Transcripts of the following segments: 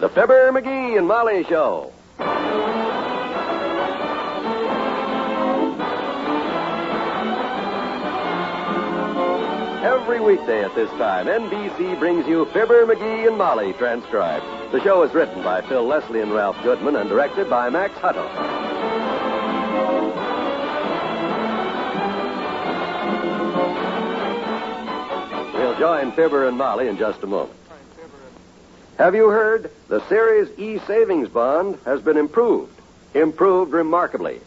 The Fibber McGee and Molly Show. Every weekday at this time, NBC brings you Fibber McGee and Molly transcribed. The show is written by Phil Leslie and Ralph Goodman and directed by Max Hutto. We'll join Fibber and Molly in just a moment. Have you heard? The Series E Savings Bond has been improved. Improved remarkably.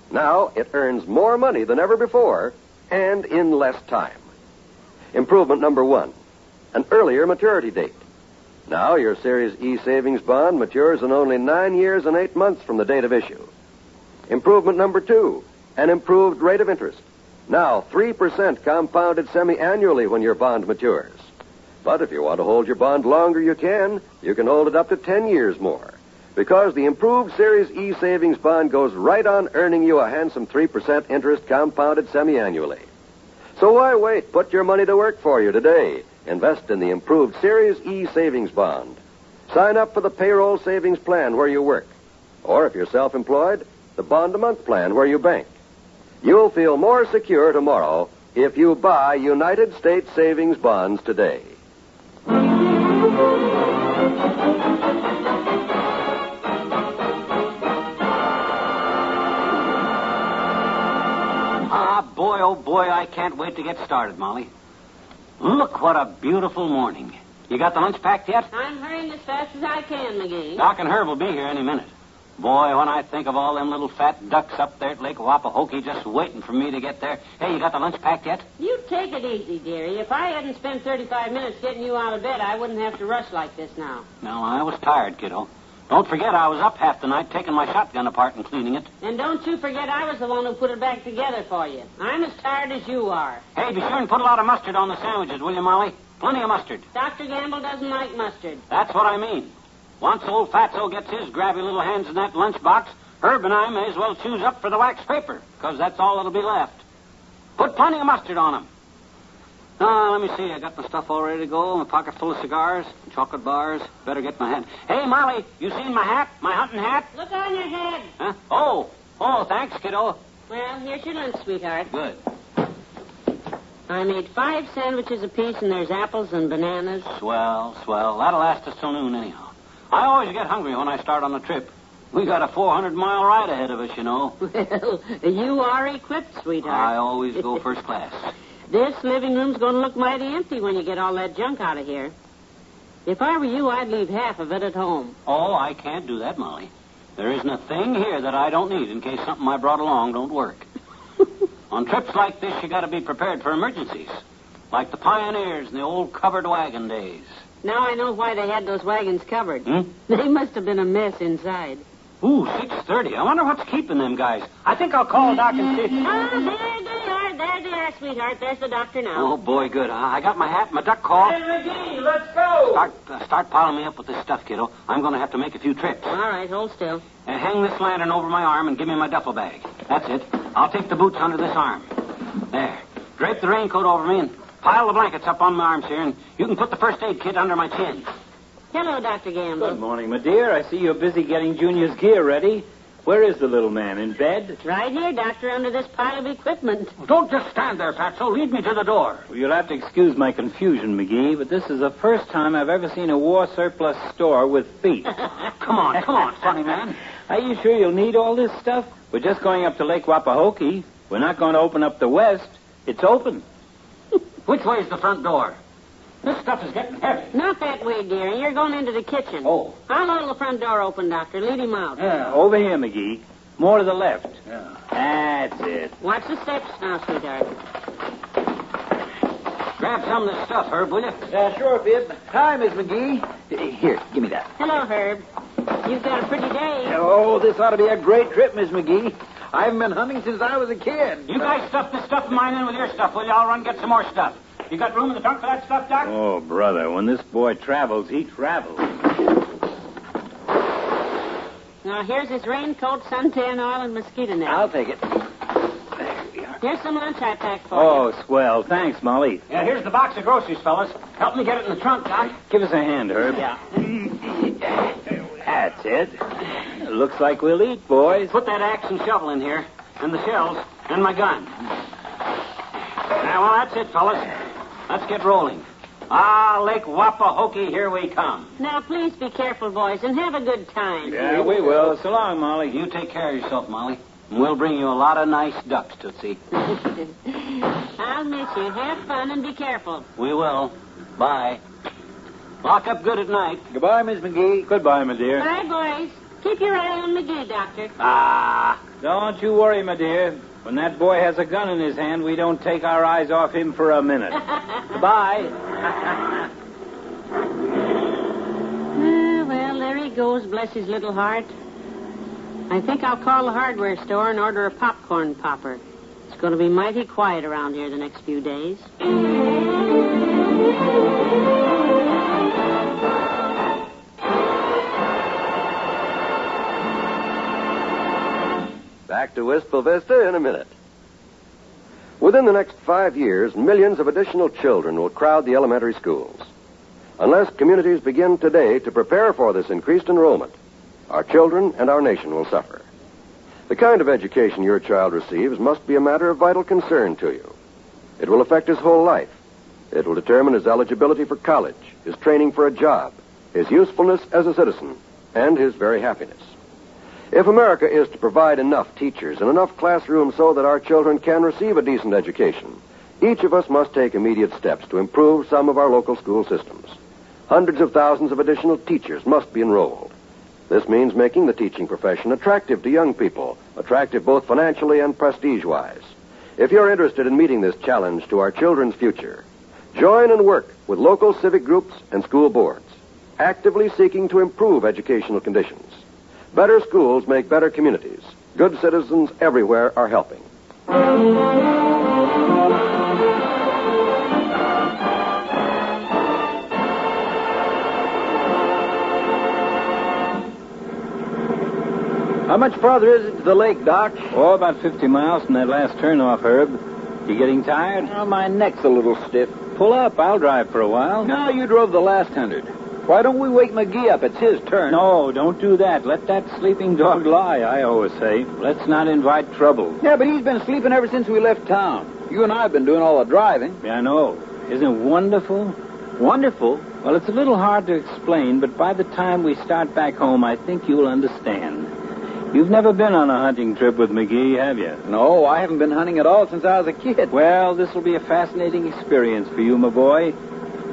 Now it earns more money than ever before and in less time. Improvement number 1, an earlier maturity date. Now your Series E Savings Bond matures in only 9 years and 8 months from the date of issue. Improvement number 2, an improved rate of interest. Now 3% compounded semi-annually when your bond matures. But if you want to hold your bond longer, you can. You can hold it up to 10 years more. Because the improved Series E Savings Bond goes right on earning you a handsome 3% interest compounded semi-annually. So why wait? Put your money to work for you today. Invest in the improved Series E Savings Bond. Sign up for the payroll savings plan where you work. Or if you're self-employed, the bond-a-month plan where you bank. You'll feel more secure tomorrow if you buy United States Savings Bonds today. Boy, oh boy, I can't wait to get started, Molly. Look what a beautiful morning. You got the lunch packed yet? I'm hurrying as fast as I can, McGee. Doc and Herb will be here any minute. Boy, when I think of all them little fat ducks up there at Lake Wapahokey just waiting for me to get there. Hey, you got the lunch packed yet? You take it easy, dearie. If I hadn't spent 35 minutes getting you out of bed, I wouldn't have to rush like this now. No, I was tired, kiddo. Don't forget I was up half the night taking my shotgun apart and cleaning it. And don't you forget I was the one who put it back together for you. I'm as tired as you are. Hey, be sure and put a lot of mustard on the sandwiches, will you, Molly? Plenty of mustard. Dr. Gamble doesn't like mustard. That's what I mean. Once old Fatso gets his grabby little hands in that lunchbox, Herb and I may as well choose up for the wax paper, because that's all that'll be left. Put plenty of mustard on them. Let me see. I got my stuff all ready to go. My pocket full of cigars, chocolate bars. Better get my hat. Hey, Molly, you seen my hat? My hunting hat? Look on your head. Huh? Oh, thanks, kiddo. Well, here's your lunch, sweetheart. Good. I made 5 sandwiches apiece, and there's apples and bananas. Swell. That'll last us till noon anyhow. I always get hungry when I start on a trip. We got a 400-mile ride ahead of us, you know. Well, you are equipped, sweetheart. I always go first class. This living room's going to look mighty empty when you get all that junk out of here. If I were you, I'd leave half of it at home. Oh, I can't do that, Molly. There isn't a thing here that I don't need in case something I brought along don't work. On trips like this, you got to be prepared for emergencies, like the pioneers in the old covered wagon days. Now I know why they had those wagons covered. They must have been a mess inside. Ooh, 6:30. I wonder what's keeping them guys. I think I'll call Doc and see. Oh, there they are, sweetheart. There's the doctor now. Oh, boy, good. I got my hat and my duck call. Hey, McGee, let's go. Start piling me up with this stuff, kiddo. I'm going to have to make a few trips. All right, hold still. Hang this lantern over my arm and give me my duffel bag. That's it. I'll take the boots under this arm. There. Drape the raincoat over me and pile the blankets up on my arms here, and you can put the first aid kit under my chin. Hello, Dr. Gamble. Good morning, my dear. I see you're busy getting Junior's gear ready. Where is the little man? In bed? Right here, Doctor, under this pile of equipment. Don't just stand there, Fatso. Lead me to the door. Well, you'll have to excuse my confusion, McGee, but this is the first time I've ever seen a war surplus store with feet. Come on, funny man. Are you sure you'll need all this stuff? We're just going up to Lake Wapahokey. We're not going to open up the west. It's open. Which way's the front door? This stuff is getting heavy. Not that way, dearie. You're going into the kitchen. Oh. I'll hold the front door open, Doctor. Lead him out. Yeah, over here, McGee. More to the left. Yeah. That's it. Watch the steps now, sweetheart. Grab some of this stuff, Herb, will you? Sure, Fib. Hi, Miss McGee. Here, give me that. Hello, Herb. You've got a pretty day. Oh, this ought to be a great trip, Miss McGee. I haven't been hunting since I was a kid. You guys stuff this stuff of mine in with your stuff, will you? I'll run get some more stuff. You got room in the trunk for that stuff, Doc? Oh, brother, when this boy travels, he travels. Now, here's his raincoat, suntan oil, and mosquito net. I'll take it. There we are. Here's some lunch I packed for you. Oh, swell. Thanks, Molly. Yeah, here's the box of groceries, fellas. Help me get it in the trunk, Doc. Give us a hand, Herb. Yeah. That's it. Looks like we'll eat, boys. Put that axe and shovel in here, and the shells, and my gun. Now, well, that's it, fellas. Let's get rolling. Lake Wapahokey, here we come. Now, please be careful, boys, and have a good time. Yeah, we will. So long, Molly. You take care of yourself, Molly. And we'll bring you a lot of nice ducks, Tootsie. I'll miss you. Have fun and be careful. We will. Bye. Lock up good at night. Goodbye, Miss McGee. Goodbye, my dear. Bye, boys. Keep your eye on McGee, Doctor. Don't you worry, my dear. When that boy has a gun in his hand, we don't take our eyes off him for a minute. Goodbye. Well, there he goes, bless his little heart. I think I'll call the hardware store and order a popcorn popper. It's going to be mighty quiet around here the next few days. Back to Wistful Vista in a minute. Within the next 5 years, millions of additional children will crowd the elementary schools. Unless communities begin today to prepare for this increased enrollment, our children and our nation will suffer. The kind of education your child receives must be a matter of vital concern to you. It will affect his whole life. It will determine his eligibility for college, his training for a job, his usefulness as a citizen, and his very happiness. If America is to provide enough teachers and enough classrooms so that our children can receive a decent education, each of us must take immediate steps to improve some of our local school systems. Hundreds of thousands of additional teachers must be enrolled. This means making the teaching profession attractive to young people, attractive both financially and prestige-wise. If you're interested in meeting this challenge to our children's future, join and work with local civic groups and school boards, actively seeking to improve educational conditions. Better schools make better communities. Good citizens everywhere are helping. How much farther is it to the lake, Doc? Oh, about 50 miles from that last turnoff, Herb. You getting tired? Oh, my neck's a little stiff. Pull up. I'll drive for a while. No, you drove the last 100. Why don't we wake McGee up? It's his turn. No, don't do that. Let that sleeping dog lie, I always say. Let's not invite trouble. Yeah, but he's been sleeping ever since we left town. You and I have been doing all the driving. Yeah, I know. Isn't it wonderful? Wonderful. Well, it's a little hard to explain, but by the time we start back home, I think you'll understand. You've never been on a hunting trip with McGee, have you? No, I haven't been hunting at all since I was a kid. Well, this will be a fascinating experience for you, my boy.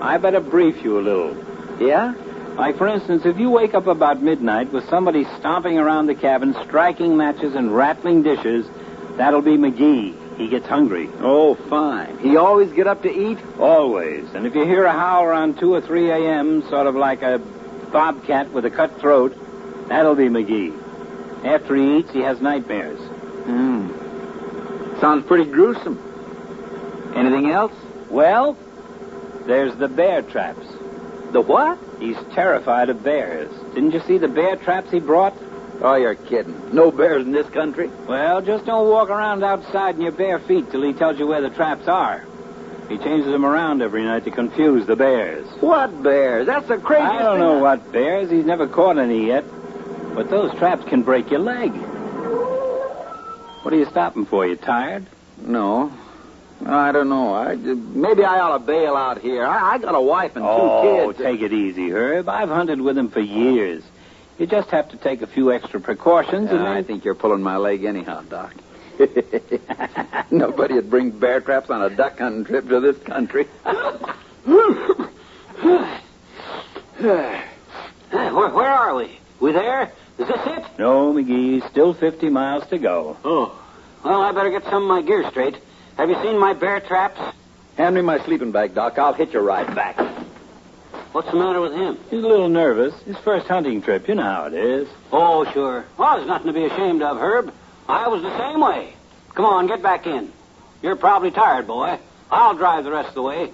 I better brief you a little. Yeah? Like, for instance, if you wake up about midnight with somebody stomping around the cabin, striking matches and rattling dishes, that'll be McGee. He gets hungry. Oh, fine. He always get up to eat? Always. And if you hear a howl around 2 or 3 a.m., sort of like a bobcat with a cut throat, that'll be McGee. After he eats, he has nightmares. Sounds pretty gruesome. Anything else? Well, there's the bear traps. The what? He's terrified of bears. Didn't you see the bear traps he brought? Oh, you're kidding. No bears in this country? Well, just don't walk around outside in your bare feet till he tells you where the traps are. He changes them around every night to confuse the bears. What bears? That's the craziest I don't know what bears. He's never caught any yet. But those traps can break your leg. What are you stopping for? You tired? No. I don't know. Maybe I ought to bail out here. I got a wife and 2 kids. Oh, take it easy, Herb. I've hunted with him for years. You just have to take a few extra precautions, and then... I think you're pulling my leg anyhow, Doc. Nobody would bring bear traps on a duck hunting trip to this country. Where are we? We there? Is this it? No, McGee. Still 50 miles to go. Oh. Well, I better get some of my gear straight. Have you seen my bear traps? Hand me my sleeping bag, Doc. I'll hitch a ride back. What's the matter with him? He's a little nervous. His first hunting trip. You know how it is. Oh, sure. Well, there's nothing to be ashamed of, Herb. I was the same way. Come on, get back in. You're probably tired, boy. I'll drive the rest of the way.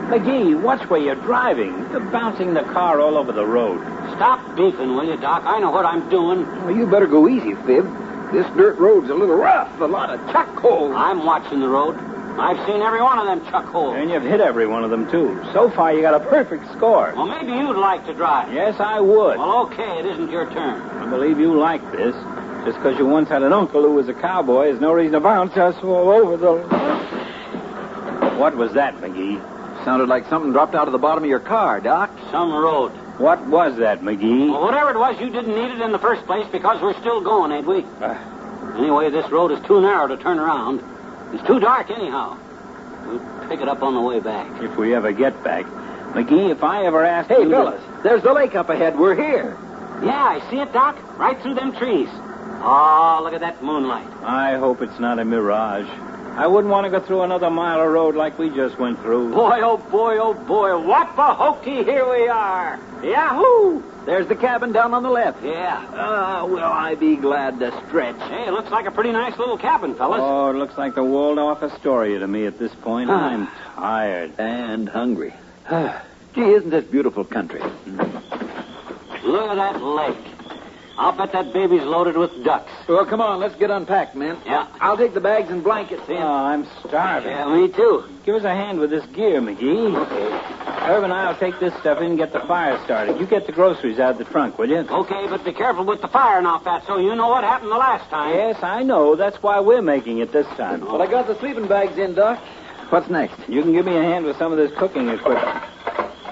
McGee, watch where you're driving. You're bouncing the car all over the road. Stop beefing, will you, Doc? I know what I'm doing. Well, you better go easy, Fib. This dirt road's a little rough. A lot of chuck holes. I'm watching the road. I've seen every one of them chuck holes. And you've hit every one of them, too. So far, you got a perfect score. Well, maybe you'd like to drive. Yes, I would. Well, okay, it isn't your turn. I believe you like this. Just because you once had an uncle who was a cowboy is no reason to bounce us all over the... What was that, McGee? Sounded like something dropped out of the bottom of your car, Doc. Some road. What was that, McGee? Well, whatever it was, you didn't need it in the first place because we're still going, ain't we? Anyway, this road is too narrow to turn around. It's too dark anyhow. We'll pick it up on the way back. If we ever get back. McGee, if I ever asked Hey, you... fellas, there's the lake up ahead. We're here. Yeah, I see it, Doc. Right through them trees. Oh, look at that moonlight. I hope it's not a mirage. I wouldn't want to go through another mile of road like we just went through. Boy, oh boy, oh boy. Wapahokey, here we are. Yahoo! There's the cabin down on the left. Yeah. Will I be glad to stretch. Hey, it looks like a pretty nice little cabin, fellas. Oh, it looks like the Waldorf Astoria to me at this point. I'm tired. And hungry. Gee, isn't this beautiful country? Look at that lake. I'll bet that baby's loaded with ducks. Well, come on, let's get unpacked, men. Yeah. I'll take the bags and blankets in. Oh, I'm starving. Yeah, me too. Give us a hand with this gear, McGee. Okay. Herb and I'll take this stuff in and get the fire started. You get the groceries out of the trunk, will you? Okay, but be careful with the fire now, Fatso. You know what happened the last time. Yes, I know. That's why we're making it this time. Well, I got the sleeping bags in, Doc. What's next? You can give me a hand with some of this cooking equipment.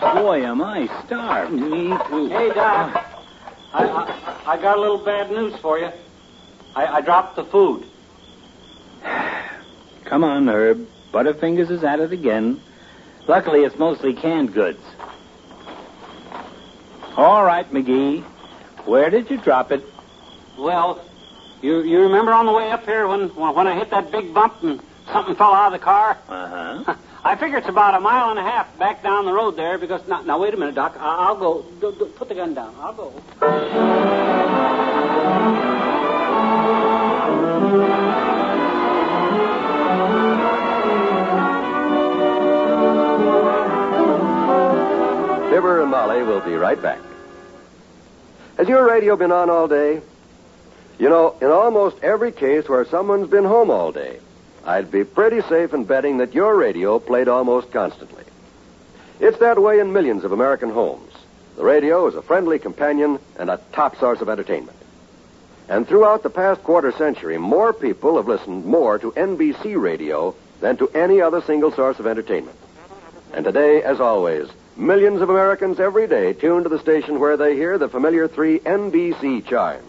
Boy, am I starved. Me too. Hey, Doc. I got a little bad news for you. I dropped the food. Come on, Herb. Butterfingers is at it again. Luckily, it's mostly canned goods. All right, McGee. Where did you drop it? Well, you remember on the way up here when I hit that big bump and something fell out of the car? Uh-huh. I figure it's about a mile and a half back down the road there because... Now, wait a minute, Doc. I'll go. Put the gun down. I'll go. Fibber and Molly will be right back. Has your radio been on all day? You know, in almost every case where someone's been home all day, I'd be pretty safe in betting that your radio played almost constantly. It's that way in millions of American homes. The radio is a friendly companion and a top source of entertainment. And throughout the past quarter century, more people have listened more to NBC radio than to any other single source of entertainment. And today, as always, millions of Americans every day tune to the station where they hear the familiar 3 NBC chimes.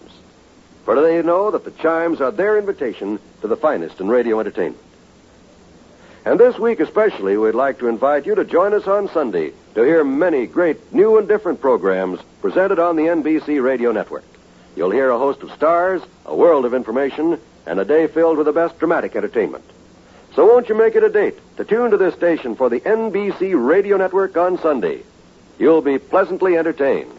For they know that the chimes are their invitation to the finest in radio entertainment. And this week especially, we'd like to invite you to join us on Sunday to hear many great new and different programs presented on the NBC radio network. You'll hear a host of stars, a world of information, and a day filled with the best dramatic entertainment. So won't you make it a date to tune to this station for the NBC radio network on Sunday? You'll be pleasantly entertained.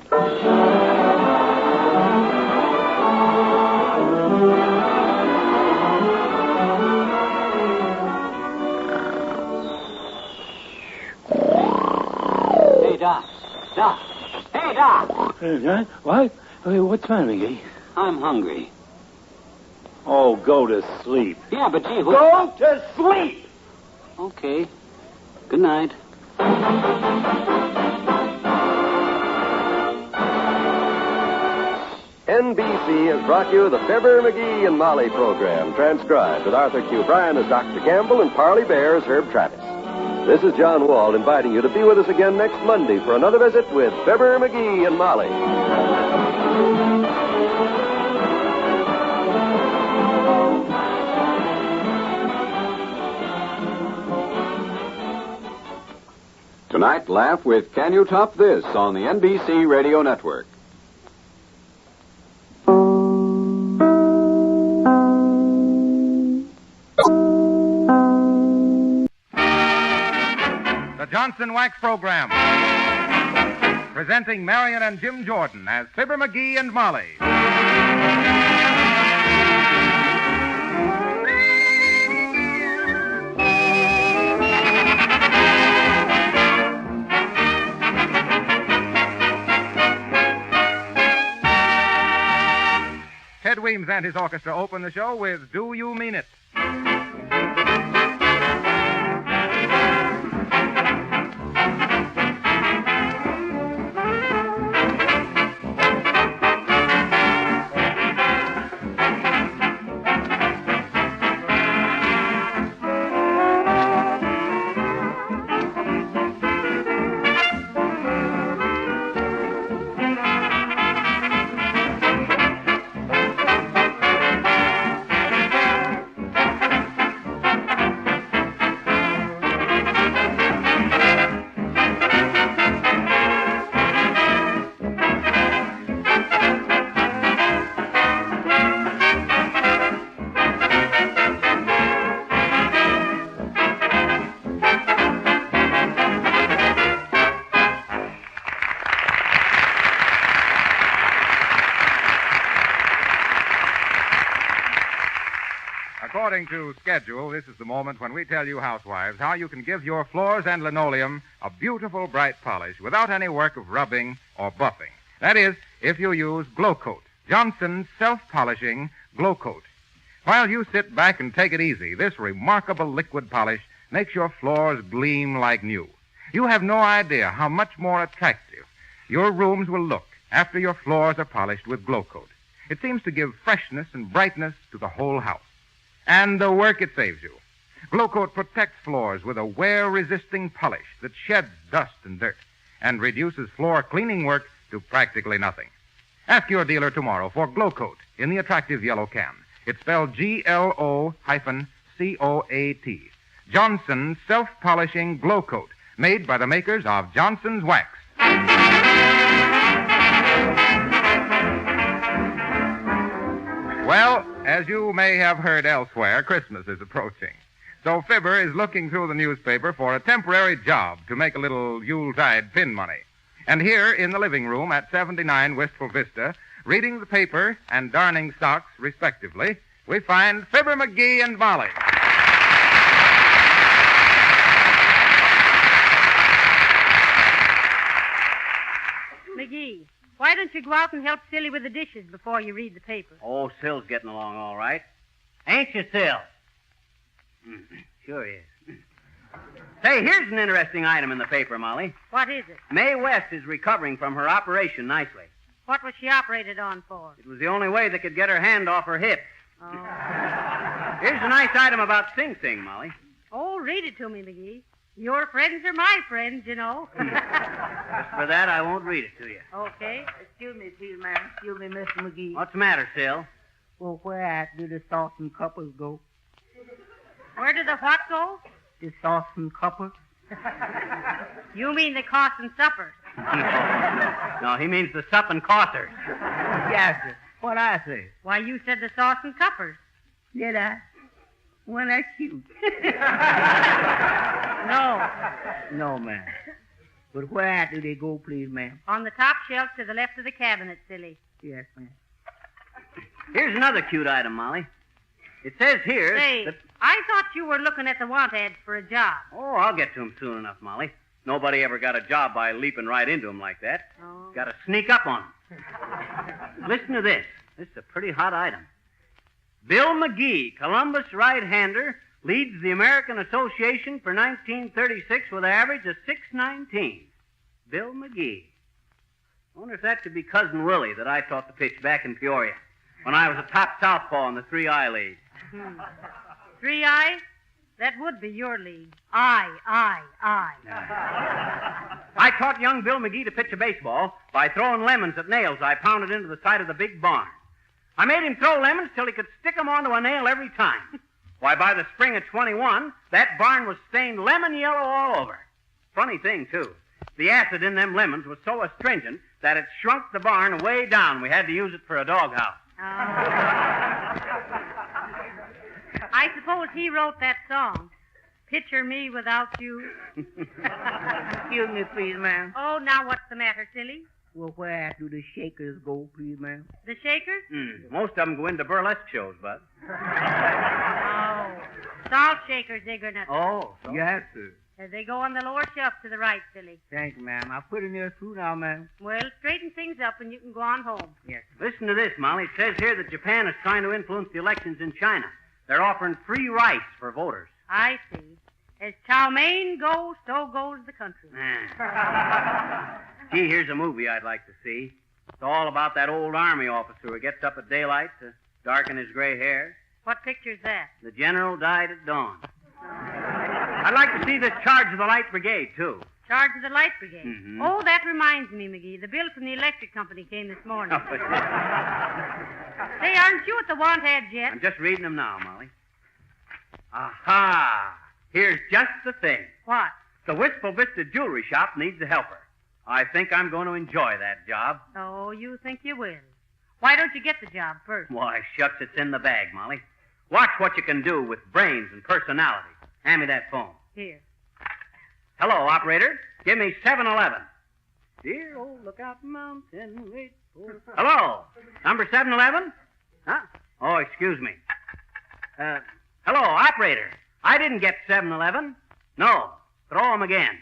Doc. Hey, Doc. What? What's the matter, McGee? I'm hungry. Oh, go to sleep. Yeah, but gee, Go to sleep! Okay. Good night. NBC has brought you the Fibber McGee and Molly program, transcribed with Arthur Q. Bryan as Dr. Campbell and Parley Bear as Herb Travis. This is John Wald inviting you to be with us again next Monday for another visit with Fibber McGee and Molly. Tonight, laugh with Can You Top This on the NBC Radio Network. The Johnson Wax Program, presenting Marion and Jim Jordan as Fibber McGee and Molly. Ted Weems and his orchestra open the show with Do You Mean It? According to schedule, this is the moment when we tell you housewives how you can give your floors and linoleum a beautiful, bright polish without any work of rubbing or buffing. That is, if you use Glow Coat, Johnson's self-polishing Glow Coat. While you sit back and take it easy, this remarkable liquid polish makes your floors gleam like new. You have no idea how much more attractive your rooms will look after your floors are polished with Glow Coat. It seems to give freshness and brightness to the whole house. And the work it saves you. Glow Coat protects floors with a wear-resisting polish that sheds dust and dirt and reduces floor cleaning work to practically nothing. Ask your dealer tomorrow for Glow Coat in the attractive yellow can. It's spelled Glow-Coat. Johnson's self-polishing Glow Coat, made by the makers of Johnson's Wax. Well, as you may have heard elsewhere, Christmas is approaching. So Fibber is looking through the newspaper for a temporary job to make a little Yuletide pin money. And here in the living room at 79 Wistful Vista, reading the paper and darning socks, respectively, we find Fibber McGee and Molly. McGee, why don't you go out and help Silly with the dishes before you read the paper? Oh, Sil's getting along all right. Ain't you, Sil? Sure is. Say, here's an interesting item in the paper, Molly. What is it? Mae West is recovering from her operation nicely. What was she operated on for? It was the only way that could get her hand off her hip. Oh. Here's a nice item about Sing Sing, Molly. Oh, read it to me, McGee. Your friends are my friends, you know. Just for that, I won't read it to you. Okay. Excuse me, please, ma'am. Excuse me, Mr. McGee. What's the matter, Sil? Well, where do the sauce and cuppers go? Where did the what go? The sauce and cuppers? You mean the cost and supper. No, he means the sup and cossers. Yes, sir. What I say? Why, you said the sauce and cuppers. Did I? Well, that's cute. No, ma'am. But where do they go, please, ma'am? On the top shelf to the left of the cabinet, Silly. Yes, ma'am. Here's another cute item, Molly. It says here Say, that... I thought you were looking at the want ads for a job. Oh, I'll get to him soon enough, Molly. Nobody ever got a job by leaping right into him like that. Oh. Got to sneak up on him. Listen to this. This is a pretty hot item. Bill McGee, Columbus right-hander, leads the American Association for 1936 with an average of .619. Bill McGee. I wonder if that could be Cousin Willie that I taught to pitch back in Peoria when I was a top southpaw in the 3-eye league. 3-eye? That would be your league. I. I taught young Bill McGee to pitch a baseball by throwing lemons at nails I pounded into the side of the big barn. I made him throw lemons till he could stick them onto a nail every time. Why, by the spring of 21, that barn was stained lemon yellow all over. Funny thing, too. The acid in them lemons was so astringent that it shrunk the barn way down. We had to use it for a doghouse. I suppose he wrote that song. Picture me without you. Excuse me, please, ma'am. Oh, now what's the matter, Silly? Well, where do the shakers go, please, ma'am? The Shakers? Most of them go into burlesque shows, Bud. Oh. Salt shakers, Ingram. Oh. Yes, sir. They go on the lower shelf to the right, Billy. Thank you, ma'am. I'll put it near through now, ma'am. Well, straighten things up and you can go on home. Yes. Listen to this, Molly. It says here that Japan is trying to influence the elections in China. They're offering free rice for voters. I see. As chow mein goes, so goes the country. Gee, here's a movie I'd like to see. It's all about that old army officer who gets up at daylight to darken his gray hair. What picture's that? The general died at dawn. I'd like to see this Charge of the Light Brigade, too. Charge of the Light Brigade. Mm-hmm. Oh, that reminds me, McGee. The bill from the electric company came this morning. Say, aren't you at the want ads yet? I'm just reading them now, Molly. Aha! Here's just the thing. What? The Wistful Vista Jewelry Shop needs a helper. I think I'm going to enjoy that job. Oh, you think you will. Why don't you get the job first? Why, shucks, it's in the bag, Molly. Watch what you can do with brains and personality. Hand me that phone. Here. Hello, operator. Give me 7-Eleven. Dear old Lookout Mountain, wait for... Hello, number 7-Eleven? Huh? Oh, excuse me. Hello, operator. I didn't get 7-Eleven. No, throw 'em again.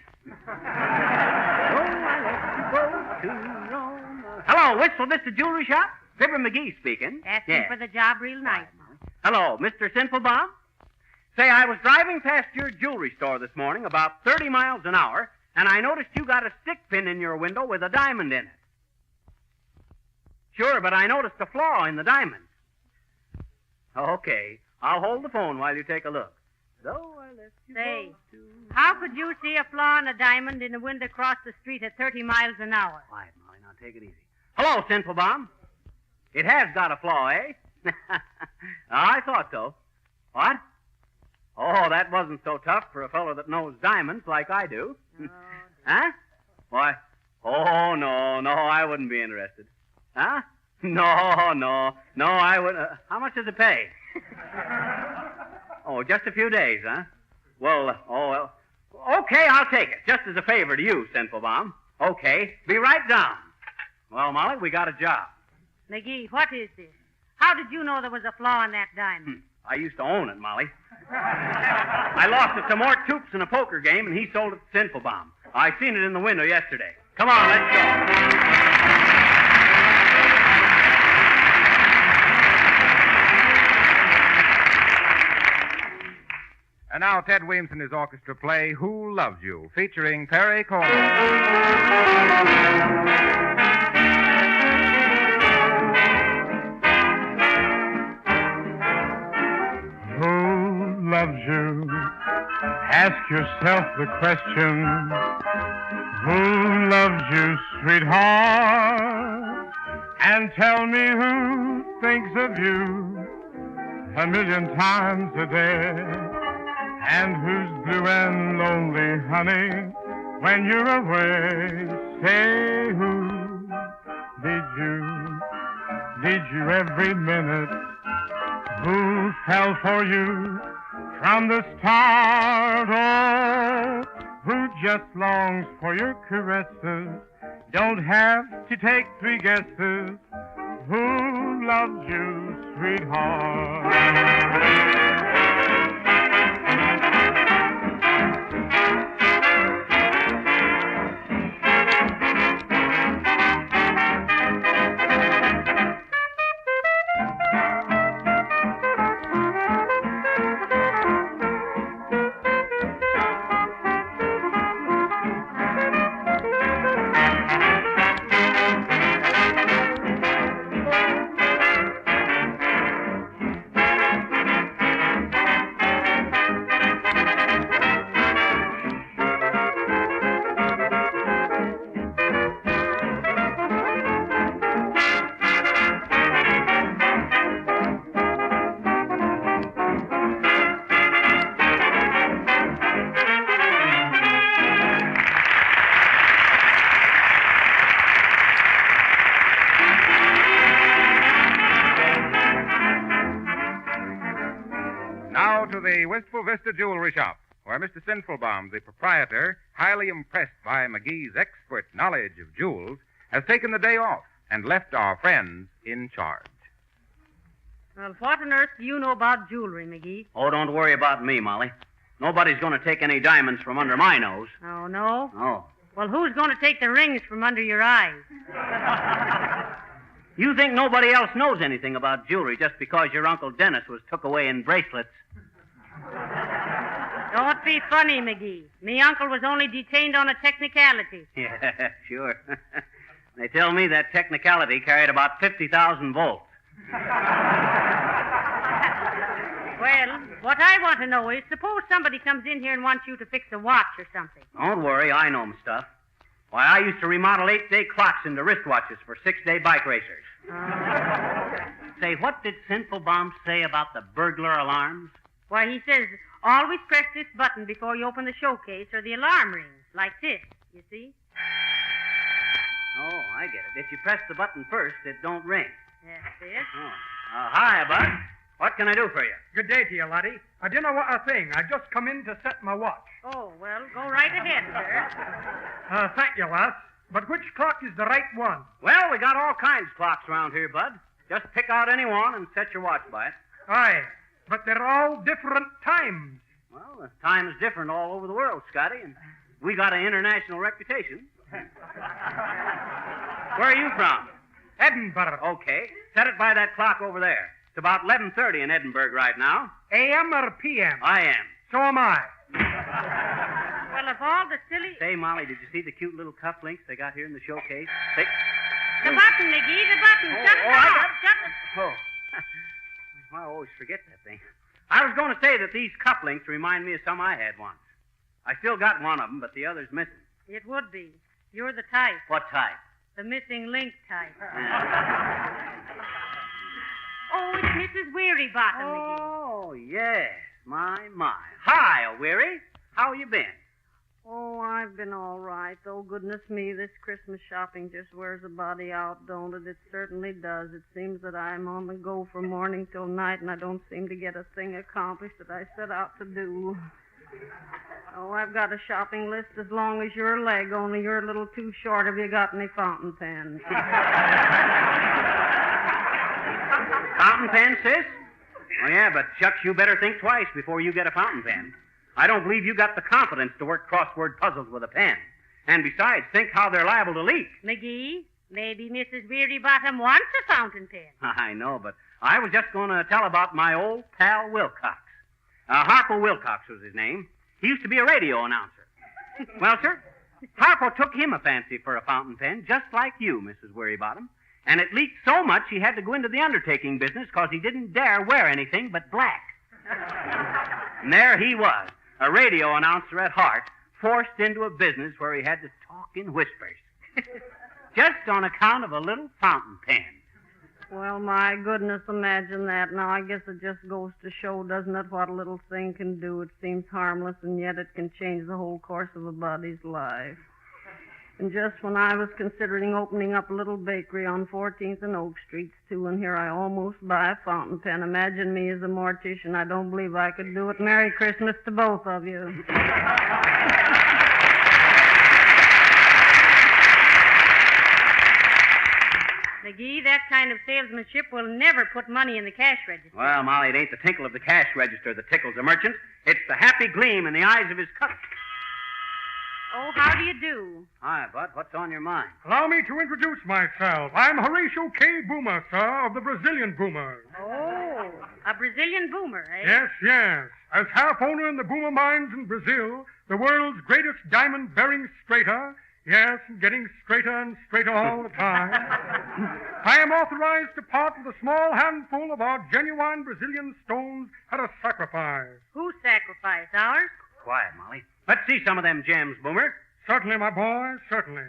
Hello, Wistful Vista Jewelry Shop? Fibber McGee speaking. Asking for the job real nice. Hello, Mr. Sinfulbaum? Say, I was driving past your jewelry store this morning about 30 miles an hour, and I noticed you got a stick pin in your window with a diamond in it. Sure, but I noticed a flaw in the diamond. Okay, I'll hold the phone while you take a look. Though I left you Say, how could you see a flaw in a diamond in a window across the street at 30 miles an hour? Quiet, Molly. Now take it easy. Hello, Sinfulbaum. It has got a flaw, eh? I thought so. What? Oh, that wasn't so tough for a fellow that knows diamonds like I do. Huh? Why? Oh, no, I wouldn't be interested. Huh? No, I wouldn't. How much does it pay? Oh, just a few days, huh? Well. Okay, I'll take it, just as a favor to you, Sinfulbaum. Okay, be right down. Well, Molly, we got a job. McGee, what is this? How did you know there was a flaw in that diamond? I used to own it, Molly. I lost it to Mort Toops in a poker game, and he sold it to Sinfulbaum. I seen it in the window yesterday. Come on, let's go. And now Ted Weems and his orchestra play Who Loves You, featuring Perry Como. Who loves you? Ask yourself the question. Who loves you, sweetheart? And tell me who thinks of you 1,000,000 times a day. And who's blue and lonely, honey, when you're away? Say who did you every minute? Who fell for you from the start? Oh, who just longs for your caresses? Don't have to take 3 guesses. Who loves you, sweetheart? To the Wistful Vista Jewelry Shop, where Mr. Sinfulbaum, the proprietor, highly impressed by McGee's expert knowledge of jewels, has taken the day off and left our friends in charge. Well, what on earth do you know about jewelry, McGee? Oh, don't worry about me, Molly. Nobody's going to take any diamonds from under my nose. Oh, no? Oh. Well, who's going to take the rings from under your eyes? You think nobody else knows anything about jewelry just because your Uncle Dennis was took away in bracelets? Don't be funny, McGee. Me uncle was only detained on a technicality. Yeah, sure. They tell me that technicality carried about 50,000 volts. Well, what I want to know is, suppose somebody comes in here and wants you to fix a watch or something. Don't worry, I know stuff. Why, I used to remodel 8-day clocks into wristwatches for 6-day bike racers. Say, what did Sinful Bomb say about the burglar alarms? Why, he says, always press this button before you open the showcase or the alarm rings, like this, you see? Oh, I get it. If you press the button first, it don't ring. That's it. Oh. Hi, Bud. What can I do for you? Good day to you, laddie. I didn't know what a thing. I just come in to set my watch. Oh, well, go right ahead, sir. Thank you, lass. But which clock is the right one? Well, we got all kinds of clocks around here, Bud. Just pick out any one and set your watch by it. Aye, but they're all different times. Well, the time is different all over the world, Scotty, and we got an international reputation. Where are you from? Edinburgh. Okay. Set it by that clock over there. It's about 11:30 in Edinburgh right now. A.M. or P.M.? I am. So am I. Well, of all the silly... Say, Molly, did you see the cute little cufflinks they got here in the showcase? The button, McGee, the button. Shut it off. Shut it. Oh. I always forget that thing. I was going to say that these cufflinks remind me of some I had once. I still got one of them, but the other's missing. It would be. You're the type. What type? The missing link type. Oh, it's Mrs. Wearybottom, McGee. Oh, yes. My. Hi, O'Weary. How you been? Oh, I've been all right. Oh, goodness me, this Christmas shopping just wears a body out, don't it? It certainly does. It seems that I'm on the go from morning till night, and I don't seem to get a thing accomplished that I set out to do. Oh, I've got a shopping list as long as your leg, only you're a little too short. Have you got any fountain pens? Fountain pen, sis? Oh, yeah, but shucks, you better think twice before you get a fountain pen. I don't believe you got the confidence to work crossword puzzles with a pen. And besides, think how they're liable to leak. McGee, maybe Mrs. Wearybottom wants a fountain pen. I know, but I was just going to tell about my old pal Wilcox. Harpo Wilcox was his name. He used to be a radio announcer. Well, sir, Harpo took him a fancy for a fountain pen, just like you, Mrs. Wearybottom. And it leaked so much he had to go into the undertaking business because he didn't dare wear anything but black. And there he was, a radio announcer at heart, forced into a business where he had to talk in whispers. Just on account of a little fountain pen. Well, my goodness, imagine that. Now, I guess it just goes to show, doesn't it, what a little thing can do. It seems harmless, and yet it can change the whole course of a body's life. And just when I was considering opening up a little bakery on 14th and Oak Streets, too, and here I almost buy a fountain pen. Imagine me as a mortician. I don't believe I could do it. Merry Christmas to both of you. McGee, that kind of salesmanship will never put money in the cash register. Well, Molly, it ain't the tinkle of the cash register that tickles a merchant. It's the happy gleam in the eyes of his customers. Oh, how do you do? Hi, Bud. What's on your mind? Allow me to introduce myself. I'm Horatio K. Boomer, sir, of the Brazilian Boomers. Oh, a Brazilian boomer, eh? Yes, yes. As half owner in the Boomer mines in Brazil, the world's greatest diamond-bearing straighter, yes, getting straighter and straighter all the time, I am authorized to part with a small handful of our genuine Brazilian stones at a sacrifice. Who sacrificed? Ours? Quiet, Molly. Let's see some of them gems, Boomer. Certainly, my boy, certainly.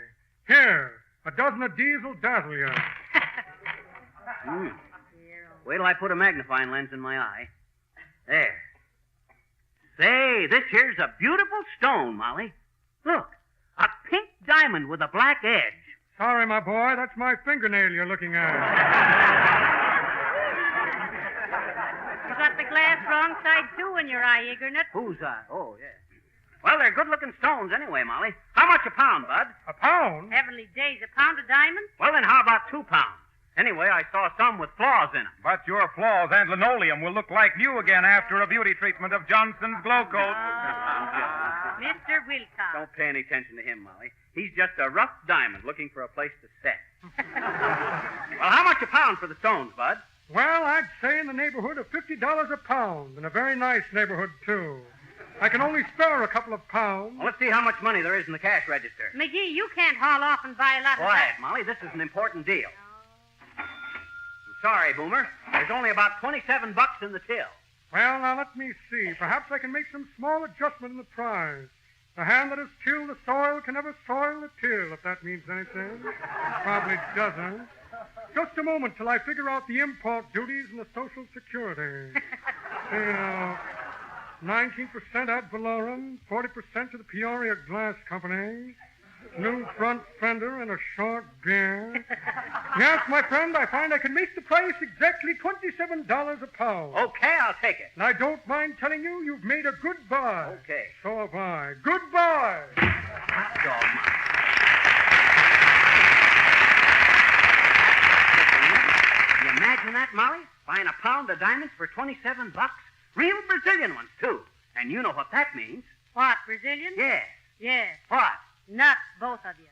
Here, a dozen of diesel dazzle you. Wait till I put a magnifying lens in my eye. There. Say, this here's a beautiful stone, Molly. Look, a pink diamond with a black edge. Sorry, my boy, that's my fingernail you're looking at. You got the glass wrong side, too, in your eye, Eagernut. Whose eye? Oh, yeah. Well, they're good-looking stones anyway, Molly. How much a pound, Bud? A pound? Heavenly days, a pound of diamonds? Well, then how about 2 pounds? Anyway, I saw some with flaws in them. But your flaws and linoleum will look like new again after a beauty treatment of Johnson's Glow Coat. Mr. Wilcox. Don't pay any attention to him, Molly. He's just a rough diamond looking for a place to set. Well, how much a pound for the stones, Bud? Well, I'd say in the neighborhood of $50 a pound, in a very nice neighborhood, too. I can only spare a couple of pounds. Well, let's see how much money there is in the cash register. McGee, you can't haul off and buy a lot of Quiet, that. Molly. This is an important deal. I'm sorry, Boomer. There's only about 27 bucks in the till. Well, now let me see. Perhaps I can make some small adjustment in the price. The hand that has tilled the soil can never soil the till, if that means anything. Probably doesn't. Just a moment till I figure out the import duties and the Social Security. 19% ad valorem, 40% to the Peoria Glass Company, new front fender, and a short beard. Yes, my friend, I find I can make the price exactly $27 a pound. Okay, I'll take it. And I don't mind telling you, you've made a good buy. Okay. So have I. Goodbye. Hot dog, Molly. Can you imagine that, Molly? Buying a pound of diamonds for 27 bucks? Real Brazilian ones, too. And you know what that means. What, Brazilian? Yes. Yes. What? Nuts, both of you.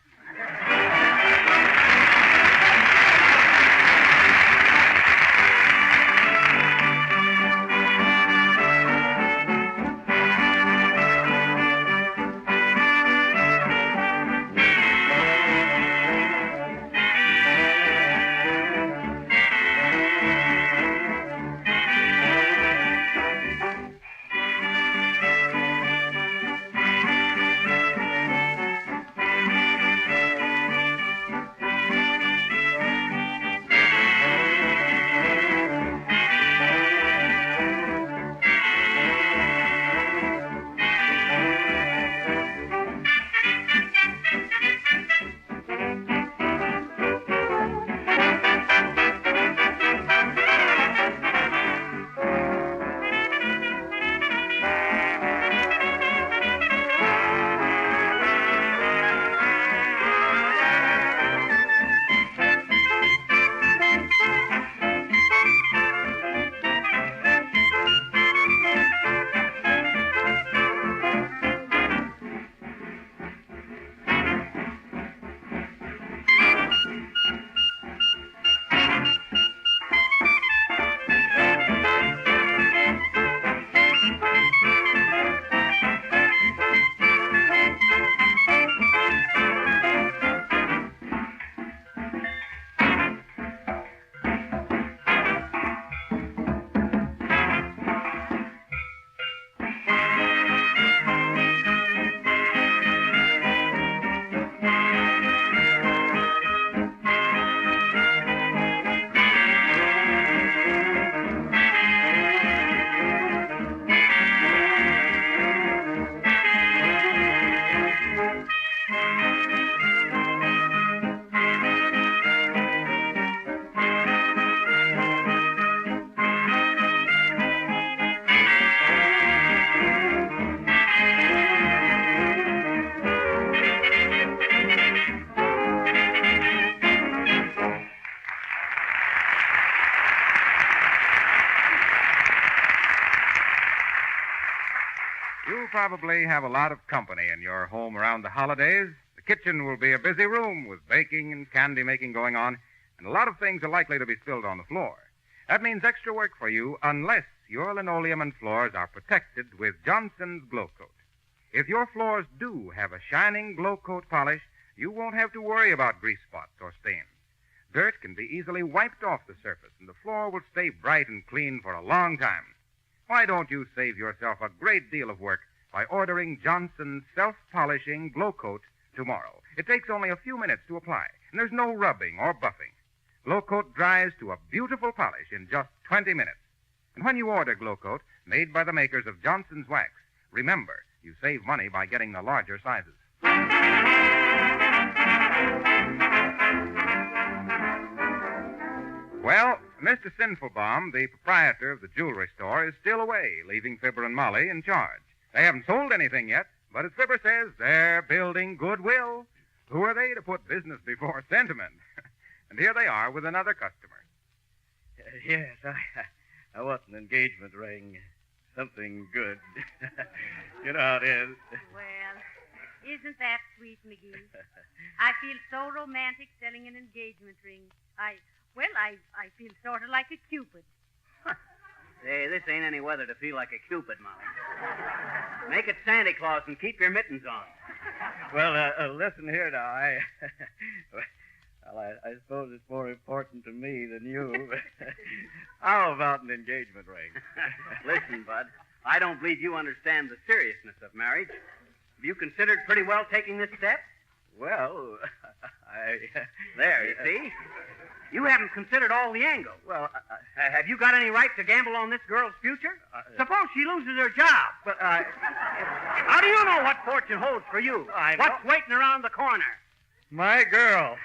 You probably have a lot of company in your home around the holidays. The kitchen will be a busy room with baking and candy making going on, and a lot of things are likely to be spilled on the floor. That means extra work for you unless your linoleum and floors are protected with Johnson's Glow Coat. If your floors do have a shining Glow Coat polish, you won't have to worry about grease spots or stains. Dirt can be easily wiped off the surface, and the floor will stay bright and clean for a long time. Why don't you save yourself a great deal of work by ordering Johnson's self-polishing Glow Coat tomorrow? It takes only a few minutes to apply, and there's no rubbing or buffing. Glow Coat dries to a beautiful polish in just 20 minutes. And when you order Glow Coat, made by the makers of Johnson's Wax, remember, you save money by getting the larger sizes. Well, Mr. Sinfulbaum, the proprietor of the jewelry store, is still away, leaving Fibber and Molly in charge. They haven't sold anything yet, but as Fibber says, they're building goodwill. Who are they to put business before sentiment? And here they are with another customer. Yes, I want an engagement ring. Something good. You know how it is. Well, isn't that sweet, McGee? I feel so romantic selling an engagement ring. I feel sort of like a Cupid. Hey, this ain't any weather to feel like a Cupid, Molly. Make it Santa Claus and keep your mittens on. Well, listen here now. I suppose it's more important to me than you. How about an engagement ring? Listen, Bud, I don't believe you understand the seriousness of marriage. Have you considered pretty well taking this step? Well, There, you see? You haven't considered all the angles. Well, have you got any right to gamble on this girl's future? Suppose she loses her job. But how do you know what fortune holds for you? What's waiting around the corner? My girl.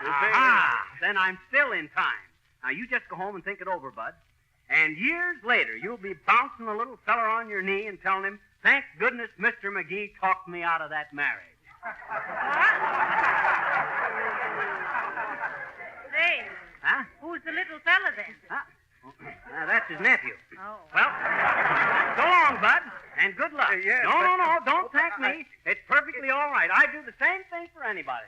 Aha! Then I'm still in time. Now, you just go home and think it over, Bud. And years later, you'll be bouncing the little feller on your knee and telling him, thank goodness Mr. McGee talked me out of that marriage. Say, Huh? who's the little fella then? That's his nephew. Oh. Well, so long, Bud, and good luck. Yes, No, don't thank me. It's perfectly all right. I do the same thing for anybody.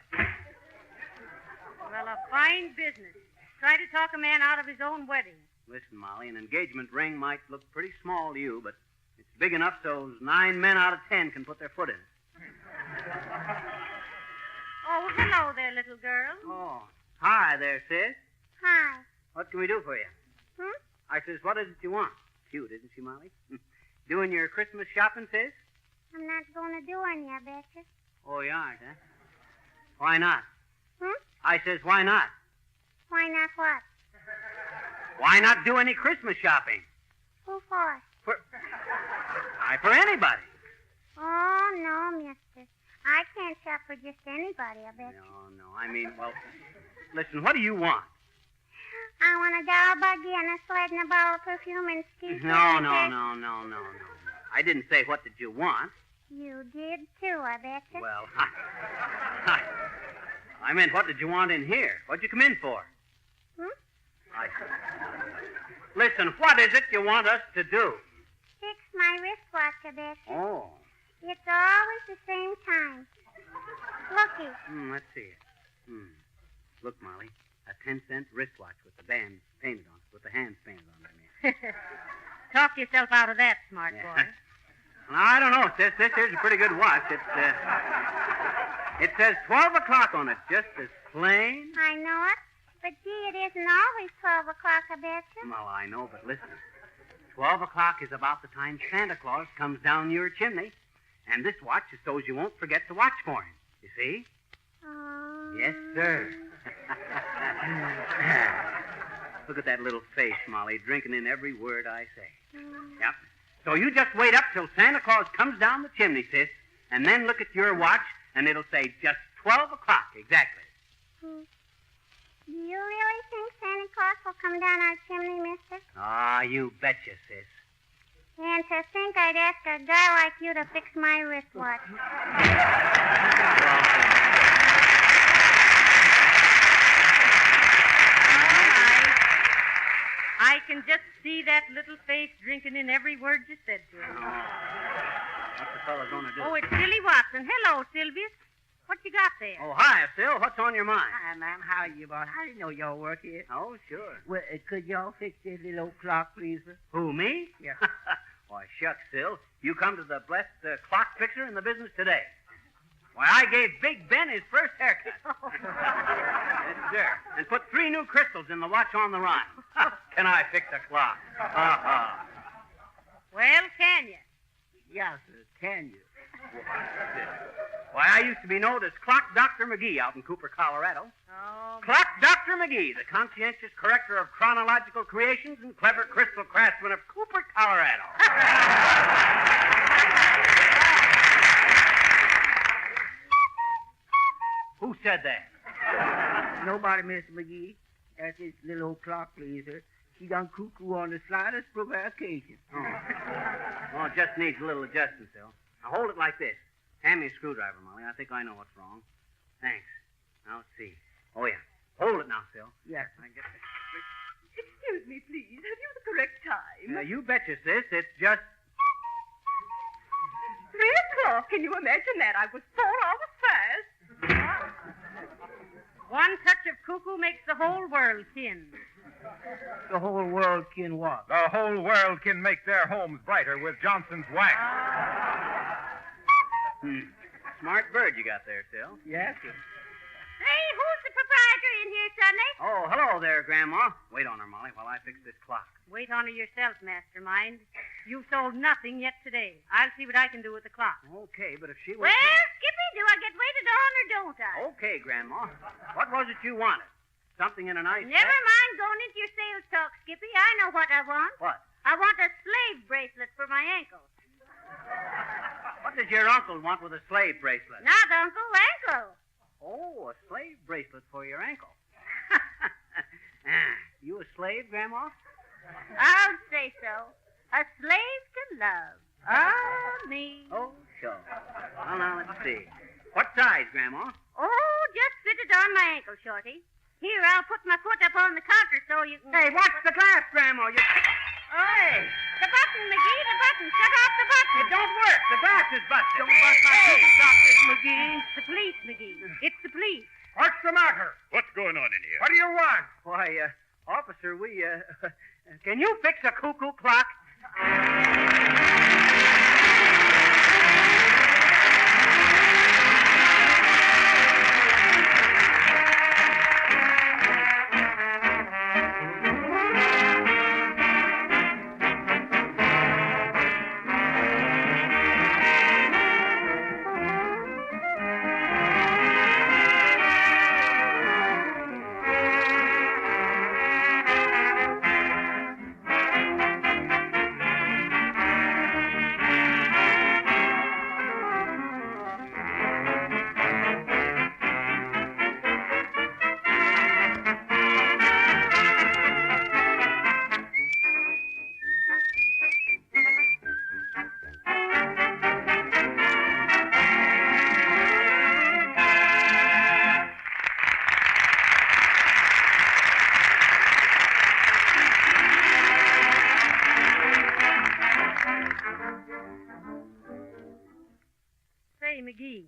Well, a fine business. Try to talk a man out of his own wedding. Listen, Molly, an engagement ring might look pretty small to you, but it's big enough so 9 men out of 10 can put their foot in it. Oh, hello there, little girl. Oh, hi there, sis. Hi. What can we do for you? I says, what is it you want? Cute, isn't she, Molly? Doing your Christmas shopping, sis? I'm not going to do any, I betcha. Oh, you aren't, huh? Why not? I says, why not? Why not what? Why not do any Christmas shopping? Who for? For anybody. Oh, no, mister. I can't shop for just anybody, I bet. No. I mean, well, listen, what do you want? I want a doll buggy and a sled and a bottle of perfume and skis. No. I didn't say what did you want. You did, too, I betcha. Well, I meant what did you want in here? What'd you come in for? Listen, what is it you want us to do? Fix my wristwatch, I betcha. Oh. It's always the same time. Looky. Let's see it. Look, Molly, a 10-cent wristwatch with the bands painted on it, with the hands painted on it. Talk yourself out of that, smart boy. Well, I don't know, sis. This here's a pretty good watch. It says 12 o'clock on it, just as plain. I know it. But, gee, it isn't always 12 o'clock, I betcha. Well, I know, but listen. 12 o'clock is about the time Santa Claus comes down your chimney. And this watch is so you won't forget to watch for him. You see? Yes, sir. Look at that little face, Molly, drinking in every word I say. Yep. So you just wait up till Santa Claus comes down the chimney, sis, and then look at your watch, and it'll say just 12 o'clock exactly. Do you really think Santa Claus will come down our chimney, mister? Ah, you betcha, sis. And to think I'd ask a guy like you to fix my wristwatch. I can just see that little face drinking in every word you said to him. What's the fellow going to do? Oh, it's Silly Watson. Hello, Sylvia. What you got there? Oh, hi, Sil. What's on your mind? Hi, ma'am. How are you, boy? I didn't know y'all work here. Oh, sure. Well, could y'all fix this little old clock, please, sir? Who, me? Yeah. Why, shucks, Sil. You come to the blessed clock fixer in the business today. Why, I gave Big Ben his first haircut. Yes, sir. And put 3 new crystals in the watch on the rhyme. Can I fix a clock? Well, can you? Yes, sir. Can you? Why, I used to be known as Clock Dr. McGee out in Cooper, Colorado. Oh. Clock Dr. McGee, the conscientious corrector of chronological creations and clever crystal craftsman of Cooper, Colorado. Who said that? Nobody, Mr. McGee. That's this little old clock, please, sir. She done cuckoo on the slightest provocation. Oh, it just needs a little adjustment, Phil. Now, hold it like this. Hand me a screwdriver, Molly. I think I know what's wrong. Thanks. Now, let's see. Oh, yeah. Hold it now, Sil. Yes. I get it. Excuse me, please. Have you the correct time? You betcha, sis. It's just... 3 o'clock. Can you imagine that? I was 4 hours fast. One touch of cuckoo makes the whole world kin. The whole world can what? The whole world can make their homes brighter with Johnson's wax. Smart bird you got there, Sil. Yes, sir. Hey, who's the proprietor in here, Sonny? Oh, hello there, Grandma. Wait on her, Molly, while I fix this clock. Wait on her yourself, mastermind. You've sold nothing yet today. I'll see what I can do with the clock. Okay, but if she was... Well, Skippy, do I get waited on or don't I? Okay, Grandma. What was it you wanted? Something in a nice... Never mind going into your sales talk, Skippy. I know what I want. What? I want a slave bracelet for my ankle. What does your uncle want with a slave bracelet? Not uncle, ankle. Oh, a slave bracelet for your ankle. You a slave, Grandma? I'll say so. A slave to love. Me. Oh, sure. Well, now, let's see. What size, Grandma? Oh, just fit it on my ankle, Shorty. Here, I'll put my foot up on the counter so you can... Hey, watch the glass, Grandma. You... Hey! The button, McGee, the button. Shut off the button. It don't work. The glass is busted. Don't bust my chocolate, McGee. It's the police, McGee. It's the police. What's the matter? What's going on in here? What do you want? Why, officer, we, can you fix a cuckoo clock? McGee.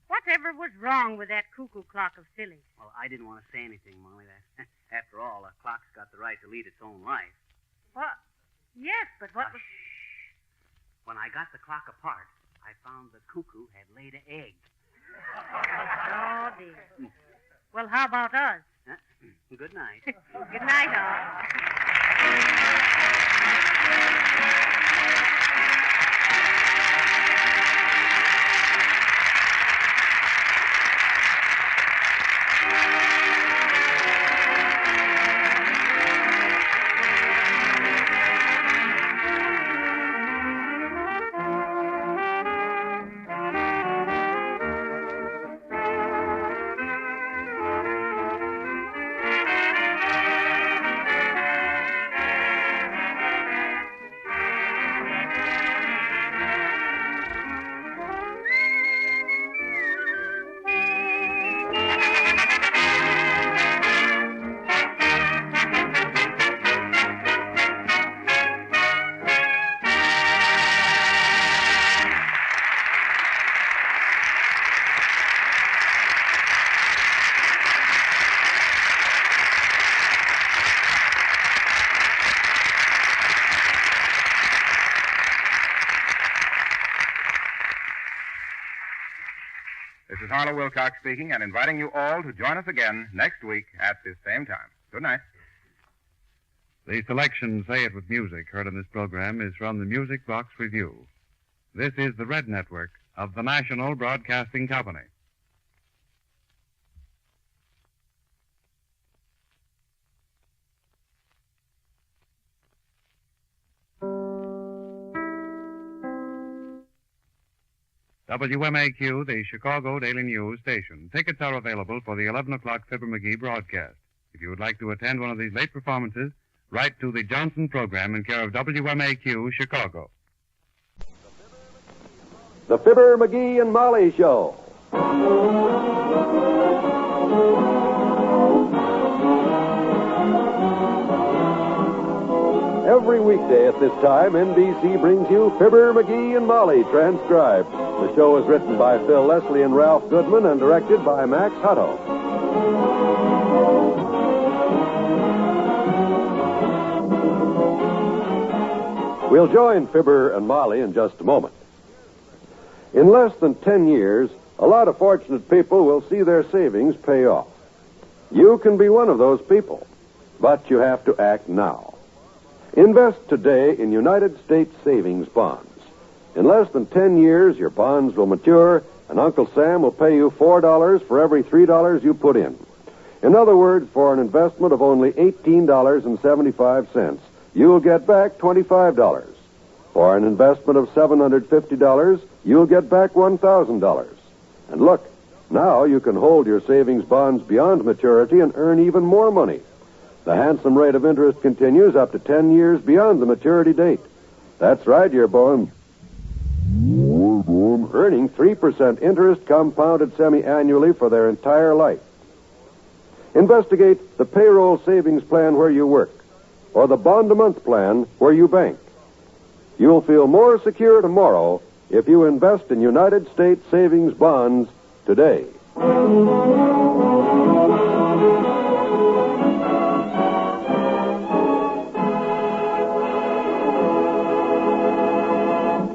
Whatever was wrong with that cuckoo clock of Silly's? Well, I didn't want to say anything, Molly. That, after all, a clock's got the right to lead its own life. What? Yes, but what was... Shh. When I got the clock apart, I found the cuckoo had laid an egg. Oh, dear. Well, how about us? Good night. Good night, all. This is Harlow Wilcox speaking and inviting you all to join us again next week at this same time. Good night. The selection, Say It With Music, heard in this program is from the Music Box Review. This is the Red Network of the National Broadcasting Company. WMAQ, the Chicago Daily News station. Tickets are available for the 11 o'clock Fibber McGee broadcast. If you would like to attend one of these late performances, write to the Johnson program in care of WMAQ, Chicago. The Fibber McGee and Molly Show. Every weekday at this time, NBC brings you Fibber, McGee, and Molly, transcribed. The show is written by Phil Leslie and Ralph Goodman and directed by Max Hutto. We'll join Fibber and Molly in just a moment. In less than 10 years, a lot of fortunate people will see their savings pay off. You can be one of those people, but you have to act now. Invest today in United States savings bonds. In less than 10 years, your bonds will mature, and Uncle Sam will pay you $4 for every $3 you put in. In other words, for an investment of only $18.75, you'll get back $25. For an investment of $750, you'll get back $1,000. And look, now you can hold your savings bonds beyond maturity and earn even more money. The handsome rate of interest continues up to 10 years beyond the maturity date. That's right, you're born. Earning 3% interest compounded semi-annually for their entire life. Investigate the payroll savings plan where you work, or the bond-a-month plan where you bank. You'll feel more secure tomorrow if you invest in United States savings bonds today.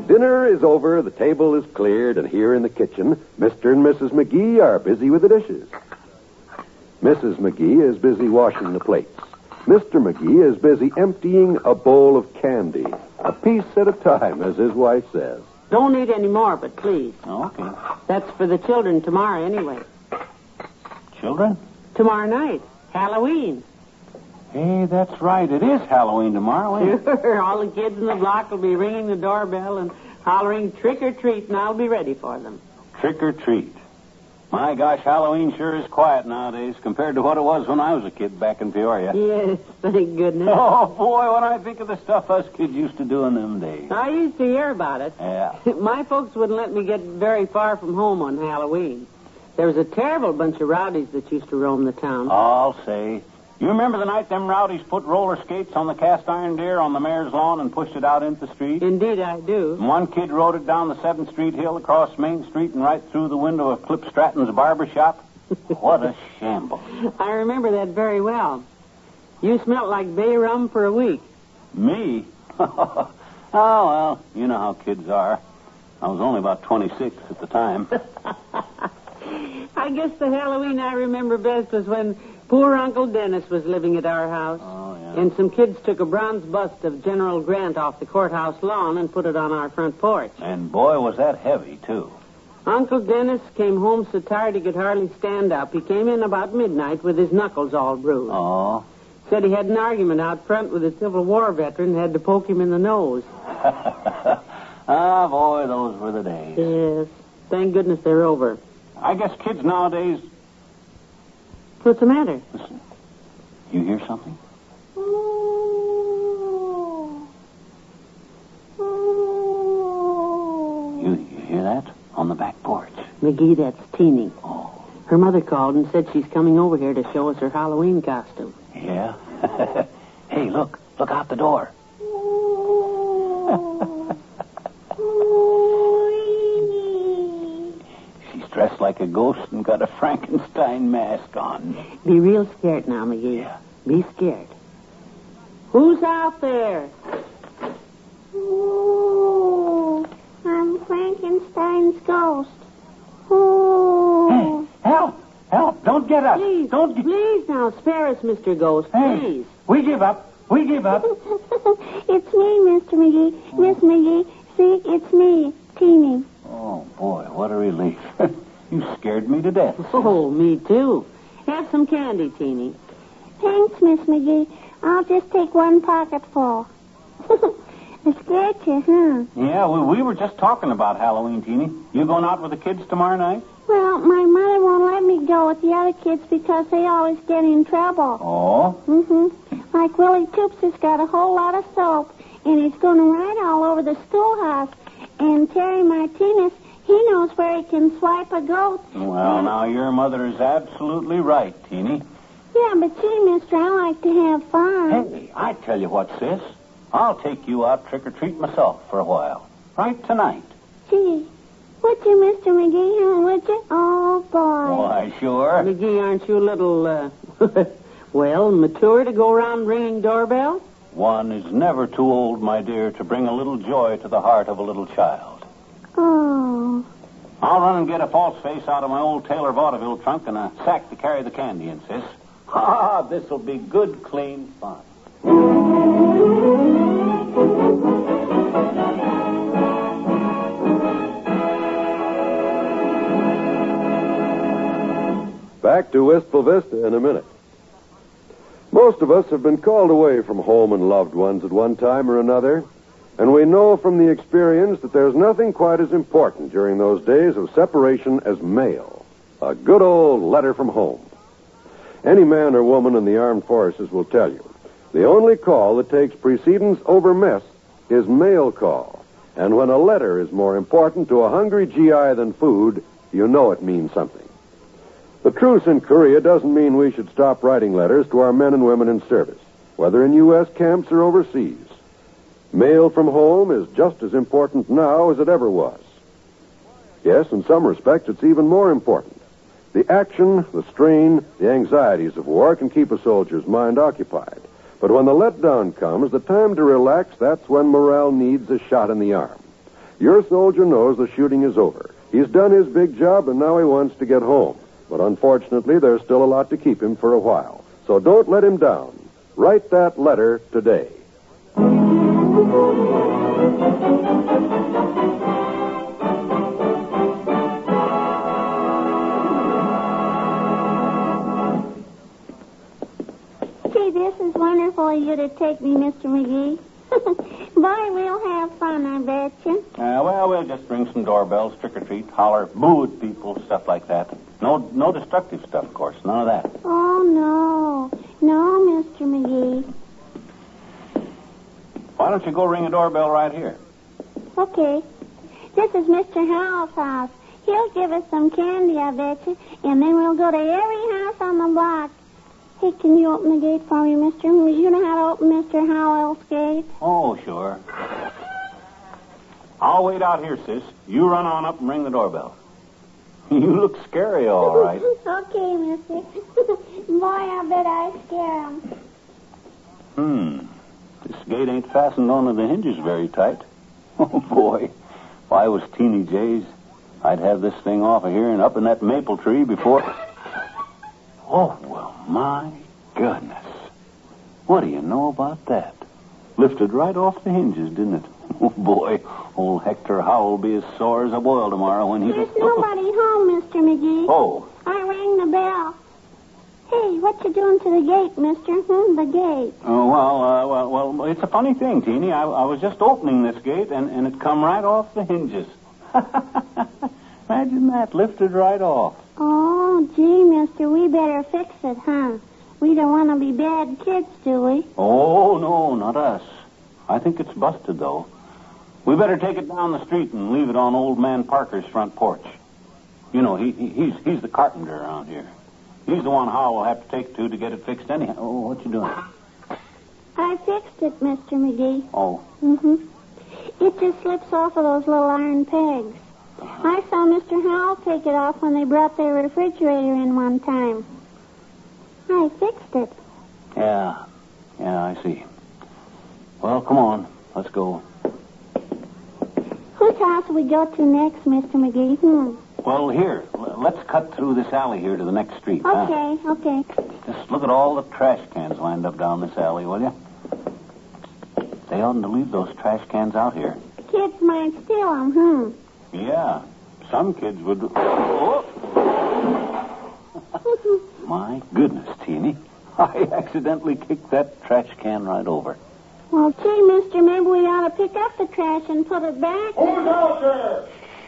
Dinner is over, the table is cleared, and here in the kitchen, Mr. and Mrs. McGee are busy with the dishes. Mrs. McGee is busy washing the plates. Mr. McGee is busy emptying a bowl of candy, a piece at a time, as his wife says. Don't eat any more, but please. Okay. That's for the children tomorrow anyway. Children? Tomorrow night. Halloween. Hey, that's right. It is Halloween tomorrow, ain't it? Sure. All the kids in the block will be ringing the doorbell and hollering trick or treat, and I'll be ready for them. Trick or treat. My gosh, Halloween sure is quiet nowadays compared to what it was when I was a kid back in Peoria. Yes, thank goodness. Oh, boy, when I think of the stuff us kids used to do in them days. I used to hear about it. Yeah. My folks wouldn't let me get very far from home on Halloween. There was a terrible bunch of rowdies that used to roam the town. I'll say. You remember the night them rowdies put roller skates on the cast iron deer on the mayor's lawn and pushed it out into the street? Indeed, I do. And one kid rode it down the 7th Street hill across Main Street and right through the window of Clip Stratton's barber shop. What a shambles. I remember that very well. You smelled like bay rum for a week. Me? Oh, well, you know how kids are. I was only about 26 at the time. I guess the Halloween I remember best was when poor Uncle Dennis was living at our house. Oh, yeah. And some kids took a bronze bust of General Grant off the courthouse lawn and put it on our front porch. And boy, was that heavy, too. Uncle Dennis came home so tired he could hardly stand up. He came in about midnight with his knuckles all bruised. Oh. Said he had an argument out front with a Civil War veteran and had to poke him in the nose. Ah, boy, those were the days. Yes. Thank goodness they're over. I guess kids nowadays... What's the matter? Listen. You hear something? You hear that? On the back porch. McGee, that's Teeny. Oh. Her mother called and said she's coming over here to show us her Halloween costume. Yeah? Hey, look. Look out the door. She's dressed like a ghost and got a Frankenstein mask on. Be real scared now, McGee. Yeah. Be scared. Who's out there? Ooh, I'm Frankenstein's ghost. Ooh. Hey, help! Help! Don't get us! Please, please now, spare us, Mr. Ghost, hey, please. We give up. We give up. It's me, Mr. McGee. Miss McGee. See, it's me, Teeny. Oh, boy, what a relief. You scared me to death. Oh, me too. Have some candy, Teeny. Thanks, Miss McGee. I'll just take one pocketful. I scared you, huh? Yeah, we were just talking about Halloween, Teeny. You going out with the kids tomorrow night? Well, my mother won't let me go with the other kids because they always get in trouble. Oh? Mm-hmm. Like Willie Toops has got a whole lot of soap, and he's going to ride all over the schoolhouse. And Terry Martinez, He knows where he can swipe a goat. Well, now, your mother is absolutely right, Teeny. Yeah, but gee, mister, I like to have fun. Hey, I tell you what, sis. I'll take you out trick-or-treat myself for a while. Right tonight. Gee, would you, Mr. McGee, huh? Would you? Oh, boy. Why, sure. McGee, aren't you a little, well, mature to go around ringing doorbells? One is never too old, my dear, to bring a little joy to the heart of a little child. Oh. I'll run and get a false face out of my old Taylor vaudeville trunk and a sack to carry the candy in, sis. Ha! This'll be good, clean fun. Back to Wistful Vista in a minute. Most of us have been called away from home and loved ones at one time or another, and we know from the experience that there's nothing quite as important during those days of separation as mail. A good old letter from home. Any man or woman in the armed forces will tell you, the only call that takes precedence over mess is mail call. And when a letter is more important to a hungry GI than food, you know it means something. The truce in Korea doesn't mean we should stop writing letters to our men and women in service, whether in U.S. camps or overseas. Mail from home is just as important now as it ever was. Yes, in some respects, it's even more important. The action, the strain, the anxieties of war can keep a soldier's mind occupied. But when the letdown comes, the time to relax, that's when morale needs a shot in the arm. Your soldier knows the shooting is over. He's done his big job, and now he wants to get home. But unfortunately, there's still a lot to keep him for a while. So don't let him down. Write that letter today. Gee, this is wonderful of you to take me, Mr. McGee. Boy, we'll have fun, I bet you. Well, we'll just ring some doorbells, trick-or-treat, holler, boo at people, stuff like that. No destructive stuff, of course. None of that. Oh, no. No, Mr. McGee. Why don't you go ring a doorbell right here? Okay. This is Mr. Howell's house. He'll give us some candy, I bet you. And then we'll go to every house on the block. Hey, can you open the gate for me, mister? You know how to open Mr. Howell's gate? Oh, sure. I'll wait out here, sis. You run on up and ring the doorbell. You look scary, all right. Okay, mister. Boy, I bet I scare him. This gate ain't fastened onto the hinges very tight. Oh, boy. If I was Teeny J's, I'd have this thing off of here and up in that maple tree before... Oh, well, my goodness. What do you know about that? Lifted right off the hinges, didn't it? Oh, boy. Old Hector Howell will be as sore as a boil tomorrow when he... There's nobody home, Mr. McGee. Oh. I rang the bell. Hey, what you doing to the gate, mister? The gate. Oh, well, it's a funny thing, Teeny. I was just opening this gate, and it come right off the hinges. Imagine that, lifted right off. Oh, gee, mister, we better fix it, huh? We don't want to be bad kids, do we? Oh, no, not us. I think it's busted, though. We better take it down the street and leave it on old man Parker's front porch. You know, he's the carpenter around here. He's the one Howell will have to take to get it fixed anyhow. Oh, what you doing? I fixed it, Mr. McGee. Oh. It just slips off of those little iron pegs. I saw Mr. Howell take it off when they brought their refrigerator in one time. I fixed it. Yeah, I see. Well, come on. Let's go. Whose house will we go to next, Mr. McGee? Well, here. Let's cut through this alley here to the next street. Okay. Just look at all the trash cans lined up down this alley, will you? They oughtn't to leave those trash cans out here. Kids might steal them, Yeah. Some kids would... Oh. My goodness, Teeny. I accidentally kicked that trash can right over. Well, gee, mister, maybe we ought to pick up the trash and put it back. Who's out there?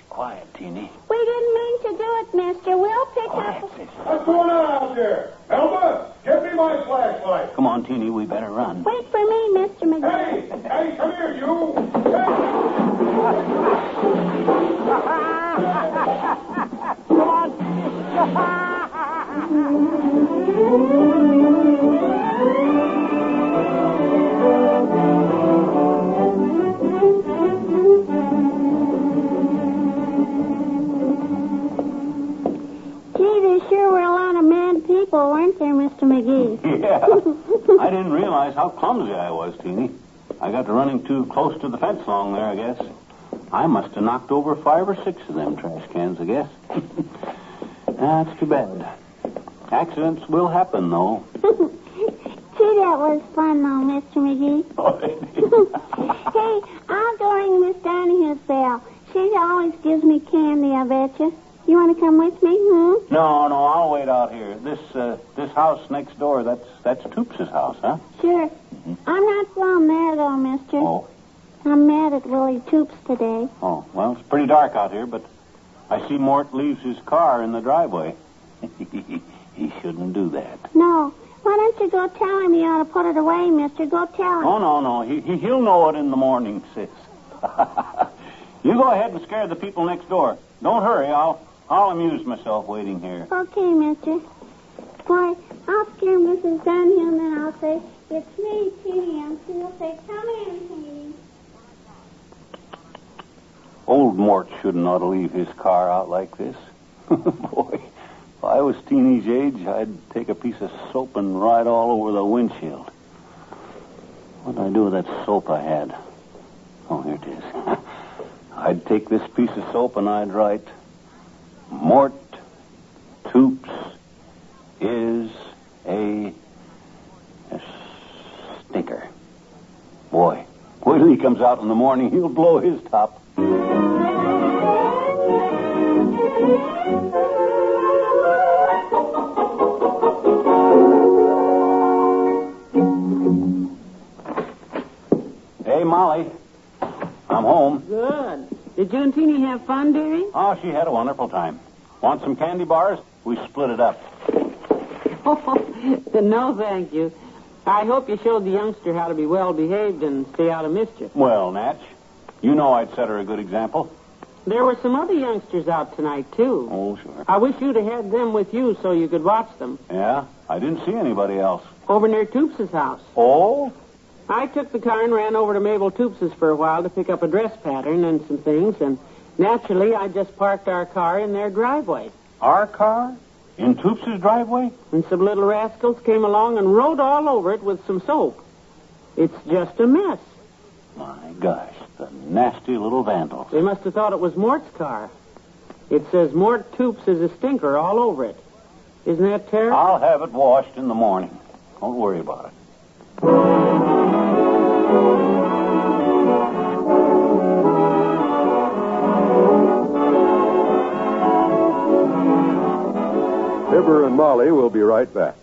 Quiet, Teeny. We didn't mean to do it, mister. We'll pick up... What's going on out there? Elma, give me my flashlight. Come on, Teeny, we better run. Wait for me, Mr. McGee. Hey, come here, you. Hey. Weren't there, Mr. McGee? Yeah. I didn't realize how clumsy I was, Teeny. I got to running too close to the fence along there, I guess. I must have knocked over 5 or 6 of them trash cans, I guess. That's too bad. Accidents will happen, though. Gee, that was fun, though, Mr. McGee. Hey, I'll go ring Miss Donahue's bell. She always gives me candy, I bet you. You want to come with me, No, I'll wait out here. This house next door, that's Toops' house, huh? Sure. I'm not from there, though, mister. Oh. I'm mad at Willie Toops today. Oh, well, it's pretty dark out here, but I see Mort leaves his car in the driveway. He shouldn't do that. No. Why don't you go tell him he ought to put it away, mister? Go tell him. Oh, no. He'll know it in the morning, sis. You go ahead and scare the people next door. Don't hurry. I'll amuse myself waiting here. Okay, mister. Boy, I'll scare Mrs. Dunhill, and then I'll say, it's me, Teeny, and she'll say, come in, Teeny. Old Mort shouldn't ought to leave his car out like this. Boy, if I was Teeny's age, I'd take a piece of soap and ride all over the windshield. What did I do with that soap I had? Oh, here it is. I'd take this piece of soap and I'd write, Mort Toops is a stinker. Boy, wait till he comes out in the morning, he'll blow his top. Hey, Molly. I'm home. Good. Did you and Teeny have fun, dearie? Oh, she had a wonderful time. Want some candy bars? We split it up. No, thank you. I hope you showed the youngster how to be well-behaved and stay out of mischief. Well, Natch, you know I'd set her a good example. There were some other youngsters out tonight, too. Oh, sure. I wish you'd have had them with you so you could watch them. Yeah? I didn't see anybody else. Over near Toops' house. Oh? I took the car and ran over to Mabel Toops' for a while to pick up a dress pattern and some things, and naturally I just parked our car in their driveway. Our car? In Toops' driveway? And some little rascals came along and rode all over it with some soap. It's just a mess. My gosh, the nasty little vandals. They must have thought it was Mort's car. It says Mort Toops is a stinker all over it. Isn't that terrible? I'll have it washed in the morning. Don't worry about it. Fibber and Molly will be right back.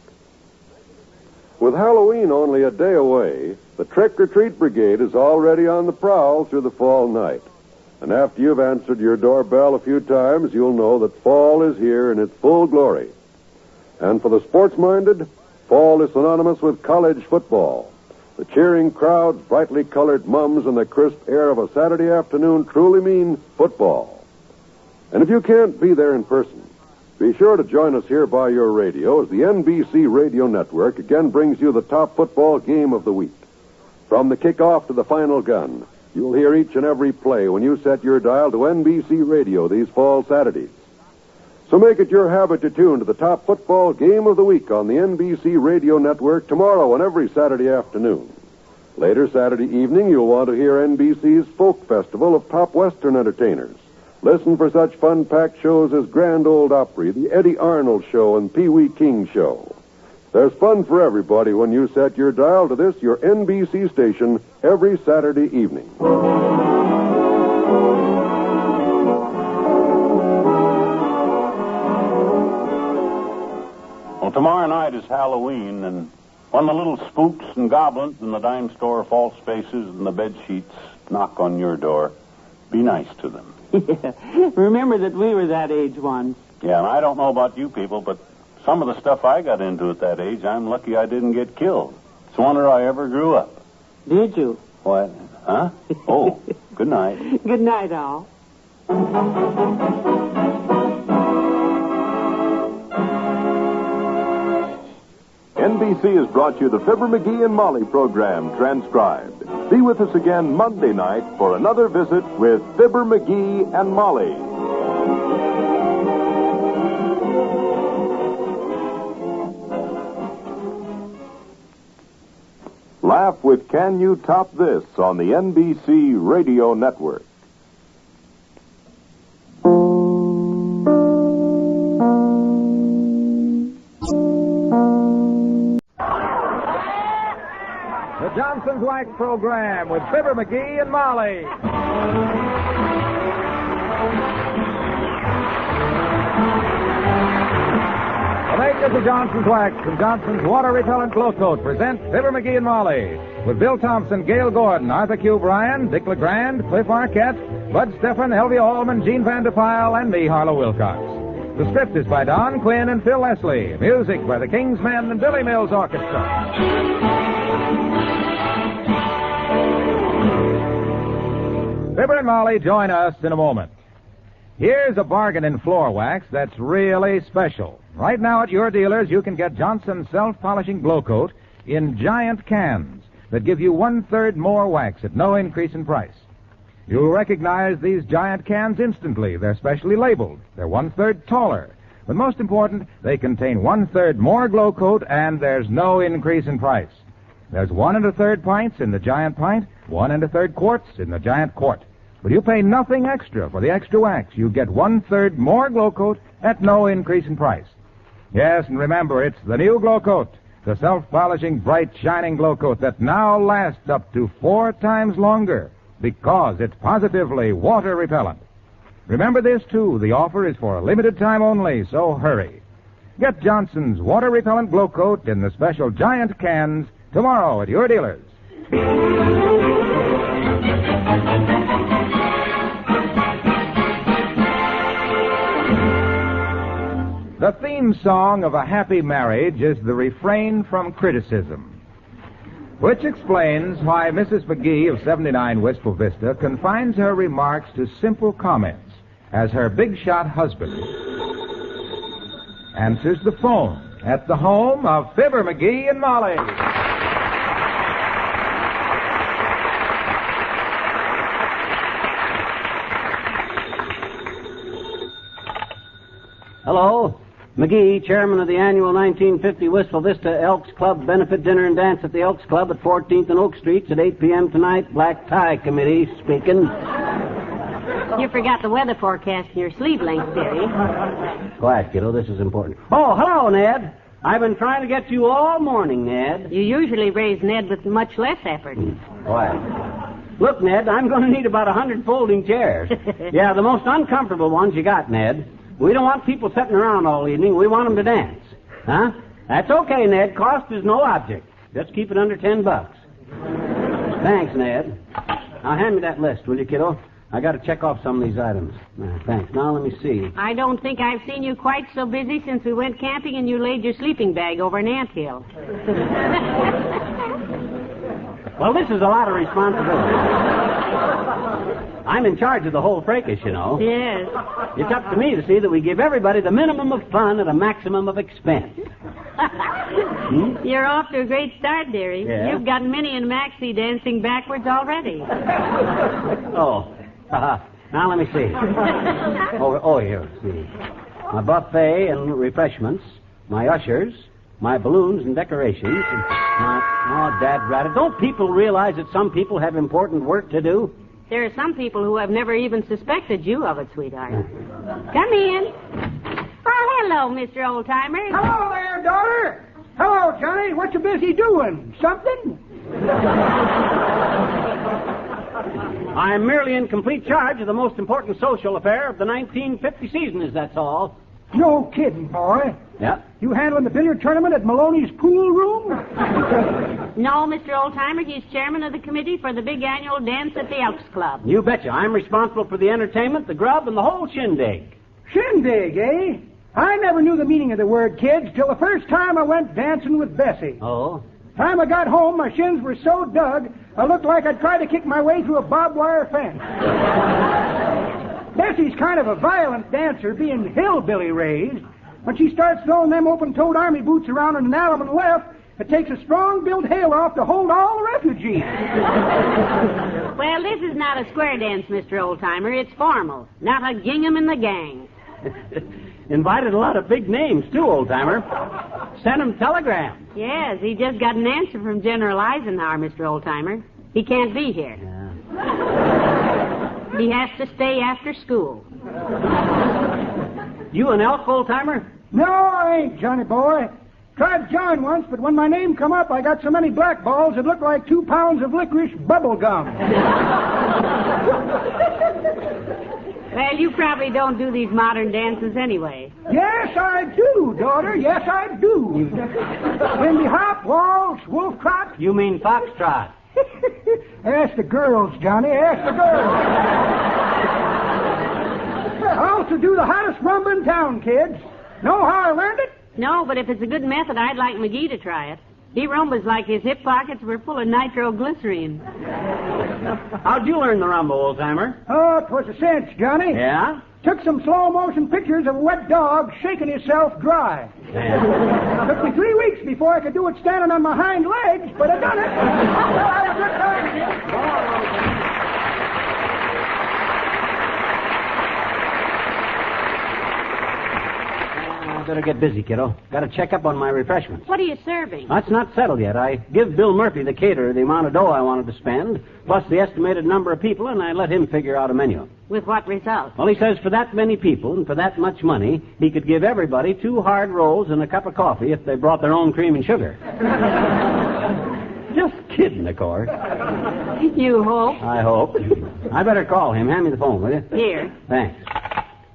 With Halloween only a day away, the Trick-or-Treat Brigade is already on the prowl through the fall night. And after you've answered your doorbell a few times, you'll know that fall is here in its full glory. And for the sports-minded, fall is synonymous with college football. The cheering crowds, brightly colored mums, and the crisp air of a Saturday afternoon truly mean football. And if you can't be there in person, be sure to join us here by your radio as the NBC Radio Network again brings you the top football game of the week. From the kickoff to the final gun, you'll hear each and every play when you set your dial to NBC Radio these fall Saturdays. So make it your habit to tune to the top football game of the week on the NBC Radio Network tomorrow and every Saturday afternoon. Later Saturday evening, you'll want to hear NBC's Folk Festival of top Western entertainers. Listen for such fun-packed shows as Grand Ole Opry, the Eddie Arnold Show, and Pee Wee King Show. There's fun for everybody when you set your dial to this, your NBC station, every Saturday evening. Well, tomorrow night is Halloween, and when the little spooks and goblins in the dime store false faces and the bed sheets knock on your door, be nice to them. Yeah. Remember that we were that age once. Yeah, and I don't know about you people, but some of the stuff I got into at that age, I'm lucky I didn't get killed. It's a wonder I ever grew up. Did you? What? Huh? Oh, good night. Good night, all. NBC has brought you the Fibber McGee and Molly program transcribed. Be with us again Monday night for another visit with Fibber McGee and Molly. Laugh with Can You Top This on the NBC Radio Network. The Johnson's Wax Program with Fibber McGee and Molly. The makers of Johnson's Wax and Johnson's Water Repellent Glow Coat present Fibber McGee and Molly with Bill Thompson, Gail Gordon, Arthur Q. Bryan, Dick LeGrand, Cliff Arquette, Bud Stephan, Elvia Allman, Gene Vanderpyle, and me, Harlow Wilcox. The script is by Don Quinn and Phil Leslie. Music by the King's Men and Billy Mills Orchestra. Fibber and Molly join us in a moment. Here's a bargain in floor wax that's really special. Right now at your dealers, you can get Johnson's self-polishing glow coat in giant cans that give you 1/3 more wax at no increase in price. You'll recognize these giant cans instantly. They're specially labeled. They're 1/3 taller. But most important, they contain 1/3 more glow coat, and there's no increase in price. There's 1 1/3 pints in the giant pint, 1 1/3 quarts in the giant quart. But you pay nothing extra for the extra wax. You get 1/3 more glow coat at no increase in price. Yes, and remember, it's the new glow coat, the self-polishing, bright, shining glow coat that now lasts up to 4 times longer because it's positively water repellent. Remember this, too. The offer is for a limited time only, so hurry. Get Johnson's water repellent glow coat in the special giant cans tomorrow at your dealers. The theme song of a happy marriage is the refrain from criticism, which explains why Mrs. McGee of 79 Wistful Vista confines her remarks to simple comments as her big-shot husband answers the phone at the home of Fibber McGee and Molly. Hello. McGee, chairman of the annual 1950 Wistful Vista Elks Club benefit dinner and dance at the Elks Club at 14th and Oak Streets at 8 p.m. tonight. Black tie committee speaking. You forgot the weather forecast in your sleeve length, Billy. Quiet, kiddo. This is important. Oh, hello, Ned. I've been trying to get you all morning, Ned. You usually raise Ned with much less effort. Quiet. Look, Ned, I'm going to need about 100 folding chairs. Yeah, the most uncomfortable ones you got, Ned. We don't want people sitting around all evening. We want them to dance. Huh? That's okay, Ned. Cost is no object. Just keep it under $10. Thanks, Ned. Now, hand me that list, will you, kiddo? I got to check off some of these items. Thanks. Now, let me see. I don't think I've seen you quite so busy since we went camping and you laid your sleeping bag over an anthill. Well, this is a lot of responsibility. I'm in charge of the whole fracas, you know. Yes. It's up to me to see that we give everybody the minimum of fun at a maximum of expense. You're off to a great start, dearie. Yeah. You've got Minnie and Maxie dancing backwards already. Oh. Now, let me see. Here. See. My buffet and refreshments, my ushers, my balloons and decorations. Dad rat. Don't people realize that some people have important work to do? There are some people who have never even suspected you of it, sweetheart. Come in. Oh, hello, Mr. Oldtimer. Hello there, daughter. Hello, Johnny. What you busy doing? Something? I'm merely in complete charge of the most important social affair of the 1950 season, that's all. No kidding, boy. Yeah? You handling the billiard tournament at Maloney's pool room? No, Mr. Oldtimer, he's chairman of the committee for the big annual dance at the Elks Club. You betcha. I'm responsible for the entertainment, the grub, and the whole shindig. Shindig, eh? I never knew the meaning of the word, kids, till the first time I went dancing with Bessie. Oh? Time I got home, my shins were so dug, I looked like I'd tried to kick my way through a barbed wire fence. Bessie's kind of a violent dancer, being hillbilly raised. When she starts throwing them open-toed army boots around in an alley on the left, it takes a strong-built hayloft to hold all the refugees. Well, this is not a square dance, Mr. Oldtimer. It's formal, not a gingham in the gang. Invited a lot of big names, too, Oldtimer. Sent him telegrams. Yes, he just got an answer from General Eisenhower, Mr. Oldtimer. He can't be here. He has to stay after school. You an Elk, Oldtimer? No, I ain't, Johnny boy. Tried to join once, but when my name come up, I got so many blackballs it looked like 2 pounds of licorice bubble gum. Well, you probably don't do these modern dances anyway. Yes, I do, daughter. Yes, I do. Lindy hop, waltz, wolf trot. You mean foxtrot. Ask the girls, Johnny. Ask the girls. I also do the hottest rumba in town, kids. Know how I learned it? No, but if it's a good method, I'd like McGee to try it. He rumbas like his hip pockets were full of nitroglycerine. How'd you learn the rumba, Oldtimer? Oh, 'twas a cinch, Johnny. Yeah? Took some slow-motion pictures of a wet dog shaking himself dry. Yeah. Took me 3 weeks before I could do it standing on my hind legs, but I done it. Well, have a good time, kids. Better get busy, kiddo. Got to check up on my refreshments. What are you serving? That's not settled yet. I give Bill Murphy, the caterer, the amount of dough I wanted to spend, plus the estimated number of people, and I let him figure out a menu. With what result? Well, he says for that many people and for that much money, he could give everybody 2 hard rolls and a cup of coffee if they brought their own cream and sugar. Just kidding, of course. You hope? I hope. I better call him. Hand me the phone, will you? Here. Thanks.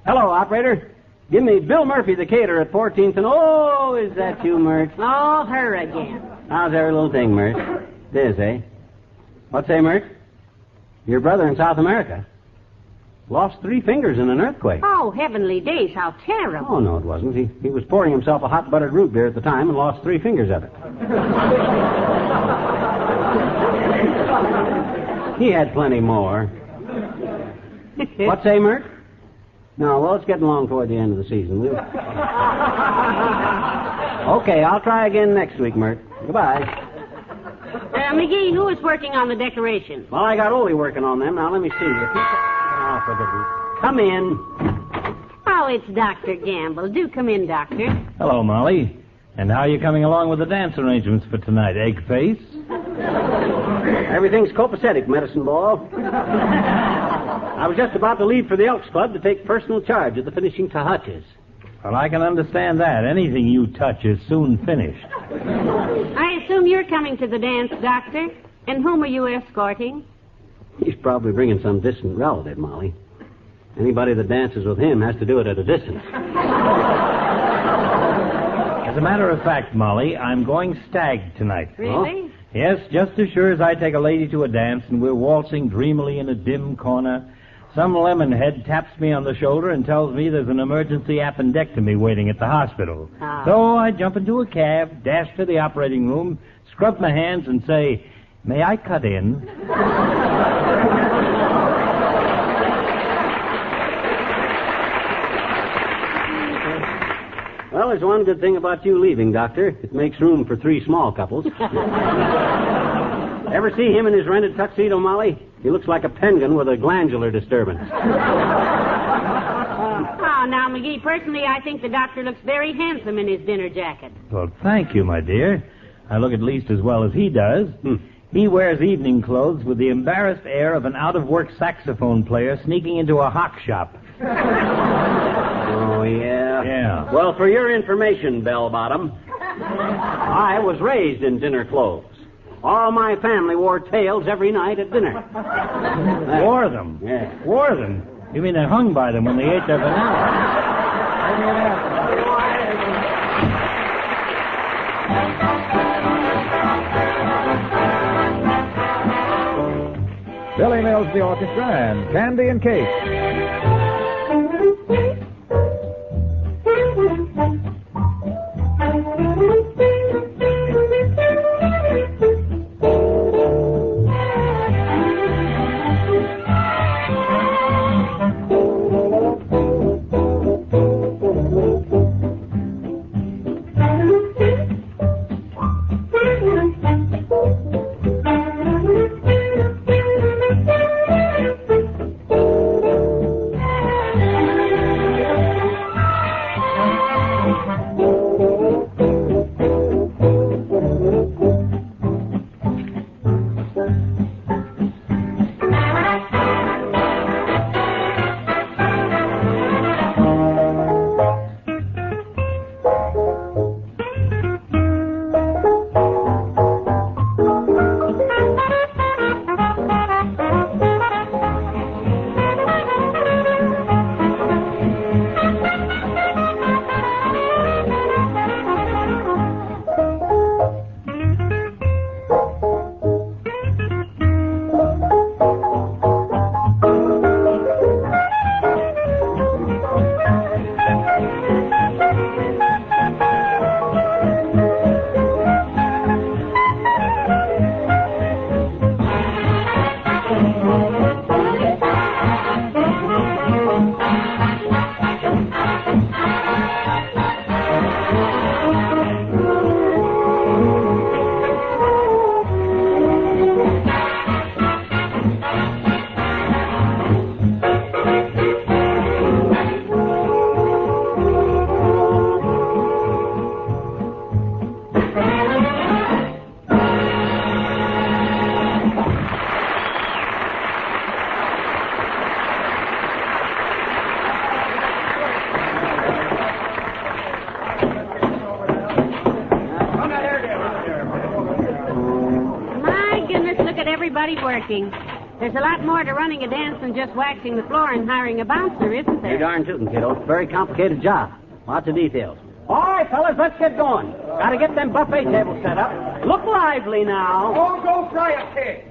Hello, operator. Give me Bill Murphy, the caterer, at 14th and... Oh, is that you, Mert? Oh, her again. How's every little thing, Mert? It is, eh? What's say, Mert? Your brother in South America. Lost 3 fingers in an earthquake. Oh, heavenly days, how terrible. Oh, no, it wasn't. He was pouring himself a hot buttered root beer at the time and lost 3 fingers of it. He had plenty more. What say, Mert? No, well, it's getting along toward the end of the season. Okay, I'll try again next week, Mert. Goodbye. McGee, who is working on the decorations? Well, I got Ole working on them. Now, let me see. Come in. Oh, it's Dr. Gamble. Do come in, Doctor. Hello, Molly. And how are you coming along with the dance arrangements for tonight, egg face? Everything's copacetic, medicine ball. I was just about to leave for the Elks Club to take personal charge of the finishing touches. Well, I can understand that. Anything you touch is soon finished. I assume you're coming to the dance, Doctor. And whom are you escorting? He's probably bringing some distant relative, Molly. Anybody that dances with him has to do it at a distance. As a matter of fact, Molly, I'm going stag tonight. Really? Yes, just as sure as I take a lady to a dance and we're waltzing dreamily in a dim corner, some lemonhead taps me on the shoulder and tells me there's an emergency appendectomy waiting at the hospital. Ah. So I jump into a cab, dash to the operating room, scrub my hands and say, "May I cut in?" Well, there's one good thing about you leaving, Doctor. It makes room for 3 small couples. Ever see him in his rented tuxedo, Molly? He looks like a penguin with a glandular disturbance. Oh, now, McGee, personally, I think the doctor looks very handsome in his dinner jacket. Well, thank you, my dear. I look at least as well as he does. He wears evening clothes with the embarrassed air of an out-of-work saxophone player sneaking into a hock shop. Oh, yeah? Yeah. Well, for your information, Bell Bottom, I was raised in dinner clothes. All my family wore tails every night at dinner. Wore them? Yeah. Wore them? You mean they hung by them when they ate their banana? Billy Mills, the orchestra, and Candy and Cake. Just look at everybody working. There's a lot more to running a dance than just waxing the floor and hiring a bouncer, isn't there? You're darn tootin', kiddo. It's a very complicated job. Lots of details. All right, fellas, let's get going. Gotta get them buffet tables set up. Look lively now. Oh, go fry a pig.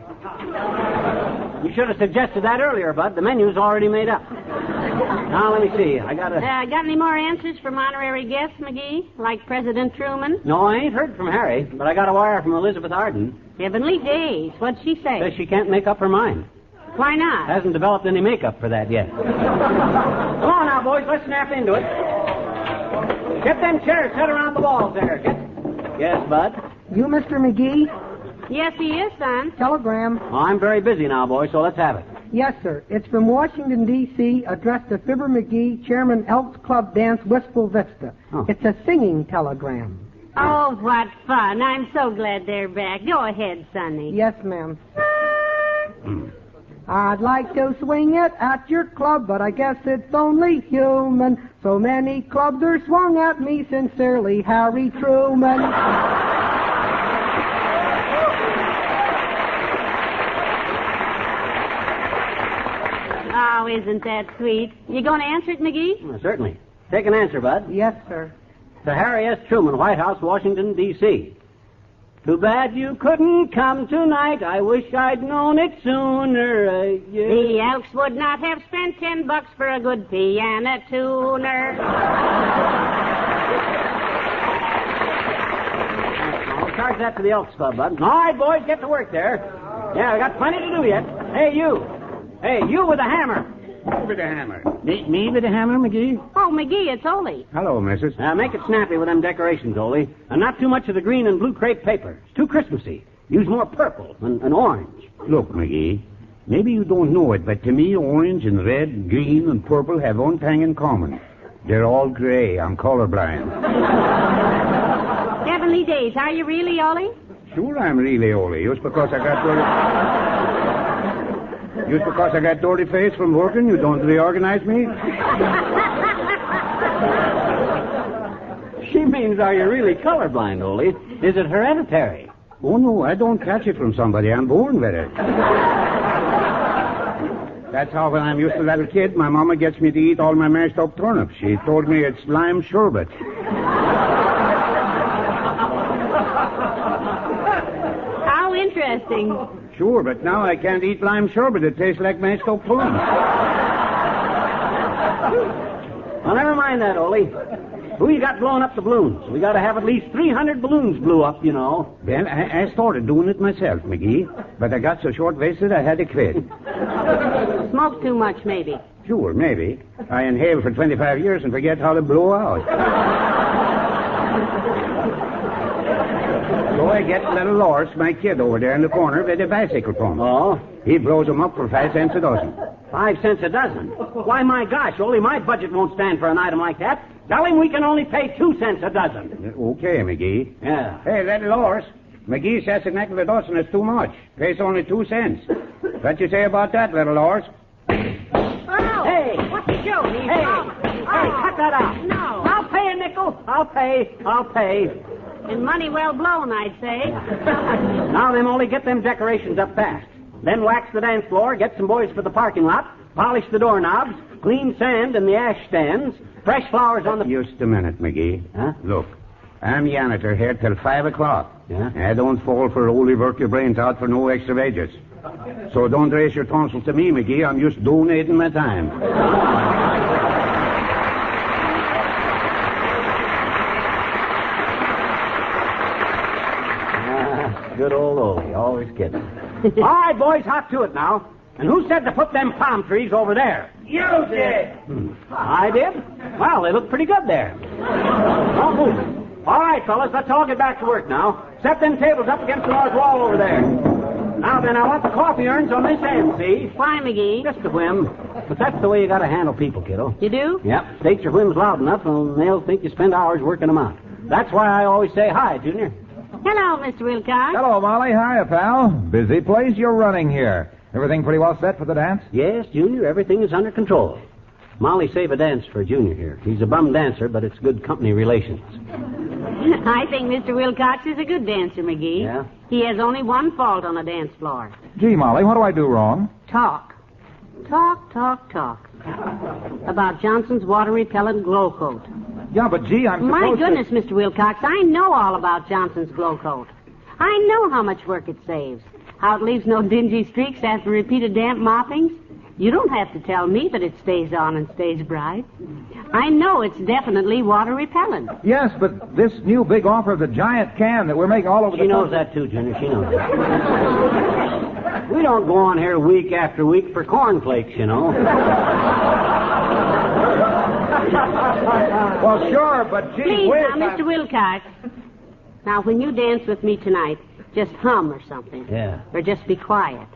You should have suggested that earlier, Bud. The menu's already made up. Now, let me see. Got any more answers from honorary guests, McGee? Like President Truman? No, I ain't heard from Harry, but I got a wire from Elizabeth Arden. Heavenly days. What'd she say? Says she can't make up her mind. Why not? Hasn't developed any makeup for that yet. Come on now, boys. Let's snap into it. Get them chairs set around the walls there. Yes, Bud? You, Mr. McGee? Yes, he is, son. Telegram. Well, I'm very busy now, boys, so let's have it. Yes, sir. It's from Washington, D.C., addressed to Fibber McGee, Chairman, Elks Club Dance, Wistful Vista. Oh. It's a singing telegram. Oh, what fun. I'm so glad they're back. Go ahead, Sonny. Yes, ma'am. I'd like to swing it at your club, but I guess it's only human. So many clubs are swung at me. Sincerely, Harry Truman. Oh, isn't that sweet? You going to answer it, McGee? Well, certainly. Take an answer, Bud. Yes, sir. To Harry S. Truman, White House, Washington, D.C. Too bad you couldn't come tonight. I wish I'd known it sooner. The Elks would not have spent $10 for a good piano tuner. I'll charge that to the Elks Club, Bud. All right, boys, get to work there. Yeah, we got plenty to do yet. Hey, you. Hey, you with the hammer. Who with the hammer? Me with the hammer, McGee? Oh, McGee, it's Ole. Hello, missus. Make it snappy with them decorations, Ole. And not too much of the green and blue crepe paper. It's too Christmassy. Use more purple and orange. Look, McGee, maybe you don't know it, but to me, orange and red, green and purple have one thing in common. They're all gray. I'm colorblind. Heavenly days. Are you really, Ole? Sure, I'm really Ole. Just because I got dirty face from working, you don't reorganize me? She means, are you really colorblind, Ole? Is it hereditary? Oh, no, I don't catch it from somebody. I'm born with it. That's how when I'm used to a little kid, my mama gets me to eat all my mashed up turnips. She told me it's lime sherbet. How interesting. Sure, but now I can't eat lime sherbet. It tastes like mashed up turnips. Well, never mind that, Ole. Who you got blowing up the balloons? We got to have at least 300 balloons blew up, you know. Well, I started doing it myself, McGee, but I got so short-waisted I had to quit. Smoke too much, maybe. Sure, maybe. I inhale for 25 years and forget how to blow out. So I get little Lars, my kid over there in the corner with a bicycle pump. Oh? He blows them up for 5 cents a dozen. 5 cents a dozen? Why, my gosh, Ole, my budget won't stand for an item like that. Tell him we can only pay 2 cents a dozen. Okay, McGee. Yeah. Hey, little Lars, McGee says a nickel a dozen is too much. Pays only 2 cents. What you say about that, little Lars? Oh! Hey! What's the joke? Hey, cut that out. No. I'll pay a nickel. I'll pay. And money well blown, I'd say. Now then, Ole, get them decorations up fast. Then wax the dance floor, get some boys for the parking lot, polish the doorknobs, clean sand in the ash stands, fresh flowers on the... Just a minute, McGee. Huh? Look, I'm janitor here till 5 o'clock. Yeah? I don't fall for Ole work your brains out for no extra wages. So don't raise your tonsils to me, McGee. I'm just donating my time. Good old Ole, always kidding. All right, boys, hop to it now. And who said to put them palm trees over there? You did. I did? Well, they look pretty good there. Don't move. All right, fellas, let's all get back to work now. Set them tables up against the north wall over there. Now then, I want the coffee urns on this end, see? Why, McGee? Just a whim. But that's the way you got to handle people, kiddo. You do? Yep. State your whims loud enough, and they'll think you spend hours working them out. That's why I always say hi, Junior. Hello, Mr. Wilcox. Hello, Molly. Hiya, pal. Busy place you're running here. Everything pretty well set for the dance? Yes, Junior, everything is under control. Molly, save a dance for Junior here. He's a bum dancer, but it's good company relations. I think Mr. Wilcox is a good dancer, McGee. Yeah? He has only one fault on the dance floor. Gee, Molly, what do I do wrong? Talk. Talk. About Johnson's water-repellent glow coat. Yeah, but gee, I'm supposed My goodness, Mr. Wilcox, I know all about Johnson's glow coat. I know how much work it saves. How it leaves no dingy streaks after repeated damp moppings. You don't have to tell me that it stays on and stays bright. I know it's definitely water repellent. Yes, but this new big offer of the giant can that we're making all over She knows that too, Junior. She knows that. We don't go on here week after week for cornflakes, you know. Well, sure, but gee Please, whiz. now, Mr. Wilcox. Now, when you dance with me tonight, just hum or something. Yeah. Or just be quiet.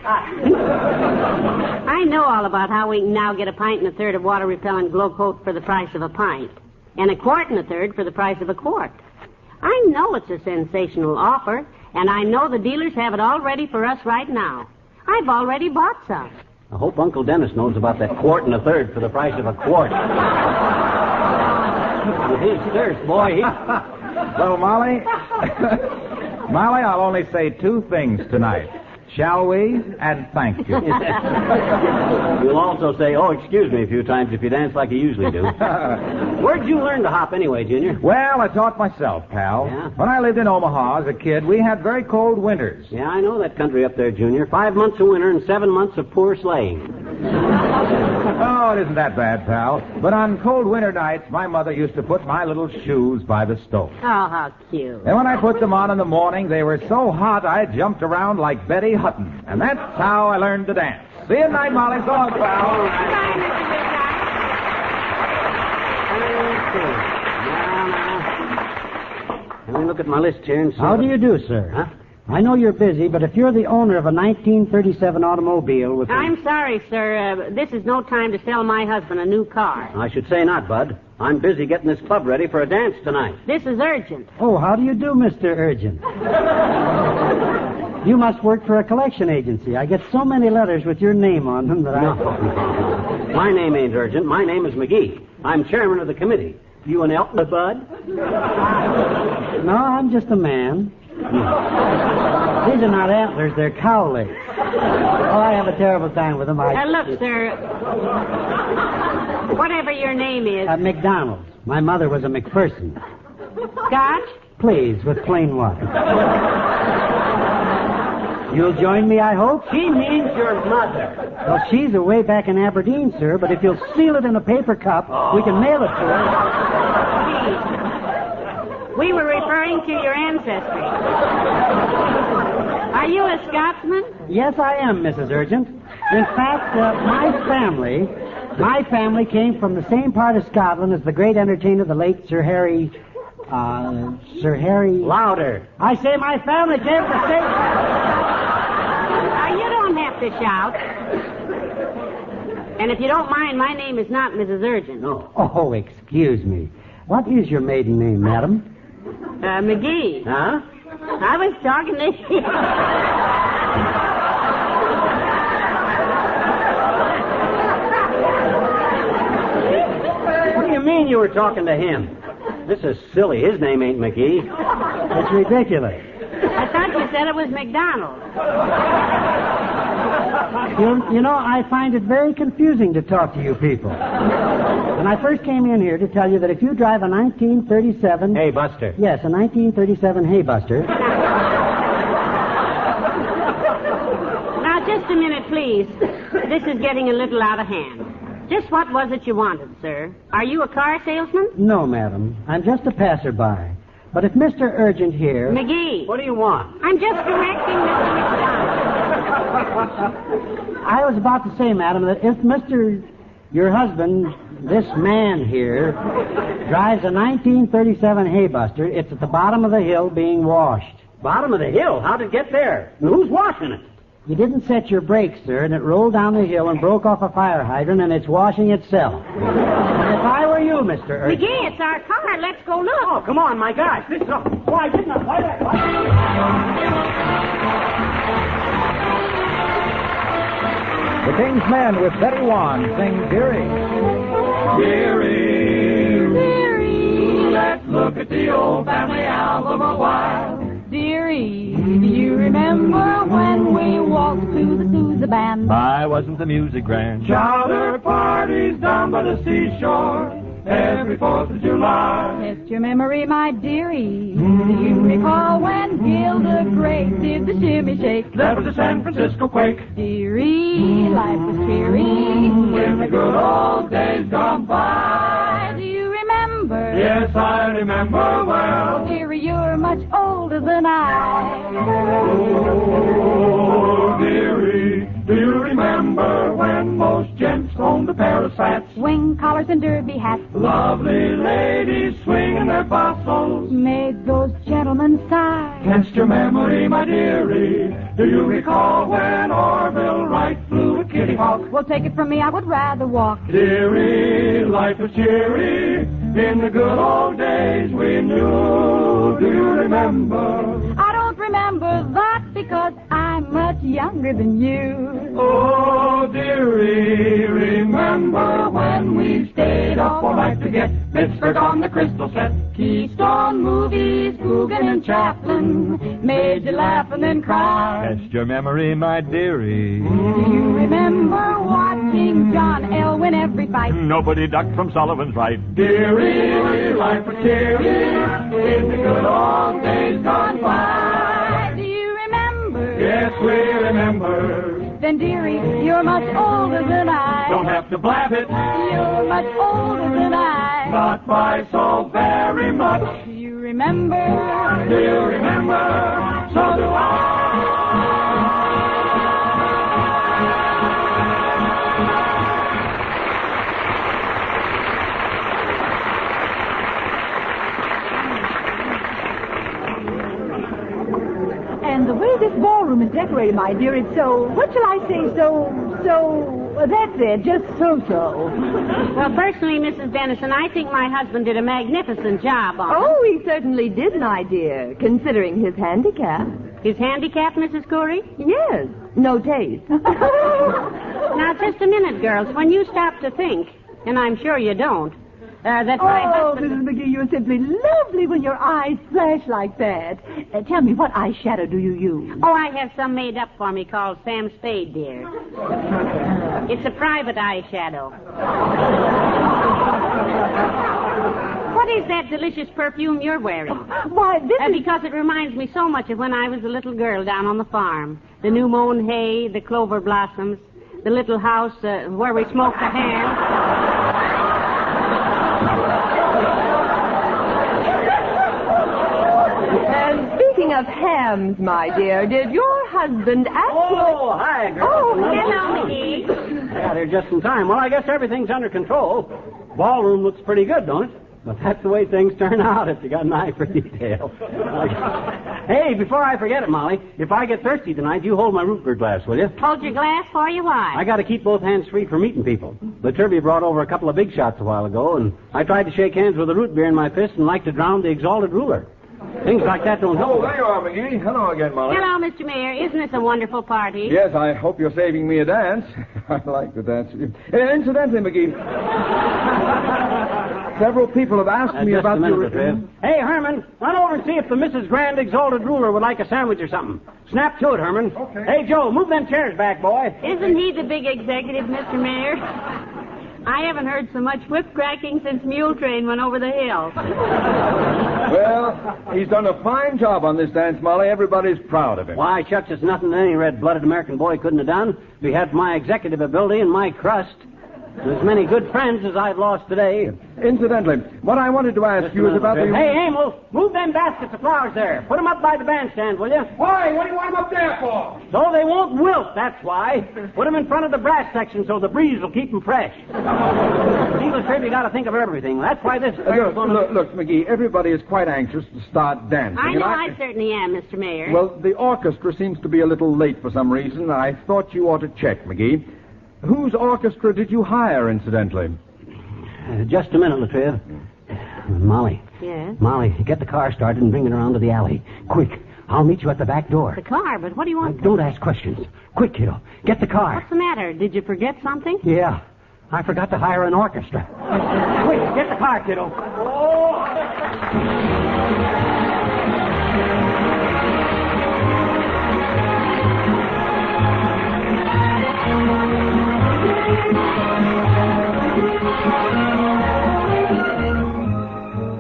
I know all about how we can now get a pint and a third of water-repellent glow coat for the price of a pint, and a quart and a third for the price of a quart. I know it's a sensational offer, and I know the dealers have it all ready for us right now. I've already bought some. I hope Uncle Dennis knows about that quart and a third for the price of a quart. With his thirst, boy, Well, Molly, I'll only say two things tonight. Shall we? And thank you. You'll also say, oh, excuse me a few times if you dance like you usually do. Where'd you learn to hop anyway, Junior? Well, I taught myself, pal. Yeah? When I lived in Omaha as a kid, we had very cold winters. Yeah, I know that country up there, Junior. 5 months of winter and 7 months of poor sleighing. Oh, it isn't that bad, pal. But on cold winter nights, my mother used to put my little shoes by the stove. Oh, how cute. And when I put them on in the morning, they were so hot I jumped around like Betty Hutton. And that's how I learned to dance. See you tonight, Molly. So long, pal. Goodbye, Mr. Wilcox. Let me look at my list here and see. How do you do, sir? Huh? I know you're busy, but if you're the owner of a 1937 automobile with... I'm sorry, sir. This is no time to sell my husband a new car. I should say not, Bud. I'm busy getting this club ready for a dance tonight. This is urgent. Oh, how do you do, Mr. Urgent? You must work for a collection agency. I get so many letters with your name on them that No. My name ain't urgent. My name is McGee. I'm chairman of the committee. You an elk, Bud? No, I'm just a man. These are not antlers, they're cow legs. Oh, I have a terrible time with them. Look, sir. Whatever your name is. McDonald's. My mother was a McPherson. Scotch? Please, with plain water. You'll join me, I hope? She means your mother. Well, she's away back in Aberdeen, sir, but if you'll seal it in a paper cup, we can mail it to her. We were referring to your ancestry. Are you a Scotsman? Yes, I am, Mrs. Urgent. In fact, my family came from the same part of Scotland as the great entertainer, the late Sir Harry... Louder. I say my family came from the same... You don't have to shout. And if you don't mind, my name is not Mrs. Urgent. No. Oh, excuse me. What is your maiden name, madam? McGee. Huh? I was talking to you. What do you mean you were talking to him? This is silly. His name ain't McGee. It's ridiculous. I thought you said it was McDonald. You know, I find it very confusing to talk to you people. And I first came in here to tell you that if you drive a 1937... Hey, Buster. Yes, a 1937 Haybuster. Now, just a minute, please. This is getting a little out of hand. Just what was it you wanted, sir? Are you a car salesman? No, madam. I'm just a passerby. But if Mr. Urgent here... McGee. What do you want? I'm just correcting Mr. McDonald. I was about to say, madam, that if your husband, this man here, drives a 1937 Haybuster, it's at the bottom of the hill being washed. Bottom of the hill? How'd it get there? And who's washing it? You didn't set your brakes, sir, and it rolled down the hill and broke off a fire hydrant, and it's washing itself. And if I were you, Mr. Urgent... McGee, it's our car. Let's go look. Oh, come on, my gosh. This is... Why didn't I... The King's Men with Betty Wan sing Dearie. Dearie, Dearie, let look at the old family album a while. Dearie, do you remember when we walked to the Sousa band? Why wasn't the music grand? Chowder parties down by the seashore every 4th of July. Test your memory, my dearie. Do you recall when Gilda Gray did the shimmy shake? That was the San Francisco quake. Dearie, life was cheery in the good old days gone by. Do you remember? Yes, I remember well. Dearie, you're much older than I. Oh, dearie, do you remember when most gents owned a pair of spats? Wing collars and derby hats. Lovely ladies swinging their fossils made those gentlemen sigh. Test your memory, my dearie. Do you recall when Orville Wright flew a kitty hawk? Well, take it from me, I would rather walk. Dearie, life was cheery in the good old days we knew. Do you remember? I don't remember that because I'm much younger than you. Oh, dearie, remember when we stayed up all night to get Pittsburgh on the crystal set? Keystone movies, Coogan and Chaplin made you laugh and then cry. Test your memory, my dearie. Do you remember watching John Elwyn every fight? Nobody ducked from Sullivan's right. Dearie, life was cheery in the good old days gone by. Do you remember? Yes, we remember. Then, dearie, you're much older than I. Don't have to blab it. You're much older than I. Not by so very much. Do you remember? Do you remember? So do I. And the way this ballroom is decorated, my dear, it's so, what shall I say, that's it, just so-so. Well, personally, Mrs. Dennison, I think my husband did a magnificent job on it. Oh, he certainly did, my dear, considering his handicap. His handicap, Mrs. Curry? Yes, no taste. Now, just a minute, girls. When you stop to think, and I'm sure you don't, that my husband... Mrs. McGee, you're simply lovely when your eyes flash like that. Tell me, what eyeshadow do you use? Oh, I have some made up for me called Sam Spade, dear. It's a private eyeshadow. What is that delicious perfume you're wearing? Why, this is... Because it reminds me so much of when I was a little girl down on the farm. The new mown hay, the clover blossoms, the little house where we smoked the ham. And speaking of hams, my dear, did your husband ask you... Oh, hi, girl. Oh, hello, McGee. I got here just in time. Well, I guess everything's under control. Ballroom looks pretty good, don't it? But that's the way things turn out if you got an eye for detail. Hey, before I forget it, Molly, if I get thirsty tonight, you hold my root beer glass, will you? Hold your glass for you, why? I got to keep both hands free from meeting people. The Turby brought over a couple of big shots a while ago, and I tried to shake hands with the root beer in my fist and like to drown the exalted ruler. Things like that don't help. Oh, there you are, McGee. Hello again, Molly. Hello, Mr. Mayor. Isn't this a wonderful party? Yes, I hope you're saving me a dance. I like the dance. Incidentally, McGee, several people have asked me about your... Hey, Herman, run over and see if the Mrs. Grand Exalted Ruler would like a sandwich or something. Snap to it, Herman. Okay. Hey, Joe, move them chairs back, boy. Isn't he the big executive, Mr. Mayor? I haven't heard so much whip cracking since Mule Train went over the hill. Well, he's done a fine job on this dance, Molly. Everybody's proud of him. Why, Chuck, it's nothing that any red-blooded American boy couldn't have done if he had my executive ability and my crust. As many good friends as I've lost today. Incidentally, what I wanted to ask you is about the... Hey, Emil, move them baskets of flowers there. Put them up by the bandstand, will you? Why? What do you want them up there for? So they won't wilt, that's why. Put them in front of the brass section so the breeze will keep them fresh. English trip, you got to think of everything. That's why this... Look, McGee, everybody is quite anxious to start dancing. I know I certainly am, Mr. Mayor. Well, the orchestra seems to be a little late for some reason. I thought you ought to check, McGee. Whose orchestra did you hire, incidentally? Just a minute, Latriv. Molly. Yes? Molly, get the car started and bring it around to the alley. Quick. I'll meet you at the back door. The car? But what do you want? Don't ask questions. Quick, kiddo. Get the car. What's the matter? Did you forget something? Yeah. I forgot to hire an orchestra. Quick, get the car, kiddo. Oh!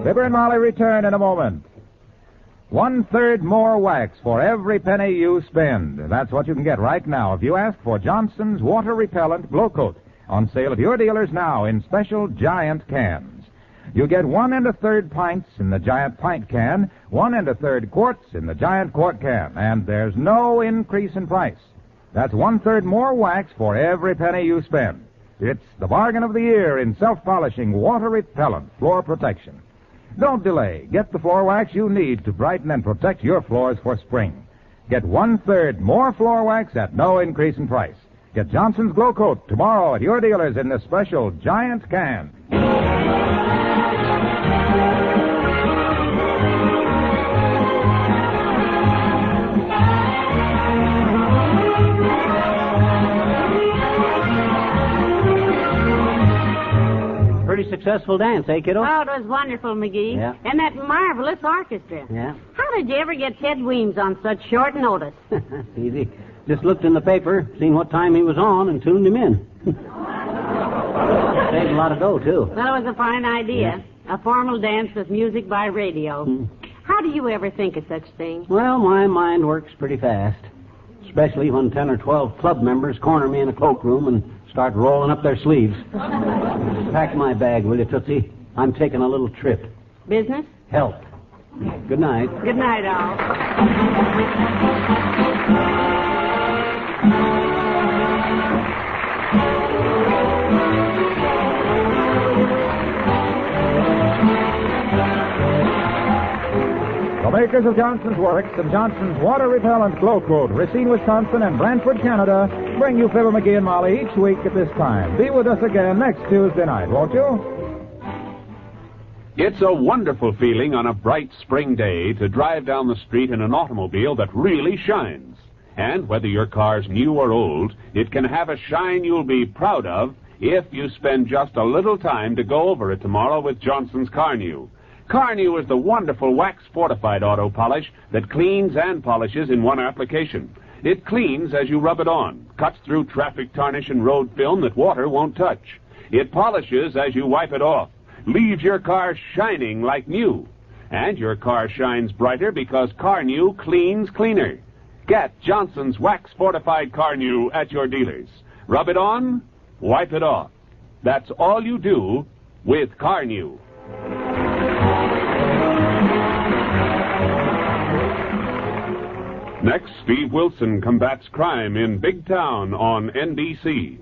Fibber and Molly return in a moment. 1/3 more wax for every penny you spend. That's what you can get right now if you ask for Johnson's Water Repellent Glow Coat, on sale at your dealers now in special giant cans. You get 1 1/3 pints in the giant pint can, 1 1/3 quarts in the giant quart can, and there's no increase in price. That's 1/3 more wax for every penny you spend. It's the bargain of the year in self-polishing water repellent floor protection. Don't delay. Get the floor wax you need to brighten and protect your floors for spring. Get 1/3 more floor wax at no increase in price. Get Johnson's Glow Coat tomorrow at your dealers in the special giant can. Pretty successful dance, eh, kiddo? Oh, it was wonderful, McGee. Yeah. And that marvelous orchestra. Yeah. How did you ever get Ted Weems on such short notice? Easy. Just looked in the paper, seen what time he was on, and tuned him in. Saved a lot of dough, too. Well, it was a fine idea. Yeah. A formal dance with music by radio. How do you ever think of such things? Well, my mind works pretty fast. Especially when 10 or 12 club members corner me in a cloakroom and start rolling up their sleeves. Pack my bag, will you, Tootsie? I'm taking a little trip. Business? Help. Good night. Good night, all. The makers of Johnson's Works and Johnson's Water Repellent Glow Coat, Racine, Wisconsin, and Brantford, Canada, bring you Fibber McGee and Molly each week at this time. Be with us again next Tuesday night, won't you? It's a wonderful feeling on a bright spring day to drive down the street in an automobile that really shines. And whether your car's new or old, it can have a shine you'll be proud of if you spend just a little time to go over it tomorrow with Johnson's Car New. Car New is the wonderful wax-fortified auto polish that cleans and polishes in one application. It cleans as you rub it on, cuts through traffic tarnish and road film that water won't touch. It polishes as you wipe it off, leaves your car shining like new. And your car shines brighter because Car New cleans cleaner. Get Johnson's wax-fortified Car New at your dealers. Rub it on, wipe it off. That's all you do with Car New. Next, Steve Wilson combats crime in Big Town on NBC.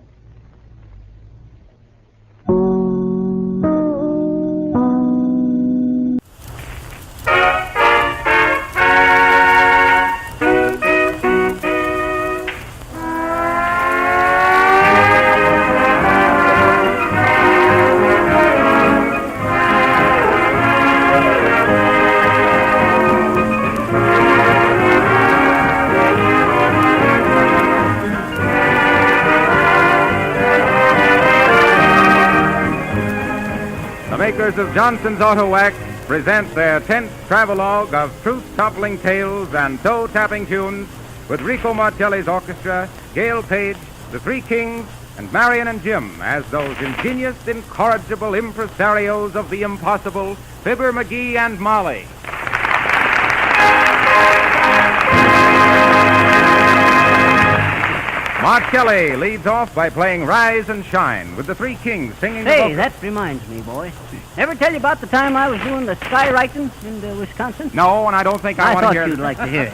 Makers of Johnson's Auto Wax present their 10th travelogue of truth-toppling tales and toe-tapping tunes with Rico Martelli's orchestra, Gail Page, the Three Kings, and Marion and Jim as those ingenious, incorrigible impresarios of the impossible, Fibber McGee and Molly. Martelli leads off by playing Rise and Shine with the Three Kings singing the Hey, that reminds me, boy. Ever tell you about the time I was doing the skywriting in Wisconsin? No, and I don't think I want to hear I thought you'd like to hear it.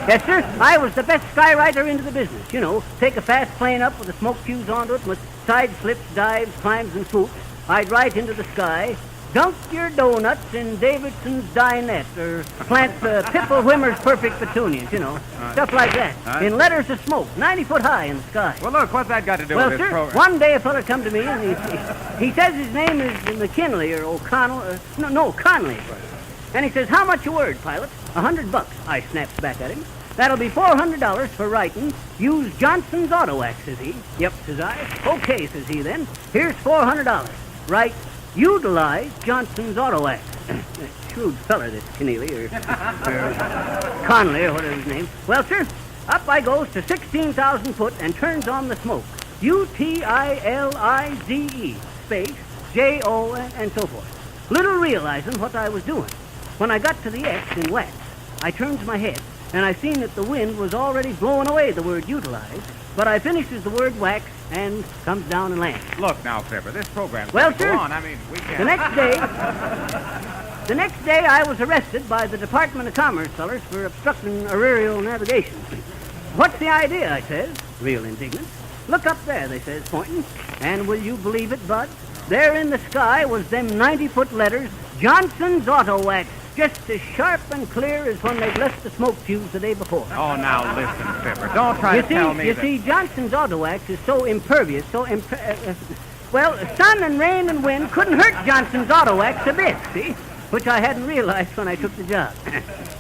Yes, sir. I was the best skywriter into the business. You know, take a fast plane up with a smoke fuse onto it with side slips, dives, climbs, and swoops. I'd write into the sky, dunk your donuts in Davidson's dinette, or plant Pipple Wimmer's perfect petunias, you know. Stuff like that. In letters of smoke, 90 foot high in the sky. Well, look, what's that got to do well, with this sir, program? One day a fella come to me, and he says his name is McKinley, or O'Connell, Conley. And he says, how much a word, pilot? $100. I snaps back at him. That'll be $400 for writing. Use Johnson's Auto Wax, says he. Yep, says I. Okay, says he then. Here's $400. Write, utilize Johnson's Auto Wax. Shrewd feller, this Keneally, or Connolly, or whatever his name. Well, sir, up I goes to 16,000 foot and turns on the smoke. UTILIZE, space, JO, and so forth. Little realizing what I was doing. When I got to the X in wax, I turns my head, and I seen that the wind was already blowing away the word utilize, but I finishes the word wax and comes down and lands. Look now, Fibber, this program's Well, going to sir, go on. I mean, we can't... The next day I was arrested by the Department of Commerce fellers for obstructing aerial navigation. What's the idea, I says, real indignant. Look up there, they says, pointing. And will you believe it, Bud? There in the sky was them 90-foot letters, Johnson's Auto Wax, just as sharp and clear as when they'd left the smoke fuse the day before. Oh, now listen, Fibber. Don't try to tell me You see, Johnson's Auto Wax is so impervious, well, sun and rain and wind couldn't hurt Johnson's Auto Wax a bit, see? Which I hadn't realized when I took the job.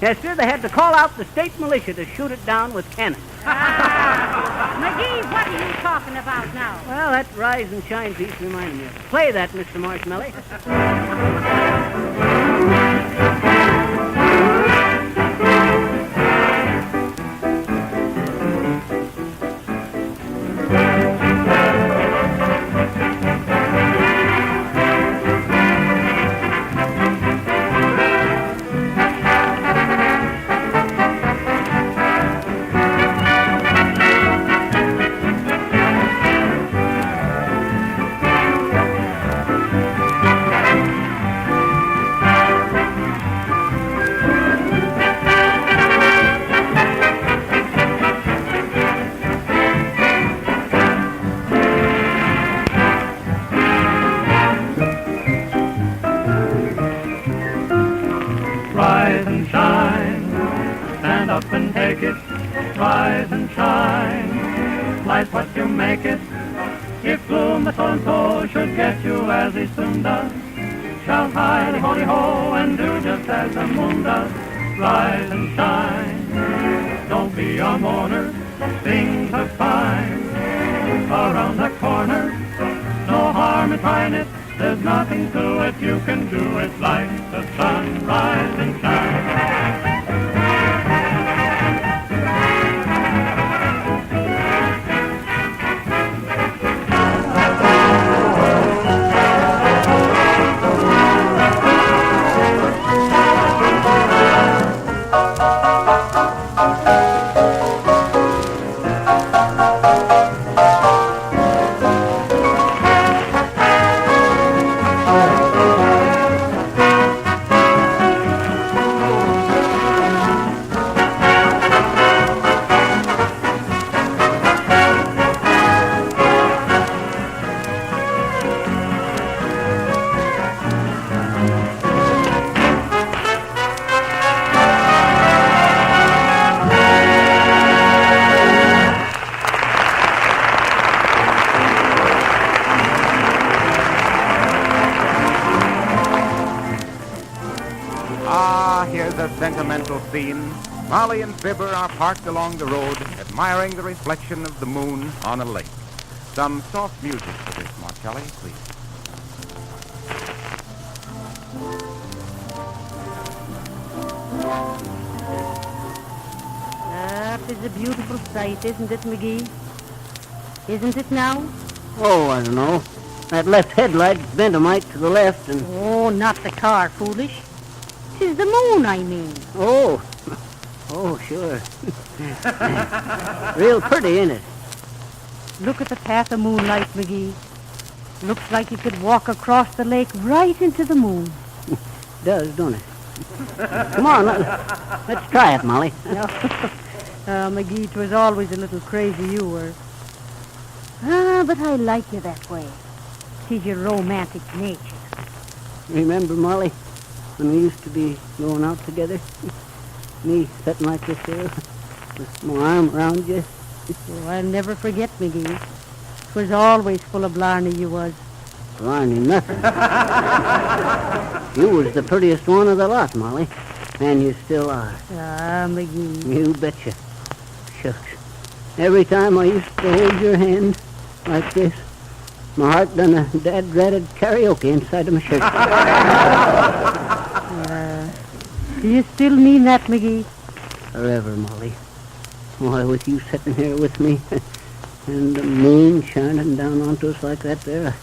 Yes, sir, they had to call out the state militia to shoot it down with cannon. McGee, what are you talking about now? Well, that rise and shine piece reminded me of it. Play that, Mr. Marshmallow. Rise and shine, stand up and take it. Rise and shine, life's what you make it. If gloom the so-and-so should get you as he soon does, shout high, holy ho, and do just as the moon does. Rise and shine, don't be a mourner, things are fine. Around the corner, no harm in trying it. There's nothing to it, you can do it like the sun. Rise and shine. Here's a sentimental scene. Molly and Fibber are parked along the road, admiring the reflection of the moon on a lake. Some soft music for this, Marcelli, please. That is a beautiful sight, isn't it, McGee? Isn't it now? Oh, I don't know. That left headlight bent a mite to the left and... Oh, not the car, foolish. 'Tis the moon, I mean. Oh. Oh, sure. Real pretty, ain't it? Look at the path of moonlight, McGee. Looks like you could walk across the lake right into the moon. Does, don't it? Come on, let's try it, Molly. McGee, 'twas always a little crazy you were. But I like you that way. 'Tis your romantic nature. Remember, Molly, when we used to be going out together? Me sitting like this here, with my arm around you. Oh, I'll never forget, McGee. 'Twas always full of blarney you was. Blarney, nothing. You was the prettiest one of the lot, Molly. And you still are. McGee. You betcha. Shucks. Every time I used to hold your hand like this, my heart done a dad-ratted karaoke inside of my shirt. Do you still mean that, McGee? Forever, Molly. Why, with you sitting here with me and the moon shining down onto us like that there,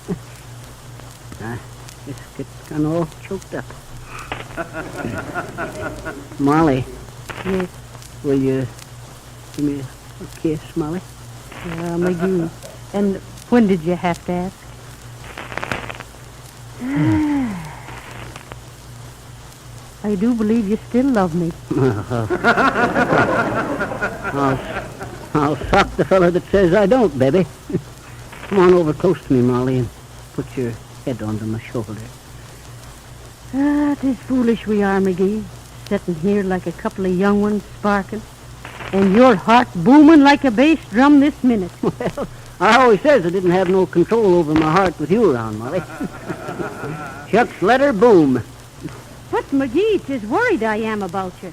I just get kind of all choked up. Molly. Yes. Will you give me a kiss, Molly? Yeah, McGee. And when did you have to ask? I do believe you still love me. I'll sock the fellow that says I don't, baby. Come on over close to me, Molly, and put your head onto my shoulder. It is foolish we are, McGee. Sitting here like a couple of young ones sparking. And your heart booming like a bass drum this minute. Well, I always says I didn't have no control over my heart with you around, Molly. Shucks, let her boom. But, McGee, 'tis worried I am about you.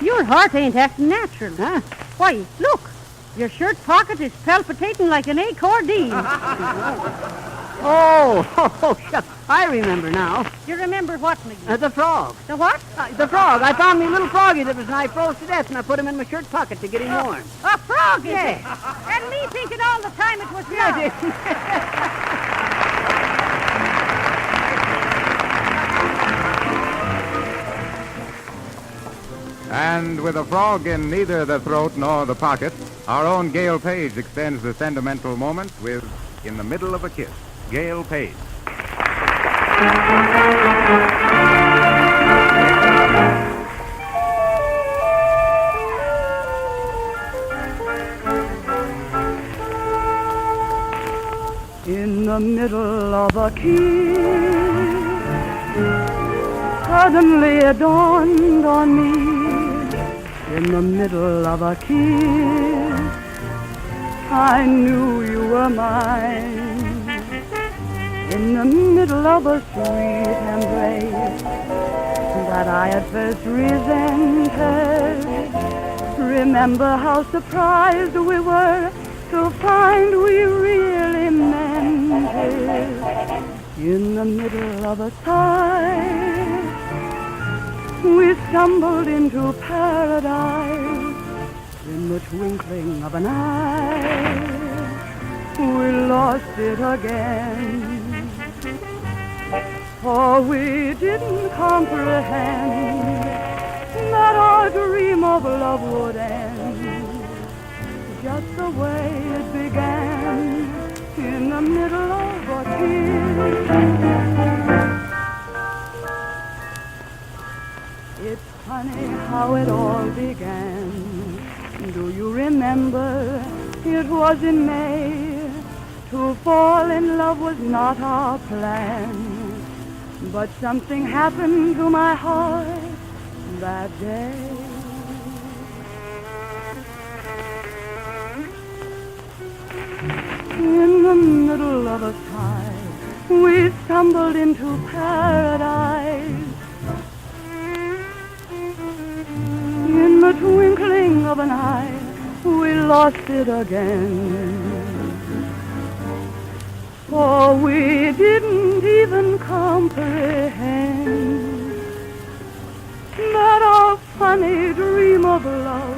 Your heart ain't acting natural. Huh? Why, look. Your shirt pocket is palpitating like an accordion. Oh, shucks. I remember now. You remember what, McGee? The frog. The what? The frog. I found me a little froggy that was nigh froze to death, and I put him in my shirt pocket to get him warm. A frog, is Yeah. it? And me thinking all the time it was you. And with a frog in neither the throat nor the pocket, our own Gail Page extends the sentimental moment with In the Middle of a Kiss. Gail Page. In the middle of a kiss, suddenly it dawned on me. In the middle of a kiss, I knew you were mine. In the middle of a sweet embrace that I at first resented, remember how surprised we were to find we really meant it. In the middle of a sigh, we stumbled into paradise. In the twinkling of an eye, we lost it again. For we didn't comprehend that our dream of love would end just the way it began, in the middle of a kiss. It's funny how it all began. Do you remember? It was in May. To fall in love was not our plan. But something happened to my heart that day. In the middle of a sigh, we stumbled into paradise. In the twinkling of an eye, we lost it again. For we didn't even comprehend that our funny dream of love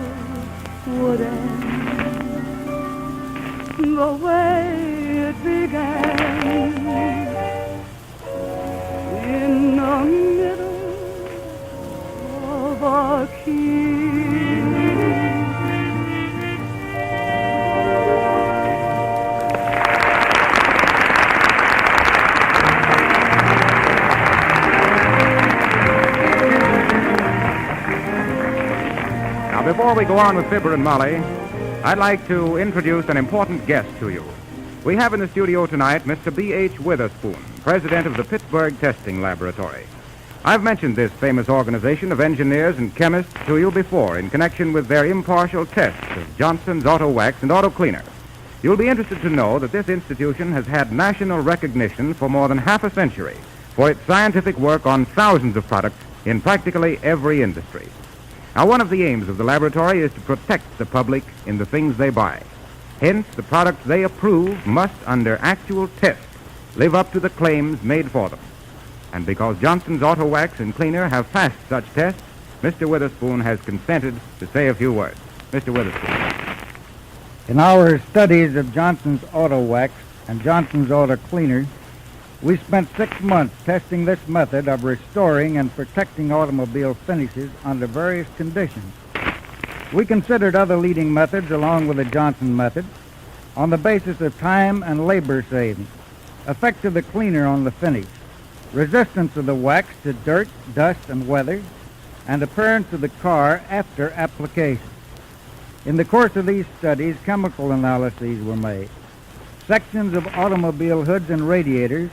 would end the way it began, in the middle of a kiss. Now, before we go on with Fibber and Molly, I'd like to introduce an important guest to you. We have in the studio tonight Mr. B.H. Witherspoon, president of the Pittsburgh Testing Laboratory. I've mentioned this famous organization of engineers and chemists to you before in connection with their impartial tests of Johnson's Auto Wax and Auto Cleaner. You'll be interested to know that this institution has had national recognition for more than half a century for its scientific work on thousands of products in practically every industry. Now, one of the aims of the laboratory is to protect the public in the things they buy. Hence, the products they approve must, under actual test, live up to the claims made for them. And because Johnson's Auto Wax and Cleaner have passed such tests, Mr. Witherspoon has consented to say a few words. Mr. Witherspoon. In our studies of Johnson's Auto Wax and Johnson's Auto Cleaner, we spent 6 months testing this method of restoring and protecting automobile finishes under various conditions. We considered other leading methods along with the Johnson method on the basis of time and labor savings, effect of the cleaner on the finish, resistance of the wax to dirt, dust, and weather, and appearance of the car after application. In the course of these studies, chemical analyses were made. Sections of automobile hoods and radiators,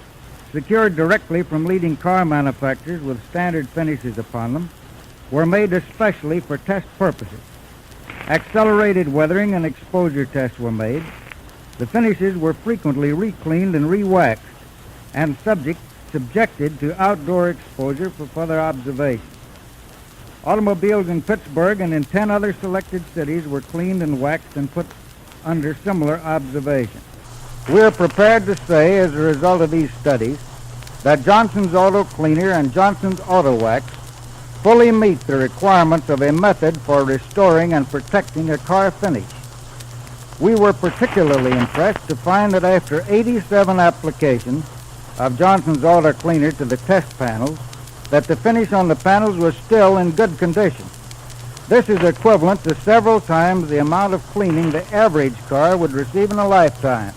secured directly from leading car manufacturers with standard finishes upon them, were made especially for test purposes. Accelerated weathering and exposure tests were made. The finishes were frequently re-cleaned and re-waxed and subjected to outdoor exposure for further observation. Automobiles in Pittsburgh and in 10 other selected cities were cleaned and waxed and put under similar observation. We are prepared to say, as a result of these studies, that Johnson's Auto Cleaner and Johnson's Auto Wax fully meet the requirements of a method for restoring and protecting a car finish. We were particularly impressed to find that after 87 applications of Johnson's Auto Cleaner to the test panels, that the finish on the panels was still in good condition. This is equivalent to several times the amount of cleaning the average car would receive in a lifetime.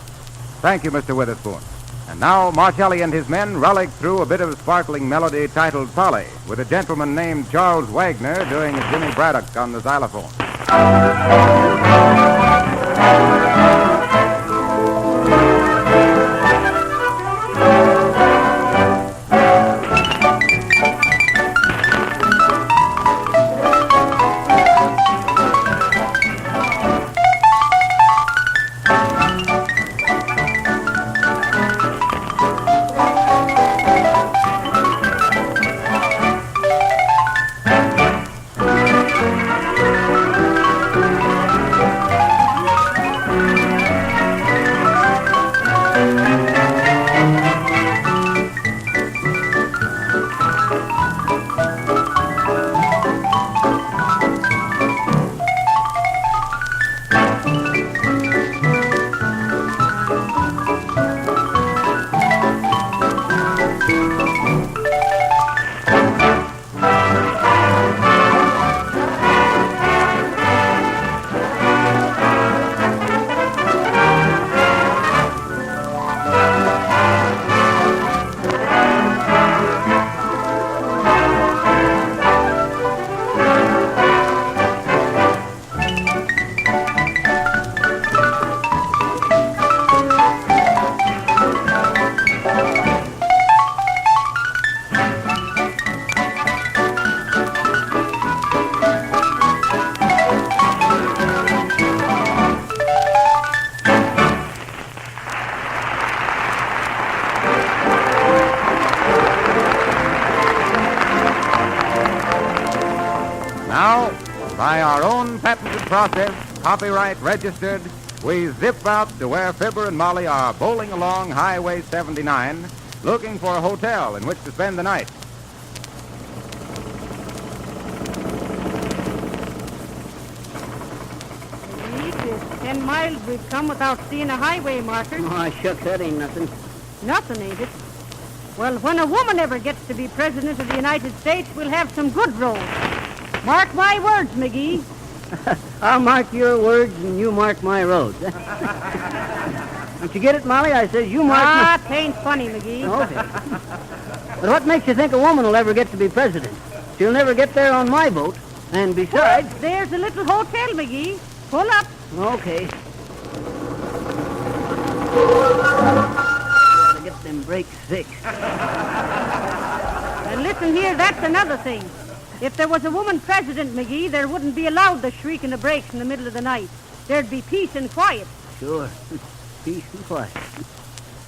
Thank you, Mr. Witherspoon. And now Marcelli and his men rollick through a bit of sparkling melody titled Polly, with a gentleman named Charles Wagner doing a Jimmy Braddock on the xylophone. By our own patented process, copyright registered, we zip out to where Fibber and Molly are bowling along Highway 79, looking for a hotel in which to spend the night. It's 10 miles we've come without seeing a highway marker. Oh, shucks, that ain't nothing. Nothing, ain't it? Well, when a woman ever gets to be President of the United States, we'll have some good roads. Mark my words, McGee. I'll mark your words and you mark my roads. Don't you get it, Molly? I says you mark my... it ain't funny, McGee. Okay. But what makes you think a woman will ever get to be president? She'll never get there on my boat. And besides... Well, there's a little hotel, McGee. Pull up. Okay. Gotta get them brakes fixed. And listen here, that's another thing. If there was a woman president, McGee, there wouldn't be allowed the shriek and the brakes in the middle of the night. There'd be peace and quiet. Sure. Peace and quiet.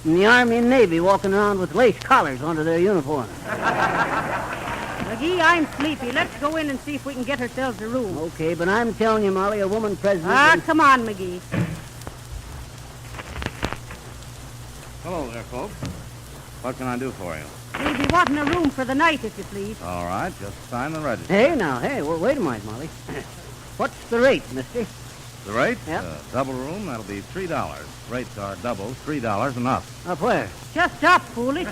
And the Army and Navy walking around with lace collars onto their uniforms. McGee, I'm sleepy. Let's go in and see if we can get ourselves a room. Okay, but I'm telling you, Molly, a woman president... Come on, McGee. Hello there, folks. What can I do for you? We'll be wanting a room for the night, if you please. All right, just sign the register. Well, wait a minute, Molly. What's the rate, mister? The rate? Yep. Double room, that'll be $3. Rates are double, $3 and up. Up where? Just up, foolish.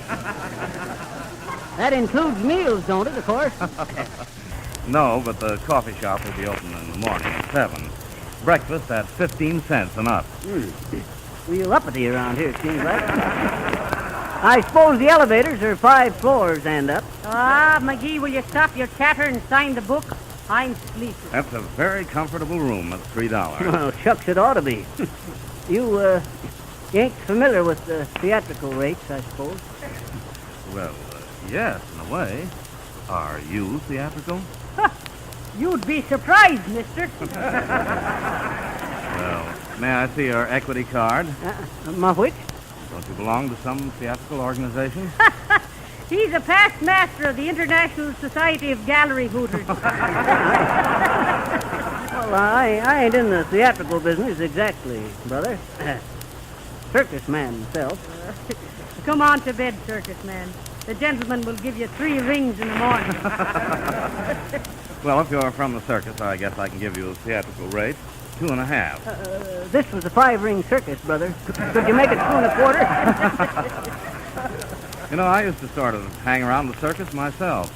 That includes meals, don't it, of course? No, but the coffee shop will be open in the morning at 7. Breakfast at 15 cents and up. Real uppity around here, it seems like. I suppose the elevators are 5 floors and up. Ah, McGee, will you stop your chatter and sign the book? I'm sleepy. That's a very comfortable room at $3. Well, shucks, it ought to be. You ain't familiar with the theatrical rates, I suppose? Well, yes, in a way. Are you theatrical? You'd be surprised, mister. Well, may I see your equity card? My which? Don't you belong to some theatrical organization? He's a past master of the International Society of Gallery Hooters. Well, I ain't in the theatrical business exactly, brother. Circus man himself. Come on to bed, circus man. The gentleman will give you 3 rings in the morning. Well, if you're from the circus, I guess I can give you a theatrical rate. 2.5. This was a 5-ring circus, brother. Could you make it 2.25? You know, I used to sort of hang around the circus myself.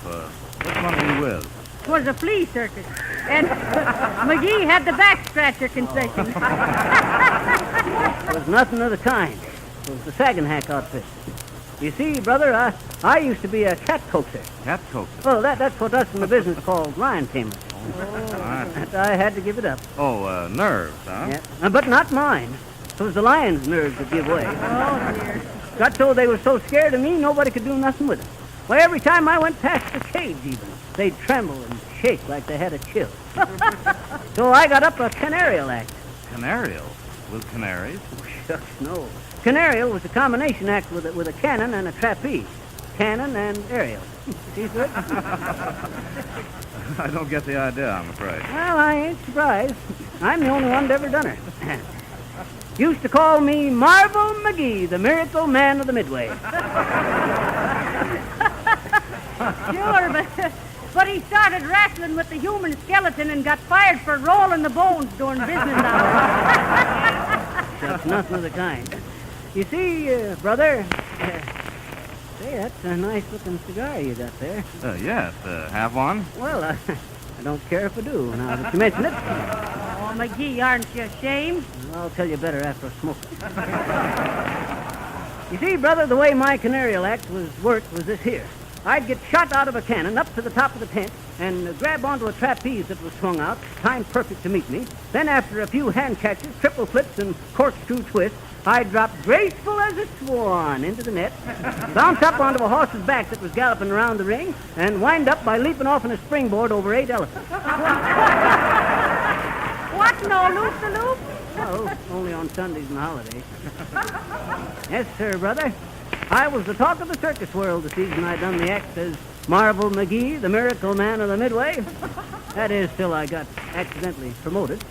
Which one are you with? It was a flea circus. And McGee had the back scratcher concession. It was nothing of the kind. It was the Sagan-Hack outfit. You see, brother, I used to be a cat coaxer. Cat coaxer? Well, that's what us in the business called lion tamers. I had to give it up. Oh, nerves, huh? Yeah. But not mine. It was the lion's nerves that give way. Oh, dear. Got so they were so scared of me, nobody could do nothing with them. Well, every time I went past the cage, even, they'd tremble and shake like they had a chill. So I got up a canarial act. Canarial? With canaries? Oh, shucks, no. Canarial was a combination act with a cannon and a trapeze. Cannon and aerial. See through it? I don't get the idea, I'm afraid. Well, I ain't surprised. I'm the only one that ever done her. Used to call me Marble McGee, the miracle man of the Midway. Sure, but he started wrestling with the human skeleton and got fired for rolling the bones during business hours. That's nothing of the kind. You see, brother, say, that's a nice-looking cigar you got there. Yes, have one? Well, I don't care if I do, now that you mention it. Oh, McGee, aren't you ashamed? I'll tell you better after I smoke it. You see, brother, the way my canarial act worked was this here. I'd get shot out of a cannon up to the top of the tent and grab onto a trapeze that was swung out, timed perfect to meet me. Then after a few hand catches, triple flips, and corkscrew twists, I'd drop graceful as a swan into the net, bounce up onto a horse's back that was galloping around the ring, and wind up by leaping off on a springboard over 8 elephants. What, no loop-the-loop? Oh, only on Sundays and holidays. Yes, sir, brother. I was the talk of the circus world the season I done the act as Marble McGee, the miracle man of the Midway. That is, till I got accidentally promoted.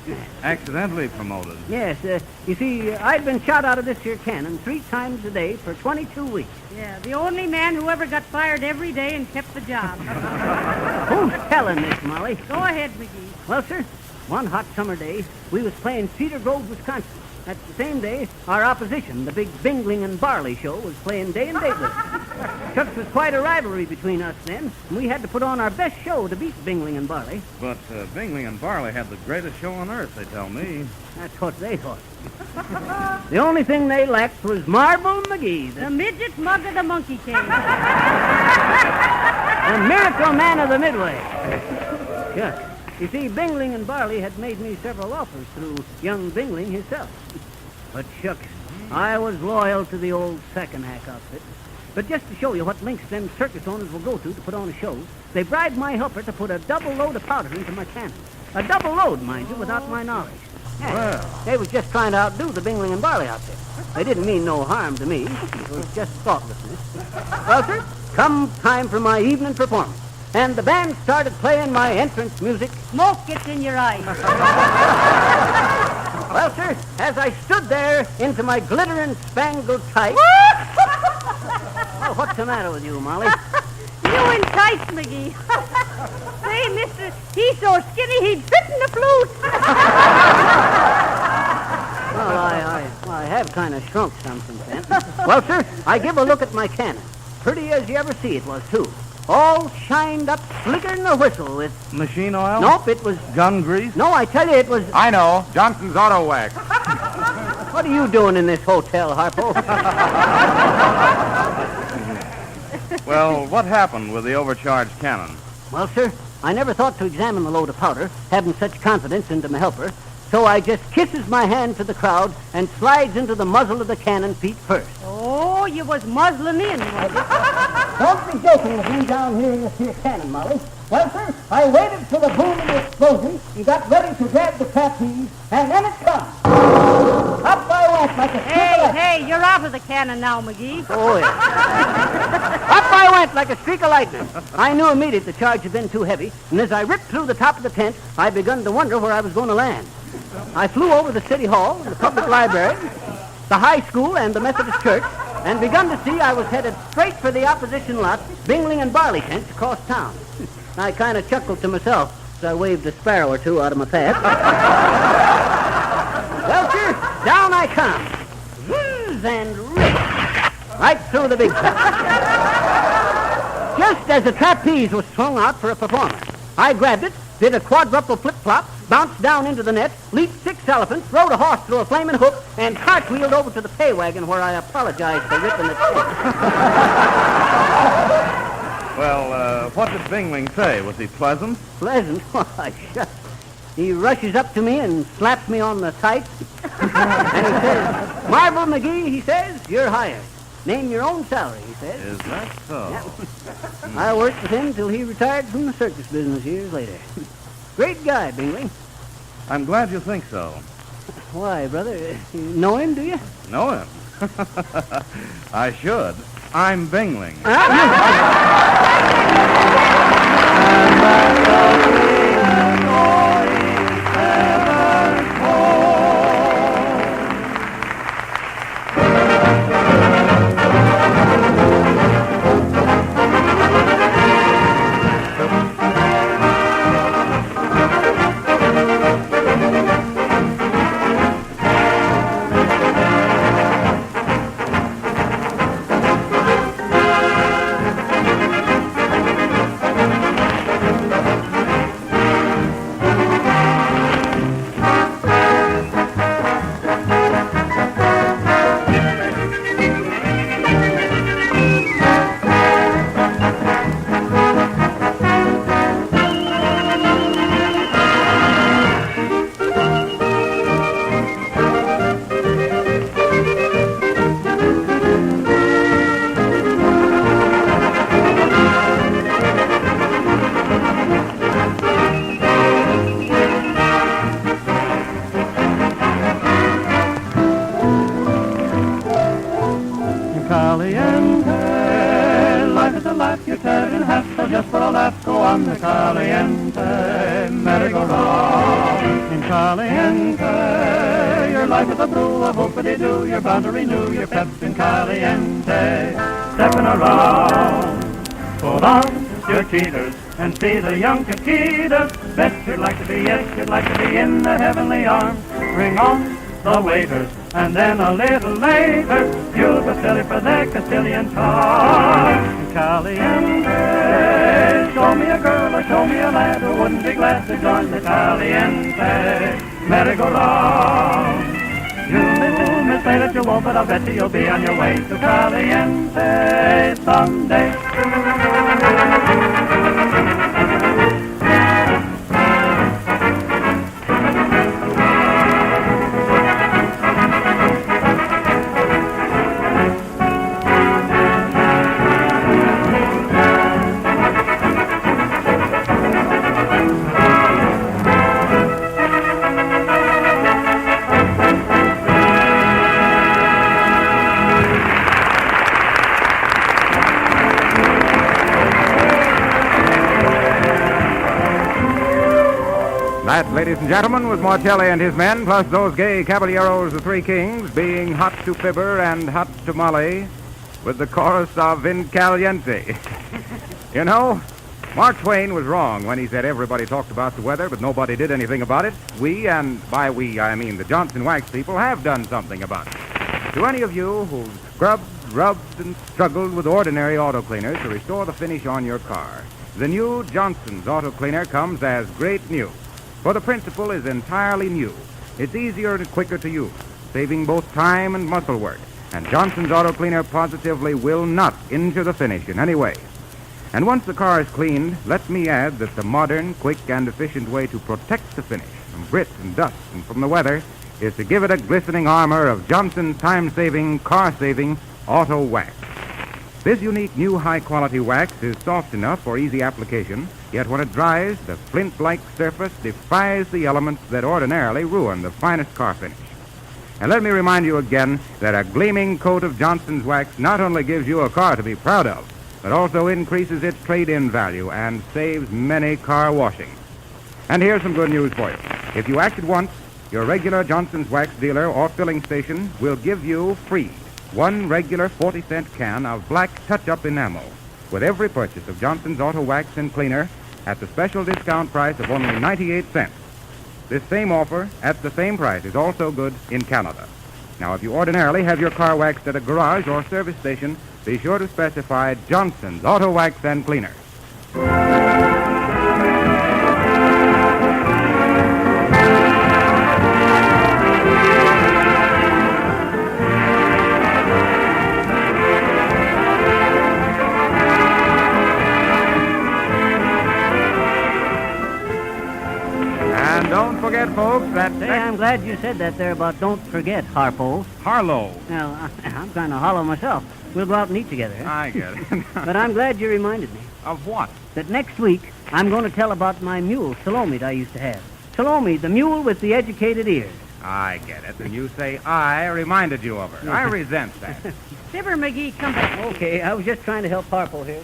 Accidentally promoted? Yes. You see, I'd been shot out of this here cannon 3 times a day for 22 weeks. Yeah, the only man who ever got fired every day and kept the job. Who's telling this, Molly? Go ahead, McGee. Well, sir, one hot summer day, we was playing Cedar Grove, Wisconsin. At the same day, our opposition, the big Bingling and Barley show, was playing day and date with us. Shucks was quite a rivalry between us then, and we had to put on our best show to beat Bingling and Barley. But Bingling and Barley had the greatest show on earth, they tell me. That's what they thought. The only thing they lacked was Marble McGee. The midget mug of the monkey cave. The miracle man of the Midway. Shucks. You see, Bingling and Barley had made me several offers through young Bingling himself. But shucks, I was loyal to the old Sagan-Hack outfit. But just to show you what links them circus owners will go to put on a show, they bribed my helper to put a double load of powder into my cannon. A double load, mind you, without my knowledge. Yeah, well, they was just trying to outdo the Bingling and Barley outfit. They didn't mean no harm to me. It was just thoughtlessness. Well, sir, come time for my evening performance. And the band started playing my entrance music. Smoke gets in your eyes. Well, sir, as I stood there into my glittering spangled tights... Oh, What's the matter with you, Molly? You entice McGee. Say, mister, he's so skinny he'd fit in the flute. Well, I have kind of shrunk some since then. Well, sir, I give a look at my cannon. Pretty as you ever see it was, too. All shined up slicker than a whistle with... Machine oil? Nope, it was... Gun grease? No, I tell you, it was... I know. Johnson's Auto Wax. What are you doing in this hotel, Harpo? Well, what happened with the overcharged cannon? Well, sir, I never thought to examine the load of powder, having such confidence into my helper. So I just kisses my hand to the crowd and slides into the muzzle of the cannon feet first. Oh, you was muzzling in, was it? Don't be joking with me down here in this here cannon, Molly. Well, sir, I waited till the boom of the explosion and got ready to grab the trapeze, and then it comes. Up I went like a streak of lightning. Hey, you're out of the cannon now, McGee. Oh, yeah. Up I went like a streak of lightning. I knew immediately the charge had been too heavy, and as I ripped through the top of the tent, I begun to wonder where I was going to land. I flew over the city hall, the public library, the high school, and the Methodist church, and begun to see I was headed straight for the opposition lot, Bingling and Barley tents across town. I kind of chuckled to myself as I waved a sparrow or two out of my path. Well, sir, down I come. Whiz and rip. Right through the big top. Just as the trapeze was thrown out for a performance, I grabbed it, did a quadruple flip-flop, bounced down into the net, leaped 6 elephants, rode a horse through a flaming hook, and cartwheeled over to the pay wagon where I apologized for ripping the tent. Well, what did Bingling say? Was he pleasant? Pleasant? Why, shucks. He rushes up to me and slaps me on the tights. And he says, Marvel McGee, he says, you're hired. Name your own salary, he says. Is that so? Yeah. I worked with him till he retired from the circus business years later. Great guy, Bingling. I'm glad you think so. Why, brother? You know him, do you? Know him? I should. I'm Bingling. Caliente, merry-go-round. In Caliente, your life is a brew of whoopity-doo. You're bound to renew your peps in Caliente. Stepping around, hold on, your cheaters, and see the young Chiquitas. Bet you'd like to be, yes, you'd like to be in the heavenly arms. Bring on the waiters, and then a little later, you'll go silly for their Castilian charms. In Caliente, show me a girl or show me a lad who wouldn't be glad to join the Caliente merry-go-round. You may say that you won't, but I'll bet you'll be on your way to Caliente someday. That, ladies and gentlemen, was Mortelli and his men, plus those gay caballeros, the Three Kings, being hot to Fibber and hot to Molly, with the chorus of In Caliente. You know, Mark Twain was wrong when he said everybody talked about the weather, but nobody did anything about it. We, and by we, I mean the Johnson Wax people, have done something about it. To any of you who've scrubbed, rubbed, and struggled with ordinary auto cleaners to restore the finish on your car, the new Johnson's Auto Cleaner comes as great news. For the principle is entirely new. It's easier and quicker to use, saving both time and muscle work. And Johnson's Auto Cleaner positively will not injure the finish in any way. And once the car is cleaned, let me add that the modern, quick, and efficient way to protect the finish from grit and dust and from the weather is to give it a glistening armor of Johnson's time-saving, car-saving Auto Wax. This unique new high-quality wax is soft enough for easy application, yet when it dries, the flint-like surface defies the elements that ordinarily ruin the finest car finish. And let me remind you again that a gleaming coat of Johnson's Wax not only gives you a car to be proud of, but also increases its trade-in value and saves many car washings. And here's some good news for you. If you act at once, your regular Johnson's Wax dealer or filling station will give you free one regular 40-cent can of black touch-up enamel with every purchase of Johnson's Auto Wax and Cleaner at the special discount price of only 98 cents. This same offer at the same price is also good in Canada. Now, if you ordinarily have your car waxed at a garage or service station, be sure to specify Johnson's Auto Wax and Cleaner. And don't forget, folks, that... Say, I'm glad you said that there about don't forget, Harpo. Harlow. Well, I'm kind of hollow myself. We'll go out and eat together. I get it. But I'm glad you reminded me. Of what? That next week, I'm going to tell about my mule, Salome, that I used to have. Salome, the mule with the educated ears. I get it. And you say I reminded you of her. I resent that. Fibber McGee, come back. Okay, I was just trying to help Harpo here.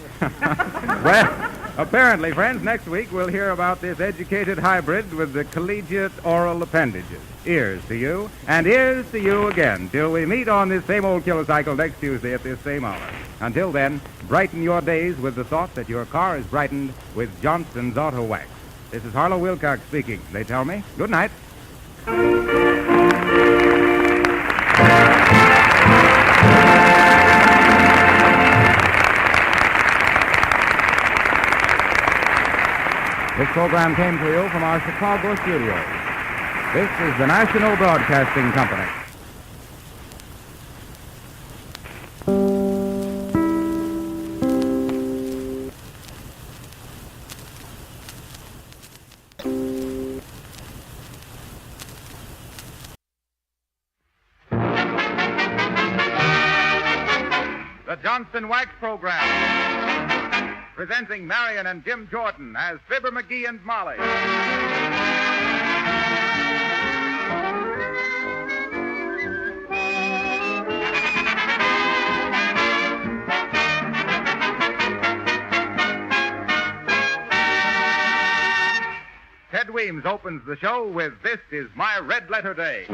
Well, apparently, friends, next week we'll hear about this educated hybrid with the collegiate oral appendages. Ears to you, and ears to you again, till we meet on this same old kilocycle next Tuesday at this same hour. Until then, brighten your days with the thought that your car is brightened with Johnson's Auto Wax. This is Harlow Wilcox speaking. They tell me. Good night. This program came to you from our Chicago studios. This is the National Broadcasting Company. The Johnson Wax Program, presenting Marion and Jim Jordan as Fibber McGee and Molly. Ted Weems opens the show with This Is My Red Letter Day.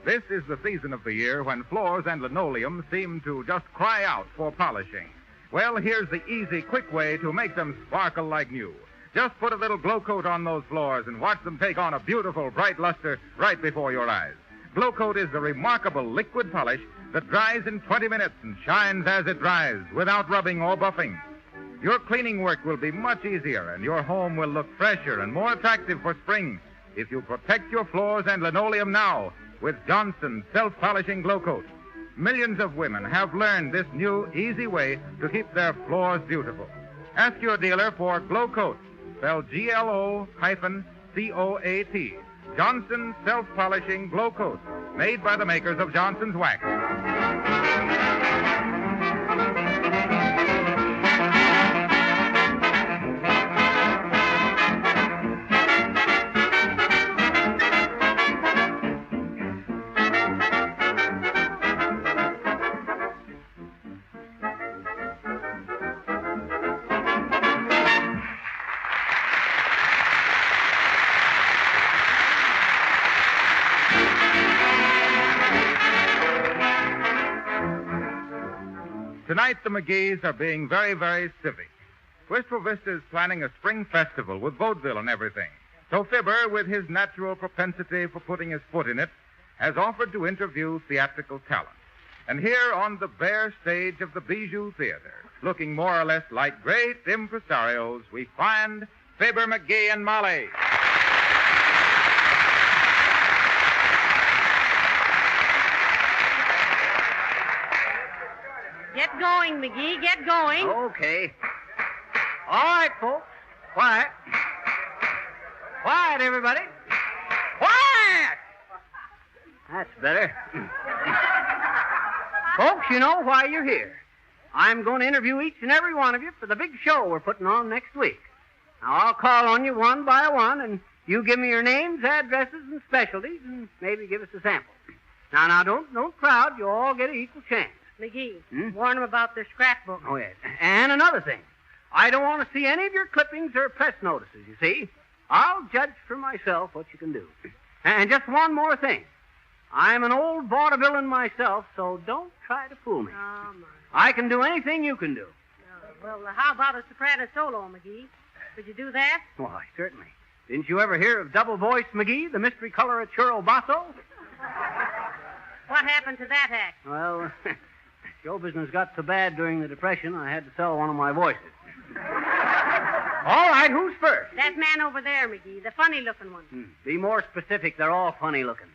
This is the season of the year when floors and linoleum seem to just cry out for polishing. Well, here's the easy, quick way to make them sparkle like new. Just put a little glow coat on those floors and watch them take on a beautiful, bright luster right before your eyes. Glow Coat is the remarkable liquid polish that dries in 20 minutes and shines as it dries without rubbing or buffing. Your cleaning work will be much easier and your home will look fresher and more attractive for spring if you protect your floors and linoleum now with Johnson's self-polishing Glow Coat. Millions of women have learned this new, easy way to keep their floors beautiful. Ask your dealer for Glowcoat, spelled Glo-Coat. Johnson's Self-Polishing Glowcoat, made by the makers of Johnson's Wax. Tonight, the McGees are being very, very civic. Wistful Vista is planning a spring festival with vaudeville and everything. So Fibber, with his natural propensity for putting his foot in it, has offered to interview theatrical talent. And here on the bare stage of the Bijou Theater, looking more or less like great impresarios, we find Fibber McGee and Molly. Get going, McGee. Get going. Okay. All right, folks. Quiet. Quiet, everybody. Quiet! That's better. Folks, you know why you're here. I'm going to interview each and every one of you for the big show we're putting on next week. Now, I'll call on you one by one, and you give me your names, addresses, and specialties, and maybe give us a sample. Now, don't crowd. You all get an equal chance. McGee, warn them about their scrapbook. Oh, yes. And another thing. I don't want to see any of your clippings or press notices, you see. I'll judge for myself what you can do. And just one more thing. I'm an old vaudevillain myself, so don't try to fool me. Oh, my. I can do anything you can do. Well, how about a soprano solo, McGee? Could you do that? Why, certainly. Didn't you ever hear of Double Voice McGee, the mystery color at Churro Basso? What happened to that act? Well, show business got so bad during the Depression, I had to sell one of my voices. All right, who's first? That man over there, McGee, the funny-looking one. Be more specific. They're all funny-looking.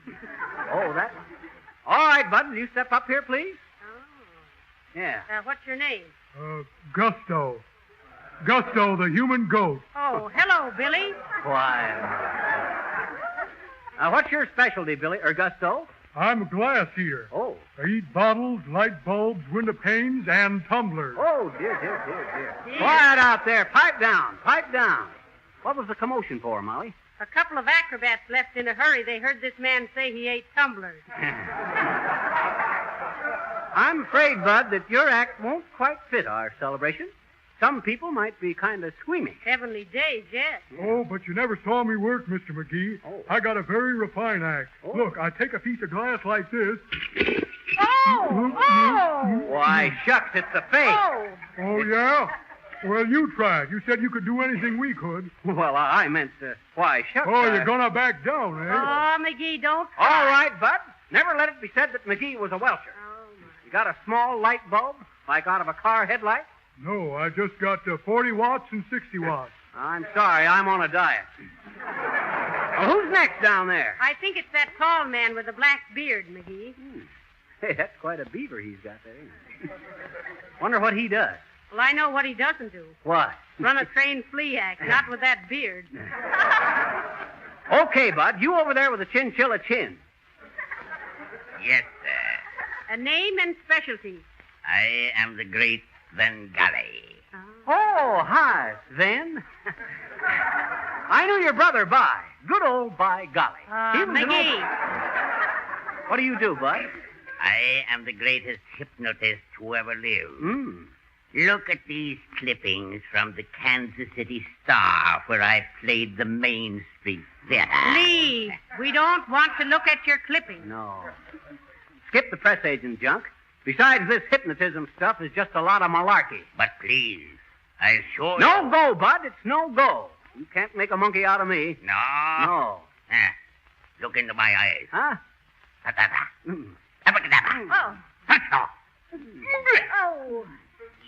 Oh, that... All right, Bud, will you step up here, please? Oh. Yeah. What's your name? Gusto. Gusto, the human goat. Oh, hello, Billy. Why? What's your specialty, Billy, or Gusto? I'm a glass eater. Oh. I eat bottles, light bulbs, window panes, and tumblers. Oh, dear. Quiet out there. Pipe down. What was the commotion for, Molly? A couple of acrobats left in a hurry. They heard this man say he ate tumblers. I'm afraid, Bud, that your act won't quite fit our celebration. Some people might be kind of squeamish. Heavenly days, yes. Oh, but you never saw me work, Mr. McGee. Oh. I got a very refined act. Oh. Look, I take a piece of glass like this. Oh! Why, shucks, it's a fake. Oh, yeah? Well, you tried. You said you could do anything we could. Well, I meant, why, shucks. Oh, you're going to back down, eh? Oh, McGee, don't All try. right, Bud. Never let it be said that McGee was a welcher. Oh, my. You got a small light bulb, like out of a car headlight? No, I just got 40 watts and 60 watts. I'm sorry, I'm on a diet. Well, who's next down there? I think it's that tall man with the black beard, McGee. Hey, that's quite a beaver he's got there, isn't it? Wonder what he does. Well, I know what he doesn't do. What? Run a trained flea act, not with that beard. Okay, Bud, you over there with the chinchilla chin. Yes, sir. A name and specialty. I am the great Bengali. Oh, hi, Sven. I knew your brother, By. Good old By Golly. He was an McGee. What do you do, Bud? I am the greatest hypnotist who ever lived. Look at these clippings from the Kansas City Star, where I played the Main Street Theater. Please, we don't want to look at your clippings. No. Skip the press agent junk. Besides, this hypnotism stuff is just a lot of malarkey. But please, I assure you... No go, Bud. It's no go. You can't make a monkey out of me. No? No. Look into my eyes. Huh? Oh. Oh.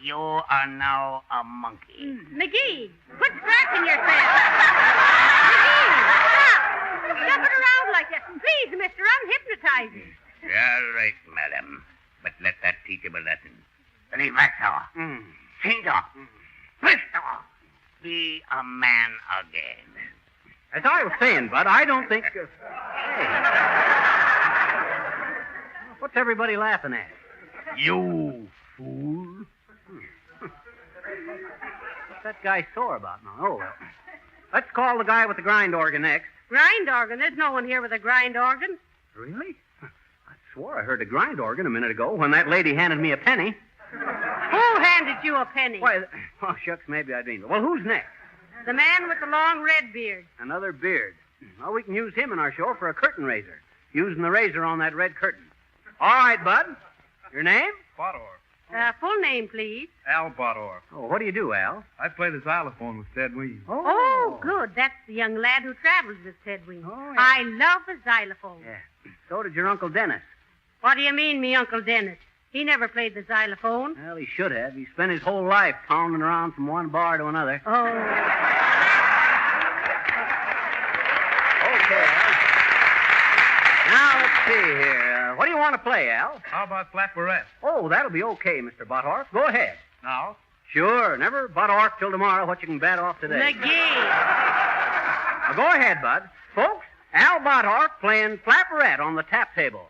You are now a monkey. McGee, quit scratching yourself. McGee, stop. Stop it around like that. Please, mister, I'm hypnotizing. All right, madam. But let that teach him a lesson. Rimasso. Cinto. Presto. be a man again. As I was saying, Bud, I don't think... Hey. What's everybody laughing at? You fool. What's that guy sore about now? Oh, well. Let's call the guy with the grind organ next. Grind organ? There's no one here with a grind organ. Really? I swore I heard a grind organ a minute ago when that lady handed me a penny. Who handed you a penny? Why, oh, shucks, maybe I dreamed. Well, who's next? The man with the long red beard. Another beard. Well, we can use him in our show for a curtain raiser, using the razor on that red curtain. All right, Bud. Your name? Bodor. Full name, please. Al Bodor. Oh, what do you do, Al? I play the xylophone with Ted Weed. Oh, good. That's the young lad who travels with Ted Weed. Oh, yeah. I love the xylophone. Yeah. So did your Uncle Dennis. What do you mean, me Uncle Dennis? He never played the xylophone. Well, he should have. He spent his whole life pounding around from one bar to another. Oh. Okay, Al. Now, let's see here. What do you want to play, Al? How about Flat Barrette? Oh, that'll be okay, Mr. Butthorse. Go ahead. Now? Sure. Never butt off till tomorrow what you can bat off today. McGee. Now, go ahead, Bud. Folks, Al Butthorse playing Flat Barrette on the tap table.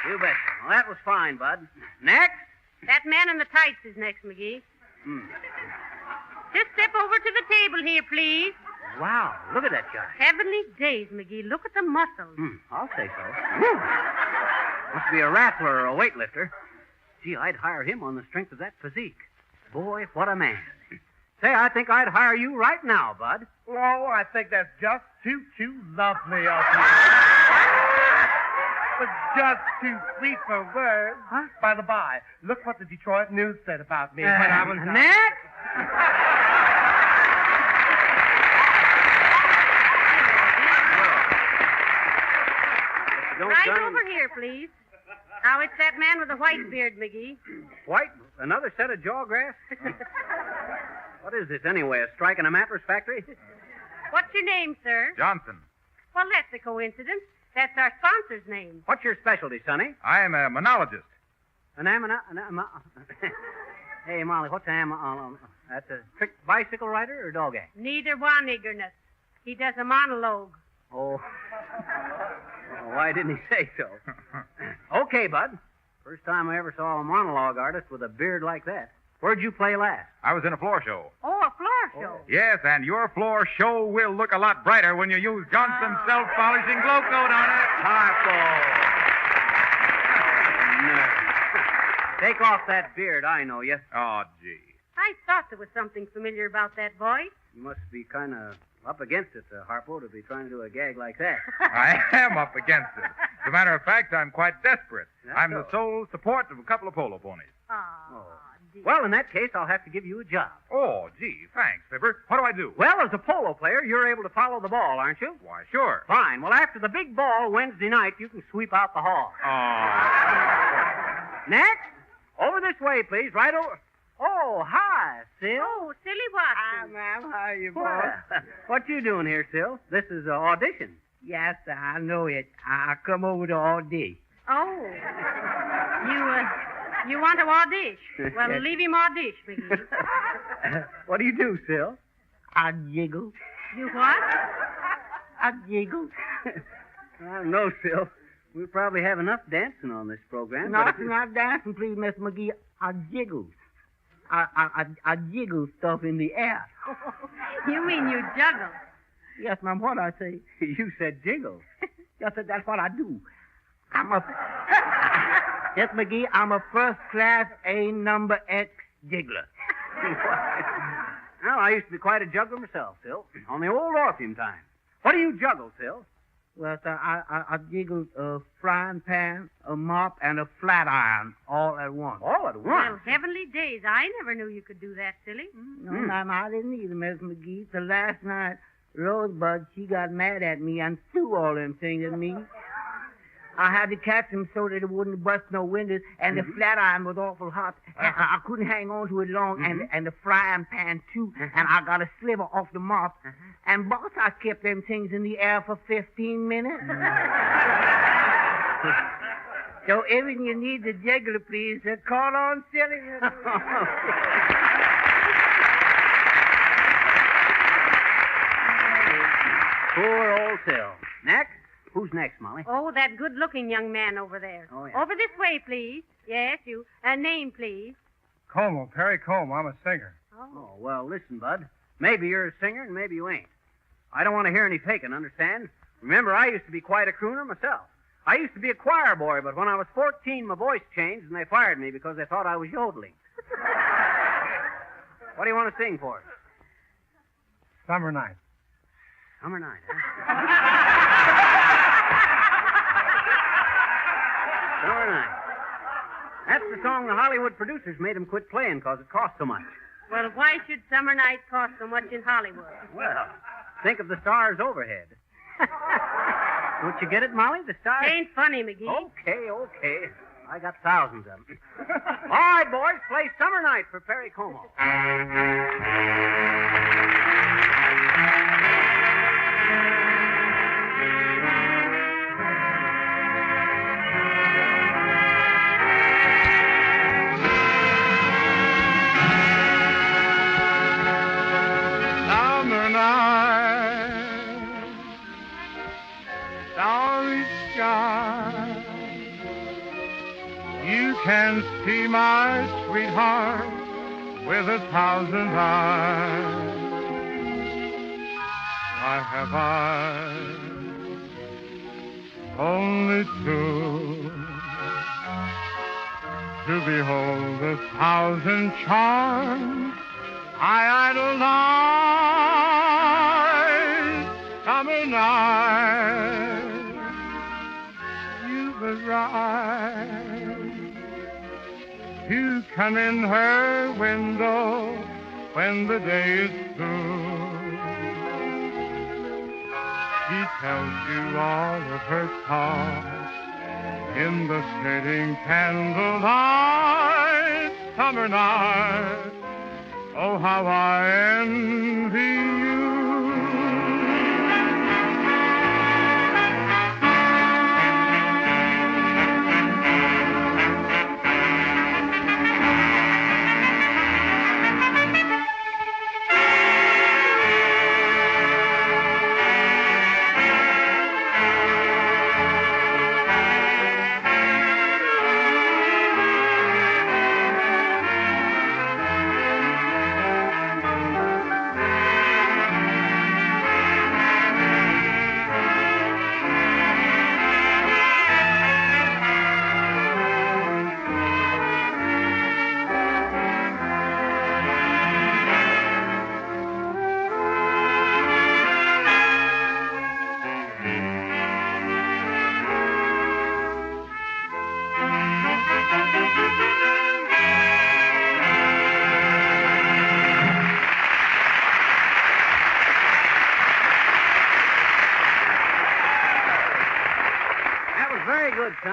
You betcha. Well, that was fine, Bud. Next? That man in the tights is next, McGee. Just step over to the table here, please. Wow, look at that guy. Heavenly days, McGee. Look at the muscles. I'll say so. Whew. Must be a wrestler or a weightlifter. Gee, I'd hire him on the strength of that physique. Boy, what a man. Say, I think I'd hire you right now, Bud. Oh, I think that's just too lovely of you. But just too sweet for words. Huh? By the by, look what the Detroit News said about me when I was... Next! Right over here, please. Now, it's that man with the white beard, McGee. White? Another set of jawgrass? What is this, anyway? A strike in a mattress factory? What's your name, sir? Johnson. Well, that's a coincidence. That's our sponsor's name. What's your specialty, Sonny? I am a monologist. Hey, Molly, what's that's a trick bicycle rider or dog act? Neither one, Ignerness. He does a monologue. Oh. Well, why didn't he say so? Okay, Bud. First time I ever saw a monologue artist with a beard like that. Where'd you play last? I was in a floor show. Oh, a floor show. Yes, and your floor show will look a lot brighter when you use Johnson's self-polishing glow coat on it. Harpo. Take off that beard. I know you. Oh, gee. I thought there was something familiar about that voice. You must be kind of up against it, Harpo, to be trying to do a gag like that. I am up against it. As a matter of fact, I'm quite desperate. That's I'm so. the sole support of a couple of polo ponies. Oh, McGee. Well, in that case, I'll have to give you a job. Oh, gee, thanks, Fibber. What do I do? Well, as a polo player, you're able to follow the ball, aren't you? Why, sure. Fine. Well, after the big ball Wednesday night, you can sweep out the hall. Oh. Next, over this way, please. Right over. Oh, hi, Sil. Oh, Silly Watson. Hi, ma'am. How you, boy? Well, what you doing here, Sil? This is an audition. Yes, sir, I know it. I come over to audition. Oh. You want to audition? Well, leave him audition, McGee. What do you do, Sil? I jiggle. You what? I jiggle. I don't know, Sil. We probably have enough dancing on this program. Not dancing, please, Miss McGee. I jiggle. I jiggle stuff in the air. You mean you juggle? Yes, ma'am. What I say? You said jiggle. Yes, sir, that's what I do. Yes, McGee, I'm a first-class A number X jiggler. Well, I used to be quite a juggler myself, Sil, on the old Orpheum time. What do you juggle, Sil? Well, sir, I jiggled a frying pan, a mop, and a flat iron all at once. All at once? Well, heavenly days. I never knew you could do that, Silly. No, ma'am, I didn't either, Miss McGee. So last night, Rosebud, she got mad at me and threw all them things at me. I had to catch them so that it wouldn't bust no windows, and the flat iron was awful hot. And I couldn't hang on to it long, and the frying pan, too, and I got a sliver off the mop. And, boss, I kept them things in the air for 15 minutes. So, if you need the juggler, please, call on Silly. Poor old Sil. Next? Who's next, Molly? Oh, that good-looking young man over there. Oh, yeah. Over this way, please. Yes, you. Name, please. Como, Perry Como. I'm a singer. Oh, well, listen, Bud. Maybe you're a singer and maybe you ain't. I don't want to hear any faking, understand? Remember, I used to be quite a crooner myself. I used to be a choir boy, but when I was 14, my voice changed and they fired me because they thought I was yodeling. What do you want to sing for us? Summer Night. Summer Night, huh? Summer Night. That's the song the Hollywood producers made them quit playing because it cost so much. Well, why should Summer Night cost so much in Hollywood? Well, think of the stars overhead. Don't you get it, Molly? The stars... Ain't funny, McGee. Okay. I got thousands of them. All right, boys, play Summer Night for Perry Como. Summer night, starry sky. You can see my sweetheart with 1,000 eyes. I have eyes, only two, to behold 1,000 charms I idolize. Summer night, you've arrived. You come in her window when the day is through. She tells you all of her thoughts in the fading candlelight. Summer night, oh, how I envy you.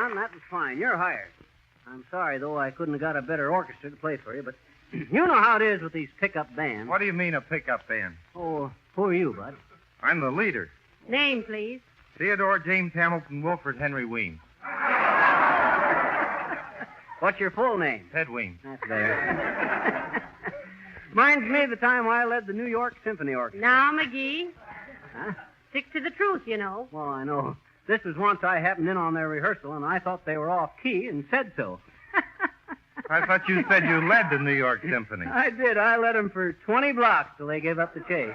John. That was fine. You're hired. I'm sorry, though, I couldn't have got a better orchestra to play for you, but you know how it is with these pickup bands. What do you mean, a pickup band? Oh, who are you, Bud? I'm the leader. Name, please. Theodore James Hamilton Wilford Henry Weems. What's your full name? Ted Weems. That's better. Reminds me of the time I led the New York Symphony Orchestra. Now, McGee. Huh? Stick to the truth, you know. Well, I know. This was once I happened in on their rehearsal, and I thought they were off key and said so. I thought you said you led the New York Symphony. I did. I led them for 20 blocks till they gave up the chase.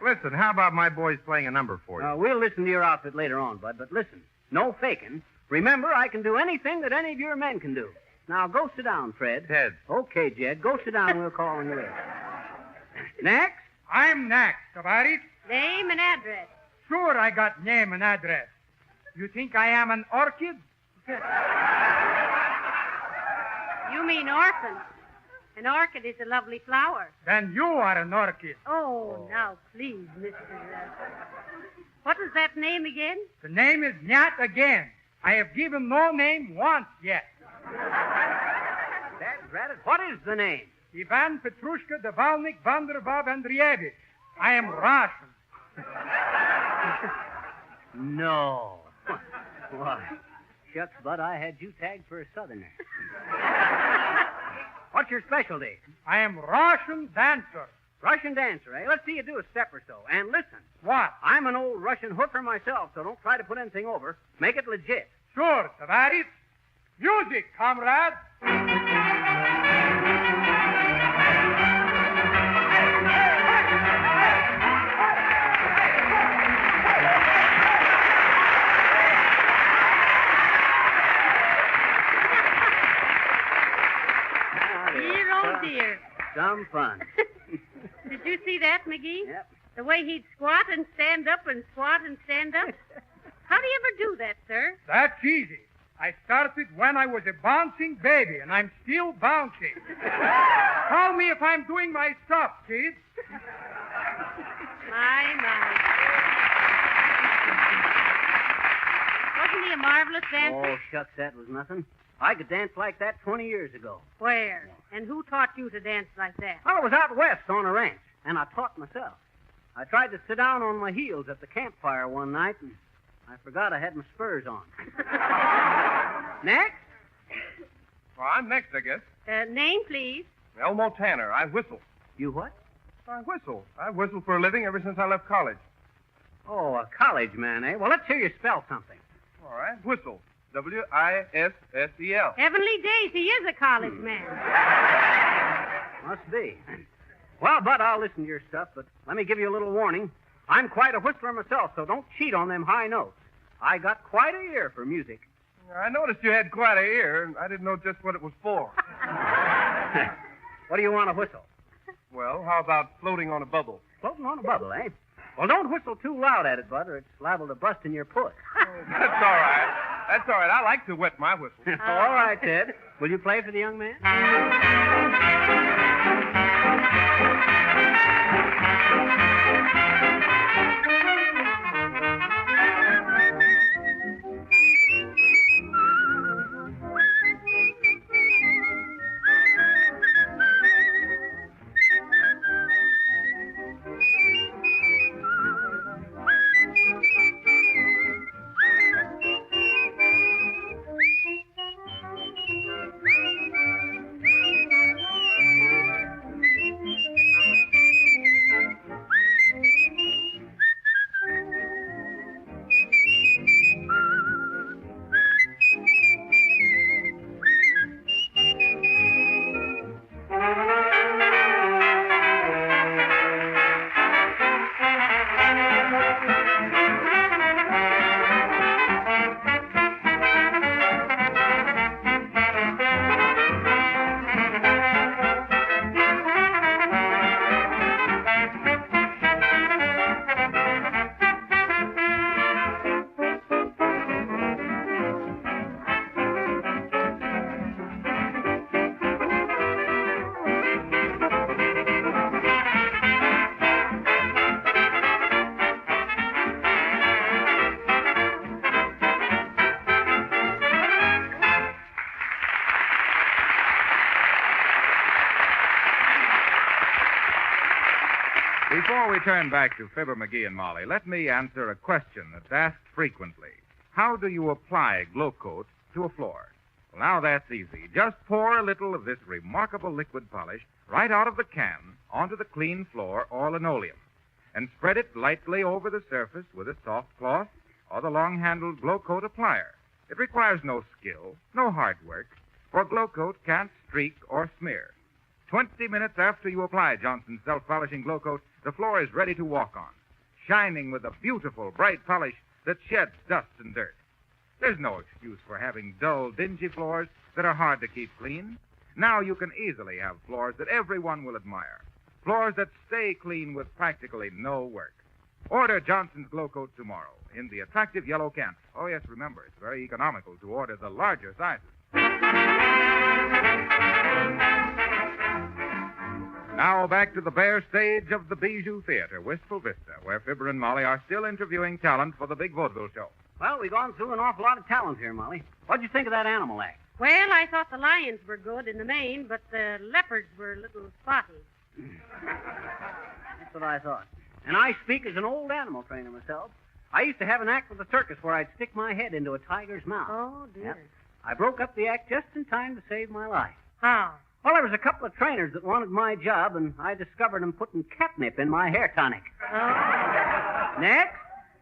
Listen, how about my boys playing a number for you? We'll listen to your outfit later on, Bud, but listen, no faking. Remember, I can do anything that any of your men can do. Now, go sit down, Fred. Ted. Okay, Jed. Go sit down. We'll call on you later. Next? I'm next, Tavares. Name and address. Sure, I got name and address. You think I am an orchid? You mean orphan. An orchid is a lovely flower. Then you are an orchid. Oh, now, please, Mr. What was that name again? The name is not again. I have given no name once yet. Drat it. What is the name? Ivan Petrushka Devalnik Vanderbob Andreevich. I am Russian. No. Why? Shucks, Bud, I had you tagged for a Southerner. What's your specialty? I am Russian dancer. Russian dancer, eh? Let's see you do a step or so. And listen. What? I'm an old Russian hooker myself, so don't try to put anything over. Make it legit. Sure, Tavares. Music, comrade. Dear. Some fun. Did you see that, McGee? Yep. The way he'd squat and stand up and squat and stand up. How do you ever do that, sir? That's easy. I started when I was a bouncing baby, and I'm still bouncing. Call me if I'm doing my stuff, kids. My. Wasn't he a marvelous dancer? Oh, shucks, that was nothing. I could dance like that 20 years ago. Where? And who taught you to dance like that? Well, I was out west on a ranch, and I taught myself. I tried to sit down on my heels at the campfire one night, and I forgot I had my spurs on. Next? Well, I'm next, I guess. Name, please. Elmo Tanner. I whistle. You what? I whistle. I've whistled for a living ever since I left college. Oh, a college man, eh? Well, let's hear you spell something. All right. Whistle. W-I-S-S-E-L. Heavenly days, he is a college man. Must be. Well, Bud, I'll listen to your stuff, but let me give you a little warning. I'm quite a whistler myself, so don't cheat on them high notes. I got quite a ear for music. I noticed you had quite a ear, and I didn't know just what it was for. What do you want to whistle? Well, how about floating on a bubble? Floating on a bubble, eh? Well, don't whistle too loud at it, Bud, or it's liable to bust in your puss. That's all right. That's all right. I like to wet my whistle. All right, Ted. Will you play for the young man? Before we turn back to Fibber McGee and Molly, let me answer a question that's asked frequently. How do you apply Glow-Coat to a floor? Well, now that's easy. Just pour a little of this remarkable liquid polish right out of the can onto the clean floor or linoleum and spread it lightly over the surface with a soft cloth or the long-handled Glow-Coat applier. It requires no skill, no hard work, for Glow-Coat can't streak or smear. 20 minutes after you apply Johnson's self-polishing Glow-Coat, the floor is ready to walk on, shining with a beautiful, bright polish that sheds dust and dirt. There's no excuse for having dull, dingy floors that are hard to keep clean. Now you can easily have floors that everyone will admire. Floors that stay clean with practically no work. Order Johnson's Glow-Coat tomorrow in the attractive yellow can. Oh, yes, remember, it's very economical to order the larger sizes. Now back to the bare stage of the Bijou Theater, Wistful Vista, where Fibber and Molly are still interviewing talent for the big vaudeville show. Well, we've gone through an awful lot of talent here, Molly. What'd you think of that animal act? Well, I thought the lions were good in the main, but the leopards were a little spotty. That's what I thought. And I speak as an old animal trainer myself. I used to have an act with the circus where I'd stick my head into a tiger's mouth. Oh, dear. Yep. I broke up the act just in time to save my life. How? Well, there was a couple of trainers that wanted my job, and I discovered them putting catnip in my hair tonic. Oh. Next?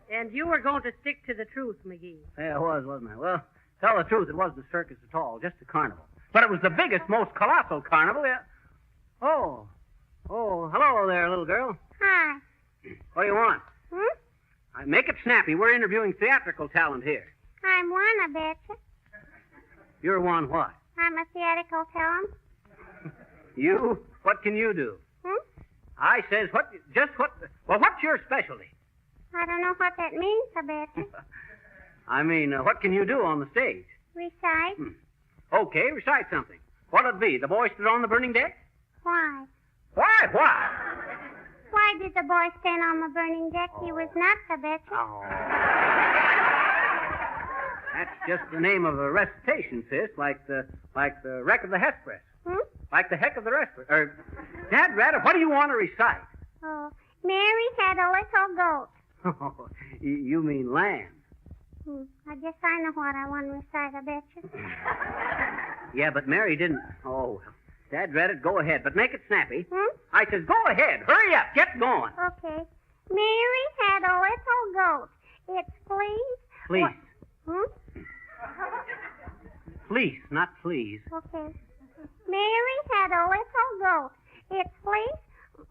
And you were going to stick to the truth, McGee. Yeah, I was, wasn't I? Well, tell the truth, it wasn't a circus at all, just a carnival. But it was the biggest, most colossal carnival. Yeah. Oh, hello there, little girl. Hi. What do you want? Make it snappy. We're interviewing theatrical talent here. I'm one, I betcha. You're one what? I'm a theatrical talent. You? What can you do? I says, what's your specialty? I don't know what that means, I betcha. I mean, what can you do on the stage? Recite. Okay, recite something. What'll it be? The boy stood on the burning deck? Why? Why? Why did the boy stand on the burning deck? He was nuts, I betcha. Oh. That's just the name of a recitation, sis, like the wreck of the Hesperus. Like the heck of the Hesperus. Dad Ratter, what do you want to recite? Oh, Mary had a little goat. Oh, you mean lamb. I guess I know what I want to recite, I betcha. Yeah, but Mary didn't. Oh, Dad read it. Go ahead, but make it snappy. I says, go ahead. Hurry up. Get going. Okay. Mary had a little goat. It's fleece. Fleece. Fleece, not fleas. Okay. Mary had a little goat. Its fleece.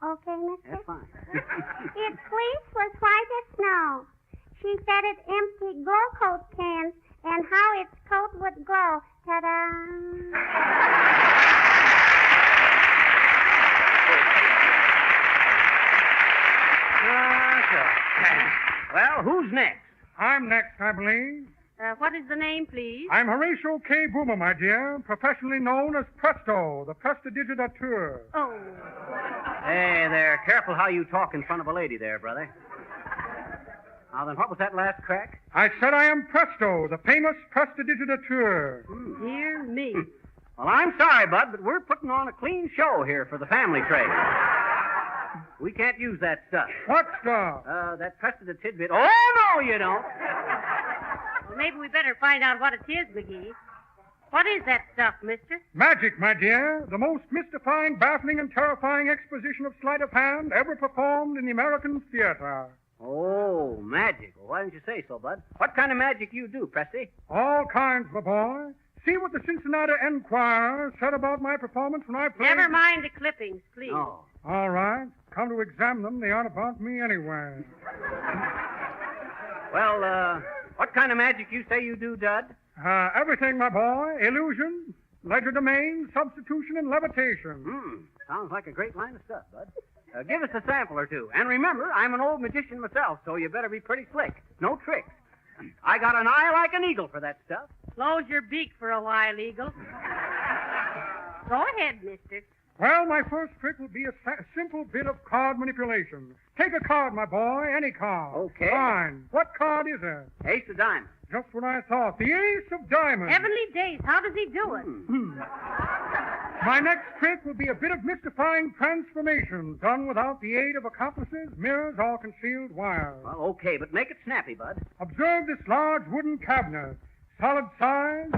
Okay, mister. That's fine. Its fleece was white as snow. She fed it empty Glow-Coat cans and how its coat would glow. Ta-da! Well, who's next? I'm next, I believe. What is the name, please? I'm Horatio K. Boomer, my dear, professionally known as Presto, the prestidigitateur. Oh. Hey there, careful how you talk in front of a lady there, brother. Now then, what was that last crack? I said I am Presto, the famous prestidigitateur. Dear me. Well, I'm sorry, Bud, but we're putting on a clean show here for the family trade. We can't use that stuff. What stuff? That prestidigitator. Oh, no, you don't. Well, maybe we better find out what it is, McGee. What is that stuff, mister? Magic, my dear. The most mystifying, baffling, and terrifying exposition of sleight of hand ever performed in the American theater. Oh, magic. Well, why didn't you say so, Bud? What kind of magic you do, Presty? All kinds, my boy. See what the Cincinnati Enquirer said about my performance when I played... Never mind the clippings, please. Oh. All right. Come to examine them, they aren't about me anyway. Well, what kind of magic you say you do, Dud? Everything, my boy. Illusion, legerdemain, substitution, and levitation. Sounds like a great line of stuff, Bud. Give us a sample or two. And remember, I'm an old magician myself, so you better be pretty slick. No tricks. I got an eye like an eagle for that stuff. Close your beak for a while, Eagle. Go ahead, mister. Well, my first trick will be a simple bit of card manipulation. Take a card, my boy, any card. Okay. Fine. What card is it? Ace of diamonds. Just what I thought. The ace of diamonds. Heavenly days, how does he do it? My next trick will be a bit of mystifying transformation done without the aid of accomplices, mirrors, or concealed wires. Well, okay, but make it snappy, Bud. Observe this large wooden cabinet. Solid size,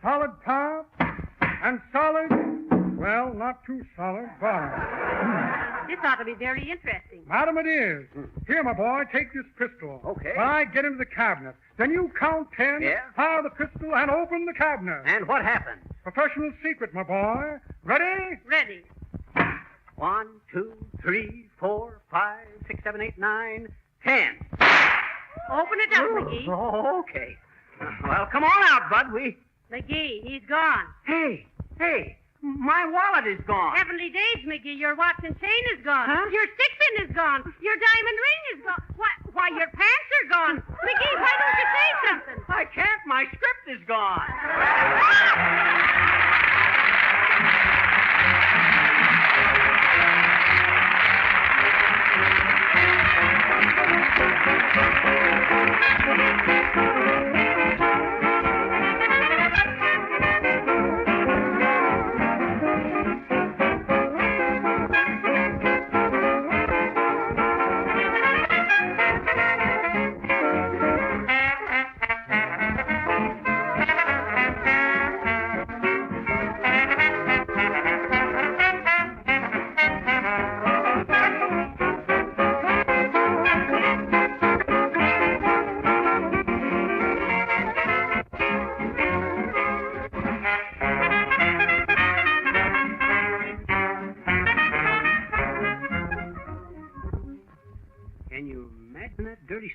solid top, and solid, well, not too solid, bottom. This ought to be very interesting. Madam, it is. Here, my boy, take this pistol. Okay. When I get into the cabinet, then you count 10, Yeah? fire the pistol, and open the cabinet. And what happens? Professional secret, my boy. Ready? Ready. 1, 2, 3, 4, 5, 6, 7, 8, 9, 10. Open it up, McGee. Oh, okay. Well, come on out, Bud. McGee, he's gone. Hey, my wallet is gone. Heavenly days, McGee, your watch and chain is gone. Huh? Your six-pin is gone. Your diamond ring is gone. Why, your pants are gone. McGee, why don't you say something? I can't. My script is gone.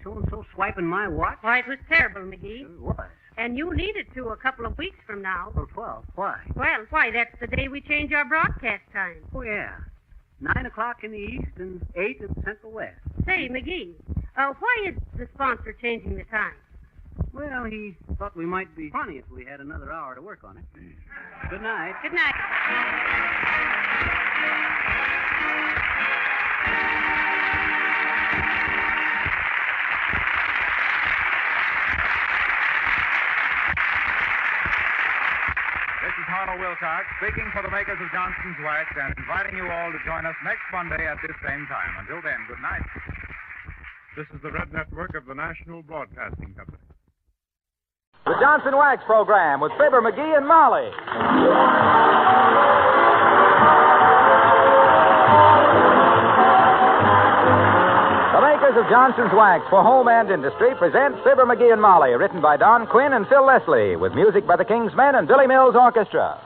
So-and-so swiping my watch? Why, it was terrible, McGee. It was. And you needed to a couple of weeks from now. Well, 12. Why? Well, why, that's the day we change our broadcast time. Oh, yeah. 9 o'clock in the east and 8 in the central west. Say, McGee, why is the sponsor changing the time? Well, he thought we might be funny if we had another hour to work on it. Good night. Good night. Harlow Wilcox, speaking for the makers of Johnson's Wax and inviting you all to join us next Monday at this same time. Until then, good night. This is the Red Network of the National Broadcasting Company. The Johnson Wax Program with Fibber McGee and Molly. The makers of Johnson's Wax for home and industry present Fibber McGee and Molly, written by Don Quinn and Phil Leslie, with music by the King's Men and Billy Mills Orchestra.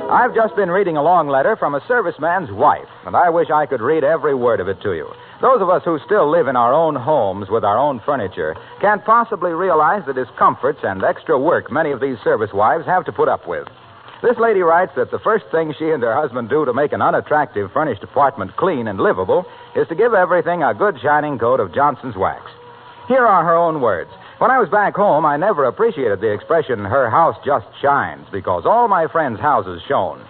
I've just been reading a long letter from a serviceman's wife, and I wish I could read every word of it to you. Those of us who still live in our own homes with our own furniture can't possibly realize the discomforts and extra work many of these service wives have to put up with. This lady writes that the first thing she and her husband do to make an unattractive furnished apartment clean and livable is to give everything a good shining coat of Johnson's Wax. Here are her own words. When I was back home, I never appreciated the expression, her house just shines, because all my friends' houses shone.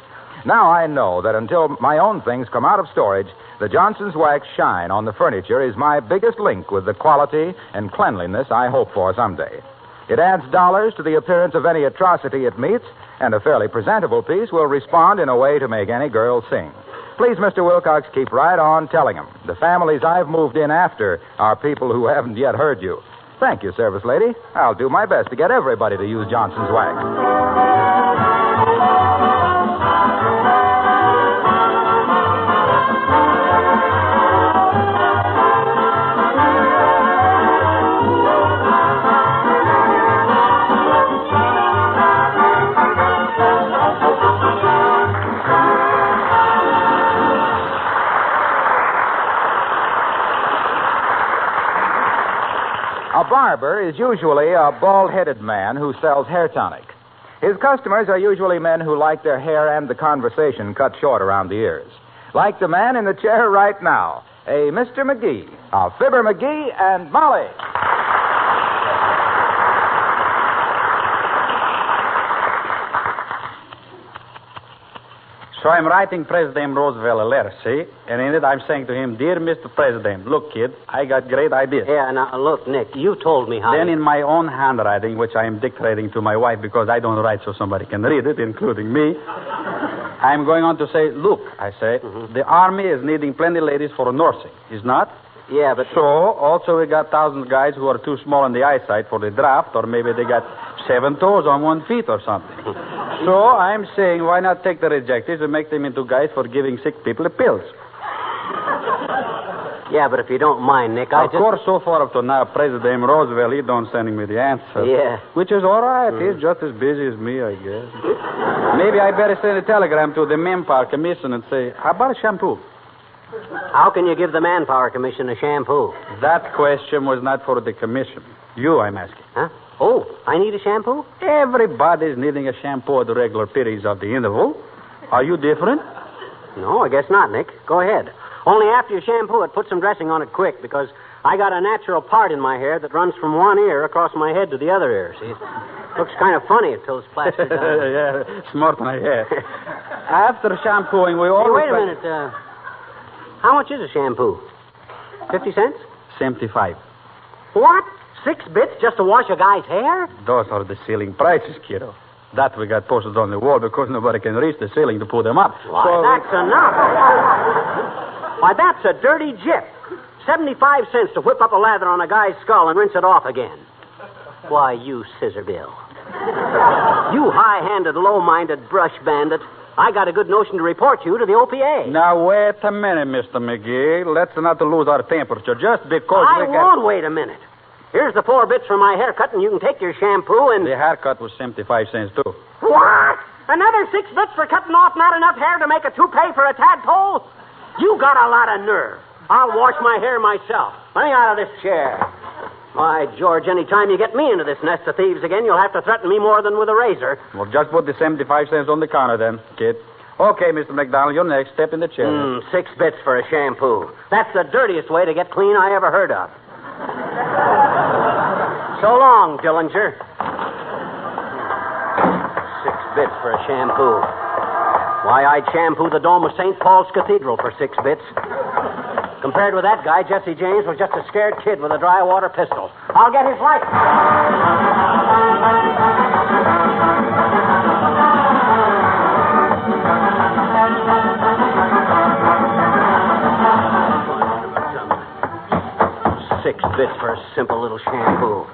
Now I know that until my own things come out of storage, the Johnson's Wax shine on the furniture is my biggest link with the quality and cleanliness I hope for someday. It adds dollars to the appearance of any atrocity it meets, and a fairly presentable piece will respond in a way to make any girl sing. Please, Mr. Wilcox, keep right on telling them. The families I've moved in after are people who haven't yet heard you. Thank you, service lady. I'll do my best to get everybody to use Johnson's Wax. A barber is usually a bald-headed man who sells hair tonic. His customers are usually men who like their hair and the conversation cut short around the ears. Like the man in the chair right now, a Mr. McGee of Fibber McGee and Molly. So I'm writing President Roosevelt a letter, see? And in it I'm saying to him, Dear Mr. President, look, kid, I got great ideas. Yeah, now, look, Nick, you told me how Then in my own handwriting, which I am dictating to my wife because I don't write so somebody can read it, including me, I'm going on to say, look, I say, the Army is needing plenty ladies for nursing, is not? Yeah, but... So, also we got 1,000 guys who are too small in the eyesight for the draft, or maybe they got 7 toes on 1 foot or something. So, I'm saying, why not take the rejectees and make them into guys for giving sick people pills? Yeah, but if you don't mind, Nick, Of course, so far up to now, President Roosevelt, he don't sending me the answer. Yeah. Which is all right. He's just as busy as me, I guess. Maybe I better send a telegram to the Manpower Commission and say, how about a shampoo? How can you give the Manpower Commission a shampoo? That question was not for the commission. You, I'm asking. Huh? Oh, I need a shampoo? Everybody's needing a shampoo at the regular periods of the interval. Are you different? No, I guess not, Nick. Go ahead. Only after you shampoo it, put some dressing on it quick, because I got a natural part in my hair that runs from one ear across my head to the other ear, see? Looks kind of funny until it's plastered down. Yeah, smart my hair. After shampooing, we always... Hey, wait a minute. How much is a shampoo? 50 cents? 75. What? 6 bits just to wash a guy's hair? Those are the ceiling prices, kiddo. That we got posted on the wall because nobody can reach the ceiling to put them up. Why, that's enough. Why, that's a dirty jip. 75 cents to whip up a lather on a guy's skull and rinse it off again. Why, you scissor bill. You high-handed, low-minded brush bandit. I got a good notion to report you to the OPA. Now, wait a minute, Mr. McGee. Let's not lose our temperature just because I won't wait a minute. Here's the 4 bits for my haircut, and you can take your shampoo and... The haircut was 75 cents, too. What? Another 6 bits for cutting off not enough hair to make a toupee for a tadpole? You got a lot of nerve. I'll wash my hair myself. Let me out of this chair. Why, George, any time you get me into this nest of thieves again, you'll have to threaten me more than with a razor. Well, just put the 75 cents on the counter then, kid. Okay, Mr. McDonald, you're next. Step in the chair. 6 bits for a shampoo. That's the dirtiest way to get clean I ever heard of. So long, Dillinger. 6 bits for a shampoo. Why, I'd shampoo the dome of St. Paul's Cathedral for 6 bits. Compared with that guy, Jesse James was just a scared kid with a dry water pistol. I'll get his life. $6 bits for a simple little shampoo.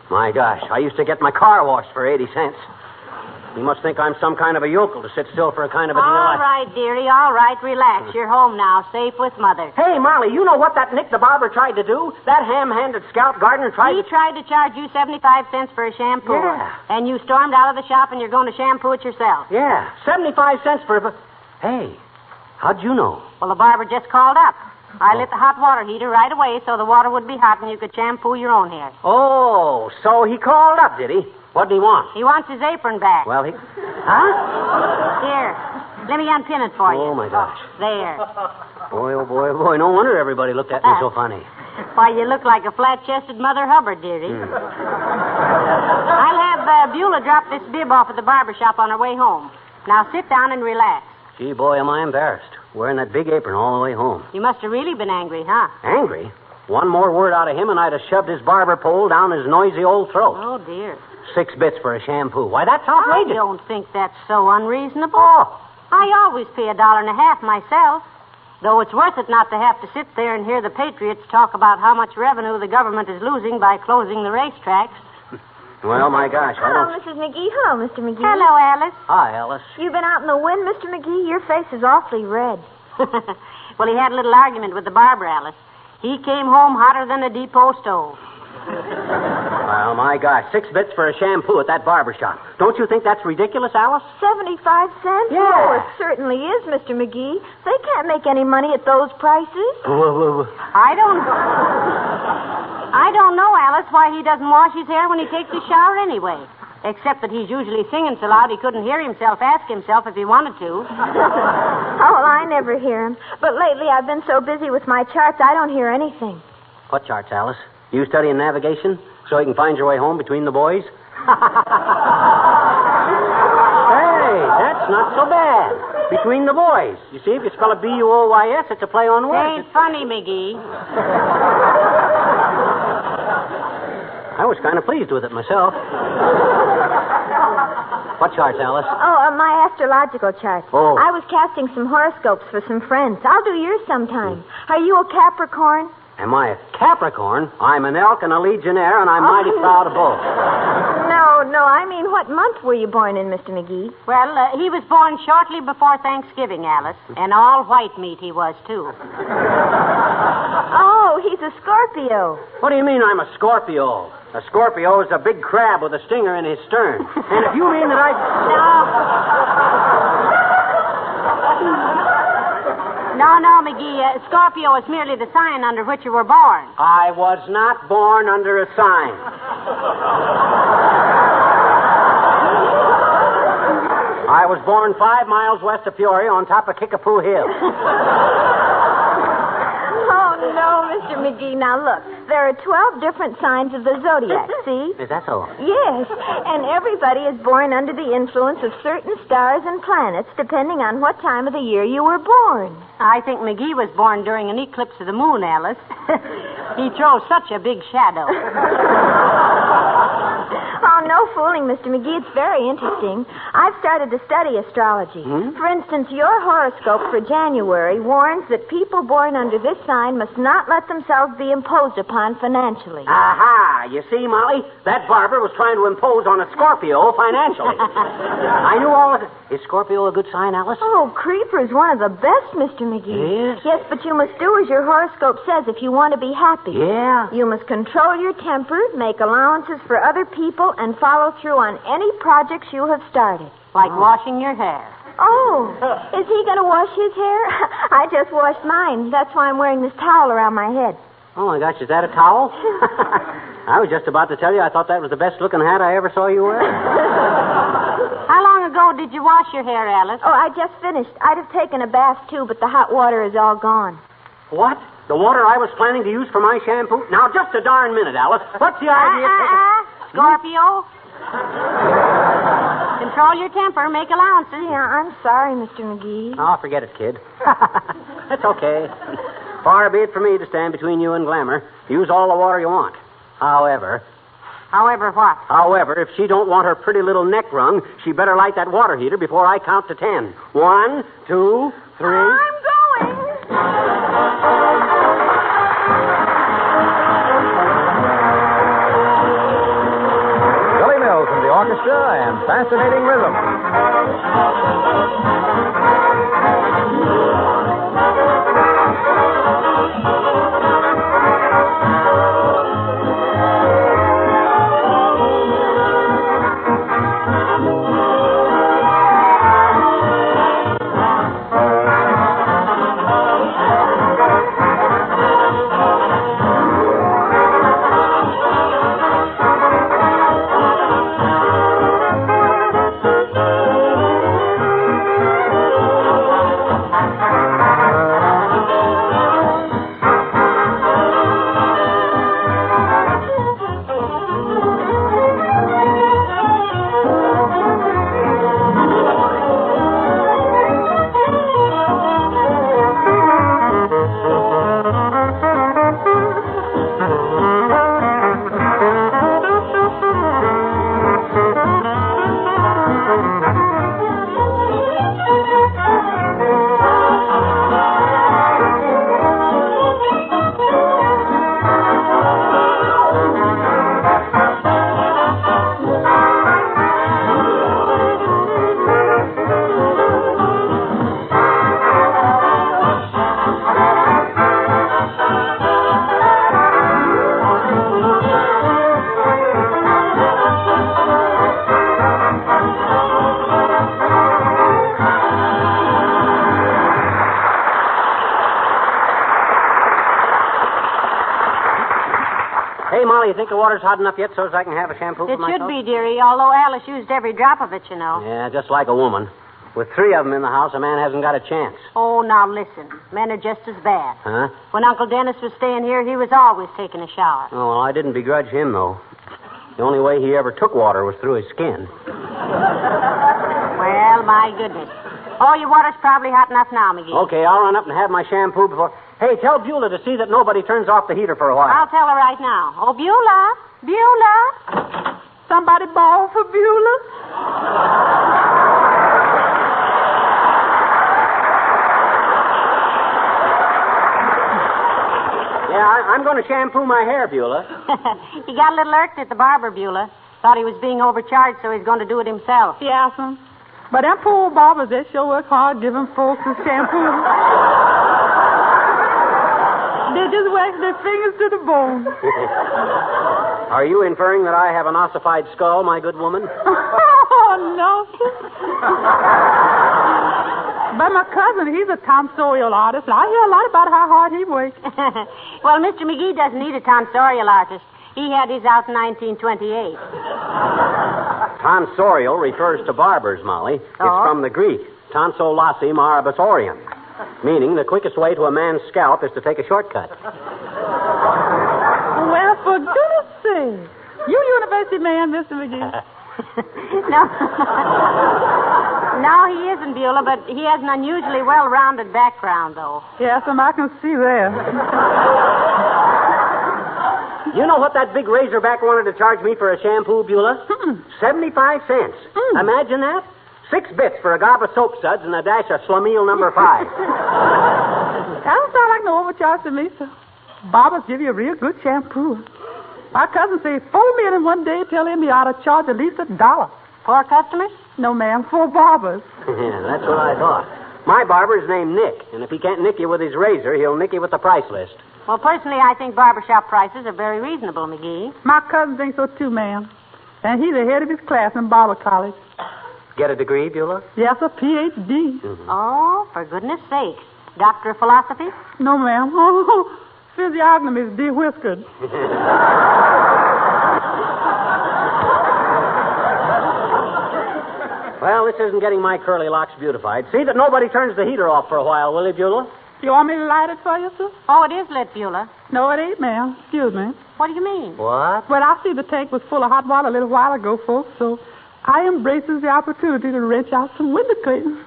My gosh, I used to get my car washed for 80 cents. You must think I'm some kind of a yokel to sit still for a kind of a deal All right, dearie, all right. Relax. You're home now, safe with Mother. Hey, Molly, you know what that Nick the barber tried to do? That ham-handed scout gardener tried He tried to charge you 75 cents for a shampoo. Yeah. And you stormed out of the shop and you're going to shampoo it yourself. Yeah, 75 cents for a... Hey, how'd you know? Well, the barber just called up. I lit the hot water heater right away so the water would be hot and you could shampoo your own hair. Oh, so he called up, did he? What did he want? He wants his apron back. Well, he... Huh? Here, let me unpin it for you. Oh, my gosh. There. Boy, oh, boy, oh, boy. No wonder everybody looked at me so funny. Why, you look like a flat-chested Mother Hubbard, dearie. I'll have Beulah drop this bib off at the barber shop on her way home. Now sit down and relax. Gee, boy, am I embarrassed. Wearing that big apron all the way home. You must have really been angry, huh? Angry? One more word out of him and I'd have shoved his barber pole down his noisy old throat. Oh, dear. 6 bits for a shampoo. Why, that's outrageous. I don't think that's so unreasonable. I always pay $1.50 myself. Though it's worth it not to have to sit there and hear the patriots talk about how much revenue the government is losing by closing the racetracks. Well, my gosh, I Hello, don't... Mrs. McGee. Hello, Mr. McGee. Hello, Alice. Hi, Alice. You've been out in the wind, Mr. McGee? Your face is awfully red. Well, he had a little argument with the barber, Alice. He came home hotter than a depot stove. Well, my gosh, 6 bits for a shampoo at that barber shop. Don't you think that's ridiculous, Alice? 75 cents? Yeah. Oh, it certainly is, Mr. McGee. They can't make any money at those prices. I don't know, Alice, why he doesn't wash his hair when he takes a shower anyway. Except that he's usually singing so loud he couldn't hear himself ask himself if he wanted to. Oh, well, I never hear him. But lately I've been so busy with my charts, I don't hear anything. What charts, Alice? You studying navigation so you can find your way home between the boys? Hey, that's That's not so bad. Between the boys. You see, if you spell it B-U-O-Y-S, it's a play on words. Ain't funny, McGee. I was kind of pleased with it myself. What charts, Alice? Oh, my astrological chart. Oh. I was casting some horoscopes for some friends. I'll do yours sometime. Are you a Capricorn? Am I a Capricorn? I'm an elk and a legionnaire, and I'm mighty proud of both. No, I mean, what month were you born in, Mr. McGee? Well, he was born shortly before Thanksgiving, Alice. And all white meat he was, too. Oh, he's a Scorpio. What do you mean I'm a Scorpio? A Scorpio is a big crab with a stinger in his stern. And if you mean that No, McGee. Scorpio is merely the sign under which you were born. I was not born under a sign. I was born 5 miles west of Peoria on top of Kickapoo Hill. Oh, no, Mr. McGee. Now, look. There are 12 different signs of the zodiac, see? Is that so? Yes. And everybody is born under the influence of certain stars and planets, depending on what time of the year you were born. I think McGee was born during an eclipse of the moon, Alice. He throws such a big shadow. Oh, no fooling, Mr. McGee. It's very interesting. I've started to study astrology. For instance, your horoscope for January warns that people born under this sign must not let themselves be imposed upon financially. Aha! You see, Molly? That barber was trying to impose on a Scorpio financially. I knew all of it. Is Scorpio a good sign, Alice? Oh, Creeper is one of the best, Mr. McGee. Yes? Yes, but you must do as your horoscope says if you want to be happy. Yeah? You must control your temper, make allowances for other people, and follow through on any projects you have started. Like washing your hair. Oh, is he going to wash his hair? I just washed mine. That's why I'm wearing this towel around my head. Oh, my gosh, is that a towel? I was just about to tell you I thought that was the best-looking hat I ever saw you wear. How long ago did you wash your hair, Alice? Oh, I just finished. I'd have taken a bath, too, but the hot water is all gone. What? The water I was planning to use for my shampoo? Now, just a darn minute, Alice. What's the idea? Scorpio? Control your temper. Make allowances. Yeah, I'm sorry, Mr. McGee. Oh, forget it, kid. That's okay. Far be it from me to stand between you and glamour. Use all the water you want. However, However what? However, if she don't want her pretty little neck wrung, she better light that water heater before I count to 10. 1, 2, 3. I'm going. Billy Mills and the orchestra and fascinating rhythm. Hey, Molly, you think the water's hot enough yet so I can have a shampoo It for myself? should be, dearie, although Alice used every drop of it, you know. Yeah, just like a woman. With 3 of them in the house, a man hasn't got a chance. Oh, now listen. Men are just as bad. Huh? When Uncle Dennis was staying here, he was always taking a shower. Oh, well, I didn't begrudge him, though. The only way he ever took water was through his skin. Well, Well, my goodness. Oh, your water's probably hot enough now, McGee. Okay, I'll run up and have my shampoo before... Hey, tell Beulah to see that nobody turns off the heater for a while. I'll tell her right now. Oh, Beulah. Beulah. Somebody bawl for Beulah? Yeah, I'm going to shampoo my hair, Beulah. He got a little irked at the barber, Beulah. Thought he was being overcharged, so he's going to do it himself. Yes, but them poor barbers, they sure work hard giving folks a shampoo. They just wax their fingers to the bone. Are you inferring that I have an ossified skull, my good woman? Oh, no. But my cousin, he's a tonsorial artist, and I hear a lot about how hard he works. Well, Mr. McGee doesn't need a tonsorial artist. He had his out in 1928. Tonsorial refers to barbers, Molly. It's from the Greek, tonsolasi marabasorian, meaning the quickest way to a man's scalp is to take a shortcut. Well, for goodness sake. You university man, Mr. McGee. No, he isn't, Beulah, but he has an unusually well-rounded background, though. Yes, I can see that. You know what that big razorback wanted to charge me for a shampoo, Beulah? 75 cents. Imagine that. 6 bits for a gob of soap suds and a dash of Schlemiel number 5. That don't sound like no overcharge to me, sir. Barbers give you a real good shampoo. My cousin said 4 men in one day tell him he ought to charge at least $1. 4 customers? No, ma'am, 4 barbers. Yeah, that's what I thought. My barber's named Nick, and if he can't nick you with his razor, he'll nick you with the price list. Well, personally, I think barbershop prices are very reasonable, McGee. My cousin thinks so, too, ma'am. And he's ahead of his class in barber college. Get a degree, Beulah? Yes, a Ph.D. Mm-hmm. Oh, for goodness sake. Doctor of philosophy? No, ma'am. Oh, physiognomy is de-whiskered. Well, this isn't getting my curly locks beautified. See that nobody turns the heater off for a while, will you, Beulah? You want me to light it for you, sir? Oh, it is lit, Beulah. No, it ain't, ma'am. Excuse me. What do you mean? What? Well, I see the tank was full of hot water a little while ago, folks, so I embraces the opportunity to wrench out some window curtains.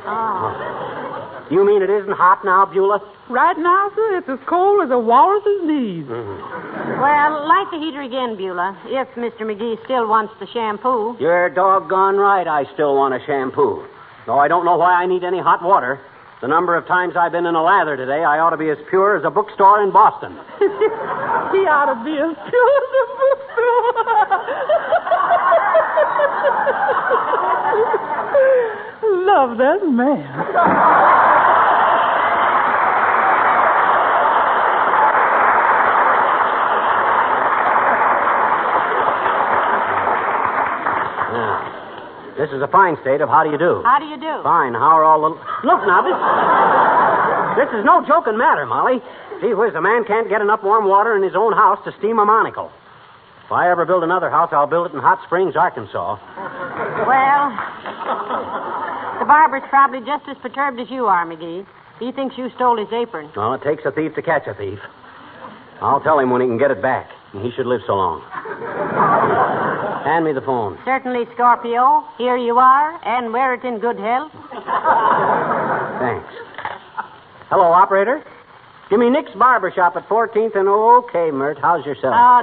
Oh. You mean it isn't hot now, Beulah? Right now, sir, it's as cold as a walrus's knees. Well, light the heater again, Beulah, if Mr. McGee still wants the shampoo. You're doggone right I still want a shampoo. Though I don't know why I need any hot water. The number of times I've been in a lather today, I ought to be as pure as a bookstore in Boston. He ought to be as pure as a bookstore. Love that man. This is a fine state of how do you do. How do you do? Fine. How are all the... Look now, this is no joking matter, Molly. Gee whiz, a man can't get enough warm water in his own house to steam a monocle. If I ever build another house, I'll build it in Hot Springs, Arkansas. Well, the barber's probably just as perturbed as you are, McGee. He thinks you stole his apron. Well, it takes a thief to catch a thief. I'll tell him when he can get it back. He should live so long. Hand me the phone. Certainly, Scorpio. Here you are, and wear it in good health. Thanks. Hello, operator. Give me Nick's Barbershop at 14th and... Okay, Mert, how's yourself? Oh,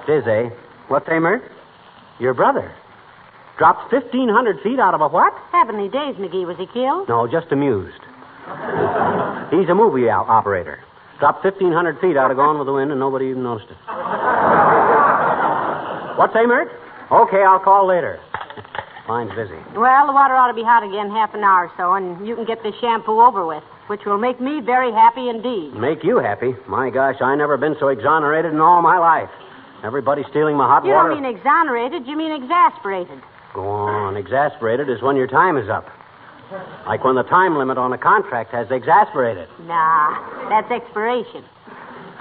dear. Diz, eh? What, Mert? Your brother. Dropped 1,500 feet out of a what? Heavenly days, McGee. Was he killed? No, just amused. He's a movie operator. Dropped 1,500 feet out of Gone with the Wind, and nobody even noticed it. What's that, Mert? Okay, I'll call later. Mine's busy. Well, the water ought to be hot again half an hour or so, and you can get this shampoo over with, which will make me very happy indeed. Make you happy? My gosh, I never been so exonerated in all my life. Everybody stealing my hot You water. don't mean exonerated, you mean exasperated. Go on. Exasperated is when your time is up. Like when the time limit on a contract has exasperated. Nah, that's expiration.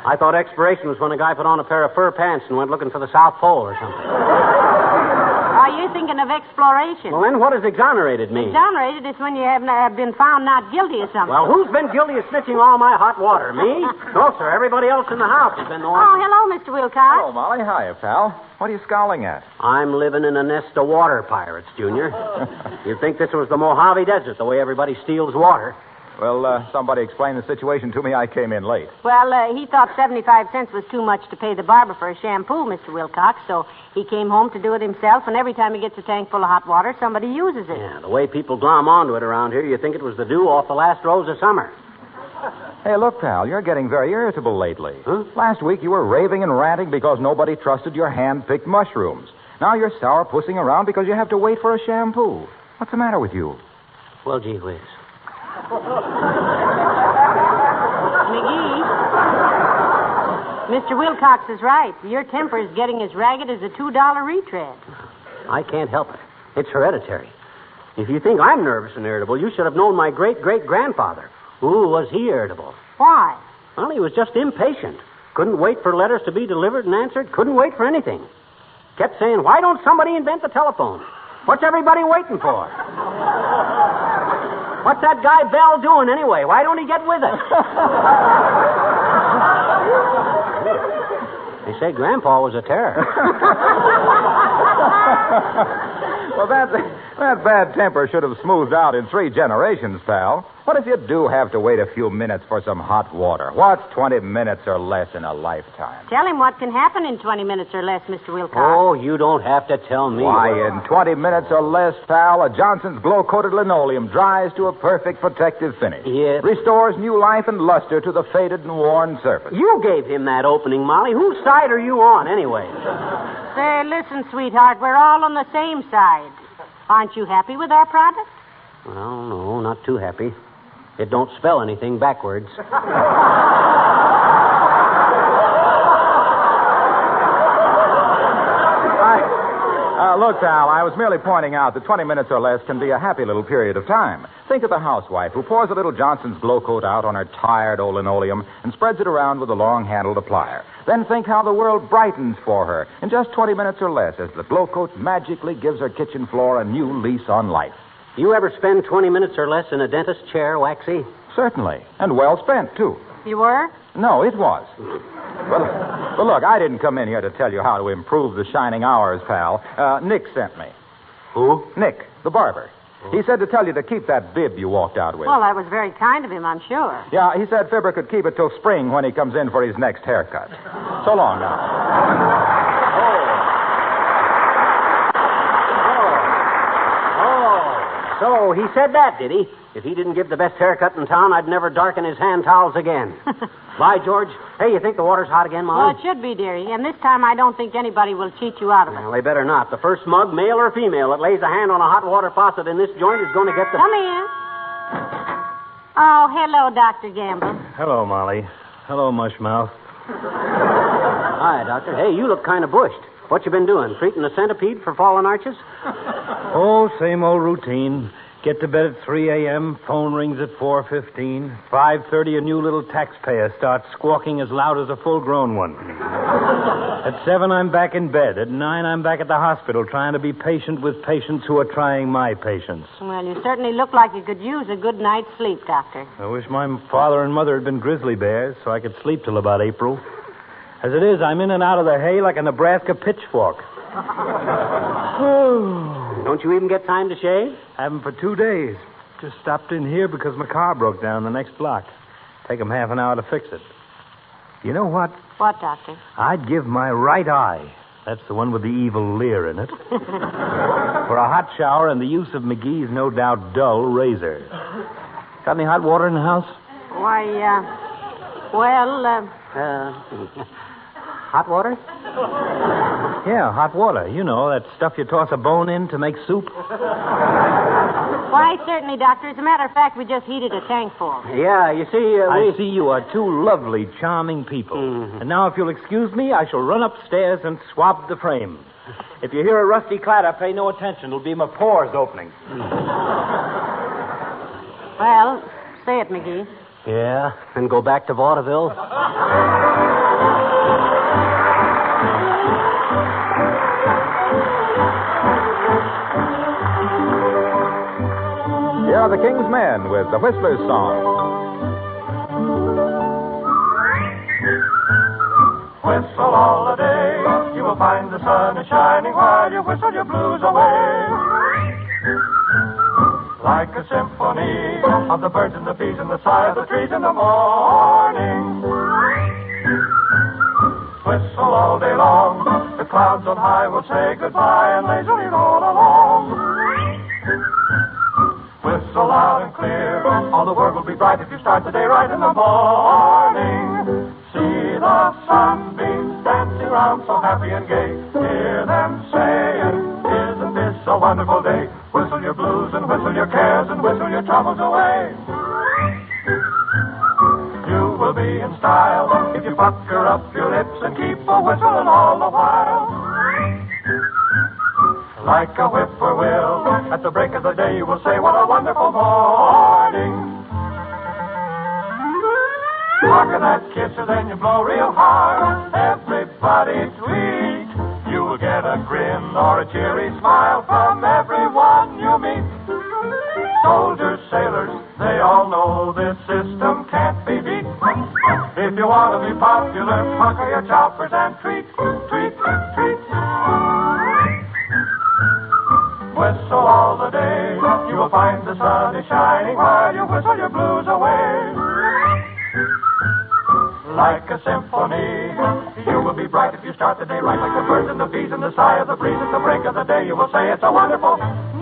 I thought expiration was when a guy put on a pair of fur pants and went looking for the South Pole or something. Oh, Why, you're thinking of exploration. Well, then what does exonerated mean? Exonerated is when you have been found not guilty of something. Well, who's been guilty of snitching all my hot water? Me? No, sir. Everybody else in the house has been the one. Oh, hello, Mr. Wilcox. Oh, Molly. Hiya, pal. What are you scowling at? I'm living in a nest of water pirates, Junior. You'd think this was the Mojave Desert, the way everybody steals water. Well, somebody explained the situation to me. I came in late. Well, he thought 75 cents was too much to pay the barber for a shampoo, Mr. Wilcox, so he came home to do it himself, and every time he gets a tank full of hot water, somebody uses it. Yeah, the way people glom onto it around here, you think it was the dew off the last rose of summer. Hey, look, pal, you're getting very irritable lately. Huh? Last week you were raving and ranting because nobody trusted your hand-picked mushrooms. Now you're sourpussing around because you have to wait for a shampoo. What's the matter with you? Well, gee whiz. McGee, Mr. Wilcox is right. Your temper is getting as ragged as a $2 retread. I can't help it. It's hereditary. If you think I'm nervous and irritable, you should have known my great-great-grandfather. Ooh, was he irritable? Why? Well, he was just impatient. Couldn't wait for letters to be delivered and answered. Couldn't wait for anything. Kept saying, why don't somebody invent the telephone? What's everybody waiting for? What's that guy Bell doing anyway? Why don't he get with it? They say Grandpa was a terror. Well, that bad temper should have smoothed out in 3 generations, pal. What if you do have to wait a few minutes for some hot water? What's 20 minutes or less in a lifetime? Tell him what can happen in 20 minutes or less, Mr. Wilcox. Oh, you don't have to tell me. Why, in 20 minutes or less, pal, a Johnson's glow-coated linoleum dries to a perfect protective finish. Yes. Restores new life and luster to the faded and worn surface. You gave him that opening, Molly. Whose side are you on, anyway? Say, listen, sweetheart, we're all on the same side. Aren't you happy with our product? Well, no, not too happy. It don't spell anything backwards. Look, pal, I was merely pointing out that 20 minutes or less can be a happy little period of time. Think of the housewife who pours a little Johnson's Glow Coat out on her tired old linoleum and spreads it around with a long-handled applier. Then think how the world brightens for her in just 20 minutes or less as the Glow Coat magically gives her kitchen floor a new lease on life. You ever spend 20 minutes or less in a dentist's chair, Waxy? Certainly. And well spent, too. You were? No, it was. Well, look, I didn't come in here to tell you how to improve the shining hours, pal. Nick sent me. Who? Nick, the barber. He said to tell you to keep that bib you walked out with. Well, that was very kind of him, I'm sure. Yeah, he said Fibber could keep it till spring when he comes in for his next haircut. So long now. So he said that, did he? If he didn't give the best haircut in town, I'd never darken his hand towels again. Bye, George. Hey, you think the water's hot again, Molly? Well, it should be, dearie. And this time I don't think anybody will cheat you out of it. Well, they better not. The first mug, male or female, that lays a hand on a hot water faucet in this joint is going to get the... Come in. Oh, hello, Dr. Gamble. Hello, Molly. Hello, Mushmouth. Hi, Doctor. Hey, you look kind of bushed. What you been doing? Treating a centipede for fallen arches? Oh, same old routine. Get to bed at 3 a.m., phone rings at 4:15. 5:30, a new little taxpayer starts squawking as loud as a full-grown one. At 7, I'm back in bed. At 9, I'm back at the hospital trying to be patient with patients who are trying my patience. Well, you certainly look like you could use a good night's sleep, Doctor. I wish my father and mother had been grizzly bears so I could sleep till about April. As it is, I'm in and out of the hay like a Nebraska pitchfork. Don't you even get time to shave? Haven't for 2 days. Just stopped in here because my car broke down the next block. Take 'em half an hour to fix it. You know what? What, Doctor? I'd give my right eye, that's the one with the evil leer in it, for a hot shower and the use of McGee's no doubt dull razor. Got any hot water in the house? Why, hot water? Yeah, hot water. You know, that stuff you toss a bone in to make soup. Why, certainly, Doctor. As a matter of fact, we just heated a tank full. Yeah, you see, I see you are two lovely, charming people. Mm-hmm. And now, if you'll excuse me, I shall run upstairs and swab the frame. If you hear a rusty clatter, pay no attention. It'll be my pores opening. Well, say it, McGee. Yeah, and go back to vaudeville. are the King's Men with the Whistler's Song. Whistle all the day, you will find the sun is shining while you whistle your blues away. Like a symphony of the birds and the bees and the sigh of the trees in the morning. Whistle all day long, the clouds on high will say goodbye and lazily roll along. Whistle loud and clear, all the world will be bright if you start the day right in the morning. See the sunbeams dancing round so happy and gay. Hear them saying, isn't this a wonderful day? Whistle your blues and whistle your cares and whistle your troubles away. You will be in style if you pucker up your lips and keep a whistling all the while. Like a whippoorwill, at the break of the day you will say, what a wonderful morning. Harken that kisser, then you blow real hard. Everybody tweet. You will get a grin or a cheery smile from everyone you meet. Soldiers, sailors, they all know this system can't be beat. If you want to be popular, pucker your choppers and tweet, tweet, tweet. Whistle all the day, you will find the sun is shining while you whistle your blues away. Like a symphony, you will be bright if you start the day right, like the birds and the bees and the sigh of the breeze at the break of the day. You will say it's a wonderful morning.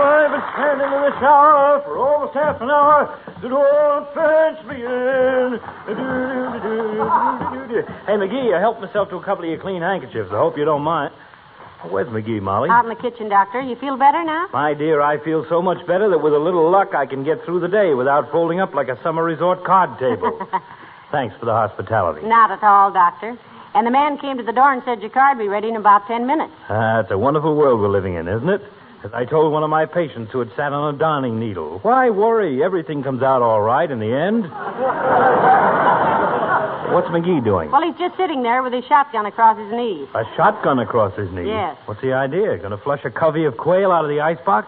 I've been standing in the shower for almost half an hour. The door fetch me in. Hey, McGee, I helped myself to a couple of your clean handkerchiefs. I hope you don't mind. Where's McGee, Molly? Out in the kitchen, Doctor. You feel better now? My dear, I feel so much better that with a little luck I can get through the day without folding up like a summer resort card table. Thanks for the hospitality. Not at all, Doctor. And the man came to the door and said your card would be ready in about 10 minutes. It's a wonderful world we're living in, isn't it? As I told one of my patients who had sat on a darning needle, why worry? Everything comes out all right in the end. What's McGee doing? Well, he's just sitting there with his shotgun across his knees. A shotgun across his knee? Yes. What's the idea? Going to flush a covey of quail out of the icebox?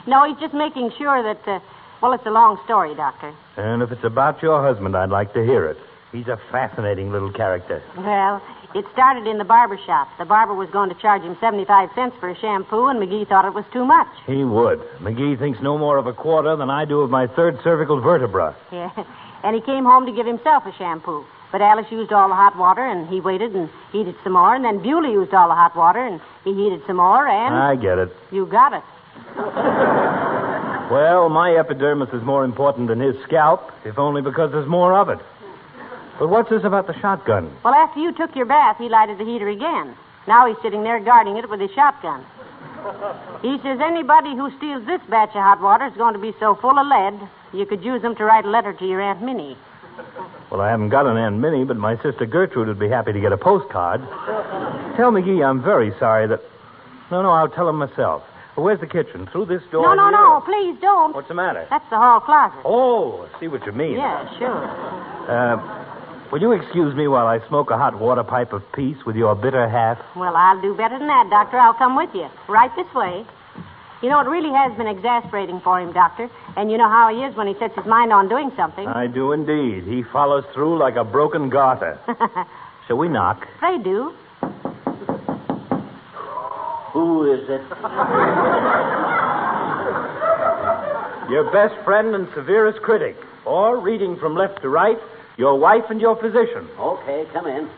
No, he's just making sure that, well, it's a long story, Doctor. And if it's about your husband, I'd like to hear it. He's a fascinating little character. Well, it started in the barber shop. The barber was going to charge him 75 cents for a shampoo, and McGee thought it was too much. He would. McGee thinks no more of a quarter than I do of my third cervical vertebra. Yeah. And he came home to give himself a shampoo. But Alice used all the hot water, and he waited and heated some more, and then Bewley used all the hot water, and he heated some more, and... I get it. You got it. Well, my epidermis is more important than his scalp, if only because there's more of it. But what's this about the shotgun? Well, after you took your bath, he lighted the heater again. Now he's sitting there guarding it with his shotgun. He says anybody who steals this batch of hot water is going to be so full of lead, you could use them to write a letter to your Aunt Minnie. Well, I haven't got an Aunt Minnie, but my sister Gertrude would be happy to get a postcard. Tell McGee I'm very sorry that... No, I'll tell him myself. Well, where's the kitchen? Through this door? No, please don't. What's the matter? That's the hall closet. Oh, I see what you mean. Yeah, sure. Will you excuse me while I smoke a hot water pipe of peace with your bitter half? Well, I'll do better than that, Doctor. I'll come with you. Right this way. You know, it really has been exasperating for him, Doctor. And you know how he is when he sets his mind on doing something. I do indeed. He follows through like a broken garter. Shall we knock? Pray do. Who is it? Your best friend and severest critic. Or, reading from left to right, your wife and your physician. Okay, come in.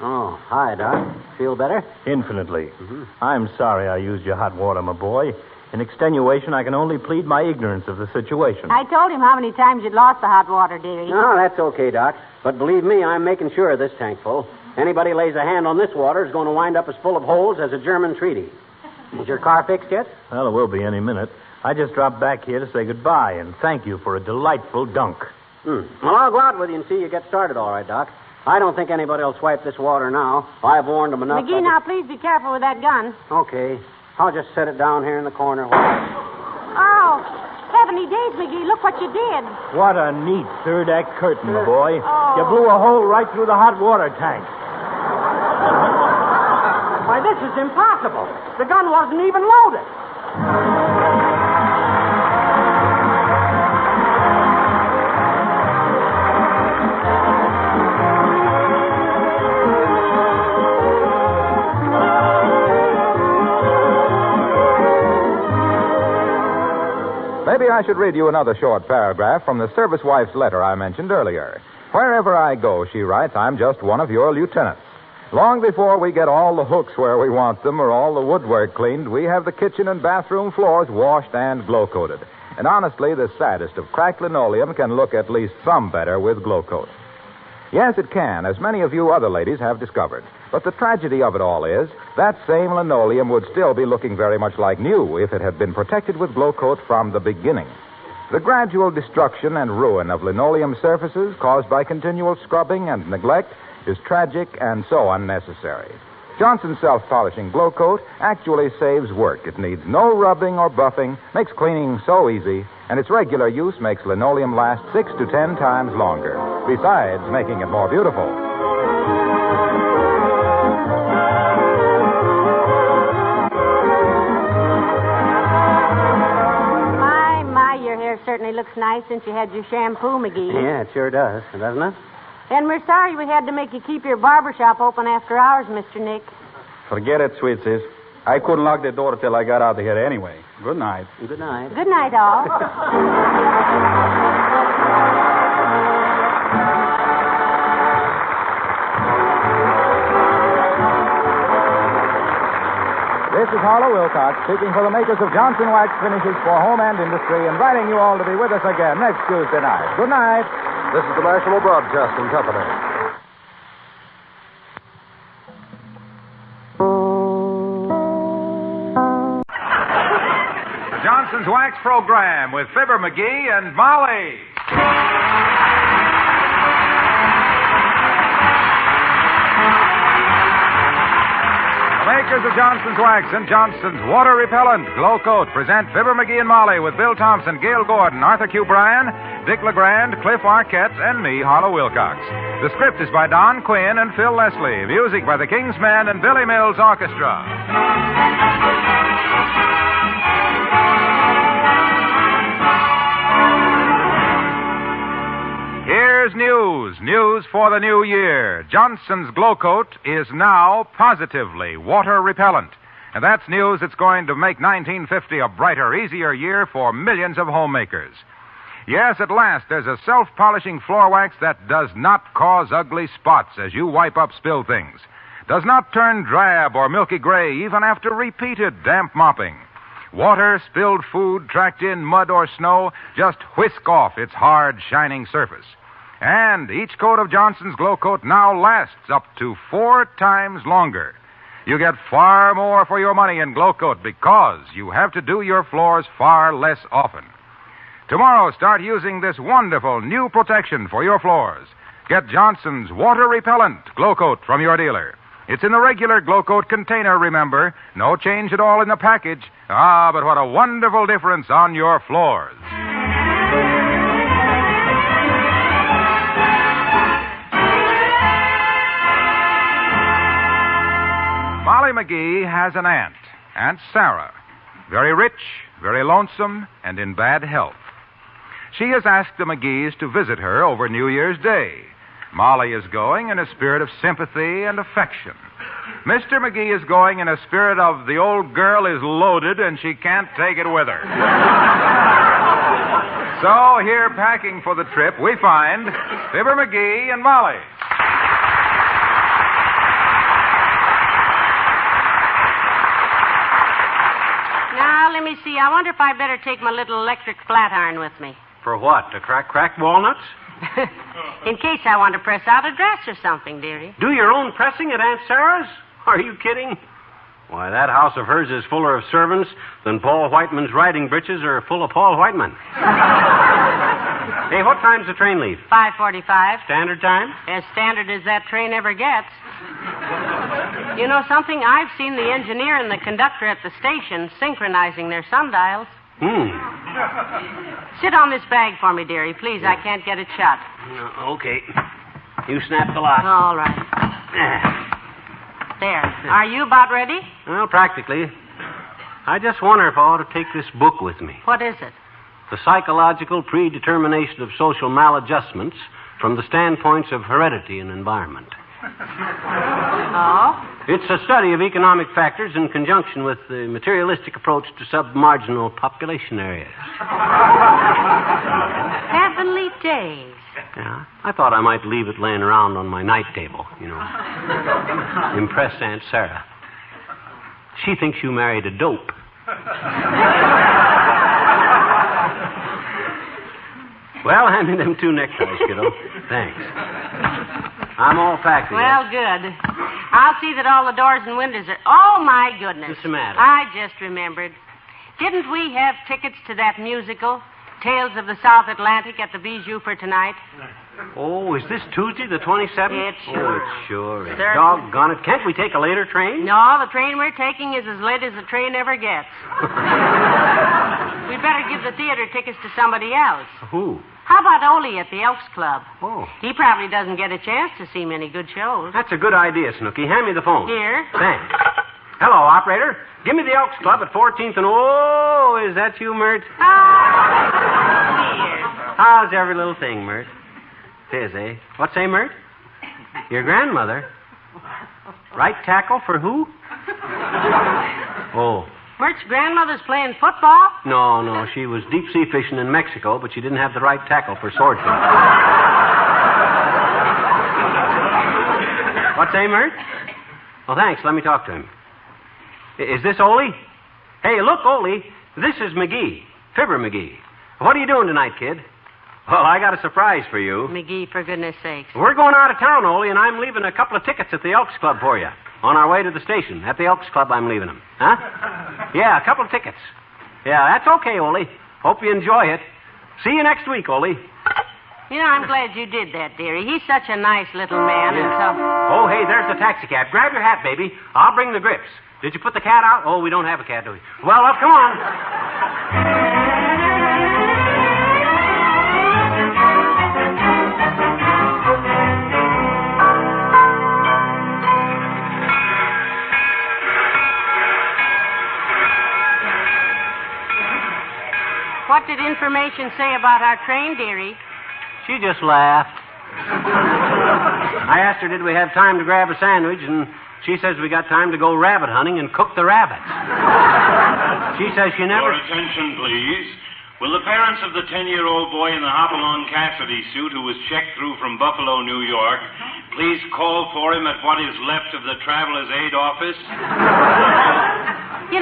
Oh, hi, Doc. Feel better? Infinitely. Mm-hmm. I'm sorry I used your hot water, my boy. In extenuation, I can only plead my ignorance of the situation. I told him how many times you'd lost the hot water, dearie. No, that's okay, Doc. But believe me, I'm making sure of this tank full. Anybody lays a hand on this water is going to wind up as full of holes as a German treaty. Is your car fixed yet? Well, it will be any minute. I just dropped back here to say goodbye and thank you for a delightful dunk. Well, I'll go out with you and see you get started all right, Doc. I don't think anybody will swipe this water now. I've warned them enough. McGee, now, please be careful with that gun. Okay. I'll just set it down here in the corner. Oh, heaven funny days, McGee. Look what you did. What a neat third act curtain, boy. Oh. You blew a hole right through the hot water tank. Why, this is impossible. The gun wasn't even loaded. Maybe I should read you another short paragraph from the service wife's letter I mentioned earlier. Wherever I go, she writes, I'm just one of your lieutenants. Long before we get all the hooks where we want them or all the woodwork cleaned, we have the kitchen and bathroom floors washed and glow-coated. And honestly, the saddest of cracked linoleum can look at least some better with glow-coat. Yes, it can, as many of you other ladies have discovered. But the tragedy of it all is that same linoleum would still be looking very much like new if it had been protected with glow-coat from the beginning. The gradual destruction and ruin of linoleum surfaces caused by continual scrubbing and neglect is tragic and so unnecessary. Johnson's self-polishing glow-coat actually saves work. It needs no rubbing or buffing, makes cleaning so easy, and its regular use makes linoleum last 6 to 10 times longer, besides making it more beautiful. My, your hair certainly looks nice since you had your shampoo, McGee. Yeah, it sure does, doesn't it? And we're sorry we had to make you keep your barber shop open after hours, Mr. Nick. Forget it, sweet sis. I couldn't lock the door till I got out of here anyway. Good night. Good night. Good night, all. This is Harlow Wilcox speaking for the makers of Johnson Wax Finishes for Home and Industry, inviting you all to be with us again next Tuesday night. Good night. This is the National Broadcasting Company. The Johnson's Wax Program with Fibber McGee and Molly. The makers of Johnson's Wax and Johnson's Water Repellent Glow Coat present Fibber McGee and Molly with Bill Thompson, Gail Gordon, Arthur Q. Bryan, Dick LeGrand, Cliff Arquette, and me, Harlow Wilcox. The script is by Don Quinn and Phil Leslie. Music by the King's Men and Billy Mills Orchestra. Here's news. News for the new year. Johnson's Glow Coat is now positively water repellent. And that's news that's going to make 1950 a brighter, easier year for millions of homemakers. Yes, at last, there's a self-polishing floor wax that does not cause ugly spots as you wipe up spilled things. Does not turn drab or milky gray even after repeated damp mopping. Water, spilled food, tracked in mud or snow just whisk off its hard, shining surface. And each coat of Johnson's Glow Coat now lasts up to 4 times longer. You get far more for your money in Glow Coat because you have to do your floors far less often. Tomorrow, start using this wonderful new protection for your floors. Get Johnson's Water Repellent Glow Coat from your dealer. It's in the regular Glow Coat container, remember. No change at all in the package. Ah, but what a wonderful difference on your floors. Molly McGee has an aunt, Aunt Sarah. Very rich, very lonesome, and in bad health. She has asked the McGees to visit her over New Year's Day. Molly is going in a spirit of sympathy and affection. Mr. McGee is going in a spirit of the old girl is loaded and she can't take it with her. So here packing for the trip, we find Fibber McGee and Molly. Now, let me see. I wonder if I better take my little electric flat iron with me. For what? To crack walnuts? In case I want to press out a dress or something, dearie. Do your own pressing at Aunt Sarah's? Are you kidding? Why, that house of hers is fuller of servants than Paul Whiteman's riding breeches are full of Paul Whiteman. Hey, what time's the train leave? 5:45. Standard time? As standard as that train ever gets. You know something? I've seen the engineer and the conductor at the station synchronizing their sundials. Sit on this bag for me, dearie. Please, I can't get it shut. Okay. You snap the lock. All right. There. Are you about ready? Well, practically. I just wonder if I ought to take this book with me. What is it? The Psychological Predetermination of Social Maladjustments from the Standpoints of Heredity and Environment. Oh? It's a study of economic factors in conjunction with the materialistic approach to submarginal population areas. Heavenly days. Yeah, I thought I might leave it laying around on my night table, Impress Aunt Sarah. She thinks you married a dope. Well, hand me them 2 neckties, kiddo. Thanks. I'm all packed. Well, good. I'll see that all the doors and windows are... Oh, my goodness. What's the matter? I just remembered. Didn't we have tickets to that musical, Tales of the South Atlantic, at the Bijou for tonight? Oh, is this Tuesday, the 27th? It sure Oh, it sure is. Certainly. Doggone it. Can't we take a later train? No, the train we're taking is as late as the train ever gets. We'd better give the theater tickets to somebody else. Who? How about Ole at the Elks Club? Oh. He probably doesn't get a chance to see many good shows. That's a good idea, Snooky. Hand me the phone. Here. Thanks. Hello, operator. Give me the Elks Club at 14th and... Oh, is that you, Mert? How's every little thing, Mert? It is, eh? What say, Mert? Your grandmother? Right tackle for who? Oh. Mert's grandmother's playing football? No. She was deep sea fishing in Mexico, but she didn't have the right tackle for swordfish. What say, Mert? Oh, thanks. Let me talk to him. Is this Ole? Hey, look, Ole. This is McGee. Fibber McGee. What are you doing tonight, kid? Well, I got a surprise for you. McGee, for goodness sakes. We're going out of town, Ole, and I'm leaving a couple of tickets at the Elks Club for you. On our way to the station. At the Elks Club, I'm leaving them. Huh? Yeah, a couple of tickets. Yeah, that's okay, Ole. Hope you enjoy it. See you next week, Ole. I'm glad you did that, dearie. He's such a nice little man, and so... Oh, hey, there's the taxi cab. Grab your hat, baby. I'll bring the grips. Did you put the cat out? Oh, we don't have a cat, do we? Well, come on. What did information say about our train, dearie? She just laughed. I asked her, did we have time to grab a sandwich, and she says we got time to go rabbit hunting and cook the rabbits. She says she never... Your attention, please. Will the parents of the 10-year-old boy in the Hopalong Cassidy suit who was checked through from Buffalo, New York, please call for him at what is left of the Traveler's Aid office?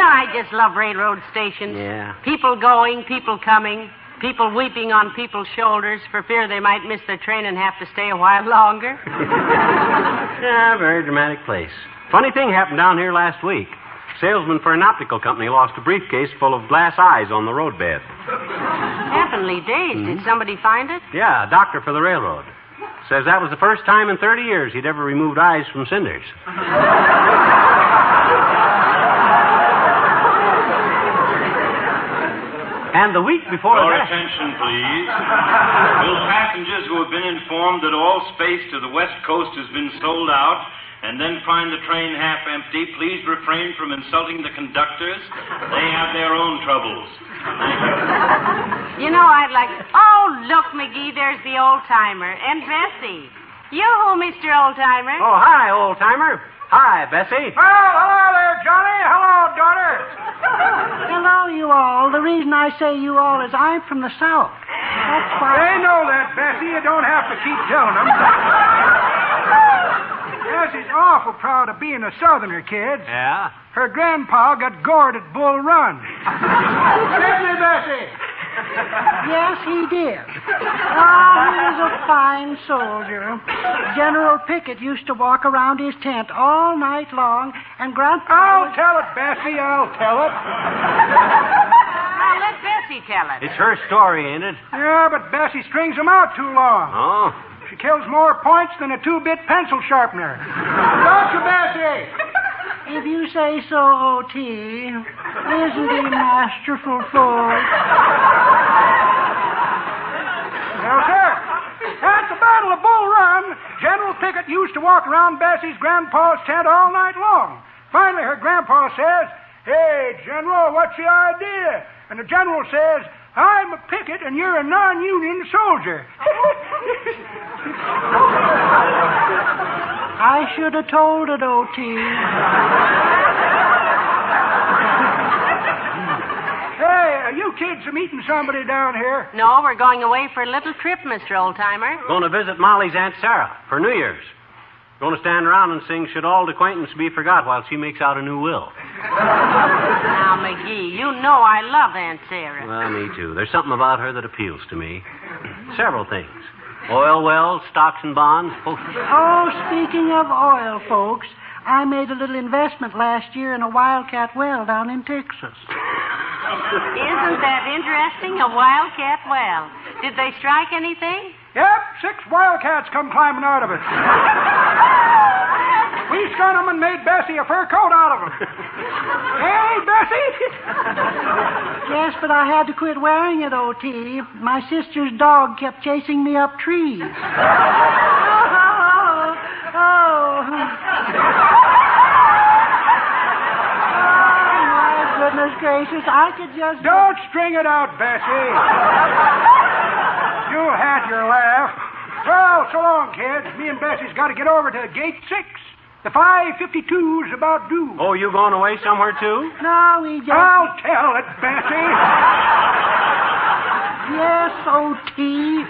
I just love railroad stations. Yeah. People going, people coming, people weeping on people's shoulders for fear they might miss their train and have to stay a while longer. Yeah, very dramatic place. Funny thing happened down here last week. Salesman for an optical company lost a briefcase full of glass eyes on the roadbed. Heavenly days. Did somebody find it? Yeah, a doctor for the railroad. Says that was the first time in 30 years he'd ever removed eyes from cinders. And the week before Your that... attention, please. Will passengers who have been informed that all space to the West Coast has been sold out and then find the train half empty, please refrain from insulting the conductors. They have their own troubles. Thank you. I'd like... Oh, look, McGee, there's the old-timer. And Bessie. Yoo-hoo, Mr. Old-timer. Oh, hi, old-timer. Hi, Bessie. Well, hello there, Johnny. Hello, daughter. Hello, you all. The reason I say you all is I'm from the South. That's why... They know that, Bessie. You don't have to keep telling them. Bessie's awful proud of being a Southerner, kids. Yeah? Her grandpa got gored at Bull Run. Didn't he, Bessie? Yes, he did. Oh, he was a fine soldier. General Pickett used to walk around his tent all night long, and Grandpa... I'll tell it, Bessie. I'll tell it. Now, let Bessie tell it. It's her story, ain't it? Yeah, but Bessie strings them out too long. Oh? She kills more points than a 2-bit pencil sharpener. Don't you, Bessie? If you say so, O.T., isn't he masterful, folks? Well, sir, at the Battle of Bull Run, General Pickett used to walk around Bessie's grandpa's tent all night long. Finally, her grandpa says, "Hey, General, what's the idea?" And the general says, "I'm a picket and you're a non-union soldier." I should have told it, O.T. Hey, you kids are meeting somebody down here? No, we're going away for a little trip, Mr. Oldtimer. Going to visit Molly's Aunt Sarah for New Year's. Going to stand around and sing "Should Old Acquaintance Be Forgot" while she makes out a new will. Now, McGee, you know I love Aunt Sarah. Well, me too. There's something about her that appeals to me. Several things. Oil wells, stocks and bonds. Oh, speaking of oil, folks, I made a little investment last year in a wildcat well down in Texas. Isn't that interesting? A wildcat well. Did they strike anything? Yep, 6 wildcats come climbing out of it. We strung them and made Bessie a fur coat out of them. Hey, Bessie! Yes, but I had to quit wearing it, O.T. My sister's dog kept chasing me up trees. My goodness gracious, I could just... Don't string it out, Bessie. You had your laugh. Well, so long, kids. Me and Bessie's got to get over to Gate 6. The 5:52's about due. Oh, you going away somewhere, too? No, we just... I'll tell it, Bessie. Yes, O.T. We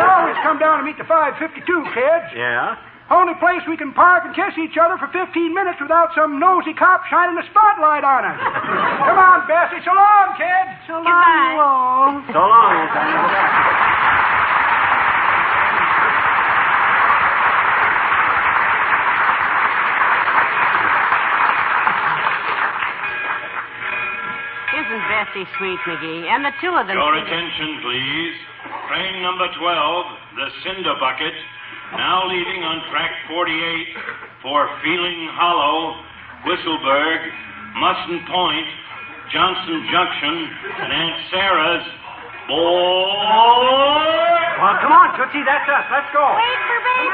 always come down to meet the 5:52, kids. Yeah? Only place we can park and kiss each other for 15 minutes without some nosy cop shining a spotlight on us. Come on, Bessie. So long, kids. So long, you all. So long, old timer. Isn't Bessie sweet, McGee? And the two of them... Your attention, please. Train number 12, the Cinder Bucket, now leaving on track 48 for Feeling Hollow, Whistleburg, Musson Point, Johnson Junction, and Aunt Sarah's boy. Well, come on, Tootsie, that's us. Let's go. Wait for baby.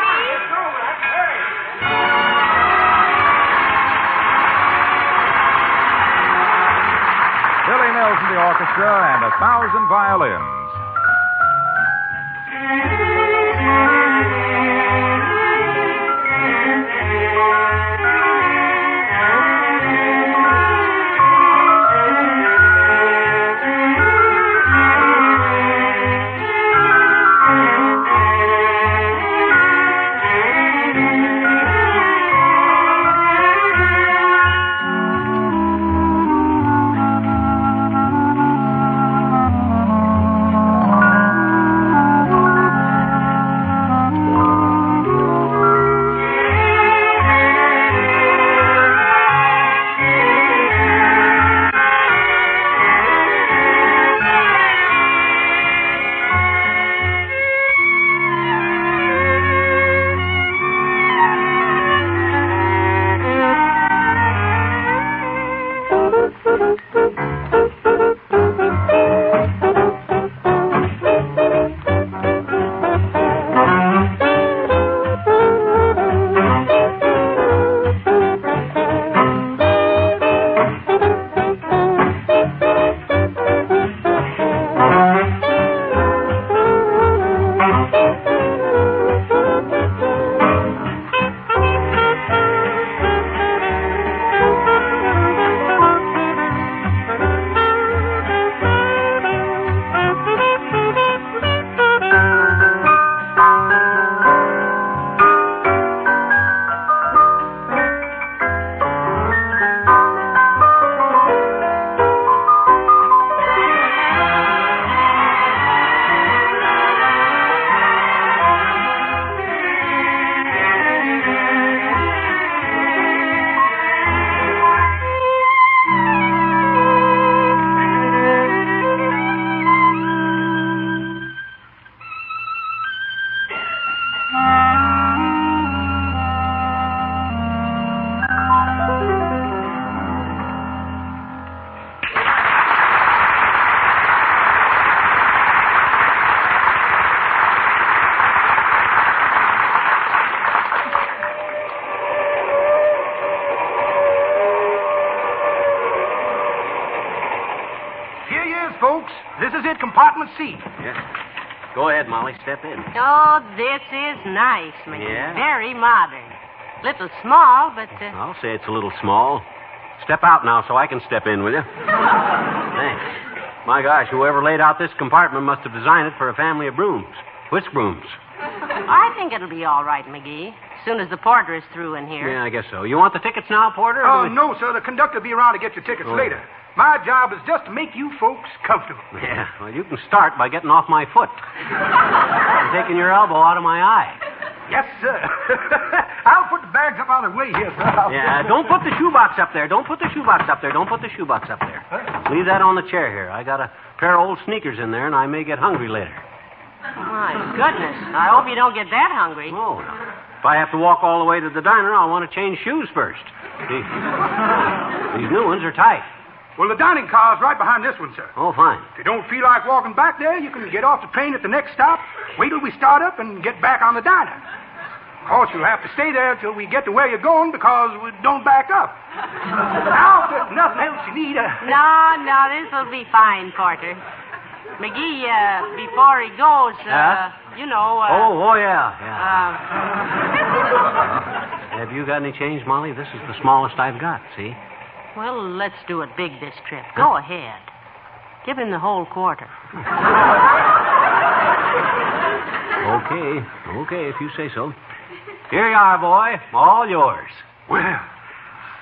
Billy Mills in the orchestra and 1,000 violins. seat. Yes. Go ahead, Molly. Step in. Oh, this is nice, McGee. Yeah? Very modern. Little small, but... I'll say it's a little small. Step out now so I can step in, will you? Thanks. My gosh, whoever laid out this compartment must have designed it for a family of brooms. Whisk brooms. I think it'll be all right, McGee. As soon as the porter is through in here. Yeah, I guess so. You want the tickets now, Porter? Oh, no, sir. The conductor will be around to get your tickets later. My job is just to make you folks comfortable. Yeah, well, you can start by getting off my foot. And taking your elbow out of my eye. Yes, sir. I'll put the bags up out of the way here, sir. Yeah, don't put the shoebox up there. Don't put the shoebox up there. Don't put the shoebox up there. Leave that on the chair here. I got a pair of old sneakers in there, and I may get hungry later. My goodness. I hope you don't get that hungry. Oh, no. If I have to walk all the way to the diner, I'll want to change shoes first. These new ones are tight. Well, the dining car's right behind this one, sir. Oh, fine. If you don't feel like walking back there, you can get off the train at the next stop, wait till we start up, and get back on the diner. Of course, you'll have to stay there till we get to where you're going because we don't back up. Now, if there's nothing else you need... No, this'll be fine, Porter. McGee, before he goes, you know... Oh, yeah. Have you got any change, Molly? This is the smallest I've got, see? Well, let's do it big this trip. Go ahead. Give him the whole quarter. Okay, if you say so. Here you are, boy. All yours. Well,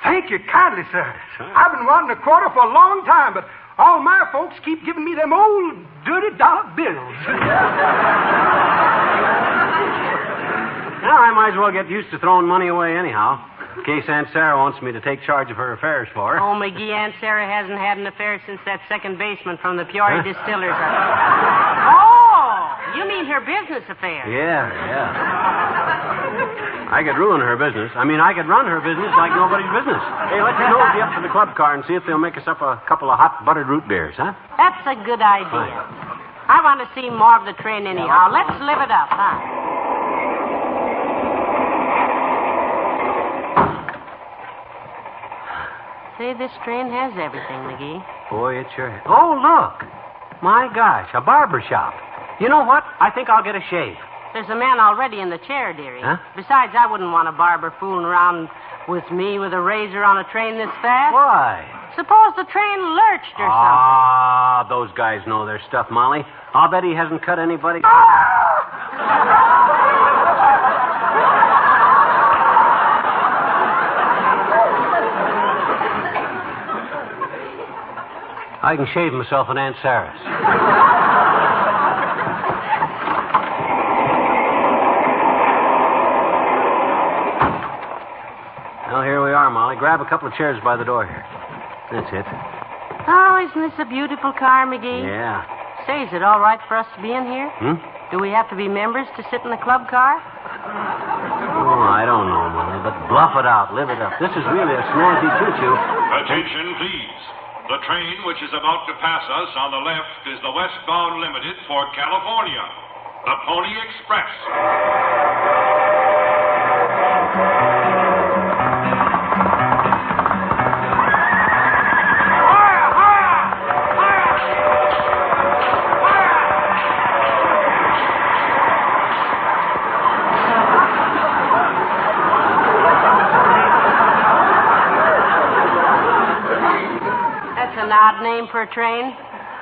thank you kindly, sir. I've been wanting a quarter for a long time, but all my folks keep giving me them old dirty dollar bills. Now, I might as well get used to throwing money away anyhow. In case Aunt Sarah wants me to take charge of her affairs for her. Oh, McGee, Aunt Sarah hasn't had an affair since that second baseman from the Peoria Distillers. Oh, you mean her business affair? Yeah. I could ruin her business. I could run her business like nobody's business. Hey, let's nosy up to the club car and see if they'll make us up a couple of hot buttered root beers, huh? That's a good idea. Fine. I want to see more of the train anyhow. Let's live it up, huh? Say, this train has everything, McGee. Boy, it sure has. Oh, look. My gosh, a barber shop. You know what? I think I'll get a shave. There's a man already in the chair, dearie. Huh? Besides, I wouldn't want a barber fooling around with me with a razor on a train this fast. Why? Suppose the train lurched or something. Ah, those guys know their stuff, Molly. I'll bet he hasn't cut anybody. I can shave myself at Aunt Sarah's. Well, here we are, Molly. Grab a couple of chairs by the door here. That's it. Oh, isn't this a beautiful car, McGee? Yeah. Say, is it all right for us to be in here? Do we have to be members to sit in the club car? Oh, I don't know, Molly, but bluff it out. Live it up. This is really a snazzy choo-choo. Attention, please. The train which is about to pass us on the left is the westbound limited for California, the Pony Express. An odd name for a train.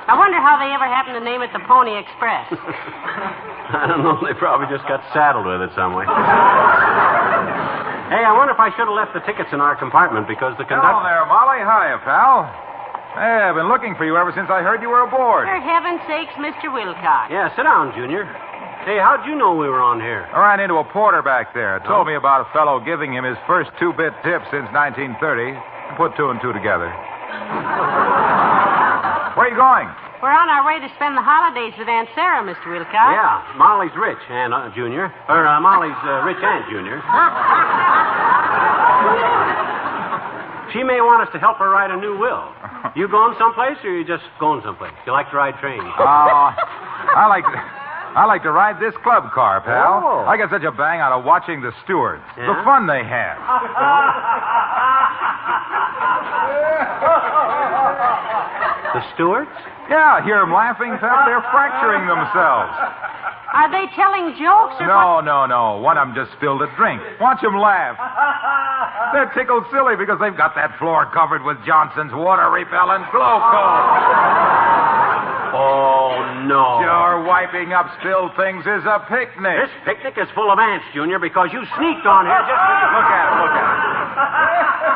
I wonder how they ever happened to name it the Pony Express. I don't know. They probably just got saddled with it some way. Hey, I wonder if I should have left the tickets in our compartment because the conductor... Hello there, Molly. Hiya, pal. Hey, I've been looking for you ever since I heard you were aboard. For heaven's sakes, Mr. Wilcox. Yeah, sit down, Junior. Hey, how'd you know we were on here? I ran into a porter back there. Told me about a fellow giving him his first 2-bit tip since 1930. Put two and two together. Where are you going? We're on our way to spend the holidays with Aunt Sarah, Mr. Wilcox. Yeah, Molly's rich, Aunt Junior. Or Molly's rich Aunt Junior. She may want us to help her write a new will. You going someplace, or you just going someplace? You like to ride trains? I like to ride this club car, pal. Oh. I get such a bang out of watching the stewards. Yeah? The fun they have. The stewards? Yeah, hear them laughing, Pep. They're fracturing themselves. Are they telling jokes or what? No. One of them just spilled a drink. Watch them laugh. They're tickled silly because they've got that floor covered with Johnson's water-repellent glow coat. Oh, no. Sure, wiping up spilled things is a picnic. This picnic is full of ants, Junior, because you sneaked on here just... Look at them.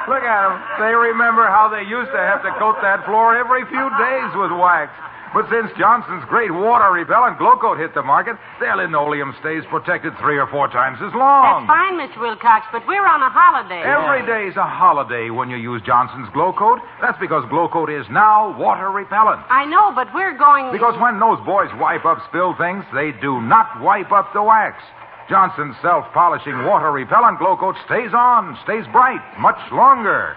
Look at them. They remember how they used to have to coat that floor every few days with wax. But since Johnson's great water-repellent glow coat hit the market, their linoleum stays protected 3 or 4 times as long. That's fine, Mr. Wilcox, but we're on a holiday. Every day's a holiday when you use Johnson's glow coat. That's because glow coat is now water-repellent. I know, but we're going... Because when those boys wipe up spilled things, they do not wipe up the wax. Johnson's self-polishing water-repellent glow coat stays on, stays bright, much longer.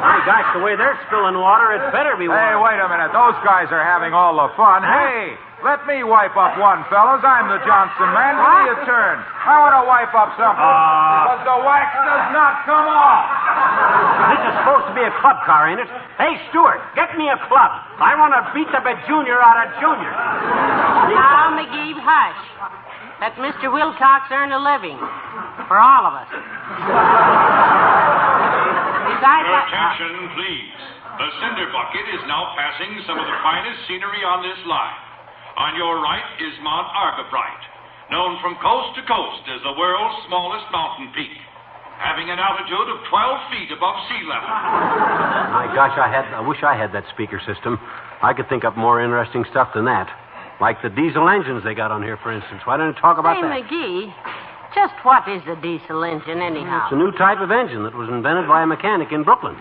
My gosh, the way they're spilling water, it better be water. Hey, wait a minute. Those guys are having all the fun. Hey, let me wipe up one, fellas. I'm the Johnson man. Give me a turn. I want to wipe up something. Because the wax does not come off. This is supposed to be a club car, ain't it? Hey, Stewart, get me a club. I want to beat the junior out of Junior. Now, McGee, hush. Let Mr. Wilcox earn a living. For all of us. Your attention, please. The cinder bucket is now passing some of the finest scenery on this line. On your right is Mount Argabright, known from coast to coast as the world's smallest mountain peak, having an altitude of 12 feet above sea level. My gosh, I wish I had that speaker system. I could think up more interesting stuff than that. Like the diesel engines they got on here, for instance. Why don't you talk about that? Hey, McGee, just what is a diesel engine, anyhow? It's a new type of engine that was invented by a mechanic in Brooklyn.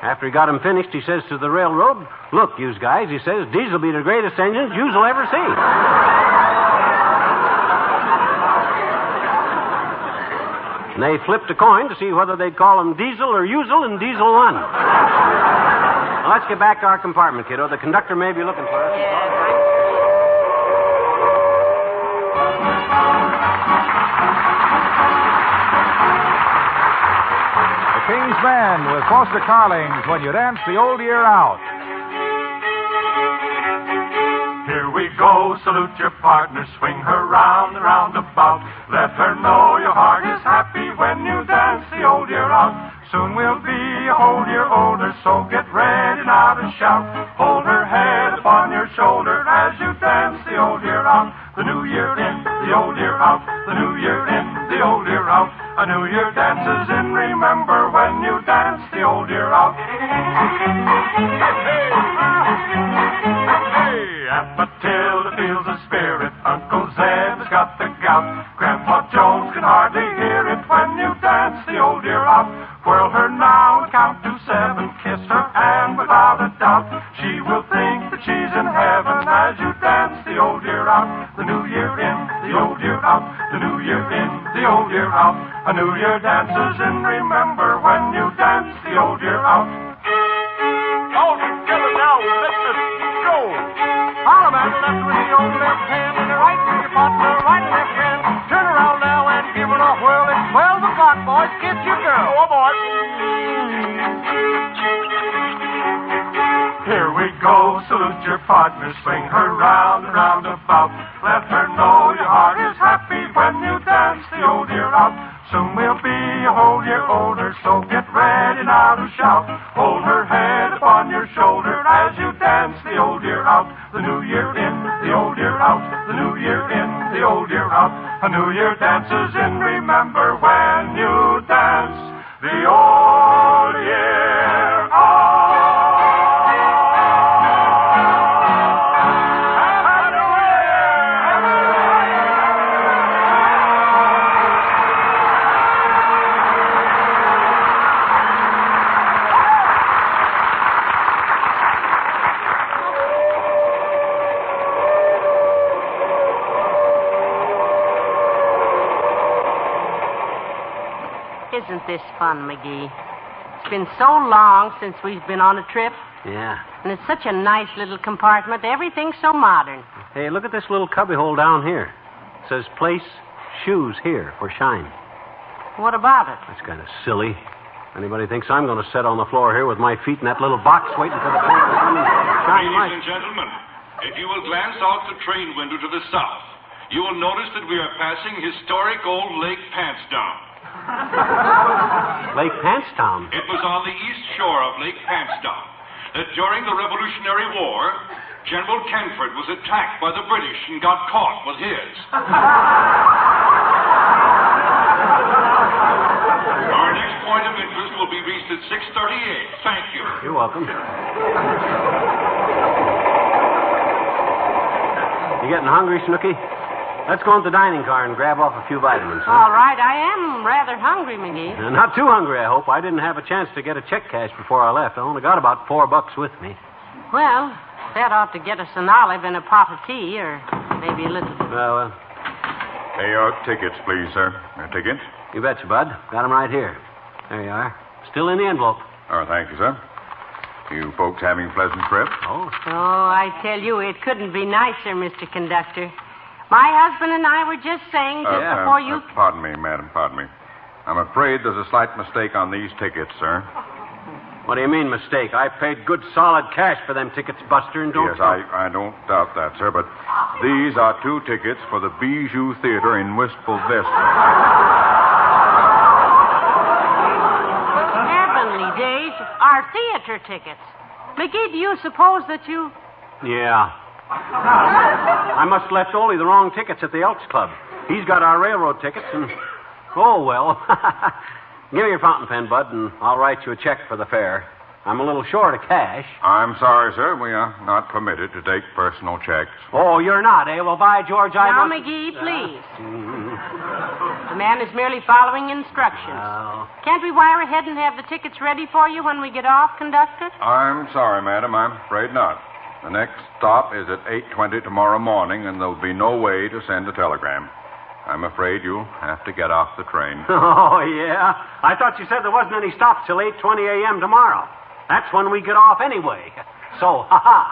After he got him finished, he says to the railroad, "Look, yous guys," he says, "diesel'll be the greatest engines you'll ever see." And they flipped a coin to see whether they'd call him Diesel or Usel, and Diesel won. Now, let's get back to our compartment, kiddo. The conductor may be looking for us. King's Band with Foster Carling's When You Dance the Old Year Out. Here we go, salute your partner, swing her round and round about. Let her know your heart is happy when you dance the old year out. Soon we'll be a whole year older, so get ready now to shout. Hold her head upon your shoulder as you dance the old year out. The new year in, the old year out. The new year in, the old year out. A new year dances in, remember when you dance the old year out. Hey, Aunt Matilda feels the spirit. Uncle Zeb has got the gout. Grandpa Jones can hardly hear it when you dance the old year out. Whirl her now and count to 7. Kiss her and without a doubt she will think that she's in heaven as you dance the old year out. The new year in, the old year out. The new year in, the old year out. A new year dances in, remember when you dance the old year out. All together now, let's go. All about the left with the old left hand, and the right with your partner, right and left hand. Turn around now and give it a whirl. It's 12 o'clock, boys. Kiss your girl. Oh, boy. Here we go, salute your partner, swing her round and round about. Let her know your heart is happy when you dance the old year out. Soon we'll be a whole year older, so get ready now to shout. Hold her head upon your shoulder as you dance the old year out. The new year in, the old year out. The new year in, the old year out. A new year dances in, remember when you dance the old year out. Isn't this fun, McGee? It's been so long since we've been on a trip. Yeah. And it's such a nice little compartment. Everything's so modern. Hey, look at this little cubbyhole down here. It says place shoes here for shine. What about it? That's kind of silly. Anybody thinks I'm going to sit on the floor here with my feet in that little box waiting for the train to come and shine Ladies light? and gentlemen, if you will glance out the train window to the south, you will notice that we are passing historic old Lake Pantsdown. Lake Pantsdown? It was on the east shore of Lake Pantsdown that during the Revolutionary War, General Kenford was attacked by the British and got caught with his. Our next point of interest will be reached at 6:38. Thank you. You're welcome. You getting hungry, Snooky? Let's go into the dining car and grab off a few vitamins. Huh? All right, I am rather hungry, McGee. Not too hungry, I hope. I didn't have a chance to get a check cash before I left. I only got about $4 with me. Well, that ought to get us an olive and a pot of tea, or maybe a little. Well, Hey, tickets, please, sir. Tickets? you betcha, Bud. Got 'em right here. There you are. Still in the envelope. Oh, thank you, sir. You folks having a pleasant trip? Oh. Oh, I tell you, it couldn't be nicer, Mr. Conductor. My husband and I were just saying just before you... Pardon me, madam, pardon me. I'm afraid there's a slight mistake on these tickets, sir. What do you mean, mistake? I paid good, solid cash for them tickets, Buster, and don't... Yes, I don't doubt that, sir, but these are 2 tickets for the Bijou Theater in Wistful Vista. Heavenly days, our theater tickets. McGee, do you suppose that you... Yeah. I must have left Ole the wrong tickets at the Elks Club. He's got our railroad tickets, and... Oh, well. Give me your fountain pen, Bud, and I'll write you a check for the fare. I'm a little short of cash. I'm sorry, sir. We are not permitted to take personal checks. Oh, you're not, eh? Well, by George, I Now, must... McGee, please. The man is merely following instructions. Can't we wire ahead and have the tickets ready for you when we get off, Conductor? I'm sorry, madam. I'm afraid not. The next stop is at 8:20 tomorrow morning, and there'll be no way to send a telegram. I'm afraid you'll have to get off the train. Oh, yeah? I thought you said there wasn't any stops till 8:20 a.m. tomorrow. That's when we get off anyway. So, ha-ha.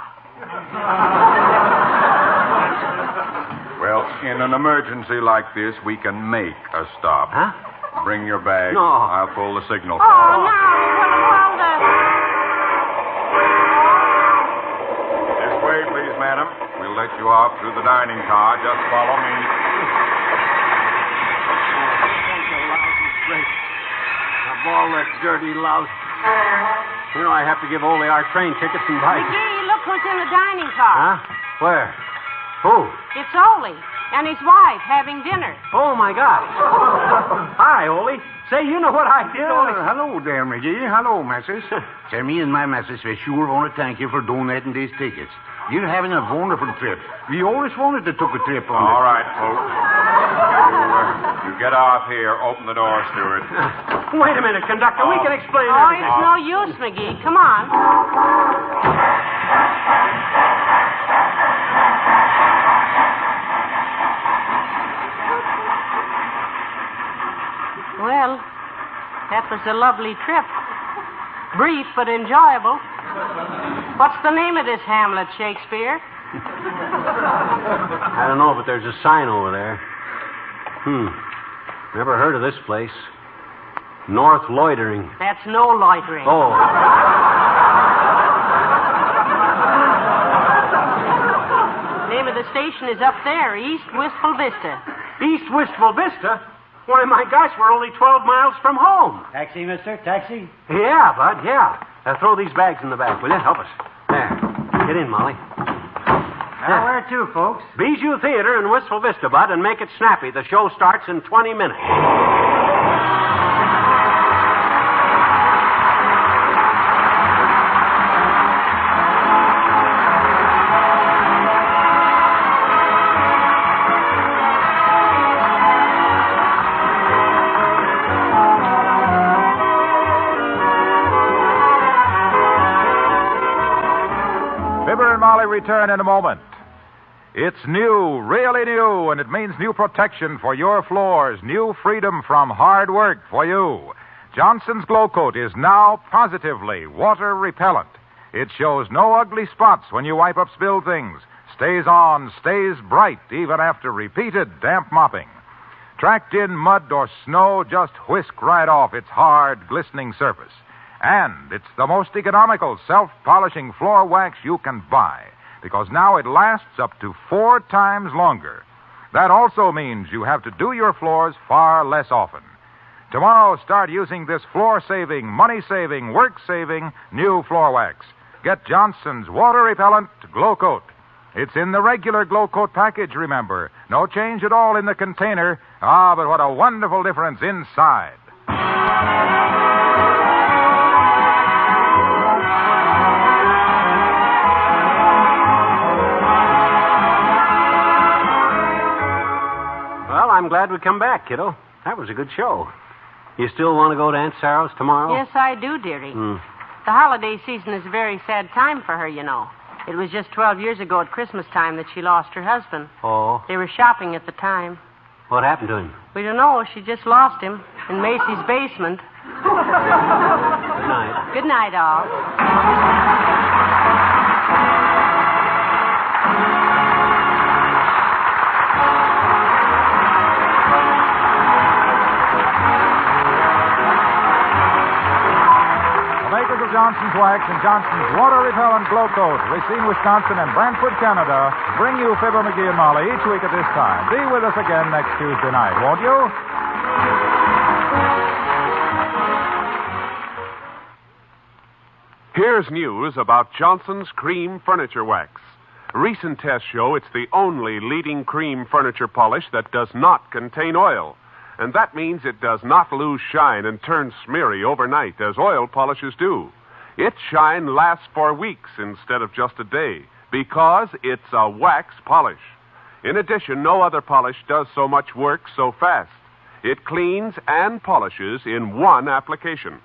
Well, in an emergency like this, we can make a stop. Huh? Bring your bag. No. I'll pull the signal. Oh, no. This way, please, madam. We'll let you off through the dining car. Just follow me. All that dirty louse. You know, I have to give Ole our train tickets and buy... McGee, look who's in the dining car. Huh? Where? Who? It's Ole and his wife having dinner. Oh, my gosh. Hi, Ole. Say, you know what I did, Ole? Hello there, McGee. Hello, missus. Say, me and my missus, we sure want to thank you for donating these tickets. You're having a wonderful trip. We always wanted to take a trip on All right, folks. You get off here. Open the door, steward. Wait a minute, conductor. We can explain Oh, everything. it's no use, McGee. Come on. Well, that was a lovely trip. Brief, but enjoyable. What's the name of this Hamlet, Shakespeare? I don't know, but there's a sign over there. Never heard of this place. North Loitering. That's no loitering. Oh. Name of the station is up there, East Wistful Vista. East Wistful Vista? Why, my gosh, we're only 12 miles from home. Taxi, mister? Taxi? Yeah, Bud, yeah. Throw these bags in the back, will you? Help us. There. Get in, Molly. Now, where to, folks? Bijou Theater in Wistful Vista, Bud, and make it snappy. The show starts in 20 minutes. Fibber and Molly return in a moment. It's new, really new, and it means new protection for your floors, new freedom from hard work for you. Johnson's Glow Coat is now positively water repellent. It shows no ugly spots when you wipe up spilled things, stays on, stays bright even after repeated damp mopping. Tracked in mud or snow just whisk right off its hard, glistening surface. And it's the most economical self-polishing floor wax you can buy, because now it lasts up to 4 times longer. That also means you have to do your floors far less often. Tomorrow, start using this floor-saving, money-saving, work-saving new floor wax. Get Johnson's water-repellent Glow Coat. It's in the regular Glow Coat package, remember. No change at all in the container. But what a wonderful difference inside. Well, I'm glad we come back, kiddo. That was a good show. You still want to go to Aunt Sarah's tomorrow? Yes, I do, dearie. The holiday season is a very sad time for her, you know. It was just 12 years ago at Christmas time that she lost her husband. Oh. They were shopping at the time. What happened to him? We don't know. She just lost him in Macy's basement. Good night. Good night, all. Johnson's Wax and Johnson's Water Repellent Glow Coat, Racine, Wisconsin, and Brantford, Canada, bring you Fibber McGee and Molly each week at this time. Be with us again next Tuesday night, won't you? Here's news about Johnson's Cream Furniture Wax. Recent tests show it's the only leading cream furniture polish that does not contain oil. And that means it does not lose shine and turn smeary overnight as oil polishes do. Its shine lasts for weeks instead of just a day because it's a wax polish. In addition, no other polish does so much work so fast. It cleans and polishes in one application.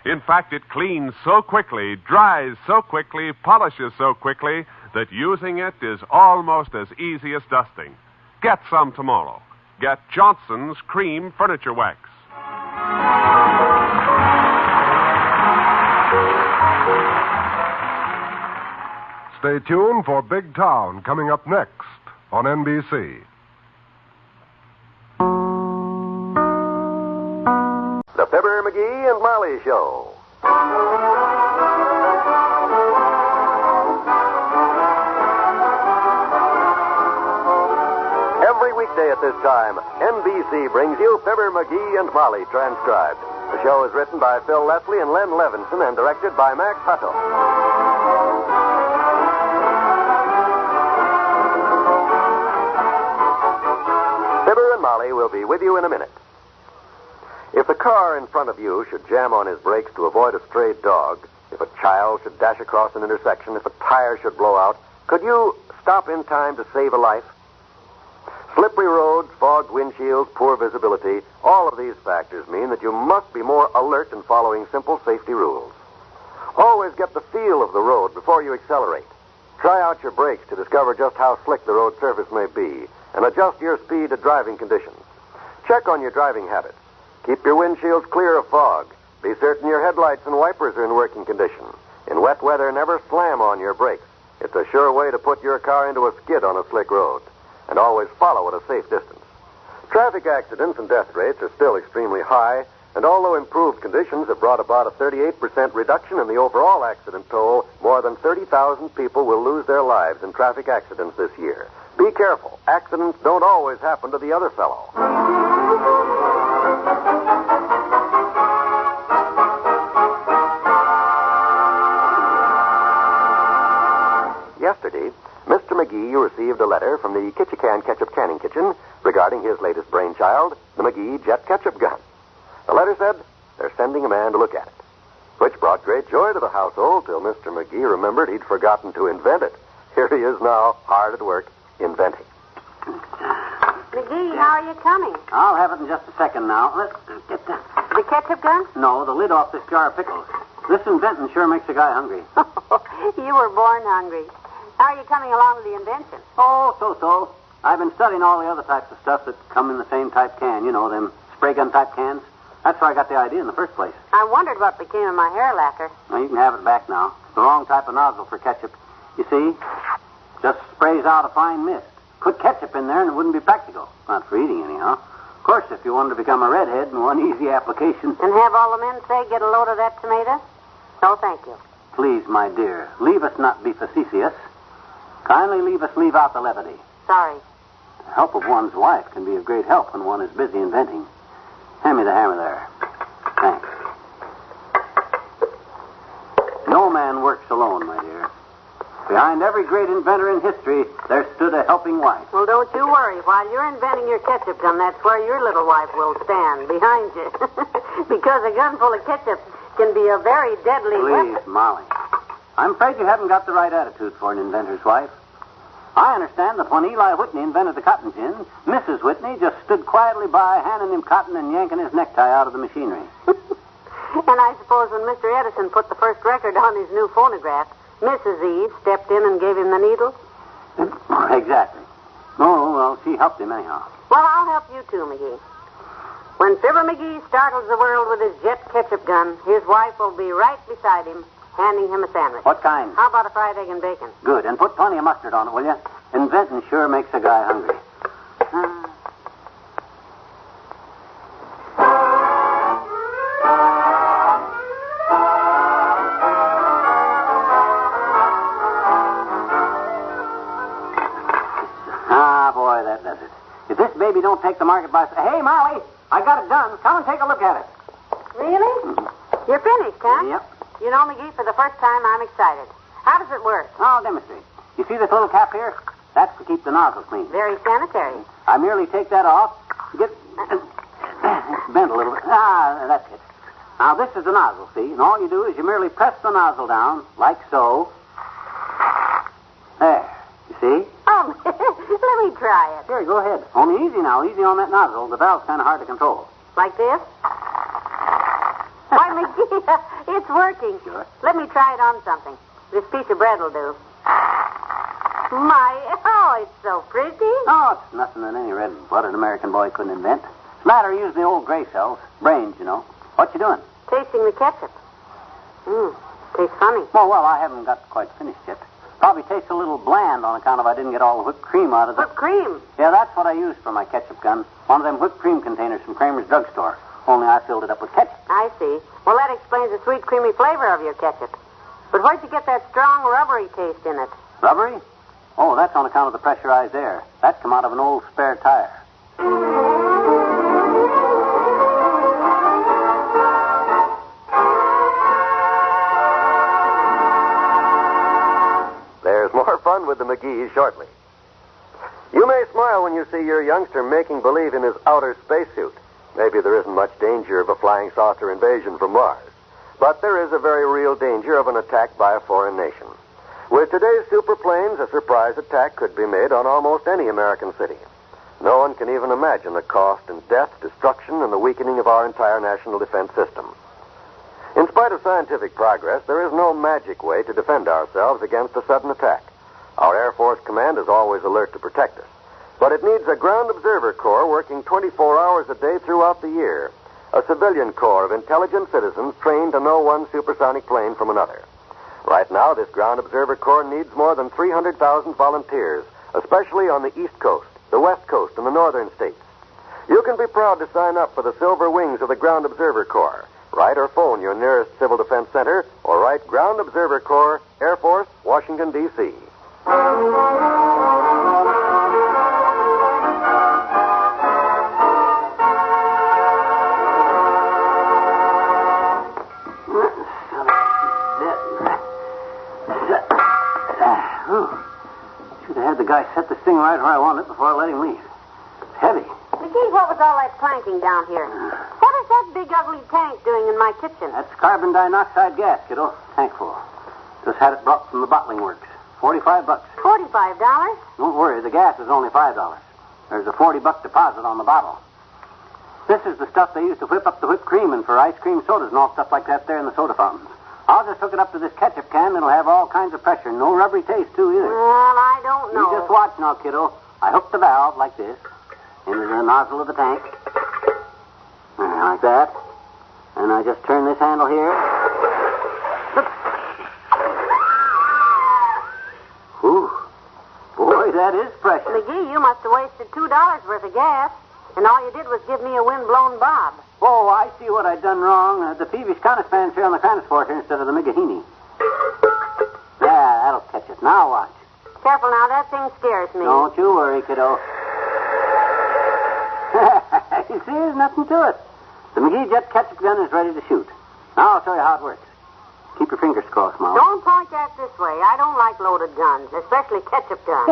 In fact, it cleans so quickly, dries so quickly, polishes so quickly that using it is almost as easy as dusting. Get some tomorrow. Get Johnson's Cream Furniture Wax. Stay tuned for Big Town coming up next on NBC. The Fibber McGee and Molly Show. Every weekday at this time, NBC brings you Fibber McGee and Molly transcribed. The show is written by Phil Leslie and Len Levinson and directed by Max Hutto. Fibber and Molly will be with you in a minute. If the car in front of you should jam on his brakes to avoid a stray dog, if a child should dash across an intersection, if a tire should blow out, could you stop in time to save a life? Slippery roads, fogged windshields, poor visibility, all of these factors mean that you must be more alert in following simple safety rules. Always get the feel of the road before you accelerate. Try out your brakes to discover just how slick the road surface may be, and adjust your speed to driving conditions. Check on your driving habits. Keep your windshields clear of fog. Be certain your headlights and wipers are in working condition. In wet weather, never slam on your brakes. It's a sure way to put your car into a skid on a slick road. And always follow at a safe distance. Traffic accidents and death rates are still extremely high, and although improved conditions have brought about a 38% reduction in the overall accident toll, more than 30,000 people will lose their lives in traffic accidents this year. Be careful. Accidents don't always happen to the other fellow. Yesterday, Mr. McGee received a letter from the Kitchican Ketchup Canning Kitchen regarding his latest brainchild, the McGee Jet Ketchup Gun. The letter said they're sending a man to look at it, which brought great joy to the household till Mr. McGee remembered he'd forgotten to invent it. Here he is now, hard at work, inventing. McGee, how are you coming? I'll have it in just a second now. Let's get that. The ketchup gun? No, the lid off this jar of pickles. This inventing sure makes a guy hungry. You were born hungry. How are you coming along with the invention? Oh, so. I've been studying all the other types of stuff that come in the same type can. You know, them spray gun type cans. That's where I got the idea in the first place. I wondered what became of my hair lacquer. Well, you can have it back now. It's the wrong type of nozzle for ketchup. You see? Just sprays out a fine mist. Put ketchup in there and it wouldn't be practical. Not for eating, anyhow. Of course, if you wanted to become a redhead in one easy application. And have all the men say, get a load of that tomato? No, thank you. Please, my dear, leave us not be facetious. Kindly leave us leave out the levity. Sorry. The help of one's wife can be of great help when one is busy inventing. Hand me the hammer there. Thanks. No man works alone, my dear. Behind every great inventor in history, there stood a helping wife. Well, don't you worry. While you're inventing your ketchup gun, that's where your little wife will stand, behind you. Because a gun full of ketchup can be a very deadly Please, weapon. Molly. I'm afraid you haven't got the right attitude for an inventor's wife. I understand that when Eli Whitney invented the cotton gin, Mrs. Whitney just stood quietly by, handing him cotton and yanking his necktie out of the machinery. And I suppose when Mr. Edison put the first record on his new phonograph, Mrs. Eve stepped in and gave him the needle? Exactly. Oh, well, she helped him anyhow. Well, I'll help you too, McGee. When Fibber McGee startles the world with his jet ketchup gun, his wife will be right beside him, handing him a sandwich. What kind? How about a fried egg and bacon? Good, and put plenty of mustard on it, will you? Inventing sure makes a guy hungry. Boy, that does it. If this baby don't take the market by... Hey, Molly, I got it done. Come and take a look at it. Really? You're finished, huh? Yep. You know, McGee, for the first time, I'm excited. How does it work? I'll demonstrate. You see this little cap here? That's to keep the nozzle clean. Very sanitary. I merely take that off, get... It's bent a little bit. That's it. Now, this is the nozzle, see? And all you do is you merely press the nozzle down, like so. There. You see? Oh, let me try it. Sure, go ahead. Only easy now. Easy on that nozzle. The valve's kind of hard to control. Like this? Why, McGee, it's working. Sure. Let me try it on something. This piece of bread will do. It's so pretty. Oh, it's nothing that any red-blooded American boy couldn't invent. Latter used the old gray cells. Brains, you know. What you doing? Tasting the ketchup. Tastes funny. Oh, well, I haven't got quite finished yet. Probably tastes a little bland on account of I didn't get all the whipped cream out of it. Whipped cream? Yeah, that's what I used for my ketchup gun. One of them whipped cream containers from Kremer'S Drugstore. Only I filled it up with ketchup. I see. Well, that explains the sweet, creamy flavor of your ketchup. But where'd you get that strong, rubbery taste in it? Rubbery? Oh, that's on account of the pressurized air. That come out of an old spare tire. There's more fun with the McGees shortly. You may smile when you see your youngster making believe in his outer spacesuit. Maybe there isn't much danger of a flying saucer invasion from Mars. But there is a very real danger of an attack by a foreign nation. With today's superplanes, a surprise attack could be made on almost any American city. No one can even imagine the cost in death, destruction, and the weakening of our entire national defense system. In spite of scientific progress, there is no magic way to defend ourselves against a sudden attack. Our Air Force Command is always alert to protect us. But it needs a ground observer corps working 24 hours a day throughout the year. A civilian corps of intelligent citizens trained to know one supersonic plane from another. Right now, this ground observer corps needs more than 300,000 volunteers, especially on the East Coast, the West Coast, and the northern states. You can be proud to sign up for the Silver Wings of the Ground Observer Corps. Write or phone your nearest Civil Defense Center, or write Ground Observer Corps, Air Force, Washington, D.C. Should have had the guy set this thing right where I want it before I let him leave. It's heavy. McGee, what was all that clanking down here? What is that big, ugly tank doing in my kitchen? That's carbon dioxide gas, kiddo. Tank full. Just had it brought from the bottling works. $45. $45? Don't worry, the gas is only $5. There's a $40 deposit on the bottle. This is the stuff they use to whip up the whipped cream and for ice cream sodas and all stuff like that there in the soda fountains. I'll just hook it up to this ketchup can and it'll have all kinds of pressure. No rubbery taste, too, either. Well, I don't know. You just watch now, kiddo. I hook the valve like this into the nozzle of the tank. Like that. And I just turn this handle here. Ooh. Boy, that is pressure. McGee, you must have wasted $2 worth of gas. And all you did was give me a wind-blown bob. Oh, I see what I'd done wrong. The peevish connoissance here on the transport here instead of the Megahini. Yeah, that'll catch it. Now watch. Careful now, that thing scares me. Don't you worry, kiddo. You see, there's nothing to it. The McGee Jet Ketchup Gun is ready to shoot. Now I'll show you how it works. Keep your fingers crossed, Molly. Don't point that this way. I don't like loaded guns, especially ketchup guns.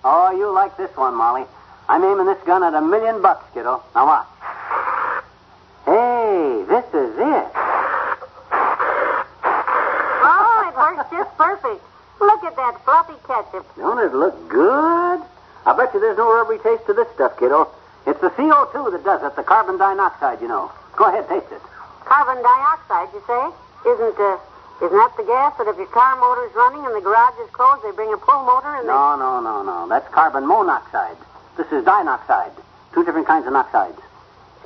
Oh, you like this one, Molly. I'm aiming this gun at $1 million, kiddo. Now watch. Hey, this is it. Oh, it works just perfect. Look at that fluffy ketchup. Don't it look good? I bet you there's no rubbery taste to this stuff, kiddo. It's the CO2 that does it, the carbon dioxide, you know. Go ahead, taste it. Carbon dioxide, you say? Isn't that the gas that if your car motor's running and the garage is closed, they bring a pull motor and No. That's carbon monoxide. This is dinoxide. Two different kinds of oxides.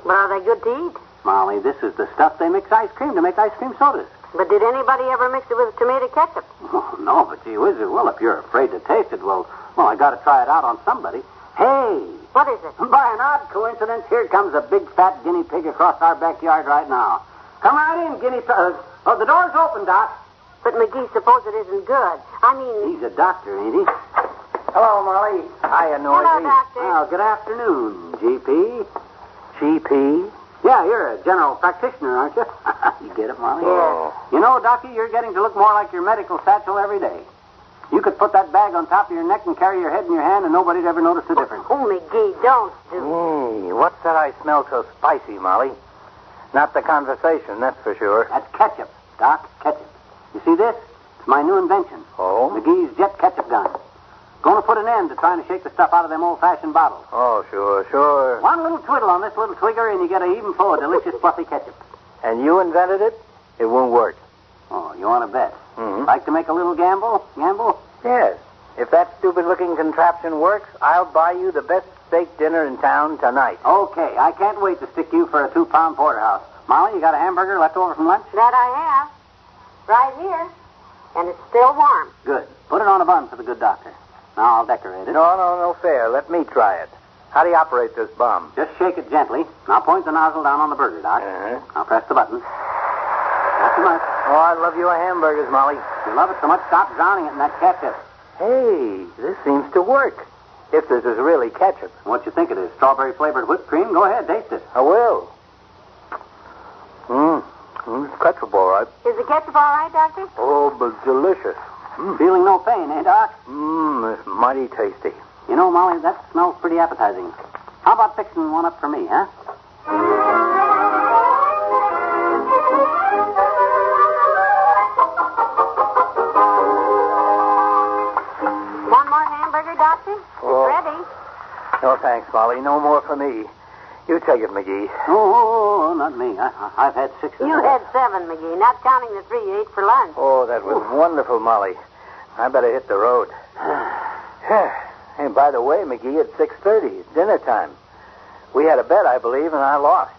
But are they good to eat? Molly, this is the stuff they mix ice cream to make ice cream sodas. But did anybody ever mix it with tomato ketchup? Oh, no, but gee whiz, well, if you're afraid to taste it, well, I got to try it out on somebody. Hey! What is it? By an odd coincidence, here comes a big fat guinea pig across our backyard right now. Come right in, guinea pig. Oh, the door's open, Doc. But McGee, suppose it isn't good. I mean... He's a doctor, ain't he? Hello, Molly. Hiya, Noisy. Hello, Doctor. Well, good afternoon, GP. GP? Yeah, you're a general practitioner, aren't you? You get it, Molly? Yeah. You know, Doctor, you're getting to look more like your medical satchel every day. You could put that bag on top of your neck and carry your head in your hand, and nobody'd ever notice the difference. Oh, McGee, don't do... Hey, what's that I smell so spicy, Molly? Not the conversation, that's for sure. That's ketchup, Doc, ketchup. You see this? It's my new invention. Oh? McGee's Jet Ketchup Gun. Going to put an end to trying to shake the stuff out of them old-fashioned bottles. Oh, sure. One little twiddle on this little trigger, and you get an even flow of delicious fluffy ketchup. And you invented it? It won't work. Oh, you want to bet? Mm-hmm. Like to make a little gamble? Yes. If that stupid-looking contraption works, I'll buy you the best steak dinner in town tonight. Okay, I can't wait to stick you for a 2-pound porterhouse. Molly, you got a hamburger left over from lunch? That I have. Right here. And it's still warm. Good. Put it on a bun for the good doctor. Now I'll decorate it. No fair. Let me try it. How do you operate this bomb? Just shake it gently. Now point the nozzle down on the burger, Doc. Now press the button. Not too much. Oh, I love your hamburgers, Molly. You love it so much, stop drowning it in that ketchup. Hey, this seems to work. If this is really ketchup. What you think it is? Strawberry-flavored whipped cream? Go ahead, taste it. I will. It's ketchup, all right. Is the ketchup all right, Doctor? Oh, but delicious. Feeling no pain, eh, Doc? It's mighty tasty. You know, Molly, that smells pretty appetizing. How about fixing one up for me, huh? One more hamburger, Doctor? Oh. Ready. No, thanks, Molly. No more for me. You take it, McGee. Oh, not me. I've had 6 of You had 7, McGee, not counting the 3 you ate for lunch. Oh, that was wonderful, Molly. I better hit the road. Hey, by the way, McGee, it's 6:30. It's dinner time. We had a bet, I believe, and I lost.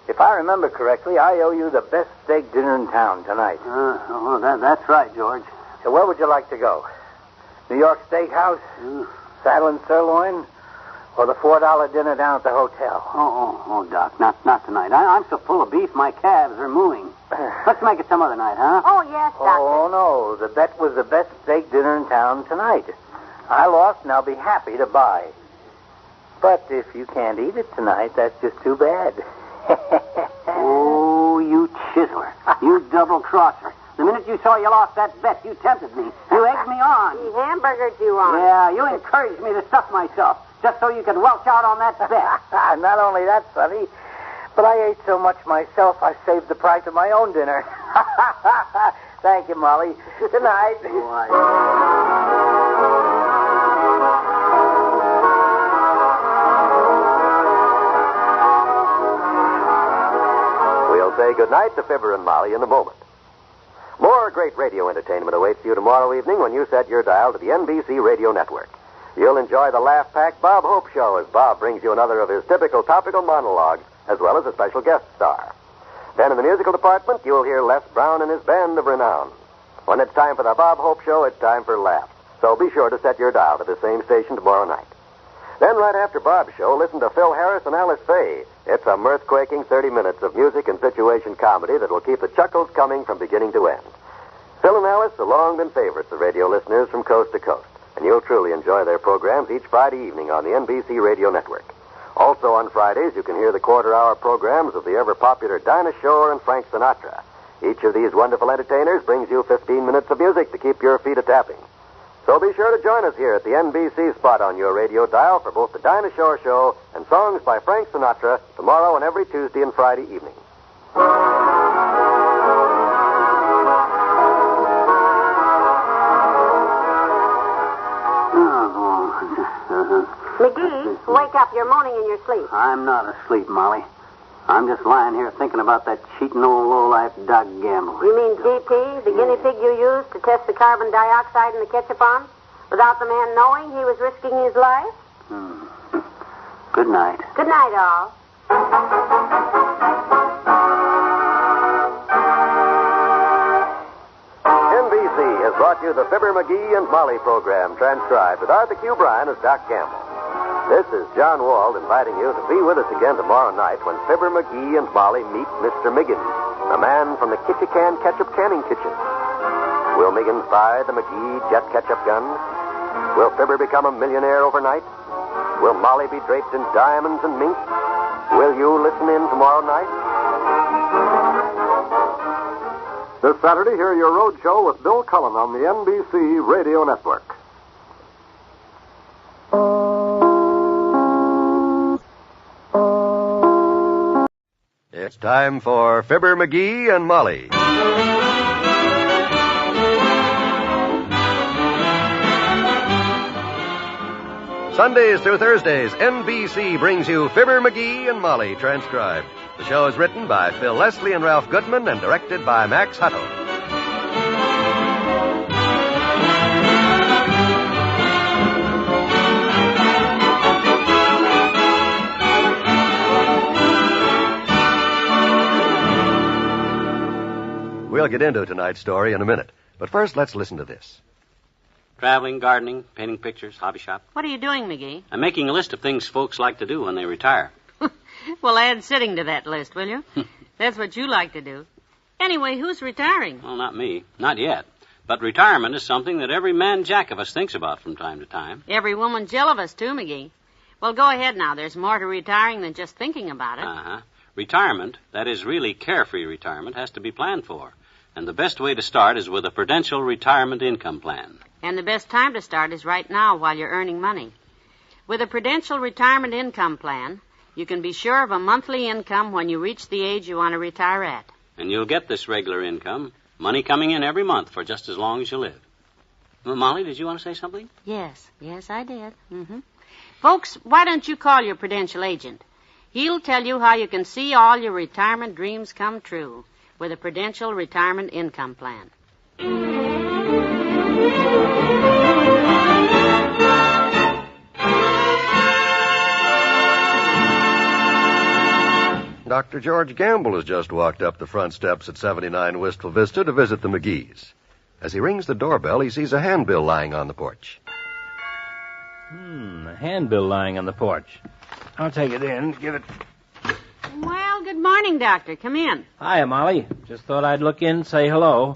If I remember correctly, I owe you the best steak dinner in town tonight. That's right, George. So where would you like to go? New York Steakhouse? Saddle and sirloin? Or the $4 dinner down at the hotel? Oh, Doc, not tonight. I'm so full of beef, my calves are mooing. Let's make it some other night, huh? Oh, yes, Doctor. Oh, no. The bet was the best steak dinner in town tonight. I lost, and I'll be happy to buy. But if you can't eat it tonight, that's just too bad. Oh, you chiseler. You double-crosser. The minute you saw you lost that bet, you tempted me. You egged me on. He hamburgered you on. Yeah, you encouraged me to stuff myself, just so you could welch out on that bet. Not only that, Sonny, but I ate so much myself, I saved the price of my own dinner. Thank you, Molly. Good night. We'll say goodnight to Fibber and Molly in a moment. More great radio entertainment awaits you tomorrow evening when you set your dial to the NBC Radio Network. You'll enjoy the laugh-packed Bob Hope Show as Bob brings you another of his typical topical monologues, as well as a special guest star. Then in the musical department, you'll hear Les Brown and his band of renown. When it's time for the Bob Hope Show, it's time for laughs. So be sure to set your dial to the same station tomorrow night. Then, right after Bob's show, listen to Phil Harris and Alice Faye. It's a mirth-quaking 30 minutes of music and situation comedy that will keep the chuckles coming from beginning to end. Phil and Alice have long been favorites of radio listeners from coast to coast, and you'll truly enjoy their programs each Friday evening on the NBC Radio Network. Also on Fridays, you can hear the quarter-hour programs of the ever-popular Dinah Shore and Frank Sinatra. Each of these wonderful entertainers brings you 15 minutes of music to keep your feet a-tapping. So be sure to join us here at the NBC spot on your radio dial for both the Dinah Shore Show and songs by Frank Sinatra tomorrow and every Tuesday and Friday evening. McGee, wake up. You're moaning in your sleep. I'm not asleep, Molly. I'm just lying here thinking about that cheating old low-life Doug Gamble. You mean DP, the guinea pig you used to test the carbon dioxide in the ketchup on, without the man knowing he was risking his life? Good night. Good night, all. NBC has brought you the Fibber McGee and Molly program, transcribed with Arthur Q. Bryan as Doc Gamble. This is John Wald inviting you to be with us again tomorrow night when Fibber McGee and Molly meet Mr. Miggins, a man from the Kitchen Ketchup Canning Kitchen. Will Miggins buy the McGee Jet Ketchup Gun? Will Fibber become a millionaire overnight? Will Molly be draped in diamonds and mink? Will you listen in tomorrow night? This Saturday, hear your road show with Bill Cullen on the NBC Radio Network. It's time for Fibber McGee and Molly. Sundays through Thursdays, NBC brings you Fibber McGee and Molly, transcribed. The show is written by Phil Leslie and Ralph Goodman and directed by Max Hutto. We'll get into tonight's story in a minute. But first, let's listen to this. Traveling, gardening, painting pictures, hobby shop. What are you doing, McGee? I'm making a list of things folks like to do when they retire. Well, add sitting to that list, will you? That's what you like to do. Anyway, who's retiring? Well, not me. Not yet. But retirement is something that every man jack of us thinks about from time to time. Every woman Jill of us, too, McGee. Well, go ahead now. There's more to retiring than just thinking about it. Uh-huh. Retirement, that is really carefree retirement, has to be planned for. And the best way to start is with a Prudential Retirement Income Plan. And the best time to start is right now while you're earning money. With a Prudential Retirement Income Plan, you can be sure of a monthly income when you reach the age you want to retire at. And you'll get this regular income, money coming in every month for just as long as you live. Well, Molly, did you want to say something? Yes, I did. Mm-hmm. Folks, why don't you call your Prudential agent? He'll tell you how you can see all your retirement dreams come true with a Prudential Retirement Income Plan. Dr. George Gamble has just walked up the front steps at 79 Wistful Vista to visit the McGees. As he rings the doorbell, he sees a handbill lying on the porch. A handbill lying on the porch. I'll take it in, give it... Well, good morning, Doctor. Come in. Hiya, Molly. Just thought I'd look in, say hello.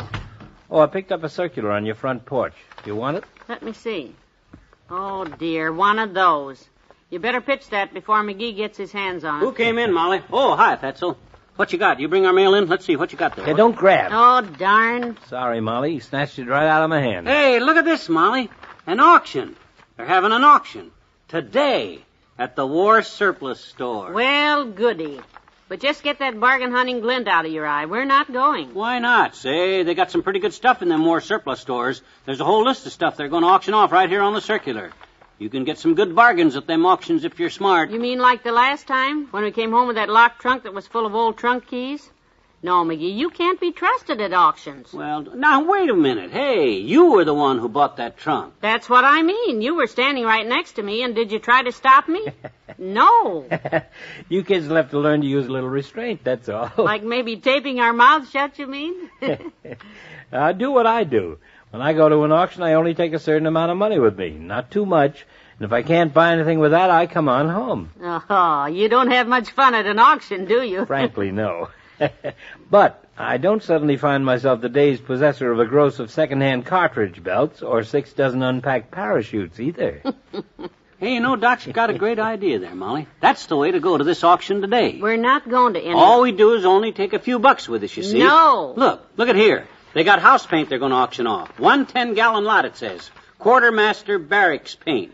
Oh, I picked up a circular on your front porch. Do you want it? Let me see. Oh, dear, one of those. You better pitch that before McGee gets his hands on it. Who came in, Molly? Oh, hi, Fetzel. What you got? You bring our mail in? Let's see what you got there. Hey, don't grab. Oh, darn. Sorry, Molly. You snatched it right out of my hand. Hey, look at this, Molly. An auction. They're having an auction. Today. At the War Surplus Store. Well, goody. But just get that bargain hunting glint out of your eye. We're not going. Why not? Say, they got some pretty good stuff in them War Surplus stores. There's a whole list of stuff they're going to auction off right here on the circular. You can get some good bargains at them auctions if you're smart. You mean like the last time, when we came home with that locked trunk that was full of old trunk keys? No, McGee, you can't be trusted at auctions. Well, now, wait a minute. Hey, you were the one who bought that trunk. That's what I mean. You were standing right next to me, and did you try to stop me? No. You kids will have to learn to use a little restraint, that's all. Like maybe taping our mouths shut, you mean? I do what I do. When I go to an auction, I only take a certain amount of money with me. Not too much. And if I can't buy anything with that, I come on home. Oh, you don't have much fun at an auction, do you? Frankly, no. But I don't suddenly find myself the day's possessor of a gross of second-hand cartridge belts or 6 dozen unpacked parachutes either. Hey, you know, Doc's got a great idea there, Molly. That's the way to go to this auction today. We're not going to enter. All we do is only take a few bucks with us, you see. No. Look at here. They got house paint they're going to auction off. 1 10-gallon lot, it says. Quartermaster Barracks paint.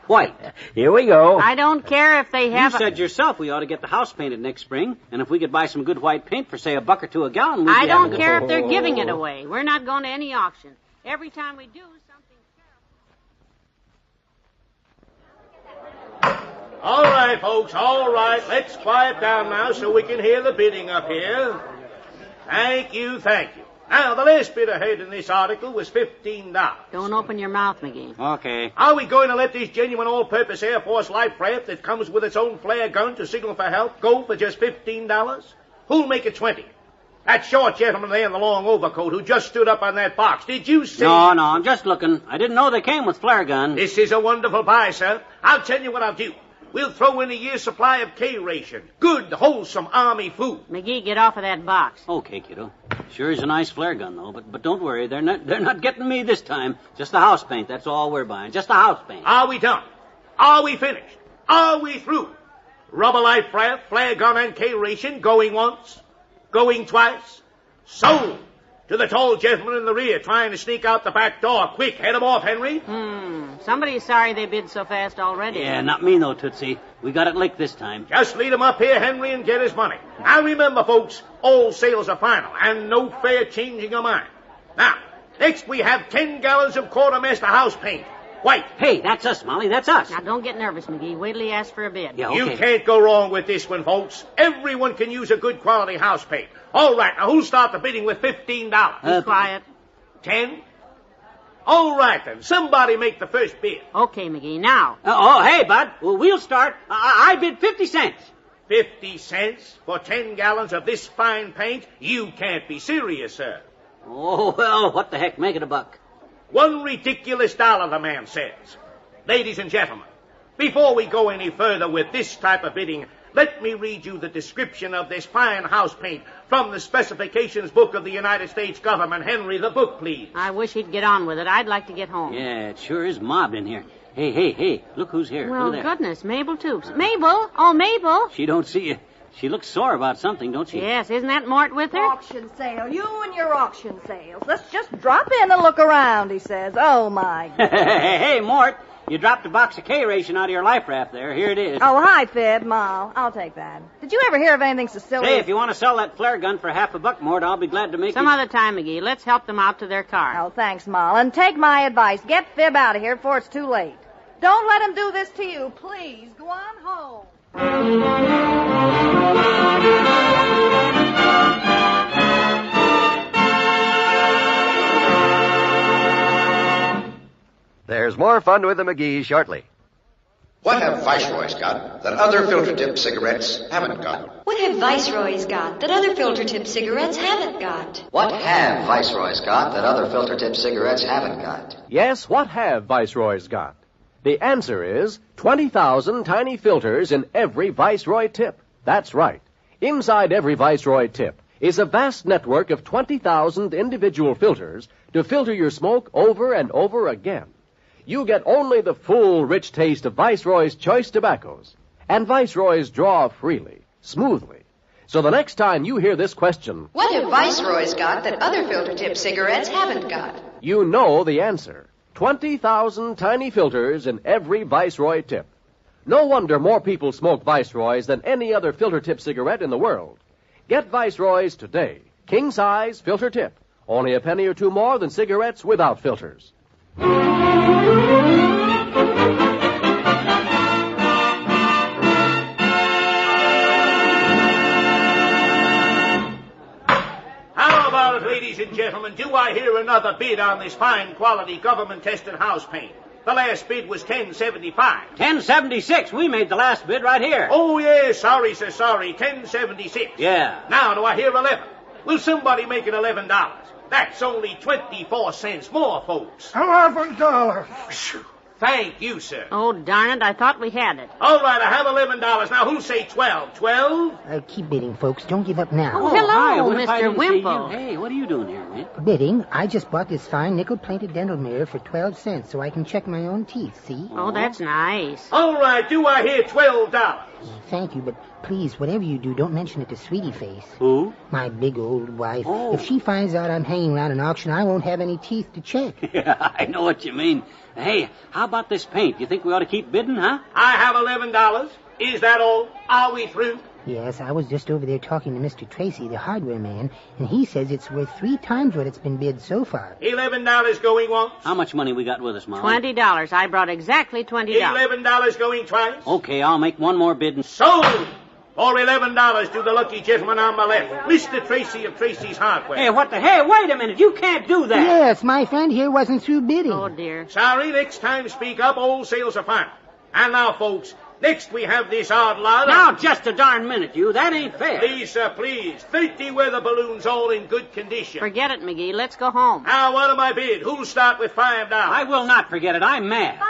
White. Here we go. I don't care if they have... You said yourself we ought to get the house painted next spring, and if we could buy some good white paint for, say, $1 or $2 a gallon, we'd I be don't care if they're giving it away. We're not going to any auction. Every time we do, something... All right, folks, all right. Let's quiet down now so we can hear the bidding up here. Thank you, thank you. Now, the last bid ahead in this article was $15. Don't open your mouth, McGee. Okay. Are we going to let this genuine all-purpose Air Force life raft that comes with its own flare gun to signal for help go for just $15? Who'll make it 20? That short gentleman there in the long overcoat who just stood up on that box. Did you see? No, I'm just looking. I didn't know they came with flare guns. This is a wonderful buy, sir. I'll tell you what I'll do. We'll throw in a year's supply of K-ration. Good, wholesome Army food. McGee, get off of that box. Okay, kiddo. Sure is a nice flare gun, though. But don't worry. They're not getting me this time. Just the house paint. That's all we're buying. Just the house paint. Are we done? Are we finished? Are we through? Rubber life raft, flare gun, and K-ration going once, going twice. Sold to the tall gentleman in the rear trying to sneak out the back door. Quick, head him off, Henry. Somebody's sorry they bid so fast already. Yeah, not me, though, Tootsie. We got it licked this time. Just lead him up here, Henry, and get his money. Now remember, folks, all sales are final, and no fair changing of mind. Now, next we have 10 gallons of Quartermaster house paint. White. Hey, that's us, Molly. That's us. Now, don't get nervous, McGee. Wait till he asks for a bid. Yeah, okay. You can't go wrong with this one, folks. Everyone can use a good quality house paint. All right, now who'll start the bidding with $15? Be quiet. 10? All right, then. Somebody make the first bid. Okay, McGee, now. Hey, bud. Well, we'll start. I bid 50 cents. 50 cents for 10 gallons of this fine paint? You can't be serious, sir. Oh, well, what the heck? Make it $1. $1 ridiculous, the man says. Ladies and gentlemen, before we go any further with this type of bidding, let me read you the description of this fine house paint from the specifications book of the United States government. Henry, the book, please. I wish he'd get on with it. I'd like to get home. Yeah, it sure is mobbed in here. Hey, look who's here. Well, there. Goodness, Mabel Toops. Mabel! Oh, Mabel! She don't see you. She looks sore about something, don't she? Yes, isn't that Mort with her? Auction sale. You and your auction sales. Let's just drop in and look around, he says. Oh, my goodness. Hey, Mort, you dropped a box of K-ration out of your life raft there. Here it is. Oh, hi, Fib, Ma. I'll take that. Did you ever hear of anything so silly? Hey, if you want to sell that flare gun for $1, Mort, I'll be glad to make Some other time, McGee. Let's help them out to their car. Oh, thanks, Ma. And take my advice. Get Fib out of here before it's too late. Don't let him do this to you. Please, go on home. There's more fun with the McGees shortly. What have Viceroys got that other filter-tip cigarettes haven't got? What have Viceroys got that other filter-tip cigarettes haven't got? What have Viceroys got that other filter-tip cigarettes haven't got? Yes, what have Viceroys got? The answer is 20,000 tiny filters in every Viceroy tip. That's right. Inside every Viceroy tip is a vast network of 20,000 individual filters to filter your smoke over and over again. You get only the full, rich taste of Viceroy's choice tobaccos. And Viceroys draw freely, smoothly. So the next time you hear this question, What have Viceroys got that other filter-tip cigarettes haven't got? You know the answer. 20,000 tiny filters in every Viceroy tip. No wonder more people smoke Viceroys than any other filter tip cigarette in the world. Get Viceroys today. King size filter tip. Only a penny or two more than cigarettes without filters. How about it, ladies and gentlemen? Do I hear another bid on this fine quality government-tested house paint? The last bid was $10.75. $10.76. We made the last bid right here. Oh, yeah, sorry, sir, sorry. $10.76. Yeah. Now, do I hear 11? Will somebody make it $11? That's only 24 cents more, folks. $11. Thank you, sir. Oh, darn it, I thought we had it. All right, I have $11. Now, who'll say 12? 12? Keep bidding, folks. Don't give up now. Oh, hello, Hi, what if I Mr. didn't see Wimple. you? Hey, what are you doing here, man? Bidding, I just bought this fine nickel-plated dental mirror for 12 cents so I can check my own teeth, see? Oh, that's nice. All right, do I hear $12? Thank you, but please, whatever you do, don't mention it to Sweetie Face. Who? My big old wife. Oh. If she finds out I'm hanging around an auction, I won't have any teeth to check. Yeah, I know what you mean. Hey, how about this paint? You think we ought to keep bidding, huh? I have $11. Is that all? Are we through? Yes, I was just over there talking to Mr. Tracy, the hardware man, and he says it's worth 3 times what it's been bid so far. $11 going once. How much money we got with us, Molly? $20. I brought exactly $20. $11 going twice. Okay, I'll make one more bid and... Sold! For $11 to the lucky gentleman on my left, Mr. Tracy of Tracy's Hardware. Hey, what the... Hey, wait a minute. You can't do that. Yes, my friend here wasn't through bidding. Oh, dear. Sorry, next time speak up. All sales are final. And now, folks, next we have this odd lot of... Now, just a darn minute, you. That ain't fair. Please, sir, please. 30 weather balloons all in good condition. Forget it, McGee. Let's go home. Now, what am I bid? Who'll start with $5? I will not forget it. I'm mad. $5.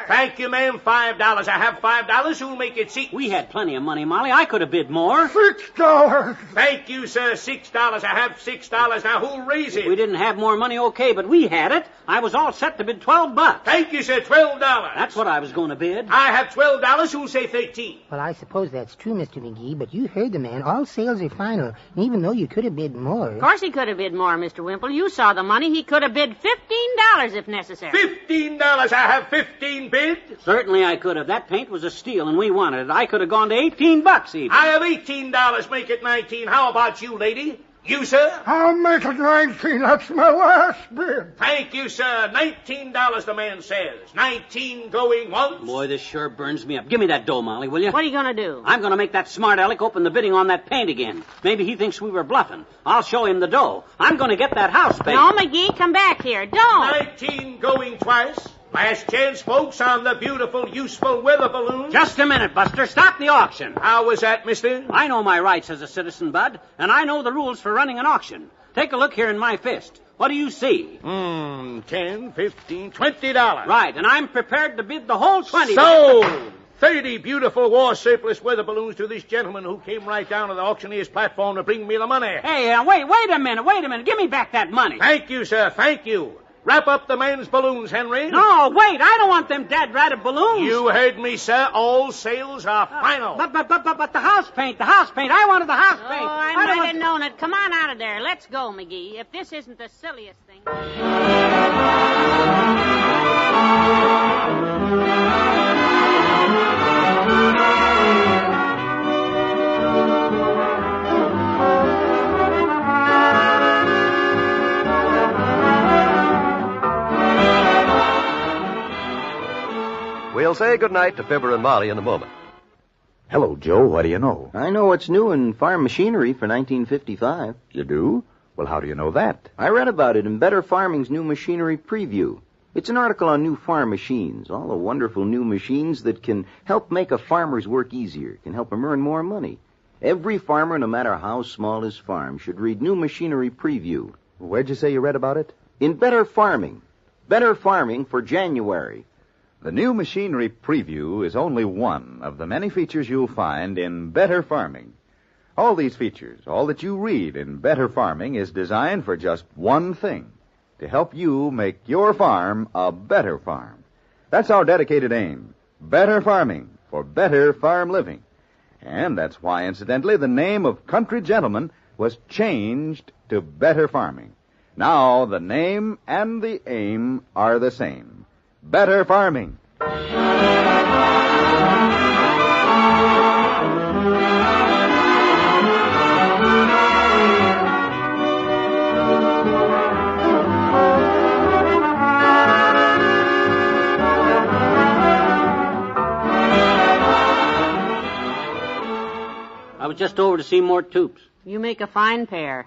Thank you, ma'am. $5. I have $5. Who'll make it 6? We had plenty of money, Molly. I could have bid more. $6. Thank you, sir. $6. I have $6. Now, who'll raise it? We didn't have more money, okay, but we had it. I was all set to bid $12. Thank you, sir. $12. That's what I was going to bid. I have $12. Who'll say 13? Well, I suppose that's true, Mr. McGee, but you heard the man. All sales are final, and even though you could have bid more... Of course he could have bid more, Mr. Wimple. You saw the money. He could have bid $15 if necessary. $15. I have 15 bid. Certainly I could have. That paint was a steal, and we wanted it. I could have gone to $18 even. I have $18. Make it 19. How about you, lady? You, sir? I'll make it 19. That's my last bid. Thank you, sir. $19, the man says. 19 going once. Boy, this sure burns me up. Give me that dough, Molly, will you? What are you going to do? I'm going to make that smart aleck open the bidding on that paint again. Maybe he thinks we were bluffing. I'll show him the dough. I'm going to get that house paint. No, McGee, come back here. Don't. 19 going twice. Last chance, folks, on the beautiful, useful weather balloon. Just a minute, Buster. Stop the auction. How was that, mister? I know my rights as a citizen, Bud, and I know the rules for running an auction. Take a look here in my fist. What do you see? 10, 15, $20. Right, and I'm prepared to bid the whole 20. Sold! 30 beautiful war surplus weather balloons to this gentleman who came right down to the auctioneer's platform to bring me the money. Hey, wait a minute. Give me back that money. Thank you, sir. Thank you. Wrap up the man's balloons, Henry. No, wait. I don't want them dad-ratted balloons. You heard me, sir. All sales are final. But the house paint. I wanted the house paint. Oh, I might have known it. Come on out of there. Let's go, McGee. If this isn't the silliest thing... We'll say goodnight to Fibber and Molly in a moment. Hello, Joe. What do you know? I know what's new in farm machinery for 1955. You do? Well, how do you know that? I read about it in Better Farming's new machinery preview. It's an article on new farm machines, all the wonderful new machines that can help make a farmer's work easier, can help him earn more money. Every farmer, no matter how small his farm, should read new machinery preview. Where'd you say you read about it? In Better Farming. Better Farming for January. The new machinery preview is only one of the many features you'll find in Better Farming. All these features, all that you read in Better Farming, is designed for just one thing, to help you make your farm a better farm. That's our dedicated aim, Better Farming for better farm living. And that's why, incidentally, the name of Country Gentleman was changed to Better Farming. Now, the name and the aim are the same. Better Farming. I was just over to see Mort Toops. You make a fine pair.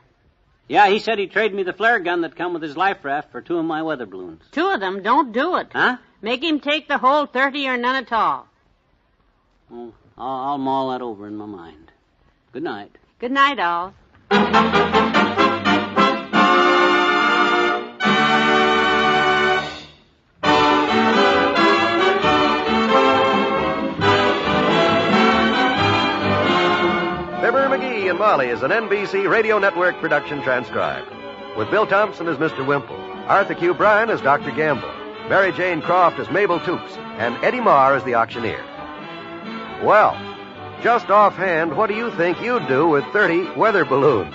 Yeah, he said he'd trade me the flare gun that come with his life raft for 2 of my weather balloons. 2 of them? Don't do it. Huh? Make him take the whole 30 or none at all. Oh, I'll mull that over in my mind. Good night. Good night, all. and Molly is an NBC Radio Network production transcribed. With Bill Thompson as Mr. Wimple, Arthur Q. Bryan as Dr. Gamble, Mary Jane Croft as Mabel Toops, and Eddie Marr as the auctioneer. Well, just offhand, what do you think you'd do with 30 weather balloons?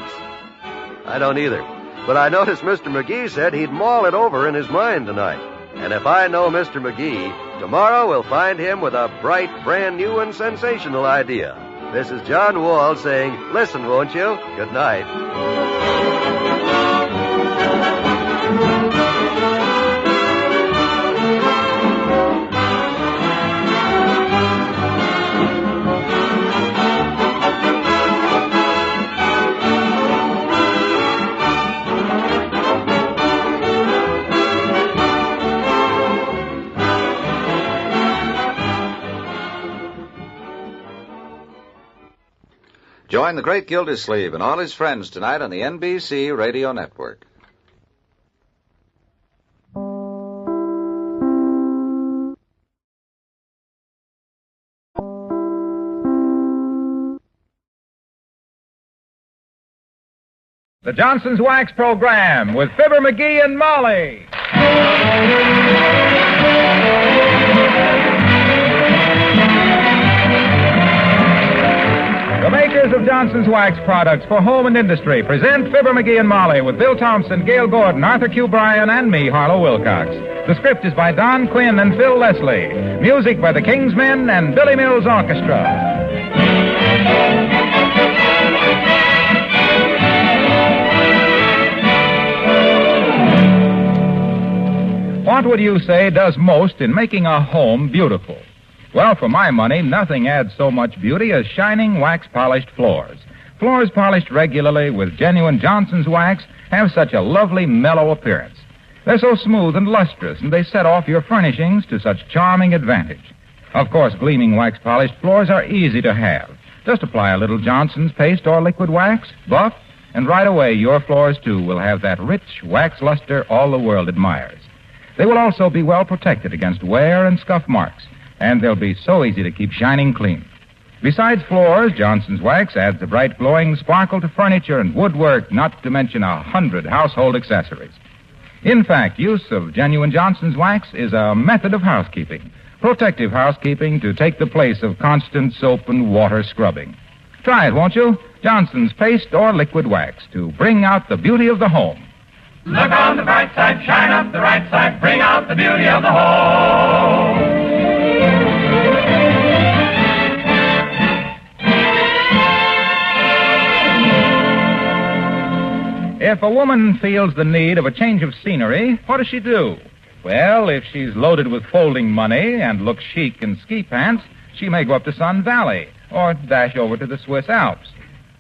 I don't either. But I noticed Mr. McGee said he'd mull it over in his mind tonight. And if I know Mr. McGee, tomorrow we'll find him with a bright, brand new and sensational idea. This is John Wall saying, listen, won't you? Good night. Join the great Gildersleeve and all his friends tonight on the NBC Radio Network. The Johnson's Wax Program with Fibber McGee and Molly. The makers of Johnson's Wax products for home and industry present Fibber McGee and Molly with Bill Thompson, Gail Gordon, Arthur Q. Bryan, and me, Harlow Wilcox. The script is by Don Quinn and Phil Leslie. Music by the King's Men and Billy Mills Orchestra. What would you say does most in making a home beautiful? Well, for my money, nothing adds so much beauty as shining wax-polished floors. Floors polished regularly with genuine Johnson's wax have such a lovely, mellow appearance. They're so smooth and lustrous, and they set off your furnishings to such charming advantage. Of course, gleaming wax-polished floors are easy to have. Just apply a little Johnson's paste or liquid wax, buff, and right away your floors, too, will have that rich wax luster all the world admires. They will also be well protected against wear and scuff marks, and they'll be so easy to keep shining clean. Besides floors, Johnson's Wax adds a bright glowing sparkle to furniture and woodwork, not to mention 100 household accessories. In fact, use of genuine Johnson's Wax is a method of housekeeping, protective housekeeping to take the place of constant soap and water scrubbing. Try it, won't you? Johnson's paste or liquid wax to bring out the beauty of the home. Look on the bright side, shine up the right side, bring out the beauty of the home. If a woman feels the need of a change of scenery, what does she do? Well, if she's loaded with folding money and looks chic in ski pants, she may go up to Sun Valley or dash over to the Swiss Alps.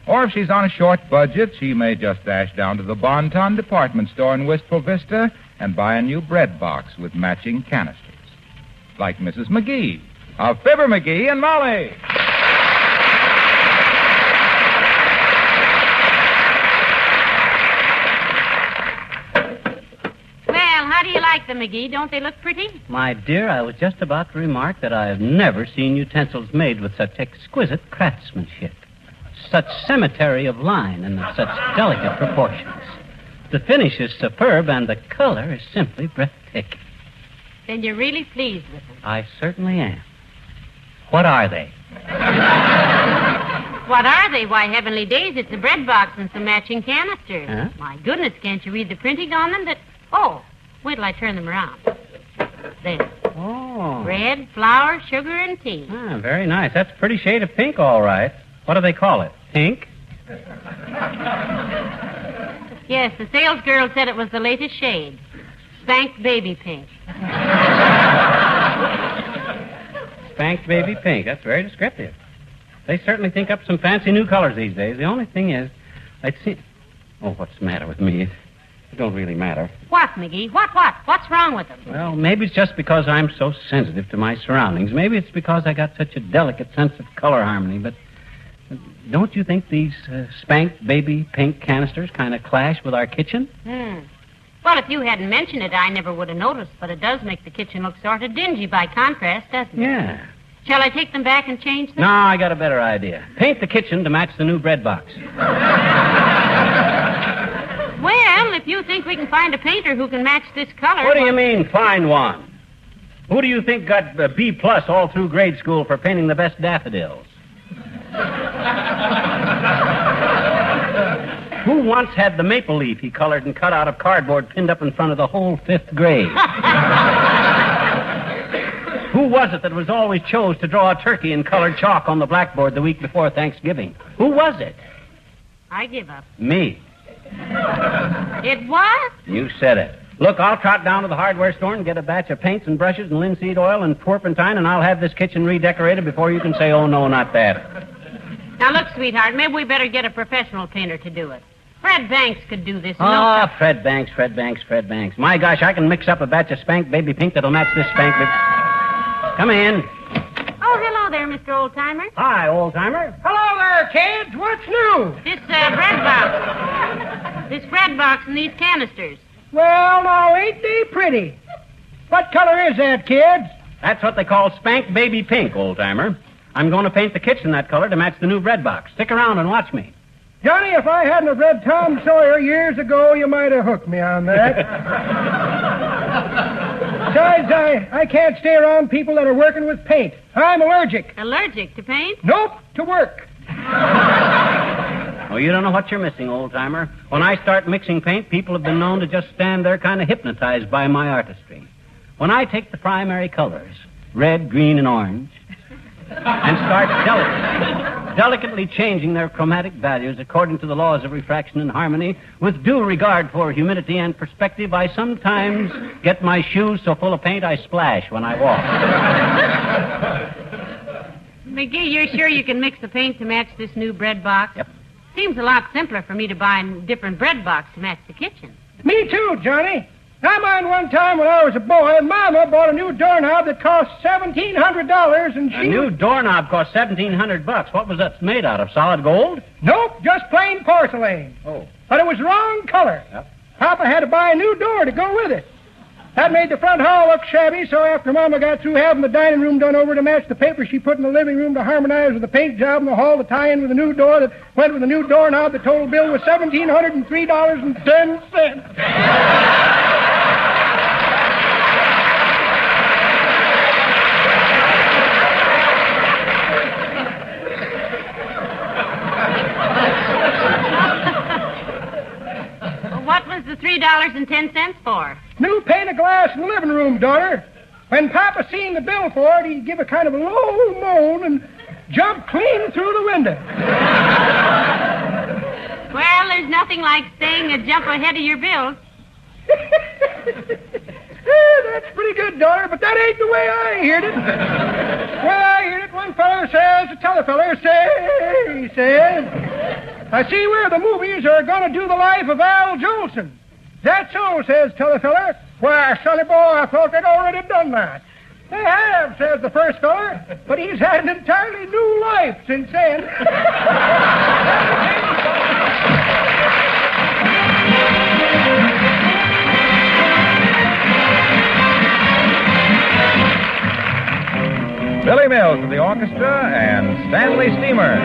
Or if she's on a short budget, she may just dash down to the Bon Ton department store in Wistful Vista and buy a new bread box with matching canisters. Like Mrs. McGee of Fibber McGee and Molly. Well, how do you like them, McGee? Don't they look pretty? My dear, I was just about to remark that I have never seen utensils made with such exquisite craftsmanship. Such symmetry of line and of such delicate proportions. The finish is superb, and the color is simply breathtaking. Then you're really pleased with them. I certainly am. What are they? What are they? Why, heavenly days, it's a bread box and some matching canisters. Huh? My goodness, can't you read the printing on them? Oh, wait till I turn them around. There. Oh. Bread, flour, sugar, and tea. Ah, very nice. That's a pretty shade of pink, all right. What do they call it? Pink? Yes, the sales girl said it was the latest shade. Spanked baby pink. Spanked baby pink. That's very descriptive. They certainly think up some fancy new colors these days. The only thing is, I'd see... Oh, what's the matter with me? It don't really matter. What, McGee? What? What's wrong with them? Well, maybe it's just because I'm so sensitive to my surroundings. Maybe it's because I got such a delicate sense of color harmony, but... Don't you think these spanked baby pink canisters kind of clash with our kitchen? Well, if you hadn't mentioned it, I never would have noticed, but it does make the kitchen look sort of dingy by contrast, doesn't it? Yeah. Shall I take them back and change them? No, I got a better idea. Paint the kitchen to match the new bread box. Well, if you think we can find a painter who can match this color... What do you mean, find one? Who do you think got B+ all through grade school for painting the best daffodils? Who once had the maple leaf he colored and cut out of cardboard pinned up in front of the whole 5th grade? Who was it that was always chose to draw a turkey in colored chalk on the blackboard the week before Thanksgiving? Who was it? I give up. Me. It was? You said it. Look, I'll trot down to the hardware store and get a batch of paints and brushes and linseed oil and turpentine, and I'll have this kitchen redecorated before you can say, oh, no, not that. Now, look, sweetheart, maybe we better get a professional painter to do it. Fred Banks could do this. Fred Banks. My gosh, I can mix up a batch of Spank Baby Pink that'll match this Spank Baby... Come in. Oh, hello there, Mr. Oldtimer. Hi, Oldtimer. Hello there, kids. What's new? This bread box. This bread box and these canisters. Well, now, ain't they pretty? What color is that, kids? That's what they call Spank Baby Pink, Oldtimer. I'm going to paint the kitchen that color to match the new bread box. Stick around and watch me. Johnny, if I hadn't have read Tom Sawyer years ago, you might have hooked me on that. Besides, I can't stay around people that are working with paint. I'm allergic. Allergic to paint? Nope, to work. Oh, you don't know what you're missing, old-timer. When I start mixing paint, people have been known to just stand there kind of hypnotized by my artistry. When I take the primary colors, red, green, and orange, and start delicately changing their chromatic values according to the laws of refraction and harmony, with due regard for humidity and perspective, I sometimes get my shoes so full of paint I splash when I walk. McGee, you're sure you can mix the paint to match this new bread box? Yep. Seems a lot simpler for me to buy a different bread box to match the kitchen. Me too, Johnny. I mind one time when I was a boy, Mama bought a new doorknob that cost $1,700, and she... A new doorknob cost $1,700. What was that made out of? Solid gold? Nope, just plain porcelain. Oh. But it was wrong color. Yep. Papa had to buy a new door to go with it. That made the front hall look shabby, so after Mama got through having the dining room done over to match the paper she put in the living room to harmonize with the paint job in the hall to tie in with the new door that went with the new doorknob, the total bill was $1,703.10. What was the $3.10 for? New pane of glass in the living room, daughter. When Papa seen the bill for it, he give a kind of a low moan and jumped clean through the window. Well, there's nothing like staying a jump ahead of your bill. That's pretty good, daughter, but that ain't the way I heard it. Well, I heard it. One feller says to t'other feller, he says, I see where the movies are going to do the life of Al Jolson. That's so, says t'other feller. Why, sonny boy, I thought they'd already done that. They have, says the first feller, but he's had an entirely new life since then. Billy Mills of the orchestra and Stanley Steamer.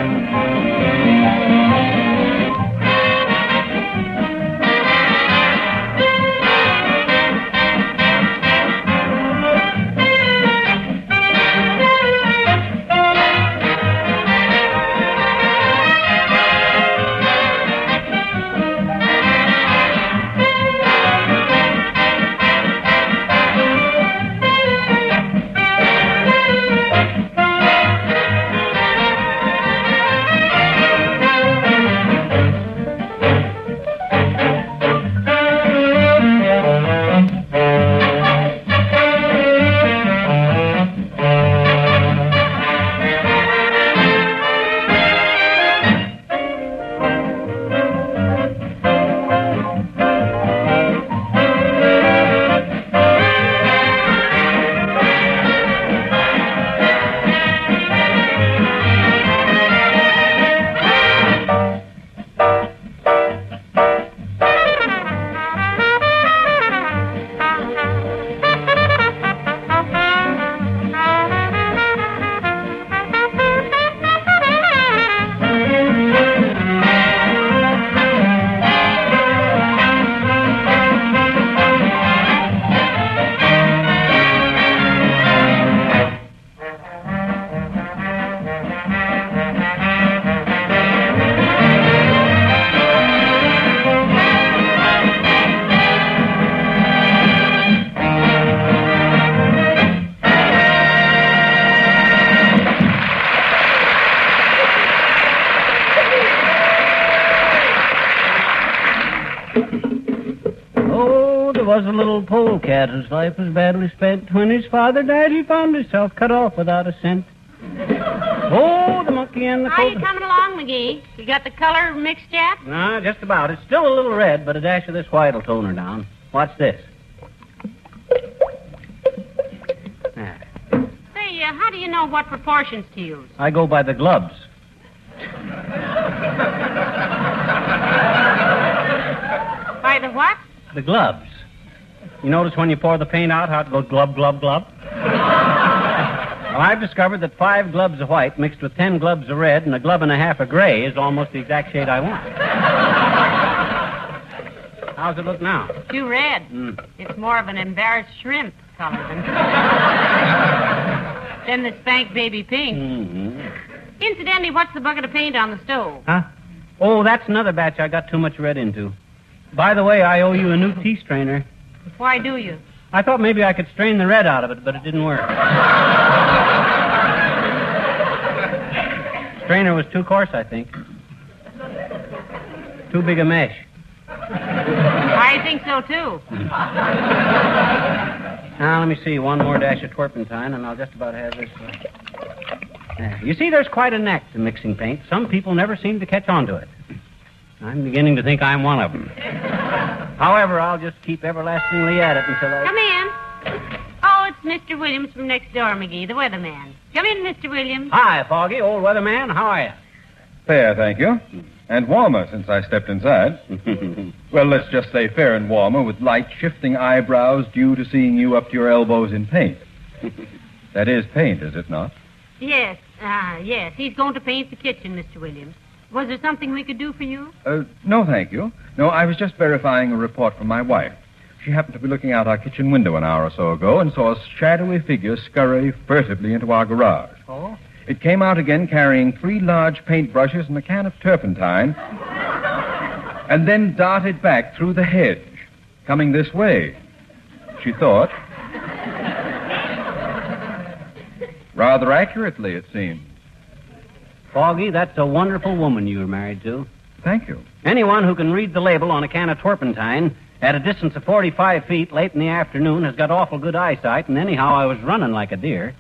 a little polecat whose life was badly spent. When his father died, he found himself cut off without a cent. Oh, the monkey and the How you coming along, McGee? You got the color mixed yet? No, just about. It's still a little red, but a dash of this white will tone her down. Watch this. There. Say, how do you know what proportions to use? I go by the gloves. By the what? The gloves. You notice when you pour the paint out how it goes glub, glub, glub? Well, I've discovered that 5 globs of white mixed with 10 globs of red and a glove and a half of gray is almost the exact shade I want. How's it look now? Too red. It's more of an embarrassed shrimp color than the spank baby pink. Mm-hmm. Incidentally, what's the bucket of paint on the stove? Huh? Oh, that's another batch I got too much red into. By the way, I owe you a new tea strainer. Why do you? I thought maybe I could strain the red out of it, but it didn't work. Strainer was too coarse, I think. Too big a mesh. I think so, too. Now, let me see. One more dash of turpentine, and I'll just about have this. There. You see, there's quite a knack to mixing paint. Some people never seem to catch on to it. I'm beginning to think I'm one of them. However, I'll just keep everlastingly at it until I... Come in. Oh, it's Mr. Williams from next door, McGee, the weatherman. Come in, Mr. Williams. Hi, Foggy, old weatherman. How are you? Fair, thank you. And warmer since I stepped inside. Well, let's just say fair and warmer with light shifting eyebrows due to seeing you up to your elbows in paint. That is paint, is it not? Yes, yes. He's going to paint the kitchen, Mr. Williams. Was there something we could do for you? No, thank you. No, I was just verifying a report from my wife. She happened to be looking out our kitchen window an hour or so ago and saw a shadowy figure scurry furtively into our garage. Oh? It came out again carrying 3 large paint brushes and a can of turpentine, and then darted back through the hedge, coming this way, she thought. Rather accurately, it seemed. Foggy, that's a wonderful woman you were married to. Thank you. Anyone who can read the label on a can of turpentine at a distance of 45 feet late in the afternoon has got awful good eyesight, and anyhow, I was running like a deer.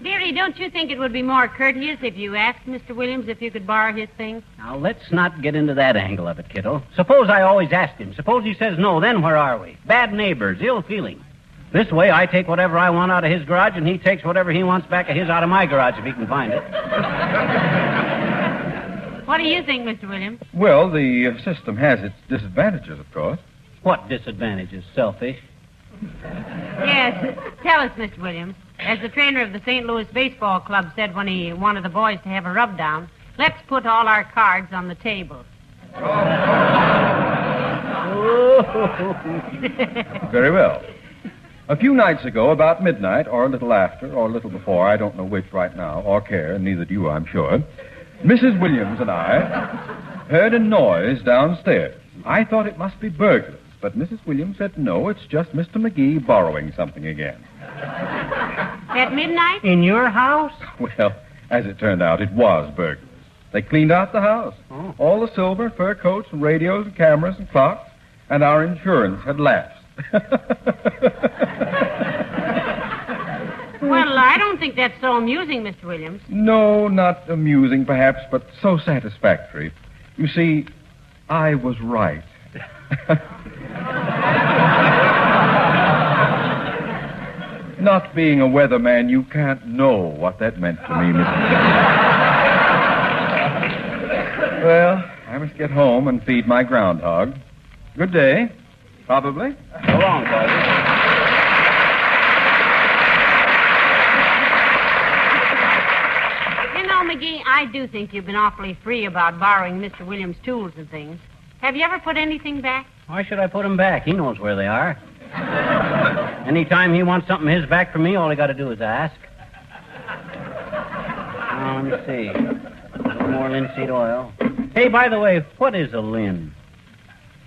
Dearie, don't you think it would be more courteous if you asked Mr. Williams if you could borrow his things? Now, let's not get into that angle of it, kiddo. Suppose I always asked him. Suppose he says no, then where are we? Bad neighbors, ill feeling. This way, I take whatever I want out of his garage, and he takes whatever he wants back of his out of my garage if he can find it. What do you think, Mr. Williams? Well, the system has its disadvantages, of course. What disadvantages? Selfish? Yes. Tell us, Mr. Williams. As the trainer of the St. Louis Baseball Club said when he wanted the boys to have a rub-down, let's put all our cards on the table. Very well. A few nights ago, about midnight, or a little after, or a little before, I don't know which right now, or care, and neither do you, I'm sure, Mrs. Williams and I heard a noise downstairs. I thought it must be burglars, but Mrs. Williams said no, it's just Mr. McGee borrowing something again. At midnight? In your house? Well, as it turned out, it was burglars. They cleaned out the house. Oh. All the silver, fur coats, and radios, and cameras, and clocks, and our insurance had lapsed. Well, I don't think that's so amusing, Mr. Williams. No, not amusing, perhaps, but so satisfactory. You see, I was right. Not being a weatherman, you can't know what that meant to me, Mr. Well, I must get home and feed my groundhog. Good day. Probably. So long, Foggy. McGee, I do think you've been awfully free about borrowing Mr. Williams' tools and things. Have you ever put anything back? Why should I put them back? He knows where they are. Anytime he wants something his back from me, all he got to do is ask. Now, let me see. A little more linseed oil. Hey, by the way, what is a lin?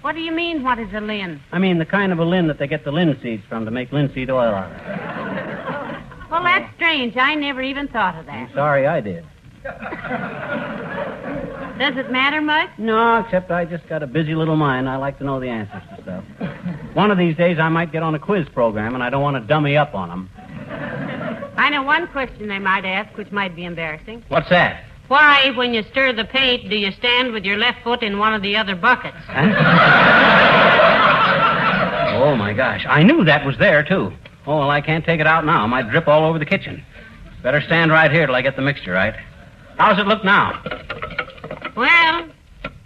What do you mean, what is a lin? I mean the kind of a lin that they get the linseeds from to make linseed oil out of. Well, that's strange. I never even thought of that. I'm sorry I did. Does it matter much? No, except I just got a busy little mind. I like to know the answers to stuff. One of these days I might get on a quiz program, and I don't want to dummy up on them. I know one question they might ask, which might be embarrassing. What's that? Why, when you stir the paint, do you stand with your left foot in one of the other buckets? Huh? Oh, my gosh. I knew that was there, too. Oh, well, I can't take it out now. It might drip all over the kitchen. Better stand right here till I get the mixture right. How's it look now? Well,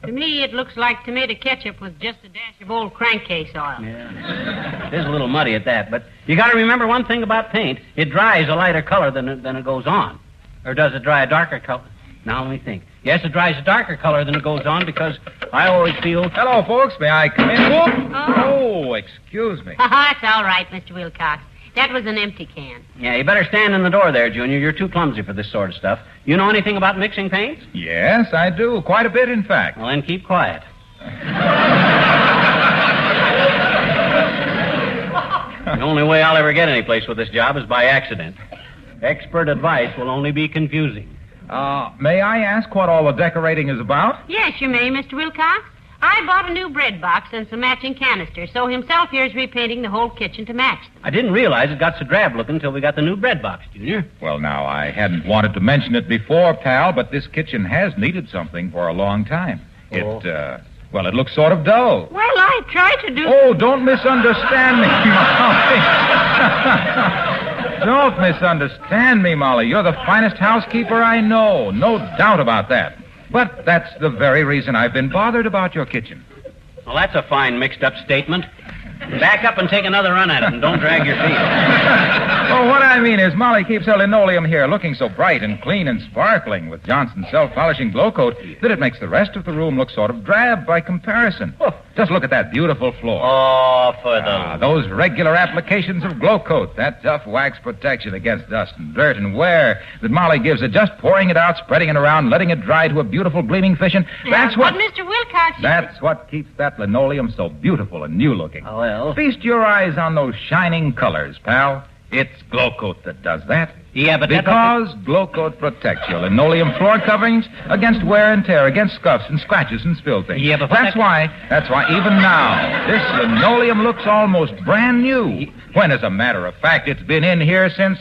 to me, it looks like tomato ketchup with just a dash of old crankcase oil. Yeah. It is a little muddy at that, but you got to remember one thing about paint. It dries a lighter color than it goes on. Or does it dry a darker color? Now, let me think. Yes, it dries a darker color than it goes on because I always feel... Hello, folks. May I come in? Oh, excuse me. It's all right, Mr. Wilcox. That was an empty can. Yeah, you better stand in the door there, Junior. You're too clumsy for this sort of stuff. You know anything about mixing paints? Yes, I do. Quite a bit, in fact. Well, then keep quiet. The only way I'll ever get any place with this job is by accident. Expert advice will only be confusing. May I ask what all the decorating is about? Yes, you may, Mr. Wilcox. I bought a new bread box and some matching canisters, so himself here is repainting the whole kitchen to match them. I didn't realize it got so drab looking until we got the new bread box, Junior. Well, now, I hadn't wanted to mention it before, pal, but this kitchen has needed something for a long time. Oh. It looks sort of dull. Well, I tried to do... Oh, don't misunderstand me, Molly. Don't misunderstand me, Molly. You're the finest housekeeper I know. No doubt about that. But that's the very reason I've been bothered about your kitchen. Well, that's a fine mixed-up statement. Back up and take another run at it, and don't drag your feet. Oh, what I mean is Molly keeps her linoleum here looking so bright and clean and sparkling with Johnson's self-polishing glow coat that it makes the rest of the room look sort of drab by comparison. Just look at that beautiful floor. Oh, for the... Those regular applications of glow coat, that tough wax protection against dust and dirt and wear that Molly gives it, just pouring it out, spreading it around, letting it dry to a beautiful gleaming finish. That's what... But, Mr. Wilcox... That's what keeps that linoleum so beautiful and new-looking. Oh, well... Feast your eyes on those shining colors, pal. It's glow coat that does that. Yeah, but because glow coat protects your linoleum floor coverings against wear and tear, against scuffs and scratches and spill things. Yeah, but that's why even now this linoleum looks almost brand new. When, as a matter of fact, it's been in here since...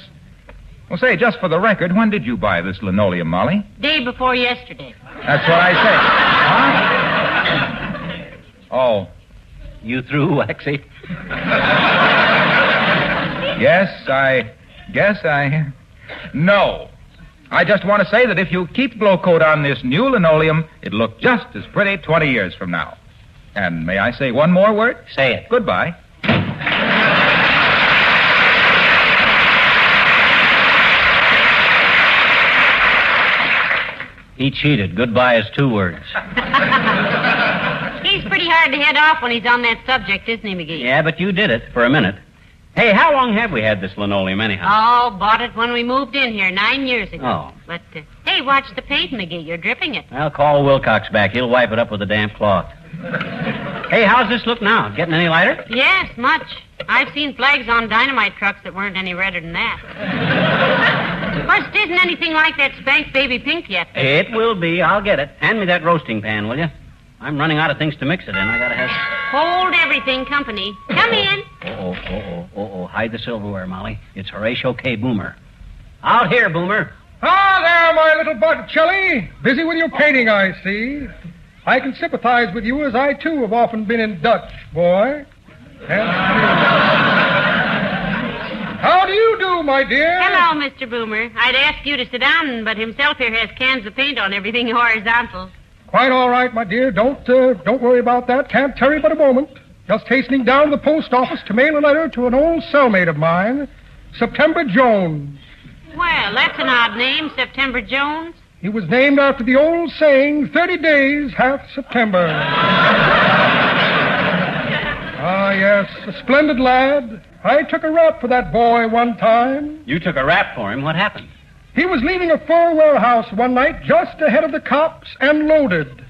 Well, say, just for the record, when did you buy this linoleum, Molly? Day before yesterday. That's what I say. Huh? Oh. You through, Waxy? Yes, I... No. I just want to say that if you keep glow coat on this new linoleum, it'll look just as pretty 20 years from now. And may I say one more word? Say it. Goodbye. He cheated. Goodbye is 2 words. He's pretty hard to head off when he's on that subject, isn't he, McGee? Yeah, but you did it for a minute. Hey, how long have we had this linoleum anyhow? Oh, bought it when we moved in here 9 years ago. Oh. But, hey, watch the paint, McGee. You're dripping it. I'll call Wilcox back. He'll wipe it up with a damp cloth. Hey, how's this look now? Getting any lighter? Yes, much. I've seen flags on dynamite trucks that weren't any redder than that. Of course, it isn't anything like that Spank Baby Pink yet. It will be. I'll get it. Hand me that roasting pan, will you? I'm running out of things to mix it in. I gotta have... Hold everything company. Come in. Oh. Hide the silverware, Molly. It's Horatio K. Boomer. Out here, Boomer. Ah, there, my little Botticelli. Busy with your painting, I see. I can sympathize with you, as I, too, have often been in Dutch, boy. How do you do, my dear? Hello, Mr. Boomer. I'd ask you to sit down, but himself here has cans of paint on everything horizontal. Quite all right, my dear. Don't worry about that. Can't tarry but a moment. Just hastening down to the post office to mail a letter to an old cellmate of mine, September Jones. Well, that's an odd name, September Jones. He was named after the old saying, 30 days, half September. Ah, yes, a splendid lad. I took a rap for that boy one time. You took a rap for him? What happened? He was leaving a fur warehouse one night just ahead of the cops and loaded.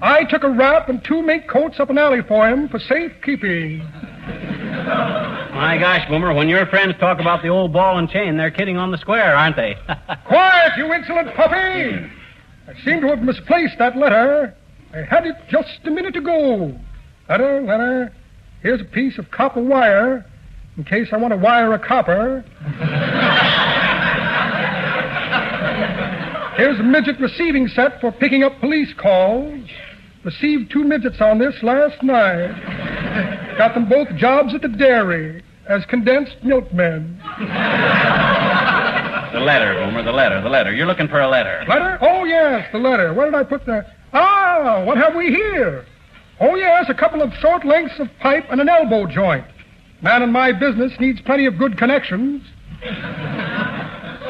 I took a wrap and 2 mink coats up an alley for him for safekeeping. My gosh, Boomer, when your friends talk about the old ball and chain, they're kidding on the square, aren't they? Quiet, you insolent puppy! I seem to have misplaced that letter. I had it just a minute ago. Letter. Here's a piece of copper wire in case I want to wire a copper. Here's a midget receiving set for picking up police calls. Received 2 midgets on this last night. Got them both jobs at the dairy as condensed milkmen. The letter, Boomer, the letter. You're looking for a letter. Letter? Oh, yes, the letter. Where did I put that? Ah, what have we here? Oh, yes, a couple of short lengths of pipe and an elbow joint. Man in my business needs plenty of good connections.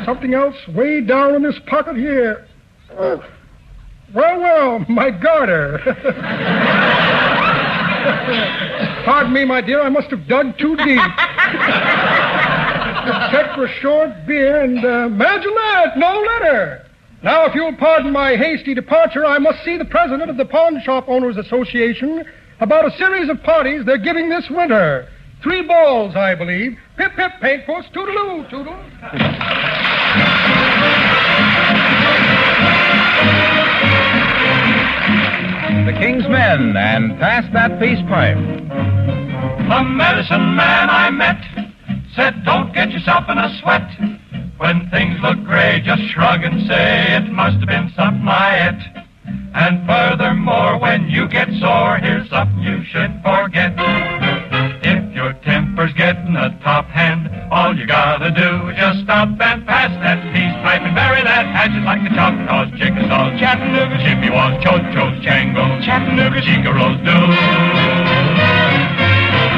Something else way down in this pocket here. Well, my garter. Pardon me, my dear, I must have dug too deep. Check for short beer and, imagine that, no letter. Now, if you'll pardon my hasty departure, I must see the president of the Pawn Shop Owners Association about a series of parties they're giving this winter. 3 balls, I believe. Pip, pip, paint puss, toodaloo, toodle. The King's Men and Pass That Peace Pipe. A medicine man I met said, don't get yourself in a sweat. When things look gray, just shrug and say, it must have been something I ate. And furthermore, when you get sore, here's something you should forget. If your temper's getting a top hand, all you gotta do is just stop and pass that peace pipe and bury that hatchet like the Choctaws, Chickasaws, Chattanooga, Chippewas, Cho-Chos, Changos, Chattanooga, Chickaros do.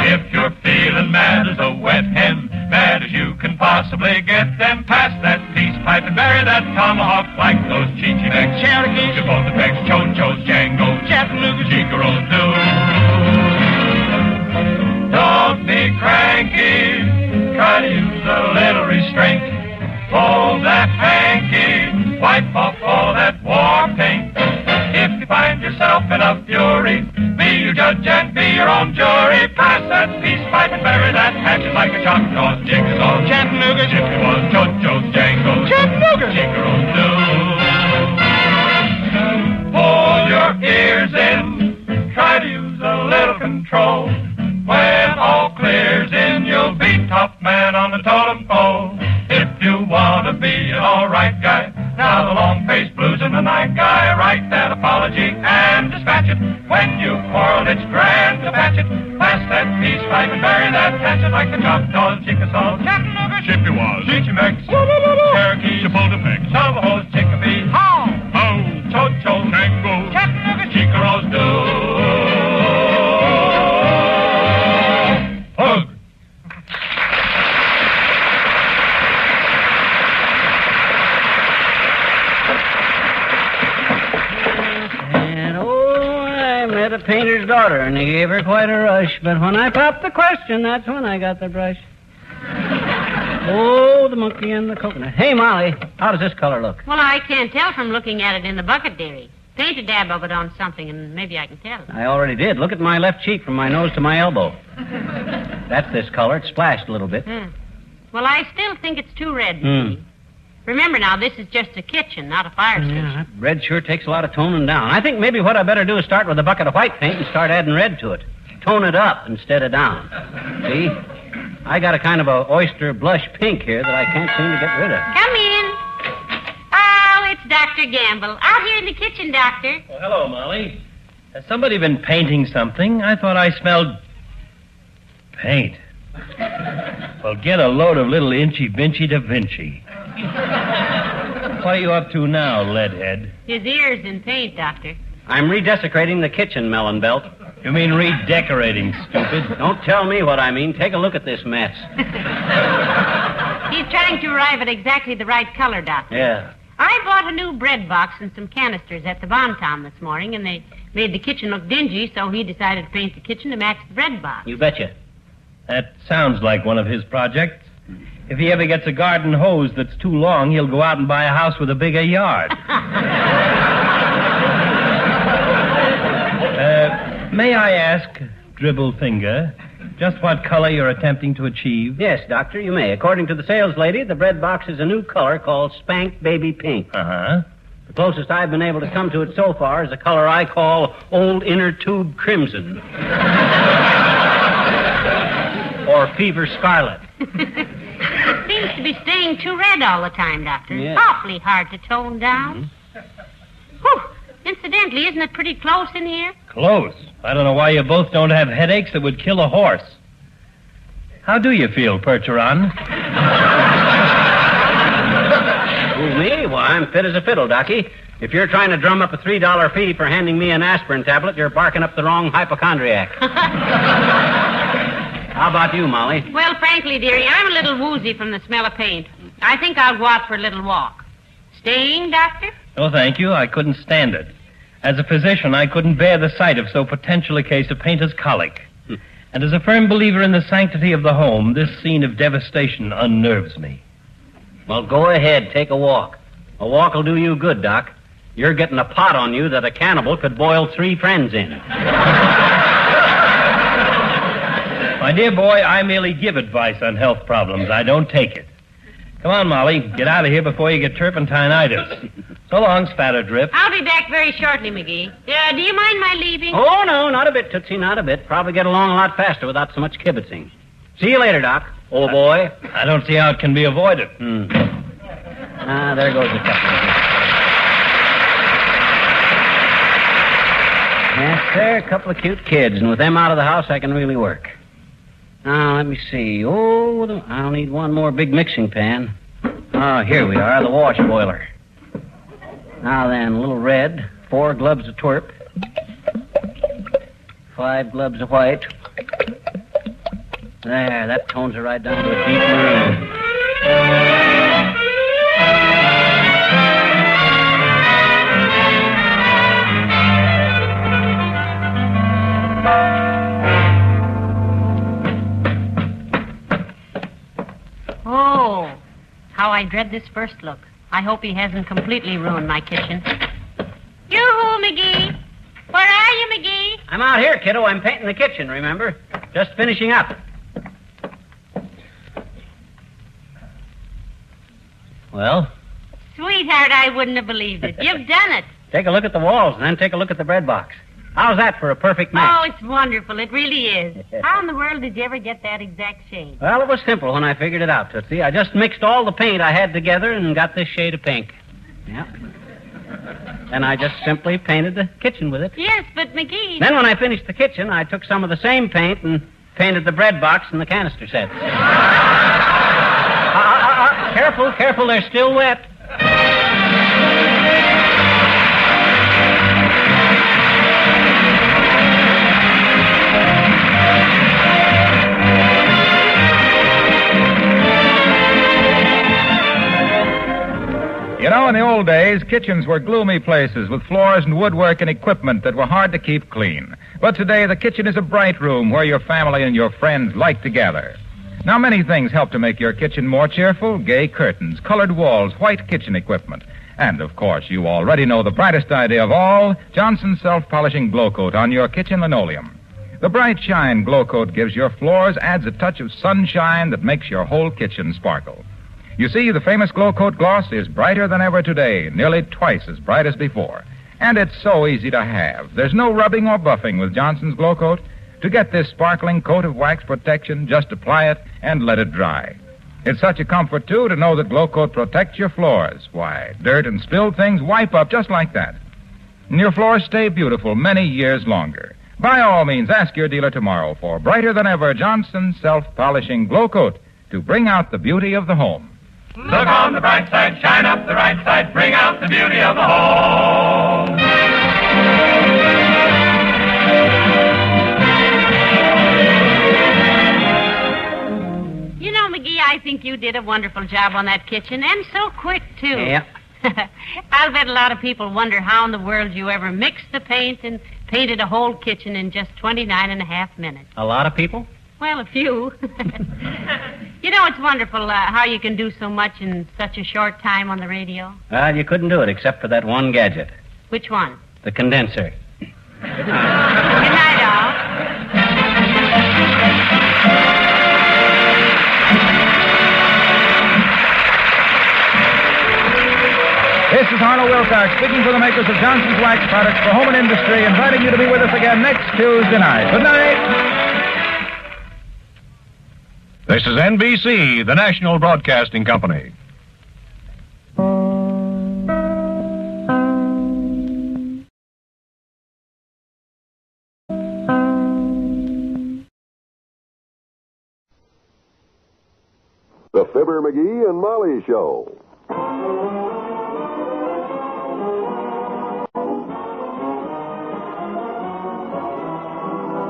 If you're feeling mad as a wet hen, mad as you can possibly get, then pass that peace pipe and bury that tomahawk like those Chichimecs, Cherokees, Chapultepec, Cho-Chos, Django, Chattanooga, Chickaros do. Don't be cranky, try to use a little restraint. Fold that hanky, wipe off all that war paint. If you find yourself in a fury, be your judge and be your own jury. Pass that peace pipe and bury that hatchet like a Choctaws, Chickasaws, Chattanooga, Chippewas, Cho-Chos, Django, Chattanooga, Chickaros do. Pull your ears in, try to use a little control. When all clears in, you'll be top man on the totem pole. If you want to be an all-right guy, now the long-faced blues and the night guy, write that apology and dispatch it. When you quarrel, it's grand to patch it. Pass that peace pipe and bury that hatchet like the Choctaws, Chickasaws, Chattanooga, Chippewas, Chichimecs, Cherokees, Chapultepec, Navajos, Chicopee, Ho, Cho-Chos, Changos, Chattanooga, Chickaros do. Hug. And I met a painter's daughter, and they gave her quite a rush. But when I popped the question, that's when I got the brush. Oh, the monkey and the coconut. Hey, Molly, how does this color look? Well, I can't tell from looking at it in the bucket, dearie. Paint a dab of it on something, and maybe I can tell. I already did. Look at my left cheek from my nose to my elbow. That's this color. It splashed a little bit. Well, I still think it's too red, see. Remember now, this is just a kitchen, not a fire station. Yeah, that red sure takes a lot of toning down. I think maybe what I better do is start with a bucket of white paint and start adding red to it. Tone it up instead of down. See? I got a kind of a oyster blush pink here that I can't seem to get rid of. Come in. Oh, it's Dr. Gamble. Out here in the kitchen, Doctor. Well, hello, Molly. Has somebody been painting something? I thought I smelled paint. Well, get a load of little Inchy Vinchy Da Vinci. What are you up to now, leadhead? His ears in paint, Doctor. I'm redesecrating the kitchen, Melon Belt. You mean redecorating, stupid? Don't tell me what I mean. Take a look at this mess. He's trying to arrive at exactly the right color, Doctor. Yeah. I bought a new bread box and some canisters at the Bonton this morning, and they made the kitchen look dingy, so he decided to paint the kitchen to match the bread box. You betcha. That sounds like one of his projects. If he ever gets a garden hose that's too long, he'll go out and buy a house with a bigger yard. May I ask, Dribble Finger, just what color you're attempting to achieve? Yes, Doctor, you may. According to the sales lady, the bread box is a new color called Spank Baby Pink. Uh-huh. The closest I've been able to come to it so far is a color I call Old Inner Tube Crimson. Or Fever Scarlet. Seems to be staying too red all the time, Doctor. Yeah. Awfully hard to tone down. Whew. Incidentally, isn't it pretty close in here? Close. I don't know why you both don't have headaches that would kill a horse. How do you feel, Percheron? Who, me? Well, I'm fit as a fiddle, Docky. If you're trying to drum up a $3 fee for handing me an aspirin tablet, you're barking up the wrong hypochondriac. How about you, Molly? Well, frankly, dearie, I'm a little woozy from the smell of paint. I think I'll go out for a little walk. Staying, Doctor? Oh, thank you. I couldn't stand it. As a physician, I couldn't bear the sight of so potential a case of painter's colic. And as a firm believer in the sanctity of the home, this scene of devastation unnerves me. Well, go ahead. Take a walk. A walk will do you good, Doc. You're getting a pot on you that a cannibal could boil 3 friends in. My dear boy, I merely give advice on health problems. I don't take it. Come on, Molly. Get out of here before you get turpentinitis. So long, Spatterdrip. I'll be back very shortly, McGee. Do you mind my leaving? Oh, no, not a bit, Tootsie, not a bit. Probably get along a lot faster without so much kibitzing. See you later, Doc. Old boy. I don't see how it can be avoided. There goes the couple. Yes, they're a couple of cute kids, and with them out of the house, I can really work. Now, let me see. Oh, I'll need one more big mixing pan. Oh, here we are, the wash boiler. Now then, a little red, 4 globs of twerp, 5 globs of white. There, that tones her right down to a deep maroon. Oh, how I dread this first look. I hope he hasn't completely ruined my kitchen. Yoo-hoo, McGee. Where are you, McGee? I'm out here, kiddo. I'm painting the kitchen, remember? Just finishing up. Well? Sweetheart, I wouldn't have believed it. You've done it. Take a look at the walls and then take a look at the bread box. How's that for a perfect match? Oh, it's wonderful. It really is. How in the world did you ever get that exact shade? Well, it was simple when I figured it out, Tootsie. I just mixed all the paint I had together and got this shade of pink. Yep. Then I just simply painted the kitchen with it. Yes, but McGee... Then when I finished the kitchen, I took some of the same paint and painted the bread box and the canister sets. Careful, careful, they're still wet. You know, in the old days, kitchens were gloomy places with floors and woodwork and equipment that were hard to keep clean. But today, the kitchen is a bright room where your family and your friends like to gather. Now, many things help to make your kitchen more cheerful. Gay curtains, colored walls, white kitchen equipment. And, of course, you already know the brightest idea of all, Johnson's self-polishing glow coat on your kitchen linoleum. The bright shine glow coat gives your floors, adds a touch of sunshine that makes your whole kitchen sparkle. You see, the famous Glow Coat gloss is brighter than ever today, nearly twice as bright as before. And it's so easy to have. There's no rubbing or buffing with Johnson's Glow Coat. To get this sparkling coat of wax protection, just apply it and let it dry. It's such a comfort, too, to know that Glow Coat protects your floors. Why, dirt and spilled things wipe up just like that. And your floors stay beautiful many years longer. By all means, ask your dealer tomorrow for brighter than ever Johnson's self-polishing Glow Coat to bring out the beauty of the home. Look on the bright side, shine up the right side, bring out the beauty of the home. You know, McGee, I think you did a wonderful job on that kitchen, and so quick, too. Yeah. I'll bet a lot of people wonder how in the world you ever mixed the paint and painted a whole kitchen in just 29.5 minutes. A lot of people? Well, a few. You know, it's wonderful how you can do so much in such a short time on the radio. Well, you couldn't do it except for that one gadget. Which one? The condenser. Good night, all. This is Arnold Wilson Clark, speaking for the makers of Johnson's Wax Products for Home and Industry, inviting you to be with us again next Tuesday night. Good night. This is NBC, the National Broadcasting Company. The Fibber McGee and Molly Show.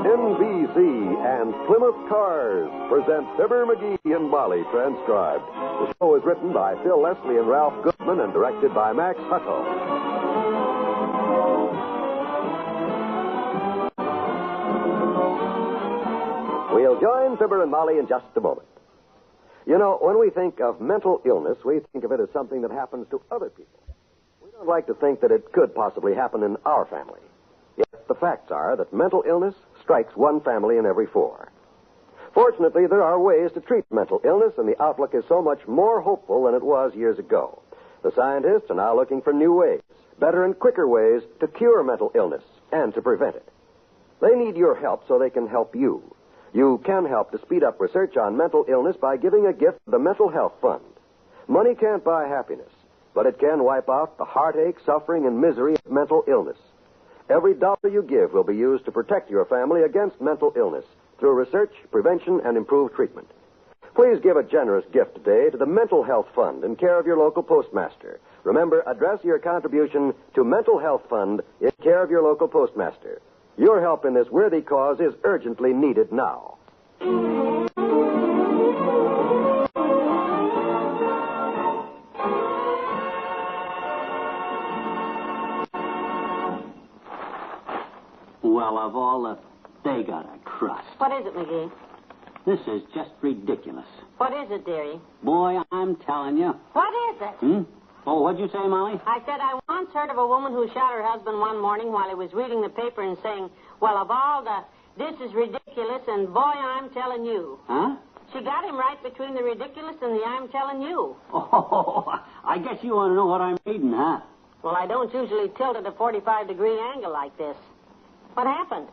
NBC and Plymouth Cars present Fibber McGee and Molly transcribed. The show is written by Phil Leslie and Ralph Goodman and directed by Max Hutto. We'll join Fibber and Molly in just a moment. You know, when we think of mental illness, we think of it as something that happens to other people. We don't like to think that it could possibly happen in our family. Yet the facts are that mental illness strikes one family in every 4. Fortunately, there are ways to treat mental illness, and the outlook is so much more hopeful than it was years ago. The scientists are now looking for new ways, better and quicker ways to cure mental illness and to prevent it. They need your help so they can help you. You can help to speed up research on mental illness by giving a gift to the Mental Health Fund. Money can't buy happiness, but it can wipe out the heartache, suffering, and misery of mental illness. Every dollar you give will be used to protect your family against mental illness through research, prevention, and improved treatment. Please give a generous gift today to the Mental Health Fund in care of your local postmaster. Remember, address your contribution to Mental Health Fund in care of your local postmaster. Your help in this worthy cause is urgently needed now. Well, of all the... They got a crust. What is it, McGee? This is just ridiculous. What is it, dearie? Boy, I'm telling you. What is it? Oh, what'd you say, Molly? I said I once heard of a woman who shot her husband one morning while he was reading the paper and saying, well, of all the... This is ridiculous, and boy, I'm telling you. Huh? She got him right between the ridiculous and the I'm telling you. Oh, I guess you want to know what I'm reading, huh? Well, I don't usually tilt at a 45-degree angle like this. What happened?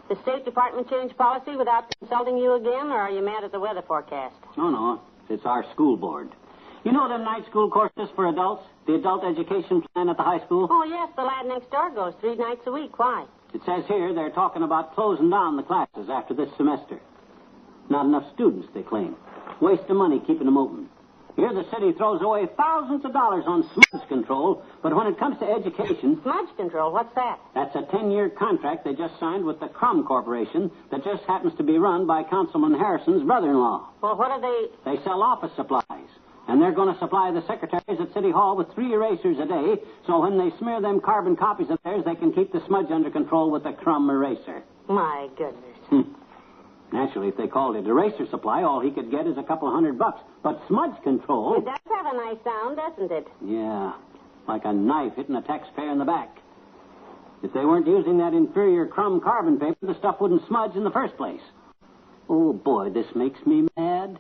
The State Department changed policy without consulting you again, or are you mad at the weather forecast? No. It's our school board. You know them night school courses for adults? The adult education plan at the high school? Oh, yes, the lad next door goes 3 nights a week. Why? It says here they're talking about closing down the classes after this semester. Not enough students, they claim. Waste of money keeping them open. Here the city throws away thousands of dollars on smudge control, but when it comes to education... Smudge control? What's that? That's a 10-year contract they just signed with the Crumb Corporation that just happens to be run by Councilman Harrison's brother-in-law. Well, what are they... They sell office supplies. And they're going to supply the secretaries at City Hall with 3 erasers a day, so when they smear them carbon copies of theirs, they can keep the smudge under control with the Crumb eraser. My goodness. Naturally, if they called it eraser supply, all he could get is a couple $100. But smudge control... It does have a nice sound, doesn't it? Yeah, like a knife hitting a taxpayer in the back. If they weren't using that inferior Crumb carbon paper, the stuff wouldn't smudge in the first place. Oh, boy, this makes me mad.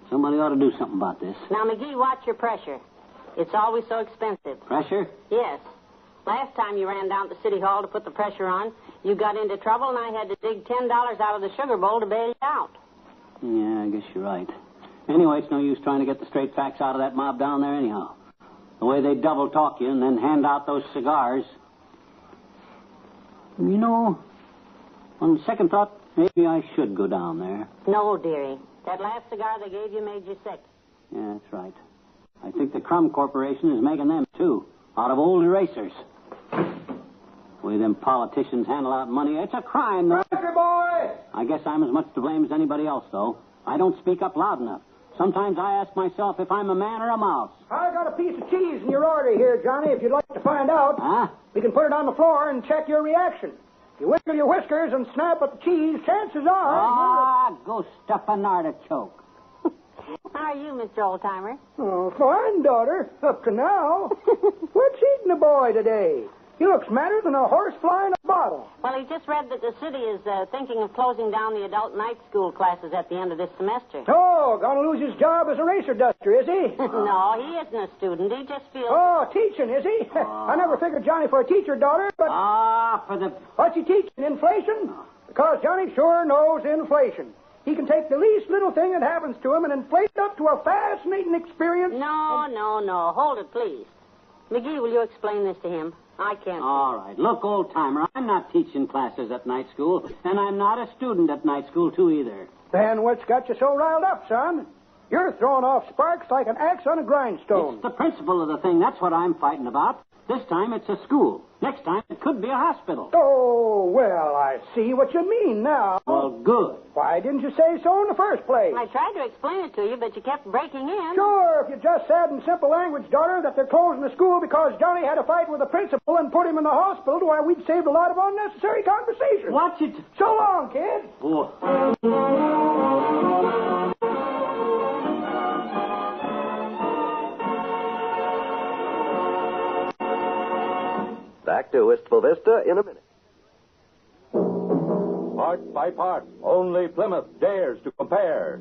Somebody ought to do something about this. Now, McGee, watch your pressure. It's always so expensive. Pressure? Yes. Last time you ran down to City Hall to put the pressure on, you got into trouble, and I had to dig $10 out of the sugar bowl to bail you out. Yeah, I guess you're right. Anyway, it's no use trying to get the straight facts out of that mob down there anyhow. The way they double-talk you and then hand out those cigars. You know, on second thought, maybe I should go down there. No, dearie. That last cigar they gave you made you sick. Yeah, that's right. I think the Crumb Corporation is making them, too, out of old erasers. The way them politicians handle out money, it's a crime, though. Cracker boy! I guess I'm as much to blame as anybody else, though. I don't speak up loud enough. Sometimes I ask myself if I'm a man or a mouse. I got a piece of cheese in your order here, Johnny, if you'd like to find out. Huh? We can put it on the floor and check your reaction. If you wiggle your whiskers and snap at the cheese, chances are... Ah, go stuff an artichoke. How are you, Mr. Oldtimer? Oh, fine, daughter. Up to now. What's eating the boy today? He looks madder than a horse flying a bottle. Well, he just read that the city is thinking of closing down the adult night school classes at the end of this semester. Oh, gonna lose his job as a racer duster, is he? No, he isn't a student. He just feels... Oh, teaching, is he? I never figured Johnny for a teacher, daughter, but... for the... What's he teaching, inflation? Because Johnny sure knows inflation. He can take the least little thing that happens to him and inflate it up to a fascinating experience. No. Hold it, please. McGee, will you explain this to him? I can't. All right. Look, old-timer, I'm not teaching classes at night school, and I'm not a student at night school, too, either. Then what's got you so riled up, son? You're throwing off sparks like an axe on a grindstone. It's the principle of the thing. That's what I'm fighting about. This time it's a school. Next time it could be a hospital. Oh, well, I see what you mean now. Well, good. Why didn't you say so in the first place? I tried to explain it to you, but you kept breaking in. Sure, if you just said in simple language, daughter, that they're closing the school because Johnny had a fight with the principal and put him in the hospital, why, we'd saved a lot of unnecessary conversation. Watch it. So long, kid. Oh. Back to Wistful Vista in a minute. Part by part, only Plymouth dares to compare.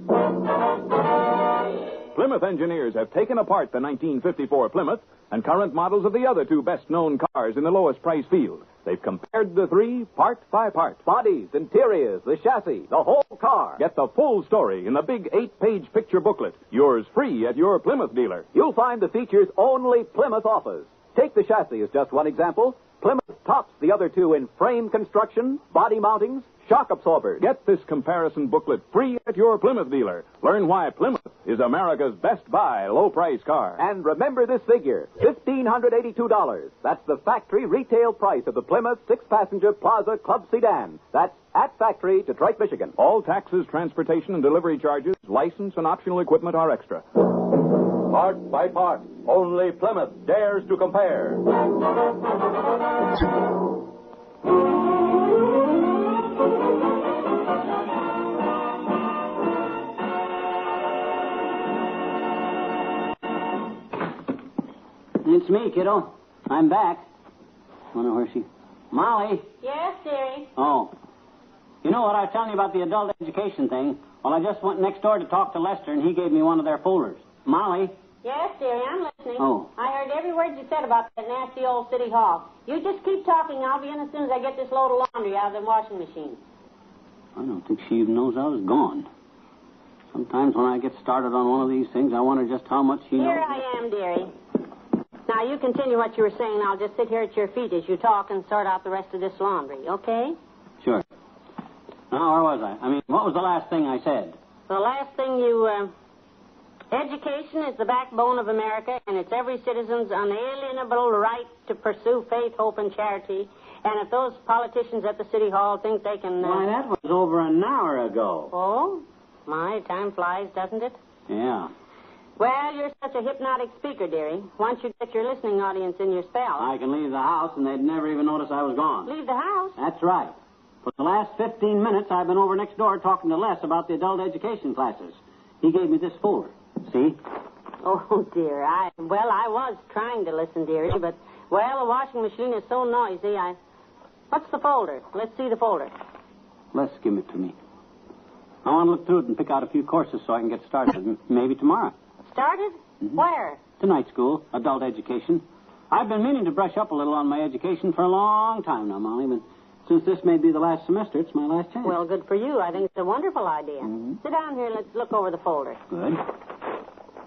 Plymouth engineers have taken apart the 1954 Plymouth and current models of the other two best-known cars in the lowest price field. They've compared the three part by part. Bodies, interiors, the chassis, the whole car. Get the full story in the big 8-page picture booklet. Yours free at your Plymouth dealer. You'll find the features only Plymouth offers. Take the chassis as just one example. Plymouth tops the other two in frame construction, body mountings, shock absorbers. Get this comparison booklet free at your Plymouth dealer. Learn why Plymouth is America's best buy low-price car. And remember this figure, $1,582. That's the factory retail price of the Plymouth 6-passenger Plaza Club Sedan. That's at factory, Detroit, Michigan. All taxes, transportation, and delivery charges, license, and optional equipment are extra. Part by part, only Plymouth dares to compare. It's me, kiddo. I'm back. Wonder where she... Molly? Yes, dearie? Oh. You know what I was telling you about the adult education thing? Well, I just went next door to talk to Lester, and he gave me one of their folders. Molly? Yes, dearie, I'm listening. Oh. I heard every word you said about that nasty old city hall. You just keep talking. I'll be in as soon as I get this load of laundry out of the washing machine. I don't think she even knows I was gone. Sometimes when I get started on one of these things, I wonder just how much she knows. Here I am, dearie. Now, you continue what you were saying. I'll just sit here at your feet as you talk and sort out the rest of this laundry, okay? Sure. Now, where was I? What was the last thing I said? The last thing you, education is the backbone of America, and it's every citizen's unalienable right to pursue faith, hope, and charity. And if those politicians at the City Hall think they can... Why, that was over an hour ago. Oh? My, time flies, doesn't it? Yeah. Well, you're such a hypnotic speaker, dearie. Once you get your listening audience in your spell... I can leave the house, and they'd never even notice I was gone. Leave the house? That's right. For the last 15 minutes, I've been over next door talking to Les about the adult education classes. He gave me this folder. See? Oh, dear. I was trying to listen, dearie, but, the washing machine is so noisy, What's the folder? Let's see the folder. Les, give it to me. I want to look through it and pick out a few courses so I can get started. Maybe tomorrow. Started? Mm-hmm. Where? To night school, adult education. I've been meaning to brush up a little on my education for a long time now, Molly, but since this may be the last semester, it's my last chance. Well, good for you. I think it's a wonderful idea. Mm-hmm. Sit down here and let's look over the folder. Good.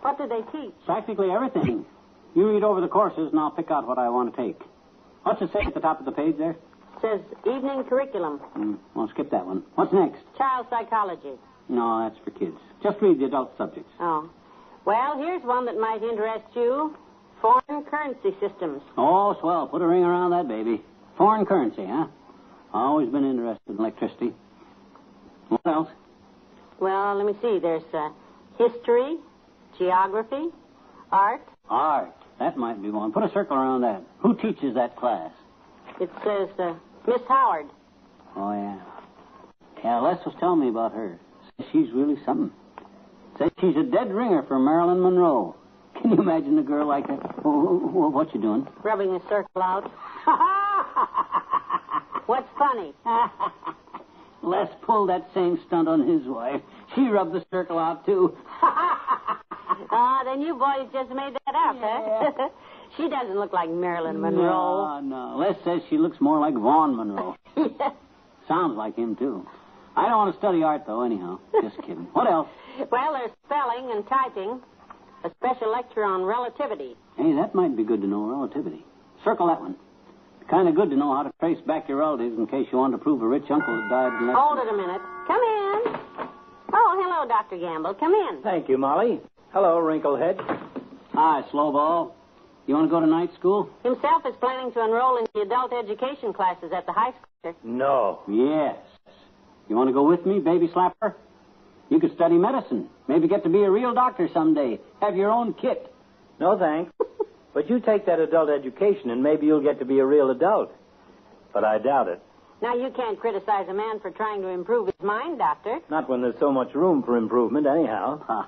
What do they teach? Practically everything. You read over the courses, and I'll pick out what I want to take. What's it say at the top of the page there? It says evening curriculum. Well, skip that one. What's next? Child psychology. No, that's for kids. Just read the adult subjects. Oh. Well, here's one that might interest you. Foreign currency systems. Oh, swell. Put a ring around that, baby. Foreign currency, huh? Always been interested in electricity. What else? Well, let me see. There's history, geography, art. Art. That might be one. Put a circle around that. Who teaches that class? It says Miss Howard. Oh, yeah. Yeah, Les was telling me about her. Says she's really something. Says she's a dead ringer for Marilyn Monroe. Can you imagine a girl like that? What you doing? Rubbing a circle out. What's funny? Les pulled that same stunt on his wife. She rubbed the circle out, too. Then you boys just made that up, huh? She doesn't look like Marilyn Monroe. No. Les says she looks more like Vaughn Monroe. Sounds like him, too. I don't want to study art, though, anyhow. Just kidding. What else? Well, there's spelling and typing. A special lecture on relativity. Hey, that might be good to know, relativity. Circle that one. Kind of good to know how to trace back your relatives in case you want to prove a rich uncle that died in Hold it a minute. Come in. Oh, hello, Dr. Gamble. Come in. Thank you, Molly. Hello, Wrinklehead. Hi, Slowball. You want to go to night school? Himself is planning to enroll in the adult education classes at the high school. No. Yes. You want to go with me, baby slapper? You could study medicine. Maybe get to be a real doctor someday. Have your own kit. No, thanks. But you take that adult education and maybe you'll get to be a real adult. But I doubt it. Now, you can't criticize a man for trying to improve his mind, Doctor. Not when there's so much room for improvement, anyhow. Huh.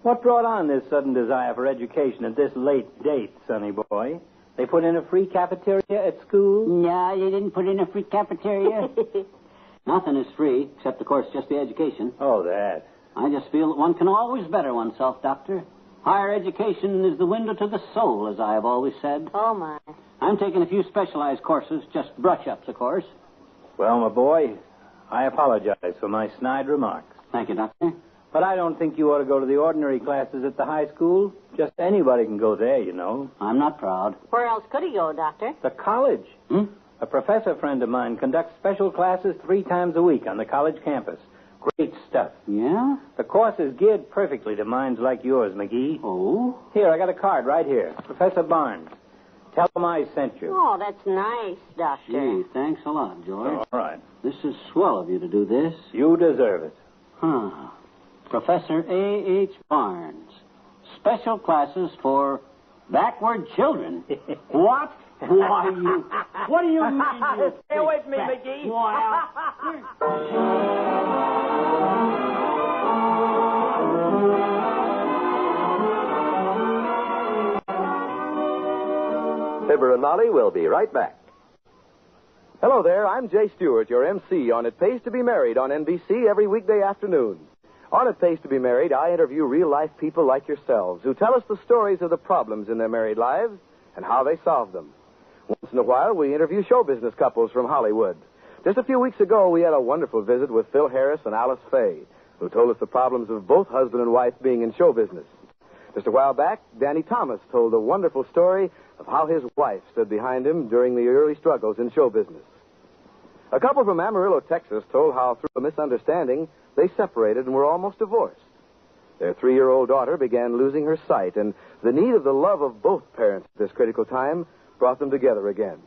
What brought on this sudden desire for education at this late date, sonny boy? They put in a free cafeteria at school? No, they didn't put in a free cafeteria. Nothing is free, except, of course, just the education. Oh, that. I just feel that one can always better oneself, Doctor. Higher education is the window to the soul, as I have always said. Oh, my. I'm taking a few specialized courses, just brush-ups, of course. Well, my boy, I apologize for my snide remarks. Thank you, Doctor. But I don't think you ought to go to the ordinary classes at the high school. Just anybody can go there, you know. I'm not proud. Where else could he go, Doctor? The college. A professor friend of mine conducts special classes 3 times a week on the college campus. Great stuff. Yeah? The course is geared perfectly to minds like yours, McGee. Oh? Here, I got a card right here. Professor Barnes. Tell him I sent you. Oh, that's nice, Doctor. Gee, thanks a lot, George. All right. This is swell of you to do this. You deserve it. Huh. Professor A.H. Barnes. Special classes for backward children. What? Why, you... What do you mean? Stay away from me, McGee. Fibber and Molly will be right back. Hello there, I'm Jay Stewart, your MC on It Pays to Be Married on NBC every weekday afternoon. On It Pays to Be Married, I interview real-life people like yourselves who tell us the stories of the problems in their married lives and how they solve them. Once in a while, we interview show business couples from Hollywood. Just a few weeks ago, we had a wonderful visit with Phil Harris and Alice Faye, who told us the problems of both husband and wife being in show business. Just a while back, Danny Thomas told a wonderful story of how his wife stood behind him during the early struggles in show business. A couple from Amarillo, Texas, told how through a misunderstanding, they separated and were almost divorced. Their 3-year-old daughter began losing her sight, and the need of the love of both parents at this critical time brought them together again.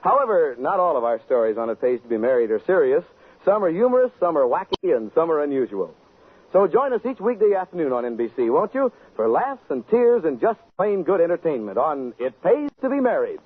However, not all of our stories on It Pays to Be Married are serious. Some are humorous, some are wacky, and some are unusual. So join us each weekday afternoon on NBC, won't you? For laughs and tears and just plain good entertainment on It Pays to Be Married.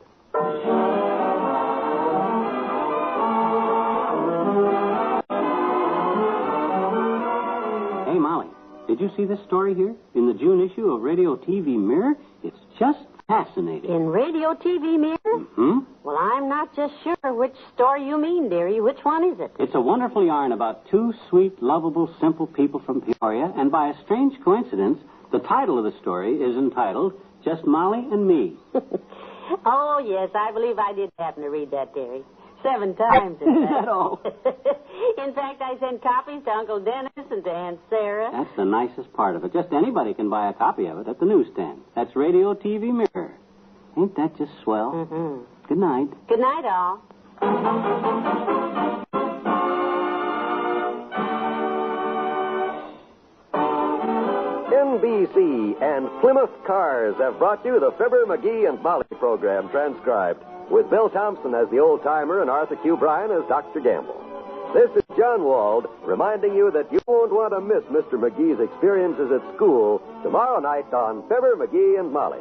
Hey, Molly, did you see this story here in the June issue of Radio TV Mirror? It's just fascinating. In Radio TV Mirror? Mm-hmm. Well, I'm not just sure which story you mean, dearie. Which one is it? It's a wonderful yarn about 2 sweet, lovable, simple people from Peoria, and by a strange coincidence, the title of the story is entitled Just Molly and Me. Oh, yes, I believe I did happen to read that, dearie. 7 times, in fact. Is that all? In fact, I sent copies to Uncle Dennis and to Aunt Sarah. That's the nicest part of it. Just anybody can buy a copy of it at the newsstand. That's Radio TV Mirror. Ain't that just swell? Mm-hmm. Good night. Good night, all. NBC and Plymouth Cars have brought you the Fibber, McGee, and Molly program transcribed, with Bill Thompson as the old-timer and Arthur Q. Bryan as Dr. Gamble. This is John Wald reminding you that you won't want to miss Mr. McGee's experiences at school tomorrow night on Fibber, McGee, and Molly.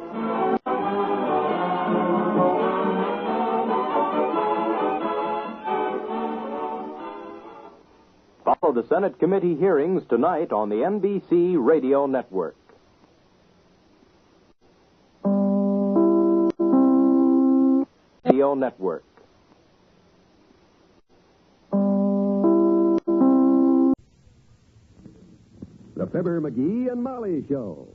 Follow the Senate committee hearings tonight on the NBC Radio Network. Radio Network. The Fibber McGee and Molly Show.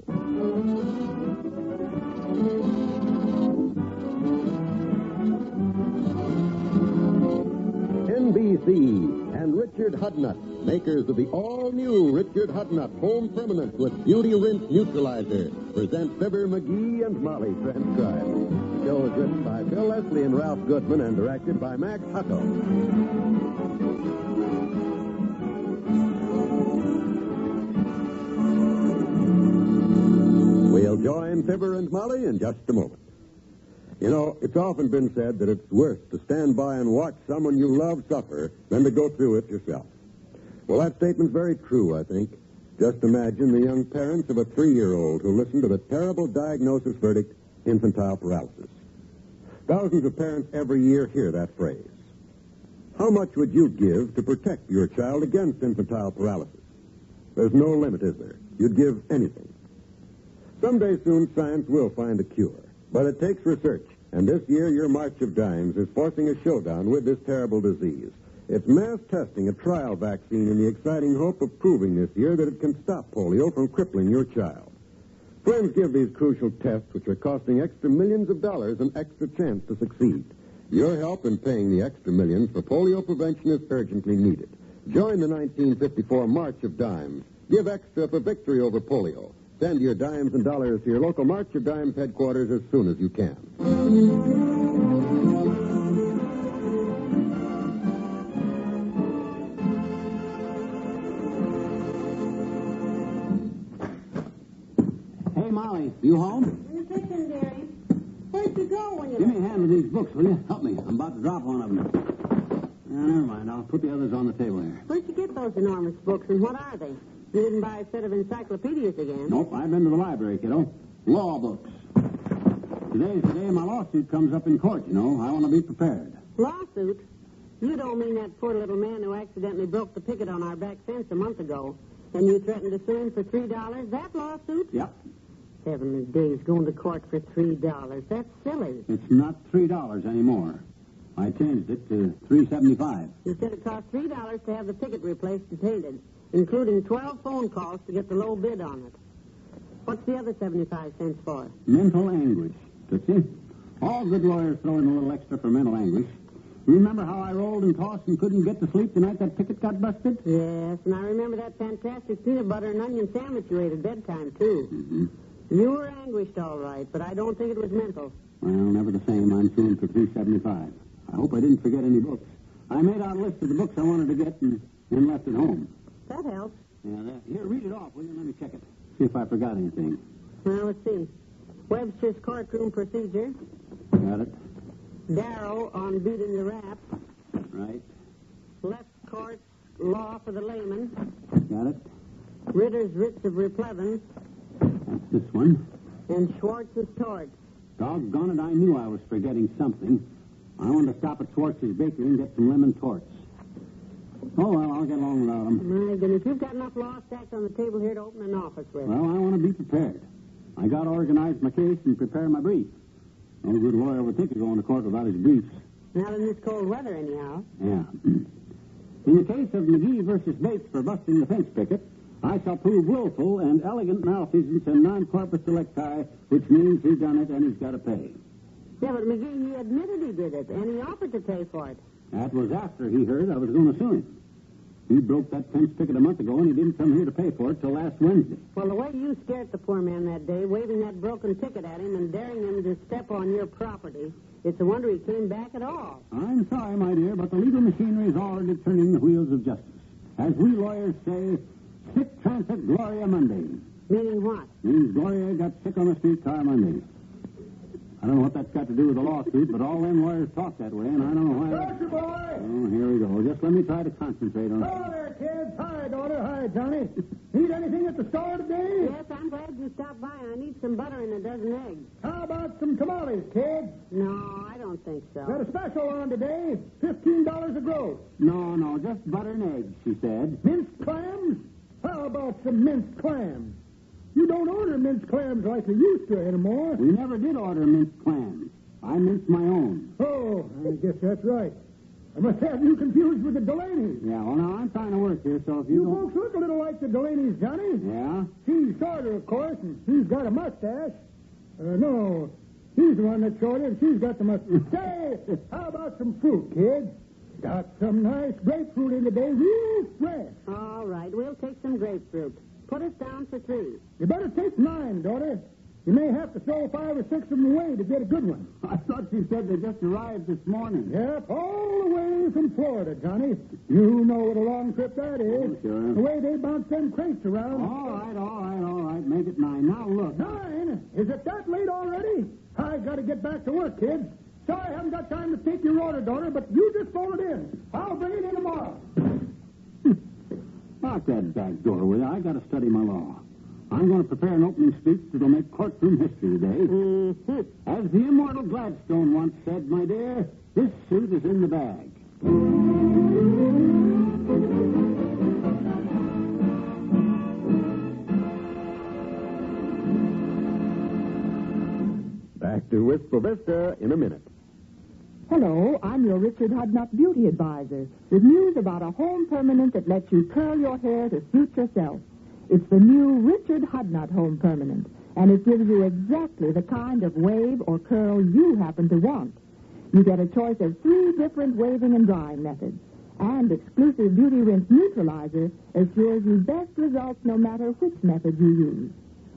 NBC and Richard Hudnut, makers of the all-new Richard Hudnut Home Permanent with Beauty Rinse Neutralizer, present Fibber McGee and Molly transcribed. The show is written by Bill Leslie and Ralph Goodman and directed by Max Hucko. We'll join Fibber and Molly in just a moment. You know, it's often been said that it's worse to stand by and watch someone you love suffer than to go through it yourself. Well, that statement's very true, I think. Just imagine the young parents of a 3-year-old who listened to the terrible diagnosis verdict, infantile paralysis. Thousands of parents every year hear that phrase. How much would you give to protect your child against infantile paralysis? There's no limit, is there? You'd give anything. Someday soon, science will find a cure. But it takes research, and this year your March of Dimes is forcing a showdown with this terrible disease. It's mass testing a trial vaccine in the exciting hope of proving this year that it can stop polio from crippling your child. Friends give these crucial tests, which are costing extra millions of dollars, an extra chance to succeed. Your help in paying the extra millions for polio prevention is urgently needed. Join the 1954 March of Dimes. Give extra for victory over polio. Send your dimes and dollars to your local March of Dimes headquarters as soon as you can. Hey, Molly, you home? In the kitchen, dearie. Where'd you go when you... Give me a hand with these books, will you? Help me. I'm about to drop one of them. Never mind. I'll put the others on the table here. Where'd you get those enormous books, and what are they? You didn't buy a set of encyclopedias again. Nope, I've been to the library, kiddo. Law books. Today's the day my lawsuit comes up in court, you know. I want to be prepared. Lawsuit? You don't mean that poor little man who accidentally broke the picket on our back fence a month ago, and you threatened to sue him for $3? That lawsuit? Yep. Heavenly days, going to court for $3. That's silly. It's not $3 anymore. I changed it to $3.75. You said it cost $3 to have the picket replaced and painted, including 12 phone calls to get the low bid on it. What's the other 75 cents for? Mental anguish, Tootsie. All good lawyers throw in a little extra for mental anguish. Remember how I rolled and tossed and couldn't get to sleep the night that picket got busted? Yes, and I remember that fantastic peanut butter and onion sandwich you ate at bedtime, too. Mm-hmm. You were anguished, all right, but I don't think it was mental. Well, never the same. I'm suing for $3.75. I hope I didn't forget any books. I made out a list of the books I wanted to get and left at home. That helps. Yeah, here, read it off, will you? Let me check it. See if I forgot anything. Well, let's see. Webster's Courtroom Procedure. Got it. Darrow on Beating the Rap. Right. Left Court's Law for the Layman. Got it. Ritter's Writs of Replevin. That's this one. And Schwartz's Torts. Doggone it, I knew I was forgetting something. I wanted to stop at Schwartz's Bakery and get some lemon torts. Oh, well, I'll get along without them. My goodness, you've got enough law stacks on the table here to open an office with. Well, I want to be prepared. I got to organize my case and prepare my brief. No good lawyer would think of going to court without his briefs. Not in this cold weather, anyhow. Yeah. In the case of McGee versus Bates for busting the fence picket, I shall prove willful and elegant malfeasance and non-corpus delicti, which means he done it and he's got to pay. Yeah, but McGee, he admitted he did it, and he offered to pay for it. That was after he heard I was going to sue him. He broke that fence picket a month ago, and he didn't come here to pay for it till last Wednesday. Well, the way you scared the poor man that day, waving that broken ticket at him and daring him to step on your property, it's a wonder he came back at all. I'm sorry, my dear, but the legal machinery is already turning the wheels of justice. As we lawyers say, sic transit Gloria Monday. Meaning what? Means Gloria got sick on the streetcar Monday. I don't know what that's got to do with the lawsuit, but all them lawyers talk that way, and I don't know why... Doctor boy! Oh, here we go. Just let me try to concentrate on... Hello there, kids. Hi, daughter. Hi, Johnny. Need anything at the store today? Yes, I'm glad you stopped by. I need some butter and a dozen eggs. How about some tamales, kids? No, I don't think so. Got a special on today. $15 a gross. No, just butter and eggs, she said. Minced clams? How about some minced clams? You don't order minced clams like you used to anymore. We never did order minced clams. I minced my own. Oh, I guess that's right. I must have you confused with the Delaney's. Yeah, well, now, I'm trying to work here, so if you don't... folks look a little like the Delaney's, Johnny. Yeah? She's shorter, of course, and he's got a mustache. No, he's the one that's shorter, and she's got the mustache. Say, how about some fruit, kid? Got some nice grapefruit in today, real fresh. All right, we'll take some grapefruit. Put us down for 3. You better take mine, daughter. You may have to throw 5 or 6 of them away to get a good one. I thought you said they just arrived this morning. Yep, all the way from Florida, Johnny. You know what a long trip that is. Oh, sure. The way they bounce them crates around. All right. Make it 9. Now, look. 9? Is it that late already? I got to get back to work, kids. Sorry I haven't got time to take your order, daughter, but you just phone it in. I'll bring it in tomorrow. Lock that back door, will you? I got to study my law. I'm going to prepare an opening speech that'll make courtroom history today. Mm-hmm. As the immortal Gladstone once said, my dear, this suit is in the bag. Back to Wistful Vista in a minute. Hello, I'm your Richard Hudnut Beauty Advisor with news about a home permanent that lets you curl your hair to suit yourself. It's the new Richard Hudnut Home Permanent, and it gives you exactly the kind of wave or curl you happen to want. You get a choice of 3 different waving and drying methods, and exclusive Beauty Rinse Neutralizer assures you best results no matter which method you use.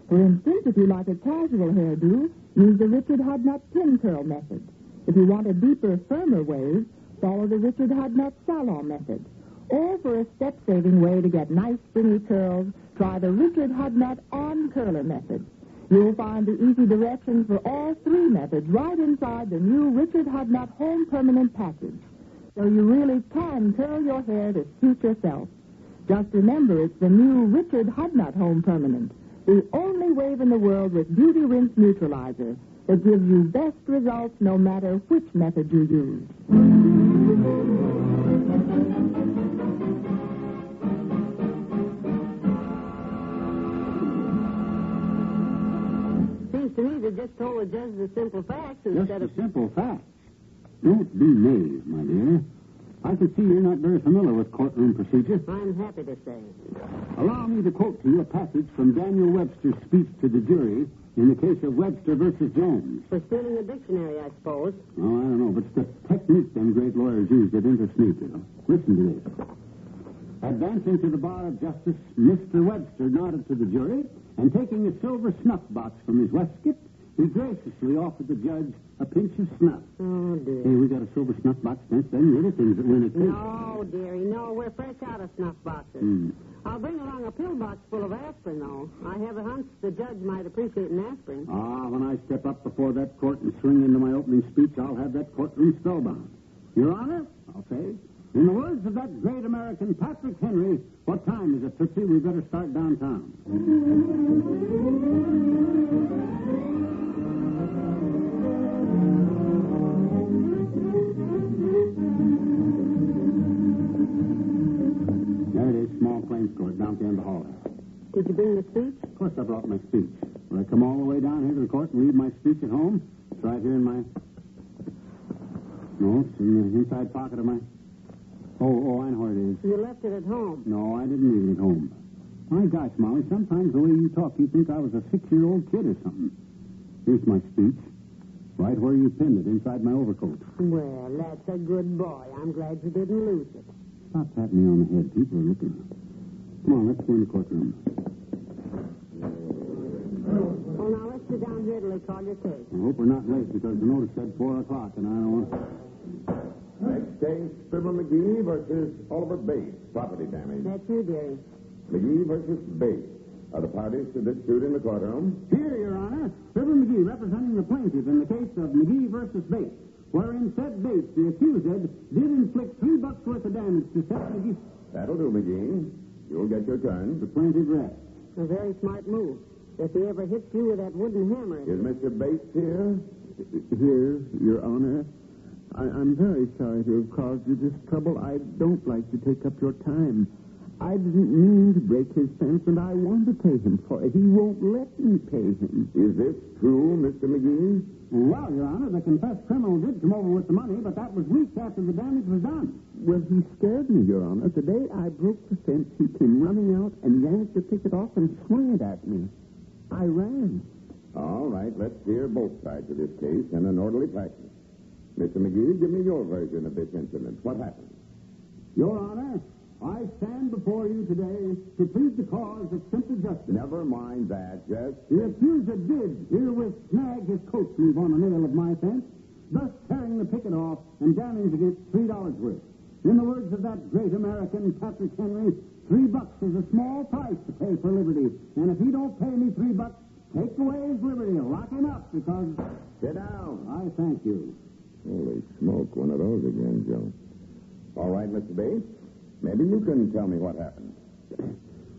For instance, if you like a casual hairdo, use the Richard Hudnut Pin Curl method. If you want a deeper, firmer wave, follow the Richard Hudnut Salon method. Or for a step-saving way to get nice, springy curls, try the Richard Hudnut On Curler method. You'll find the easy directions for all 3 methods right inside the new Richard Hudnut Home Permanent package. So you really can curl your hair to suit yourself. Just remember, it's the new Richard Hudnut Home Permanent, the only wave in the world with Beauty Rinse Neutralizer that gives you best results no matter which method you use. Seems to me they just told the judge the simple facts instead Just the simple facts. Don't be naive, my dear. I can see you're not very familiar with courtroom procedure. I'm happy to say. Allow me to quote to you a passage from Daniel Webster's speech to the jury in the case of Webster versus Jones. For stealing a dictionary, I suppose. Oh, I don't know, but it's the technique them great lawyers use that interests me, you know. Listen to this. Advancing to the bar of justice, Mr. Webster nodded to the jury, and taking a silver snuff box from his waistcoat, he graciously offered the judge a pinch of snuff. Oh, dear. Hey, we got a silver snuff box. That's them little things that win it, too. No, dearie, no. We're fresh out of snuff boxes. I'll bring along a pill box full of aspirin, though. I have a hunch the judge might appreciate an aspirin. When I step up before that court and swing into my opening speech, I'll have that courtroom spellbound. Your Honor, I'll say, in the words of that great American Patrick Henry, what time is it, Tootsie? We better start downtown. There it is, small claims court down at the end of the hall. Did you bring the speech? Of course I brought my speech. Will I come all the way down here to the court and leave my speech at home? It's right here in my... No, it's in the inside pocket of my... Oh, I know where it is. You left it at home. No, I didn't leave it at home. My gosh, Molly, sometimes the way you talk, you think I was a 6-year-old kid or something. Here's my speech. Right where you pinned it, inside my overcoat. Well, that's a good boy. I'm glad you didn't lose it. Stop patting me on the head. People are looking. Come on, let's go in the courtroom. Well, now, let's sit down here till they call your case. I hope we're not late because the notice said 4 o'clock, and I don't want... Next case, Fibber McGee versus Oliver Bates. Property damage. That's you, dearie. McGee versus Bates. Are the parties to this suit in the courtroom? Here, Your Honor. Fibber McGee representing the plaintiff in the case of McGee versus Bates, wherein said Bates, the accused, did inflict $3 worth of damage to said McGee. That'll do, McGee. You'll get your turn. The plaintiff rests. A very smart move. If he ever hits you with that wooden hammer... Is Mr. Bates here? Here, Your Honor. I'm very sorry to have caused you this trouble. I don't like to take up your time. I didn't mean to break his fence, and I want to pay him for it. He won't let me pay him. Is this true, Mr. McGee? Well, Your Honor, the confessed criminal did come over with the money, but that was weeks after the damage was done. Well, he scared me, Your Honor. The day I broke the fence, he came running out and yanked the ticket off and swung it at me. I ran. All right, let's hear both sides of this case in an orderly fashion. Mr. McGee, give me your version of this incident. What happened? Your Honor, I stand before you today to plead the cause of simple justice. Never mind that, just... The accuser did herewith snag his coat sleeve on a nail of my fence, thus tearing the picket off and damage against $3 worth. In the words of that great American, Patrick Henry, $3 is a small price to pay for liberty. And if he don't pay me $3, take away his liberty and lock him up, because... Sit down. I thank you. Holy smoke, one of those again, Joe. All right, Mr. Bates, maybe you can tell me what happened.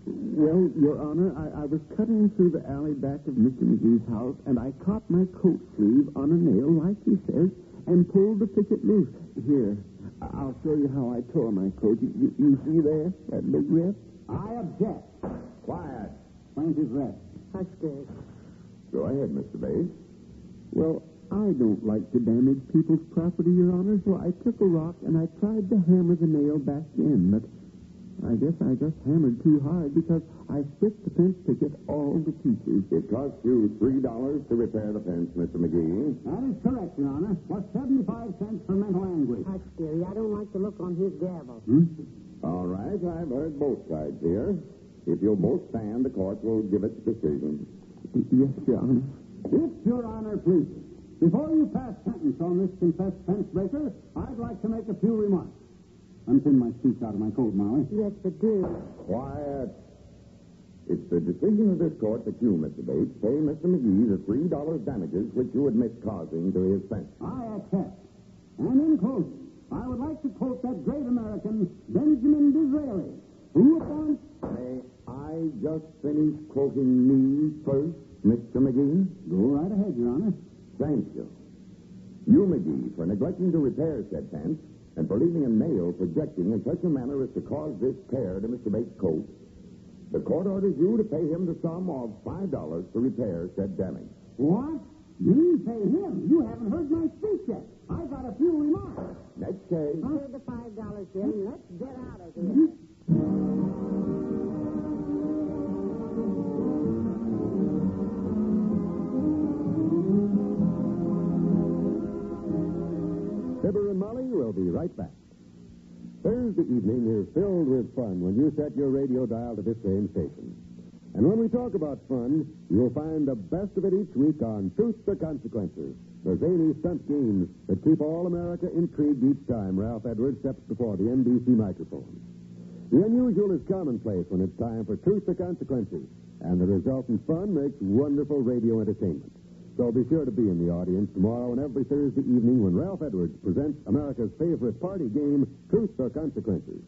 Well, Your Honor, I was cutting through the alley back of Mr. McGee's house, and I caught my coat sleeve on a nail, like he says, and pulled the picket loose. Here, I'll show you how I tore my coat. You see there, that big rip? I object. Quiet. Plaintiff's rest. I'm scared. Go ahead, Mr. Bates. Well, I don't like to damage people's property, Your Honor, so I took a rock and I tried to hammer the nail back in, but I guess I just hammered too hard because I split the fence picket all to pieces. It cost you $3 to repair the fence, Mr. McGee. That is correct, Your Honor. Plus 75 cents for mental anguish. That's scary. I don't like the look on his gavel. All right, I've heard both sides here. If you'll both stand, the court will give its decision. Yes, Your Honor. If Your Honor pleases, before you pass sentence on this confessed fence breaker, I'd like to make a few remarks. Unpin my speech out of my coat, Molly. Yes, but do. Quiet. It's the decision of this court that you, Mr. Bates, pay Mr. McGee the $3 damages which you admit causing to his fence. I accept. And in closing, I would like to quote that great American, Benjamin Disraeli, who upon... May I just finish quoting me first, Mr. McGee? Go right ahead, Your Honor. Thank you. You, McGee, for neglecting to repair said fence and for leaving a nail projecting in such a manner as to cause this tear to Mr. Bates' coat, the court orders you to pay him the sum of $5 to repair said damage. What? You pay him? You haven't heard my speech yet. I've got a few remarks. Next case. Here's the $5, Jim. Let's get out of here. Fibber and Molly will be right back. Thursday evening is filled with fun when you set your radio dial to this same station. And when we talk about fun, you'll find the best of it each week on Truth or Consequences, the zany stunt games that keep all America intrigued each time Ralph Edwards steps before the NBC microphone. The unusual is commonplace when it's time for Truth or Consequences, and the resultant fun makes wonderful radio entertainment. So be sure to be in the audience tomorrow and every Thursday evening when Ralph Edwards presents America's favorite party game, Truth or Consequences.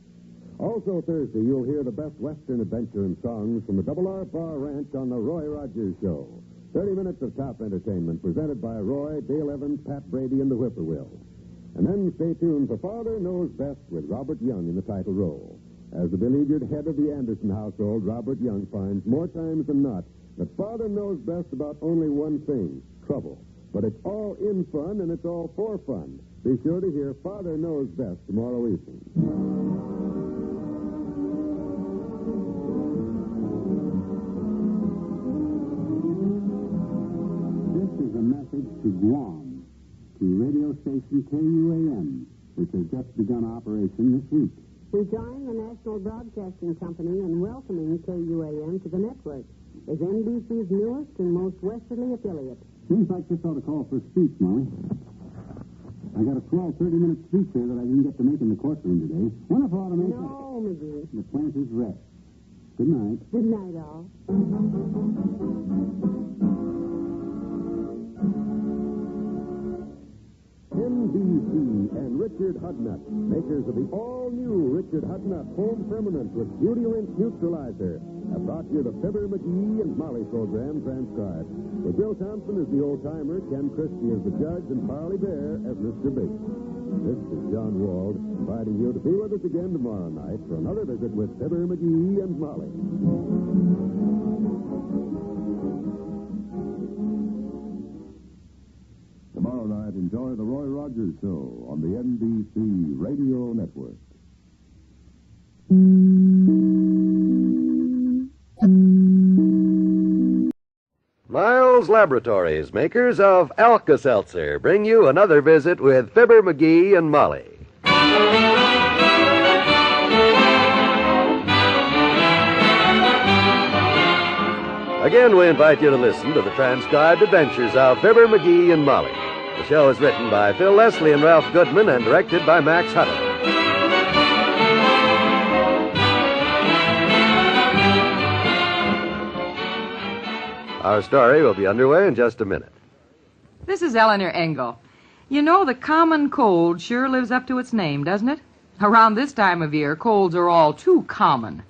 Also Thursday, you'll hear the best Western adventure and songs from the Double R Bar Ranch on the Roy Rogers Show. 30 minutes of top entertainment presented by Roy, Dale Evans, Pat Brady, and the Whippoorwill. And then stay tuned for Father Knows Best with Robert Young in the title role. As the beleaguered head of the Anderson household, Robert Young finds more times than not that Father knows best about only one thing, trouble. But it's all in fun, and it's all for fun. Be sure to hear Father Knows Best tomorrow evening. This is a message to Guam, to radio station KUAM, which has just begun operation this week. We join the National Broadcasting Company in welcoming KUAM to the network as NBC's newest and most westerly affiliate. Seems like this ought to call for a speech, Molly. I got a 12-30-minute speech here that I didn't get to make in the courtroom today. Wonder if I ought to make No, McGee. The plaintiff's rest. Good night. Good night, all. NBC and Richard Hudnut, makers of the all-new Richard Hudnut Home Permanent with Beauty Rinse Neutralizer, have brought you the Fibber McGee and Molly program transcribed. With Bill Thompson as the old-timer, Ken Christie as the judge, and Parley Bear as Mr. Biggs. This is John Wald, inviting you to be with us again tomorrow night for another visit with Fibber McGee and Molly. Tomorrow night, enjoy the Roy Rogers Show on the NBC Radio Network. Miles Laboratories, makers of Alka-Seltzer, bring you another visit with Fibber McGee and Molly. Again, we invite you to listen to the transcribed adventures of Fibber McGee and Molly. The show is written by Phil Leslie and Ralph Goodman and directed by Max Hutter. Our story will be underway in just a minute. This is Eleanor Engel. You know, the common cold sure lives up to its name, doesn't it? Around this time of year, colds are all too common.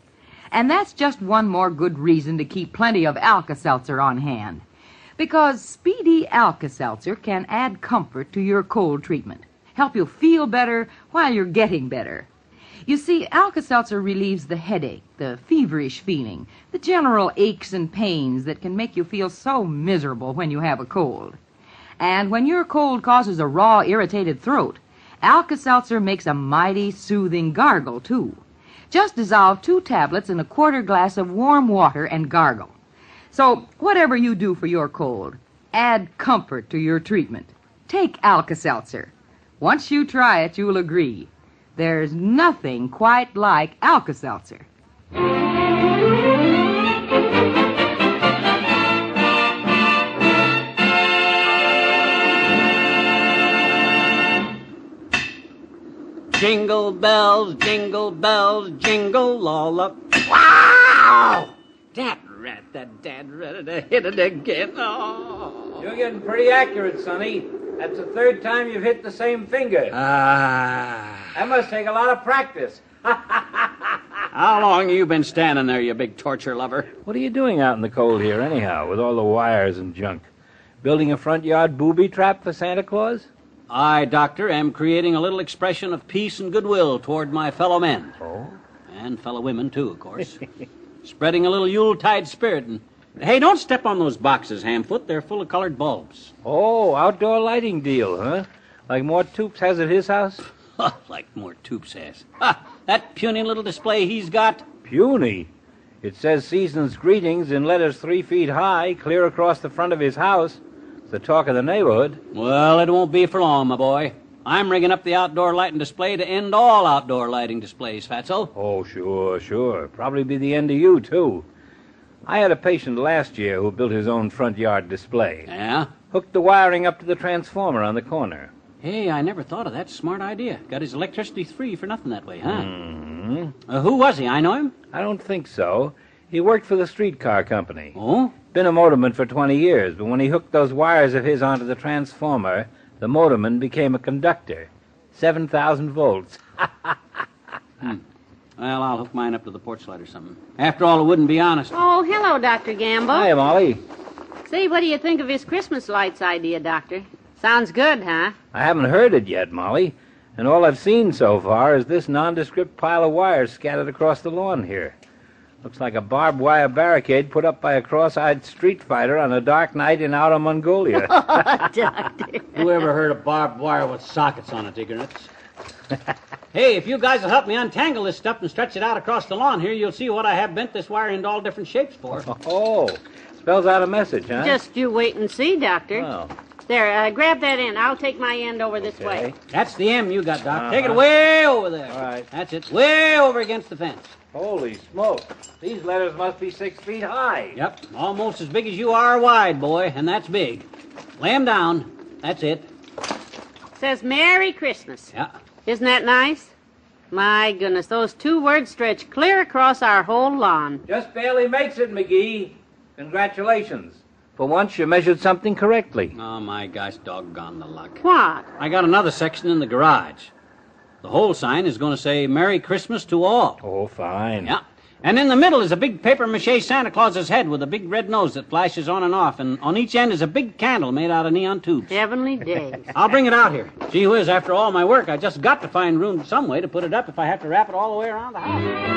And that's just one more good reason to keep plenty of Alka-Seltzer on hand. Because Speedy Alka-Seltzer can add comfort to your cold treatment, help you feel better while you're getting better. You see, Alka-Seltzer relieves the headache, the feverish feeling, the general aches and pains that can make you feel so miserable when you have a cold. And when your cold causes a raw, irritated throat, Alka-Seltzer makes a mighty soothing gargle, too. Just dissolve 2 tablets in a quarter glass of warm water and gargle. So, whatever you do for your cold, add comfort to your treatment. Take Alka-Seltzer. Once you try it, you'll agree. There's nothing quite like Alka-Seltzer. Jingle bells, jingle all up. Wow! That dad rat hit it again. Oh. You're getting pretty accurate, Sonny. That's the 3rd time you've hit the same finger. That must take a lot of practice. How long you been standing there, you big torture lover? What are you doing out in the cold here, anyhow, with all the wires and junk? Building a front yard booby trap for Santa Claus? I, Doctor, am creating a little expression of peace and goodwill toward my fellow men. Oh? And fellow women, too, of course. Spreading a little Yuletide spirit. And hey, don't step on those boxes, Hamfoot. They're full of colored bulbs. Oh, outdoor lighting deal, huh? Like Mort Toops has at his house? Like Mort Toops has. That puny little display he's got. Puny? It says Season's Greetings in letters 3 feet high, clear across the front of his house. It's the talk of the neighborhood. Well, it won't be for long, my boy. I'm rigging up the outdoor lighting display to end all outdoor lighting displays, Fatso. Oh, sure. Probably be the end of you, too. I had a patient last year who built his own front yard display. Yeah? Hooked the wiring up to the transformer on the corner. Hey, I never thought of that smart idea. Got his electricity free for nothing that way, huh? Mm-hmm. Who was he? I know him? I don't think so. He worked for the streetcar company. Oh? Been a motorman for 20 years, but when he hooked those wires of his onto the transformer, the motorman became a conductor. 7,000 volts. Well, I'll hook mine up to the porch light or something. After all, it wouldn't be honest. Oh, hello, Dr. Gamble. Hi, Molly. Say, what do you think of his Christmas lights idea, Doctor? Sounds good, huh? I haven't heard it yet, Molly. And all I've seen so far is this nondescript pile of wires scattered across the lawn here. Looks like a barbed wire barricade put up by a cross-eyed street fighter on a dark night in outer Mongolia. Doctor. Whoever heard of barbed wire with sockets on it, ignorants? Hey, if you guys will help me untangle this stuff and stretch it out across the lawn here, you'll see what I have bent this wire into all different shapes for. Oh, spells out a message, huh? Just you wait and see, Doctor. Oh. There, grab that end. I'll take my end over this way. That's the M you got, Doc. Take it way over there. All right. That's it. Way over against the fence. Holy smoke. These letters must be 6 feet high. Yep. Almost as big as you are wide, boy, and that's big. Lay 'em down. That's it. Says Merry Christmas. Yeah. Isn't that nice? My goodness, those 2 words stretch clear across our whole lawn. Just barely makes it, McGee. Congratulations. For once, you measured something correctly. Oh, my gosh, doggone the luck. What? I got another section in the garage. The whole sign is going to say Merry Christmas to all. Oh, fine. Yeah. And in the middle is a big papier-mâché Santa Claus's head with a big red nose that flashes on and off. And on each end is a big candle made out of neon tubes. Heavenly days. I'll bring it out here. Gee whiz, after all my work, I just got to find room some way to put it up if I have to wrap it all the way around the house.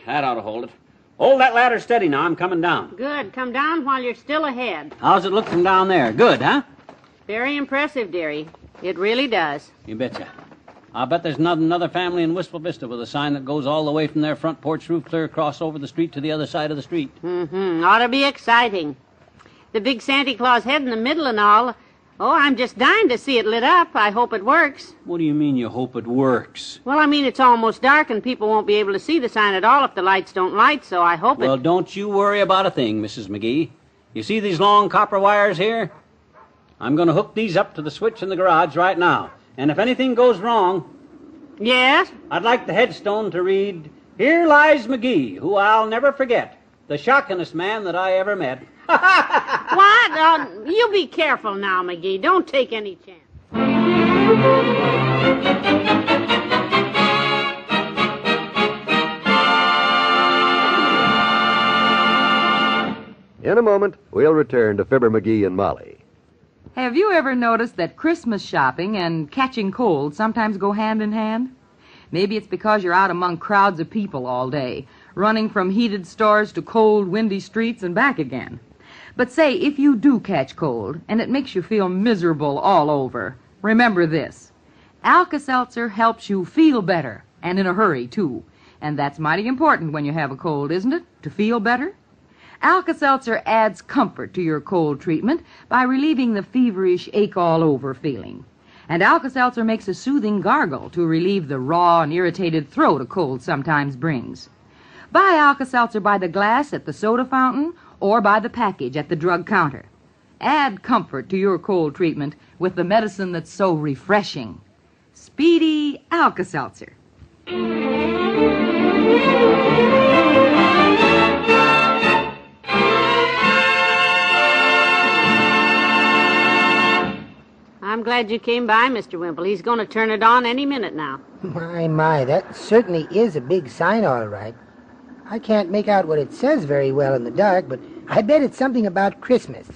That ought to hold it. Hold that ladder steady now. I'm coming down. Good. Come down while you're still ahead. How's it look from down there? Good, huh? Very impressive, dearie. It really does. You betcha. I'll bet there's not another family in Wistful Vista with a sign that goes all the way from their front porch roof clear across over the street to the other side of the street. Ought to be exciting. The big Santa Claus head in the middle and all. Oh, I'm just dying to see it lit up. I hope it works. What do you mean you hope it works? Well, I mean it's almost dark and people won't be able to see the sign at all if the lights don't light, so I hope Well, don't you worry about a thing, Mrs. McGee. You see these long copper wires here? I'm going to hook these up to the switch in the garage right now. And if anything goes wrong... Yes? I'd like the headstone to read, Here lies McGee, who I'll never forget, the shockingest man that I ever met. What? You be careful now, McGee. Don't take any chance. In a moment, we'll return to Fibber McGee and Molly. Have you ever noticed that Christmas shopping and catching cold sometimes go hand in hand? Maybe it's because you're out among crowds of people all day, running from heated stores to cold, windy streets and back again. But say, if you do catch cold, and it makes you feel miserable all over, remember this. Alka-Seltzer helps you feel better, and in a hurry, too. And that's mighty important when you have a cold, isn't it? To feel better? Alka-Seltzer adds comfort to your cold treatment by relieving the feverish, ache-all-over feeling. And Alka-Seltzer makes a soothing gargle to relieve the raw and irritated throat a cold sometimes brings. Buy Alka-Seltzer by the glass at the soda fountain or by the package at the drug counter. Add comfort to your cold treatment with the medicine that's so refreshing. Speedy Alka-Seltzer. I'm glad you came by, Mr. Wimple. He's going to turn it on any minute now. My, that certainly is a big sign, all right. I can't make out what it says very well in the dark, but I bet it's something about Christmas.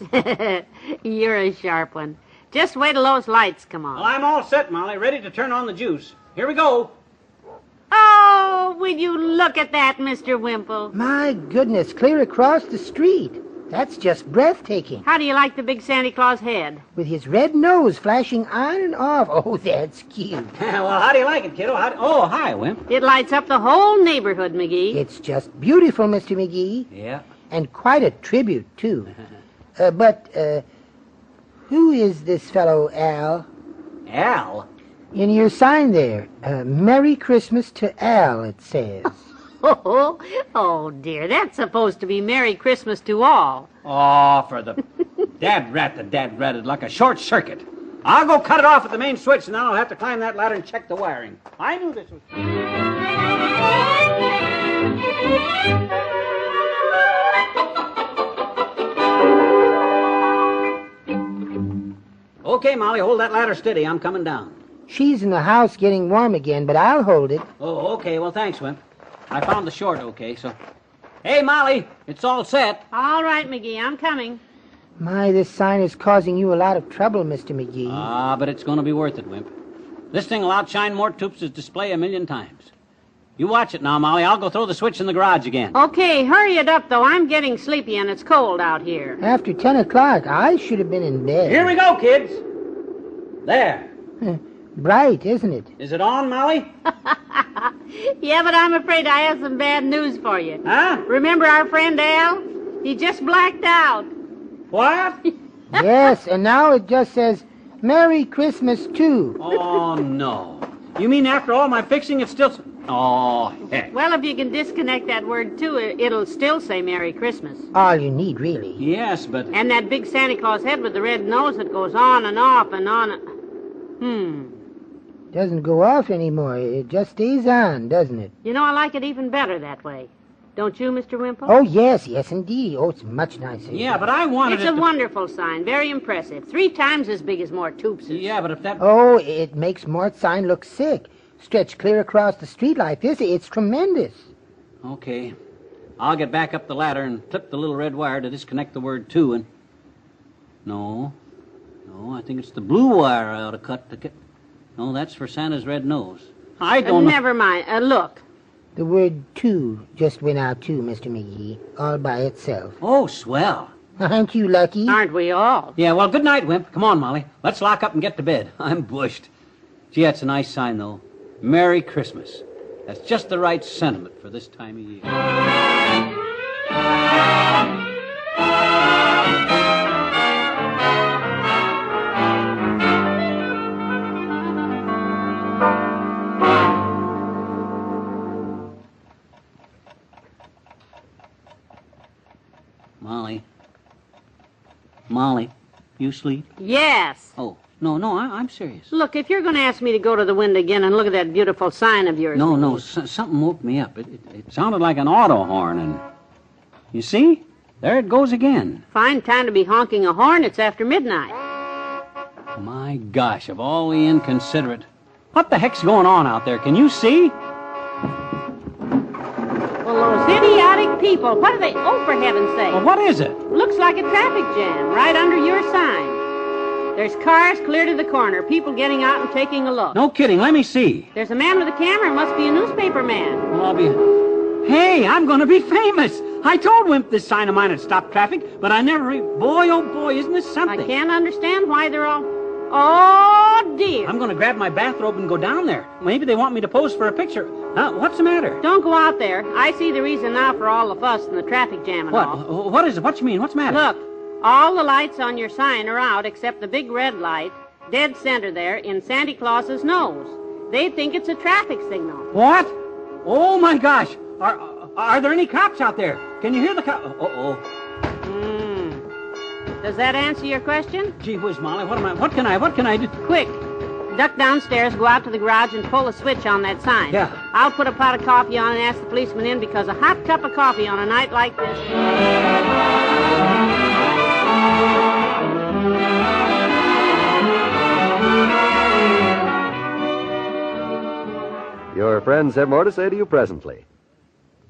You're a sharp one. Just wait till those lights come on. Well, I'm all set, Molly, ready to turn on the juice. Here we go. Oh, will you look at that, Mr. Wimple? My goodness, clear across the street. That's just breathtaking. How do you like the big Santa Claus head? With his red nose flashing on and off. Oh, that's cute. Well, how do you like it, kiddo? Oh, hi, Wimp. It lights up the whole neighborhood, McGee. It's just beautiful, Mr. McGee. Yeah. And quite a tribute, too. But who is this fellow, Al? Al? In your sign there. Merry Christmas to Al, it says. Oh, dear. That's supposed to be Merry Christmas to all. Oh, for the dad ratted like a short circuit. I'll go cut it off at the main switch, and then I'll have to climb that ladder and check the wiring. I knew this was... Okay, Molly, hold that ladder steady. I'm coming down. She's in the house getting warm again, but I'll hold it. Oh, okay. Well, thanks, Wimp. I found the short okay, so... Hey, Molly, it's all set. All right, McGee, I'm coming. My, this sign is causing you a lot of trouble, Mr. McGee. Ah, but it's going to be worth it, Wimp. This thing will outshine more Toops' display 1,000,000 times. You watch it now, Molly. I'll go throw the switch in the garage again. Okay, hurry it up, though. I'm getting sleepy and it's cold out here. After 10 o'clock, I should have been in bed. Here we go, kids. There. Bright, isn't it? Is it on, Molly? Yeah, but I'm afraid I have some bad news for you. Huh? Remember our friend Al? He just blacked out. What? Yes, and now it just says, Merry Christmas, too. Oh, no. You mean after all my fixing, it's still... Oh, heck. Well, if you can disconnect that word, too, it'll still say Merry Christmas. All you need, really. Yes, but... And that big Santa Claus head with the red nose that goes on and off and on... Doesn't go off anymore. It just stays on, doesn't it? You know, I like it even better that way. Don't you, Mr. Wimple? Oh, yes, indeed. Oh, it's much nicer. Yeah, but I wanted It's a wonderful sign. Very impressive. 3 times as big as Mort Toops's. Yeah, but if that... Oh, it makes Mort's sign look sick. Stretched clear across the street like this. It's tremendous. Okay. I'll get back up the ladder and clip the little red wire to disconnect the word to and... No, I think it's the blue wire I ought to cut to get... No, that's for Santa's red nose. I don't know... Never mind. Look. The word to just went out too, Mr. McGee, all by itself. Oh, swell. Aren't you lucky? Aren't we all? Yeah, well, good night, Wimp. Come on, Molly. Let's lock up and get to bed. I'm bushed. Gee, that's a nice sign, though. Merry Christmas. That's just the right sentiment for this time of year. Molly, you sleep? Yes. Oh, no, I'm serious. Look, if you're going to ask me to go to the window again and look at that beautiful sign of yours... No, something woke me up. It sounded like an auto horn, and... You see? There it goes again. Fine time to be honking a horn. It's after midnight. My gosh, of all the inconsiderate... What the heck's going on out there? Can you see? Well, those idiotic people, what do they... Oh, for heaven's sake. Well, what is it? Looks like a traffic jam right under your sign. There's cars clear to the corner, people getting out and taking a look. No kidding, let me see. There's a man with a camera, must be a newspaper man. Well, I'll be... Hey, I'm going to be famous. I told Wimp this sign of mine had stopped traffic, but I never... Boy, oh boy, isn't this something? I can't understand why they're all... Oh, dear. I'm going to grab my bathrobe and go down there. Maybe they want me to pose for a picture. What's the matter? Don't go out there. I see the reason now for all the fuss and the traffic jam and all. What is it? What you mean? What's the matter? Look, all the lights on your sign are out except the big red light, dead center there, in Santa Claus's nose. They think it's a traffic signal. What? Oh, my gosh. Are there any cops out there? Can you hear the cops? Does that answer your question? Gee whiz, Molly, what can I do? Quick, duck downstairs, go out to the garage and pull a switch on that sign. Yeah. I'll put a pot of coffee on and ask the policeman in because a hot cup of coffee on a night like this... Your friends have more to say to you presently.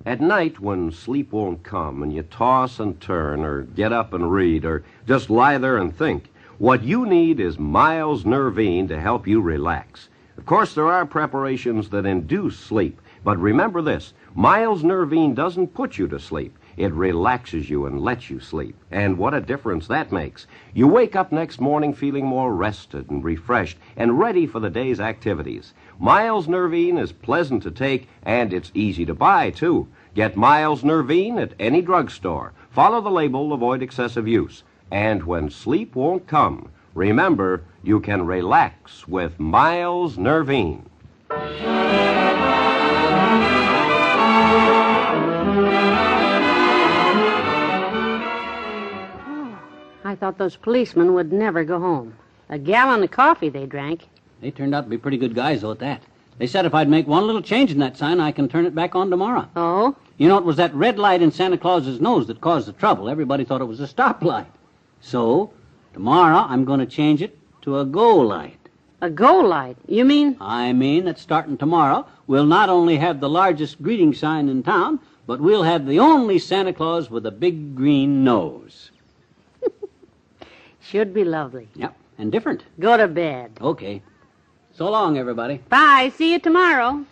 At night, when sleep won't come and you toss and turn or get up and read or just lie there and think, what you need is Miles Nervine to help you relax. Of course, there are preparations that induce sleep, but remember this, Miles Nervine doesn't put you to sleep. It relaxes you and lets you sleep. And what a difference that makes. You wake up next morning feeling more rested and refreshed and ready for the day's activities. Miles Nervine is pleasant to take, and it's easy to buy, too. Get Miles Nervine at any drugstore. Follow the label, avoid excessive use. And when sleep won't come, remember, you can relax with Miles Nervine. I thought those policemen would never go home. A gallon of coffee they drank. They turned out to be pretty good guys, though, at that. They said if I'd make one little change in that sign, I can turn it back on tomorrow. Oh? You know, it was that red light in Santa Claus's nose that caused the trouble. Everybody thought it was a stoplight. So, tomorrow I'm going to change it to a go light. A go light? You mean? I mean that starting tomorrow, we'll not only have the largest greeting sign in town, but we'll have the only Santa Claus with a big green nose. Should be lovely. Yep, and different. Go to bed. Okay. So long, everybody. Bye. See you tomorrow.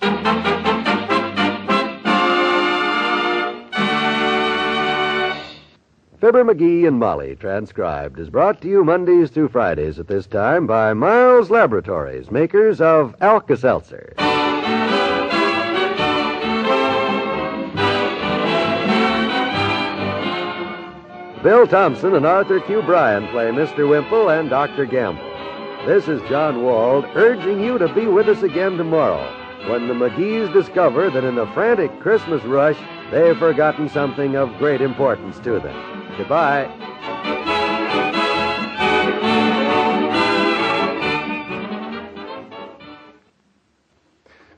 Fibber McGee and Molly, transcribed, is brought to you Mondays through Fridays at this time by Miles Laboratories, makers of Alka-Seltzer. Bill Thompson and Arthur Q. Bryan play Mr. Wimple and Dr. Gamble. This is John Wald urging you to be with us again tomorrow when the McGees discover that in the frantic Christmas rush, they've forgotten something of great importance to them. Goodbye.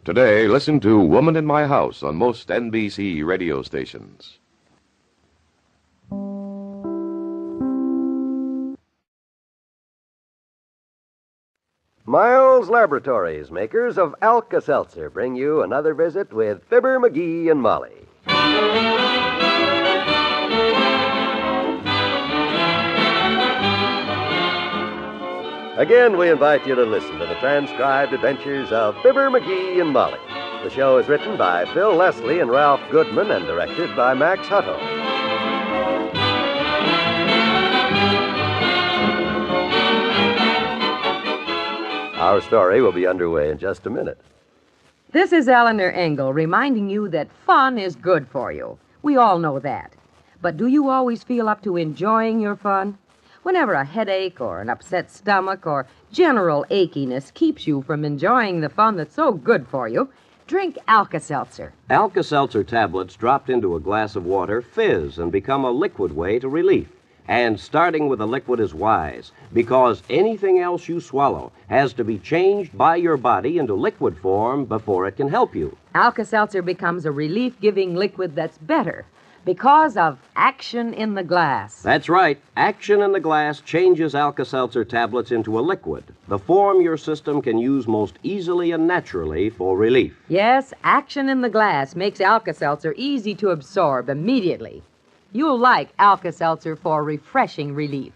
Today, listen to Woman in My House on most NBC radio stations. Miles Laboratories, makers of Alka-Seltzer, bring you another visit with Fibber McGee and Molly. Again, we invite you to listen to the transcribed adventures of Fibber McGee and Molly. The show is written by Phil Leslie and Ralph Goodman and directed by Max Hutto. Our story will be underway in just a minute. This is Eleanor Engel reminding you that fun is good for you. We all know that. But do you always feel up to enjoying your fun? Whenever a headache or an upset stomach or general achiness keeps you from enjoying the fun that's so good for you, drink Alka-Seltzer. Alka-Seltzer tablets dropped into a glass of water fizz and become a liquid way to relief. And starting with a liquid is wise, because anything else you swallow has to be changed by your body into liquid form before it can help you. Alka-Seltzer becomes a relief-giving liquid that's better because of action in the glass. That's right. Action in the glass changes Alka-Seltzer tablets into a liquid, the form your system can use most easily and naturally for relief. Yes, action in the glass makes Alka-Seltzer easy to absorb immediately. You'll like Alka-Seltzer for refreshing relief.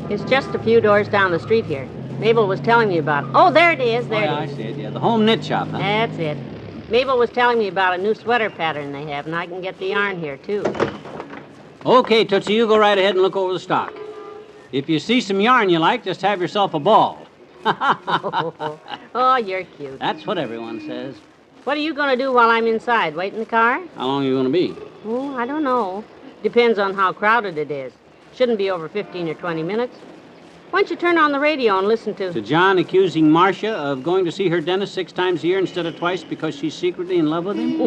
It's just a few doors down the street here. Mabel was telling me about... Oh, there it is. There it is. I see it, yeah. The home knit shop, huh? That's it. Mabel was telling me about a new sweater pattern they have, and I can get the yarn here, too. Okay, Tootsie, you go right ahead and look over the stock. If you see some yarn you like, just have yourself a ball. Oh, you're cute. That's what everyone says. What are you going to do while I'm inside? Wait in the car? How long are you going to be? Oh, I don't know. Depends on how crowded it is. Shouldn't be over 15 or 20 minutes. Why don't you turn on the radio and listen to... To John accusing Marcia of going to see her dentist 6 times a year instead of twice because she's secretly in love with him?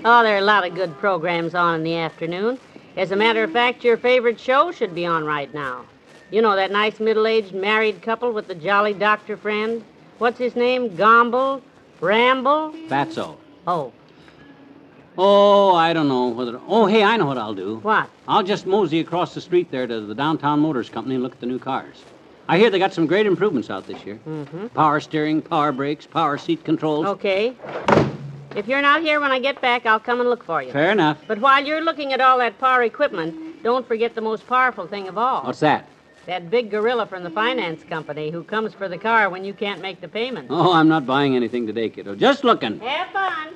Oh, there are a lot of good programs on in the afternoon. As a matter of fact, your favorite show should be on right now. You know that nice middle-aged married couple with the jolly doctor friend? What's his name? Gomble? Ramble? Fatso. Oh. Oh, I don't know whether... Oh, hey, I know what I'll do. What? I'll just mosey across the street there to the Downtown Motors Company and look at the new cars. I hear they got some great improvements out this year. Mm-hmm. Power steering, power brakes, power seat controls. Okay. If you're not here when I get back, I'll come and look for you. Fair enough. But while you're looking at all that power equipment, don't forget the most powerful thing of all. What's that? That big gorilla from the finance company who comes for the car when you can't make the payment. Oh, I'm not buying anything today, kiddo. Just looking. Have fun.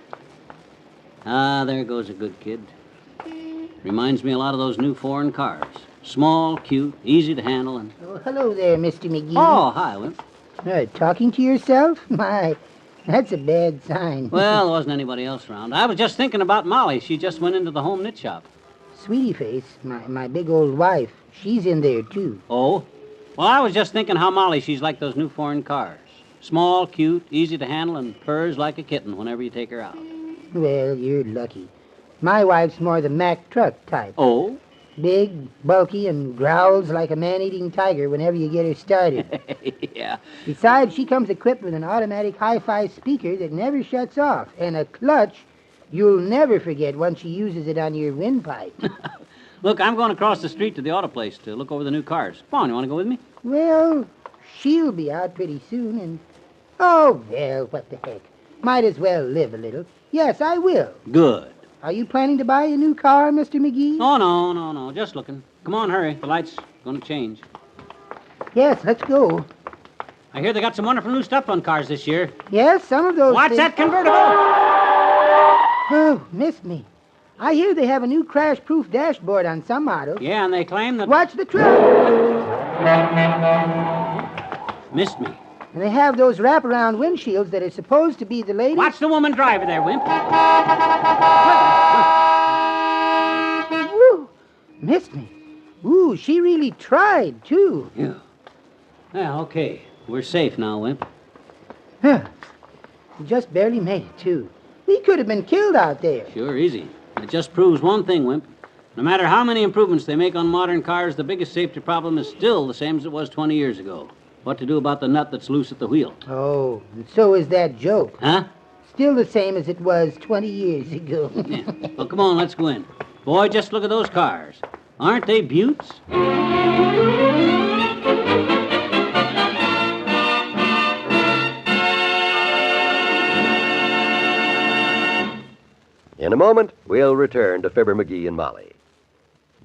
Ah, there goes a good kid. Reminds me a lot of those new foreign cars. Small, cute, easy to handle, and... Oh, hello there, Mr. McGee. Oh, hi, Wimp. Talking to yourself? My, that's a bad sign. Well, there wasn't anybody else around. I was just thinking about Molly. She just went into the home knit shop. Sweetie Face, my big old wife, she's in there, too. Oh? Well, I was just thinking how Molly, she's like those new foreign cars. Small, cute, easy to handle, and purrs like a kitten whenever you take her out. Well, you're lucky. My wife's more the Mack truck type. Oh? Big, bulky, and growls like a man-eating tiger whenever you get her started. Yeah. Besides, she comes equipped with an automatic hi-fi speaker that never shuts off, and a clutch you'll never forget once she uses it on your windpipe. Look, I'm going across the street to the auto place to look over the new cars. Come on, you want to go with me? Well, she'll be out pretty soon, and... Oh, well, what the heck. Might as well live a little. Yes, I will. Good. Are you planning to buy a new car, Mr. McGee? Oh, no. Just looking. Come on, hurry. The light's going to change. Yes, let's go. I hear they got some wonderful new stuff on cars this year. Yes, some of those What's things... that convertible? Oh, missed me. I hear they have a new crash-proof dashboard on some models. Yeah, and they claim that... Watch the truck! Missed me. And they have those wraparound windshields that are supposed to be the latest... Watch the woman driver there, Wimp. Woo! Missed me. Ooh, she really tried, too. Yeah. Yeah, okay. We're safe now, Wimp. Huh. We just barely made it, too. We could have been killed out there. Sure, easy. It just proves one thing, Wimp. No matter how many improvements they make on modern cars, the biggest safety problem is still the same as it was 20 years ago. What to do about the nut that's loose at the wheel? Oh, and so is that joke. Huh? Still the same as it was 20 years ago. Yeah. Well, come on, let's go in. Boy, just look at those cars. Aren't they beauts? In a moment, we'll return to Fibber McGee and Molly.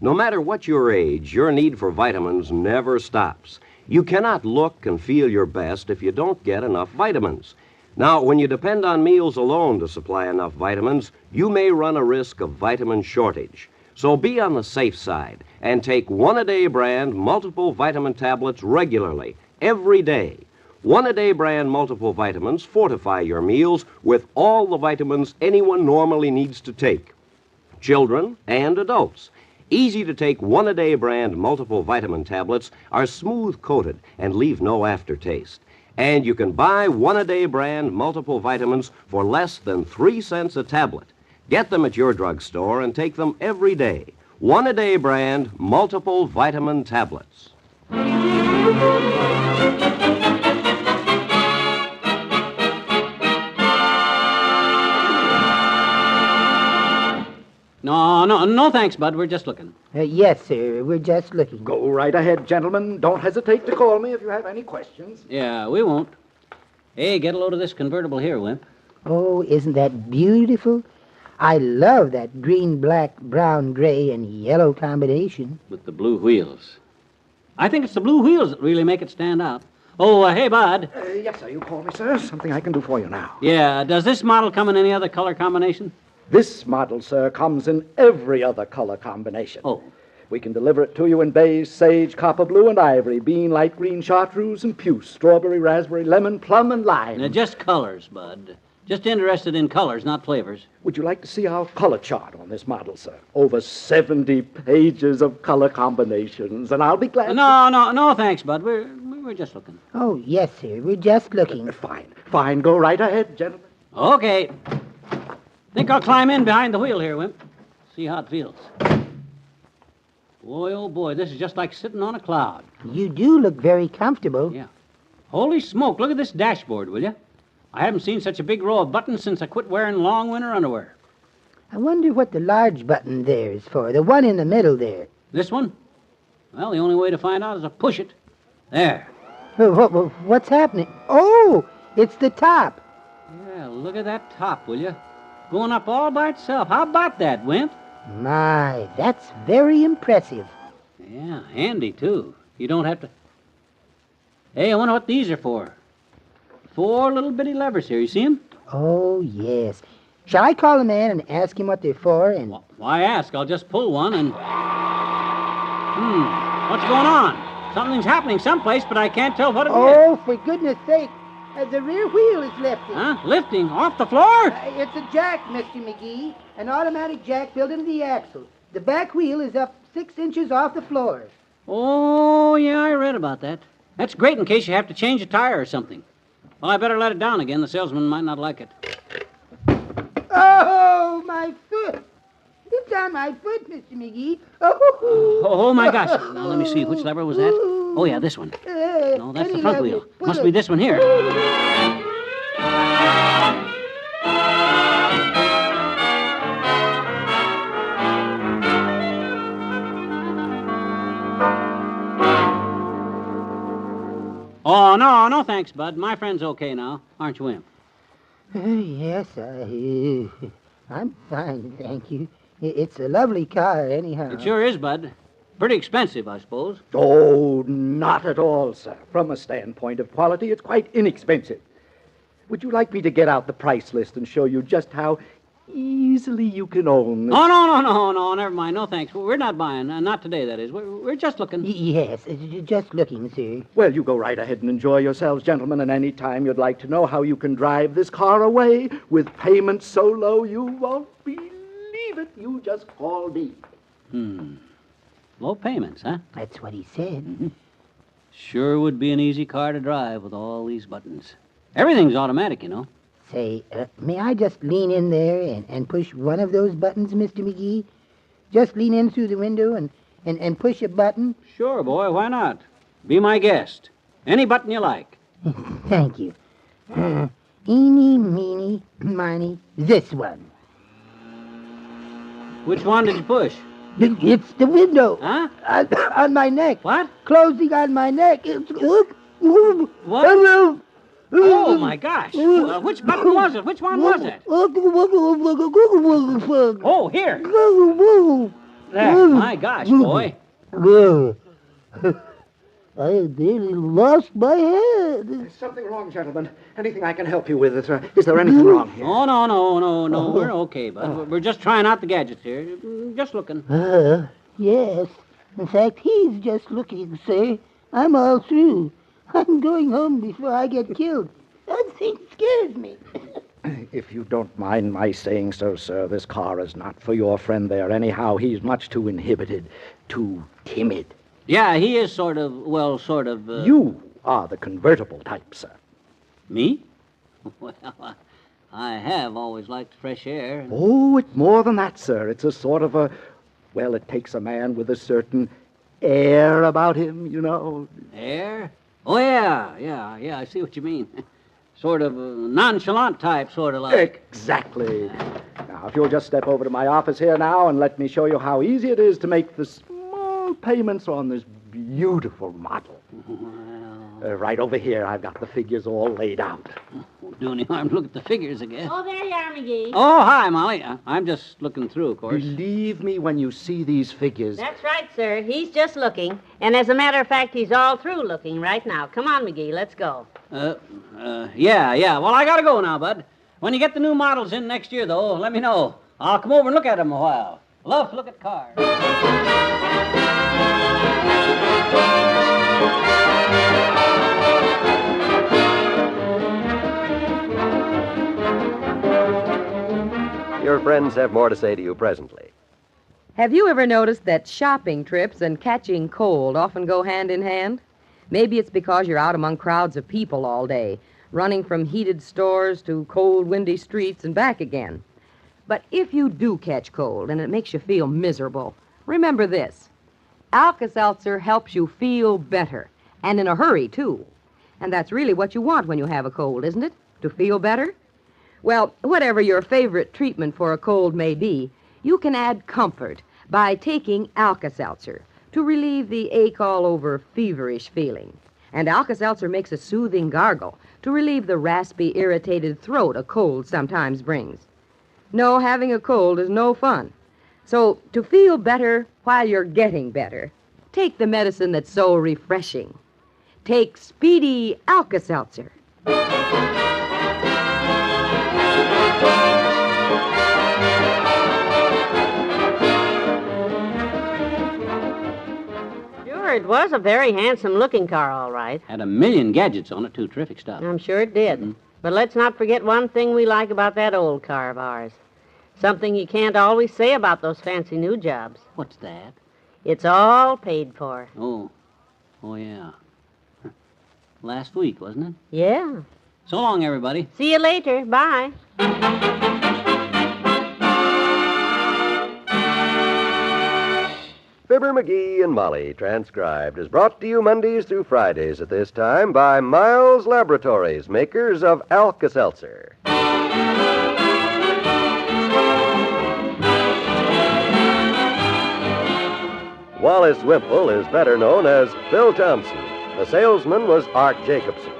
No matter what your age, your need for vitamins never stops. You cannot look and feel your best if you don't get enough vitamins. Now, when you depend on meals alone to supply enough vitamins, you may run a risk of vitamin shortage. So be on the safe side and take one-a-day brand multiple vitamin tablets regularly, every day. One-a-day brand multiple vitamins fortify your meals with all the vitamins anyone normally needs to take, children and adults. Easy-to-take one-a-day brand multiple vitamin tablets are smooth-coated and leave no aftertaste. And you can buy one-a-day brand multiple vitamins for less than 3 cents a tablet. Get them at your drugstore and take them every day. One-a-day brand multiple vitamin tablets. No, thanks, Bud. We're just looking. Yes, sir. We're just looking. Go right ahead, gentlemen. Don't hesitate to call me if you have any questions. Yeah, we won't. Hey, get a load of this convertible here, Wimp. Oh, isn't that beautiful? I love that green, black, brown, gray, and yellow combination. With the blue wheels. I think it's the blue wheels that really make it stand out. Oh, hey, Bud. Yes, sir. You call me, sir. Something I can do for you now. Yeah, does this model come in any other color combination? This model, sir, comes in every other color combination. Oh. We can deliver it to you in beige, sage, copper blue, and ivory, bean, light green, chartreuse, and puce, strawberry, raspberry, lemon, plum, and lime. Now, just colors, Bud. Just interested in colors, not flavors. Would you like to see our color chart on this model, sir? Over 70 pages of color combinations, and I'll be glad No, thanks, Bud. We're just looking. Oh, yes, sir. We're just looking. Fine. Go right ahead, gentlemen. Okay. Think I'll climb in behind the wheel here, Wimp. See how it feels. Boy, oh boy, this is just like sitting on a cloud. You do look very comfortable. Yeah. Holy smoke, look at this dashboard, will you? I haven't seen such a big row of buttons since I quit wearing long winter underwear. I wonder what the large button there is for, the one in the middle there. This one? Well, the only way to find out is to push it. There. What's happening? Oh, it's the top. Yeah, look at that top, will you? Going up all by itself. How about that, Wimp? My, that's very impressive. Yeah, handy, too. You don't have to... Hey, I wonder what these are for. 4 little bitty levers here. You see them? Oh, yes. Shall I call the man and ask him what they're for? And why ask? I'll just pull one and... What's going on? Something's happening someplace, but I can't tell what it is. Oh, for goodness sake. The rear wheel is lifting. Huh? Lifting? Off the floor? It's a jack, Mr. McGee. An automatic jack built into the axle. The back wheel is up 6 inches off the floor. Oh, yeah, I read about that. That's great in case you have to change a tire or something. Well, I better let it down again. The salesman might not like it. Oh, my foot. It's on my foot, Mr. McGee. Oh, my gosh. Now, let me see. Which lever was that? Oh, yeah, this one. No, that's the front wheel. Must be this one here. Oh, no, thanks, Bud. My friend's okay now. Aren't you, Wimp? Yes, I'm fine, thank you. It's a lovely car, anyhow. It sure is, Bud. Pretty expensive, I suppose. Oh, not at all, sir. From a standpoint of quality, it's quite inexpensive. Would you like me to get out the price list and show you just how easily you can own this? Oh, no, never mind. No, thanks. We're not buying. Not today, that is. We're just looking. Yes, just looking, sir. Well, you go right ahead and enjoy yourselves, gentlemen, and any time you'd like to know how you can drive this car away with payments so low you won't believe it, you just call me. Low payments, huh? That's what he said. Mm-hmm. Sure would be an easy car to drive with all these buttons. Everything's automatic, you know. Say, may I just lean in there and push one of those buttons, Mr. McGee? Just lean in through the window and push a button? Sure, boy, why not? Be my guest. Any button you like. Thank you. Eeny, meeny, miny, this one. Which one did you push? It's the window. Huh? On my neck. What? Closing on my neck. What? Oh, my gosh. Which button was it? Which one was it? Oh, here. There. My gosh, boy. I nearly lost my head. There's something wrong, gentlemen. Anything I can help you with? Is there anything wrong here? Oh, no. We're okay, bud. We're just trying out the gadgets here. Just looking. Yes. In fact, he's just looking, sir. I'm all through. I'm going home before I get killed. That thing scares me. If you don't mind my saying so, sir, this car is not for your friend there anyhow. He's much too inhibited, too timid. Yeah, he is sort of. You are the convertible type, sir. Me? Well, I have always liked fresh air. Oh, it's more than that, sir. It's a sort of well, it takes a man with a certain air about him, you know. Air? Oh, yeah, I see what you mean. Sort of a nonchalant type, sort of like. Exactly. Now, if you'll just step over to my office here now and let me show you how easy it is to make the small payments on this beautiful model. Right over here, I've got the figures all laid out. Won't do any harm to look at the figures again. Oh, there you are, McGee. Oh, hi, Molly. I'm just looking through, of course. Believe me when you see these figures. That's right, sir. He's just looking. And as a matter of fact, he's all through looking right now. Come on, McGee, let's go. Yeah. Well, I gotta go now, bud. When you get the new models in next year, though, let me know. I'll come over and look at them a while. Love to look at cars. Your friends have more to say to you presently. Have you ever noticed that shopping trips and catching cold often go hand in hand? Maybe it's because you're out among crowds of people all day, running from heated stores to cold, windy streets and back again. But if you do catch cold and it makes you feel miserable, remember this. Alka-Seltzer helps you feel better, and in a hurry, too. And that's really what you want when you have a cold, isn't it? To feel better? Well, whatever your favorite treatment for a cold may be, you can add comfort by taking Alka-Seltzer to relieve the ache all over feverish feeling. And Alka-Seltzer makes a soothing gargle to relieve the raspy, irritated throat a cold sometimes brings. No, having a cold is no fun. So, to feel better while you're getting better, take the medicine that's so refreshing. Take Speedy Alka-Seltzer. It was a very handsome-looking car, all right. Had a million gadgets on it, too. Terrific stuff. I'm sure it did. Mm-hmm. But let's not forget one thing we like about that old car of ours. Something you can't always say about those fancy new jobs. What's that? It's all paid for. Oh, yeah. Last week, wasn't it? Yeah. So long, everybody. See you later. Bye. Fibber McGee and Molly, transcribed, is brought to you Mondays through Fridays at this time by Miles Laboratories, makers of Alka-Seltzer. Wallace Wimple is better known as Phil Thompson. The salesman was Art Jacobson.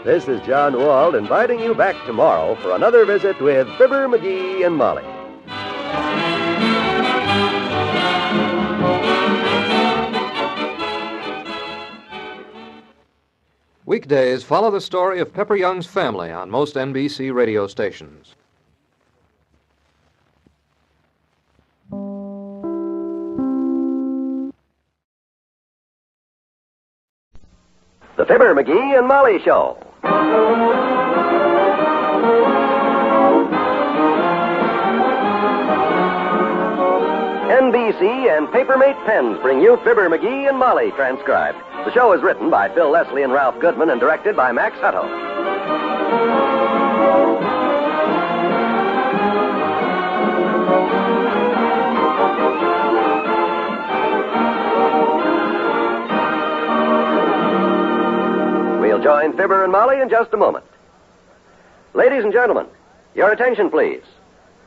This is John Wald inviting you back tomorrow for another visit with Fibber McGee and Molly. Weekdays follow the story of Pepper Young's family on most NBC radio stations. The Fibber McGee and Molly Show. NBC and Papermate Pens bring you Fibber McGee and Molly, transcribed. The show is written by Phil Leslie and Ralph Goodman and directed by Max Hutto. join Fibber and Molly in just a moment. Ladies and gentlemen, your attention, please.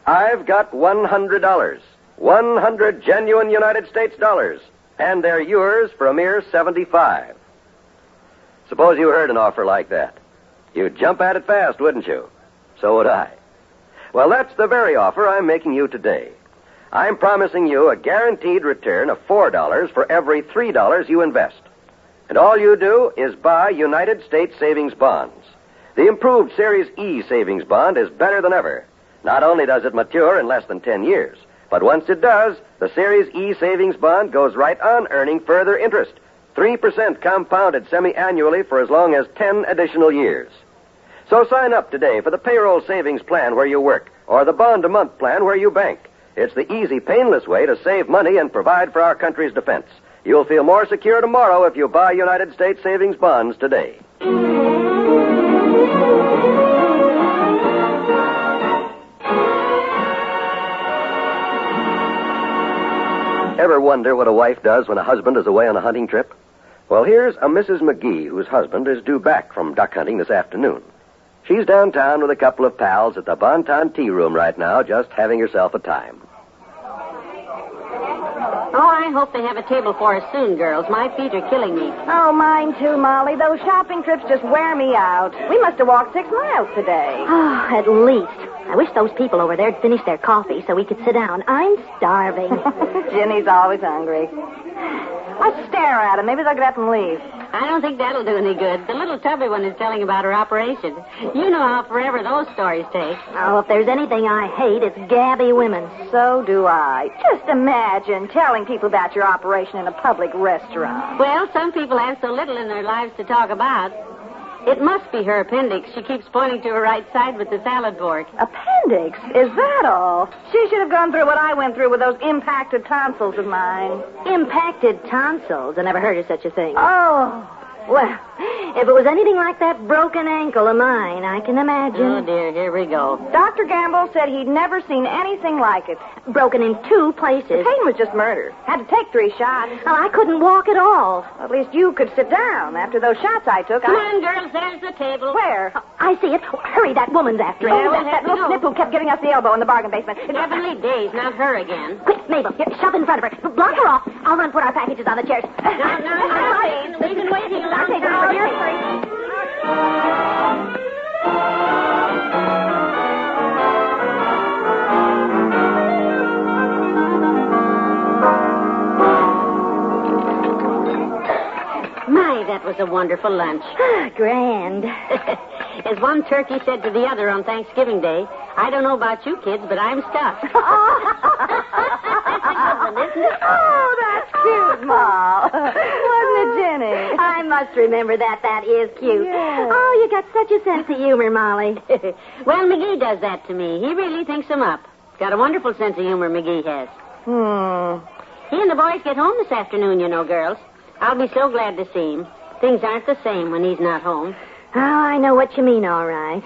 I've got $100. 100 genuine United States dollars. And they're yours for a mere 75. Suppose you heard an offer like that. You'd jump at it fast, wouldn't you? So would I. Well, that's the very offer I'm making you today. I'm promising you a guaranteed return of $4 for every $3 you invest. And all you do is buy United States savings bonds. The improved Series E savings bond is better than ever. Not only does it mature in less than 10 years, but once it does, the Series E savings bond goes right on earning further interest. 3% compounded semi-annually for as long as 10 additional years. So sign up today for the payroll savings plan where you work, or the bond-a-month plan where you bank. It's the easy, painless way to save money and provide for our country's defense. You'll feel more secure tomorrow if you buy United States savings bonds today. Ever wonder what a wife does when a husband is away on a hunting trip? Well, here's a Mrs. McGee whose husband is due back from duck hunting this afternoon. She's downtown with a couple of pals at the Bonton Tea Room right now, just having herself a time. Oh, I hope they have a table for us soon, girls. My feet are killing me. Oh, mine too, Molly. Those shopping trips just wear me out. We must have walked 6 miles today. Oh, at least. I wish those people over there had finished their coffee so we could sit down. I'm starving. Ginny's always hungry. Let's stare at him. Maybe they'll get up and leave. I don't think that'll do any good. The little tubby one is telling about her operation. You know how forever those stories take. Oh, if there's anything I hate, it's gabby women. So do I. Just imagine telling people about your operation in a public restaurant. Well, some people have so little in their lives to talk about. It must be her appendix. She keeps pointing to her right side with the salad fork. Appendix? Is that all? She should have gone through what I went through with those impacted tonsils of mine. Impacted tonsils? I never heard of such a thing. Oh. Well, if it was anything like that broken ankle of mine, I can imagine. Oh, dear, here we go. Dr. Gamble said he'd never seen anything like it. Broken in 2 places. The pain was just murder. Had to take 3 shots. Well, I couldn't walk at all. At least you could sit down. After those shots I took, Come on, girls, there's the table. Where? Oh, I see it. Hurry, that woman's after Oh, it. that little snip who kept giving us the elbow in the bargain basement. Heavenly days, not her again. Quick, Mabel, here, shove in front of her. Block her off. I'll run put our packages on the chairs. No, we've been waiting a long time. My, that was a wonderful lunch. Grand. As one turkey said to the other on Thanksgiving Day, I don't know about you kids, but I'm stuffed. Oh, that's cute, Ma. Wasn't it, Jenny? I must remember that. That is cute. Yeah. Oh, you got such a sense of humor, Molly. Well, McGee does that to me. He really thinks them up. Got a wonderful sense of humor, McGee has. He and the boys get home this afternoon, you know, girls. I'll be so glad to see him. Things aren't the same when he's not home. Oh, I know what you mean, all right.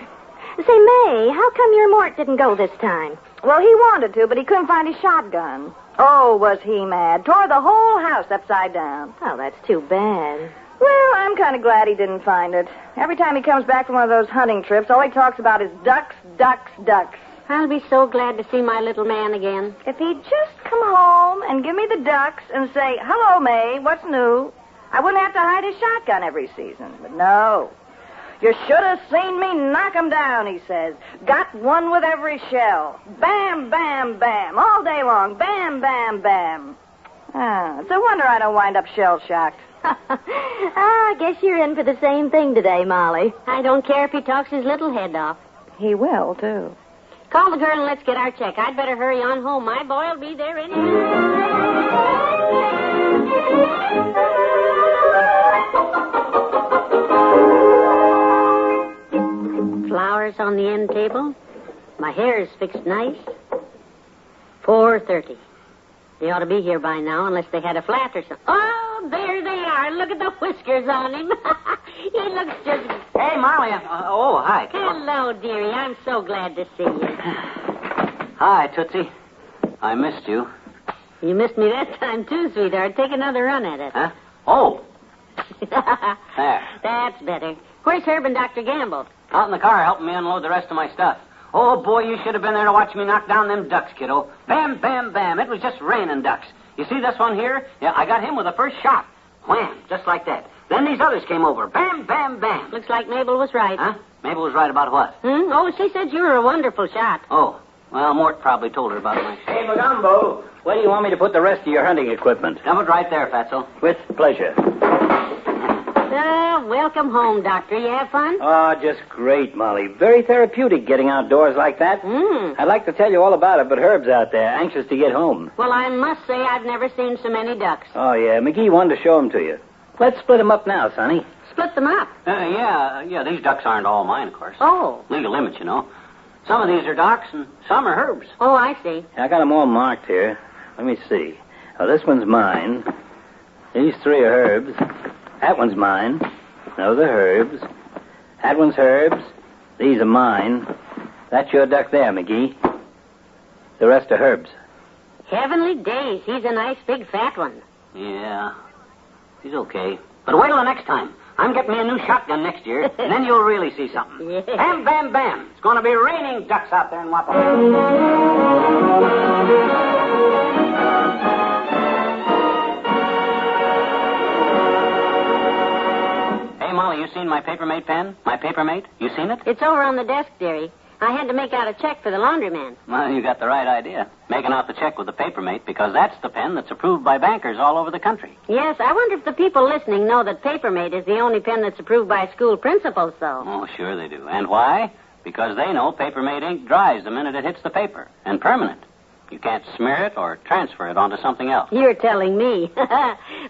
Say, May, how come your Mort didn't go this time? Well, he wanted to, but he couldn't find his shotgun. Oh, was he mad. Tore the whole house upside down. Oh, that's too bad. Well, I'm kind of glad he didn't find it. Every time he comes back from one of those hunting trips, all he talks about is ducks, ducks, ducks. I'll be so glad to see my little man again. If he'd just come home and give me the ducks and say, "Hello, May, what's new?" I wouldn't have to hide his shotgun every season. But no. You should have seen me knock 'em down, he says. Got one with every shell. Bam, bam, bam. All day long. Bam, bam, bam. It's a wonder I don't wind up shell-shocked. I guess you're in for the same thing today, Molly. I don't care if he talks his little head off. He will, too. Call the girl and let's get our check. I'd better hurry on home. My boy'll be there any Flowers on the end table. My hair is fixed nice. 4:30. They ought to be here by now unless they had a flat or something. Oh, there they are. Look at the whiskers on him. He looks just... Hey, Molly. Hi. Hello, dearie. I'm so glad to see you. Hi, Tootsie. I missed you. You missed me that time, too, sweetheart. Take another run at it. Huh? Oh. There. That's better. Where's Herb and Dr. Gamble? Out in the car helping me unload the rest of my stuff. Oh, boy, you should have been there to watch me knock down them ducks, kiddo. Bam, bam, bam. It was just raining ducks. You see this one here? Yeah, I got him with the first shot. Wham, just like that. Then these others came over. Bam, bam, bam. Looks like Mabel was right. Huh? Mabel was right about what? Oh, she said you were a wonderful shot. Oh, well, Mort probably told her about my shot. Hey, Magumbo, where do you want me to put the rest of your hunting equipment? Have it right there, Fatso. With pleasure. Welcome home, Doctor. You have fun? Oh, just great, Molly. Very therapeutic getting outdoors like that. I'd like to tell you all about it, but Herb's out there, anxious to get home. Well, I must say I've never seen so many ducks. Oh, yeah. McGee wanted to show them to you. Let's split them up now, Sonny. Split them up? Yeah, these ducks aren't all mine, of course. Oh. Legal limits, you know. Some of these are Doc's and some are Herb's. Oh, I see. I got them all marked here. Let me see. Oh, this one's mine. These three are Herb's. That one's mine. Those are Herb's. That one's Herb's. These are mine. That's your duck there, McGee. The rest are Herb's. Heavenly days. He's a nice big fat one. Yeah. He's okay. But wait till the next time. I'm getting me a new shotgun next year, and then you'll really see something. Yeah. Bam, bam, bam. It's going to be raining ducks out there in Wapahokee. Hey, Molly, you seen my Papermate pen? My Papermate? You seen it? It's over on the desk, dearie. I had to make out a check for the laundryman. Well, you got the right idea. Making out the check with the Papermate, because that's the pen that's approved by bankers all over the country. Yes, I wonder if the people listening know that Papermate is the only pen that's approved by school principals, though. Oh, sure they do. And why? Because they know Papermate ink dries the minute it hits the paper. And permanent. You can't smear it or transfer it onto something else. You're telling me.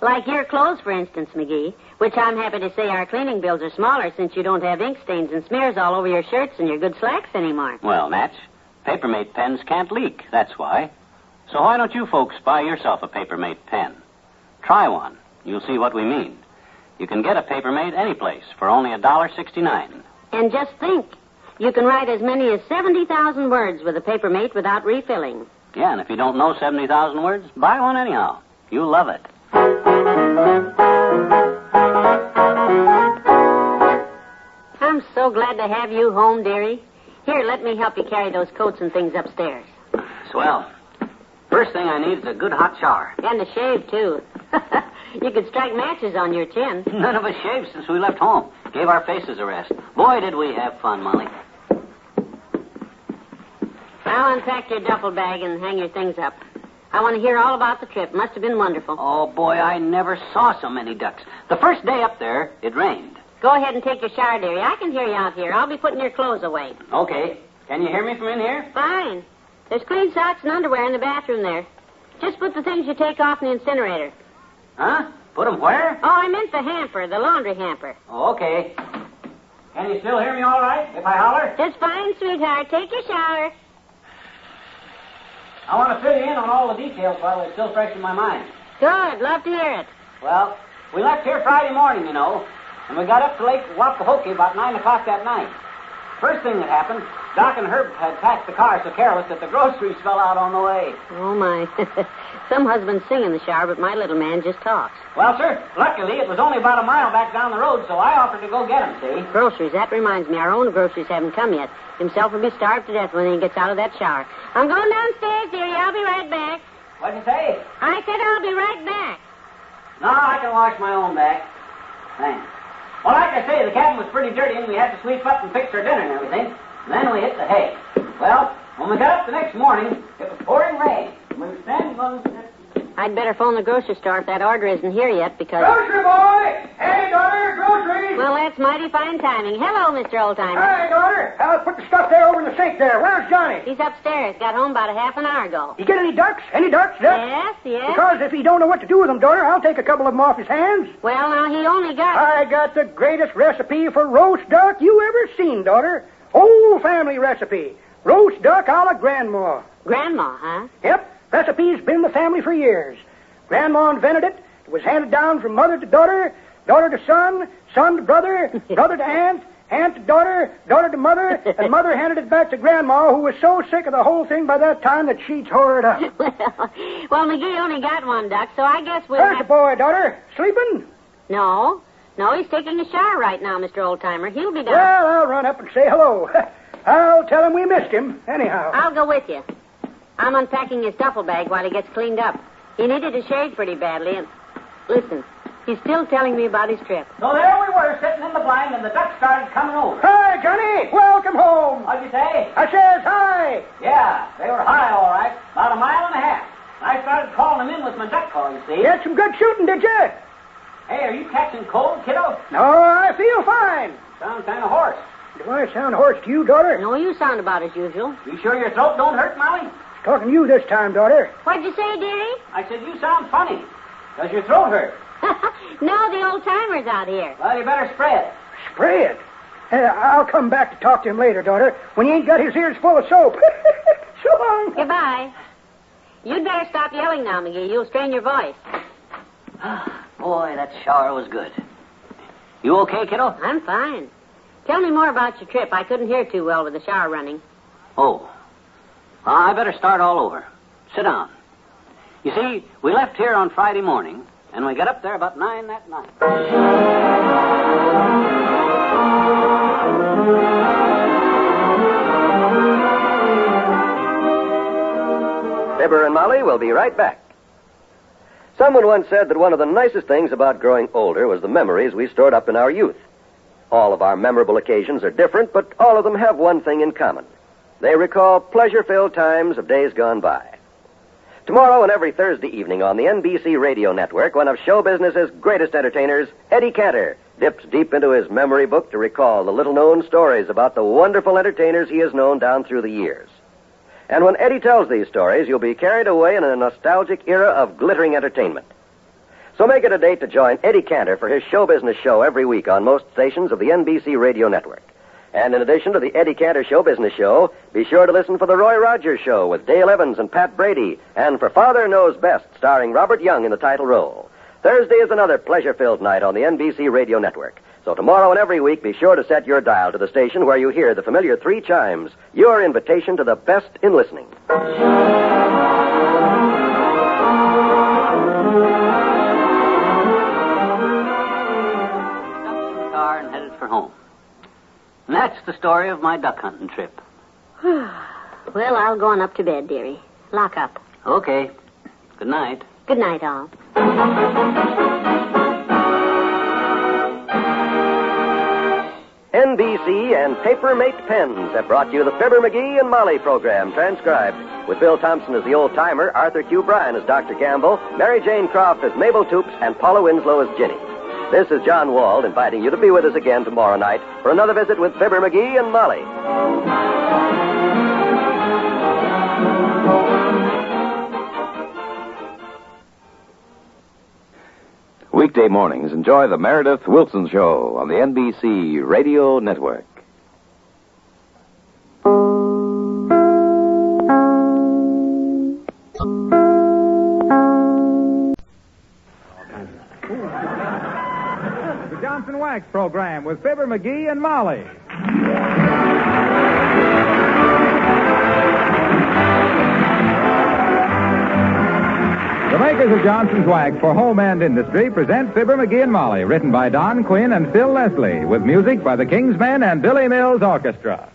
Like your clothes, for instance, McGee, which I'm happy to say our cleaning bills are smaller since you don't have ink stains and smears all over your shirts and your good slacks anymore. Well, Natch, Papermate pens can't leak. That's why. So why don't you folks buy yourself a Papermate pen? Try one. You'll see what we mean. You can get a Papermate any place for only $1.69. And just think, you can write as many as 70,000 words with a Papermate without refilling. Yeah, and if you don't know 70,000 words, buy one anyhow. You'll love it. I'm so glad to have you home, dearie. Here, let me help you carry those coats and things upstairs. Swell. First thing I need is a good hot shower. And a shave, too. You could strike matches on your chin. None of us shaved since we left home. Gave our faces a rest. Boy, did we have fun, Molly. I'll unpack your duffel bag and hang your things up. I want to hear all about the trip. Must have been wonderful. Oh, boy, I never saw so many ducks. The first day up there, it rained. Go ahead and take your shower, dearie. I can hear you out here. I'll be putting your clothes away. Okay. Can you hear me from in here? Fine. There's clean socks and underwear in the bathroom there. Just put the things you take off in the incinerator. Huh? Put them where? Oh, I meant the hamper, the laundry hamper. Oh, okay. Can you still hear me all right if I holler? Just fine, sweetheart. Take your shower. I want to fill you in on all the details while they're still fresh in my mind. Good. Love to hear it. Well, we left here Friday morning, you know, and we got up to Lake Wapahokey about 9 o'clock that night. First thing that happened, Doc and Herb had packed the car so careless that the groceries fell out on the way. Oh, my. Some husbands sing in the shower, but my little man just talks. Well, sir, luckily it was only about a mile back down the road, so I offered to go get him, see? Groceries, that reminds me. Our own groceries haven't come yet. Himself will be starved to death when he gets out of that shower. I'm going downstairs, dearie. I'll be right back. What'd you say? I said I'll be right back. No, I can wash my own back. Thanks. Well, like I say, the cabin was pretty dirty, and we had to sweep up and fix our dinner and everything. And then we hit the hay. Well, when we got up the next morning, it was pouring rain. We were standing on the... I'd better phone the grocery store if that order isn't here yet, because... Grocery boy! Hey, daughter, groceries! Well, that's mighty fine timing. Hello, Mr. Oldtimer. Hey, daughter. Put the stuff there over in the sink there. Where's Johnny? He's upstairs. Got home about a half an hour ago. You get any ducks? Any ducks, Duck? Yes. Because if he don't know what to do with them, daughter, I'll take a couple of them off his hands. Well, now, he only got... I got the greatest recipe for roast duck you ever seen, daughter. Old family recipe. Roast duck a la Grandma. Grandma, huh? Yep. Recipe's been the family for years. Grandma invented it. It was handed down from mother to daughter, daughter to son, son to brother, brother to aunt, aunt to daughter, daughter to mother, and mother handed it back to Grandma, who was so sick of the whole thing by that time that she tore it up. Well, McGee only got one duck, so I guess we'll Where's the boy, daughter? Sleeping? No. No, he's taking a shower right now, Mr. Oldtimer. He'll be down. Well, I'll run up and say hello. I'll tell him we missed him, anyhow. I'll go with you. I'm unpacking his duffel bag while he gets cleaned up. He needed a shave pretty badly, and... Listen, he's still telling me about his trip. So there we were, sitting in the blind, and the ducks started coming over. Hi, Johnny. Welcome home. What'd you say? I says hi. Yeah, they were high, all right. About a mile and a half. I started calling them in with my duck call, you see. You had some good shooting, did you? Hey, are you catching cold, kiddo? No, I feel fine. Sound kind of hoarse. Do I sound hoarse to you, daughter? No, you sound about as usual. You sure your throat don't hurt, Molly? Talking to you this time, daughter. What'd you say, dearie? I said you sound funny. Does your throat hurt? No, the Old-Timer's out here. Well, you better spray it. Spray it? I'll come back to talk to him later, daughter, when he ain't got his ears full of soap. So long. Goodbye. You'd better stop yelling now, McGee. You'll strain your voice. Boy, that shower was good. You okay, kiddo? I'm fine. Tell me more about your trip. I couldn't hear too well with the shower running. Oh. Well, I better start all over. Sit down. You see, we left here on Friday morning, and we got up there about 9 that night. Fibber and Molly will be right back. Someone once said that one of the nicest things about growing older was the memories we stored up in our youth. All of our memorable occasions are different, but all of them have one thing in common. They recall pleasure-filled times of days gone by. Tomorrow and every Thursday evening on the NBC radio network, one of show business's greatest entertainers, Eddie Cantor, dips deep into his memory book to recall the little-known stories about the wonderful entertainers he has known down through the years. And when Eddie tells these stories, you'll be carried away in a nostalgic era of glittering entertainment. So make it a date to join Eddie Cantor for his show business show every week on most stations of the NBC radio network. And in addition to the Eddie Cantor Show Business Show, be sure to listen for the Roy Rogers Show with Dale Evans and Pat Brady, and for Father Knows Best, starring Robert Young in the title role. Thursday is another pleasure-filled night on the NBC radio network. So tomorrow and every week, be sure to set your dial to the station where you hear the familiar 3 chimes, your invitation to the best in listening. Car and headed for home. And that's the story of my duck hunting trip. Well, I'll go on up to bed, dearie. Lock up. Okay. Good night. Good night, all. NBC and Papermate Pens have brought you the Fibber McGee and Molly program, transcribed, with Bill Thompson as the old-timer, Arthur Q. Bryan as Dr. Gamble, Mary Jane Croft as Mabel Toops, and Paula Winslow as Ginny. This is John Wald inviting you to be with us again tomorrow night for another visit with Fibber McGee and Molly. Weekday mornings, enjoy the Meredith Wilson Show on the NBC Radio Network. The Johnson Wax Program with Fibber McGee and Molly. The makers of Johnson's Wax for home and industry present Fibber McGee and Molly, written by Don Quinn and Phil Leslie, with music by the Kingsmen and Billy Mills Orchestra.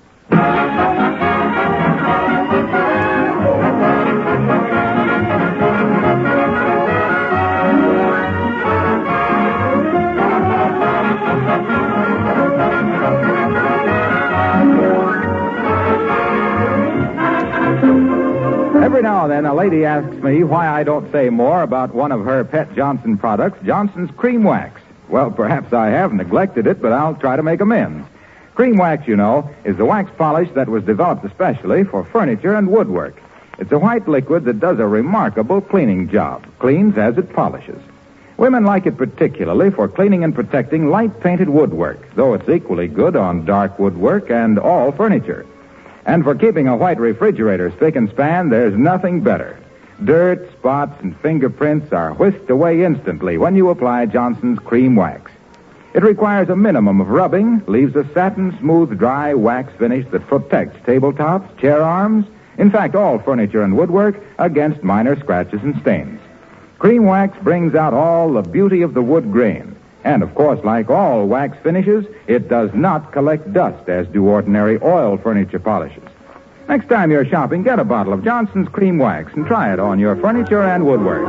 Every now and then, a lady asks me why I don't say more about one of her pet Johnson products, Johnson's Cream Wax. Well, perhaps I have neglected it, but I'll try to make amends. Cream Wax, you know, is the wax polish that was developed especially for furniture and woodwork. It's a white liquid that does a remarkable cleaning job, cleans as it polishes. Women like it particularly for cleaning and protecting light-painted woodwork, though it's equally good on dark woodwork and all furniture. And for keeping a white refrigerator spick and span, there's nothing better. Dirt, spots, and fingerprints are whisked away instantly when you apply Johnson's Cream Wax. It requires a minimum of rubbing, leaves a satin-smooth, dry wax finish that protects tabletops, chair arms, in fact, all furniture and woodwork, against minor scratches and stains. Cream Wax brings out all the beauty of the wood grain, And, of course, like all wax finishes, it does not collect dust as do ordinary oil furniture polishes. Next time you're shopping, get a bottle of Johnson's Cream Wax and try it on your furniture and woodwork.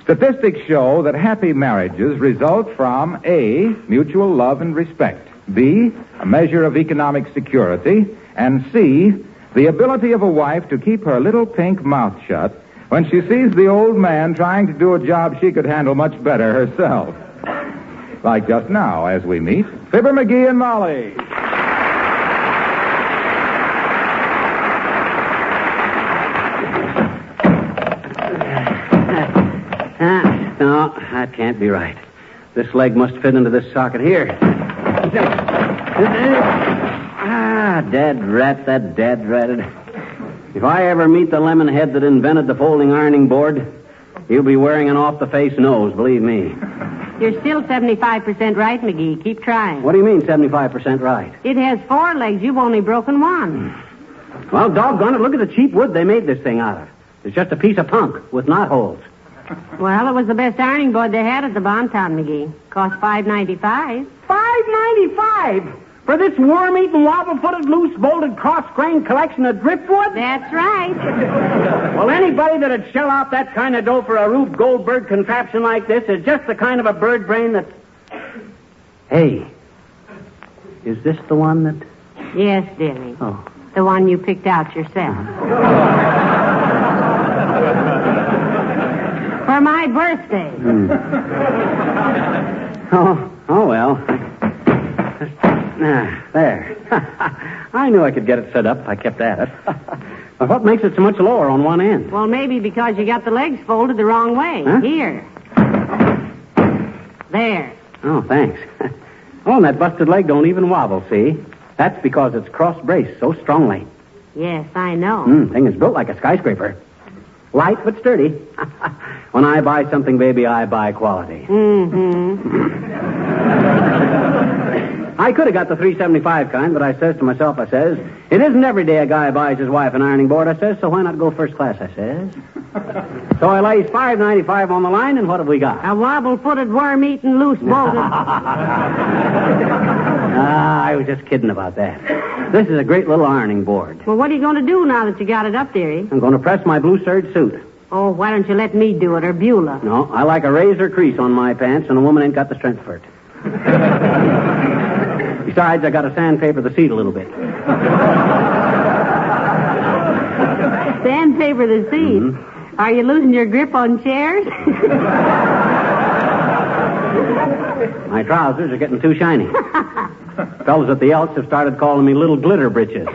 Statistics show that happy marriages result from A, mutual love and respect, B, a measure of economic security, and C, the ability of a wife to keep her little pink mouth shut when she sees the old man trying to do a job she could handle much better herself. Like just now, as we meet Fibber McGee and Molly. No, that can't be right. This leg must fit into this socket here. Dad rat, that dad ratted. If I ever meet the lemon head that invented the folding ironing board, he'll be wearing an off-the-face nose, believe me. You're still 75% right, McGee. Keep trying. What do you mean, 75% right? It has 4 legs. You've only broken 1. Well, doggone it, look at the cheap wood they made this thing out of. It's just a piece of punk with knot holes. Well, it was the best ironing board they had at the Bonton, McGee. Cost $5.95. $5.95 for this worm-eaten, wobble-footed, loose-bolted, cross-grained collection of driftwood? That's right. Well, anybody that'd shell out that kind of dough for a Rube Goldberg contraption like this is just the kind of a bird brain that... Hey, is this the one that... Yes, dearie. Oh. The one you picked out yourself. For my birthday. Oh, well. There. I knew I could get it set up if I kept at it. But what makes it so much lower on one end? Well, maybe because you got the legs folded the wrong way. Huh? Here. There. Oh, thanks. Oh, and that busted leg don't even wobble, see? That's because it's cross-braced so strongly. Yes, I know. Thing is built like a skyscraper. Light but sturdy. When I buy something, baby, I buy quality. I could have got the $3.75 kind, but I says to myself, I says, it isn't every day a guy buys his wife an ironing board, I says, so why not go first class, I says. So I lays $5.95 on the line, and what have we got? A wobble-footed, worm-eaten, loose-bolted... I was just kidding about that. This is a great little ironing board. Well, what are you going to do now that you got it up, dearie? I'm going to press my blue serge suit. Oh, why don't you let me do it, or Beulah? No, I like a razor crease on my pants, and a woman ain't got the strength for it. Besides, I got to sandpaper the seat a little bit. Sandpaper the seat? Mm-hmm. Are you losing your grip on chairs? My trousers are getting too shiny. Fellas at the Elks have started calling me Little Glitter Britches.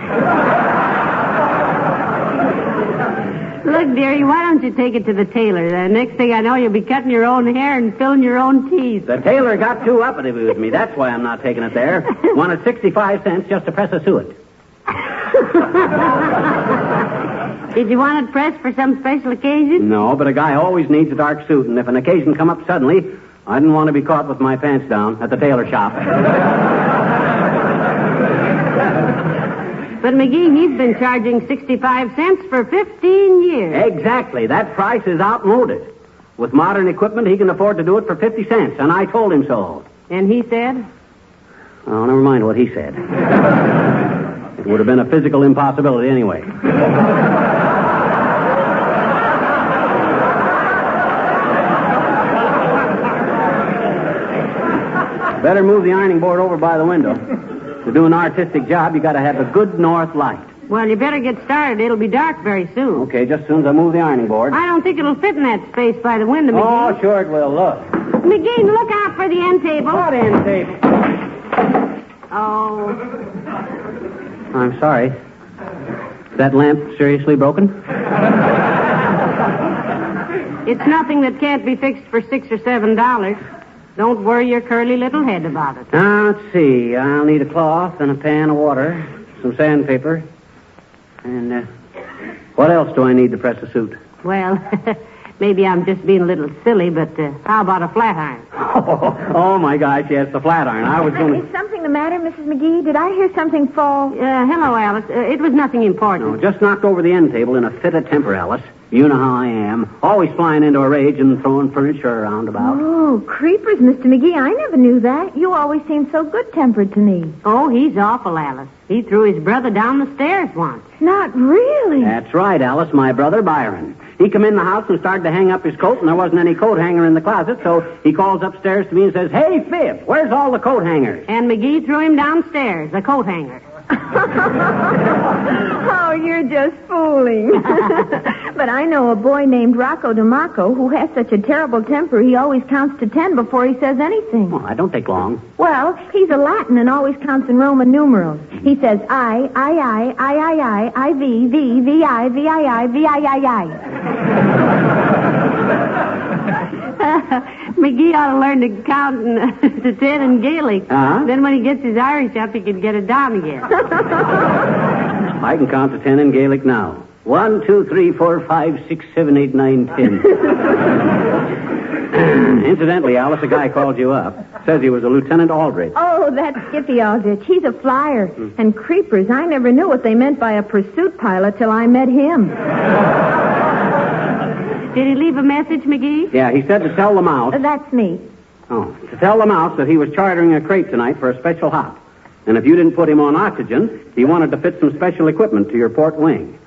Look, dearie, why don't you take it to the tailor? The next thing I know, you'll be cutting your own hair and filling your own teeth. The tailor got too uppity with me. That's why I'm not taking it there. Wanted 65 cents just to press a suet. Did you want it pressed for some special occasion? No, but a guy always needs a dark suit, and if an occasion come up suddenly, I didn't want to be caught with my pants down at the tailor shop. But, McGee, he's been charging 65 cents for 15 years. Exactly. That price is outmoded. With modern equipment, he can afford to do it for 50 cents, and I told him so. And he said? Oh, never mind what he said. It would have been a physical impossibility anyway. Better move the ironing board over by the window. To do an artistic job, you got to have a good north light. Well, you better get started. It'll be dark very soon. Okay, just as soon as I move the ironing board. I don't think it'll fit in that space by the window, McGee. Oh, sure it will. Look. McGee, look out for the end table. What end table? Oh. I'm sorry. Is that lamp seriously broken? It's nothing that can't be fixed for $6 or $7. Don't worry your curly little head about it. Now, let's see. I'll need a cloth and a pan of water, some sandpaper, and what else do I need to press a suit? Well, Maybe I'm just being a little silly, but how about a flat iron? Oh, my gosh, yes, the flat iron. I was going to... Is something the matter, Mrs. McGee? Did I hear something fall? Hello, Alice. It was nothing important. No, just knocked over the end table in a fit of temper, Alice. You know how I am. Always flying into a rage and throwing furniture around about. Oh, creepers, Mr. McGee. I never knew that. You always seemed so good-tempered to me. Oh, he's awful, Alice. He threw his brother down the stairs once. Not really. That's right, Alice, my brother Byron. He come in the house and started to hang up his coat, and there wasn't any coat hanger in the closet, so he calls upstairs to me and says, "Hey, Fib, where's all the coat hangers?" And McGee threw him downstairs, the coat hanger. Oh, you're just fooling. But I know a boy named Rocco DeMarco who has such a terrible temper he always counts to 10 before he says anything. Oh, that don't take long. Well, he's a Latin and always counts in Roman numerals. He says I, V, V, V, I, V, I, V, I. McGee ought to learn to count to 10 in Gaelic. Uh-huh. Then when he gets his Irish up, he can get it down again. I can count to 10 in Gaelic now. 1, 2, 3, 4, 5, 6, 7, 8, 9, 10. Incidentally, Alice, a guy called you up. Says he was a Lieutenant Aldrich. Oh, that's Skippy Aldrich. He's a flyer. And creepers, I never knew what they meant by a pursuit pilot till I met him. Did he leave a message, McGee? Yeah, he said to tell the mouse. That's me. Oh, to tell the mouse that he was chartering a crate tonight for a special hop. And if you didn't put him on oxygen, he wanted to fit some special equipment to your port wing.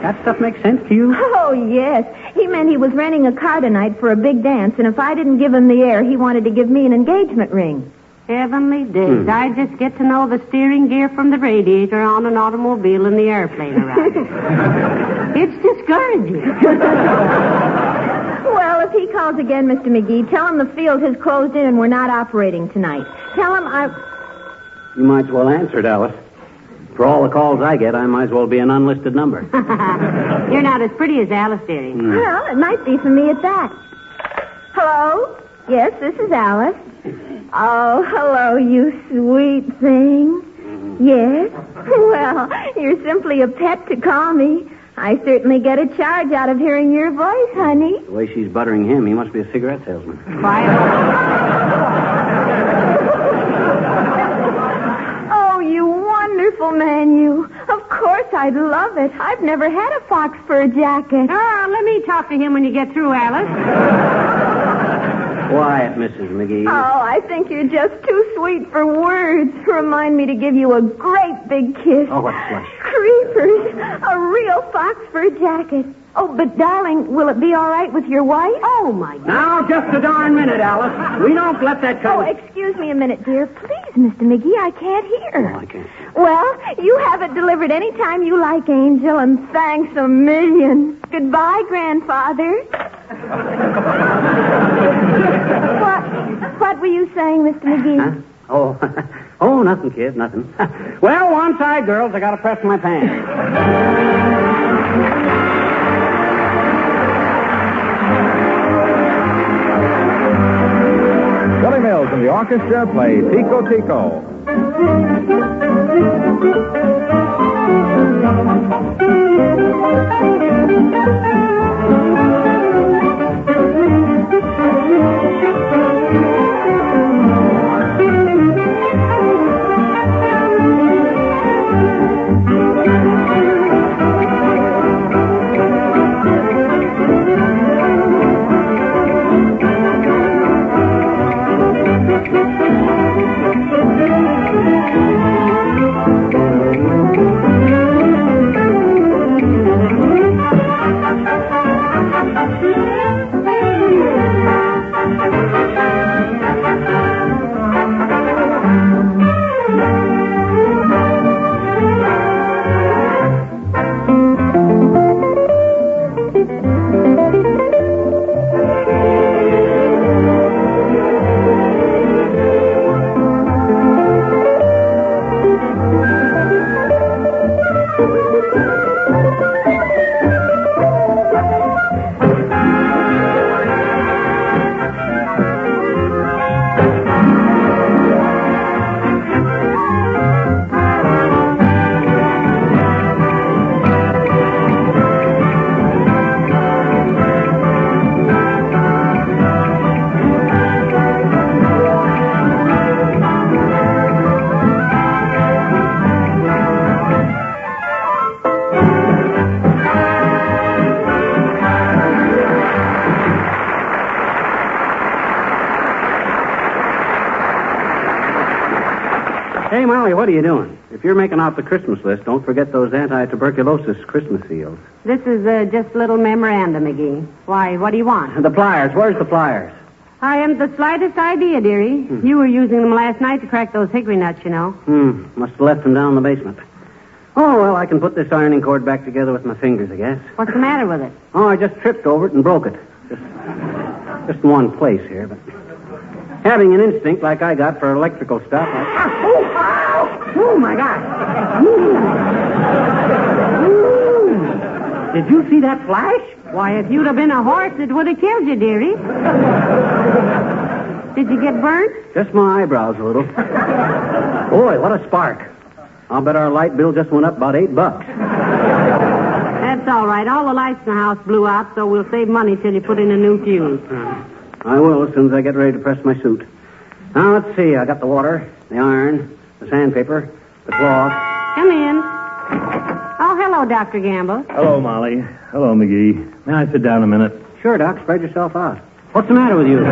That stuff makes sense to you? Oh, yes. He meant he was renting a car tonight for a big dance, and if I didn't give him the air, he wanted to give me an engagement ring. Heavenly days. I just get to know the steering gear from the radiator on an automobile and the airplane around it. It's discouraging. Well, if he calls again, Mr. McGee, tell him the field has closed in and we're not operating tonight. Tell him You might as well answer it, Alice. For all the calls I get, I might as well be an unlisted number. You're not as pretty as Alice, dearie. Well, it might be for me at that. Hello? Yes, this is Alice. Oh, hello, you sweet thing. Yes? Well, you're simply a pet to call me. I certainly get a charge out of hearing your voice, honey. The way she's buttering him, he must be a cigarette salesman. Oh, you wonderful man, you. Of course I'd love it. I've never had a fox fur jacket. Oh, let me talk to him when you get through, Alice. Quiet, Mrs. McGee. Oh, I think you're just too sweet for words. Remind me to give you a great big kiss. Oh, what's flush? Creepers, a real fox fur jacket. Oh, but darling, will it be all right with your wife? Oh, my God. Now, just a darn minute, Alice. We don't let that Oh, kind excuse me a minute, dear. Please, Mr. McGee, I can't hear. Oh, I can't. Well, you have it delivered any time you like, Angel, and thanks a million. Goodbye, grandfather. What were you saying, Mr. McGee? Huh? Oh, nothing, kid, nothing. Well, one side, girls. I got to press my pants. Billy Mills and the orchestra play Tico Tico. Hey, Molly, what are you doing? If you're making out the Christmas list, don't forget those anti-tuberculosis Christmas seals. This is just a little memorandum, McGee. Why, what do you want? The pliers. Where's the pliers? I haven't the slightest idea, dearie. You were using them last night to crack those hickory nuts, you know. Must have left them down in the basement. Oh, well, I can put this ironing cord back together with my fingers, I guess. What's the matter with it? Oh, I just tripped over it and broke it. Just in one place here, but having an instinct like I got for electrical stuff. Oh, my God. Did you see that flash? Why, if you'd have been a horse, it would have killed you, dearie. Did you get burnt? Just my eyebrows a little. Boy, what a spark. I'll bet our light bill just went up about $8. That's all right. All the lights in the house blew out, so we'll save money till you put in a new fuse. I will as soon as I get ready to press my suit. Now, let's see. I got the water, the iron, the sandpaper, the cloth. Come in. Oh, hello, Dr. Gamble. Hello, Molly. Hello, McGee. May I sit down a minute? Sure, Doc. Spread yourself out. What's the matter with you?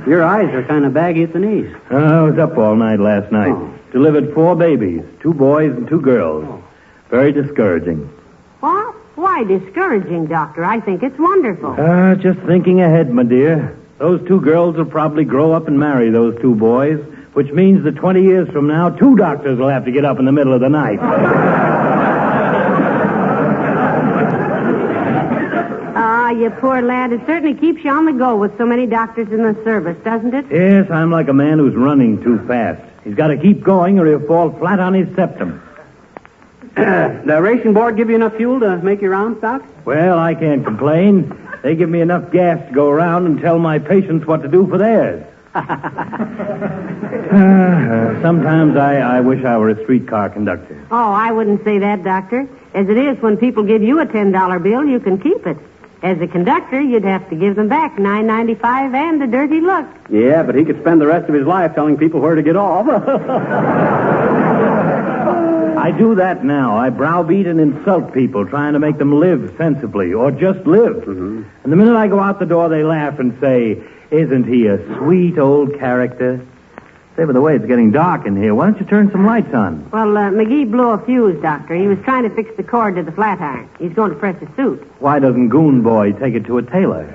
Your eyes are kind of baggy at the knees. I was up all night last night. Delivered 4 babies, 2 boys and 2 girls. Very discouraging. What? Why discouraging, Doctor? I think it's wonderful. Just thinking ahead, my dear. Those 2 girls will probably grow up and marry those 2 boys, which means that 20 years from now, 2 doctors will have to get up in the middle of the night. You poor lad. It certainly keeps you on the go with so many doctors in the service, doesn't it? Yes, I'm like a man who's running too fast. He's got to keep going or he'll fall flat on his septum. The ration board give you enough fuel to make your rounds, Doc? Well, I can't complain. They give me enough gas to go around and tell my patients what to do for theirs. Sometimes I wish I were a streetcar conductor. Oh, I wouldn't say that, Doctor. As it is, when people give you a $10 bill, you can keep it. As a conductor, you'd have to give them back $9.95 and a dirty look. Yeah, but he could spend the rest of his life telling people where to get off. I do that now. I browbeat and insult people, trying to make them live sensibly, or just live. And the minute I go out the door, they laugh and say, "Isn't he a sweet old character?" Say, by the way, it's getting dark in here. Why don't you turn some lights on? Well, McGee blew a fuse, Doctor. He was trying to fix the cord to the flat iron. He's going to press his suit. Why doesn't Goon Boy take it to a tailor?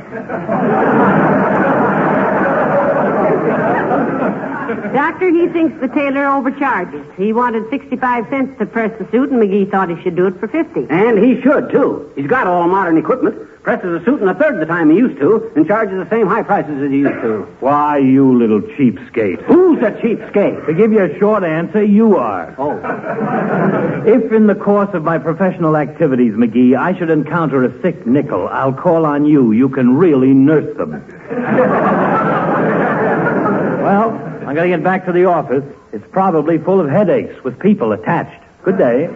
Doctor, he thinks the tailor overcharges. He wanted 65 cents to press the suit, and McGee thought he should do it for 50. And he should, too. He's got all modern equipment, presses a suit in a third of the time he used to, and charges the same high prices as he used to. Why, you little cheapskate. Who's a cheapskate? To give you a short answer, you are. Oh. If in the course of my professional activities, McGee, I should encounter a sick nickel, I'll call on you. You can really nurse them. Well, I'm going to get back to the office. It's probably full of headaches with people attached. Good day.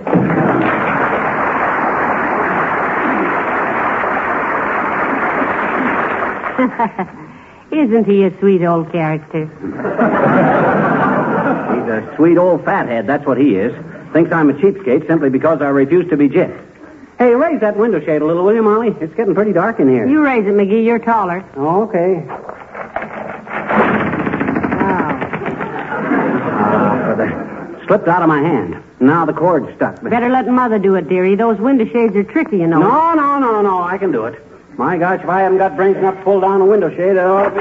Isn't he a sweet old character? He's a sweet old fathead, that's what he is. Thinks I'm a cheapskate simply because I refuse to be jipped. Hey, raise that window shade a little, will you, Molly? It's getting pretty dark in here. You raise it, McGee. You're taller. Oh, okay. Slipped out of my hand. Now the cord's stuck. Better let Mother do it, dearie. Those window shades are tricky, you know. No. I can do it. My gosh, if I haven't got brains enough to pull down a window shade, it ought to be...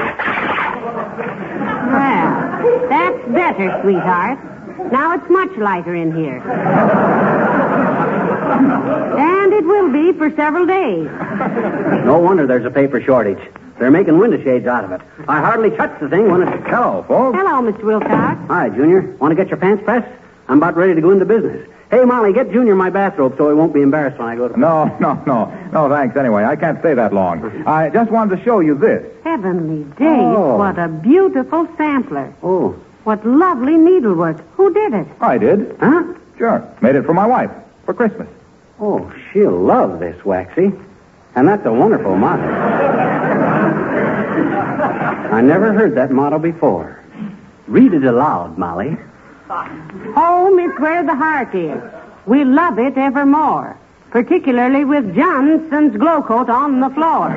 Well, that's better, sweetheart. Now it's much lighter in here. And it will be for several days. No wonder there's a paper shortage. They're making window shades out of it. I hardly touch the thing when it's... Hello, folks. Hello, Mr. Wilcox. Hi, Junior. Want to get your pants pressed? I'm about ready to go into business. Hey, Molly, get Junior my bathrobe so he won't be embarrassed when I go to... No, thanks anyway. I can't stay that long. I just wanted to show you this. Heavenly days, what a beautiful sampler. Oh. What lovely needlework. Who did it? I did. Huh? Sure. Made it for my wife for Christmas. Oh, she'll love this, Waxy. And that's a wonderful motto. I never heard that motto before. Read it aloud, Molly. Home is where the heart is. We love it evermore, particularly with Johnson's glow coat on the floor.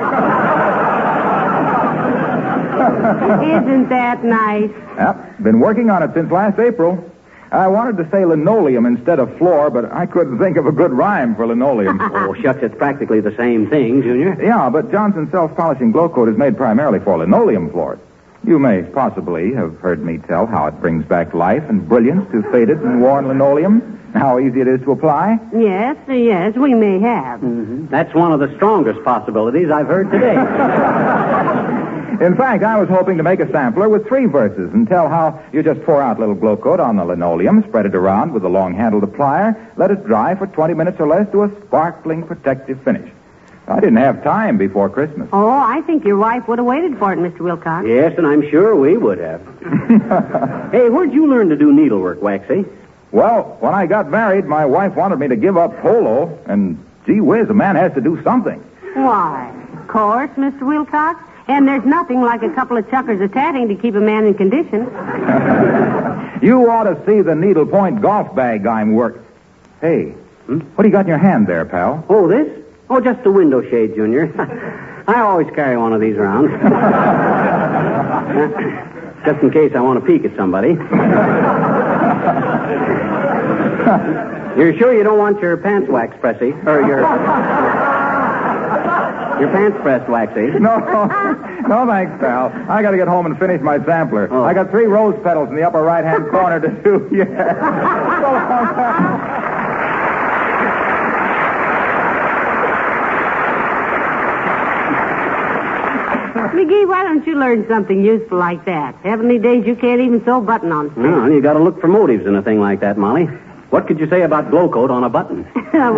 Isn't that nice? Yep. Been working on it since last April. I wanted to say linoleum instead of floor, but I couldn't think of a good rhyme for linoleum. Oh, shucks, it's practically the same thing, Junior. Yeah, but Johnson's self-polishing glow coat is made primarily for linoleum floors. You may possibly have heard me tell how it brings back life and brilliance to faded and worn linoleum, how easy it is to apply. Yes, we may have. Mm-hmm. That's one of the strongest possibilities I've heard today. In fact, I was hoping to make a sampler with 3 verses and tell how you just pour out little glow coat on the linoleum, spread it around with a long-handled plier, let it dry for 20 minutes or less to a sparkling protective finish. I didn't have time before Christmas. Oh, I think your wife would have waited for it, Mr. Wilcox. Yes, and I'm sure we would have. Hey, where'd you learn to do needlework, Waxy? Well, when I got married, my wife wanted me to give up polo, and gee whiz, a man has to do something. Why, of course, Mr. Wilcox. And there's nothing like a couple of chuckers of tatting to keep a man in condition. You ought to see the needlepoint golf bag I'm working. Hey, what do you got in your hand there, pal? Oh, this? Oh, just a window shade, Junior. I always carry one of these around. Just in case I want to peek at somebody. You're sure you don't want your pants wax pressy? Or your pants pressed, Waxy? No, thanks, pal. I got to get home and finish my sampler. Oh. I got 3 rose petals in the upper right-hand corner to do. Yeah. McGee, why don't you learn something useful like that? Heavenly days, you can't even sew button-ons. Well, you got to look for motives in a thing like that, Molly. What could you say about glow coat on a button? Well,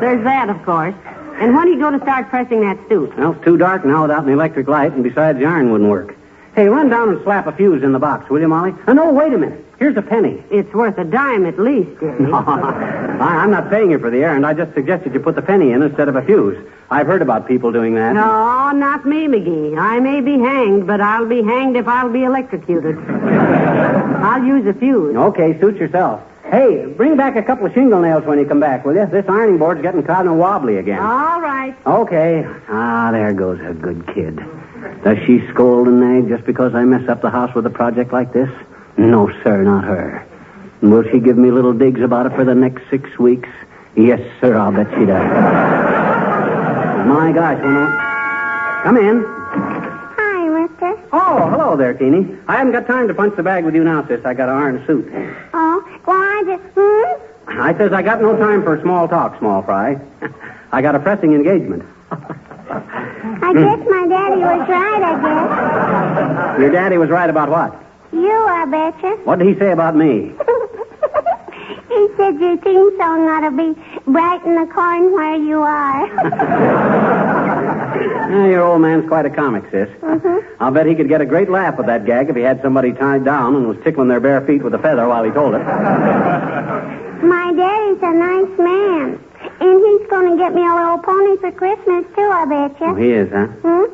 there's that, of course. And when are you going to start pressing that suit? Well, it's too dark now without an electric light, and besides, the iron wouldn't work. Hey, run down and slap a fuse in the box, will you, Molly? No, wait a minute. Here's a penny. It's worth a dime at least, isn't it? No, I'm not paying you for the errand. I just suggested you put the penny in instead of a fuse. I've heard about people doing that. No, not me, McGee. I may be hanged, but I'll be hanged if I'll be electrocuted. I'll use a fuse. Okay, suit yourself. Hey, bring back a couple of shingle nails when you come back, will you? This ironing board's getting kind of wobbly again. All right. Okay. There goes a good kid. Does she scold and nag just because I mess up the house with a project like this? No, sir, not her. And will she give me little digs about it for the next 6 weeks? Yes, sir, I'll bet she does. My gosh, come in. Hi, mister. Oh, hello there, Teeny. I haven't got time to punch the bag with you now, sis. I got to iron a suit. Oh, well, I just... I says I got no time for small talk, small fry. I got a pressing engagement. I guess my daddy was right, I guess. Your daddy was right about what? You, I betcha. What did he say about me? He said your theme song ought to be Bright in the Corn Where You Are. Your old man's quite a comic, sis. Mm-hmm. I'll bet he could get a great laugh with that gag if he had somebody tied down and was tickling their bare feet with a feather while he told it. My daddy's a nice man. And he's going to get me a little pony for Christmas, too, I betcha. Oh, he is, huh?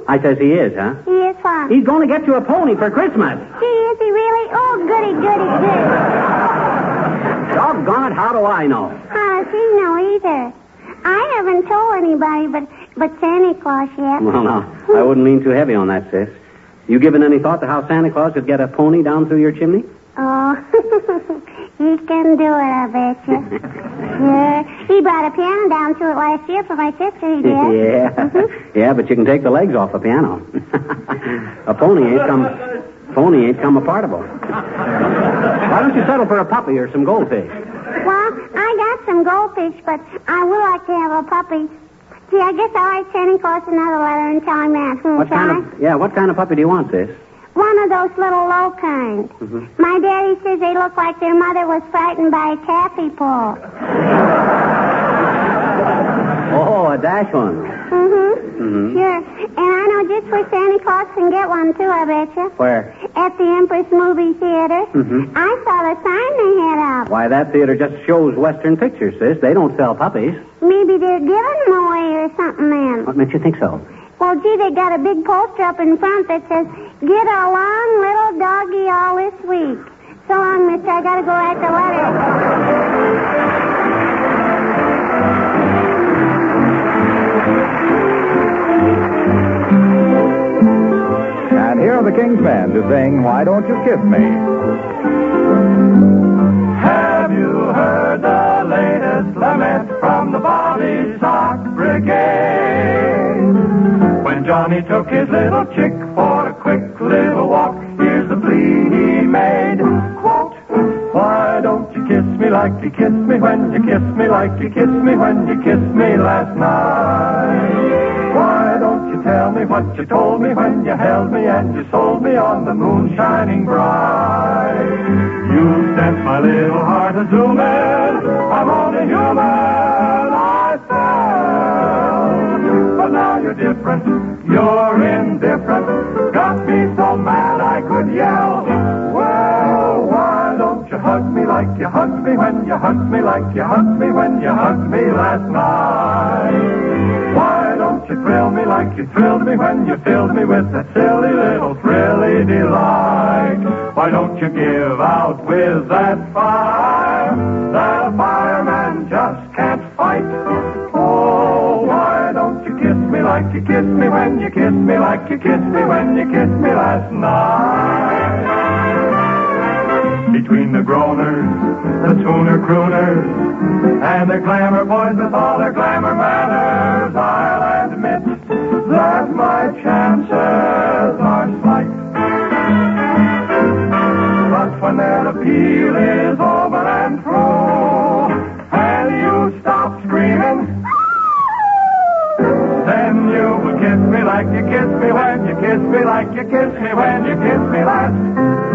I says he is, huh? He is what? He's going to get you a pony for Christmas. Gee, is he really? Oh, goody, goody, goody. Doggone it, how do I know? How does he know either? I haven't told anybody but Santa Claus yet. Well, no, I wouldn't lean too heavy on that, sis. You given any thought to how Santa Claus could get a pony down through your chimney? Oh, he can do it, I betcha. Yeah, he brought a piano down to it last year for my sister, he did. Yeah. Yeah, but you can take the legs off the piano. A pony ain't come apartable. Why don't you settle for a puppy or some goldfish? Well, I got some goldfish, but I would like to have a puppy. Gee, I guess I'll write Santa Claus another letter and tell him that. What kind of puppy do you want, sis? One of those little low kinds. Mm-hmm. My daddy says they look like their mother was frightened by a taffy pull. Oh, a dash one. Mm-hmm. Sure. And I know just where Santa Claus can get one, too, I betcha. Where? At the Empress Movie Theater. Mm-hmm. I saw the sign they had up. Why, that theater just shows Western pictures, sis. They don't sell puppies. Maybe they're giving them away or something then. What makes you think so? Well, gee, they got a big poster up in front that says, "Get a long little doggy all this week." So long, mister. I gotta go write the letter. And here are the King's Men to sing Why Don't You Kiss Me? Johnny took his little chick for a quick little walk. Here's the plea he made. Quote, why don't you kiss me like you kissed me when you kissed me like you kissed me when you kissed me last night? Why don't you tell me what you told me when you held me and you sold me on the moon shining bright? You sent my little heart a zooming. I'm only human. I fell, but now you're different. You're indifferent. Got me so mad I could yell. Well, why don't you hug me like you hugged me when you hugged me like you hugged me when you hugged me last night? Why don't you thrill me like you thrilled me when you filled me with that silly little thrilly delight? Why don't you give out with that fire that a fireman just can't fight? Oh, why don't you kiss me like you kissed me when you kissed me like you kissed me when you kissed me last night? Between the groaners, the tuner crooners, and the glamour boys with all their glamour manners, I'll admit that my chances are slight. But when their appeal is over and through, and you stop screaming, then you will kiss me like you kissed me when you kissed me like you kissed me when you kissed me last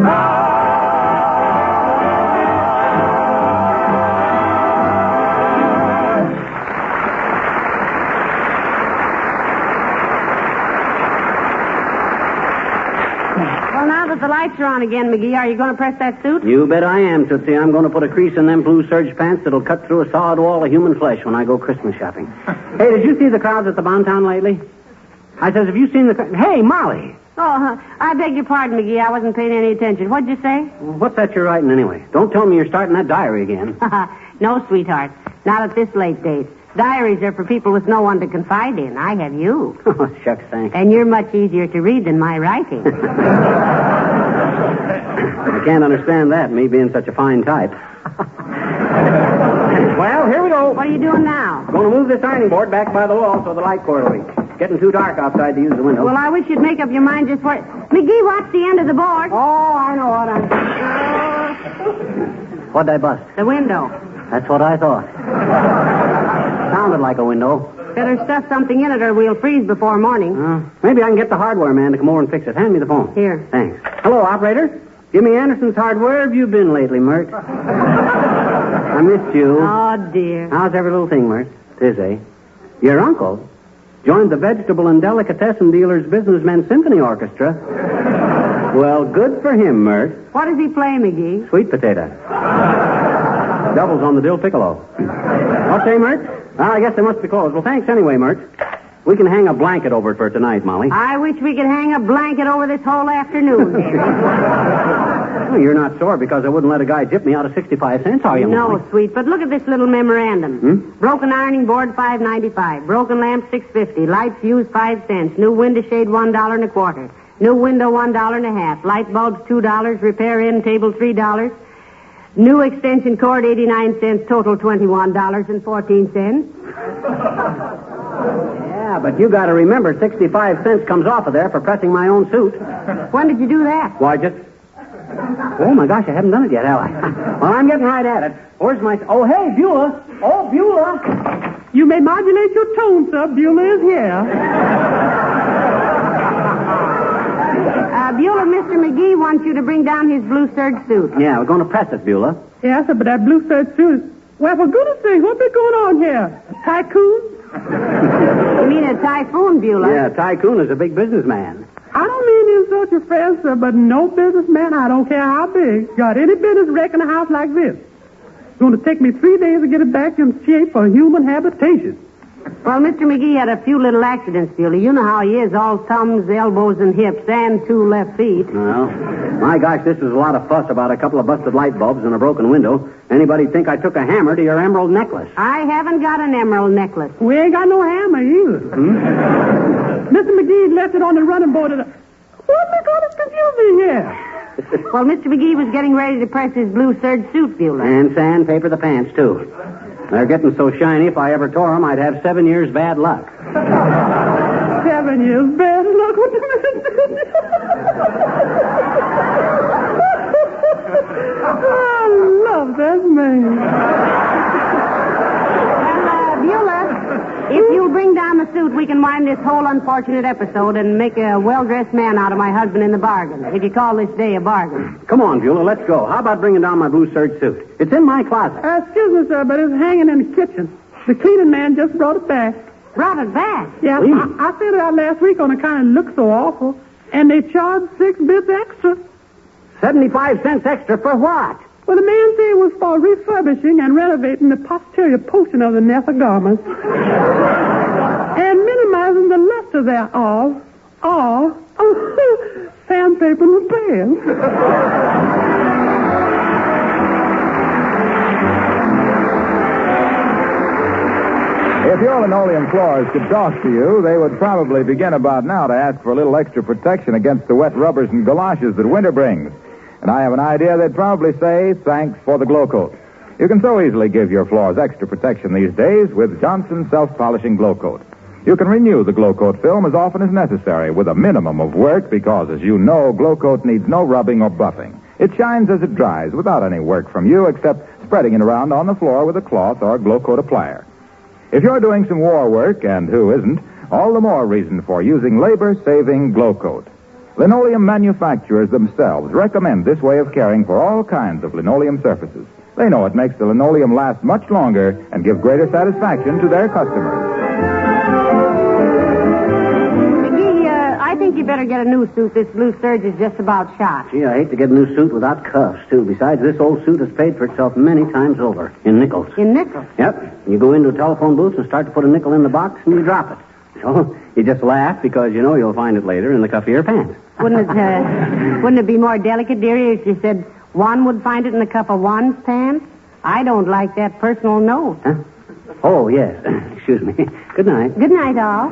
night. Well, now that the lights are on again, McGee, are you going to press that suit? You bet I am, Tootsie. I'm going to put a crease in them blue serge pants that'll cut through a solid wall of human flesh when I go Christmas shopping. Hey, did you see the crowds at the Bontown lately? I says, have you seen the... Hey, Molly! Oh, I beg your pardon, McGee. I wasn't paying any attention. What'd you say? What's that you're writing anyway? Don't tell me you're starting that diary again. No, sweetheart. Not at this late date. Diaries are for people with no one to confide in. I have you. Oh, shucks, thanks. And you're much easier to read than my writing. I can't understand that, me being such a fine type. Well, here we go. What are you doing now? Going to move this ironing board back by the wall so the light cord will leak. It's getting too dark outside to use the window. Well, I wish you'd make up your mind just what... McGee, watch the end of the board. Oh, I know what I'm... What'd I bust? The window. That's what I thought. Sounded like a window. Better stuff something in it or we'll freeze before morning. Maybe I can get the hardware man to come over and fix it. Hand me the phone. Here. Thanks. Hello, operator. Jimmy Anderson's Hardware. Where have you been lately, Mert? I missed you. Oh, dear. How's every little thing, Mert? 'Tis, eh? Your uncle joined the Vegetable and Delicatessen Dealers Businessmen Symphony Orchestra. Well, good for him, Mert. What does he play, McGee? Sweet potato. Doubles on the dill piccolo. What say, Mert? Well, I guess they must be closed. Well, thanks anyway, Mert. We can hang a blanket over it for tonight, Molly. I wish we could hang a blanket over this whole afternoon, dear. Well, you're not sore because I wouldn't let a guy tip me out of 65 cents, are you, Molly? No, sweet, but look at this little memorandum. Broken ironing board, $5.95. Broken lamp, $6.50. Light fuse, 5 cents. New window shade, $1.25. New window, $1.50. Light bulbs, $2. Repair end table, $3. New extension cord, 89 cents. Total, $21.14. Yeah, but you got to remember, 65 cents comes off of there for pressing my own suit. When did you do that? Why, just... Oh, my gosh, I haven't done it yet, have I? Well, I'm getting right at it. Where's my... Oh, hey, Beulah. Oh, Beulah. You may modulate your tone, sir. Beulah is here. Beulah, Mr. McGee wants you to bring down his blue serge suit. Yeah, we're going to press it, Beulah. Yes, sir, but that blue serge suit... Well, for goodness sake, what's been going on here? A tycoon? You mean a typhoon, Beulah? Yeah, tycoon is a big businessman. I don't mean to insult your friends, sir, but no businessman, I don't care how big, got any business wrecking a house like this. It's going to take me 3 days to get it back in shape for human habitation. Well, Mr. McGee had a few little accidents, Beulah. You know how he is, all thumbs, elbows, and hips, and 2 left feet. Well, my gosh, this is a lot of fuss about a couple of busted light bulbs and a broken window. Anybody'd think I took a hammer to your emerald necklace. I haven't got an emerald necklace. We ain't got no hammer either. Mr. McGee left it on the running board of the... What the God is confusing here? Well, Mr. McGee was getting ready to press his blue serge suit, Beulah. And sandpaper the pants, too. They're getting so shiny, if I ever tore them, I'd have 7 years bad luck. 7 years bad luck with the I love that man. Beulah, if you'll bring down the suit, we can wind this whole unfortunate episode and make a well-dressed man out of my husband in the bargain, if you call this day a bargain. Come on, Beulah, let's go. How about bringing down my blue serge suit? It's in my closet. Excuse me, sir, but it's hanging in the kitchen. The cleaning man just brought it back. Brought it back? Yeah, I sent it out last week on account it looked so awful, and they charged 6 bits extra. 75 cents extra for what? Well, the man said it was for refurbishing and renovating the posterior portion of the nether garments and minimizing the luster thereof. Sandpaper and repairs. If your linoleum floors could talk to you, they would probably begin about now to ask for a little extra protection against the wet rubbers and galoshes that winter brings. And I have an idea they'd probably say, thanks for the Glow Coat. You can so easily give your floors extra protection these days with Johnson's self-polishing Glow Coat. You can renew the Glow Coat film as often as necessary with a minimum of work because, as you know, Glow Coat needs no rubbing or buffing. It shines as it dries without any work from you except spreading it around on the floor with a cloth or Glow Coat applier. If you're doing some war work, and who isn't, all the more reason for using labor-saving Glow Coat. Linoleum manufacturers themselves recommend this way of caring for all kinds of linoleum surfaces. They know it makes the linoleum last much longer and give greater satisfaction to their customers. McGee, I think you better get a new suit. This blue serge is just about shot. Gee, I hate to get a new suit without cuffs, too. Besides, this old suit has paid for itself many times over. In nickels. In nickels? Yep. You go into a telephone booth and start to put a nickel in the box, and you drop it. So you just laugh because you know you'll find it later in the cuff of your pants. Wouldn't it be more delicate, dearie, if you said one would find it in the cuff of one's pants? I don't like that personal note. Huh? Oh, yes. Excuse me. Good night. Good night, all.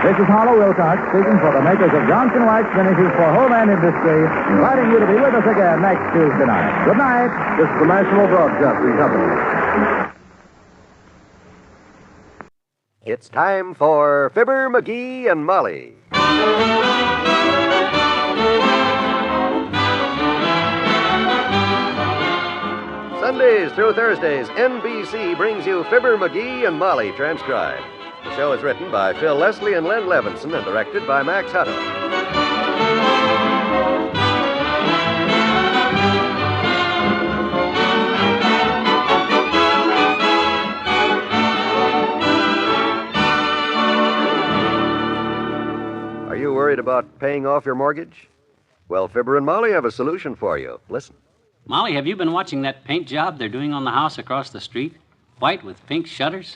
This is Harlow Wilcox speaking for the makers of Johnson Wax Finishes for Home and Industry, inviting you to be with us again next Tuesday night. Good night. This is the National Broadcasting Company. It's time for Fibber, McGee, and Molly. Sundays through Thursdays, NBC brings you Fibber, McGee, and Molly transcribed. The show is written by Phil Leslie and Len Levinson and directed by Max Hutto. Are you worried about paying off your mortgage? Well, Fibber and Molly have a solution for you. Listen. Molly, have you been watching that paint job they're doing on the house across the street? White with pink shutters?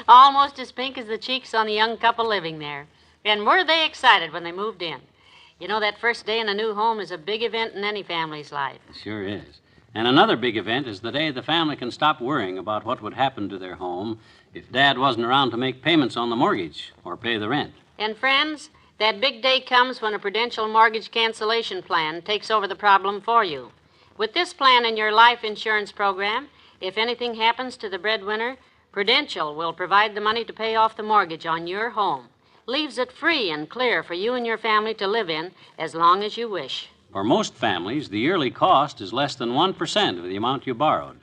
Almost as pink as the cheeks on the young couple living there. And were they excited when they moved in? You know, that first day in a new home is a big event in any family's life. It sure is. And another big event is the day the family can stop worrying about what would happen to their home if Dad wasn't around to make payments on the mortgage or pay the rent. And friends, that big day comes when a Prudential mortgage cancellation plan takes over the problem for you. With this plan in your life insurance program, if anything happens to the breadwinner, Prudential will provide the money to pay off the mortgage on your home. Leaves it free and clear for you and your family to live in as long as you wish. For most families, the yearly cost is less than 1% of the amount you borrowed.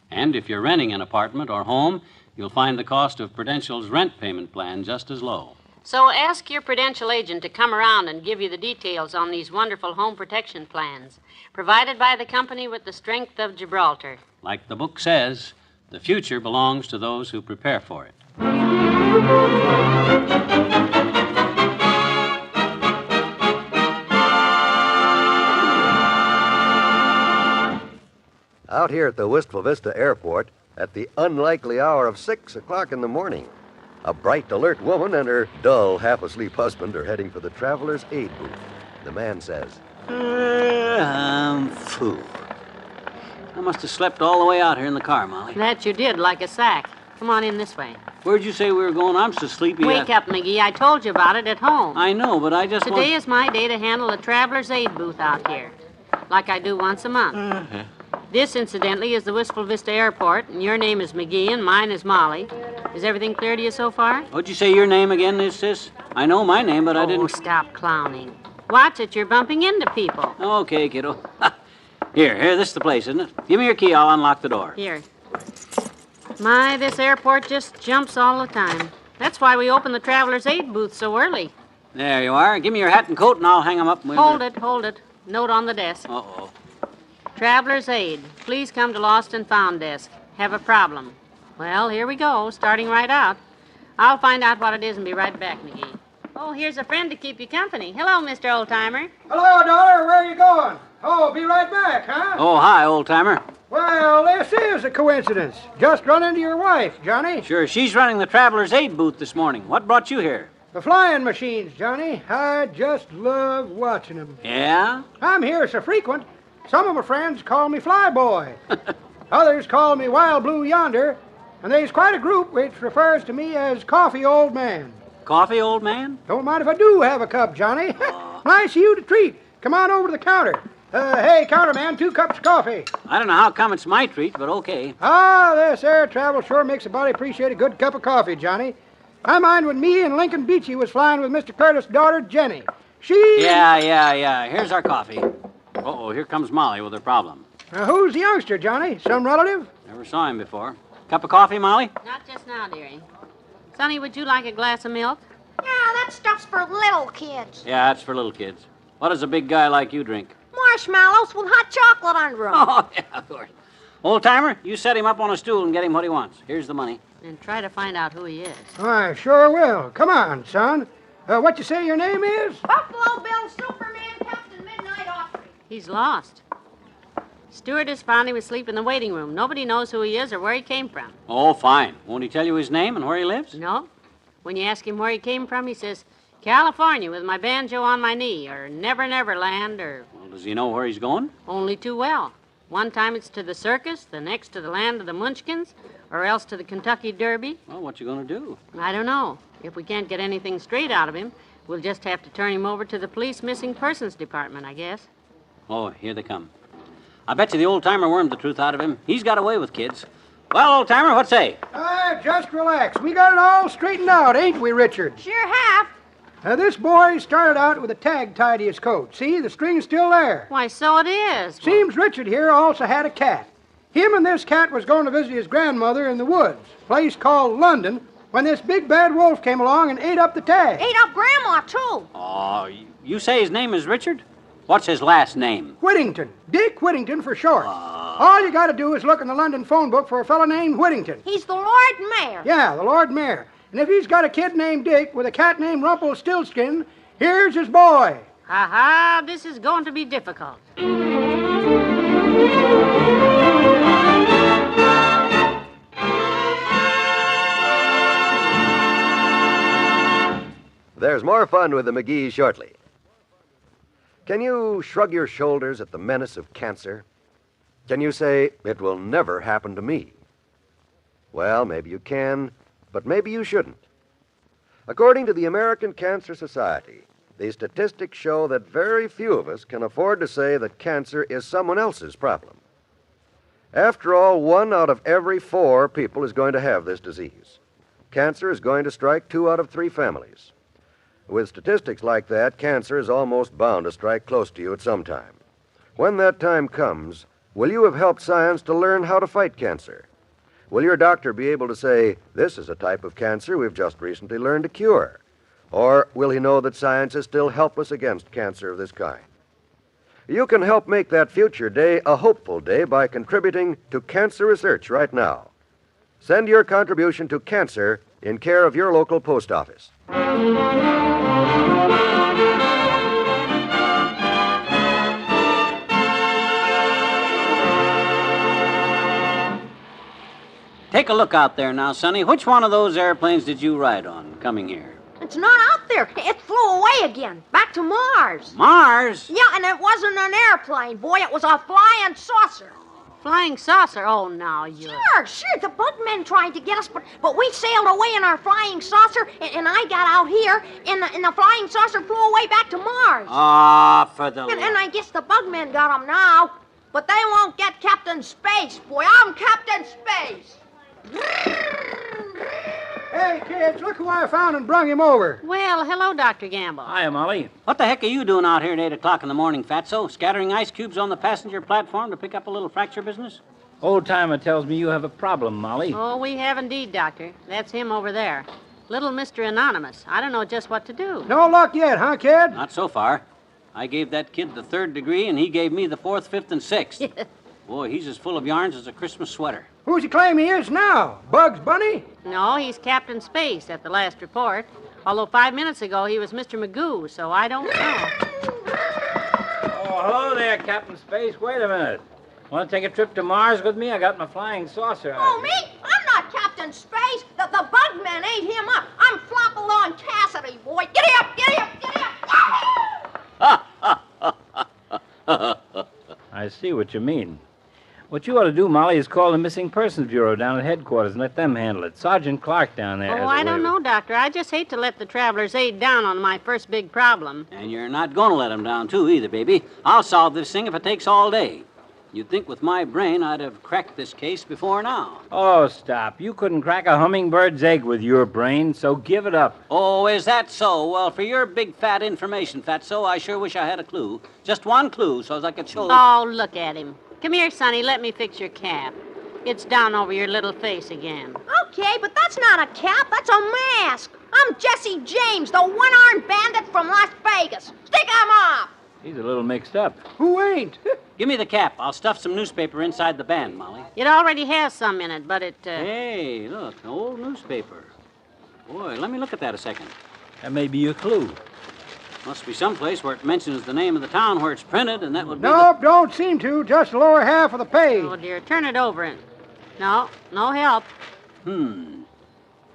And if you're renting an apartment or home, you'll find the cost of Prudential's rent payment plan just as low. So ask your Prudential agent to come around and give you the details on these wonderful home protection plans, provided by the company with the strength of Gibraltar. Like the book says, the future belongs to those who prepare for it. Out here at the Wistful Vista Airport, at the unlikely hour of 6 o'clock in the morning, a bright, alert woman and her dull, half-asleep husband are heading for the Traveler's Aid booth. The man says, I'm full. I must have slept all the way out here in the car, Molly. That you did, like a sack. Come on in this way. Where'd you say we were going? I'm so sleepy. Wake up, McGee. I told you about it at home. I know, but I just Today is my day to handle the Traveler's Aid booth out here, like I do once a month. This, incidentally, is the Wistful Vista Airport, and your name is McGee and mine is Molly. Is everything clear to you so far? What'd you say your name again is, sis? I know my name, but I didn't... Oh, stop clowning. Watch it, you're bumping into people. Okay, kiddo. Here, this is the place, isn't it? Give me your key, I'll unlock the door. Here. My, this airport just jumps all the time. That's why we open the Traveler's Aid booth so early. There you are. Give me your hat and coat, and I'll hang them up. Hold it. Note on the desk. Uh-oh. Traveler's Aid. Please come to Lost and Found desk. Have a problem. Well, here we go, starting right out. I'll find out what it is and be right back, McGee. Oh, here's a friend to keep you company. Hello, Mr. Oldtimer. Hello, daughter. Where are you going? Oh, be right back, huh? Oh, hi, old-timer. Well, this is a coincidence. Just run into your wife, Johnny. Sure, she's running the Traveler's Aid booth this morning. What brought you here? The flying machines, Johnny. I just love watching them. Yeah? I'm here so frequent, some of my friends call me Flyboy. Others call me Wild Blue Yonder, and there's quite a group which refers to me as Coffee Old Man. Coffee, old man? Don't mind if I do have a cup, Johnny. Nice of you to treat. Come on over to the counter. Hey, counterman, 2 cups of coffee. I don't know how come it's my treat, but okay. This air travel sure makes a body appreciate a good cup of coffee, Johnny. I mind when me and Lincoln Beachy was flying with Mr. Curtis' daughter, Jenny. Yeah. Here's our coffee. Uh-oh, here comes Molly with her problem. Who's the youngster, Johnny? Some relative? Never saw him before. Cup of coffee, Molly? Not just now, dearie. Sonny, would you like a glass of milk? Yeah, that stuff's for little kids. Yeah, that's for little kids. What does a big guy like you drink? Marshmallows with hot chocolate under them. Oh, yeah, of course. Old-timer, you set him up on a stool and get him what he wants. Here's the money. And try to find out who he is. I sure will. Come on, son. What you say your name is? Buffalo Bill Superman, Captain Midnight Opry. He's lost. Stewardess found him asleep in the waiting room. Nobody knows who he is or where he came from. Oh, fine. Won't he tell you his name and where he lives? No. When you ask him where he came from, he says, California with my banjo on my knee, or Never Never Land, or... Well, does he know where he's going? Only too well. One time it's to the circus, the next to the land of the Munchkins, or else to the Kentucky Derby. Well, what you going to do? I don't know. If we can't get anything straight out of him, we'll just have to turn him over to the police missing persons department, I guess. Oh, here they come. I bet you the old-timer wormed the truth out of him. He's got away with kids. Well, old-timer, what say? Just relax. We got it all straightened out, ain't we, Richard? Sure have. This boy started out with a tag tied to his coat. See, the string's still there. Why, so it is. Seems Richard here also had a cat. Him and this cat was going to visit his grandmother in the woods, a place called London, when this big bad wolf came along and ate up the tag. Ate up Grandma, too. Oh, you say his name is Richard? What's his last name? Whittington. Dick Whittington for short. All you got to do is look in the London phone book for a fellow named Whittington. He's the Lord Mayor. Yeah, the Lord Mayor. And if he's got a kid named Dick with a cat named Rumpelstiltskin, here's his boy. Ha-ha, this is going to be difficult. There's more fun with the McGees shortly. Can you shrug your shoulders at the menace of cancer? Can you say, it will never happen to me? Well, maybe you can, but maybe you shouldn't. According to the American Cancer Society, the statistics show that very few of us can afford to say that cancer is someone else's problem. After all, 1 out of every 4 people is going to have this disease. Cancer is going to strike 2 out of 3 families. With statistics like that, cancer is almost bound to strike close to you at some time. When that time comes, will you have helped science to learn how to fight cancer? Will your doctor be able to say, this is a type of cancer we've just recently learned to cure? Or will he know that science is still helpless against cancer of this kind? You can help make that future day a hopeful day by contributing to cancer research right now. Send your contribution to Cancer in care of your local post office. Take a look out there now, Sonny. Which one of those airplanes did you ride on coming here? It's not out there. It flew away again. Back to Mars. Mars? Yeah, and it wasn't an airplane, boy. It was a flying saucer. Flying saucer? Oh, now you... Sure. The bug men tried to get us, but we sailed away in our flying saucer, and I got out here, and the flying saucer flew away back to Mars. Ah, for the... And I guess the bug men got them now. but they won't get Captain Space, boy. I'm Captain Space. Hey, kids, look who I found and brung him over. Well, hello, Dr. Gamble. Hiya, Molly. What the heck are you doing out here at 8 o'clock in the morning, Fatso? Scattering ice cubes on the passenger platform to pick up a little fracture business? Old timer tells me you have a problem, Molly. Oh, we have indeed, Doctor. That's him over there. Little Mr. Anonymous. I don't know just what to do. No luck yet, huh, kid? Not so far. I gave that kid the 3rd degree, and he gave me the 4th, 5th, and 6th. Boy, he's as full of yarns as a Christmas sweater. Who's he claim he is now? Bugs Bunny? No, he's Captain Space at the last report. Although 5 minutes ago he was Mr. Magoo, so I don't know. Oh, hello there, Captain Space. Wait a minute. Want to take a trip to Mars with me? I got my flying saucer. Oh, me? I'm not Captain Space. The bug man ate him up. I'm Flop-along Cassidy, boy. Giddy up, giddy up, giddy up. I see what you mean. What you ought to do, Molly, is call the Missing Persons Bureau down at headquarters and let them handle it. Sergeant Clark down there. Oh, I don't know, Doctor. I just hate to let the Traveler's Aid down on my first big problem. And you're not going to let him down, too, either, baby. I'll solve this thing if it takes all day. You'd think with my brain I'd have cracked this case before now. Oh, stop. You couldn't crack a hummingbird's egg with your brain, so give it up. Oh, is that so? Well, for your big fat information, Fatso, I sure wish I had a clue. Just one clue so as I could show... Oh, look at him. Come here, Sonny. Let me fix your cap. It's down over your little face again. Okay, but that's not a cap. That's a mask. I'm Jesse James, the one-armed bandit from Las Vegas. Stick him off. He's a little mixed up. Who ain't? Give me the cap. I'll stuff some newspaper inside the band, Molly. It already has some in it, but it... Hey, look, an old newspaper. Boy, let me look at that a second. That may be your clue. Must be someplace where it mentions the name of the town where it's printed, and that would be Nope, don't seem to. Just the lower half of the page. Oh, dear. Turn it over. No help.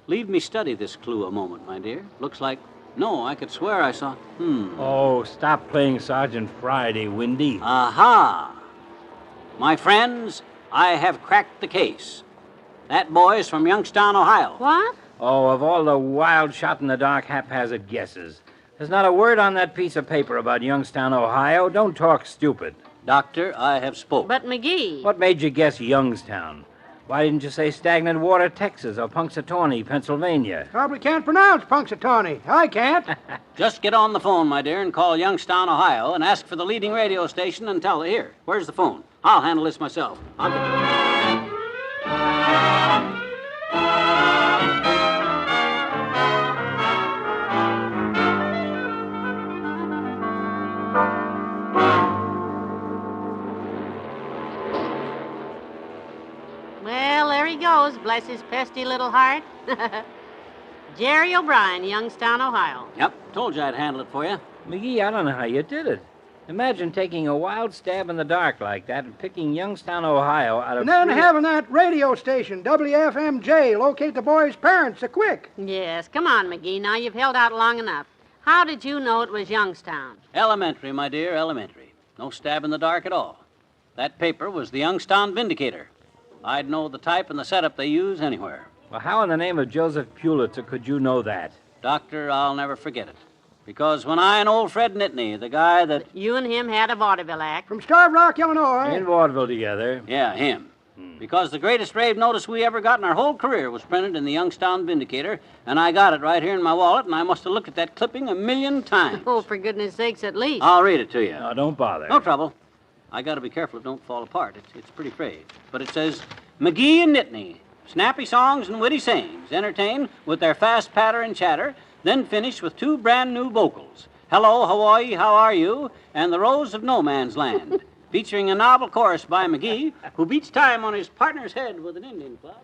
Leave me study this clue a moment, my dear. Looks like... No, I could swear I saw... Oh, stop playing Sergeant Friday, Windy. Aha! My friends, I have cracked the case. That boy's from Youngstown, Ohio. What? Oh, of all the wild shot-in-the-dark haphazard guesses. There's not a word on that piece of paper about Youngstown, Ohio. Don't talk stupid. Doctor, I have spoken. But, McGee... What made you guess Youngstown? Why didn't you say Stagnant Water, Texas, or Punxsutawney, Pennsylvania? Probably can't pronounce Punxsutawney. I can't. Just get on the phone, my dear, and call Youngstown, Ohio, and ask for the leading radio station and tell her, here, where's the phone? I'll handle this myself. I'll get... Well, there he goes, bless his pesky little heart. Jerry O'Brien, Youngstown, Ohio. Yep, told you I'd handle it for you. McGee, I don't know how you did it. Imagine taking a wild stab in the dark like that and picking Youngstown, Ohio out of... And then having that radio station, WFMJ, locate the boy's parents so quick. Yes, come on, McGee. Now you've held out long enough. How did you know it was Youngstown? Elementary, my dear, elementary. No stab in the dark at all. That paper was the Youngstown Vindicator. I'd know the type and the setup they use anywhere. Well, how in the name of Joseph Pulitzer could you know that? Doctor, I'll never forget it. Because when I and old Fred Nittany, the guy that... You and him had a vaudeville act. From Starved Rock, Illinois. In vaudeville together. Yeah, him. Because the greatest rave notice we ever got in our whole career was printed in the Youngstown Vindicator, and I got it right here in my wallet, and I must have looked at that clipping 1,000,000 times. Oh, for goodness sakes, at least. I'll read it to you. No, don't bother. No trouble. I got to be careful it don't fall apart. It's pretty frayed. But it says, McGee and Nittany, snappy songs and witty sayings, entertain with their fast patter and chatter, then finish with 2 brand new vocals. Hello, Hawaii, how are you? And The Rose of No Man's Land. Featuring a novel chorus by McGee, who beats time on his partner's head with an Indian club.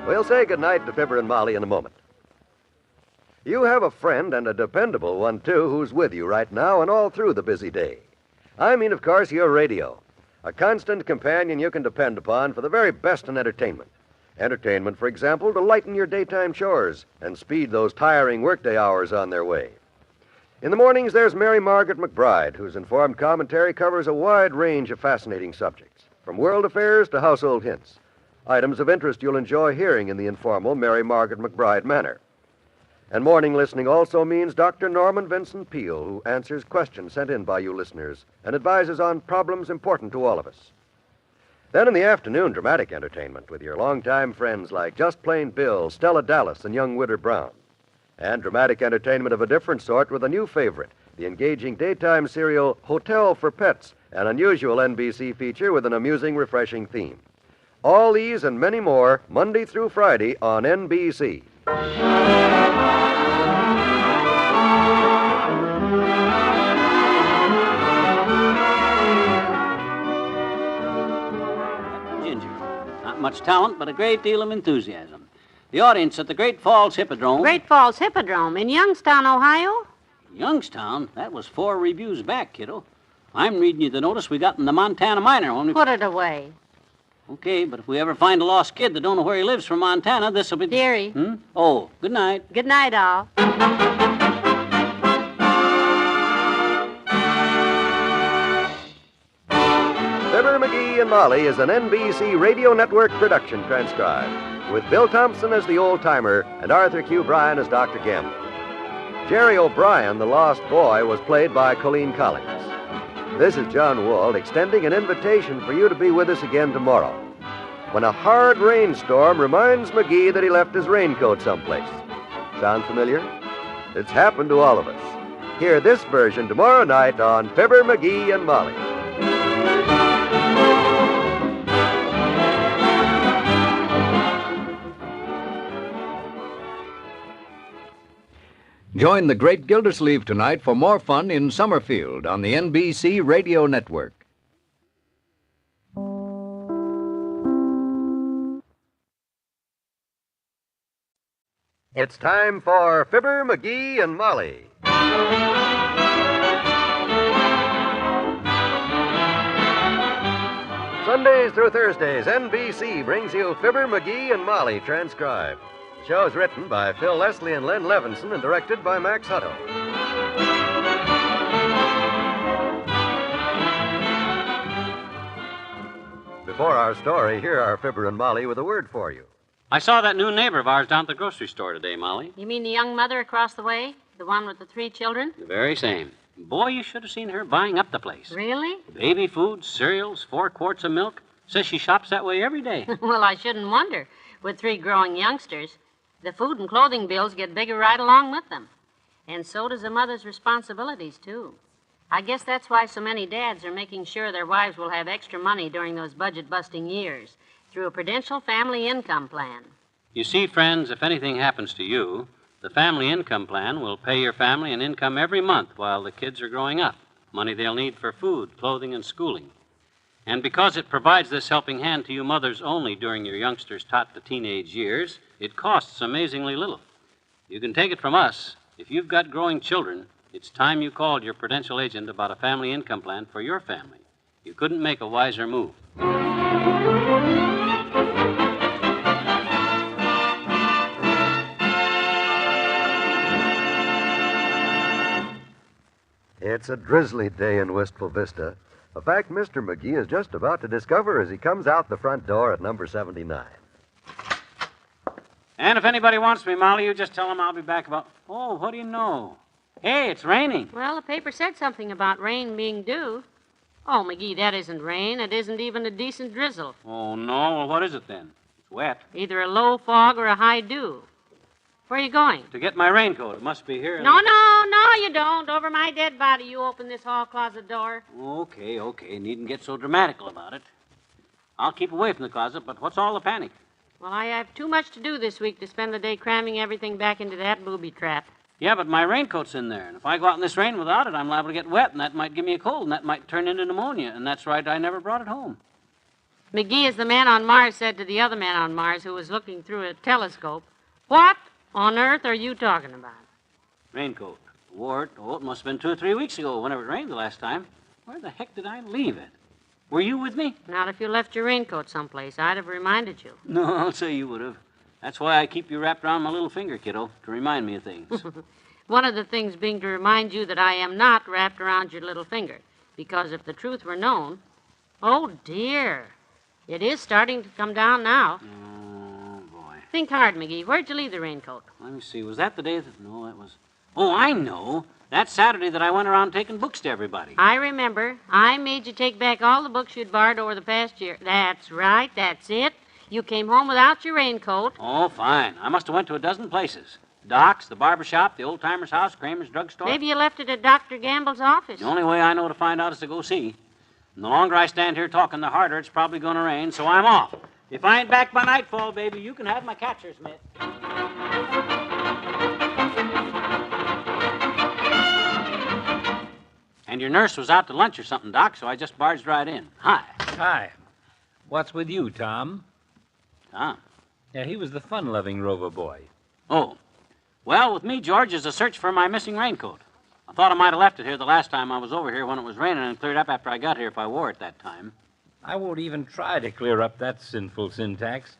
We'll say goodnight to Fibber and Molly in a moment. You have a friend, and a dependable one, too, who's with you right now and all through the busy day. I mean, of course, your radio. A constant companion you can depend upon for the very best in entertainment. Entertainment, for example, to lighten your daytime chores and speed those tiring workday hours on their way. In the mornings, there's Mary Margaret McBride, whose informed commentary covers a wide range of fascinating subjects. from world affairs to household hints. Items of interest you'll enjoy hearing in the informal Mary Margaret McBride manner. And morning listening also means Dr. Norman Vincent Peale, who answers questions sent in by you listeners and advises on problems important to all of us. Then in the afternoon, dramatic entertainment with your longtime friends like Just Plain Bill, Stella Dallas, and young Widder Brown. And dramatic entertainment of a different sort with a new favorite, the engaging daytime serial Hotel for Pets, an unusual NBC feature with an amusing, refreshing theme. All these and many more, Monday through Friday on NBC. Ginger. Not much talent, but a great deal of enthusiasm. The audience at the Great Falls Hippodrome. Great Falls Hippodrome in Youngstown, Ohio? Youngstown? That was 4 reviews back, kiddo. I'm reading you the notice we got in the Montana Miner when we... Put it away. Okay, but if we ever find a lost kid that don't know where he lives from Montana, this'll be... Dearie. Oh, good night. Good night, all. Fibber McGee and Molly is an NBC Radio Network production transcribed, with Bill Thompson as the old-timer and Arthur Q. Bryan as Dr. Gamble. Jerry O'Brien, the lost boy, was played by Colleen Collins. This is John Wald extending an invitation for you to be with us again tomorrow, when a hard rainstorm reminds McGee that he left his raincoat someplace. Sound familiar? It's happened to all of us. Hear this version tomorrow night on Fibber McGee and Molly. Join the Great Gildersleeve tonight for more fun in Summerfield on the NBC Radio Network. It's time for Fibber, McGee, and Molly. Sundays through Thursdays, NBC brings you Fibber, McGee, and Molly transcribed. The show is written by Phil Leslie and Len Levinson and directed by Max Hutto. Before our story, here are Fibber and Molly with a word for you. I saw that new neighbor of ours down at the grocery store today, Molly. You mean the young mother across the way? The one with the 3 children? The very same. Boy, you should have seen her buying up the place. Really? Baby food, cereals, 4 quarts of milk. Says she shops that way every day. Well, I shouldn't wonder. With 3 growing youngsters, the food and clothing bills get bigger right along with them. And so does a mother's responsibilities, too. I guess that's why so many dads are making sure their wives will have extra money during those budget-busting years through a Prudential Family Income Plan. You see, friends, if anything happens to you, the Family Income Plan will pay your family an income every month while the kids are growing up, money they'll need for food, clothing, and schooling. And because it provides this helping hand to you mothers only during your youngsters' tot to teenage years, it costs amazingly little. You can take it from us. If you've got growing children, it's time you called your Prudential agent about a family income plan for your family. You couldn't make a wiser move. It's a drizzly day in Wistful Vista. A fact Mr. McGee is just about to discover as he comes out the front door at number 79. And if anybody wants me, Molly, you just tell them I'll be back about... Oh, what do you know? Hey, it's raining. Well, the paper said something about rain being due. Oh, McGee, that isn't rain. It isn't even a decent drizzle. Oh, no? Well, what is it then? It's wet. Either a low fog or a high dew. Where are you going? To get my raincoat. It must be here. No, you don't. Over my dead body, you open this hall closet door. Okay. Needn't get so dramatical about it. I'll keep away from the closet, but what's all the panic? Well, I have too much to do this week to spend the day cramming everything back into that booby trap. Yeah, but my raincoat's in there, and if I go out in this rain without it, I'm liable to get wet, and that might give me a cold, and that might turn into pneumonia, and that's right, I never brought it home. McGee, as the man on Mars said to the other man on Mars who was looking through a telescope, what on earth are you talking about? Raincoat. Wore it, it must have been 2 or 3 weeks ago, whenever it rained the last time. Where the heck did I leave it? Were you with me? Not if you left your raincoat someplace. I'd have reminded you. No, I'll say you would have. That's why I keep you wrapped around my little finger, kiddo, to remind me of things. One of the things being to remind you that I am not wrapped around your little finger. Because if the truth were known... Oh, dear. It is starting to come down now. Oh, boy. Think hard, McGee. Where'd you leave the raincoat? Let me see. Was that the day that... No, that was... Oh, I know. That Saturday that I went around taking books to everybody. I remember. I made you take back all the books you'd borrowed over the past year. That's right. That's it. You came home without your raincoat. Oh, fine. I must have went to a dozen places. Doc's, the barber shop, the old-timer's house, Kremer'S drugstore. Maybe you left it at Dr. Gamble's office. The only way I know to find out is to go see. And the longer I stand here talking, the harder it's probably going to rain, so I'm off. If I ain't back by nightfall, baby, you can have my catcher's mitt. And your nurse was out to lunch or something, Doc, so I just barged right in. Hi. Hi. What's with you, Tom? Tom? Yeah, he was the fun-loving Rover boy. Oh. Well, with me, George, is a search for my missing raincoat. I thought I might have left it here the last time I was over here when it was raining and cleared up after I got here if I wore it that time. I won't even try to clear up that sinful syntax.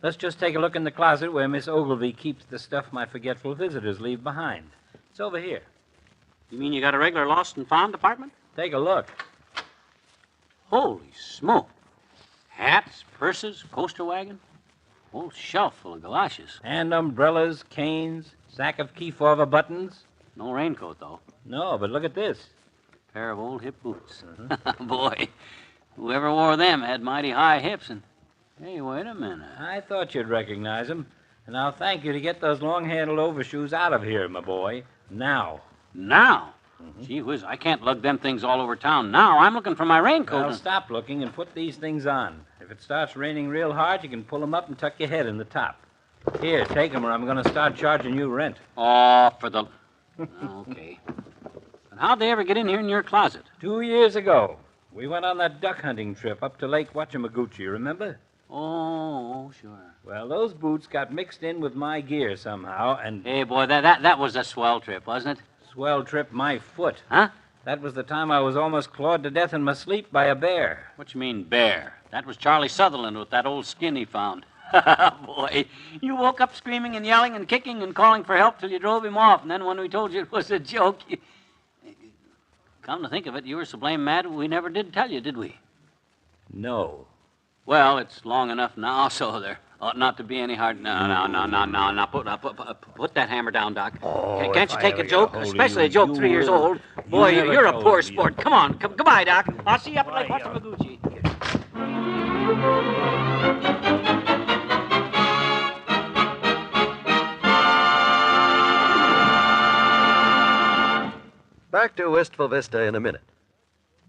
Let's just take a look in the closet where Miss Ogilvy keeps the stuff my forgetful visitors leave behind. It's over here. You mean you got a regular lost and found department? Take a look. Holy smoke. Hats, purses, coaster wagon. Whole shelf full of galoshes. And umbrellas, canes, sack of key-forver buttons. No raincoat, though. No, but look at this. Pair of old hip boots. Boy, whoever wore them had mighty high hips and... Hey, wait a minute. I thought you'd recognize them. And I'll thank you to get those long-handled overshoes out of here, my boy. Now. Now? Gee whiz, I can't lug them things all over town now. I'm looking for my raincoat. Well, stop looking and put these things on. If it starts raining real hard, you can pull them up and tuck your head in the top. Here, take them or I'm going to start charging you rent. Oh, for the... Okay. But how'd they ever get in here in your closet? 2 years ago. We went on that duck hunting trip up to Lake Wachamaguchi, remember? Oh, sure. Well, those boots got mixed in with my gear somehow, and... Hey, boy, that was a swell trip, wasn't it? Swell trip my foot. Huh? That was the time I was almost clawed to death in my sleep by a bear. What you mean, bear? That was Charlie Sutherland with that old skin he found. Boy, you woke up screaming and yelling and kicking and calling for help till you drove him off, and then when we told you it was a joke, you... Come to think of it, you were so blame mad we never did tell you, did we? No. Well, it's long enough now, so there ought not to be any hard... No. Put that hammer down, Doc. Oh, Can't you take a joke? Especially a joke 3 years old. Boy, you're a poor sport. Come on. Goodbye, Doc. I'll see you up at Lake Wachamaguchi. Back to Wistful Vista in a minute.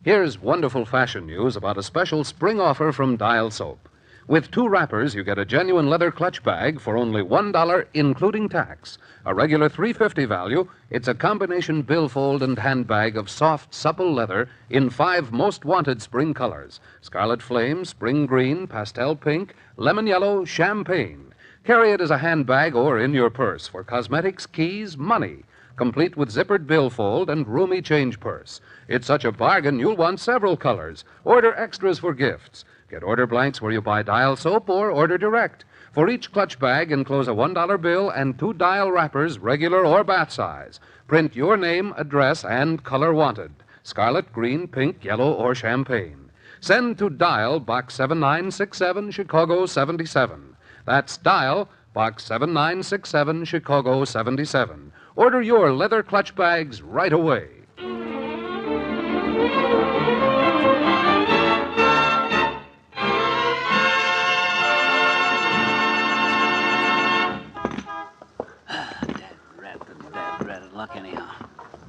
Here's wonderful fashion news about a special spring offer from Dial Soap. With 2 wrappers, you get a genuine leather clutch bag for only $1, including tax. A regular $3.50 value, it's a combination billfold and handbag of soft, supple leather in 5 most wanted spring colors: scarlet flame, spring green, pastel pink, lemon yellow, champagne. Carry it as a handbag or in your purse for cosmetics, keys, money, complete with zippered billfold and roomy change purse. It's such a bargain, you'll want several colors. Order extras for gifts. Get order blanks where you buy Dial Soap or order direct. For each clutch bag, enclose a $1 bill and 2 Dial wrappers, regular or bath size. Print your name, address, and color wanted: scarlet, green, pink, yellow, or champagne. Send to Dial, Box 7967, Chicago 77. That's Dial, Box 7967, Chicago 77. Order your leather clutch bags right away. Luck anyhow.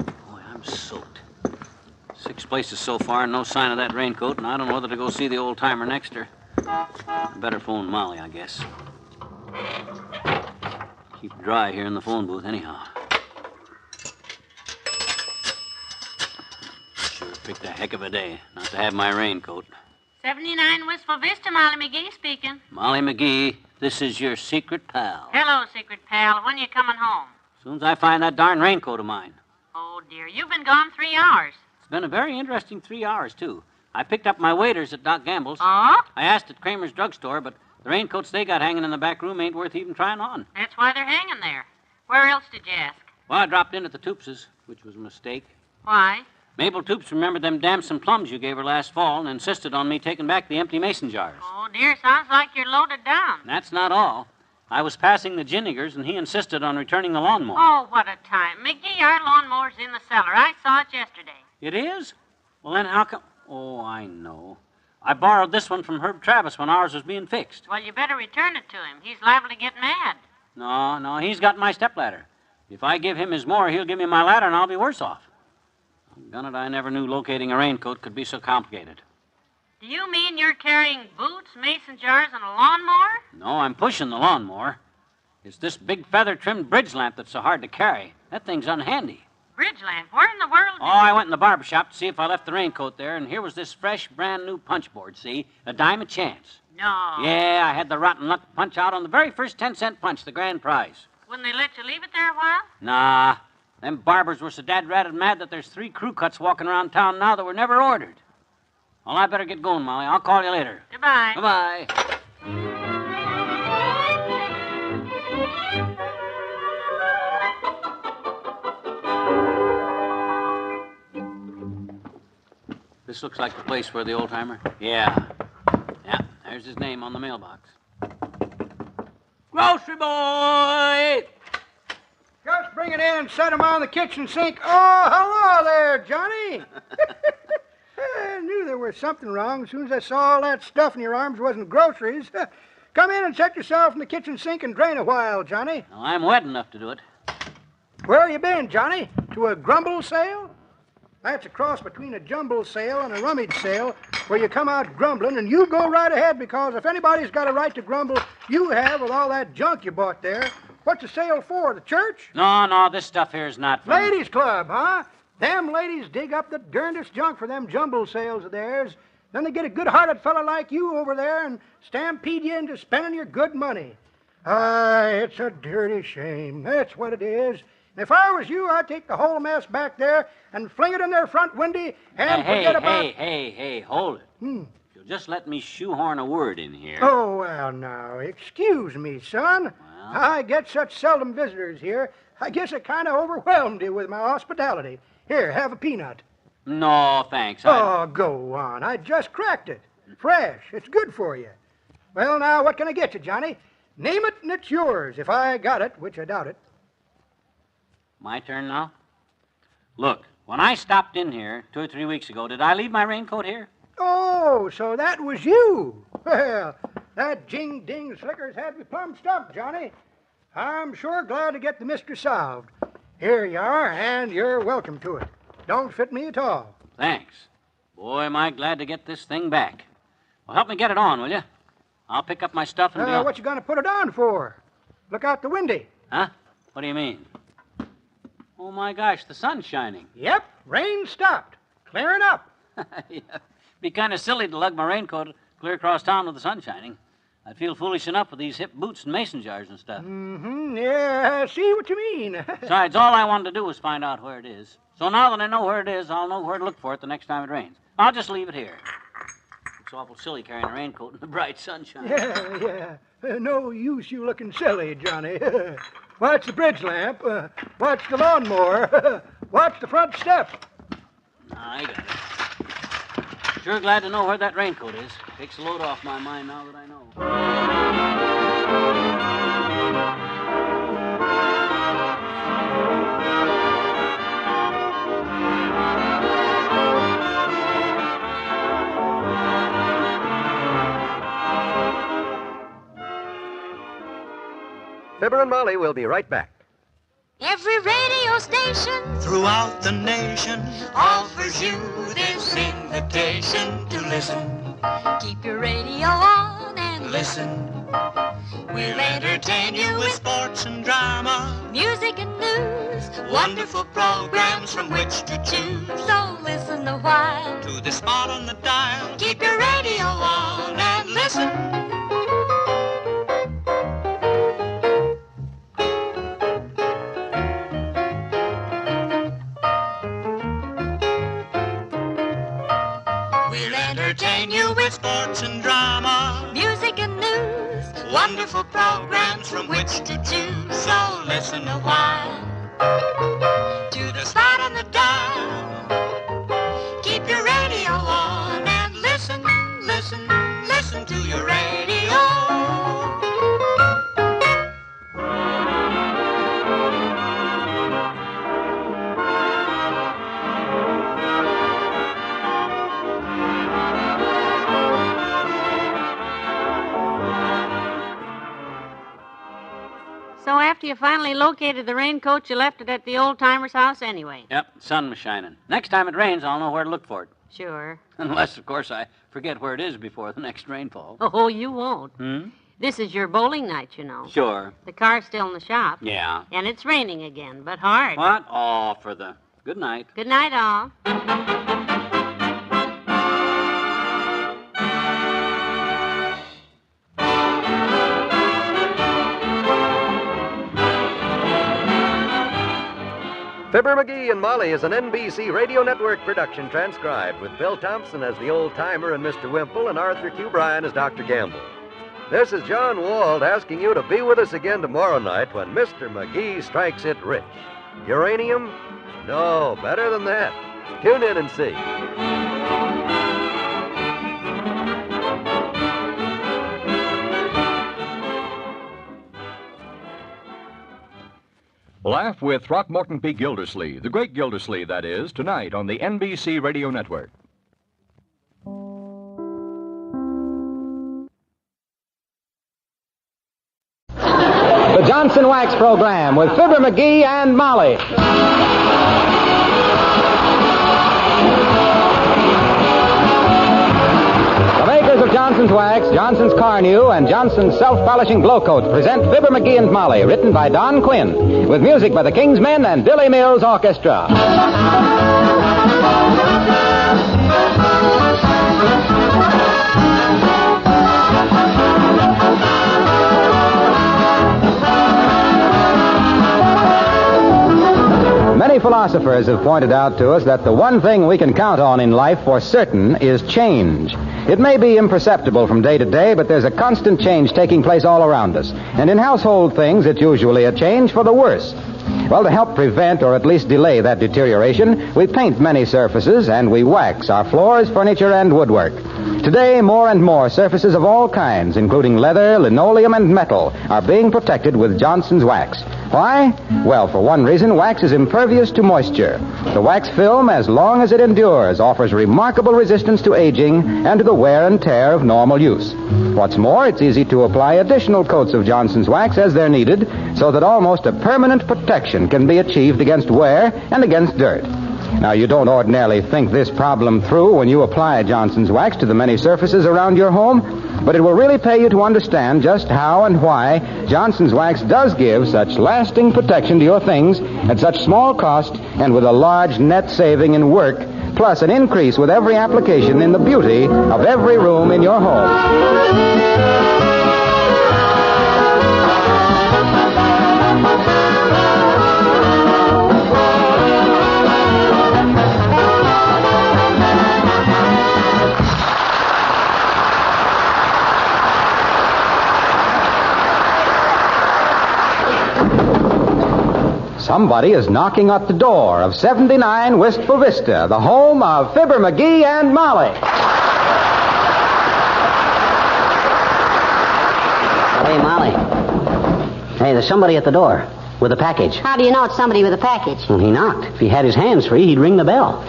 Boy, I'm soaked. 6 places so far and no sign of that raincoat, and I don't know whether to go see the old-timer next or... I better phone Molly, I guess. Keep it dry here in the phone booth anyhow. Sure picked a heck of a day not to have my raincoat. 79 Wistful Vista, Molly McGee speaking. Molly McGee, this is your secret pal. Hello, secret pal. When you coming home? As soon as I find that darn raincoat of mine. Oh, dear. You've been gone 3 hours. It's been a very interesting 3 hours, too. I picked up my waders at Doc Gamble's. Oh? I asked at Kremer'S drugstore, but the raincoats they got hanging in the back room ain't worth even trying on. That's why they're hanging there. Where else did you ask? Well, I dropped in at the Toopses, which was a mistake. Why? Mabel Toops remembered them damson plums you gave her last fall and insisted on me taking back the empty mason jars. Oh, dear, sounds like you're loaded down. That's not all. I was passing the Ginnigers, and he insisted on returning the lawnmower. Oh, what a time. McGee, our lawnmower's in the cellar. I saw it yesterday. It is? Well, then how come... Oh, I know. I borrowed this one from Herb Travis when ours was being fixed. Well, you better return it to him. He's liable to get mad. No, he's got my stepladder. If I give him his mower, he'll give me my ladder, and I'll be worse off. Done it, I never knew locating a raincoat could be so complicated. Do you mean you're carrying boots, mason jars, and a lawnmower? No, I'm pushing the lawnmower. It's this big feather-trimmed bridge lamp that's so hard to carry. That thing's unhandy. Bridge lamp? Where in the world Oh, I went in the barber shop to see if I left the raincoat there, and here was this fresh, brand-new punch board, see? A dime a chance. No. Yeah, I had the rotten luck to punch out on the very first 10-cent punch, the grand prize. Wouldn't they let you leave it there a while? Nah. Them barbers were so dad-ratted mad that there's 3 crew cuts walking around town now that were never ordered. Well, I better get going, Molly. I'll call you later. Goodbye. Bye-bye. This looks like the place for the old-timer. Yeah, there's his name on the mailbox. Grocery boy! Just bring it in and set him on the kitchen sink. Oh, hello there, Johnny. I knew there was something wrong as soon as I saw all that stuff in your arms wasn't groceries. Come in and set yourself in the kitchen sink and drain a while, Johnny. Well, I'm wet enough to do it. Where you been, Johnny? To a grumble sale? That's a cross between a jumble sale and a rummage sale where you come out grumbling, and you go right ahead because if anybody's got a right to grumble, you have with all that junk you bought there. What's the sale for, the church? No, this stuff here is not for... Ladies' club, huh? Them ladies dig up the darndest junk for them jumble sales of theirs. Then they get a good-hearted fella like you over there and stampede you into spending your good money. It's a dirty shame. That's what it is. And if I was you, I'd take the whole mess back there and fling it in their front window and forget about... Hey, hold it. If you'll just let me shoehorn a word in here. Oh, well, now, excuse me, son. I get such seldom visitors here. I guess I kind of overwhelmed you with my hospitality. Here, have a peanut. No, thanks. Oh, go on. I just cracked it. Fresh. It's good for you. Well, now, what can I get you, Johnny? Name it and it's yours, if I got it, which I doubt it. My turn now? Look, when I stopped in here 2 or 3 weeks ago, did I leave my raincoat here? Oh, so that was you. Well, that jing-ding slicker's had me plumb stumped, Johnny. I'm sure glad to get the mystery solved. Here you are, and you're welcome to it. Don't fit me at all. Thanks. Boy, am I glad to get this thing back. Well, help me get it on, will you? I'll pick up my stuff and be What you going to put it on for? Look out the window. Huh? What do you mean? Oh, my gosh, the sun's shining. Yep, rain stopped. Clearing up. Yeah. Be kind of silly to lug my raincoat clear across town with the sun shining. I'd feel foolish enough with these hip boots and mason jars and stuff. Yeah, I see what you mean. Besides, all I wanted to do was find out where it is. So now that I know where it is, I'll know where to look for it the next time it rains. I'll just leave it here. It's awful silly carrying a raincoat in the bright sunshine. Yeah. No use you looking silly, Johnny. Watch the bridge lamp. Watch the lawnmower. Watch the front step. I got it. Sure glad to know where that raincoat is. Takes a load off my mind now that I know. Fibber and Molly will be right back. Every radio station throughout the nation offers you this invitation to listen. Keep your radio on and listen. We'll entertain you with sports and drama, music and news, wonderful programs from which to choose. So listen a while to the spot on the dial. Keep your radio on and listen. Entertain you with sports and drama, music and news, wonderful programs from which to choose. So listen a while to the spot on the dial. you finally located the raincoat you left it at the old-timer's house anyway. Yep, sun was shining. Next time it rains, I'll know where to look for it. Sure. Unless, of course, I forget where it is before the next rainfall. Oh, you won't. Hmm? This is your bowling night, you know. Sure. The car's still in the shop. Yeah. And it's raining again, but hard. What? Oh, for the... Good night. Good night, all. Fibber McGee and Molly is an NBC Radio Network production transcribed with Bill Thompson as the old-timer and Mr. Wimple and Arthur Q. Bryan as Dr. Gamble. This is John Wald asking you to be with us again tomorrow night when Mr. McGee strikes it rich. Uranium? No, better than that. Tune in and see. Laugh with Throckmorton P. Gildersleeve, the great Gildersleeve, that is, tonight on the NBC Radio Network. The Johnson Wax Program with Fibber McGee and Molly. The makers of Johnson's Wax, Johnson's Carnew, and Johnson's Self-Polishing Glow Coat present Fibber McGee and Molly, written by Don Quinn, with music by the King's Men and Billy Mills Orchestra. Many philosophers have pointed out to us that the one thing we can count on in life for certain is change. It may be imperceptible from day to day, but there's a constant change taking place all around us. And in household things, it's usually a change for the worse. Well, to help prevent or at least delay that deterioration, we paint many surfaces and we wax our floors, furniture, and woodwork. Today, more and more surfaces of all kinds, including leather, linoleum, and metal, are being protected with Johnson's Wax. Why? Well, for one reason, wax is impervious to moisture. The wax film, as long as it endures, offers remarkable resistance to aging and to the wear and tear of normal use. What's more, it's easy to apply additional coats of Johnson's Wax as they're needed, so that almost a permanent protection can be achieved against wear and against dirt. Now, you don't ordinarily think this problem through when you apply Johnson's Wax to the many surfaces around your home, but it will really pay you to understand just how and why Johnson's Wax does give such lasting protection to your things at such small cost and with a large net saving in work, plus an increase with every application in the beauty of every room in your home. Somebody is knocking at the door of 79 Wistful Vista, the home of Fibber McGee and Molly. Hey, Molly. Hey, there's somebody at the door with a package. How do you know it's somebody with a package? Well, he knocked. If he had his hands free, he'd ring the bell.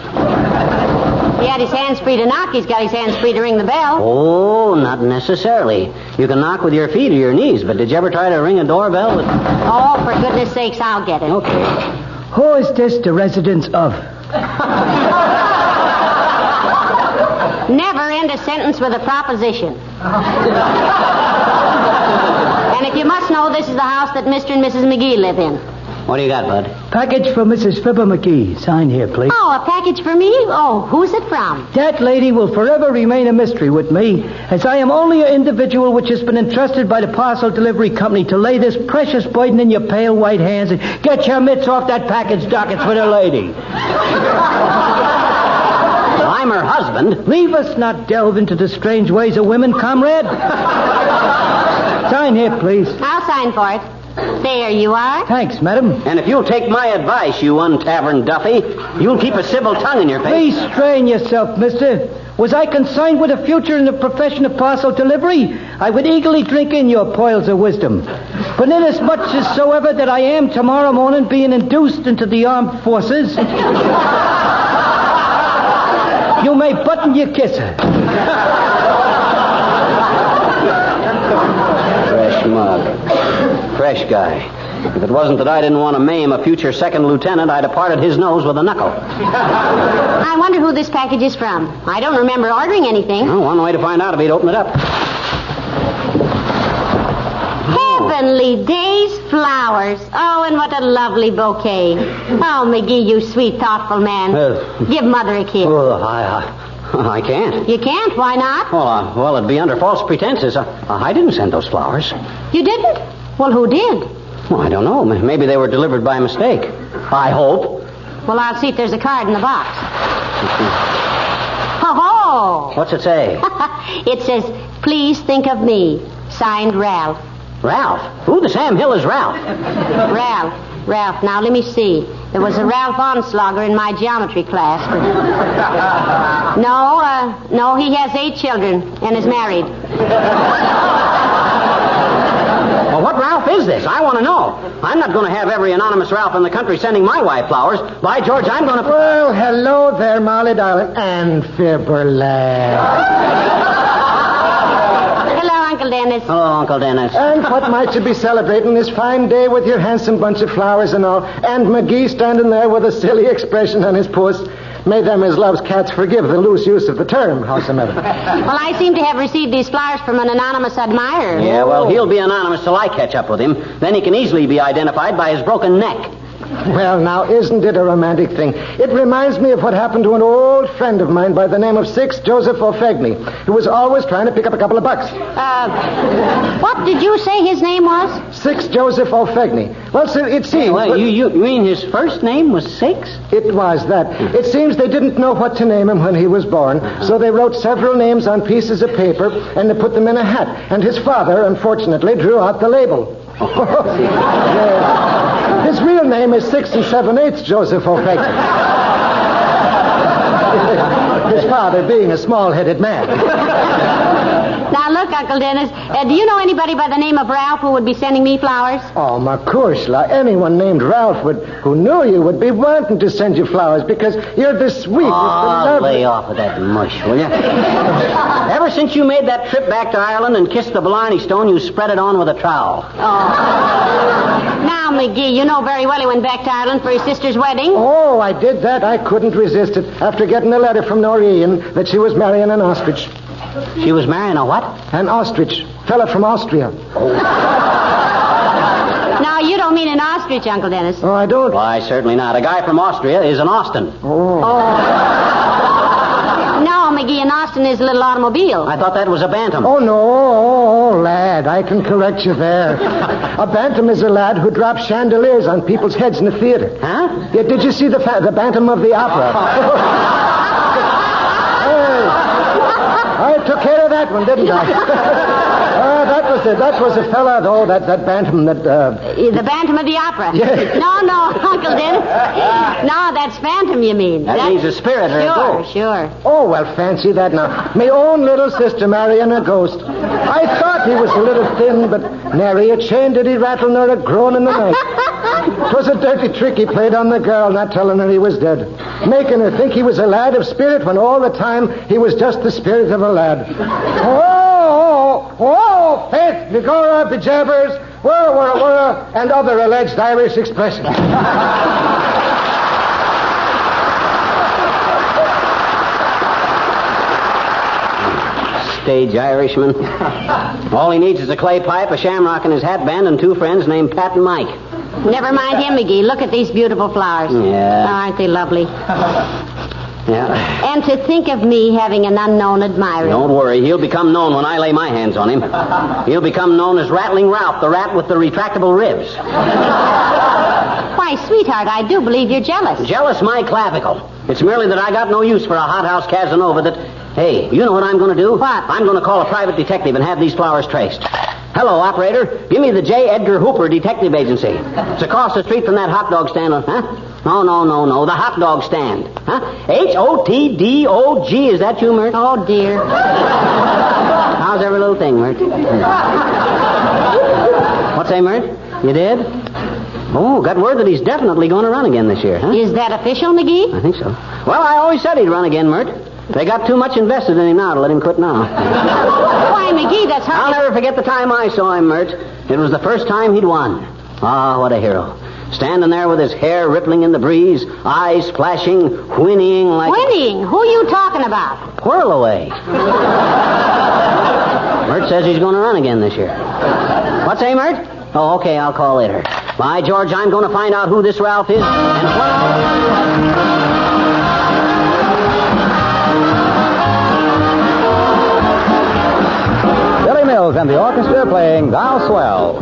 He had his hands free to knock. He's got his hands free to ring the bell. Oh, not necessarily. You can knock with your feet or your knees, but did you ever try to ring a doorbell with... Oh, for goodness sakes, I'll get it. Okay. Who is this the residence of? Never end a sentence with a proposition. And if you must know, this is the house that Mr. and Mrs. McGee live in. What do you got, Bud? Package for Mrs. Fibber McGee. Sign here, please. Oh, a package for me? Oh, who's it from? That lady will forever remain a mystery with me, as I am only an individual which has been entrusted by the parcel delivery company to lay this precious burden in your pale white hands and get your mitts off that package, Doc. It's for the lady. I'm her husband. Leave us not delve into the strange ways of women, comrade. Sign here, please. I'll sign for it. There you are. Thanks, madam. And if you'll take my advice, you untaverned Duffy, you'll keep a civil tongue in your face. Please strain yourself, mister. Was I consigned with a future in the profession of parcel delivery, I would eagerly drink in your pearls of wisdom. But inasmuch as soever that I am tomorrow morning being induced into the armed forces, you may button your kisser. Fresh mug. Fresh guy. If it wasn't that I didn't want to maim a future second lieutenant, I'd have parted his nose with a knuckle. I wonder who this package is from. I don't remember ordering anything. Well, one way to find out would be to open it up. Heavenly Days flowers. Oh, and what a lovely bouquet. Oh, McGee, you sweet, thoughtful man. Give Mother a kiss. I can't. You can't? Why not? Well, it'd be under false pretenses. I didn't send those flowers. You didn't? Well, who did? Well, I don't know. Maybe they were delivered by mistake. I hope. Well, I'll see if there's a card in the box. Ho-ho! What's it say? It says, please think of me. Signed, Ralph. Ralph? Who the Sam Hill is Ralph? Ralph. Now, let me see. There was a Ralph Onslauger in my geometry class. But... No, he has 8 children and is married. Well, what Ralph is this? I want to know. I'm not going to have every anonymous Ralph in the country sending my wife flowers. By George, I'm going to... Well, hello there, Molly, darling. And Fibber, lad. Uncle Dennis. Hello, Uncle Dennis. And what might you be celebrating this fine day with your handsome bunch of flowers and all, and McGee standing there with a silly expression on his puss? May them as loves cats forgive the loose use of the term, howsoever. Well, I seem to have received these flowers from an anonymous admirer. Yeah, well, he'll be anonymous till I catch up with him. Then he can easily be identified by his broken neck. Well, now, isn't it a romantic thing? It reminds me of what happened to an old friend of mine by the name of Six Joseph O'Fegney, who was always trying to pick up a couple of bucks. What did you say his name was? Six Joseph O'Fegney. Well, sir, it seems... You mean his first name was Six? It was that. It seems they didn't know what to name him when he was born, so they wrote several names on pieces of paper, and they put them in a hat. And his father, unfortunately, drew out the label. His real name is 6 7/8 Joseph O'Fegney. His father being a small-headed man. Now, look, Uncle Dennis, do you know anybody by the name of Ralph who would be sending me flowers? Oh, my course, anyone named Ralph who knew you would be wanting to send you flowers because you're the sweetest. Oh, lay off of that mush, will you? Ever since you made that trip back to Ireland and kissed the Blarney Stone, you spread it on with a trowel. Oh. Now, McGee, you know very well he went back to Ireland for his sister's wedding. Oh, I did that. I couldn't resist it after getting a letter from Noreen that she was marrying an ostrich. She was marrying a what? An ostrich. Fella from Austria. Oh. Now, you don't mean an ostrich, Uncle Dennis. Oh, I don't? Why, certainly not. A guy from Austria is an Austin. Oh. No, McGee, an Austin is a little automobile. I thought that was a bantam. Oh, no. Oh, lad, I can correct you there. A bantam is a lad who drops chandeliers on people's heads in the theater. Huh? Yeah, did you see the bantam of the opera? I took care of that one, didn't I? That was a fella, though, that bantam that... The bantam of the opera? Yeah. No, Uncle Dennis. No, that's phantom, you mean. That means a spirit or a ghost. Sure. Oh, well, fancy that now. My own little sister marrying a ghost. I thought he was a little thin, but nary a chain did he rattle nor a groan in the night. 'Twas a dirty trick he played on the girl, not telling her he was dead. Making her think he was a lad of spirit when all the time he was just the spirit of a lad. Oh, faith, begorra, bejabbers, wurra, and other alleged Irish expressions. Stage Irishman. All he needs is a clay pipe, a shamrock in his hat band, and 2 friends named Pat and Mike. Never mind him, McGee. Look at these beautiful flowers. Yeah. Oh, aren't they lovely? Yeah. And to think of me having an unknown admirer. Don't worry. He'll become known when I lay my hands on him. He'll become known as Rattling Ralph, the rat with the retractable ribs. Why, sweetheart, I do believe you're jealous. Jealous my clavicle. It's merely that I got no use for a hothouse Casanova that... Hey, you know what I'm going to do? What? I'm going to call a private detective and have these flowers traced. Hello, operator. Give me the J. Edgar Hooper Detective Agency. It's across the street from that hot dog stand. Huh? No. The hot dog stand. Huh? HOTDOG. Is that you, Mert? Oh, dear. How's every little thing, Mert? What's that, Mert? You did? Oh, got word that he's definitely going to run again this year, huh? Is that official, McGee? I think so. Well, I always said he'd run again, Mert. They got too much invested in him now to let him quit now. Why, McGee, that's hard. I'll never forget the time I saw him, Mert. It was the first time he'd won. Ah, what a hero. Standing there with his hair rippling in the breeze, eyes flashing, whinnying like... Whinnying? Who are you talking about? Whirl away. Mert says he's going to run again this year. What's that, Mert? Oh, okay, I'll call later. By George, I'm going to find out who this Ralph is and Billy Mills and the orchestra playing Thou Swell.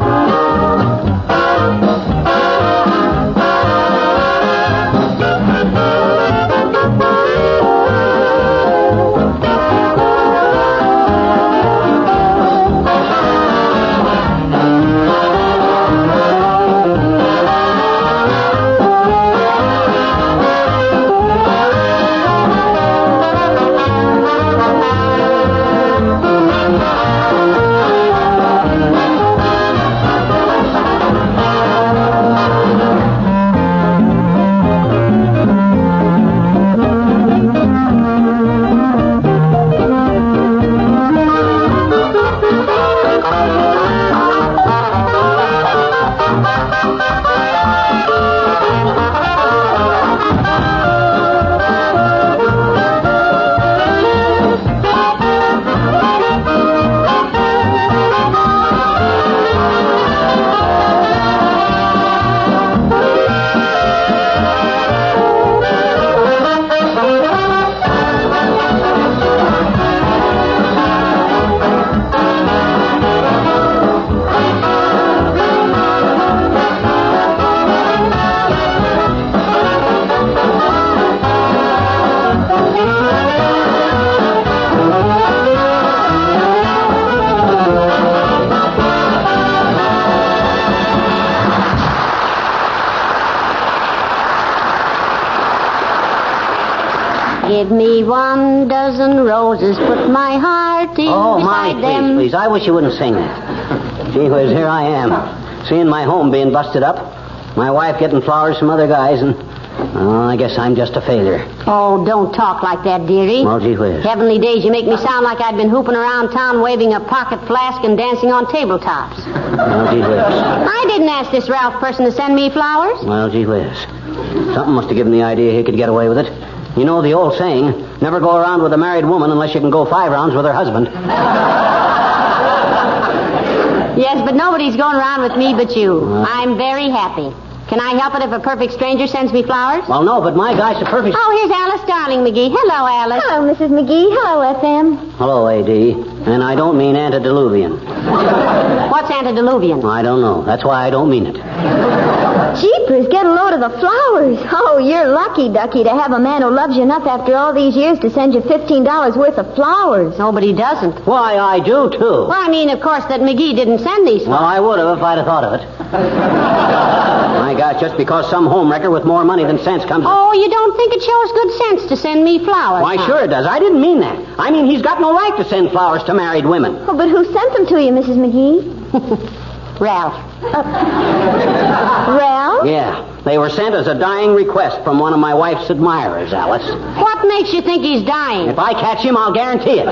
Give me 1 dozen roses, put my heart in Oh, beside them. please. I wish you wouldn't sing that. Gee whiz, here I am, seeing my home being busted up, my wife getting flowers from other guys, and I guess I'm just a failure. Oh, don't talk like that, dearie. Well, gee whiz. Heavenly days, you make me sound like I'd been hooping around town waving a pocket flask and dancing on tabletops. Well, gee whiz. I didn't ask this Ralph person to send me flowers. Well, gee whiz. Something must have given the idea he could get away with it. You know the old saying, never go around with a married woman unless you can go 5 rounds with her husband. Yes, but nobody's going around with me but you. I'm very happy. Can I help it if a perfect stranger sends me flowers? Well, no, but my guy's a perfect... Oh, here's Alice Darling McGee. Hello, Alice. Hello, Mrs. McGee. Hello, FM. Hello, A.D. And I don't mean antediluvian. What's antediluvian? I don't know. That's why I don't mean it. Jeepers, get a load of the flowers. Oh, you're lucky, Ducky, to have a man who loves you enough after all these years to send you $15 worth of flowers. Nobody doesn't. Why, I do, too. Well, I mean, of course, that McGee didn't send these flowers. Well, I would have if I'd have thought of it. My gosh, just because some homewrecker with more money than sense comes... Oh, you don't think it shows good sense to send me flowers? Why, sure it does. I didn't mean that. I mean, he's got no right to send flowers to married women. Oh, but who sent them to you, Mrs. McGee? Ralph. Ralph? Yeah. They were sent as a dying request from one of my wife's admirers, Alice. What makes you think he's dying? If I catch him, I'll guarantee it.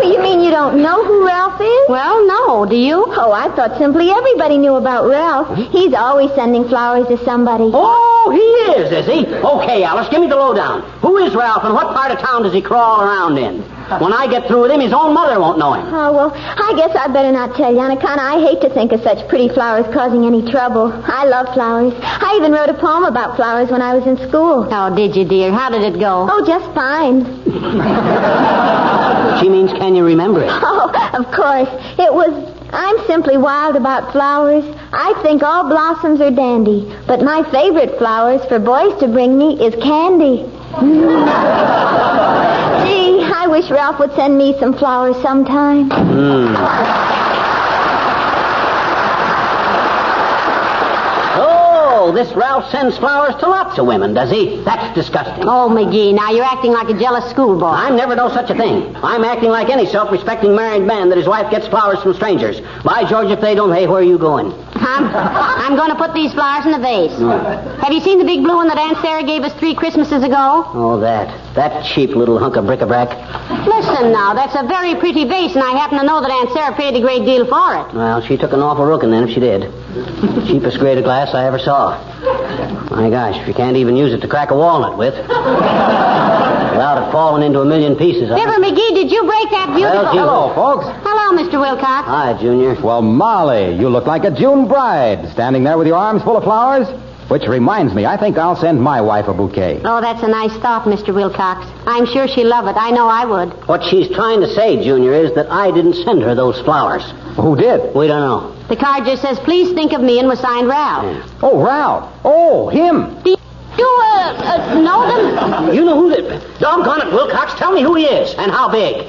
You mean you don't know who Ralph is? Well, no. Do you? Oh, I thought simply everybody knew about Ralph. He's always sending flowers to somebody. Oh, he is he? Okay, Alice, give me the lowdown. Who is Ralph and what part of town does he crawl around in? When I get through with him, his own mother won't know him. Oh, well, I guess I better not tell you, on account I hate to think of such pretty flowers causing any trouble. I love flowers. I even wrote a poem about flowers when I was in school. Oh, did you, dear? How did it go? Oh, just fine. She means, can you remember it? Oh, of course. It was, I'm simply wild about flowers. I think all blossoms are dandy, but my favorite flowers for boys to bring me is candy. Gee, I wish Ralph would send me some flowers sometime. Oh, this Ralph sends flowers to lots of women, does he? That's disgusting. Oh, McGee, now you're acting like a jealous schoolboy. I never know such a thing. I'm acting like any self-respecting married man that his wife gets flowers from strangers. By George, if they don't, hey, where are you going? I'm going to put these flowers in a vase. Have you seen the big blue one that Aunt Sarah gave us 3 Christmases ago? Oh, that cheap little hunk of bric-a-brac. Listen now, that's a very pretty vase, and I happen to know that Aunt Sarah paid a great deal for it. Well, she took an awful rooking then if she did. Cheapest grade of glass I ever saw. My gosh, if you can't even use it to crack a walnut with. Without it falling into a million pieces. Fibber McGee, did you break that beautiful... Well, Hello, folks. Hello, Mr. Wilcox. Hi, Junior. Well, Molly, you look like a June bride, standing there with your arms full of flowers. Which reminds me, I think I'll send my wife a bouquet. Oh, that's a nice thought, Mr. Wilcox. I'm sure she'll love it. I know I would. What she's trying to say, Junior, is that I didn't send her those flowers. Who did? We don't know. The card just says, please think of me, and was signed Ralph. Oh, Ralph. Oh, him. Do you know them? You know who the... Doggone it, Wilcox, tell me who he is and how big.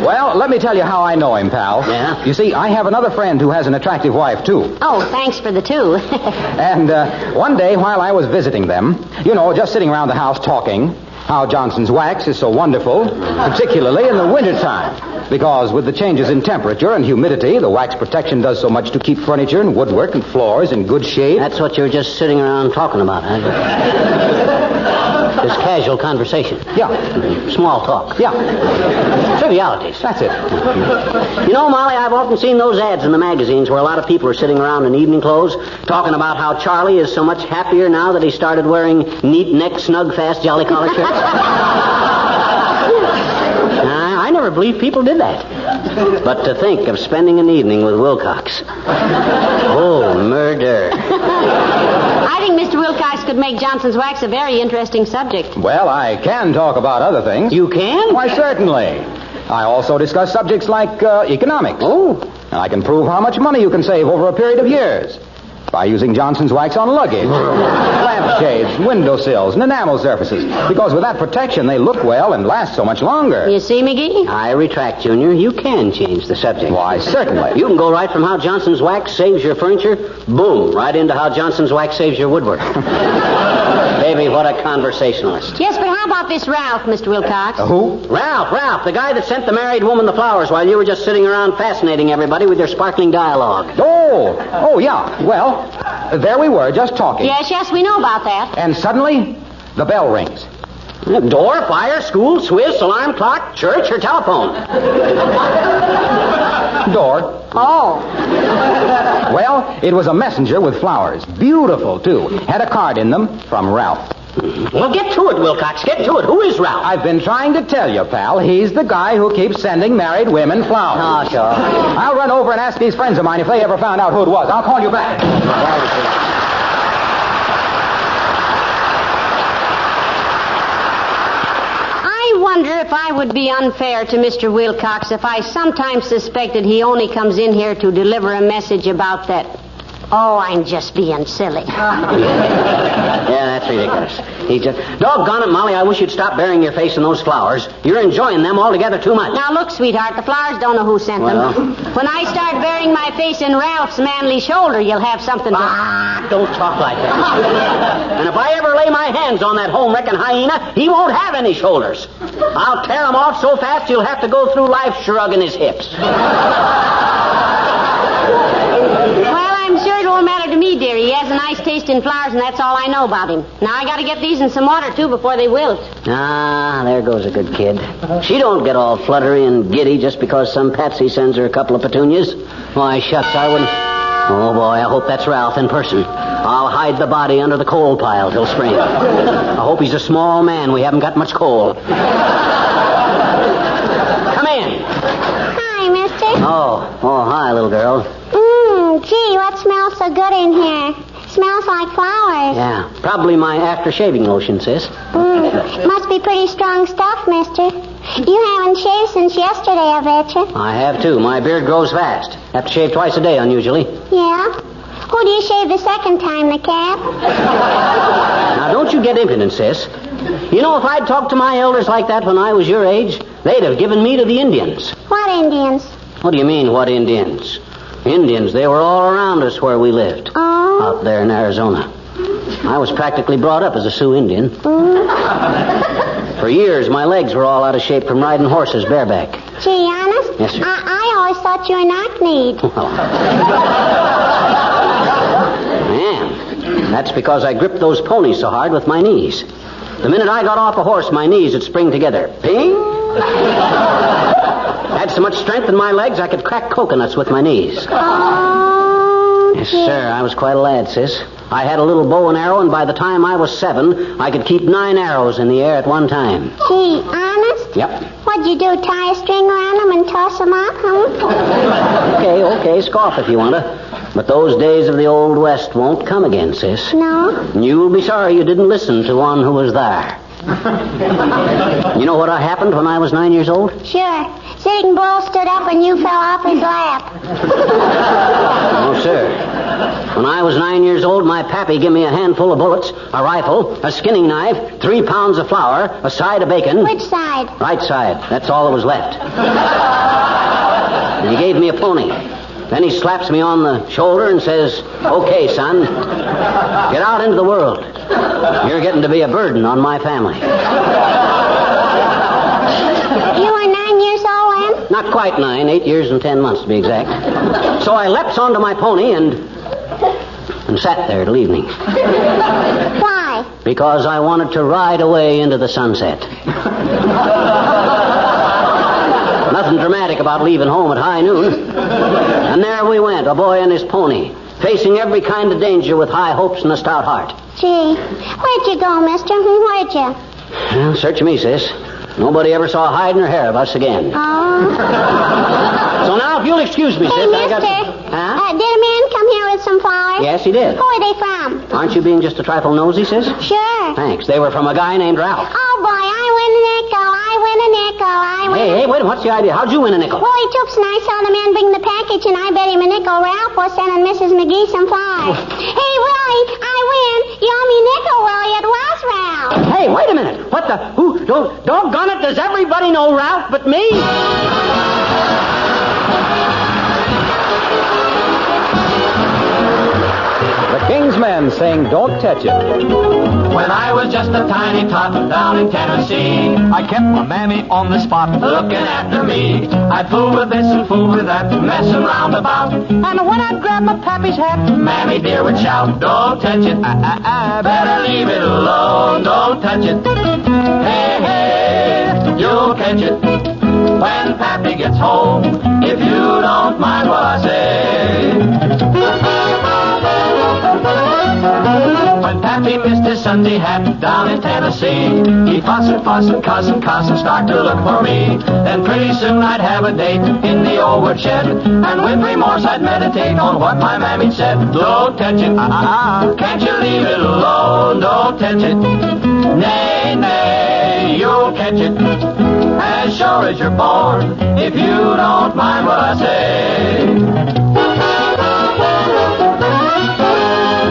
Well, let me tell you how I know him, pal. Yeah? You see, I have another friend who has an attractive wife, too. Oh, thanks for the two. And one day, while I was visiting them, just sitting around the house talking, how Johnson's wax is so wonderful, particularly in the wintertime. Because with the changes in temperature and humidity, the wax protection does so much to keep furniture and woodwork and floors in good shape. That's what you were just sitting around talking about, huh? This casual conversation. Yeah. Small talk. Yeah. Trivialities. That's it. You know, Molly, I've often seen those ads in the magazines where a lot of people are sitting around in evening clothes talking about how Charlie is so much happier now that he started wearing neat neck, snug, fast, jolly collar shirts. I never believed people did that. But to think of spending an evening with Wilcox. Oh, murder. I think Mr. Wilcox could make Johnson's wax a very interesting subject. Well, I can talk about other things. You can? Why, certainly. I also discuss subjects like economics. Oh. And I can prove how much money you can save over a period of years by using Johnson's wax on luggage, lampshades, windowsills, and enamel surfaces. Because with that protection, they look well and last so much longer. You see, McGee? I retract, Junior. You can change the subject. Why, certainly. You can go right from how Johnson's wax saves your furniture, boom, right into how Johnson's wax saves your woodwork. Baby, what a conversationalist. Yes, but how about this Ralph, Mr. Wilcox? Who? Ralph, the guy that sent the married woman the flowers while you were just sitting around fascinating everybody with your sparkling dialogue. Oh, yeah. Well, there we were, just talking. Yes, we know about that. And suddenly, the bell rings. Door, fire, school, Swiss, alarm clock, church, or telephone? Door. Oh. Well, it was a messenger with flowers. Beautiful, too. Had a card in them from Ralph. Well, get to it, Wilcox. Get to it. Who is Ralph? I've been trying to tell you, pal. He's the guy who keeps sending married women flowers. Oh, sure. I'll run over and ask these friends of mine if they ever found out who it was. I'll call you back. I wonder if I would be unfair to Mr. Wilcox if I sometimes suspected he only comes in here to deliver a message about that. Oh, I'm just being silly. Yeah, that's ridiculous. Doggone it, Molly, I wish you'd stop burying your face in those flowers. You're enjoying them altogether too much. Now, look, sweetheart, the flowers don't know who sent them. When I start burying my face in Ralph's manly shoulder, you'll have something to... Don't talk like that. And if I ever lay my hands on that home-wrecking hyena, he won't have any shoulders. I'll tear him off so fast you'll have to go through life shrugging his hips. Well, I'm sure it won't matter to me, dearie. He has a nice taste in flowers, and that's all I know about him. Now, I gotta get these in some water, too, before they wilt. Ah, there goes a good kid. She don't get all fluttery and giddy just because some patsy sends her a couple of petunias. Why, shucks, I wouldn't... Oh, boy, I hope that's Ralph in person. I'll hide the body under the coal pile till spring. I hope he's a small man. We haven't got much coal. Come in. Hi, mister. Oh, hi, little girl. Gee, what smells so good in here? Smells like flowers. Yeah, probably my after-shaving lotion, sis. Must be pretty strong stuff, mister. You haven't shaved since yesterday, I betcha. I have, too. My beard grows fast. Have to shave twice a day, unusually. Yeah? Who do you shave the second time, the cat? Now, don't you get impudent, sis. You know, if I'd talked to my elders like that when I was your age, they'd have given me to the Indians. What Indians? What do you mean, what Indians? Indians, they were all around us where we lived. Oh? Out there in Arizona. I was practically brought up as a Sioux Indian. For years, my legs were all out of shape from riding horses bareback. Gee, honest? Yes, sir. I always thought you were knock-kneed. Man, that's because I gripped those ponies so hard with my knees. The minute I got off a horse, my knees would spring together. Ping! Had so much strength in my legs I could crack coconuts with my knees. Oh, Yes, sir, I was quite a lad, sis. I had a little bow and arrow, and by the time I was 7, I could keep 9 arrows in the air at one time. Gee, honest? Yep. What'd you do, tie a string around them and toss them up, huh? Okay, scoff if you want to. But those days of the Old West won't come again, sis. No? And you'll be sorry you didn't listen to one who was there. You know what happened when I was 9 years old? Sure. Sitting Bull stood up and you fell off his lap. No, sir. When I was 9 years old, my pappy gave me a handful of bullets, a rifle, a skinning knife, 3 pounds of flour, a side of bacon. Which side? Right side. That's all that was left. And he gave me a pony. Then he slaps me on the shoulder and says, "Okay, son, get out into the world. You're getting to be a burden on my family." You were 9 years old then? Not quite 9, 8 years and 10 months to be exact. So I leapt onto my pony and sat there till evening. Why? Because I wanted to ride away into the sunset. Nothing dramatic about leaving home at high noon. And there we went, a boy and his pony, facing every kind of danger with high hopes and a stout heart. Gee, where'd you go, mister? Where'd you? Well, search me, sis. Nobody ever saw a hide nor hair of us again. Oh. So now, if you'll excuse me, Hey, sis, I got... mister. Huh? Did a man come here with some flowers? Yes, he did. Who are they from? Aren't you being just a trifle nosy, sis? Sure. Thanks. They were from a guy named Ralph. Oh, boy, I win a nickel. Hey, wait, what's the idea? How'd you win a nickel? Well, he took and I saw the man bring the package, and I bet him a nickel. Ralph was sending Mrs. McGee some flowers. Hey, Willie, I win. You owe me a nickel, Willie. It was Ralph. Hey, wait a minute. What the... Who... Doggone it, does everybody know Ralph but me? The King's Men sing Don't Touch It. When I was just a tiny tot down in Tennessee, I kept my mammy on the spot looking after me. I'd fool with this and fool with that, messing round about. And when I'd grab my pappy's hat, Mammy dear would shout, "Don't touch it, better leave it alone, don't touch it. Hey, hey, you'll catch it when Pappy gets home, if you don't mind what I say." When Pappy missed his Sunday hat down in Tennessee, he'd fuss and cuss and start to look for me. Then pretty soon I'd have a date in the old woodshed, and with remorse I'd meditate on what my mammy said. "Don't touch it, can't you leave it alone, don't touch it. Nay, nay, you'll catch it as sure as you're born, if you don't mind what I say."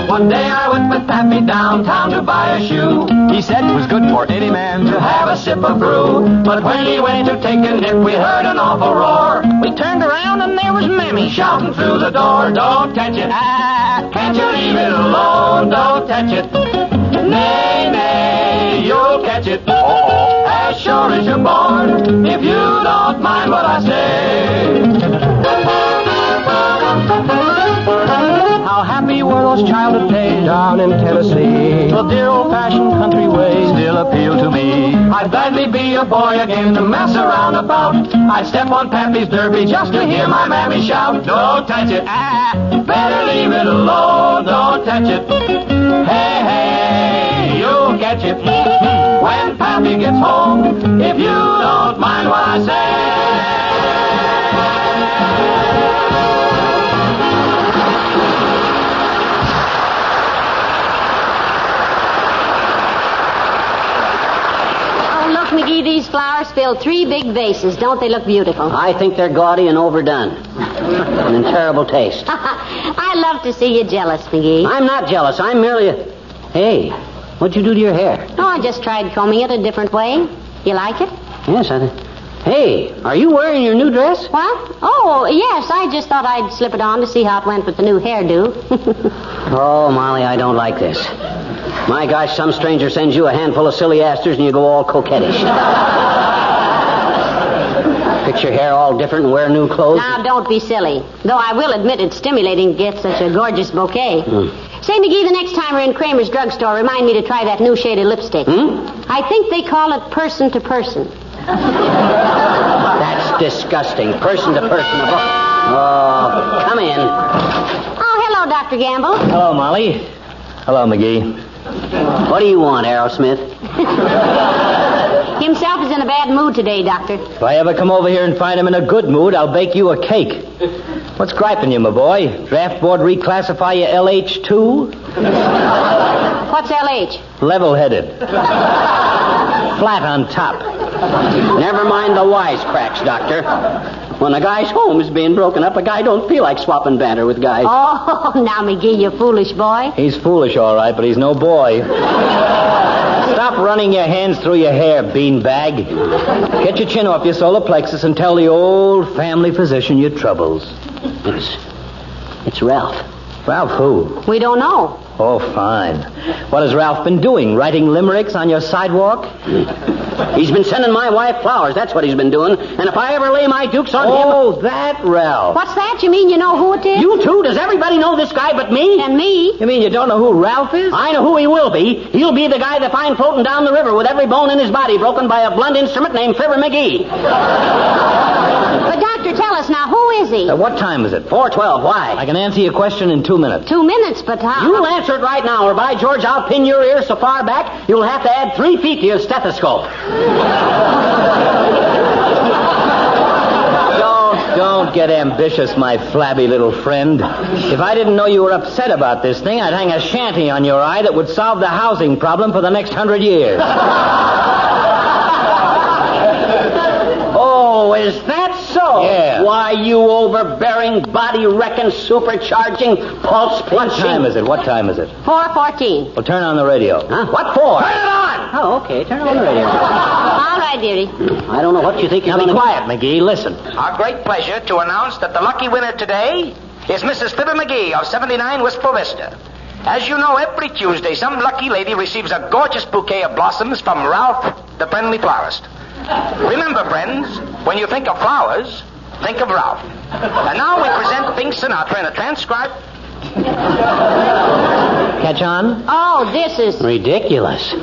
One day I went with Pappy downtown to buy a shoe. He said it was good for any man to have a sip of brew. But when he went to take a nip, we heard an awful roar. We turned around and there was Mammy shouting through the door, "Don't touch it, can't you leave it alone, don't touch it. Nay, nay, you'll catch it, as sure as you're born, if you don't mind what I say." How happy were those childhood days down in Tennessee. The dear old-fashioned country ways still appeal to me. I'd gladly be a boy again to mess around about. I'd step on Pappy's derby just to hear my mammy shout, "Don't touch it, better leave it alone, don't touch it. Hey, hey, you'll catch it when Pappy gets home, if you don't mind what I say." McGee, these flowers fill 3 big vases. Don't they look beautiful? I think they're gaudy and overdone. And in terrible taste. I love to see you jealous, McGee. I'm not jealous. I'm merely a... Hey, what'd you do to your hair? Oh, I just tried combing it a different way. You like it? Yes, I think... Hey, are you wearing your new dress? What? Oh, yes. I just thought I'd slip it on to see how it went with the new hairdo. Oh, Molly, I don't like this. My gosh, some stranger sends you a handful of silly asters and you go all coquettish. Fix your hair all different and wear new clothes. Now, don't be silly. Though I will admit it's stimulating to get such a gorgeous bouquet. Say, McGee, the next time we're in Kremer'S Drugstore, remind me to try that new shade of lipstick. I think they call it person to person. That's Disgusting. Person to person. Oh, come in. Oh, hello, Dr. Gamble. Hello, Molly. Hello, McGee. What do you want, Aerosmith? Himself is in a bad mood today, Doctor. If I ever come over here and find him in a good mood, I'll bake you a cake. What's griping you, my boy? Draft board reclassify you LH2? What's LH? Level-headed. Flat on top. Never mind the wisecracks, Doctor. When a guy's home is being broken up, a guy don't feel like swapping banter with guys. Oh, now, McGee, you foolish boy. He's foolish, all right, but he's no boy. Stop running your hands through your hair, beanbag. Get your chin off your solar plexus and tell the old family physician your troubles. It's Ralph. Ralph who? We don't know. Oh, fine. What has Ralph been doing? Writing limericks on your sidewalk? He's been sending my wife flowers. That's what he's been doing. And if I ever lay my dukes on him... Oh, that Ralph. What's that? You mean you know who it is? You too? Does everybody know this guy but me? And me? You mean you don't know who Ralph is? I know who he will be. He'll be the guy they find floating down the river with every bone in his body broken by a blunt instrument named Fibber McGee. But, Doctor, tell us now, who is he? What time is it? 4:12. Why? I can answer your question in 2 minutes. 2 minutes, but how? You'll answer it right now, or by George, I'll pin your ears so far back, you'll have to add 3 feet to your stethoscope. Don't get ambitious, my flabby little friend. If I didn't know you were upset about this thing, I'd hang a shanty on your eye that would solve the housing problem for the next 100 years. Oh, is that so? Yeah. Why, you overbearing, body-wrecking, supercharging, pulse-plunging... What time is it? 4:14. Well, turn on the radio. Huh? What for? Turn it on! Oh, okay. Turn on the radio. All right, dearie. I don't know what you think you're going to... Now, be quiet, McGee. Listen. Our great pleasure to announce that the lucky winner today is Mrs. Fibber McGee of 79 Wistful Vista. As you know, every Tuesday, some lucky lady receives a gorgeous bouquet of blossoms from Ralph, the friendly florist. Remember, friends, when you think of flowers, think of Ralph. And now we present Pink Sinatra in a transcribed... Catch on? Oh, this is... ridiculous.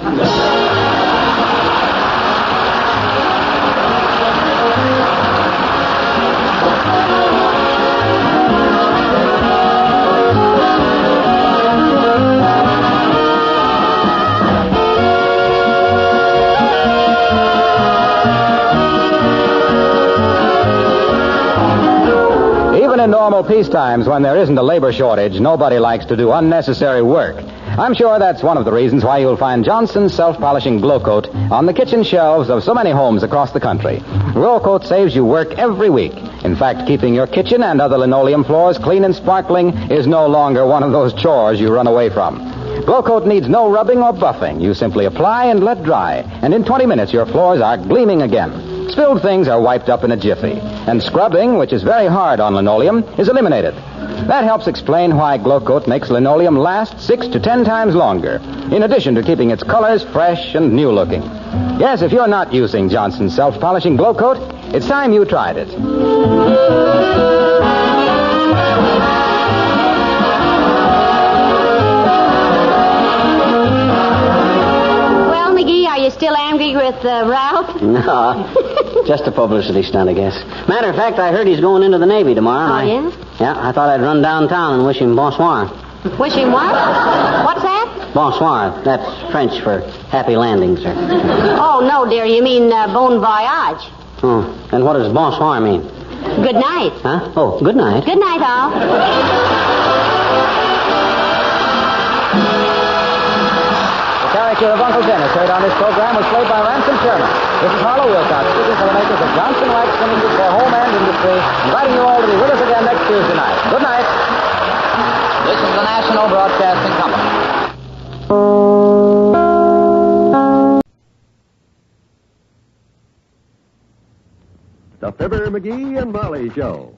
In normal peace times, when there isn't a labor shortage, nobody likes to do unnecessary work. I'm sure that's one of the reasons why you'll find Johnson's self-polishing Glow Coat on the kitchen shelves of so many homes across the country. Glow Coat saves you work every week. In fact, keeping your kitchen and other linoleum floors clean and sparkling is no longer one of those chores you run away from. Glow Coat needs no rubbing or buffing. You simply apply and let dry, and in 20 minutes your floors are gleaming again. Spilled things are wiped up in a jiffy, and scrubbing, which is very hard on linoleum, is eliminated. That helps explain why Glow Coat makes linoleum last 6 to 10 times longer, in addition to keeping its colors fresh and new-looking. Yes, if you're not using Johnson's self-polishing Glow Coat, it's time you tried it. Well, McGee, are you still angry with Ralph? No. Just a publicity stunt, I guess. Matter of fact, I heard he's going into the Navy tomorrow. Oh, yeah? Yeah, I thought I'd run downtown and wish him bonsoir. Wish him what? What's that? Bonsoir. That's French for happy landing, sir. Oh, no, dear. You mean bon voyage. Oh, and what does bonsoir mean? Good night. Huh? Oh, good night. Good night, all. The character of Uncle Dennis heard on this program was played by Ransom Sherman. This is Harlow Wilcox speaking for the makers of Johnson Wax Cleaning for home and industry, inviting you all to be with us again next Tuesday night. Good night. This is the National Broadcasting Company. The Fibber McGee and Molly Show.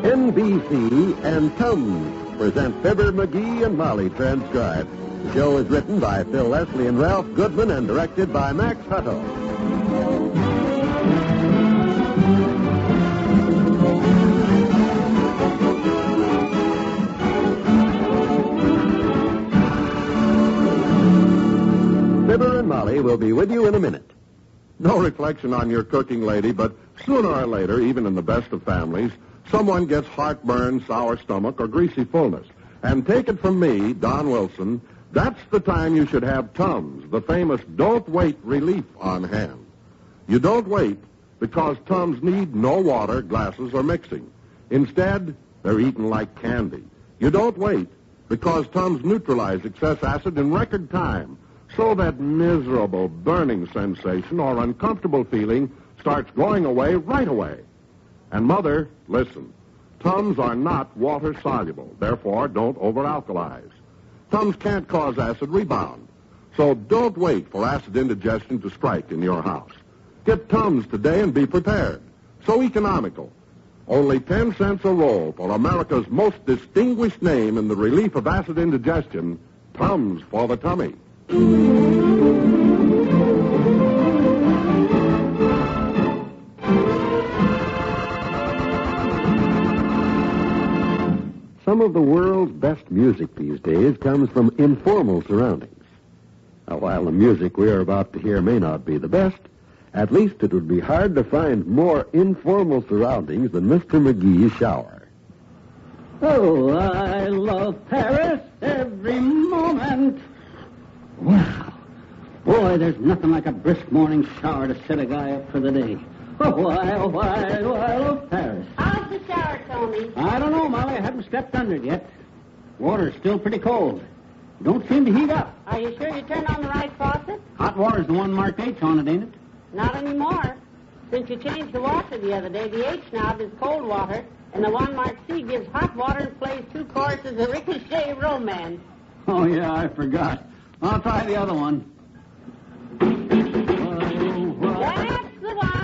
NBC and Tums present Fibber McGee and Molly transcribed. The show is written by Phil Leslie and Ralph Goodman and directed by Max Hutto. Molly will be with you in a minute. No reflection on your cooking, lady, but sooner or later, even in the best of families, someone gets heartburn, sour stomach, or greasy fullness. And take it from me, Don Wilson, that's the time you should have Tums, the famous Don't Wait relief on hand. You don't wait because Tums need no water, glasses, or mixing. Instead, they're eaten like candy. You don't wait because Tums neutralize excess acid in record time, so that miserable burning sensation or uncomfortable feeling starts going away right away. And Mother, listen, Tums are not water-soluble, therefore don't over-alkalize. Tums can't cause acid rebound, so don't wait for acid indigestion to strike in your house. Get Tums today and be prepared. So economical. Only 10 cents a roll for America's most distinguished name in the relief of acid indigestion, Tums for the tummy. Some of the world's best music these days comes from informal surroundings. Now, while the music we are about to hear may not be the best, at least it would be hard to find more informal surroundings than Mr. McGee's shower. Oh, I love Paris every moment. Wow. Boy, there's nothing like a brisk morning shower to set a guy up for the day. Oh, I love Paris. How's the shower, Tony? I don't know, Molly. I haven't stepped under it yet. Water's still pretty cold. Don't seem to heat up. Are you sure you turned on the right faucet? Hot water's the one marked H on it, ain't it? Not anymore. Since you changed the washer the other day, the H knob is cold water, and the one marked C gives hot water and plays 2 choruses of Ricochet Romance. Oh, yeah, I forgot. I'll try the other one.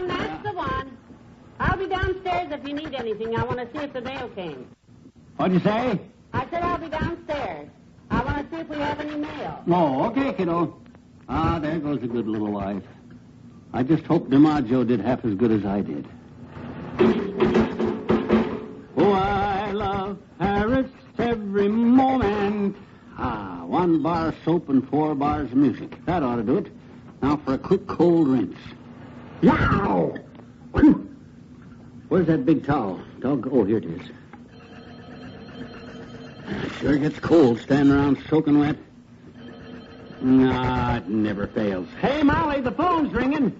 That's the one. I'll be downstairs if you need anything. I want to see if the mail came. What'd you say? I said I'll be downstairs. I want to see if we have any mail. Oh, okay, kiddo. Ah, there goes a good little wife. I just hope DiMaggio did half as good as I did. Oh, I love Paris every moment. Ah, 1 bar of soap and 4 bars of music. That ought to do it. Now for a quick cold rinse. Yow! Where's that big towel? Oh, here it is. Sure gets cold standing around soaking wet. Nah, it never fails. Hey, Molly, the phone's ringing.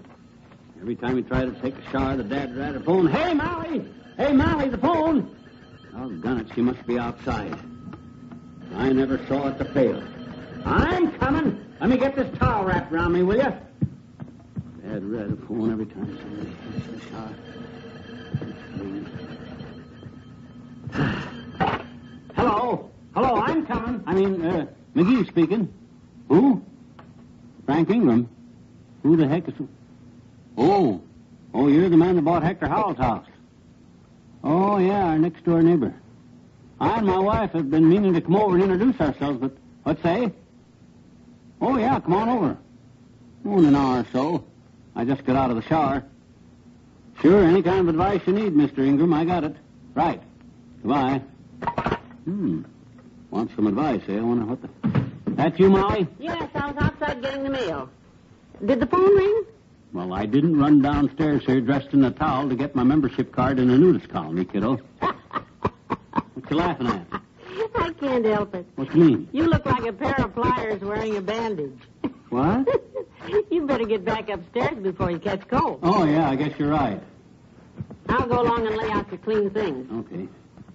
Every time you try to take a shower, the dad rat her phone. Hey, Molly! Hey, Molly, the phone! Doggone it, she must be outside. I never saw it to fail. I'm coming. Let me get this towel wrapped around me, will you? Dad rat her phone every time somebody takes a shower. Hello, I'm coming. McGee speaking. Who? Frank Ingram. Who the heck is... Oh, you're the man that bought Hector Howell's house. Oh, yeah, our next-door neighbor. I and my wife have been meaning to come over and introduce ourselves, but what say? Oh, yeah, come on over. In an hour or so. I just got out of the shower. Sure, any kind of advice you need, Mr. Ingram, I got it. Right. Goodbye. Want some advice, eh? I wonder what the... That you, Molly? Yes, I was outside getting the mail. Did the phone ring? Well, I didn't run downstairs here dressed in a towel to get my membership card in a nudist colony, kiddo. What you laughing at? I can't help it. What you mean? You look like a pair of pliers wearing a bandage. What? You better get back upstairs before you catch cold. Oh, yeah, I guess you're right. I'll go along and lay out your clean things. Okay.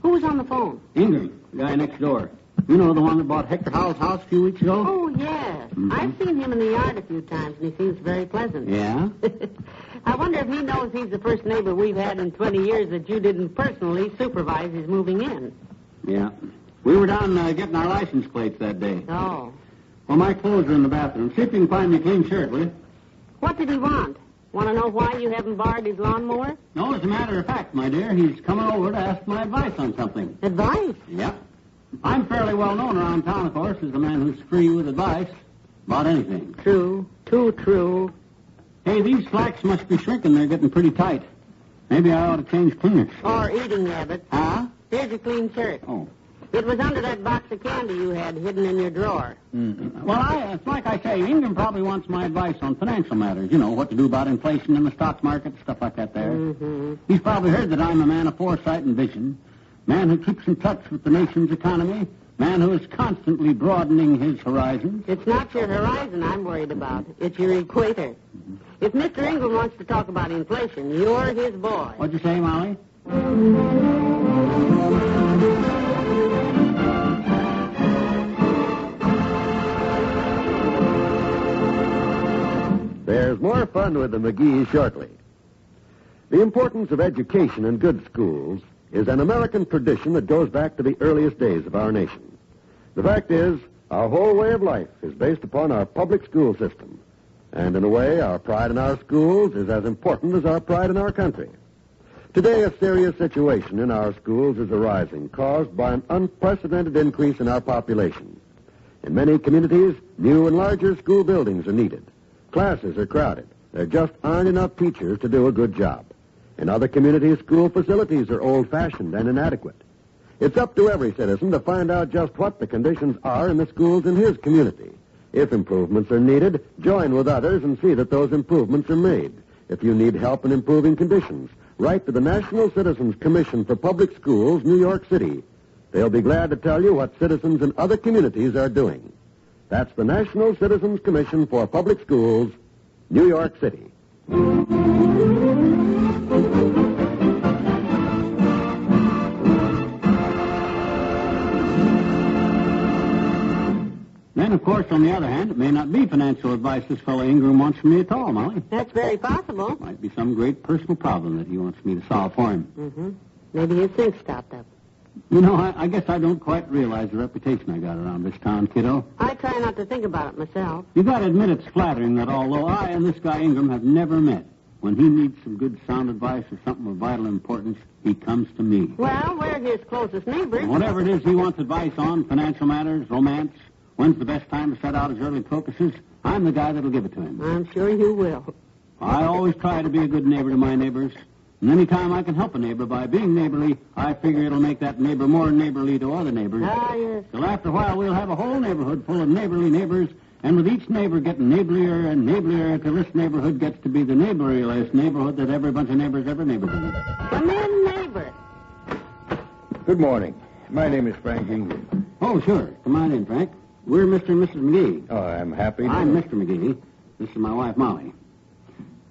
Who was on the phone? Ingram, the guy next door. You know the one that bought Hector Howell's house a few weeks ago? Oh, yes. Mm-hmm. I've seen him in the yard a few times, and he seems very pleasant. Yeah? I wonder if he knows he's the first neighbor we've had in 20 years that you didn't personally supervise his moving in. Yeah. We were down getting our license plates that day. Oh. Well, my clothes are in the bathroom. See if you can find me a clean shirt, will you? What did he want? Want to know why you haven't borrowed his lawnmower? No, as a matter of fact, my dear, he's coming over to ask my advice on something. Advice? Yep. I'm fairly well known around town, of course, as the man who's free with advice about anything. True. Too true. Hey, these slacks must be shrinking. They're getting pretty tight. Maybe I ought to change cleaners. Or eating habits. Huh? Here's your clean shirt. Oh. It was under that box of candy you had hidden in your drawer. Mm-hmm. Well, it's like I say, Ingram probably wants my advice on financial matters. You know, what to do about inflation in the stock market, stuff like that there. Mm-hmm. He's probably heard that I'm a man of foresight and vision, man who keeps in touch with the nation's economy, man who is constantly broadening his horizons. It's not your horizon I'm worried about. It's your equator. If Mr. Ingram wants to talk about inflation, you're his boy. What'd you say, Molly? There's more fun with the McGees shortly. The importance of education in good schools is an American tradition that goes back to the earliest days of our nation. The fact is, our whole way of life is based upon our public school system. And in a way, our pride in our schools is as important as our pride in our country. Today, a serious situation in our schools is arising, caused by an unprecedented increase in our population. In many communities, new and larger school buildings are needed. Classes are crowded. There just aren't enough teachers to do a good job. In other communities, school facilities are old-fashioned and inadequate. It's up to every citizen to find out just what the conditions are in the schools in his community. If improvements are needed, join with others and see that those improvements are made. If you need help in improving conditions, write to the National Citizens Commission for Public Schools, New York City. They'll be glad to tell you what citizens in other communities are doing. That's the National Citizens Commission for Public Schools, New York City. Then, of course, on the other hand, it may not be financial advice this fellow Ingram wants from me at all, Molly. That's very possible. Might be some great personal problem that he wants me to solve for him. Mm-hmm. Maybe his sink stopped up. You know, I guess I don't quite realize the reputation I got around this town, kiddo. I try not to think about it myself. You got to admit it's flattering that although I and this guy Ingram have never met, when he needs some good sound advice or something of vital importance, he comes to me. Well, we're his closest neighbors. Whatever it is he wants advice on, financial matters, romance, when's the best time to set out his early crocuses, I'm the guy that'll give it to him. I'm sure you will. I always try to be a good neighbor to my neighbors. And any time I can help a neighbor by being neighborly, I figure it'll make that neighbor more neighborly to other neighbors. Ah, yes. Till after a while, we'll have a whole neighborhood full of neighborly neighbors, and with each neighbor getting neighborlier and neighborlier till this neighborhood gets to be the neighborliest neighborhood that every bunch of neighbors ever neighbored in. Come in, neighbor. Good morning. My name is Frank Ingram. Oh, sure. Come on in, Frank. We're Mr. and Mrs. McGee. Oh, I'm happy to... I'm Mr. McGee. This is my wife, Molly.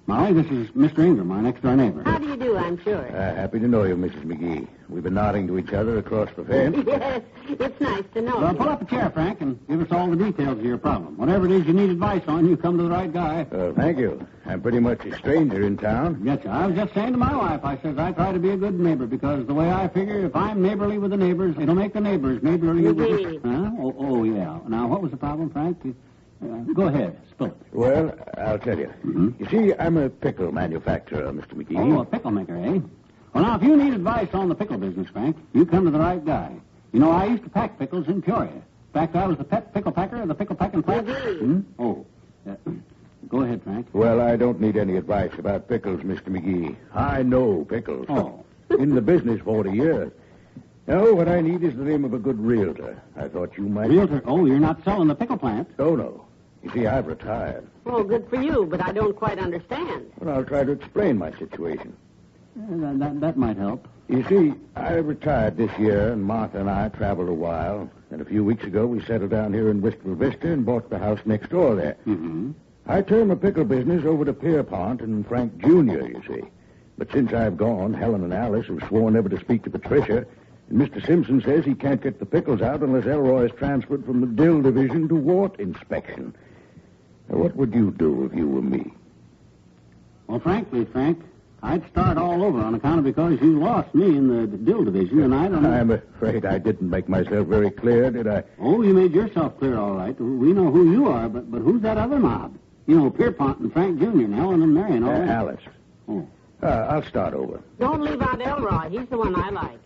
Molly, this is Mr. Ingram, our next-door neighbor. How do you do, I'm sure. Happy to know you, Mrs. McGee. We've been nodding to each other across the fence. Yes, it's nice to know Well, you. pull up a chair, Frank, and give us all the details of your problem. Whatever it is you need advice on, you come to the right guy. Thank you. I'm pretty much a stranger in town. Yes, sir. I was just saying to my wife, I says I try to be a good neighbor because the way I figure, if I'm neighborly with the neighbors, it'll make the neighbors neighborly with McGee. Huh? Oh, yeah. Now, what was the problem, Frank? Go ahead. Spill it. Well, I'll tell you. Mm-hmm. You see, I'm a pickle manufacturer, Mr. McGee. Oh, a pickle maker, eh? Well, now, if you need advice on the pickle business, Frank, you come to the right guy. You know, I used to pack pickles in Peoria. In fact, I was the pet pickle packer of the pickle packing plant. Oh. Go ahead, Frank. Well, I don't need any advice about pickles, Mr. McGee. I know pickles. Oh. In the business 40 years. No, what I need is the name of a good realtor. I thought you might... Realtor? Oh, you're not selling the pickle plant? Oh, no. You see, I've retired. Oh, good for you, but I don't quite understand. Well, I'll try to explain my situation. That might help. You see, I retired this year, and Martha and I traveled a while. And a few weeks ago, we settled down here in Wistful Vista and bought the house next door there. Mm-hmm. I turned my pickle business over to Pierpont and Frank Jr., you see. But since I've gone, Helen and Alice have sworn never to speak to Patricia. And Mr. Simpson says he can't get the pickles out unless Elroy is transferred from the dill division to wart inspection. Now, what would you do if you were me? Well, frankly, Frank, I'd start all over on account of because you lost me in the dill division, and I don't know... I'm afraid I didn't make myself very clear, did I? Oh, you made yourself clear, all right. We know who you are, but who's that other mob? You know, Pierpont and Frank Jr. and Helen and Mary and all that. Alice. Oh. I'll start over. Don't leave out Elroy. He's the one I like.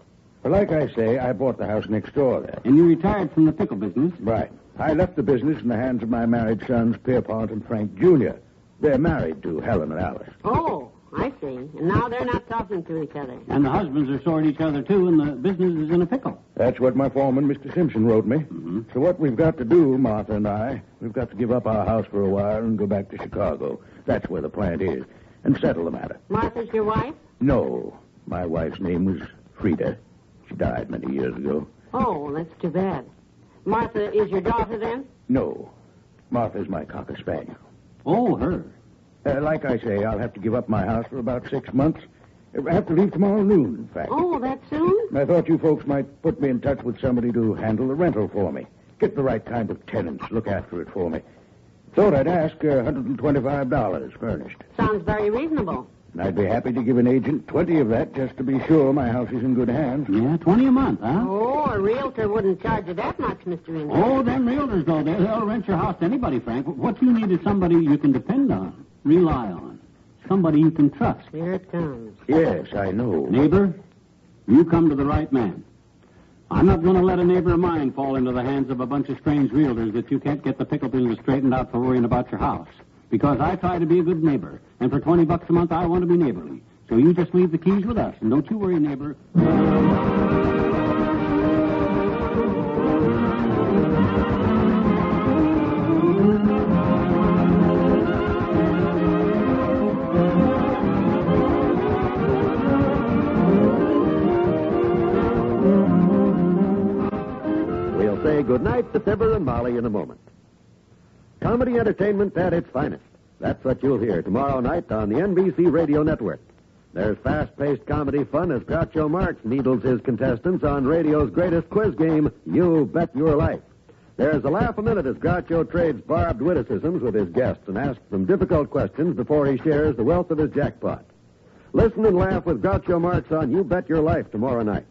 Well, like I say, I bought the house next door there. And you retired from the pickle business? Right. I left the business in the hands of my married sons, Pierpont and Frank Jr. They're married to Helen and Alice. Oh, I see. And now they're not talking to each other. And the husbands are sore at each other, too, and the business is in a pickle. That's what my foreman, Mr. Simpson, wrote me. Mm-hmm. So what we've got to do, Martha and I, we've got to give up our house for a while and go back to Chicago. That's where the plant is. And settle the matter. Martha's your wife? No. My wife's name was Frida. She died many years ago. Oh, that's too bad. Martha is your daughter, then? No. Martha's my cocker spaniel. Oh, her. Like I say, I'll have to give up my house for about 6 months. I have to leave tomorrow noon, in fact. Oh, that soon? I thought you folks might put me in touch with somebody to handle the rental for me. Get the right kind of tenants, look after it for me. Thought I'd ask $125 furnished. Sounds very reasonable. And I'd be happy to give an agent 20 of that just to be sure my house is in good hands. Yeah, 20 a month, huh? Oh, a realtor wouldn't charge you that much, Mr. Ingram. Oh, them realtors, though, they'll rent your house to anybody, Frank. What you need is somebody you can depend on, rely on, somebody you can trust. Here it comes. Yes, I know. Neighbor, you come to the right man. I'm not going to let a neighbor of mine fall into the hands of a bunch of strange realtors that you can't get the pickle business straightened out for worrying about your house. Because I try to be a good neighbor, and for $20 a month, I want to be neighborly. So you just leave the keys with us, and don't you worry, neighbor. We'll say goodnight to Fibber and Molly in a moment. Comedy entertainment at its finest. That's what you'll hear tomorrow night on the NBC Radio Network. There's fast-paced comedy fun as Groucho Marx needles his contestants on radio's greatest quiz game, You Bet Your Life. There's a laugh a minute as Groucho trades barbed witticisms with his guests and asks them difficult questions before he shares the wealth of his jackpot. Listen and laugh with Groucho Marx on You Bet Your Life tomorrow night.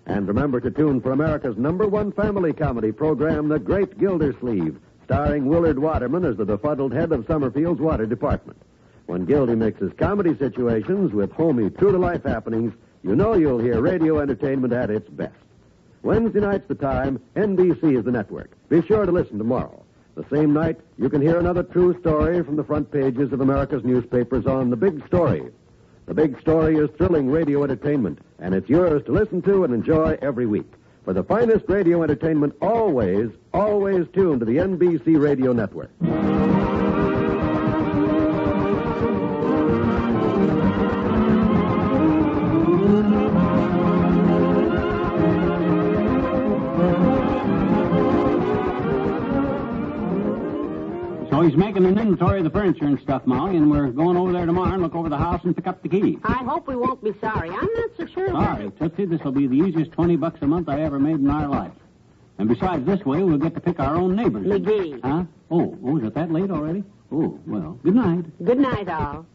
And remember to tune for America's #1 family comedy program, The Great Gildersleeve, starring Willard Waterman as the befuddled head of Summerfield's water department. When Gildy mixes comedy situations with homey, true-to-life happenings, you know you'll hear radio entertainment at its best. Wednesday night's the time. NBC is the network. Be sure to listen tomorrow. The same night, you can hear another true story from the front pages of America's newspapers on The Big Story. The Big Story is thrilling radio entertainment, and it's yours to listen to and enjoy every week. For the finest radio entertainment, always, always tune to the NBC Radio Network. So he's making an inventory of the furniture and stuff, Molly, and we're going over there tomorrow and look over the house and pick up the key. I hope we won't be sorry. I'm not so sure. Sorry, Tootsie, this will be the easiest $20 a month I ever made in our life. And besides, this way we'll get to pick our own neighbors. McGee. Huh? Oh, is it that late already? Oh, well, good night. Good night, all.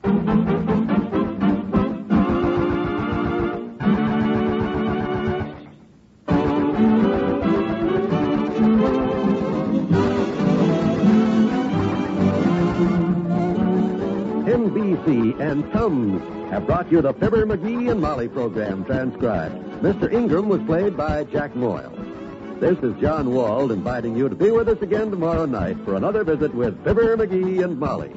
NBC and Tums have brought you the Fibber McGee and Molly program transcribed. Mr. Ingram was played by Jack Moyle. This is John Wald inviting you to be with us again tomorrow night for another visit with Fibber McGee and Molly.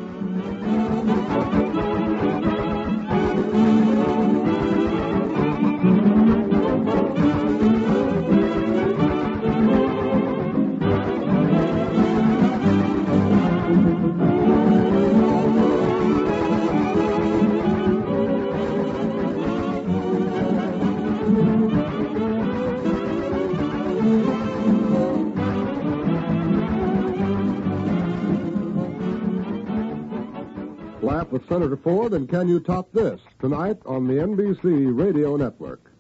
Laugh with Senator Ford and Can You Top This? Tonight on the NBC Radio Network.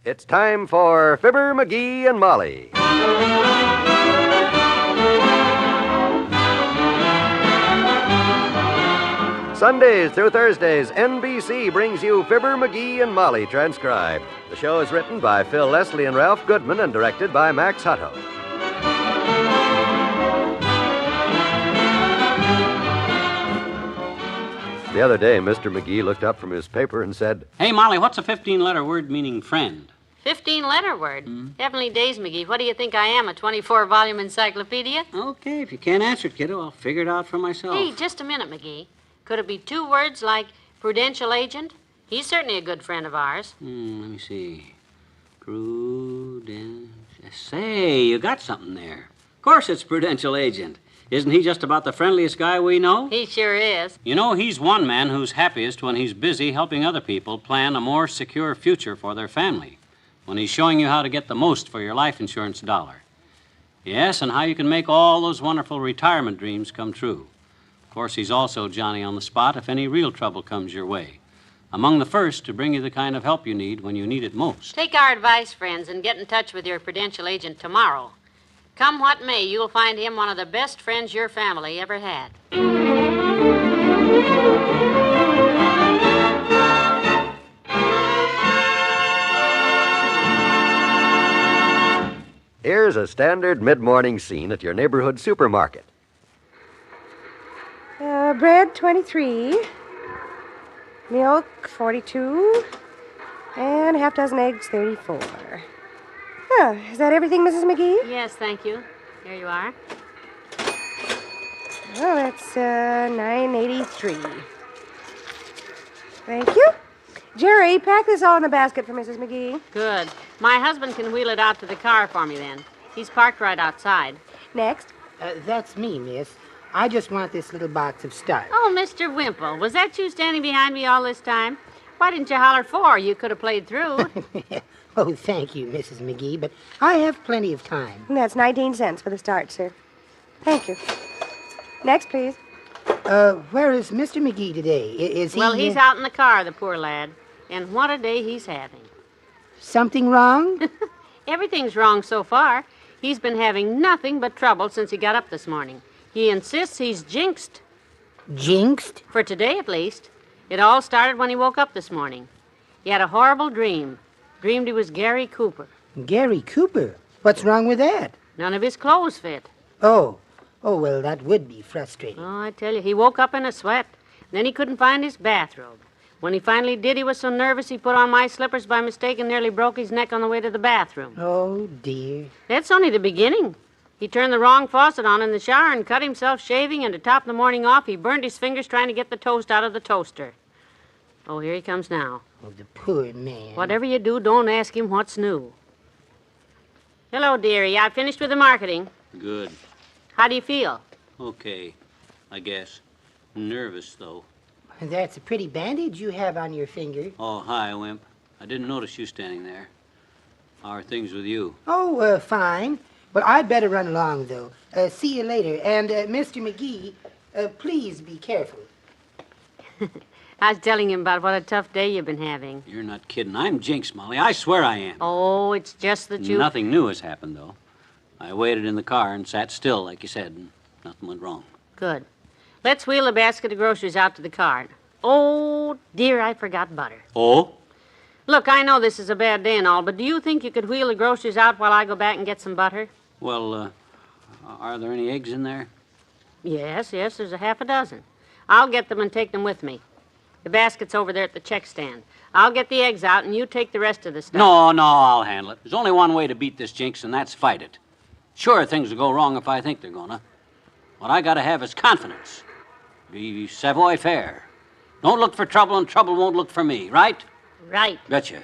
It's time for Fibber McGee and Molly. Sundays through Thursdays, NBC brings you Fibber McGee and Molly transcribed. The show is written by Phil Leslie and Ralph Goodman and directed by Max Hutto. The other day, Mr. McGee looked up from his paper and said, Hey, Molly, what's a 15-letter word meaning friend? 15-letter word. Heavenly days, McGee. What do you think I am, a 24-volume encyclopedia? Okay, if you can't answer it, kiddo, I'll figure it out for myself. Hey, just a minute, McGee. Could it be 2 words like prudential agent? He's certainly a good friend of ours. Let me see. Prudential. Say, you got something there. Of course it's prudential agent. Isn't he just about the friendliest guy we know? He sure is. You know, he's one man who's happiest when he's busy helping other people plan a more secure future for their family. When he's showing you how to get the most for your life insurance dollar. Yes, and how you can make all those wonderful retirement dreams come true. Of course, he's also Johnny on the spot if any real trouble comes your way. Among the first to bring you the kind of help you need when you need it most. Take our advice, friends, and get in touch with your prudential agent tomorrow. Come what may, you'll find him one of the best friends your family ever had. Here's a standard mid-morning scene at your neighborhood supermarket. Bread, 23. Milk, 42. And a half dozen eggs, 34. Oh, is that everything, Mrs. McGee? Yes, thank you. Here you are. Oh, that's $9.83. Thank you. Jerry, pack this all in a basket for Mrs. McGee. Good. My husband can wheel it out to the car for me then. He's parked right outside. Next. That's me, miss. I just want this little box of starch. Oh, Mr. Wimple, was that you standing behind me all this time? Why didn't you holler 4? You could have played through. Oh, thank you, Mrs. McGee, but I have plenty of time. And that's 19 cents for the starch, sir. Thank you. Next, please. Where is Mr. McGee today? Is he... Well, he's out in the car, the poor lad. And what a day he's having. Something wrong? Everything's wrong so far. He's been having nothing but trouble since he got up this morning. He insists he's jinxed. Jinxed? For today, at least. It all started when he woke up this morning. He had a horrible dream. Dreamed he was Gary Cooper. Gary Cooper? What's wrong with that? None of his clothes fit. Oh, well, that would be frustrating. Oh, I tell you, he woke up in a sweat. Then he couldn't find his bathrobe. When he finally did, he was so nervous he put on my slippers by mistake and nearly broke his neck on the way to the bathroom. Oh, dear. That's only the beginning. He turned the wrong faucet on in the shower and cut himself shaving, and to top the morning off, he burned his fingers trying to get the toast out of the toaster. Oh, here he comes now. Oh, the poor man. Whatever you do, don't ask him what's new. Hello, dearie. I finished with the marketing. Good. How do you feel? Okay, I guess. Nervous, though. That's a pretty bandage you have on your finger. Oh, hi, Wimp. I didn't notice you standing there. How are things with you? Oh, fine. But I'd better run along, though. See you later. And, Mr. McGee, please be careful. I was telling him about what a tough day you've been having. You're not kidding. I'm jinxed, Molly. I swear I am. Oh, it's just that you... Nothing new has happened, though. I waited in the car and sat still, like you said, and nothing went wrong. Good. Let's wheel a basket of groceries out to the car. Oh, dear, I forgot butter. Oh? Look, I know this is a bad day and all, but do you think you could wheel the groceries out while I go back and get some butter? Well, are there any eggs in there? Yes, there's a half a dozen. I'll get them and take them with me. The basket's over there at the check stand. I'll get the eggs out, and you take the rest of the stuff. No, I'll handle it. There's only one way to beat this jinx, and that's fight it. Sure, things will go wrong if I think they're gonna. What I gotta have is confidence. Be savoir-faire. Don't look for trouble, and trouble won't look for me, right? Right. Betcha.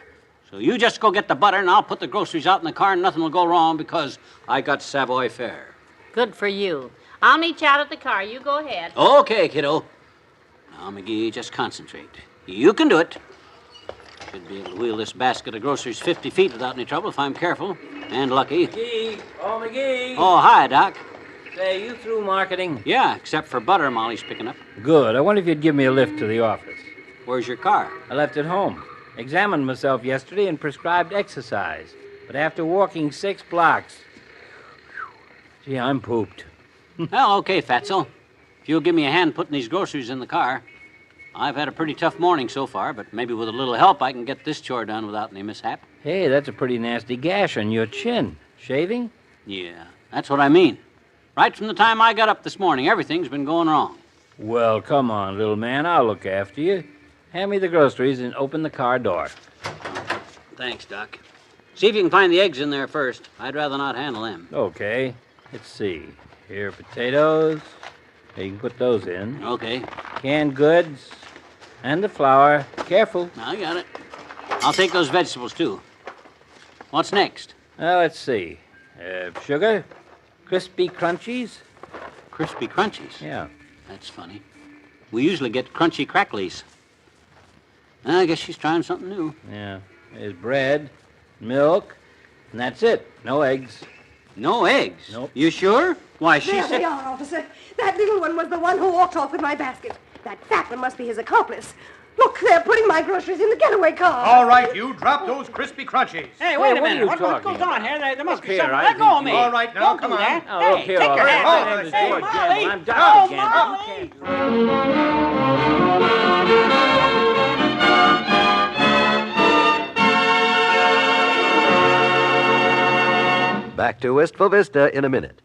So you just go get the butter, and I'll put the groceries out in the car, and nothing will go wrong because I got savoir-faire. Good for you. I'll meet you out at the car. You go ahead. Okay, kiddo. Now, McGee, just concentrate. You can do it. Should be able to wheel this basket of groceries 50 feet without any trouble if I'm careful and lucky. McGee! Oh, McGee! Oh, hi, Doc. Say, you through marketing? Yeah, except for butter Molly's picking up. Good. I wonder if you'd give me a lift to the office. Where's your car? I left it home. Examined myself yesterday and prescribed exercise. But after walking 6 blocks... Gee, I'm pooped. Well, okay, Fatso. If you'll give me a hand putting these groceries in the car. I've had a pretty tough morning so far, but maybe with a little help I can get this chore done without any mishap. Hey, that's a pretty nasty gash on your chin. Shaving? Yeah, that's what I mean. Right from the time I got up this morning, everything's been going wrong. Well, come on, little man. I'll look after you. Hand me the groceries and open the car door. Thanks, Doc. See if you can find the eggs in there first. I'd rather not handle them. Okay. Let's see. Here are potatoes. You can put those in. Okay. Canned goods. And the flour. Careful. I got it. I'll take those vegetables, too. What's next? Let's see. Sugar. Crispy crunchies. Crispy crunchies? Yeah. That's funny. We usually get crunchy cracklies. I guess she's trying something new. Yeah. There's bread, milk, and that's it. No eggs. No eggs? Nope. You sure? Why, she There said... they are, officer. That little one was the one who walked off with my basket. That fat one must be his accomplice. Look, they're putting my groceries in the getaway car. All right, you drop those crispy crunchies. Hey, wait a minute. What goes on here? There must be something. Let go of me. All right, now, Don't come do on. that. Oh, Hey, here, take all your right. hand. My name is Hey, George Molly. Gamble. I'm Dr. Gamble. Back to Wistful Vista in a minute.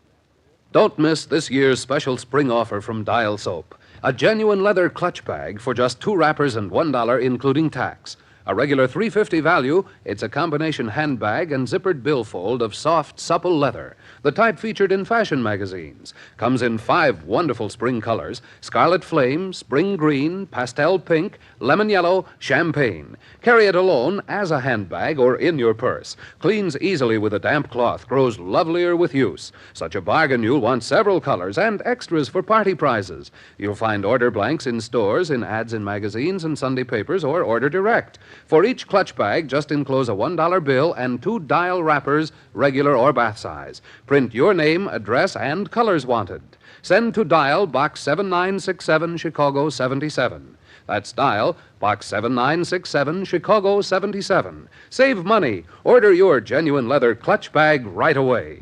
Don't miss this year's special spring offer from Dial Soap. A genuine leather clutch bag for just 2 wrappers and $1, including tax. A regular $3.50 value, it's a combination handbag and zippered billfold of soft, supple leather, the type featured in fashion magazines. Comes in 5 wonderful spring colors: scarlet flame, spring green, pastel pink, lemon yellow, champagne. Carry it alone as a handbag or in your purse. Cleans easily with a damp cloth, grows lovelier with use. Such a bargain you'll want several colors and extras for party prizes. You'll find order blanks in stores, in ads in magazines and Sunday papers, or order direct. For each clutch bag, just enclose a $1 bill and 2 Dial wrappers, regular or bath size. Print your name, address, and colors wanted. Send to Dial, Box 7967, Chicago 77. That's Dial, Box 7967, Chicago 77. Save money. Order your genuine leather clutch bag right away.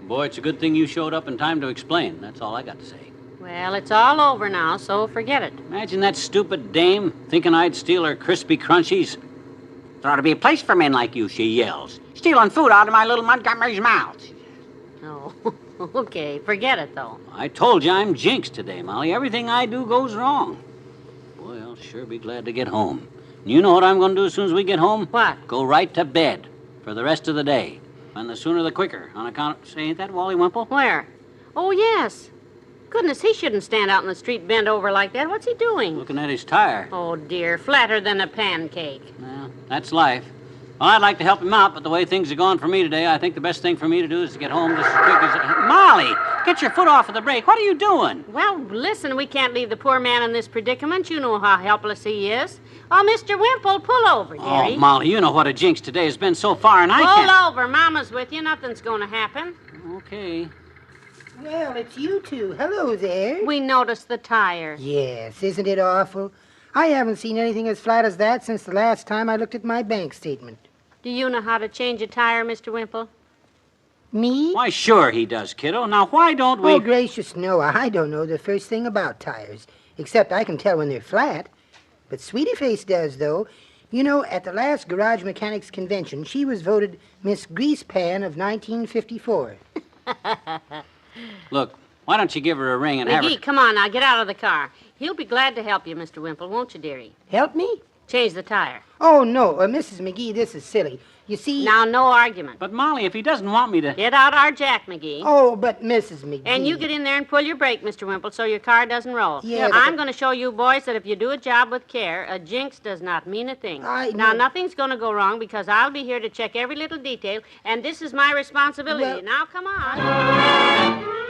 Boy, it's a good thing you showed up in time to explain. That's all I got to say. Well, it's all over now, so forget it. Imagine that stupid dame thinking I'd steal her crispy crunchies. There ought to be a place for men like you, she yells. Stealing food out of my little Montgomery's mouth. Oh, okay. Forget it, though. I told you I'm jinxed today, Molly. Everything I do goes wrong. Boy, I'll sure be glad to get home. You know what I'm going to do as soon as we get home? What? Go right to bed for the rest of the day. And the sooner the quicker, on account of... Say, ain't that Wally Wimple? Where? Oh, yes. Goodness, he shouldn't stand out in the street bent over like that. What's he doing? Looking at his tire. Oh, dear. Flatter than a pancake. Well, that's life. Well, I'd like to help him out, but the way things are going for me today, I think the best thing for me to do is to get home just as quick as... Molly! Get your foot off of the brake. What are you doing? Well, listen, we can't leave the poor man in this predicament. You know how helpless he is. Oh, Mr. Wimple, pull over, dearie. Oh, Molly, you know what a jinx today has been so far, and I can't... Pull over. Mama's with you. Nothing's going to happen. Okay. Well, it's you two. Hello there. We noticed the tire. Yes, isn't it awful? I haven't seen anything as flat as that since the last time I looked at my bank statement. Do you know how to change a tire, Mr. Wimple? Me? Why, sure he does, kiddo. Now, why don't we... Oh, gracious, no. I don't know the first thing about tires, except I can tell when they're flat. But Sweetie Face does, though. You know, at the last Garage Mechanics Convention, she was voted Miss Greasepan of 1954. Look, why don't you give her a ring and have her... McGee, come on now. Get out of the car. He'll be glad to help you, Mr. Wimple, won't you, dearie? Help me? Change the tire. Oh, no, Mrs. McGee, this is silly. You see... Now, no argument. But, Molly, if he doesn't want me to... Get out our jack, McGee. Oh, but Mrs. McGee... And you get in there and pull your brake, Mr. Wimple, so your car doesn't roll. Yeah, I'm going to show you boys that if you do a job with care, a jinx does not mean a thing. Now, nothing's going to go wrong because I'll be here to check every little detail, and this is my responsibility. Well... Now, come on.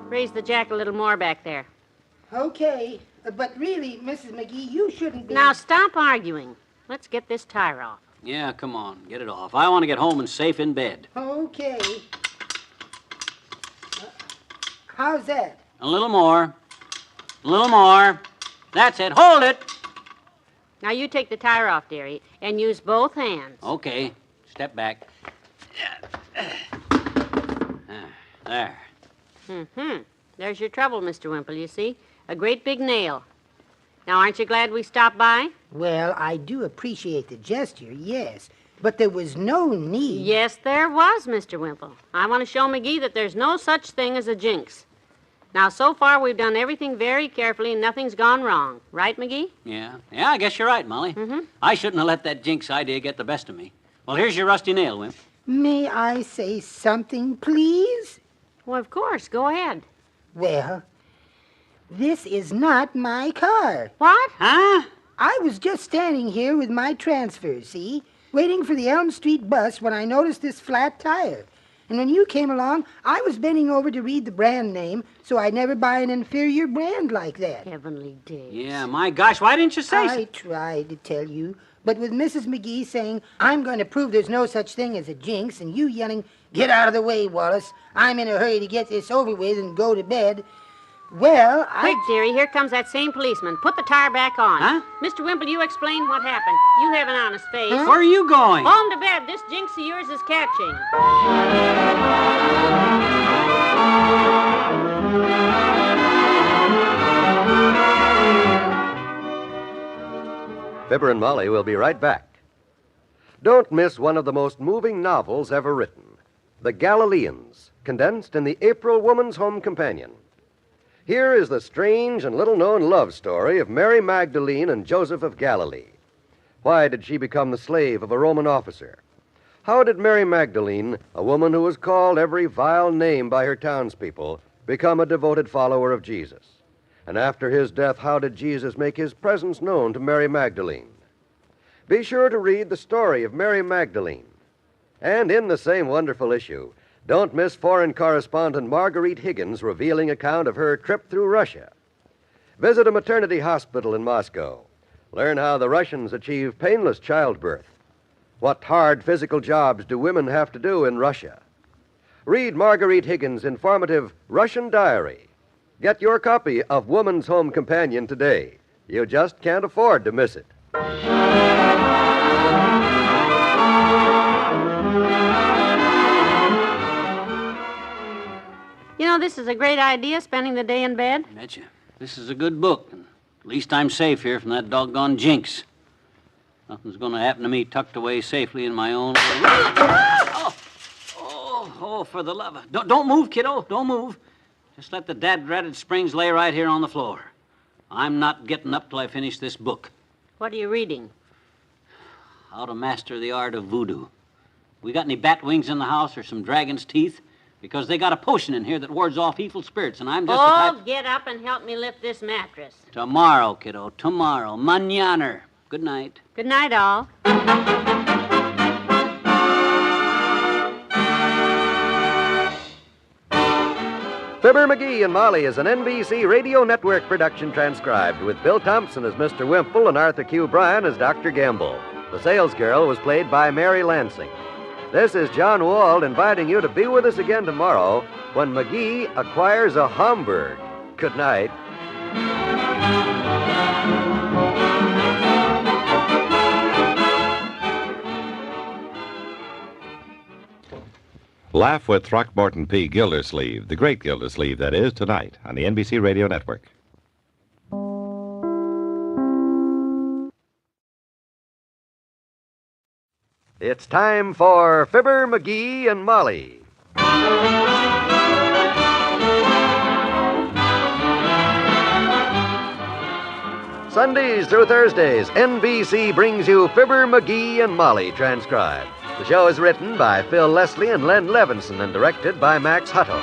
Raise the jack a little more back there. Okay, but really, Mrs. McGee, you shouldn't be... Now, stop arguing. Let's get this tire off. Yeah, come on, get it off. I want to get home and safe in bed. Okay. How's that? A little more. A little more. That's it. Hold it. Now, you take the tire off, dearie, and use both hands. Okay. Step back. There. Mm-hmm. There's your trouble, Mr. Wimple, you see. A great big nail. Now, aren't you glad we stopped by? Well, I do appreciate the gesture, yes. But there was no need. Yes, there was, Mr. Wimple. I want to show McGee that there's no such thing as a jinx. Now, so far, we've done everything very carefully and nothing's gone wrong. Right, McGee? Yeah, I guess you're right, Molly. Mm-hmm. I shouldn't have let that jinx idea get the best of me. Well, here's your rusty nail, Wimp. May I say something, please? Well, of course. Go ahead. Well, this is not my car. What? Huh? I was just standing here with my transfer, see? Waiting for the Elm Street bus when I noticed this flat tire. And when you came along, I was bending over to read the brand name so I'd never buy an inferior brand like that. Heavenly days. Yeah, my gosh, why didn't you say so? I tried to tell you, but with Mrs. McGee saying, I'm going to prove there's no such thing as a jinx, and you yelling, get out of the way, Wallace, I'm in a hurry to get this over with and go to bed, well, Quick, dearie, here comes that same policeman. Put the tire back on. Huh? Mr. Wimple, you explain what happened. You have an honest face. Huh? Where are you going? Home to bed. This jinx of yours is catching. Fibber and Molly will be right back. Don't miss one of the most moving novels ever written, The Galileans, condensed in the April Woman's Home Companion. Here is the strange and little-known love story of Mary Magdalene and Joseph of Galilee. Why did she become the slave of a Roman officer? How did Mary Magdalene, a woman who was called every vile name by her townspeople, become a devoted follower of Jesus? And after his death, how did Jesus make his presence known to Mary Magdalene? Be sure to read the story of Mary Magdalene. And in the same wonderful issue, don't miss foreign correspondent Marguerite Higgins' revealing account of her trip through Russia. Visit a maternity hospital in Moscow. Learn how the Russians achieve painless childbirth. What hard physical jobs do women have to do in Russia? Read Marguerite Higgins' informative Russian Diary. Get your copy of Woman's Home Companion today. You just can't afford to miss it. You know, this is a great idea, spending the day in bed. Betcha. This is a good book, and at least I'm safe here from that doggone jinx. Nothing's going to happen to me tucked away safely in my own... Oh, for the love of... Don't move, kiddo. Don't move. Just let the dad-ratted springs lay right here on the floor. I'm not getting up till I finish this book. What are you reading? How to Master the Art of Voodoo. We got any bat wings in the house or some dragon's teeth? Because they got a potion in here that wards off evil spirits, and I'm just the type... Get up and help me lift this mattress. Tomorrow, kiddo, tomorrow. Mañana. Good night. Good night, all. Fibber McGee and Molly is an NBC Radio Network production transcribed with Bill Thompson as Mr. Wimple and Arthur Q. Bryan as Dr. Gamble. The salesgirl was played by Mary Lansing. This is John Wald inviting you to be with us again tomorrow when McGee acquires a Hamburg. Good night. Laugh with Throckmorton P. Gildersleeve, the great Gildersleeve, that is, tonight on the NBC Radio Network. It's time for Fibber, McGee, and Molly. Sundays through Thursdays, NBC brings you Fibber, McGee, and Molly transcribed. The show is written by Phil Leslie and Len Levinson and directed by Max Hutto.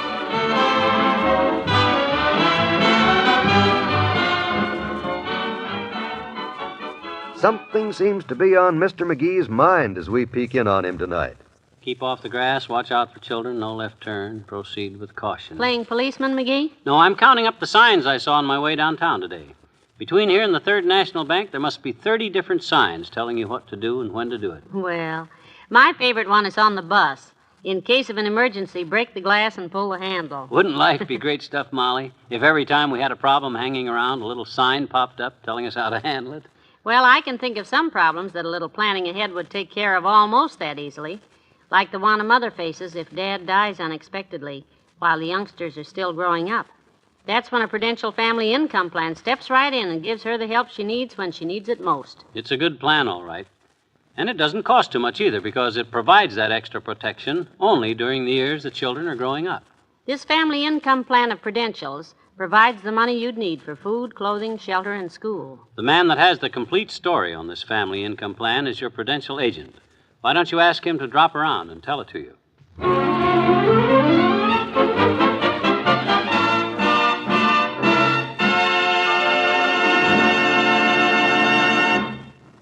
Something seems to be on Mr. McGee's mind as we peek in on him tonight. Keep off the grass, watch out for children, no left turn, proceed with caution. Playing policeman, McGee? No, I'm counting up the signs I saw on my way downtown today. Between here and the Third National Bank, there must be 30 different signs telling you what to do and when to do it. Well, my favorite one is on the bus. In case of an emergency, break the glass and pull the handle. Wouldn't life be great stuff, Molly, if every time we had a problem hanging around, a little sign popped up telling us how to handle it? Well, I can think of some problems that a little planning ahead would take care of almost that easily. Like the one a mother faces if Dad dies unexpectedly while the youngsters are still growing up. That's when a Prudential family income plan steps right in and gives her the help she needs when she needs it most. It's a good plan, all right. And it doesn't cost too much either because it provides that extra protection only during the years the children are growing up. This family income plan of Prudential's provides the money you'd need for food, clothing, shelter, and school. The man that has the complete story on this family income plan is your Prudential agent. Why don't you ask him to drop around and tell it to you?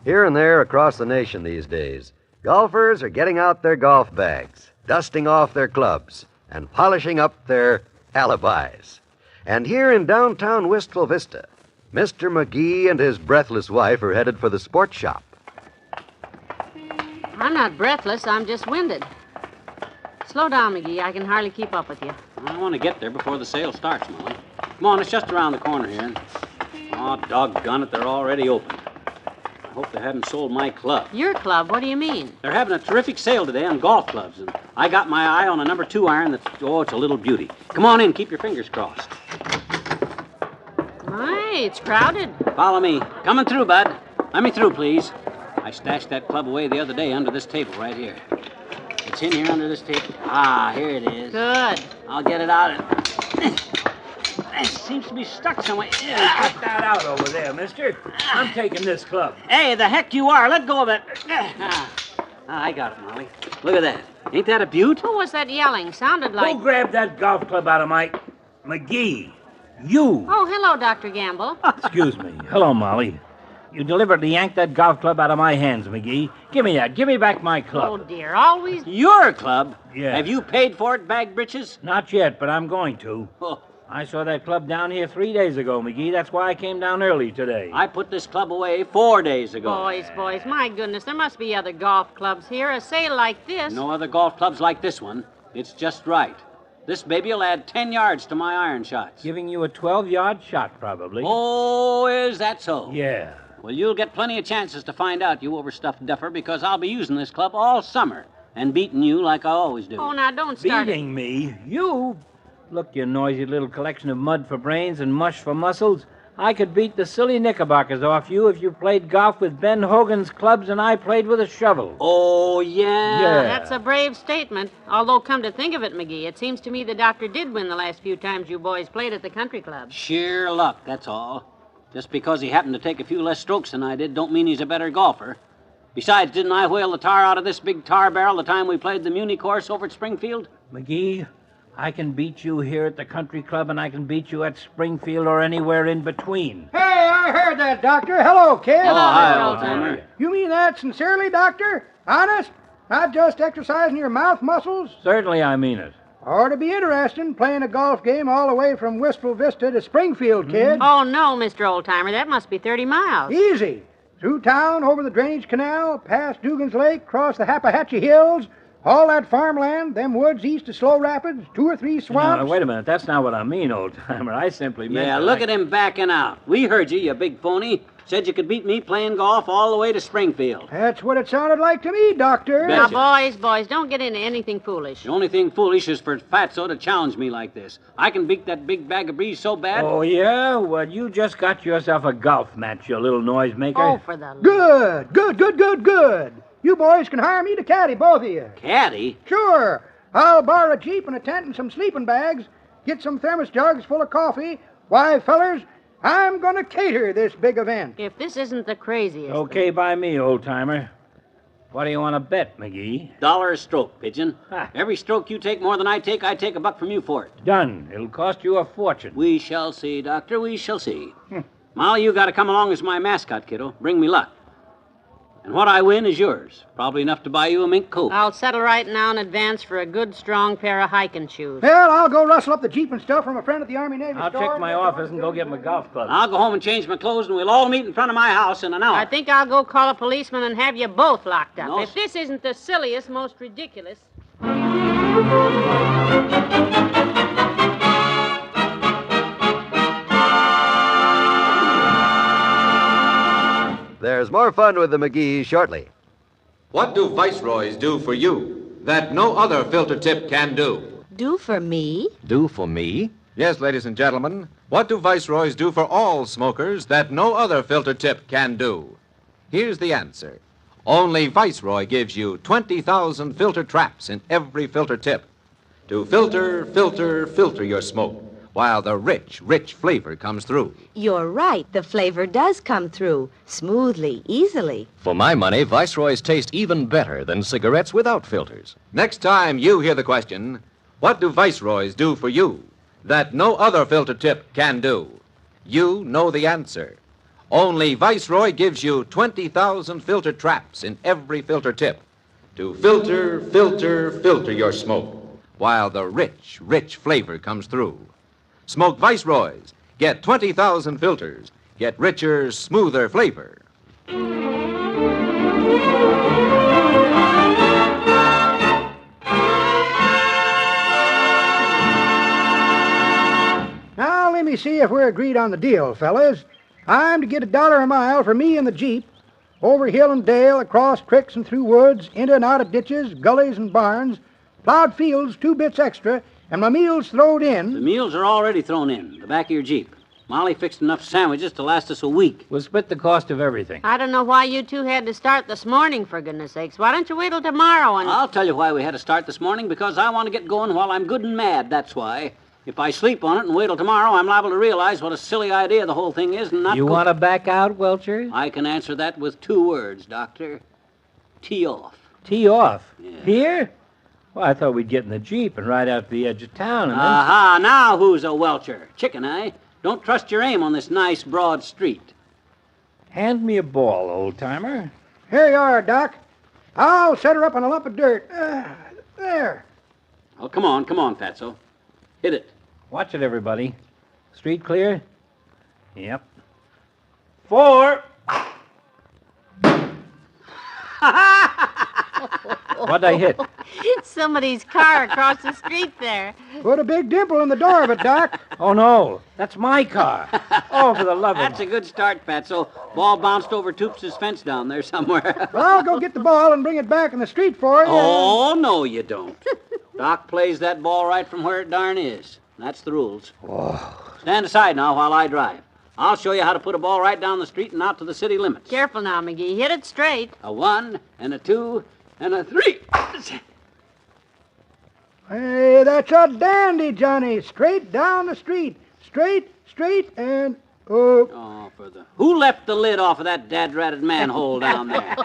Here and there across the nation these days, golfers are getting out their golf bags, dusting off their clubs, and polishing up their alibis. And here in downtown Wistful Vista, Mr. McGee and his breathless wife are headed for the sports shop. I'm not breathless, I'm just winded. Slow down, McGee. I can hardly keep up with you. I want to get there before the sale starts, Molly. Come on, it's just around the corner here. Oh, doggone it, they're already open. I hope they haven't sold my club. Your club? What do you mean? They're having a terrific sale today on golf clubs, and I got my eye on a number 2 iron that's, it's a little beauty. Come on in, keep your fingers crossed. My, it's crowded. Follow me. Coming through, bud. Let me through, please. I stashed that club away the other day under this table right here. It's in here under this table. Ah, here it is. Good. I'll get it out. It seems to be stuck somewhere. Cut that out over there, mister. I'm taking this club. Hey, the heck you are. Let go of it. I got it, Molly. Look at that. Ain't that a beaut? Who was that yelling? Sounded like... Who grabbed that golf club out of my... McGee. You. Oh, hello, Dr. Gamble. Excuse me. Hello, Molly. You deliberately yanked that golf club out of my hands, McGee. Give me that. Give me back my club. Oh, dear. Always... Your club? Yeah. Have you paid for it, bag britches? Not yet, but I'm going to. Oh. I saw that club down here 3 days ago, McGee. That's why I came down early today. I put this club away 4 days ago. Boys, my goodness, there must be other golf clubs here. A sale like this. No other golf clubs like this one. It's just right. This baby will add 10 yards to my iron shots. Giving you a 12-yard shot, probably. Oh, is that so? Yeah. Well, you'll get plenty of chances to find out, you overstuffed duffer, because I'll be using this club all summer and beating you like I always do. Oh, now, don't start... Beating me? You? Look, you noisy little collection of mud for brains and mush for muscles. I could beat the silly knickerbockers off you if you played golf with Ben Hogan's clubs and I played with a shovel. Oh, yeah? Yeah. That's a brave statement. Although, come to think of it, McGee, it seems to me the doctor did win the last few times you boys played at the country club. Sheer luck, that's all. Just because he happened to take a few less strokes than I did don't mean he's a better golfer. Besides, didn't I whale the tar out of this big tar barrel the time we played the Muni course over at Springfield? McGee, I can beat you here at the country club, and I can beat you at Springfield or anywhere in between. Hey, I heard that, Doctor. Hello, kid. Oh, hi, old-timer. You mean that sincerely, Doctor? Honest? Not just exercising your mouth muscles? Certainly I mean it. Ought to be interesting, playing a golf game all the way from Wistful Vista to Springfield, kid. Oh, no, Mr. Oldtimer, that must be 30 miles. Easy. Through town, over the drainage canal, past Dugan's Lake, across the Appalachian Hills, all that farmland, them woods east of Slow Rapids, 2 or 3 swamps. No, wait a minute. That's not what I mean, old-timer. I simply meant... Yeah, look at him backing out. We heard you big phony. Said you could beat me playing golf all the way to Springfield. That's what it sounded like to me, Doctor. Now, boys, don't get into anything foolish. The only thing foolish is for Fatso to challenge me like this. I can beat that big bag of breeze so bad. Oh, yeah? Well, you just got yourself a golf match, you little noisemaker. Oh, for the... Good. You boys can hire me to caddy, both of you. Caddy? Sure. I'll borrow a Jeep and a tent and some sleeping bags, get some thermos jugs full of coffee. Why, fellers, I'm going to cater this big event. If this isn't the craziest... Okay by me, old-timer. What do you want to bet, McGee? $1 a stroke, Pigeon. Every stroke you take more than I take $1 from you for it. Done. It'll cost you a fortune. We shall see, Doctor, we shall see. Molly, you got to come along as my mascot, kiddo. Bring me luck. And what I win is yours. Probably enough to buy you a mink coat. I'll settle right now in advance for a good, strong pair of hiking shoes. Well, I'll go rustle up the Jeep and stuff from a friend at the Army-Navy I'll store. check my office and go get my golf club. I'll go home and change my clothes, and we'll all meet in front of my house in an hour. I think I'll go call a policeman and have you both locked up. No, if this isn't the silliest, most ridiculous... There's more fun with the McGees shortly. What do viceroys do for you that no other filter tip can do? Do for me? Do for me? Yes, ladies and gentlemen, what do Viceroys do for all smokers that no other filter tip can do? Here's the answer. Only Viceroy gives you 20,000 filter traps in every filter tip to filter your smoke while the rich, rich flavor comes through. You're right. The flavor does come through smoothly, easily. For my money, Viceroys taste even better than cigarettes without filters. Next time you hear the question, what do Viceroys do for you that no other filter tip can do? You know the answer. Only Viceroy gives you 20,000 filter traps in every filter tip to filter your smoke while the rich, rich flavor comes through. Smoke Viceroys. Get 20,000 filters. Get richer, smoother flavor. Now, let me see if we're agreed on the deal, fellas. I'm to get $1 a mile for me and the Jeep, over hill and dale, across creeks and through woods, into and out of ditches, gullies and barns, plowed fields, 2 bits extra, and my meals throwed in. The meals are already thrown in, the back of your Jeep. Molly fixed enough sandwiches to last us a week. We'll split the cost of everything. I don't know why you two had to start this morning, for goodness sakes. Why don't you wait till tomorrow and... I'll tell you why we had to start this morning, because I want to get going while I'm good and mad, that's why. If I sleep on it and wait till tomorrow, I'm liable to realize what a silly idea the whole thing is and not... You want to back out, Welcher? I can answer that with 2 words, Doctor. Tee off. Tee off? Yeah. Here? Well, I thought we'd get in the Jeep and ride out to the edge of town and then... Aha, now who's a Welcher? Chicken, eh? Don't trust your aim on this nice, broad street. Hand me a ball, old-timer. Here you are, Doc. I'll set her up on a lump of dirt. There. Oh, come on, Fatso. Hit it. Watch it, everybody. Street clear? Yep. 4. What'd I hit? Somebody's car across the street there. Put a big dimple in the door of it, Doc. Oh, no. That's my car. Oh, for the love of... That's a good start, Fatso. Ball bounced over Toops' fence down there somewhere. Well, I'll go get the ball and bring it back in the street for you. Oh, no, you don't. Doc plays that ball right from where it darn is. That's the rules. Oh. Stand aside now while I drive. I'll show you how to put a ball right down the street and out to the city limits. Careful now, McGee. Hit it straight. A 1 and a 2 and a 3. Hey, that's a dandy, Johnny. Straight down the street. Straight, and... Oh, for the... Who left the lid off of that dad-ratted manhole down there?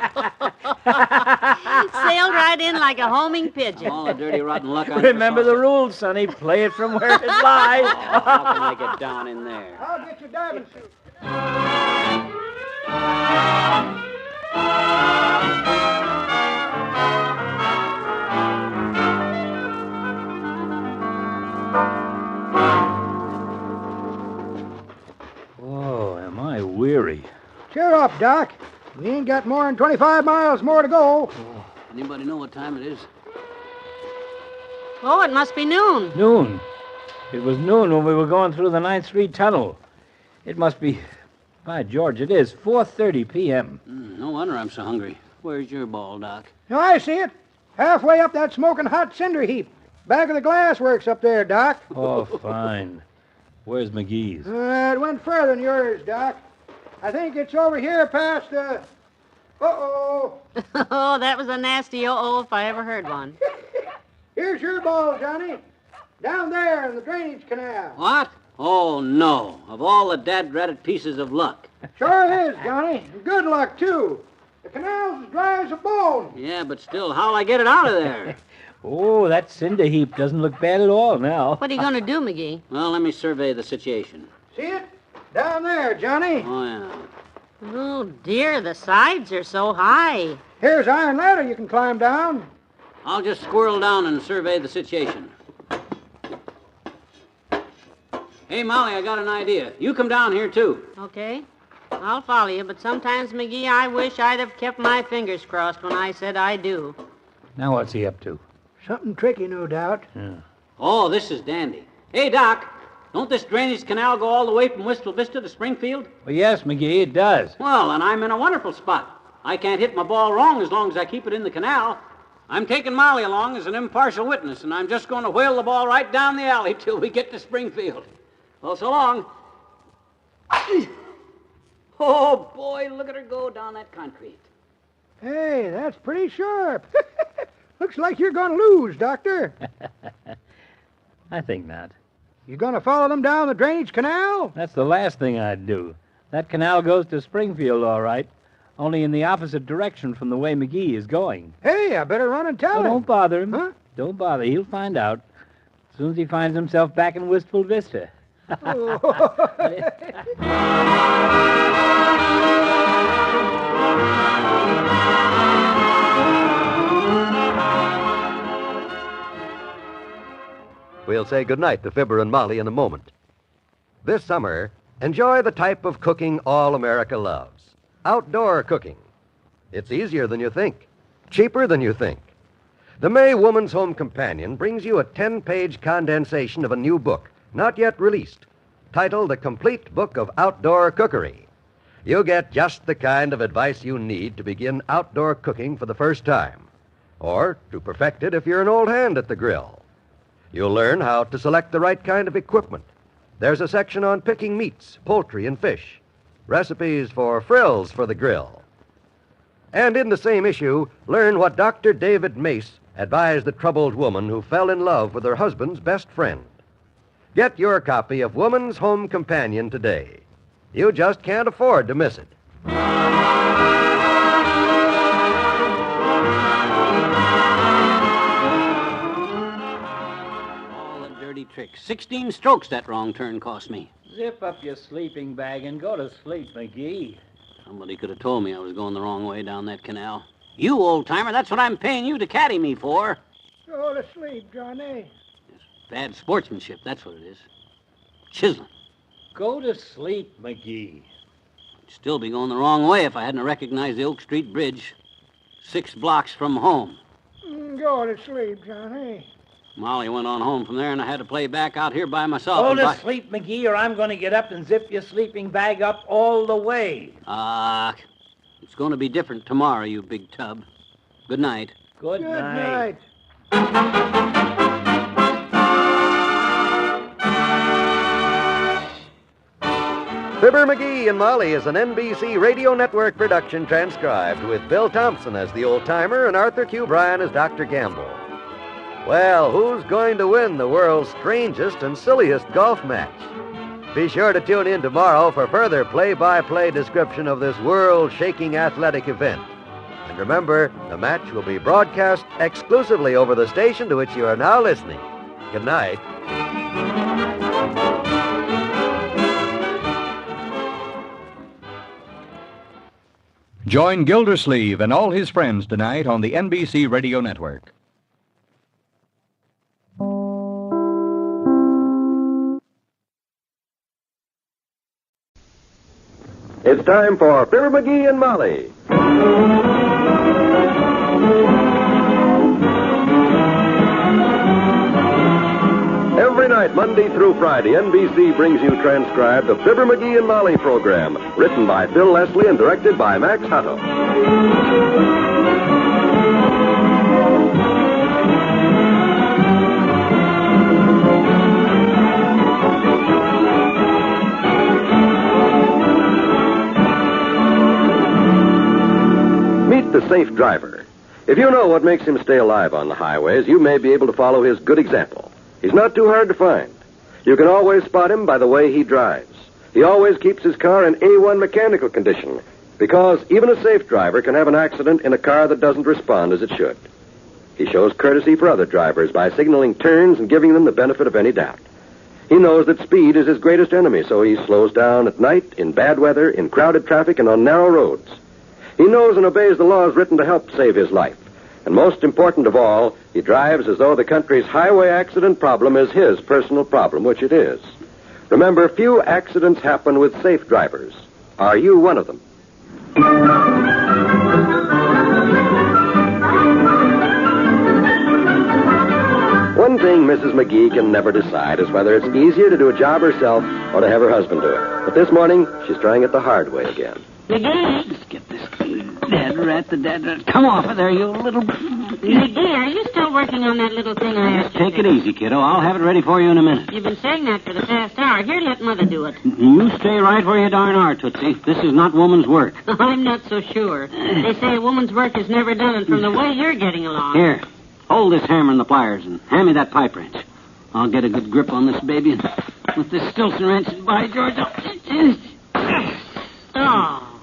Sailed right in like a homing pigeon. All the dirty, rotten luck I Remember the rules, Sonny. Play it from where it lies. How can I get down in there? I'll get your diving suit. Oh, am I weary. Cheer up, Doc. We ain't got more than 25 miles more to go. Anybody know what time it is? Oh, it must be noon. Noon. It was noon when we were going through the 9th Street Tunnel. It must be... By George, it is 4:30 p.m. No wonder I'm so hungry. Where's your ball, Doc? Now, I see it. Halfway up that smoking hot cinder heap. Back of the glass works up there, Doc. Oh, fine. Where's McGee's? It went further than yours, Doc. I think it's over here past the... Uh-oh. Oh, that was a nasty uh-oh if I ever heard one. Here's your ball, Johnny. Down there in the drainage canal. What? Oh, no. Of all the dad-ratted pieces of luck. Sure is, Johnny. Good luck, too. The canal's as dry as a bone. Yeah, but still, how'll I get it out of there? Oh, that cinder heap doesn't look bad at all now. What are you going to do, McGee? Well, let me survey the situation. See it? Down there, Johnny. Oh, yeah. Oh, dear, the sides are so high. Here's iron ladder you can climb down. I'll just squirrel down and survey the situation. Hey, Molly, I got an idea. You come down here, too. Okay. I'll follow you, but sometimes, McGee, I wish I'd have kept my fingers crossed when I said I do. Now what's he up to? Something tricky, no doubt. Yeah. Oh, this is dandy. Hey, Doc, don't this drainage canal go all the way from Wistful Vista to Springfield? Well, yes, McGee, it does. Well, then I'm in a wonderful spot. I can't hit my ball wrong as long as I keep it in the canal. I'm taking Molly along as an impartial witness, and I'm just going to whale the ball right down the alley till we get to Springfield. Well, so long. Oh, boy, look at her go down that concrete. Hey, that's pretty sharp. Looks like you're going to lose, Doctor. I think not. You going to follow them down the drainage canal? That's the last thing I'd do. That canal goes to Springfield, all right, only in the opposite direction from the way McGee is going. Hey, I better run and tell him. Don't bother him. Huh? Don't bother. He'll find out as soon as he finds himself back in Wistful Vista. We'll say goodnight to Fibber and Molly in a moment. This summer, enjoy the type of cooking all America loves. Outdoor cooking. It's easier than you think, cheaper than you think. The May Woman's Home Companion brings you a 10-page condensation of a new book, not yet released, titled A Complete Book of Outdoor Cookery. You'll get just the kind of advice you need to begin outdoor cooking for the first time, or to perfect it if you're an old hand at the grill. You'll learn how to select the right kind of equipment. There's a section on picking meats, poultry, and fish. Recipes for frills for the grill. And in the same issue, learn what Dr. David Mace advised the troubled woman who fell in love with her husband's best friend. Get your copy of Woman's Home Companion today. You just can't afford to miss it. Trick. 16 strokes that wrong turn cost me. Zip up your sleeping bag and go to sleep, McGee. Somebody could have told me I was going the wrong way down that canal. You, old-timer, that's what I'm paying you to caddy me for. Go to sleep, Johnny. It's bad sportsmanship, that's what it is. Chiseling. Go to sleep, McGee. I'd still be going the wrong way if I hadn't recognized the Oak Street Bridge. 6 blocks from home. Go to sleep, Johnny. Molly went on home from there, and I had to play back out here by myself. Go to sleep, McGee, or I'm going to get up and zip your sleeping bag up all the way. It's going to be different tomorrow, you big tub. Good night. Good night. Fibber McGee and Molly is an NBC Radio Network production transcribed with Bill Thompson as the old-timer and Arthur Q. Bryan as Dr. Gamble. Well, who's going to win the world's strangest and silliest golf match? Be sure to tune in tomorrow for further play-by-play description of this world-shaking athletic event. And remember, the match will be broadcast exclusively over the station to which you are now listening. Good night. Join Gildersleeve and all his friends tonight on the NBC Radio Network. It's time for Fibber McGee and Molly. Every night, Monday through Friday, NBC brings you transcribed the Fibber McGee and Molly program, written by Phil Leslie and directed by Max Hutto. Meet the safe driver. If you know what makes him stay alive on the highways, you may be able to follow his good example. He's not too hard to find. You can always spot him by the way he drives. He always keeps his car in A1 mechanical condition, because even a safe driver can have an accident in a car that doesn't respond as it should. He shows courtesy for other drivers by signaling turns and giving them the benefit of any doubt. He knows that speed is his greatest enemy, so he slows down at night, in bad weather, in crowded traffic, and on narrow roads. He knows and obeys the laws written to help save his life. And most important of all, he drives as though the country's highway accident problem is his personal problem, which it is. Remember, few accidents happen with safe drivers. Are you one of them? One thing Mrs. McGee can never decide is whether it's easier to do a job herself or to have her husband do it. But this morning, she's trying it the hard way again. McGee! Let's get this dead rat. Come off of there, you little... McGee, are you still working on that little thing I asked you Take to it easy, kiddo. I'll have it ready for you in a minute. You've been saying that for the past hour. Here, let Mother do it. You stay right where you darn are, Tootsie. This is not woman's work. I'm not so sure. They say a woman's work is never done, and from the way you're getting along... Here, hold this hammer and the pliers and hand me that pipe wrench. I'll get a good grip on this baby and with this Stilson wrench, by George, Oh,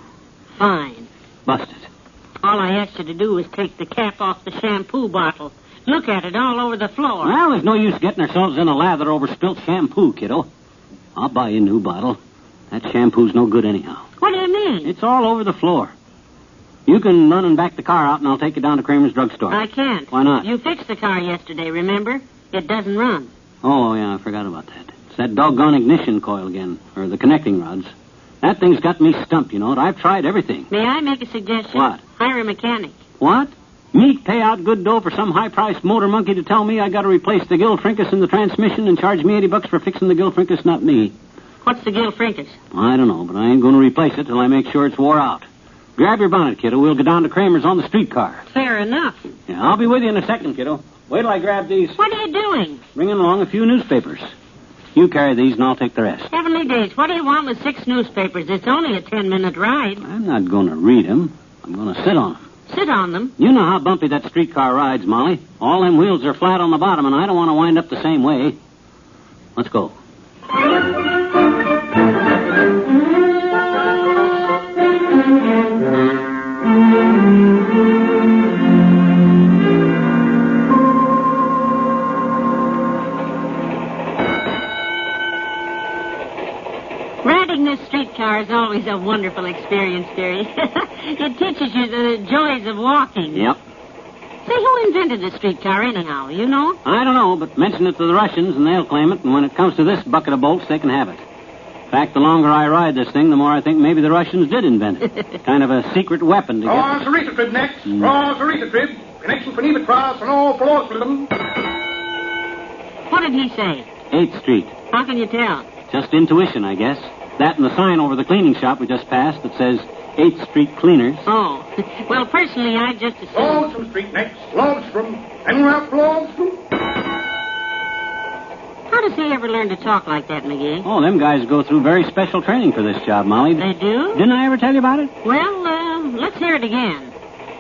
fine. Busted. All I asked you to do was take the cap off the shampoo bottle. Look at it all over the floor. Well, there's no use getting ourselves in a lather over spilt shampoo, kiddo. I'll buy you a new bottle. That shampoo's no good anyhow. What do you mean? It's all over the floor. You can run and back the car out, and I'll take you down to Kremer'S drugstore. I can't. Why not? You fixed the car yesterday, remember? It doesn't run. Oh, yeah, I forgot about that. It's that doggone ignition coil again, or the connecting rods. That thing's got me stumped, you know. I've tried everything. May I make a suggestion? What? Hire a mechanic. What? Me pay out good dough for some high-priced motor monkey to tell me I got to replace the gill frincus in the transmission and charge me $80 for fixing the gill frincus, not me. What's the gill frincus? I don't know, but I ain't going to replace it till I make sure it's wore out. Grab your bonnet, kiddo. We'll go down to Kremer'S on the streetcar. Fair enough. Yeah, I'll be with you in a second, kiddo. Wait till I grab these. What are you doing? Bringing along a few newspapers. You carry these and I'll take the rest. Heavenly days, what do you want with 6 newspapers? It's only a 10-minute ride. I'm not going to read them. I'm going to sit on them. Sit on them? You know how bumpy that streetcar rides, Molly. All them wheels are flat on the bottom, and I don't want to wind up the same way. Let's go. Riding this streetcar is always a wonderful experience, dearie. It teaches you the joys of walking. Yep. Say, who invented the streetcar anyhow? You know? I don't know, but mention it to the Russians and they'll claim it, and when it comes to this bucket of bolts, they can have it. In fact, the longer I ride this thing, the more I think maybe the Russians did invent it. Kind of a secret weapon to get... Cross Arita Trib next. Cross Arita Trib. Connection for Neva Cross and all floors for them. What did he say? 8th Street. How can you tell? Just intuition, I guess. That and the sign over the cleaning shop we just passed that says 8th Street Cleaners. Oh. Well, personally, I just assumed... Longstrom Street next. Longstrom. And Ralph Longstrom. How does he ever learn to talk like that, McGee? Oh, them guys go through very special training for this job, Molly. They do? Didn't I ever tell you about it? Well, let's hear it again.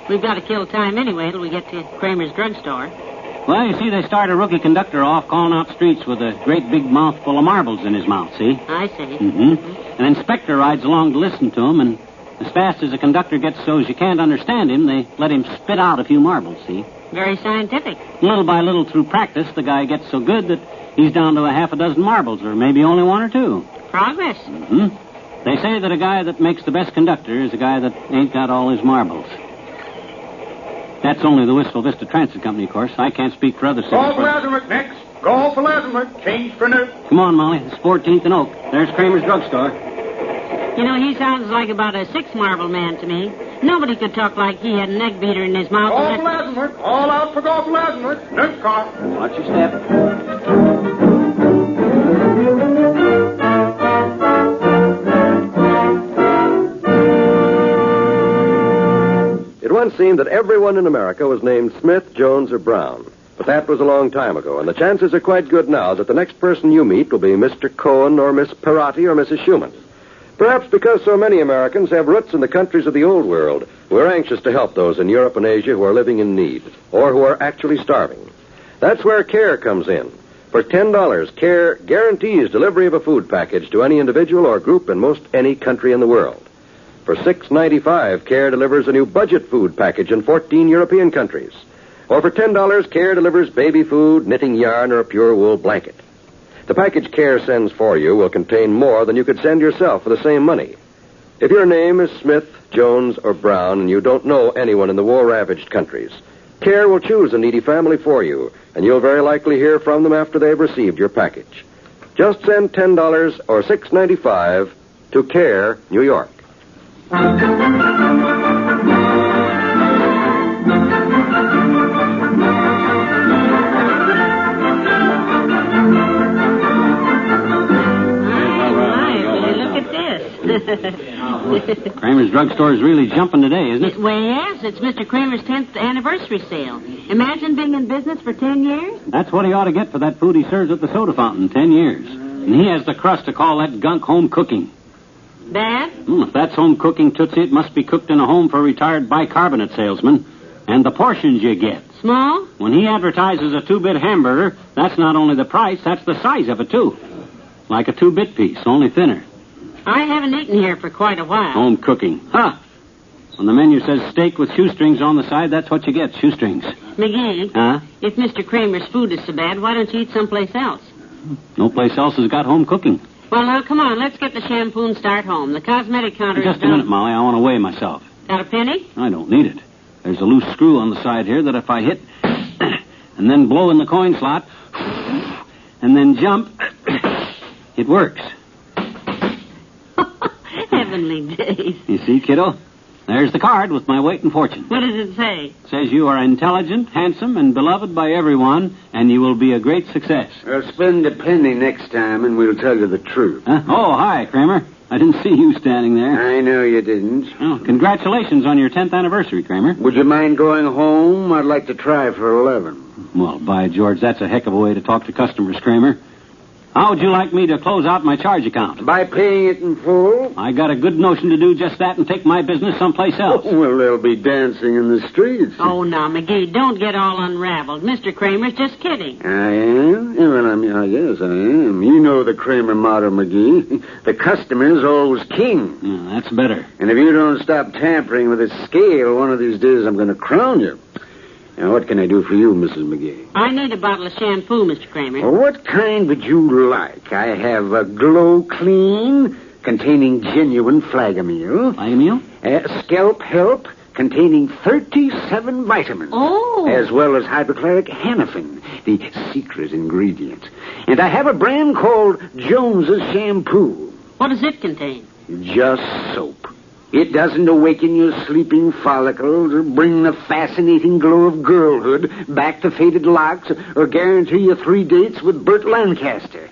We've got to kill time anyway till we get to Kremer'S drugstore. Well, you see, they start a rookie conductor off calling out streets with a great big mouthful of marbles in his mouth, see? I see. Mm-hmm. An inspector rides along to listen to him, and as fast as the conductor gets so you can't understand him, they let him spit out a few marbles, see? Very scientific. Little by little through practice, the guy gets so good that he's down to a half a dozen marbles, or maybe only 1 or 2. Progress. Mm-hmm. They say that a guy that makes the best conductor is a guy that ain't got all his marbles. That's only the Wistful Vista Transit Company, of course. I can't speak for other cities. Go for Lazenwick next. Go for Lazenwick. Change for Nerf. Come on, Molly. It's 14th and Oak. There's Kremer'S drugstore. You know, he sounds like about a 6-marble man to me. Nobody could talk like he had an egg beater in his mouth. Go for Lazenwick. All out for go for Lazenwick. Nerf car. Watch your step. It once seemed that everyone in America was named Smith, Jones, or Brown. But that was a long time ago, and the chances are quite good now that the next person you meet will be Mr. Cohen or Miss Perotti or Mrs. Schumann. Perhaps because so many Americans have roots in the countries of the old world, we're anxious to help those in Europe and Asia who are living in need, or who are actually starving. That's where CARE comes in. For $10, CARE guarantees delivery of a food package to any individual or group in most any country in the world. For $6.95, CARE delivers a new budget food package in 14 European countries. Or for $10, CARE delivers baby food, knitting yarn, or a pure wool blanket. The package CARE sends for you will contain more than you could send yourself for the same money. If your name is Smith, Jones, or Brown, and you don't know anyone in the war-ravaged countries, CARE will choose a needy family for you, and you'll very likely hear from them after they've received your package. Just send $10 or $6.95 to CARE, New York. Kremer'S Drugstore is really jumping today, isn't it? Well, yes, it's Mr. Kremer's 10th anniversary sale. Imagine being in business for 10 years. That's what he ought to get for that food he serves at the soda fountain, 10 years. And he has the crust to call that gunk home cooking. Dad? If that's home cooking, Tootsie, it must be cooked in a home for retired bicarbonate salesmen. And the portions you get. Small? When he advertises a 2-bit hamburger, that's not only the price, that's the size of it, too. Like a 2-bit piece, only thinner. I haven't eaten here for quite a while. Home cooking. When the menu says steak with shoestrings on the side, that's what you get, shoestrings. McGee, if Mr. Kremer's food is so bad, why don't you eat someplace else? No place else has got home cooking. Well, now, come on, let's get the shampoo and start home. The cosmetic counter Just is a minute, Molly. I want to weigh myself. Got a penny? I don't need it. There's a loose screw on the side here that if I hit and then blow in the coin slot and then jump, it works. Heavenly days. You see, kiddo? There's the card with my weight and fortune. What does it say? It says you are intelligent, handsome, and beloved by everyone, and you will be a great success. Well, spend a penny next time, and we'll tell you the truth. Oh, hi, Kremer. I didn't see you standing there. I know you didn't. Oh, congratulations on your 10th anniversary, Kremer. Would you mind going home? I'd like to try for 11. Well, by George, that's a heck of a way to talk to customers, Kremer. How would you like me to close out my charge account? By paying it in full? I got a good notion to do just that and take my business someplace else. Oh, well, they'll be dancing in the streets. Oh, now, McGee, don't get all unraveled. Mr. Kremer's just kidding. I am? Yeah, well, I guess I am. You know the Kremer motto, McGee. The customer's always king. Yeah, that's better. And if you don't stop tampering with his scale, one of these days I'm going to crown you. Now, what can I do for you, Mrs. McGee? I need a bottle of shampoo, Mr. Kremer. Well, what kind would you like? I have a Glow Clean containing genuine flagomyl. Flagomyl? Scalp Help containing 37 vitamins. Oh. As well as hypochloric hanafin, the secret ingredient. And I have a brand called Jones's Shampoo. What does it contain? Just soap. It doesn't awaken your sleeping follicles or bring the fascinating glow of girlhood back to faded locks or guarantee you 3 dates with Burt Lancaster.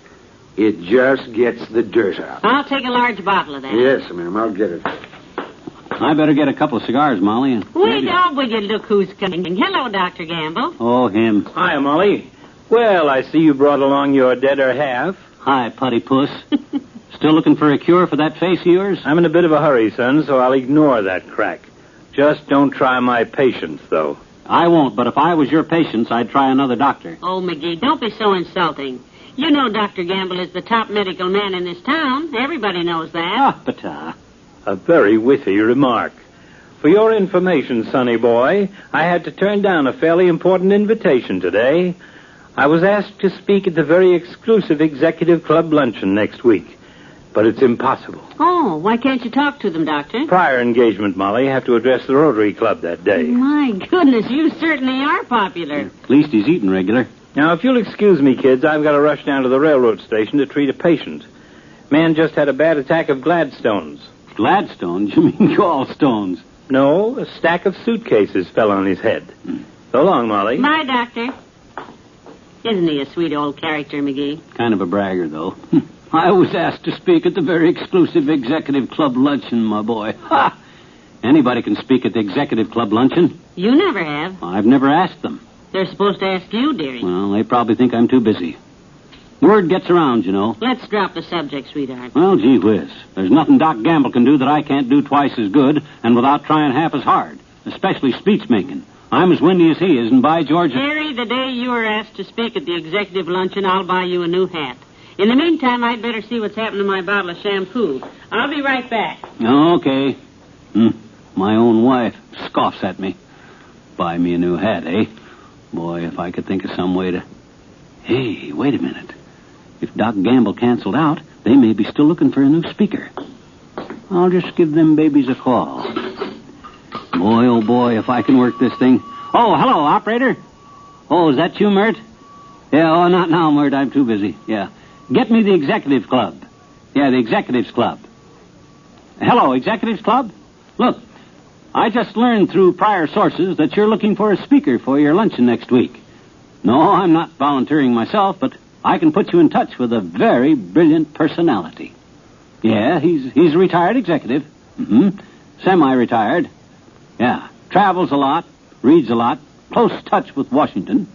It just gets the dirt out. I'll take a large bottle of that. Yes, ma'am, I'll get it. I better get a couple of cigars, Molly. And Wait, will you look who's coming. Hello, Dr. Gamble. Oh, him. Hi, Molly. Well, I see you brought along your deader half. Hi, putty puss. Still looking for a cure for that face of yours? I'm in a bit of a hurry, son, so I'll ignore that crack. Just don't try my patience, though. I won't, but if I was your patience, I'd try another doctor. Oh, McGee, don't be so insulting. You know Dr. Gamble is the top medical man in this town. Everybody knows that. But, A very witty remark. For your information, sonny boy, I had to turn down a fairly important invitation today. I was asked to speak at the very exclusive Executive Club luncheon next week. But it's impossible. Oh, why can't you talk to them, Doctor? Prior engagement, Molly. Have to address the Rotary Club that day. My goodness, you certainly are popular. At least he's eating regular. Now, if you'll excuse me, kids, I've got to rush down to the railroad station to treat a patient. Man just had a bad attack of Gladstones. Gladstones? You mean gallstones? No, a stack of suitcases fell on his head. So long, Molly. Bye, Doctor. Isn't he a sweet old character, McGee? Kind of a bragger, though. I was asked to speak at the very exclusive Executive Club luncheon, my boy. Ha! Anybody can speak at the Executive Club luncheon. You never have. I've never asked them. They're supposed to ask you, dearie. Well, they probably think I'm too busy. Word gets around, you know. Let's drop the subject, sweetheart. Well, gee whiz. There's nothing Doc Gamble can do that I can't do twice as good and without trying half as hard, especially speech-making. I'm as windy as he is, and by George... Dearie, the day you are asked to speak at the executive luncheon, I'll buy you a new hat. In the meantime, I'd better see what's happened to my bottle of shampoo. I'll be right back. Okay. My own wife scoffs at me. Buy me a new hat, eh? Boy, if I could think of some way to... Hey, wait a minute. If Doc Gamble canceled out, they may be still looking for a new speaker. I'll just give them babies a call. Boy, oh boy, if I can work this thing. Oh, hello, operator. Oh, is that you, Mert? Yeah, oh, not now, Mert. I'm too busy. Yeah. Get me the Executive Club. Yeah, the Executives Club. Hello, Executives Club? Look, I just learned through prior sources that you're looking for a speaker for your luncheon next week. No, I'm not volunteering myself, but I can put you in touch with a very brilliant personality. Yeah, he's a retired executive. Mm-hmm. Semi-retired. Yeah. Travels a lot, reads a lot, close touch with Washington.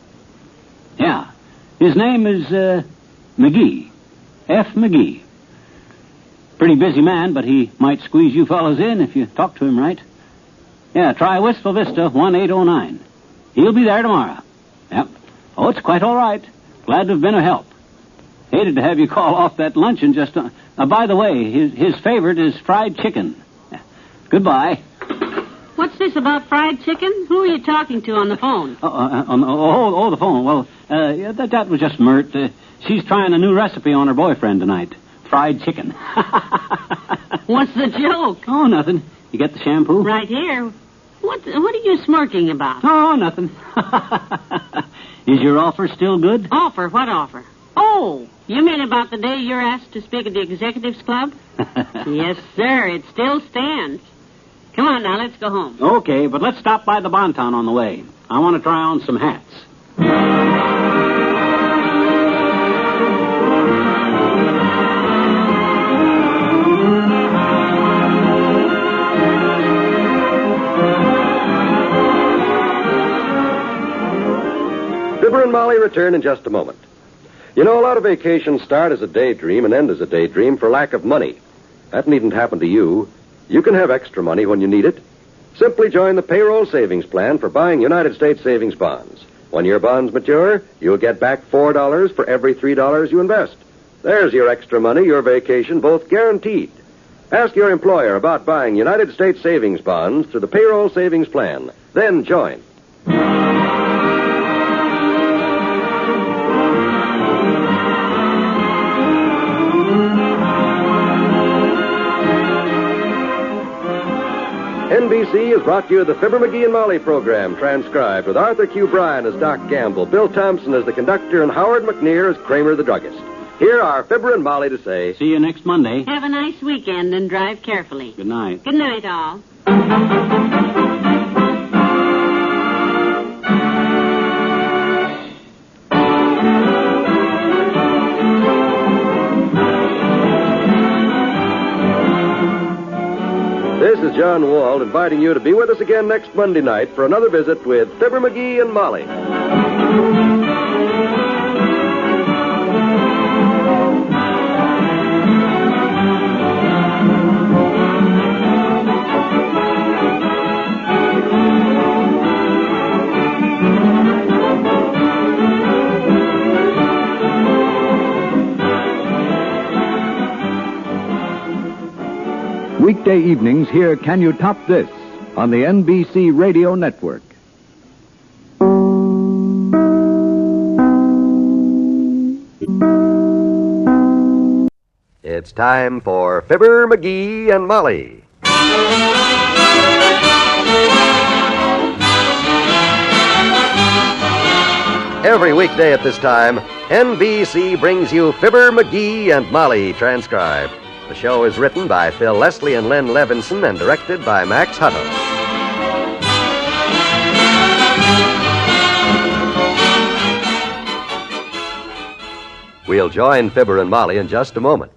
Yeah. His name is, McGee. F. McGee. Pretty busy man, but he might squeeze you fellows in if you talk to him right. Yeah, try Wistful Vista, 1809. He'll be there tomorrow. Yep. Oh, it's quite all right. Glad to have been of help. Hated to have you call off that luncheon just... by the way, his favorite is fried chicken. Goodbye. What's this about fried chicken? Who are you talking to on the phone? The phone. Well, that was just Mert. She's trying a new recipe on her boyfriend tonight. Fried chicken. What's the joke? Oh, nothing. You get the shampoo? Right here. What are you smirking about? Oh, nothing. Is your offer still good? Offer? What offer? Oh, you mean about the day you're asked to speak at the Executives Club? Yes, sir. It still stands. Come on now, let's go home. Okay, but let's stop by the Bonton on the way. I want to try on some hats. Fibber and Molly return in just a moment. You know, a lot of vacations start as a daydream and end as a daydream for lack of money. That needn't happen to you. You can have extra money when you need it. Simply join the payroll savings plan for buying United States savings bonds. When your bonds mature, you'll get back $4 for every $3 you invest. There's your extra money, your vacation, both guaranteed. Ask your employer about buying United States savings bonds through the payroll savings plan. Then join. NBC has brought you the Fibber McGee and Molly program, transcribed with Arthur Q. Bryan as Doc Gamble, Bill Thompson as the conductor, and Howard McNear as Kremer the druggist. Here are Fibber and Molly to say... See you next Monday. Have a nice weekend and drive carefully. Good night. Good night, all. This is John Wald inviting you to be with us again next Monday night for another visit with Fibber McGee and Molly. Weekday evenings, hear Can You Top This? On the NBC Radio Network. It's time for Fibber McGee and Molly. Every weekday at this time, NBC brings you Fibber McGee and Molly transcribed. The show is written by Phil Leslie and Len Levinson and directed by Max Hutto. We'll join Fibber and Molly in just a moment.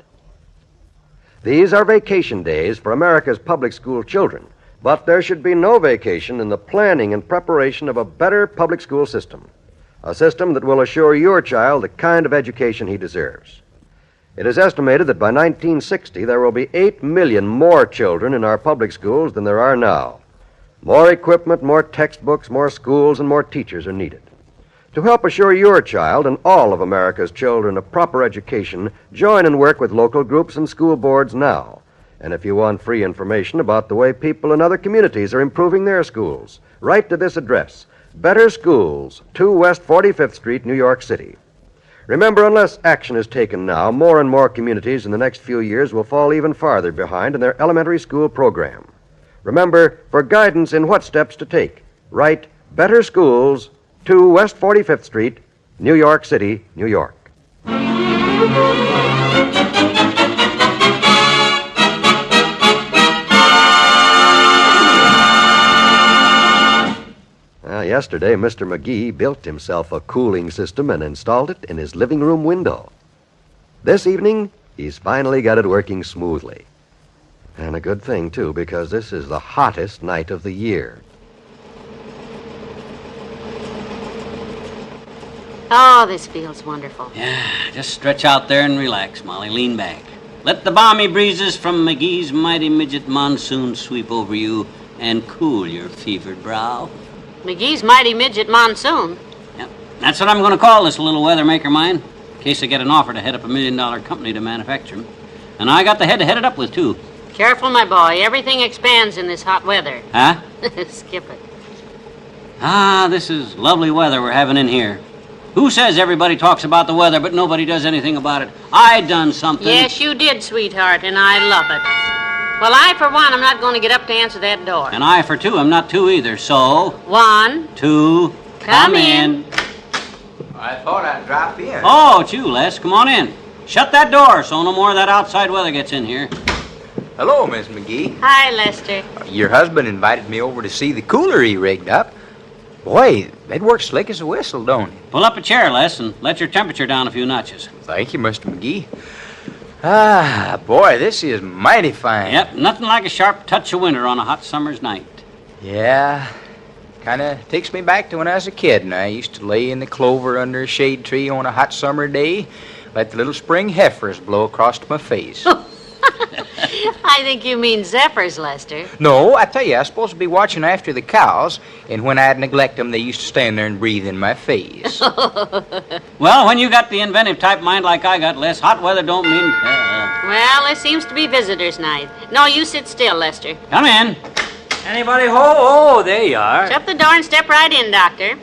These are vacation days for America's public school children, but there should be no vacation in the planning and preparation of a better public school system, a system that will assure your child the kind of education he deserves. It is estimated that by 1960 there will be 8 million more children in our public schools than there are now. More equipment, more textbooks, more schools, and more teachers are needed. To help assure your child and all of America's children a proper education, join and work with local groups and school boards now. And if you want free information about the way people in other communities are improving their schools, write to this address, Better Schools, 2 West 45th Street, New York City. Remember, unless action is taken now, more and more communities in the next few years will fall even farther behind in their elementary school program. Remember, for guidance in what steps to take, write Better Schools, 2 West 45th Street, New York City, New York. Yesterday, Mr. McGee built himself a cooling system and installed it in his living room window. This evening, he's finally got it working smoothly. And a good thing, too, because this is the hottest night of the year. Oh, this feels wonderful. Yeah, just stretch out there and relax, Molly. Lean back. Let the balmy breezes from McGee's mighty midget monsoon sweep over you and cool your fevered brow. McGee's mighty midget monsoon? Yep, that's what I'm going to call this little weather maker mine, in case I get an offer to head up $1 million company to manufacture them. And I got the head to head it up with, too. Careful, my boy. Everything expands in this hot weather. Huh? Skip it. Ah, this is lovely weather we're having in here. Who says everybody talks about the weather, but nobody does anything about it? I done something. Yes, you did, sweetheart, and I love it. Well, I, for one, am not going to get up to answer that door. And I, for two, am not two either, so... 1, 2, come in. I thought I'd drop in. Oh, it's you, Les. Come on in. Shut that door so no more of that outside weather gets in here. Hello, Miss McGee. Hi, Lester. Your husband invited me over to see the cooler he rigged up. Boy, that works slick as a whistle, don't it? Pull up a chair, Les, and let your temperature down a few notches. Thank you, Mr. McGee. Ah, boy, this is mighty fine. Yep, nothing like a sharp touch of winter on a hot summer's night. Yeah, kind of takes me back to when I was a kid, and I used to lay in the clover under a shade tree on a hot summer day, let the little spring heifers blow across my face. I think you mean zephyrs, Lester. No, I tell you, I was supposed to be watching after the cows, and when I'd neglect them, they used to stand there and breathe in my face. Well, when you got the inventive type mind like I got, Les, hot weather don't mean... Well, it seems to be visitor's night. No, you sit still, Lester. Come in. Anybody home? Oh, there you are. Shut the door and step right in, Doctor.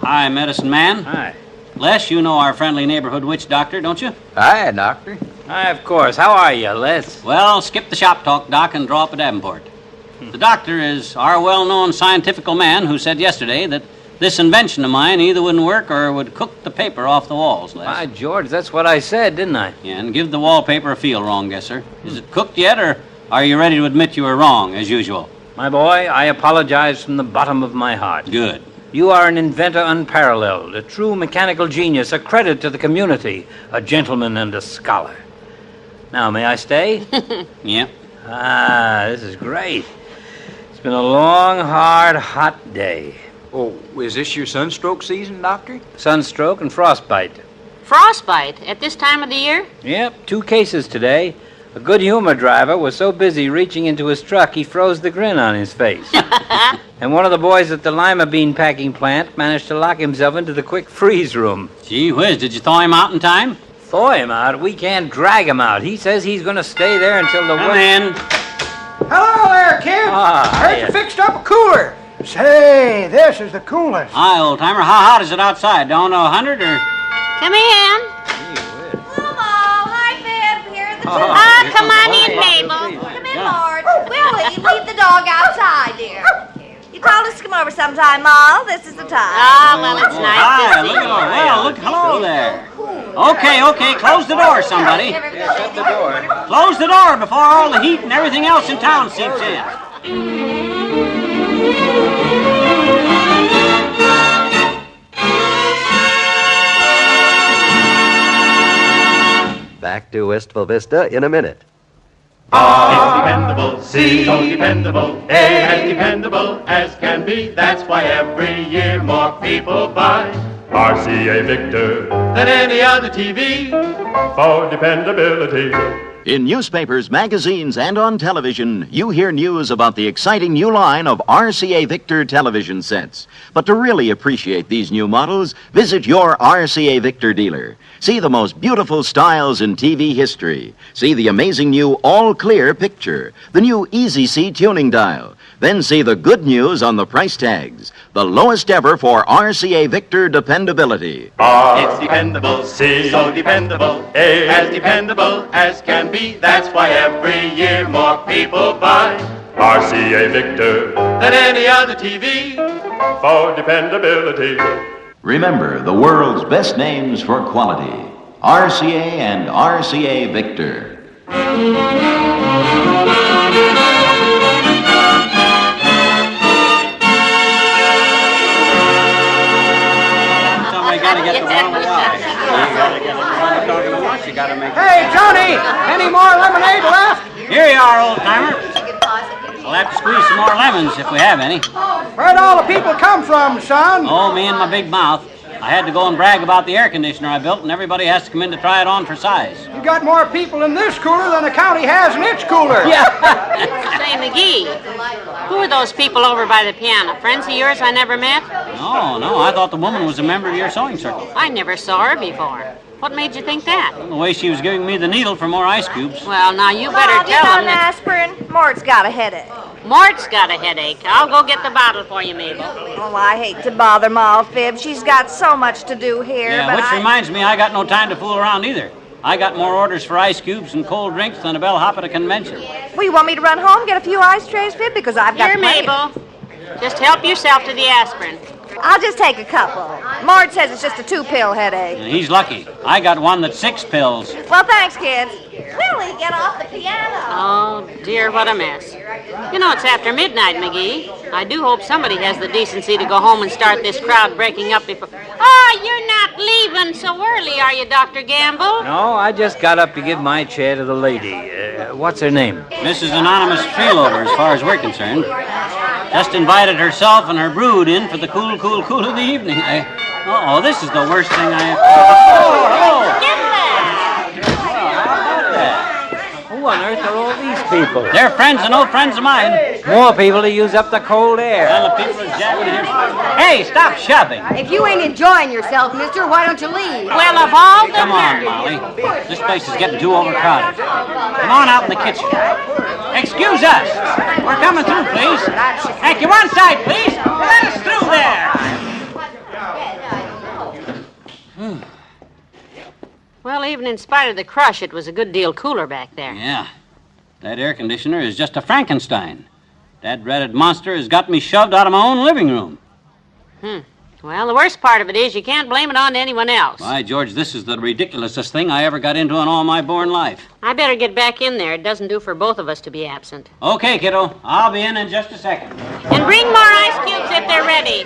Hi, medicine man. Hi. Les, you know our friendly neighborhood witch doctor, don't you? Hi, Doctor. Hi, of course. How are you, Les? Well, skip the shop talk, Doc, and draw up a Davenport. The doctor is our well-known scientifical man who said yesterday that this invention of mine either wouldn't work or would cook the paper off the walls, Les. By George, that's what I said, didn't I? Yeah, and give the wallpaper a feel wrong, guesser. Is it cooked yet, or are you ready to admit you were wrong, as usual? My boy, I apologize from the bottom of my heart. Good. You are an inventor unparalleled, a true mechanical genius, a credit to the community, a gentleman and a scholar. Now, may I stay? Yeah. Ah, this is great. It's been a long, hard, hot day. Oh, is this your sunstroke season, Doctor? Sunstroke and frostbite. Frostbite at this time of the year? Yep, 2 cases today. A good humor driver was so busy reaching into his truck, he froze the grin on his face. And one of the boys at the lima bean packing plant managed to lock himself into the quick freeze room. Gee whiz, did you thaw him out in time? Thaw him out? We can't drag him out. He says he's going to stay there until the... Come in. Hello there, kid. Ah, I heard hiya. you fixed up a cooler. Say, this is the coolest. Hi, old-timer. How hot is it outside? Down to 100, or... Come in. Hi, Fib. Here at the Ah, come on in, Mabel. Come in, Marge. Willie, leave the dog outside, dear. You told us to come over sometime, Ma. This is the time. Ah, well, it's nice Hi, to see look you. at Well, look, hello there. Okay, close the door, somebody. Shut the door. Close the door before all the heat and everything else in town seeps in. Back to Wistful Vista in a minute. It's dependable, C, so dependable, A, as dependable as can be. That's why every year more people buy RCA Victor than any other TV for dependability. In newspapers, magazines, and on television, you hear news about the exciting new line of RCA Victor television sets. But to really appreciate these new models, visit your RCA Victor dealer. See the most beautiful styles in TV history. See the amazing new all-clear picture, the new Easy-See tuning dial. Then see the good news on the price tags, the lowest ever for RCA Victor dependability. It's dependable, C, so dependable, A, as dependable as can be. That's why every year more people buy RCA Victor than any other TV for dependability. Remember the world's best names for quality. RCA and RCA Victor. Somebody gotta get the one alive. You gotta get the one talking to watch. You gotta make... Hey, Johnny, any more lemonade left? Here you are, old-timer. We'll have to squeeze some more lemons if we have any. Where'd all the people come from, son? Oh, me and my big mouth. I had to go and brag about the air conditioner I built, and everybody has to come in to try it on for size. You got more people in this cooler than the county has in its cooler. Yeah. Say, McGee, who are those people over by the piano? Friends of yours I never met? No, I thought the woman was a member of your sewing circle. I never saw her before. What made you think that? The way she was giving me the needle for more ice cubes. Well, now you better Mom, you tell got them an that... aspirin? Mort's got a headache. Mort's got a headache. I'll go get the bottle for you, Mabel. Oh, I hate to bother Ma Fib. She's got so much to do here. Yeah, but which reminds me, I got no time to fool around either. I got more orders for ice cubes and cold drinks than a bellhop at a convention. Well, you want me to run home, get a few ice trays, Fib? Because I've got Here, plenty. Mabel. Just help yourself to the aspirin. I'll just take a couple. Mort says it's just a 2-pill headache. He's lucky. I got one that's 6 pills. Well, thanks, kids. Willie, get off the piano. Oh, dear, what a mess. You know, it's after midnight, McGee. I do hope somebody has the decency to go home and start this crowd breaking up before... Oh, you're not leaving so early, are you, Dr. Gamble? No, I just got up to give my chair to the lady. What's her name? Mrs. Anonymous Freeloader, as far as we're concerned. Just invited herself and her brood in for the cool of the evening. Uh-oh, this is the worst thing I have... Oh, Get back! Who on earth are all these people? They're friends and old friends of mine. More people to use up the cold air. Well, the people are jabbing here. Hey, stop shoving. If you ain't enjoying yourself, mister, why don't you leave? Well, of all the... Come on, Molly. This place is getting too overcrowded. Come on out in the kitchen. Excuse us. We're coming through, please. Thank you. One side, please. Let us through there. Well, even in spite of the crush, it was a good deal cooler back there. Yeah. That air conditioner is just a Frankenstein. That dreaded monster has got me shoved out of my own living room. Well, the worst part of it is you can't blame it on anyone else. Why, George, this is the ridiculousest thing I ever got into in all my born life. I better get back in there. It doesn't do for both of us to be absent. Okay, kiddo. I'll be in just a second. And bring more ice cubes if they're ready.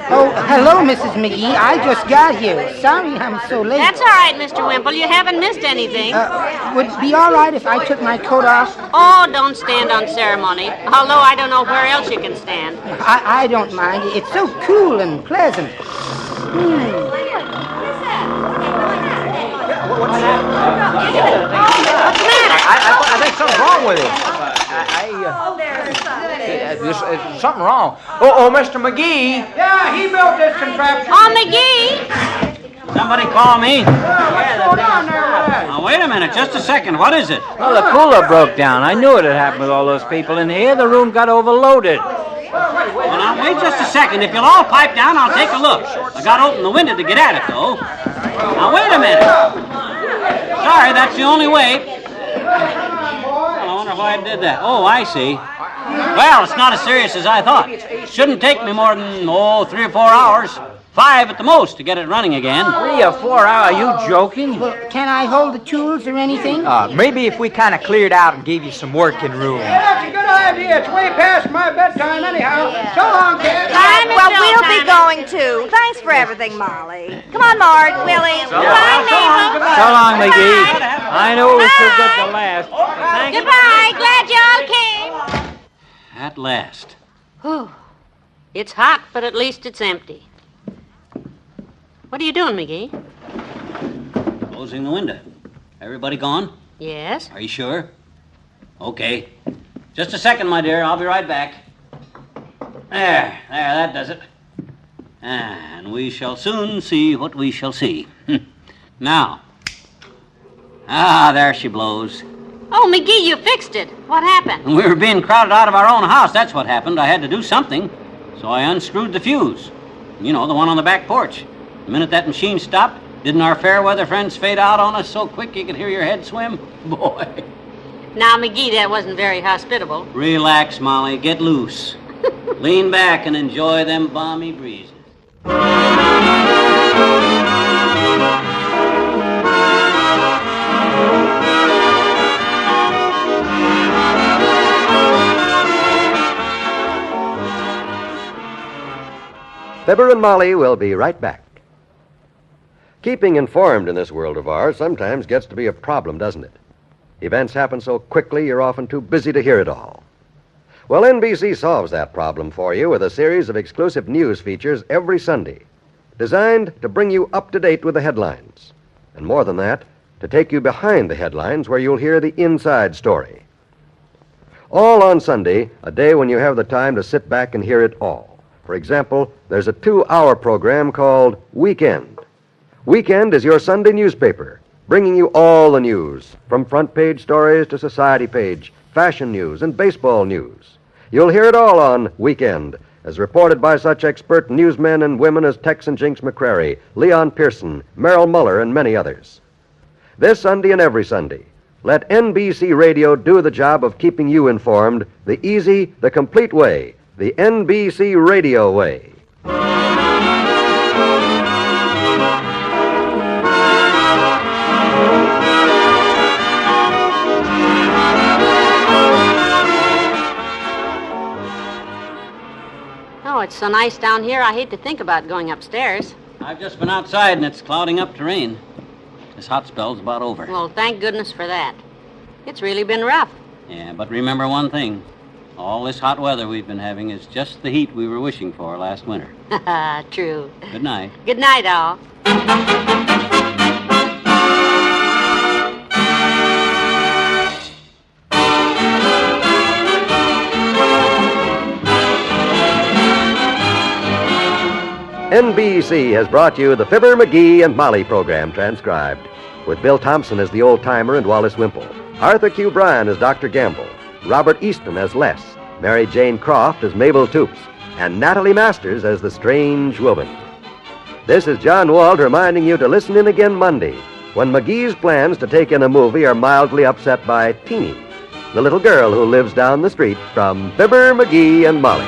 Oh, hello, Mrs. McGee. I just got here. Sorry I'm so late. That's all right, Mr. Wimple. You haven't missed anything. Would it be all right if I took my coat off? Oh, don't stand on ceremony. Although I don't know where else you can stand. I don't mind. It's so cool and pleasant. What's the matter? I think something's wrong with him. There's something wrong. Oh, Mr. McGee. Yeah, he built this contraption. Oh, McGee! Somebody call me. What's going on there with that? Now, wait a minute. Just a second. What is it? Well, the cooler broke down. I knew it had happened with all those people in here. The room got overloaded. Well, now, wait just a second. If you'll all pipe down, I'll take a look. I got to open the window to get at it, though. Now, wait a minute. Sorry, that's the only way. Well, I wonder why I did that. Oh, I see. Well, it's not as serious as I thought. Shouldn't take me more than, 3 or 4 hours. 5 at the most to get it running again. 3 or 4 hours? Are you joking? Well, can I hold the tools or anything? Maybe if we kind of cleared out and gave you some working room. Yeah, that's a good idea. It's way past my bedtime anyhow. So long, kids. Well, we'll be going too. Thanks for everything, Molly. Come on, Mart, Willie. Goodbye, Mabel. So long, McGee. I know it was too good to last. Goodbye. Glad you all came. At last. Whew. It's hot, but at least it's empty. What are you doing, McGee? Closing the window. Everybody gone? Yes. Are you sure? Okay. Just a second, my dear. I'll be right back. There, that does it. And we shall soon see what we shall see. Now. There she blows. Oh, McGee, you fixed it. What happened? We were being crowded out of our own house. That's what happened. I had to do something. So I unscrewed the fuse. You know, the one on the back porch. The minute that machine stopped, didn't our fair weather friends fade out on us so quick you could hear your head swim? Boy. Now, McGee, that wasn't very hospitable. Relax, Molly. Get loose. Lean back and enjoy them balmy breezes. Fibber and Molly will be right back. Keeping informed in this world of ours sometimes gets to be a problem, doesn't it? Events happen so quickly you're often too busy to hear it all. Well, NBC solves that problem for you with a series of exclusive news features every Sunday, designed to bring you up to date with the headlines. And more than that, to take you behind the headlines where you'll hear the inside story. All on Sunday, a day when you have the time to sit back and hear it all. For example, there's a 2-hour program called Weekend. Weekend is your Sunday newspaper, bringing you all the news, from front page stories to society page, fashion news, and baseball news. You'll hear it all on Weekend, as reported by such expert newsmen and women as Tex and Jinx McCrary, Leon Pearson, Merrill Muller, and many others. This Sunday and every Sunday, let NBC Radio do the job of keeping you informed the easy, the complete way, the NBC Radio way. Oh, it's so nice down here, I hate to think about going upstairs. I've just been outside and it's clouding up to rain. This hot spell's about over. Well, thank goodness for that. It's really been rough. Yeah, but remember one thing. All this hot weather we've been having is just the heat we were wishing for last winter. True. Good night. Good night, all. NBC has brought you the Fibber McGee and Molly program transcribed, with Bill Thompson as the old-timer and Wallace Wimple, Arthur Q. Bryan as Dr. Gamble, Robert Easton as Les, Mary Jane Croft as Mabel Toops, and Natalie Masters as the strange woman. This is John Wald reminding you to listen in again Monday, when McGee's plans to take in a movie are mildly upset by Teeny, the little girl who lives down the street from Fibber McGee and Molly.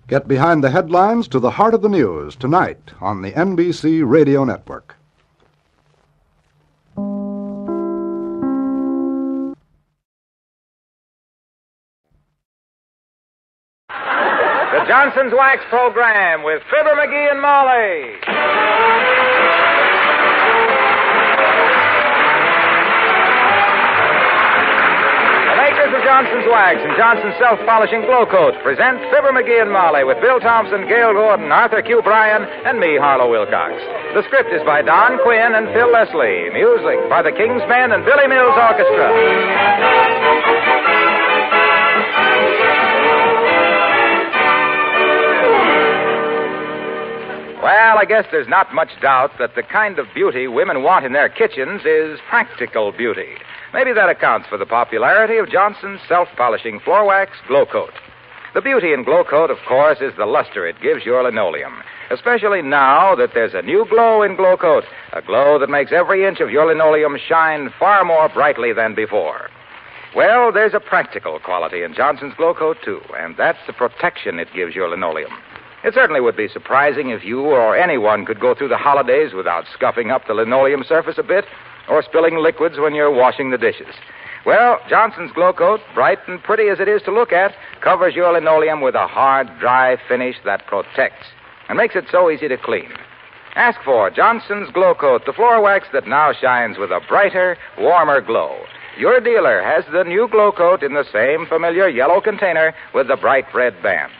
Get behind the headlines to the heart of the news tonight on the NBC Radio Network. The Johnson's Wax Program with Fibber McGee and Molly. The Johnson's Wax and Johnson's Self-Polishing Glow Coat present Fibber McGee and Molly with Bill Thompson, Gail Gordon, Arthur Q. Bryan, and me, Harlow Wilcox. The script is by Don Quinn and Phil Leslie. Music by the King's Men and Billy Mills Orchestra. Well, I guess there's not much doubt that the kind of beauty women want in their kitchens is practical beauty. Maybe that accounts for the popularity of Johnson's Self-Polishing Floor Wax Glow Coat. The beauty in Glow Coat, of course, is the luster it gives your linoleum, especially now that there's a new glow in Glow Coat, a glow that makes every inch of your linoleum shine far more brightly than before. Well, there's a practical quality in Johnson's Glow Coat, too, and that's the protection it gives your linoleum. It certainly would be surprising if you or anyone could go through the holidays without scuffing up the linoleum surface a bit or spilling liquids when you're washing the dishes. Well, Johnson's Glow Coat, bright and pretty as it is to look at, covers your linoleum with a hard, dry finish that protects and makes it so easy to clean. Ask for Johnson's Glow Coat, the floor wax that now shines with a brighter, warmer glow. Your dealer has the new Glow Coat in the same familiar yellow container with the bright red band.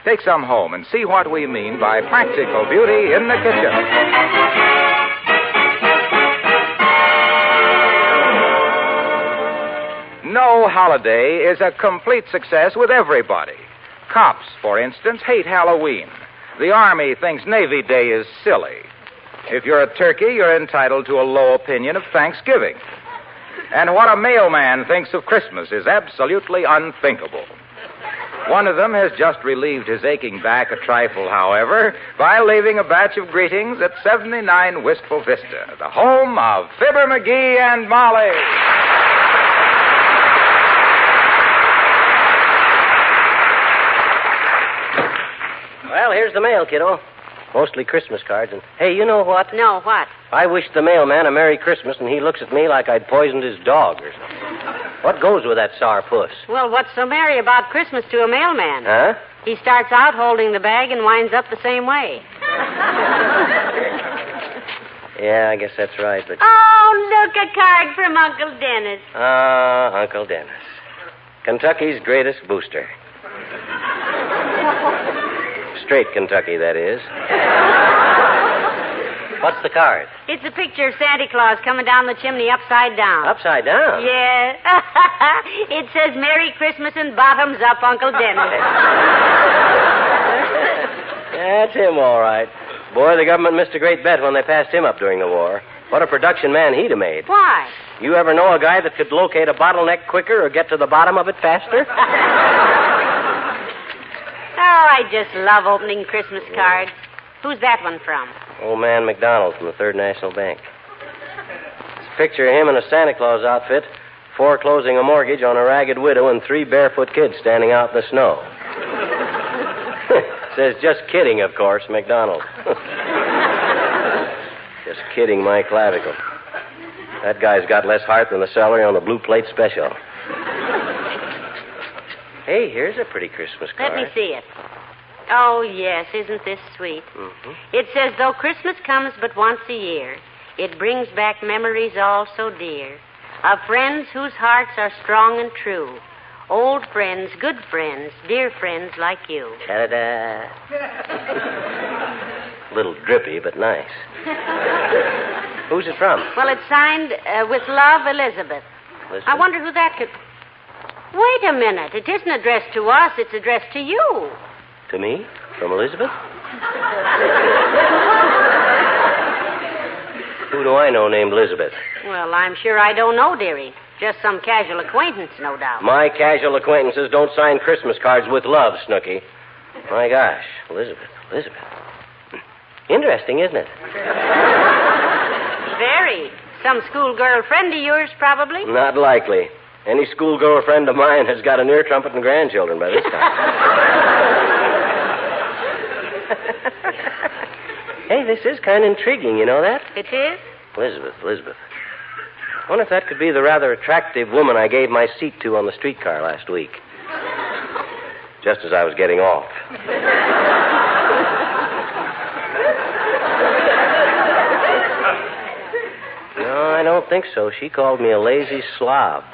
Take some home and see what we mean by practical beauty in the kitchen. No holiday is a complete success with everybody. Cops, for instance, hate Halloween. The Army thinks Navy Day is silly. If you're a turkey, you're entitled to a low opinion of Thanksgiving. And what a mailman thinks of Christmas is absolutely unthinkable. One of them has just relieved his aching back a trifle, however, by leaving a batch of greetings at 79 Wistful Vista, the home of Fibber McGee and Molly. Well, here's the mail, kiddo. Mostly Christmas cards. And, hey, you know what? No, what? I wish the mailman a Merry Christmas, and he looks at me like I'd poisoned his dog or something. What goes with that sour puss? Well, what's so merry about Christmas to a mailman? Huh? He starts out holding the bag and winds up the same way. Yeah, I guess that's right, but... Oh, look, a card from Uncle Dennis. Uncle Dennis. Kentucky's greatest booster. Straight Kentucky, that is. What's the card? It's a picture of Santa Claus coming down the chimney upside down. Upside down? Yeah. It says, Merry Christmas and bottoms up, Uncle Dennis. That's him, all right. Boy, the government missed a great bet when they passed him up during the war. What a production man he'd have made. Why? You ever know a guy that could locate a bottleneck quicker or get to the bottom of it faster? Oh, I just love opening Christmas cards. Who's that one from? Old man McDonald from the Third National Bank. It's a picture of him in a Santa Claus outfit, foreclosing a mortgage on a ragged widow and 3 barefoot kids standing out in the snow. Says, just kidding, of course, McDonald. Just kidding, my clavicle. That guy's got less heart than the celery on the blue plate special. Hey, here's a pretty Christmas card. Let me see it. Oh, yes, isn't this sweet? Mm-hmm. It says, though Christmas comes but once a year, it brings back memories all so dear of friends whose hearts are strong and true. Old friends, good friends, dear friends like you. Ta-da-da. Little drippy, but nice. Who's it from? Well, it's signed, with love, Elizabeth. I wonder who that could... Wait a minute. It isn't addressed to us. It's addressed to you. To me? From Elizabeth? Who do I know named Elizabeth? Well, I'm sure I don't know, dearie. Just some casual acquaintance, no doubt. My casual acquaintances don't sign Christmas cards with love, Snooky. My gosh, Elizabeth. Interesting, isn't it? Very. Some schoolgirl friend of yours, probably? Not likely. Any schoolgirl friend of mine has got an ear trumpet and grandchildren by this time. Hey, this is kind of intriguing, you know that? It is? Elizabeth. I wonder if that could be the rather attractive woman I gave my seat to on the streetcar last week. Just as I was getting off. No, I don't think so. She called me a lazy slob.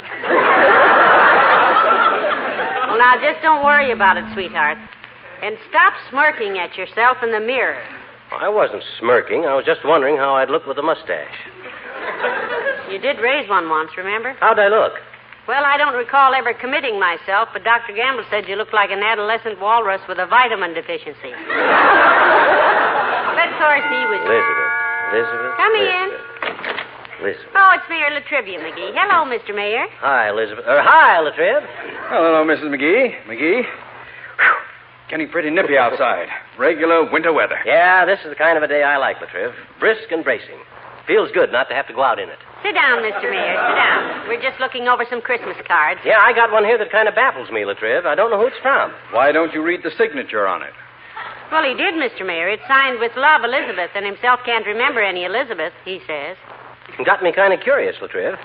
Well, now, just don't worry about it, sweetheart. And stop smirking at yourself in the mirror. I wasn't smirking. I was just wondering how I'd look with a mustache. You did raise one once, remember? How'd I look? Well, I don't recall ever committing myself, but Dr. Gamble said you looked like an adolescent walrus with a vitamin deficiency. But, of course, he was... Elizabeth. Come in. Elizabeth. Oh, it's Mayor Latrivia, McGee. Hello, Mr. Mayor. Hi, Elizabeth. Hi, Latrib. Hello, Mrs. McGee. McGee. Whew. Getting pretty nippy outside. Regular winter weather. Yeah, this is the kind of a day I like, Latriv. Brisk and bracing. Feels good not to have to go out in it. Sit down, Mr. Mayor. Sit down. We're just looking over some Christmas cards. Yeah, I got one here that kind of baffles me, Latriv. I don't know who it's from. Why don't you read the signature on it? Well, he did, Mr. Mayor. It's signed with love, Elizabeth, and himself can't remember any Elizabeth, he says. Got me kind of curious, Latriv.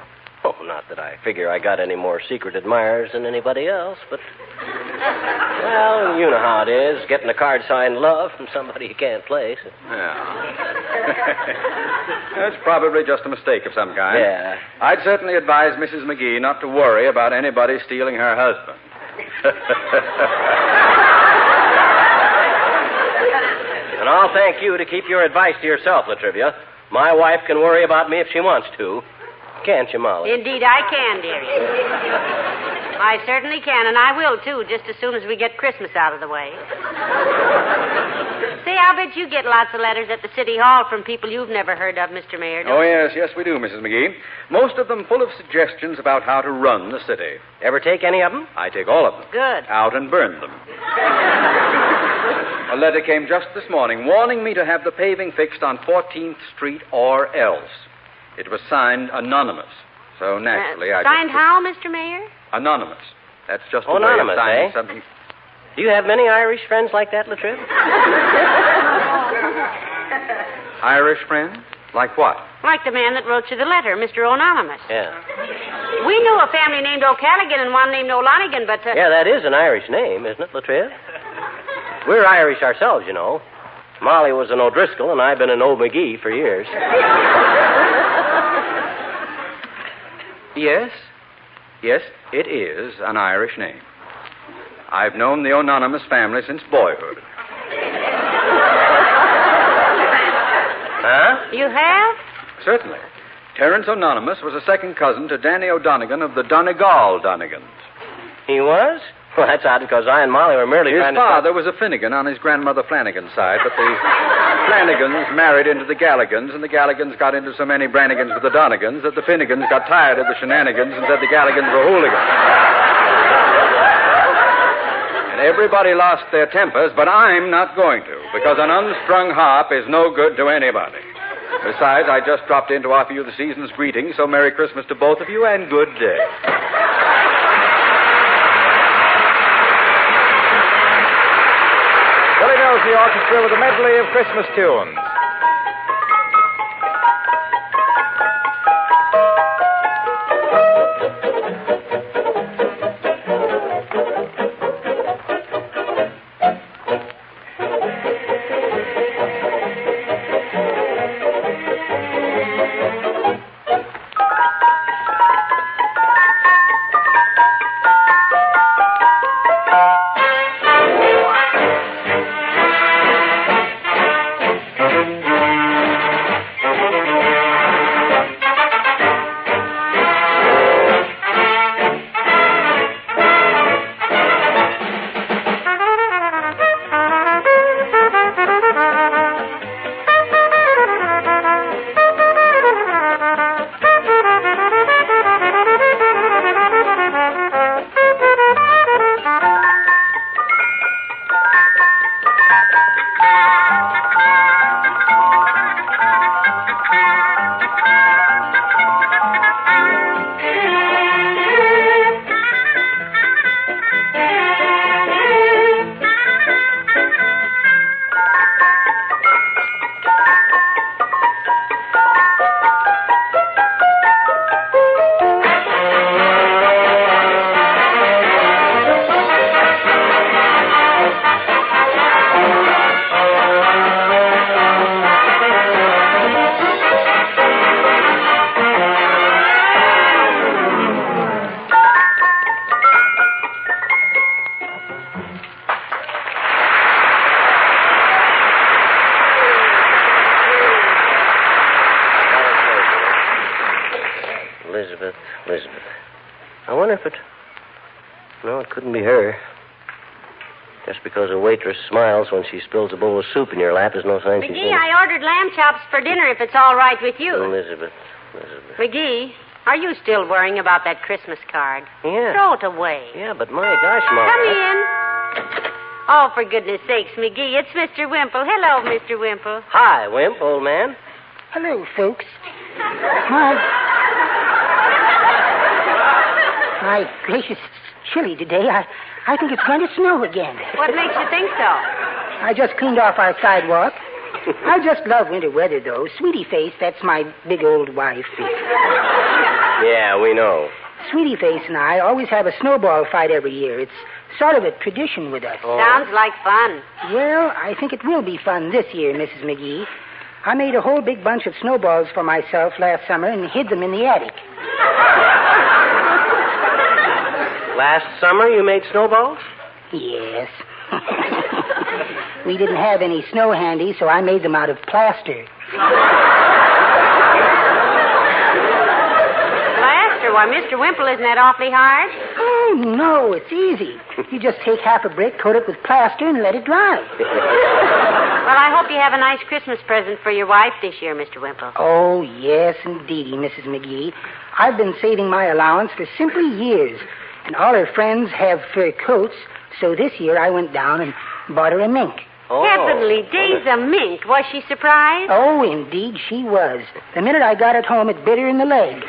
Oh, not that I figure I got any more secret admirers than anybody else, but... Well, you know how it is, getting a card signed love from somebody you can't place. Yeah. That's probably just a mistake of some kind. Yeah. I'd certainly advise Mrs. McGee not to worry about anybody stealing her husband. And I'll thank you to keep your advice to yourself, Latrivia. My wife can worry about me if she wants to. Can't you, Molly? Indeed, I can, dearie. I certainly can, and I will, too, just as soon as we get Christmas out of the way. Say, I'll bet you get lots of letters at the City Hall from people you've never heard of, Mr. Mayor, don't you? Yes, we do, Mrs. McGee. Most of them full of suggestions about how to run the city. Ever take any of them? I take all of them. Good. Out and burn them. A letter came just this morning warning me to have the paving fixed on 14th Street or else. It was signed anonymous. So naturally, I... Signed how, Mr. Mayor? Anonymous. That's just a anonymous, way of signing eh? something. Do you have many Irish friends like that, Latriv? Irish friends? Like what? Like the man that wrote you the letter, Mr. Anonymous. Yeah. We knew a family named O'Callaghan and one named O'Lonigan, but... Yeah, that is an Irish name, isn't it, Latriv? We're Irish ourselves, you know. Molly was an O'Driscoll, and I've been an O-McGee for years. Yes, it is an Irish name. I've known the Anonymous family since boyhood. Huh? You have? Certainly. Terence Anonymous was a second cousin to Danny O'Donegan of the Donegal Donegans. He was? Well, that's odd, because I and Molly were merely His trying to... father was a Finnegan on his grandmother Flanagan's side, but the Flanagans married into the Galligans, and the Galligans got into so many Brannigans with the Donegans that the Finnegans got tired of the shenanigans and said the Galligans were hooligans. And everybody lost their tempers, but I'm not going to, because an unstrung harp is no good to anybody. Besides, I just dropped in to offer you the season's greetings, so Merry Christmas to both of you, and good day. Billy Mills, the orchestra, with a medley of Christmas tunes. Elizabeth. I wonder if it... No, it couldn't be her. Just because a waitress smiles when she spills a bowl of soup in your lap is no sign she's... McGee, I ordered lamb chops for dinner if it's all right with you. Elizabeth. McGee, are you still worrying about that Christmas card? Yeah. Throw it away. Yeah, but my gosh, Mom. Come in. Oh, for goodness sakes, McGee, it's Mr. Wimple. Hello, Mr. Wimple. Hi, Wimp, old man. Hello, folks. My gracious, it's chilly today. I think it's going to snow again. What makes you think so? I just cleaned off our sidewalk. I just love winter weather, though. Sweetie Face, that's my big old wife. Yeah, we know. Sweetie Face and I always have a snowball fight every year. It's sort of a tradition with us. Oh. Sounds like fun. Well, I think it will be fun this year, Mrs. McGee. I made a whole big bunch of snowballs for myself last summer and hid them in the attic. Last summer you made snowballs? Yes. We didn't have any snow handy, so I made them out of plaster. Plaster? Why, Mr. Wimple, isn't that awfully hard? Oh, no, it's easy. You just take half a brick, coat it with plaster, and let it dry. Well, I hope you have a nice Christmas present for your wife this year, Mr. Wimple. Oh, yes, indeedy, Mrs. McGee. I've been saving my allowance for simply years, and all her friends have fur coats, so this year I went down and bought her a mink. Oh. Heavenly days, a mink. Was she surprised? Oh, indeed she was. The minute I got it home, it bit her in the leg.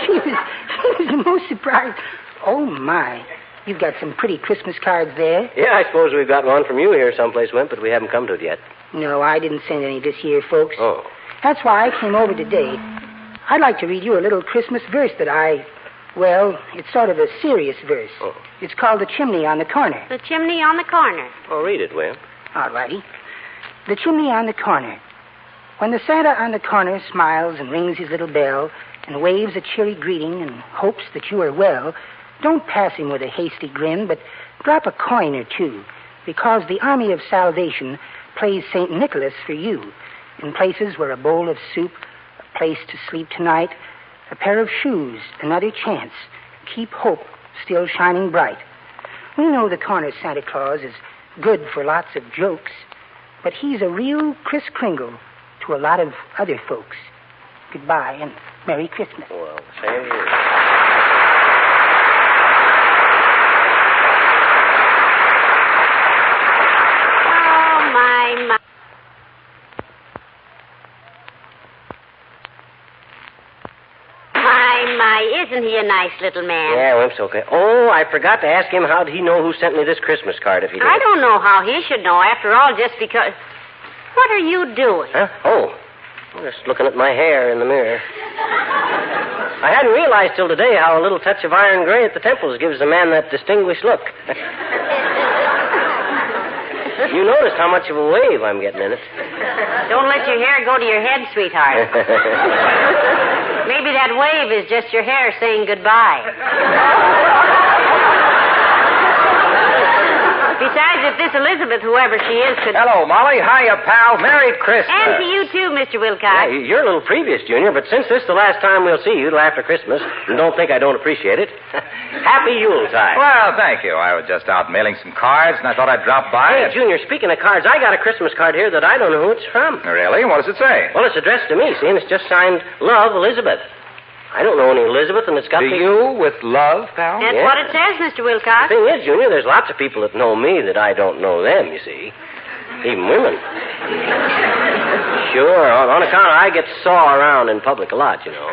She was the most surprised. Oh, my. You've got some pretty Christmas cards there. Yeah, I suppose we've got one from you here someplace, Wimp, but we haven't come to it yet. No, I didn't send any this year, folks. Oh. That's why I came over today. I'd like to read you a little Christmas verse that well, it's sort of a serious verse. Oh. It's called The Chimney on the Corner. The chimney on the corner. Oh, read it, Wimp. All righty. The chimney on the corner. When the Santa on the corner smiles and rings his little bell and waves a cheery greeting and hopes that you are well, don't pass him with a hasty grin, but drop a coin or two, because the Army of Salvation plays St. Nicholas for you in places where a bowl of soup, a place to sleep tonight, a pair of shoes, another chance, keep hope still shining bright. We know the corner Santa Claus is good for lots of jokes, but he's a real Kris Kringle to a lot of other folks. Goodbye and Merry Christmas. Well, same here. My. Isn't he a nice little man? Yeah, Wimp's okay. Oh, I forgot to ask him how'd he know who sent me this Christmas card if he did. I don't know how he should know, after all, just because... What are you doing? Huh? Oh, I'm just looking at my hair in the mirror. I hadn't realized till today how a little touch of iron gray at the temples gives a man that distinguished look. You noticed how much of a wave I'm getting in it. Don't let your hair go to your head, sweetheart. Maybe that wave is just your hair saying goodbye. Besides, if this Elizabeth, whoever she is, could... Hello, Molly. Hiya, pal. Merry Christmas. And to you, too, Mr. Wilcox. Yeah, you're a little previous, Junior, but since this is the last time we'll see you till after Christmas, and don't think I don't appreciate it, Happy Yuletide. Well, thank you. I was just out mailing some cards, and I thought I'd drop by. Hey, Junior, speaking of cards, I got a Christmas card here that I don't know who it's from. Really? What does it say? Well, it's addressed to me, see, and it's just signed Love, Elizabeth. I don't know any Elizabeth, and it's got to you with love, pal? That's what it says, Mr. Wilcox. The thing is, Junior, there's lots of people that know me that I don't know them, you see. Even women. Sure, on account of I get saw around in public a lot, you know.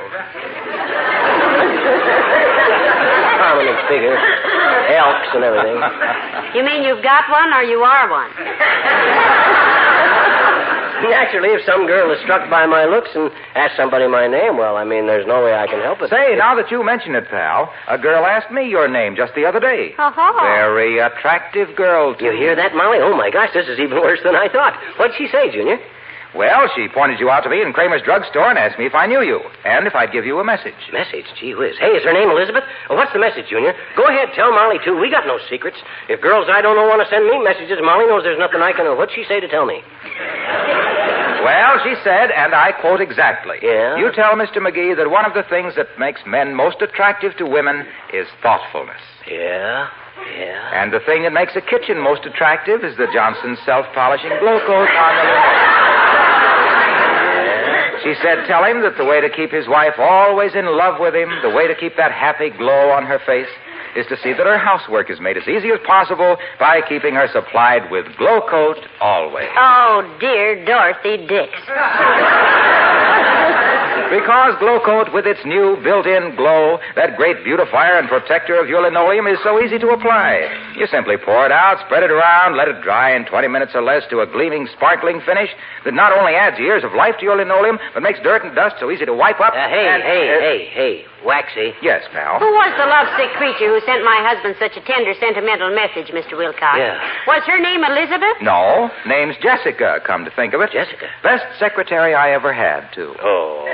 Prominent figure. Elks and everything. You mean you've got one or you are one? Naturally, if some girl is struck by my looks and asks somebody my name, well, I mean, there's no way I can help it. Say, now that you mention it, pal, a girl asked me your name just the other day. Oh. Very attractive girl, too. You hear that, Molly? Oh, my gosh, this is even worse than I thought. What'd she say, Junior? Well, she pointed you out to me in Kremer'S drugstore and asked me if I knew you, and if I'd give you a message. Message? Gee whiz. Hey, is her name Elizabeth? Well, what's the message, Junior? Go ahead, tell Molly, too. We got no secrets. If girls I don't know want to send me messages, Molly knows there's nothing I can do. What'd she say to tell me? Well, she said, and I quote exactly. Yeah? You tell Mr. McGee that one of the things that makes men most attractive to women is thoughtfulness. Yeah? And the thing that makes a kitchen most attractive is the Johnson's self-polishing glow coat on the linen. She said, tell him that the way to keep his wife always in love with him, the way to keep that happy glow on her face, is to see that her housework is made as easy as possible by keeping her supplied with glow coat always. Oh, dear Dorothy Dix. Because Glow Coat, with its new built-in glow, that great beautifier and protector of your linoleum, is so easy to apply. You simply pour it out, spread it around, let it dry in 20 minutes or less to a gleaming, sparkling finish that not only adds years of life to your linoleum, but makes dirt and dust so easy to wipe up. Hey, Waxy. Yes, pal. Who was the lovesick creature who sent my husband such a tender, sentimental message, Mr. Wilcox? Yeah. Was her name Elizabeth? No, name's Jessica, come to think of it. Jessica? Best secretary I ever had, too. Oh.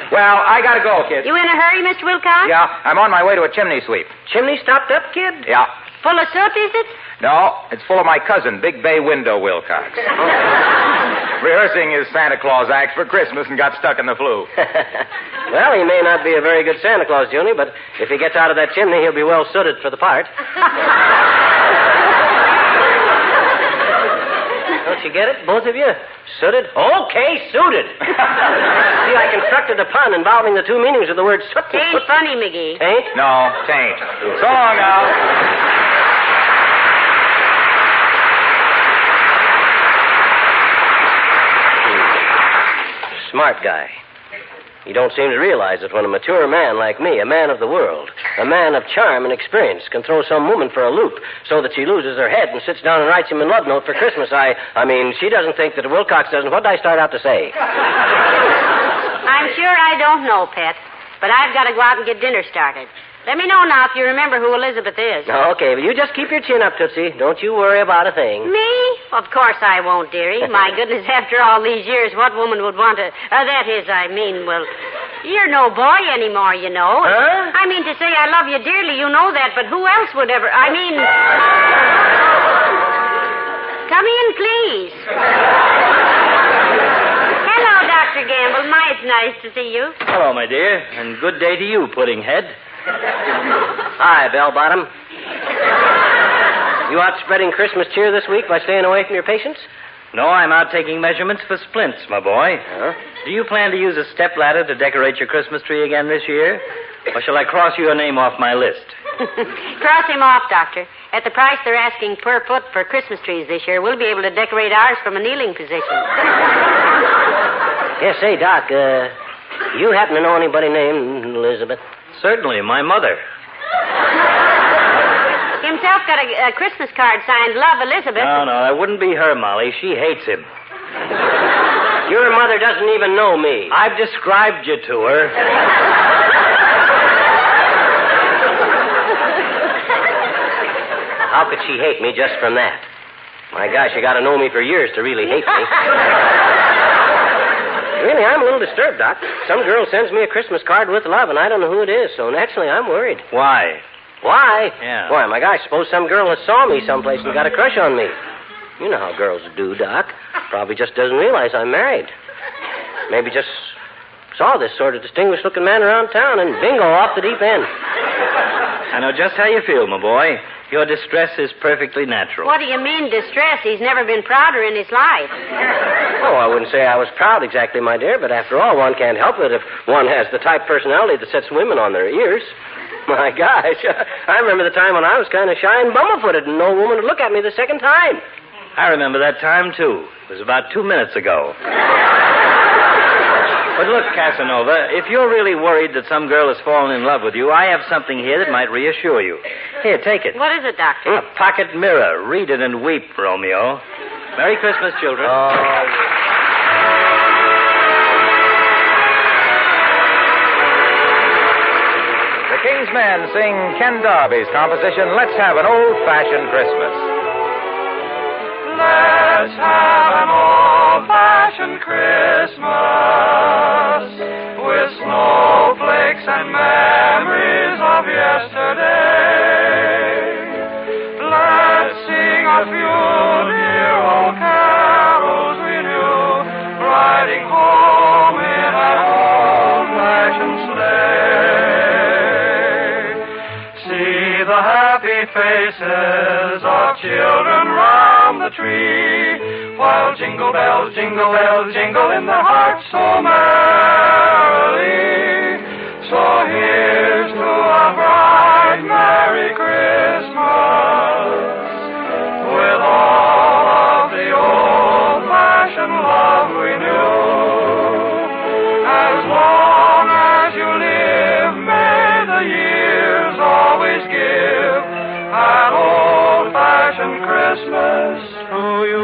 Well, I gotta go, kid. You in a hurry, Mr. Wilcox? Yeah, I'm on my way to a chimney sweep. Chimney stopped up, kid? Yeah. Full of soot, is it? No, it's full of my cousin, Big Bay Window Wilcox. Rehearsing his Santa Claus act for Christmas and got stuck in the flu. Well, he may not be a very good Santa Claus, Junior, but if he gets out of that chimney, he'll be well suited for the part. Don't you get it, both of you? Suited? Okay, suited. See, I constructed a pun involving the two meanings of the word soot. Ain't funny, McGee. Ain't? No, tain't. So long now. Smart guy. You don't seem to realize that when a mature man like me, a man of the world, a man of charm and experience, can throw some woman for a loop so that she loses her head and sits down and writes him a love note for Christmas, I mean, she doesn't think that Wilcox doesn't. What did I start out to say? I'm sure I don't know, Pet, but I've got to go out and get dinner started. Let me know now if you remember who Elizabeth is. Okay, but you just keep your chin up, Tootsie. Don't you worry about a thing. Me? Of course I won't, dearie. My goodness, after all these years, what woman would want to... well, you're no boy anymore, you know. Huh? I mean to say I love you dearly, you know that, but who else would ever... Come in, please. Hello, Dr. Gamble. It's nice to see you. Hello, my dear, and good day to you, Puddinghead. Hi, Bell-Bottom. You out spreading Christmas cheer this week by staying away from your patients? No, I'm out taking measurements for splints, my boy. Huh? Do you plan to use a stepladder to decorate your Christmas tree again this year? Or shall I cross your name off my list? Cross him off, Doctor. At the price they're asking per foot for Christmas trees this year, we'll be able to decorate ours from a kneeling position. Yes, say, Doc, you happen to know anybody named Elizabeth? Certainly, my mother. Himself got a Christmas card signed, Love, Elizabeth. No, that wouldn't be her, Molly. She hates him. Your mother doesn't even know me. I've described you to her. How could she hate me just from that? My gosh, you got to know me for years to really hate me. Really, I'm a little disturbed, Doc. Some girl sends me a Christmas card with love, and I don't know who it is, so naturally I'm worried. Why? Why? Yeah. Why, my gosh, suppose some girl has saw me someplace and got a crush on me. You know how girls do, Doc. Probably just doesn't realize I'm married. Maybe just saw this sort of distinguished-looking man around town and bingo, off the deep end. I know just how you feel, my boy. Your distress is perfectly natural. What do you mean, distress? He's never been prouder in his life. Oh, I wouldn't say I was proud exactly, my dear, but after all, one can't help it if one has the type personality that sets women on their ears. My gosh, I remember the time when I was kind of shy and bumble-footed and no woman would look at me the second time. I remember that time, too. It was about 2 minutes ago. But look, Casanova, if you're really worried that some girl has fallen in love with you, I have something here that might reassure you. Here, take it. What is it, Doctor? A pocket mirror. Read it and weep, Romeo. Merry Christmas, children. The King's Men sing Ken Darby's composition, Let's Have an Old-Fashioned Christmas. Let's have an old-fashioned Christmas with snowflakes and memories of yesterday. Let's sing a few dear old carols we knew, riding home in an old-fashioned sleigh. See the happy faces of children round the tree, while jingle bells, jingle in their hearts so merrily. So here's to a bright, Merry Christmas, with all of the old-fashioned love we knew. As long as you live, may the years always give an old-fashioned Christmas to you.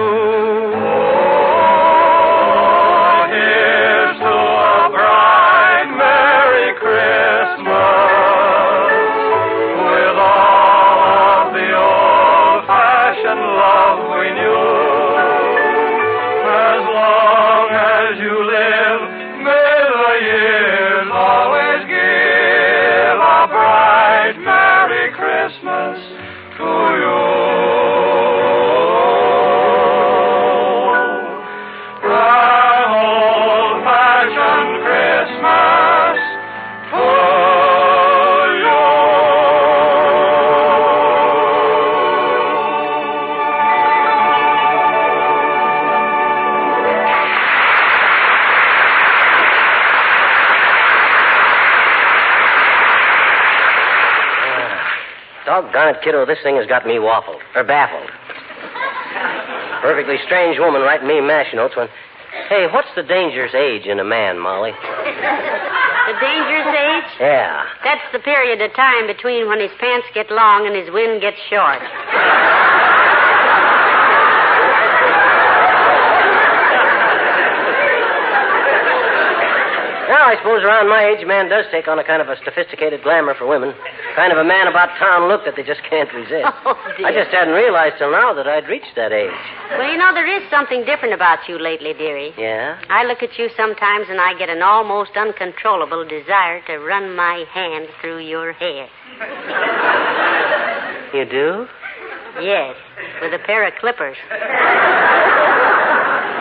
Doggone it, kiddo, this thing has got me baffled. Perfectly strange woman writing me mash notes when... Hey, what's the dangerous age in a man, Molly? The dangerous age? Yeah. That's the period of time between when his pants get long and his wind gets short. Well, I suppose around my age, a man does take on a kind of a sophisticated glamour for women. Kind of a man about town look that they just can't resist. Oh, dear. I just hadn't realized till now that I'd reached that age. Well, you know, there is something different about you lately, dearie. Yeah? I look at you sometimes and I get an almost uncontrollable desire to run my hand through your hair. You do? Yes, with a pair of clippers.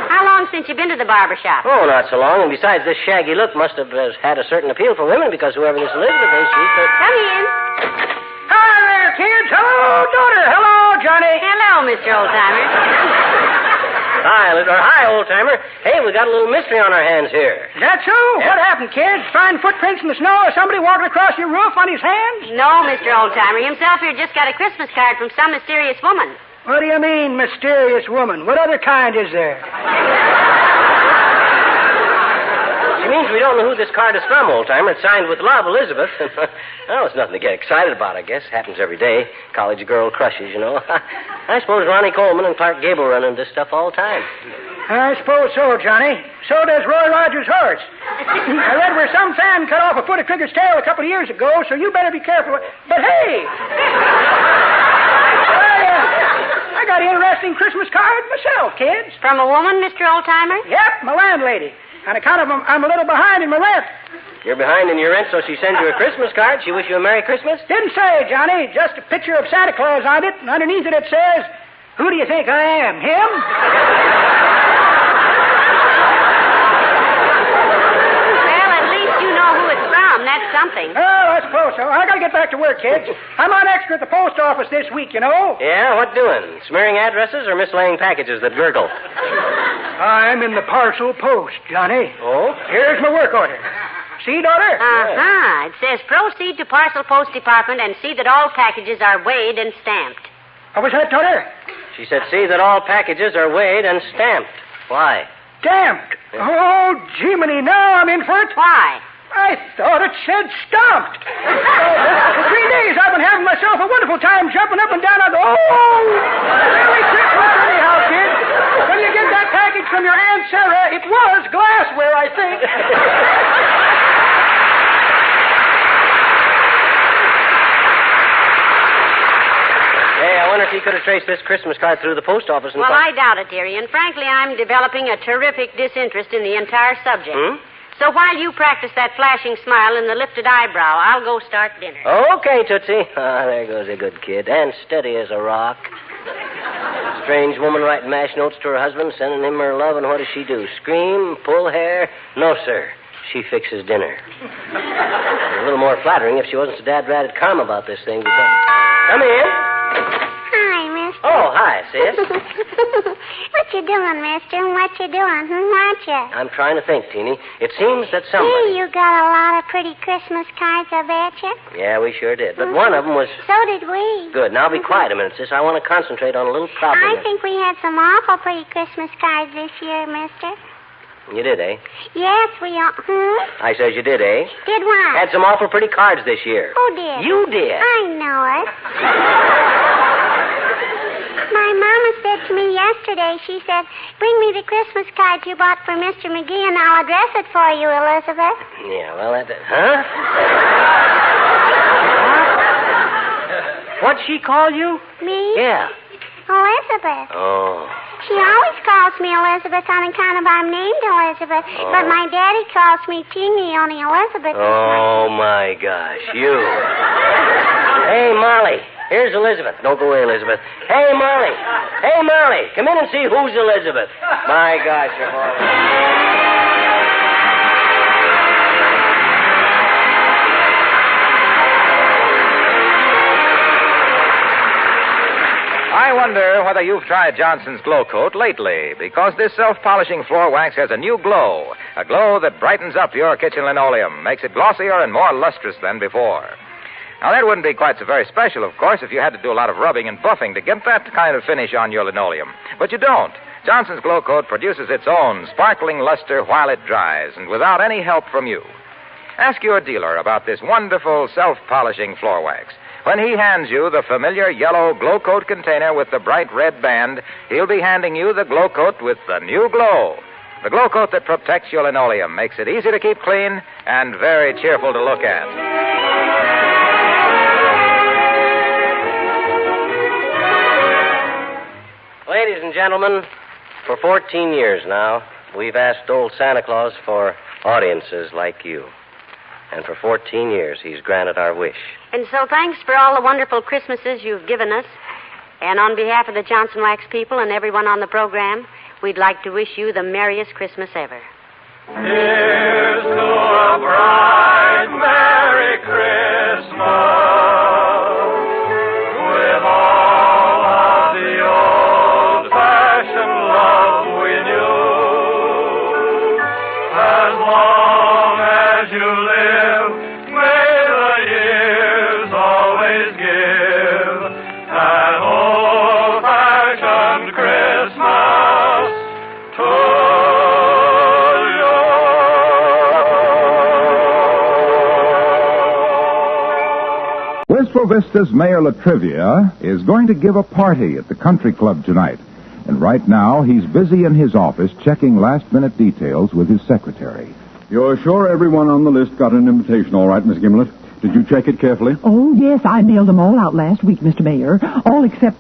How long since you've been to the barber shop? Oh, not so long. And besides, this shaggy look must have had a certain appeal for women because whoever this Elizabeth is, she's... Come in. Hi there, kids. Hello, daughter. Hello, Johnny. Hello, Mr. Oldtimer. Hi, old-timer. Hey, we got a little mystery on our hands here. Is that so? Yeah. What happened, kids? Find footprints in the snow or somebody walking across your roof on his hands? No, Mr. Oldtimer. Himself here just got a Christmas card from some mysterious woman. What do you mean, mysterious woman? What other kind is there? She means we don't know who this card is from, old-timer. It's signed with love, Elizabeth. Well, it's nothing to get excited about, I guess. Happens every day. College girl crushes, you know. I suppose Ronnie Coleman and Clark Gable run into this stuff all the time. I suppose so, Johnny. So does Roy Rogers' horse. I read where some fan cut off a foot of Trigger's tail a couple of years ago, so you better be careful. But hey! I got an interesting Christmas card myself, kids. From a woman, Mr. Oldtimer? Yep, my landlady. On account of I'm a little behind in my rent. You're behind in your rent, so she sends you a Christmas card. She wish you a Merry Christmas? Didn't say, Johnny. Just a picture of Santa Claus on it, and underneath it says, "Who do you think I am? Him?" Well, at least you know who it's from. That's something. Oh, I suppose so. I gotta get back to work, kids. I'm on extra at the post office this week, you know. Yeah, what doing? Smearing addresses or mislaying packages that gurgle? I'm in the parcel post, Johnny. Oh? Here's my work order. See, daughter? Uh-huh. It says proceed to Parcel Post Department and see that all packages are weighed and stamped. What was that, daughter? She said see that all packages are weighed and stamped. Why? Stamped. Oh, Jiminy, now I'm in for it. Why? I thought it said stomped. For 3 days I've been having myself a wonderful time jumping up and down on the... Oh! Merry Christmas anyhow, kid. When you get that package from your Aunt Sarah, it was glassware, I think. Hey, I wonder if you could have traced this Christmas card through the post office and... Well, I doubt it, dearie, and frankly, I'm developing a terrific disinterest in the entire subject. Hmm? So while you practice that flashing smile and the lifted eyebrow, I'll go start dinner. Okay, Tootsie. Ah, there goes a good kid. And steady as a rock. Strange woman writing mash notes to her husband, sending him her love, and what does she do? Scream? Pull hair? No, sir. She fixes dinner. A little more flattering if she wasn't so dad-ratted calm about this thing. Because... Come in. Hi, mister. Oh, hi, sis. What you doing, mister? What you doing? What you? I'm trying to think, Teeny. It seems that somebody... Hey, you got a lot of pretty Christmas cards, I bet you. Yeah, we sure did. But one of them was... So did we. Good. Now be quiet a minute, sis. I want to concentrate on a little problem. I think we had some awful pretty Christmas cards this year, mister. You did, eh? Yes, we are. I says you did, eh? Did what? Had some awful pretty cards this year. Who did? You did. I know it. My mama said to me yesterday, she said, bring me the Christmas cards you bought for Mr. McGee and I'll address it for you, Elizabeth. Yeah, well, Huh? What'd she call you? Me? Yeah. Elizabeth. Oh. She always calls me Elizabeth on account of I'm named Elizabeth. Oh. But my daddy calls me Teeny, only Elizabeth. Oh, my gosh, you. Hey, Molly. Here's Elizabeth. Don't go away, Elizabeth. Hey, Molly. Hey, Molly. Come in and see who's Elizabeth. My gosh, you're I wonder whether you've tried Johnson's Glow Coat lately, because this self-polishing floor wax has a new glow, a glow that brightens up your kitchen linoleum, makes it glossier and more lustrous than before. Now, that wouldn't be quite so very special, of course, if you had to do a lot of rubbing and buffing to get that kind of finish on your linoleum. But you don't. Johnson's Glow Coat produces its own sparkling luster while it dries, and without any help from you. Ask your dealer about this wonderful self-polishing floor wax. When he hands you the familiar yellow Glow Coat container with the bright red band, he'll be handing you the Glow Coat with the new glow. The Glow Coat that protects your linoleum, makes it easy to keep clean and very cheerful to look at. Ladies and gentlemen, for 14 years now, we've asked old Santa Claus for audiences like you. And for 14 years, he's granted our wish. And so thanks for all the wonderful Christmases you've given us. And on behalf of the Johnson Wax people and everyone on the program, we'd like to wish you the merriest Christmas ever. Here's to a bright, Merry Christmas with all of the old-fashioned love we knew. As long as you live, may the years always give an old-fashioned Christmas to Wistful Vista's Mayor Latrivia is going to give a party at the country club tonight. And right now, he's busy in his office checking last-minute details with his secretary. You're sure everyone on the list got an invitation all right, Miss Gimlet? Did you check it carefully? Oh, yes, I mailed them all out last week, Mr. Mayor. All except,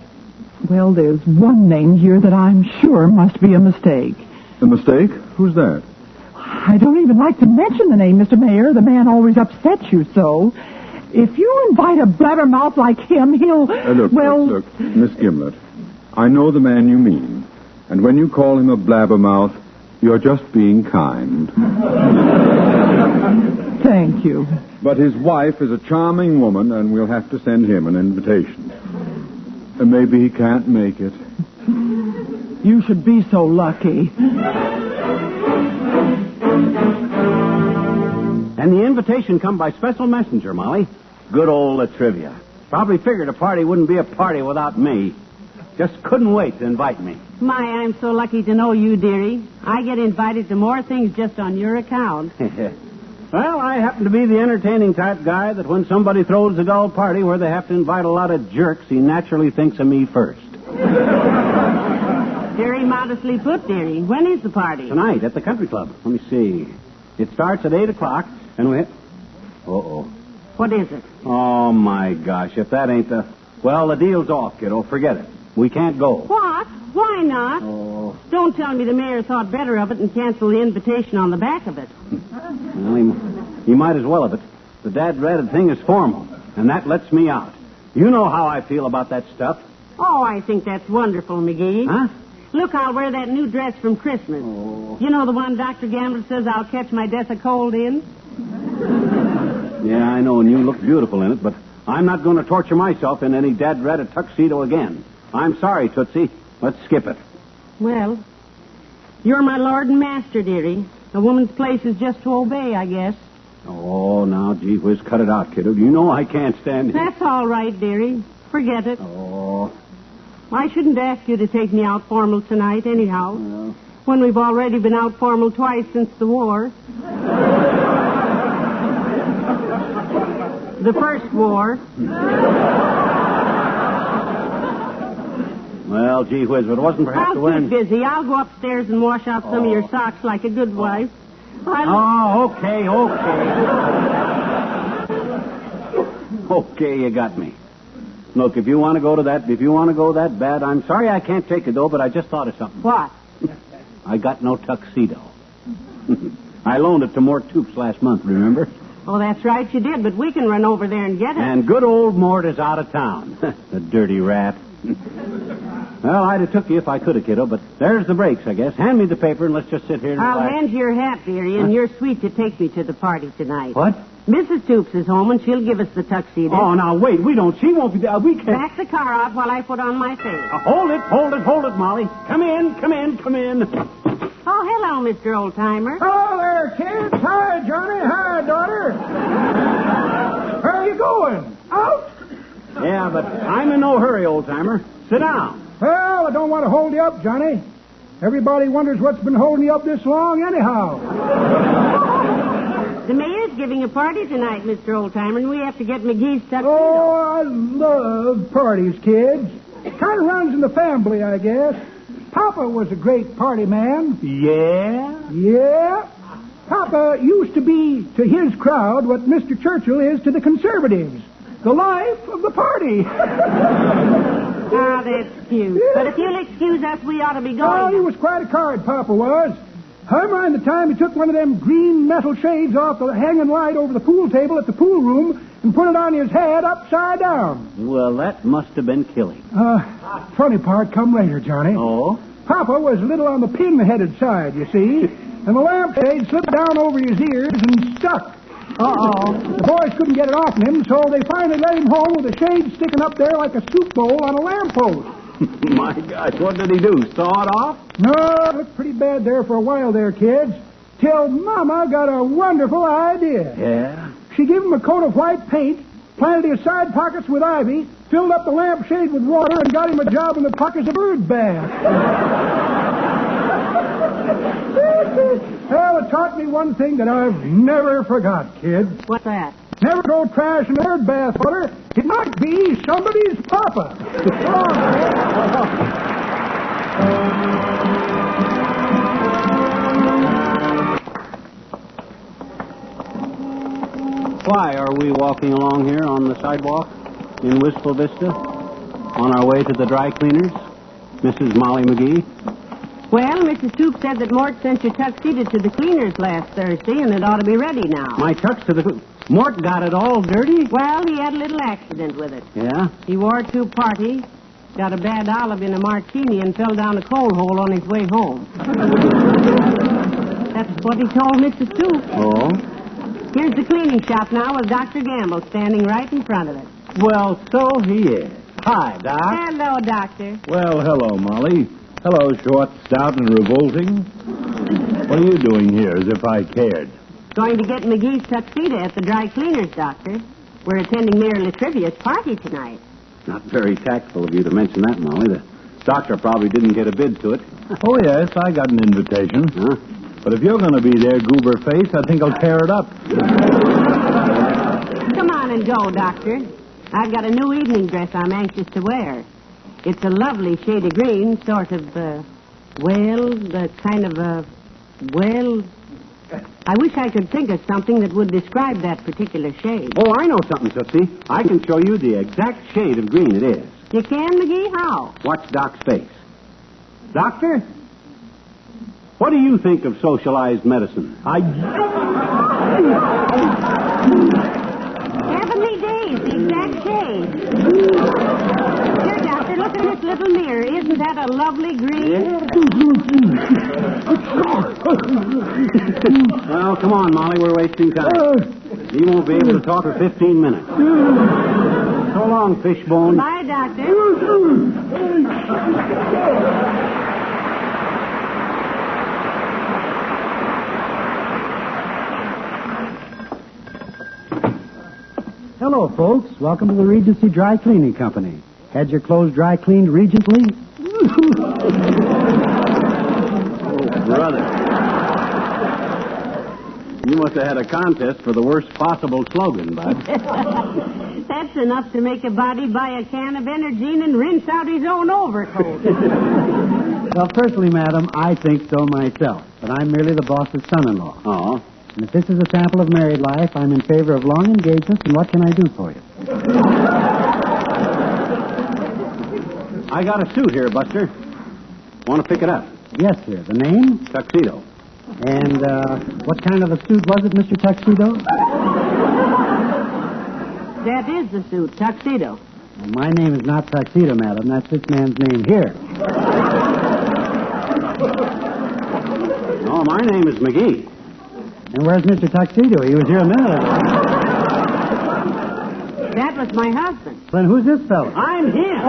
well, there's one name here that I'm sure must be a mistake. A mistake? Who's that? I don't even like to mention the name, Mr. Mayor. The man always upsets you so. If you invite a blabbermouth like him, he'll... Look, Miss Gimlet. I know the man you mean. And when you call him a blabbermouth, you're just being kind. Thank you. But his wife is a charming woman, and we'll have to send him an invitation. And maybe he can't make it. You should be so lucky. And the invitation come by special messenger, Molly. Good old Latrivia. Probably figured a party wouldn't be a party without me. Just couldn't wait to invite me. My, I'm so lucky to know you, dearie. I get invited to more things just on your account. Well, I happen to be the entertaining type guy that when somebody throws a dull party where they have to invite a lot of jerks, he naturally thinks of me first. Very modestly put, dearie. When is the party? Tonight at the country club. Let me see. It starts at 8 o'clock, and we... Uh-oh. What is it? Oh, my gosh, if that ain't the... Well, the deal's off, kiddo. Forget it. We can't go. What? Why not? Oh. Don't tell me the mayor thought better of it and canceled the invitation on the back of it. Well, he might as well have it. The dad-ratted thing is formal, and that lets me out. You know how I feel about that stuff. Oh, I think that's wonderful, McGee. Huh? Look, I'll wear that new dress from Christmas. Oh. You know the one Dr. Gamble says I'll catch my death of cold in? Yeah, I know, and you look beautiful in it, but I'm not going to torture myself in any dad-ratted tuxedo again. I'm sorry, Tootsie. Let's skip it. Well, you're my lord and master, dearie. A woman's place is just to obey, I guess. Oh, now, gee whiz, cut it out, kiddo. You know I can't stand it. That's all right, dearie. Forget it. Oh. I shouldn't ask you to take me out formal tonight, anyhow. Well. When we've already been out formal twice since the war. The first war. Well, gee whiz, but it wasn't perhaps the I'll get busy. I'll go upstairs and wash out some of your socks like a good wife. Okay. Okay, you got me. Look, if you want to go that bad, I'm sorry I can't take it, though, but I just thought of something. What? I got no tuxedo. I loaned it to Mort Toops last month, remember? Oh, that's right, you did, but we can run over there and get it. And good old Mort is out of town. The dirty rat. Well, I'd have took you if I could have, kiddo, but there's the breaks, I guess. Hand me the paper and let's just sit here and I'll relax. hand you your hat, dearie, and you're sweet to take me to the party tonight. What? Mrs. Toops is home, and she'll give us the tuxedo. Oh, now, wait. She won't be there. We can't. Back the car out while I put on my face. Hold it, Molly. Come in. Oh, hello, Mr. Oldtimer. Hello there, kids. Hi, Johnny. Hi, daughter. Where are you going? Out? Yeah, but I'm in no hurry, old-timer. Sit down. Well, I don't want to hold you up, Johnny. Everybody wonders what's been holding you up this long anyhow. The mayor's giving a party tonight, Mr. Oldtimer, and we have to get McGee's tuxedo. Oh, I love parties, kids. Kind of runs in the family, I guess. Papa was a great party man. Yeah? Yeah. Papa used to be to his crowd what Mr. Churchill is to the conservatives. The life of the party. Ah, that's cute. But if you'll excuse us, we ought to be going. Oh, he was quite a card, Papa was. I mind the time he took one of them green metal shades off the hanging light over the pool table at the pool room and put it on his head upside down. Well, that must have been killing. Funny part come later, Johnny. Oh? Papa was a little on the pin-headed side, you see, and the lampshade slipped down over his ears and stuck. Uh-oh. The boys couldn't get it off him, so they finally led him home with the shade sticking up there like a soup bowl on a lamppost. My gosh, what did he do? Saw it off? No, it looked pretty bad there for a while there, kids, till Mama got a wonderful idea. Yeah? She gave him a coat of white paint, planted his side pockets with ivy, filled up the lampshade with water, and got him a job in the pockets of bird bath. Well, it taught me one thing that I've never forgot, kids. What's that? Never throw trash in bird bath water. It might be somebody's papa. Why are we walking along here on the sidewalk in Wistful Vista? On our way to the dry cleaners? Mrs. Molly McGee? Well, Mrs. Stoops said that Mort sent your tuxedo to the cleaners last Thursday, and it ought to be ready now. My tux to the... Mort got it all dirty? Well, he had a little accident with it. Yeah? He wore it to a party, got a bad olive in a martini, and fell down a coal hole on his way home. That's what he told Mrs. Stoops. Oh? Here's the cleaning shop now with Dr. Gamble standing right in front of it. Well, so he is. Hi, Doc. Hello, Doctor. Well, hello, Molly. Hello, short, stout, and revolting. What are you doing here, as if I cared? Going to get McGee's tuxedo at the dry cleaners, Doctor. We're attending Mayor Latrivia's party tonight. Not very tactful of you to mention that, Molly. The doctor probably didn't get a bid to it. Oh, yes, I got an invitation. Huh? But if you're going to be there, goober face, I think I'll tear it up. Come on and go, Doctor. I've got a new evening dress I'm anxious to wear. It's a lovely shade of green, sort of, the kind of, I wish I could think of something that would describe that particular shade. Oh, I know something, Tootsie. I can show you the exact shade of green it is. You can, McGee? How? Watch Doc's face. Doctor? What do you think of socialized medicine? Heavenly days, the exact shade. Here, Doctor, look at this little mirror. Isn't that a lovely green? Well, come on, Molly. We're wasting time. He won't be able to talk for 15 minutes. So long, Fishbone. Bye, Doctor. Hello, folks. Welcome to the Regency Dry Cleaning Company. Had your clothes dry cleaned regently? Oh, brother. You must have had a contest for the worst possible slogan, Bud. That's enough to make a body buy a can of Energine and rinse out his own overcoat. Well, personally, madam, I think so myself. But I'm merely the boss's son-in-law. Oh. And if this is a sample of married life, I'm in favor of long engagements, and what can I do for you? I got a suit here, Buster. Want to pick it up? Yes, sir. The name? Tuxedo. And, what kind of a suit was it, Mr. Tuxedo? That is the suit, Tuxedo. Well, my name is not Tuxedo, madam. That's this man's name here. Oh, my name is McGee. And where's Mr. Tuxedo? He was here a minute ago. That was my husband. Then who's this fellow? I'm him.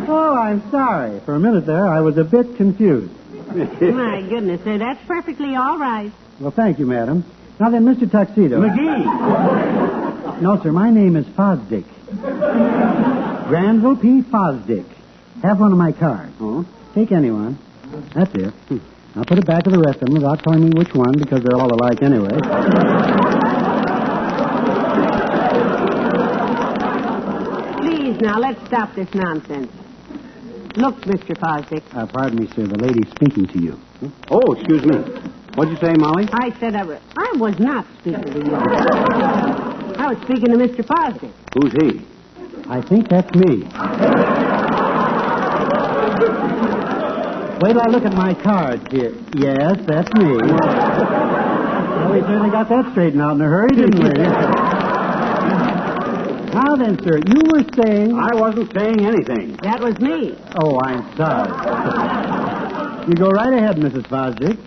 Oh, I'm sorry. For a minute there, I was a bit confused. My goodness, sir, that's perfectly all right. Well, thank you, madam. Now then, Mr. Tuxedo. McGee. No, sir, my name is Fosdick. Granville P. Fosdick. Have one of my cards. Oh? Take any one. That's it. I'll put it back to the rest of them without telling me which one, because they're all alike anyway. Please, now, let's stop this nonsense. Look, Mr. Fosdick. Pardon me, sir. The lady's speaking to you. Oh, excuse me. What'd you say, Molly? I said I was not speaking to you. I was speaking to Mr. Fosdick. Who's he? I think that's me. Wait till I look at my cards here. Yes, that's me. Well, we certainly got that straightened out in a hurry, didn't we? Now then, sir, you were saying... I wasn't saying anything. That was me. Oh, I'm sorry. You go right ahead, Mrs. Fosdick.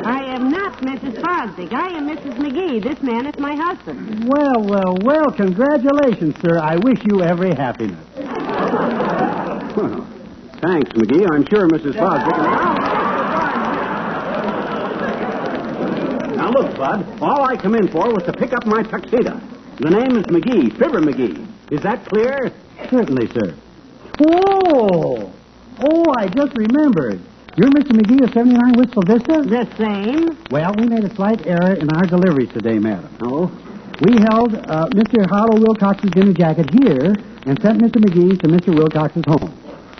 I am not Mrs. Fosdick. I am Mrs. McGee. This man is my husband. Well, congratulations, sir. I wish you every happiness. Well, thanks, McGee. I'm sure Mrs. Fosdick... Now, look, Bud, all I come in for was to pick up my tuxedo. The name is McGee, Fibber McGee. Is that clear? Certainly, sir. Oh, I just remembered. You're Mr. McGee of 79 Wistful Vista? The same. Well, we made a slight error in our deliveries today, madam. Oh? We held Mr. Harlow Wilcox's dinner jacket here and sent Mr. McGee to Mr. Wilcox's home.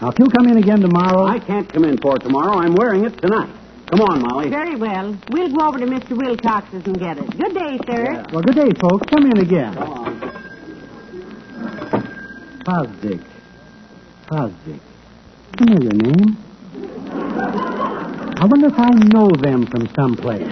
Now, if you'll come in again tomorrow... I can't come in for tomorrow. I'm wearing it tonight. Come on, Molly. Very well. We'll go over to Mr. Wilcox's and get it. Good day, sir. Yeah. Well, good day, folks. Come in again. Go on. Fosdick. Familiar name. I wonder if I know them from someplace.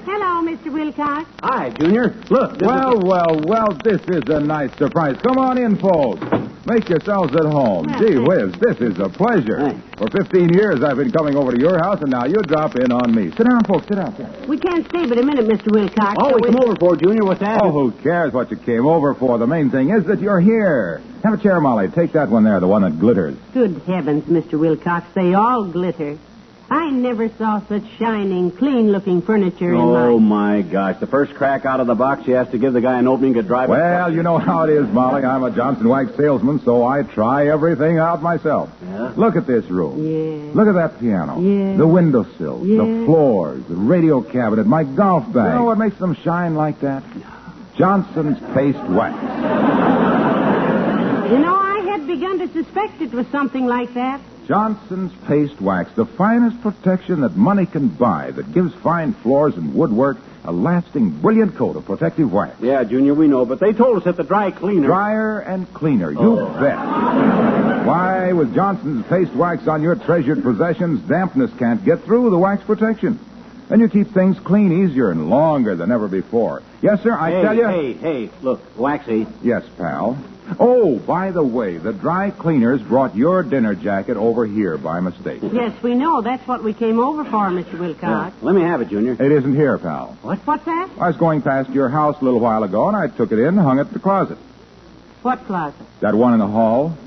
Hello, Mr. Wilcox. Hi, Junior. Look. Well, this is a nice surprise. Come on in, folks. Make yourselves at home. Gee whiz, this is a pleasure. Thanks. For 15 years, I've been coming over to your house, and now you drop in on me. Sit down, folks. Sit down. We can't stay but a minute, Mr. Wilcox. All we come over for, Junior, what's that? Oh, who cares what you came over for? The main thing is that you're here. Have a chair, Molly. Take that one there, the one that glitters. Good heavens, Mr. Wilcox. They all glitter. I never saw such shining, clean-looking furniture in my... Oh, my gosh. The first crack out of the box, you have to give the guy an opening to drive... Well, you know how it is, Molly. I'm a Johnson Wax salesman, so I try everything out myself. Yeah? Look at this room. Yeah. Look at that piano. Yeah. The windowsills, Yeah. the floors, the radio cabinet, my golf bag. You know what makes them shine like that? Johnson's Paste Wax. You know, I had begun to suspect it was something like that. Johnson's Paste Wax, the finest protection that money can buy, that gives fine floors and woodwork a lasting, brilliant coat of protective wax. Yeah, Junior, we know, but they told us that the dry cleaner... Drier and cleaner, you bet. Why, with Johnson's Paste Wax on your treasured possessions, dampness can't get through the wax protection. And you keep things clean easier and longer than ever before. Yes, sir, I tell you... Hey, look, Waxy. Yes, pal. Oh, by the way, the dry cleaners brought your dinner jacket over here by mistake. Yes, we know. That's what we came over for, Mr. Wilcox. Yeah. Let me have it, Junior. It isn't here, pal. What's that? I was going past your house a little while ago, and I took it in and hung it in the closet. What closet? That one in the hall.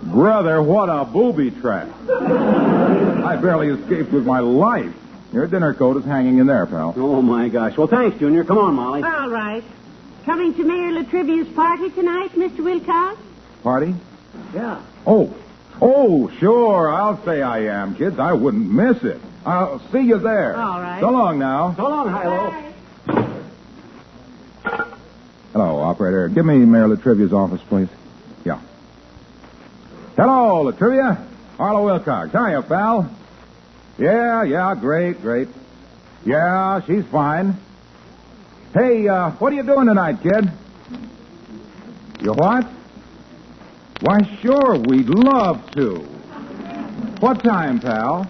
Brother, what a booby trap. I barely escaped with my life. Your dinner coat is hanging in there, pal. Oh, my gosh. Well, thanks, Junior. Come on, Molly. All right. Coming to Mayor Latrivia's party tonight, Mr. Wilcox? Party? Yeah. Oh, sure. I'll say I am, kids. I wouldn't miss it. I'll see you there. All right. So long now. So long, Hilo. Hello, operator. Give me Mayor Latrivia's office, please. Yeah. Hello, Latrivia. Harlow Wilcox. Hiya, pal. Yeah, great. Yeah, she's fine. Hey, what are you doing tonight, kid? You what? Why, sure, we'd love to. What time, pal?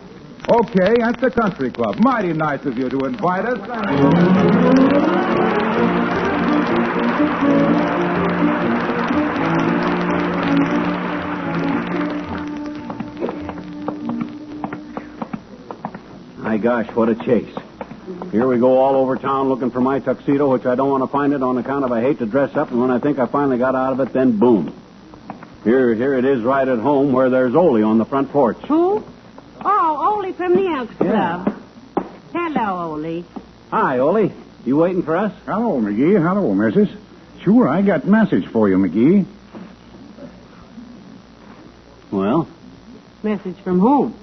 Okay, at the country club. Mighty nice of you to invite us. My gosh, what a chase. Here we go all over town looking for my tuxedo, which I don't want to find it on account of I hate to dress up, and when I think I finally got out of it, then boom. Here it is right at home where there's Ole on the front porch. Who? Oh, Ole Ole from the Elks Club. Hello, Ole. Hi, Ole. You waiting for us? Hello, McGee. Hello, Mrs. Sure, I got message for you, McGee. Well? Message from whom?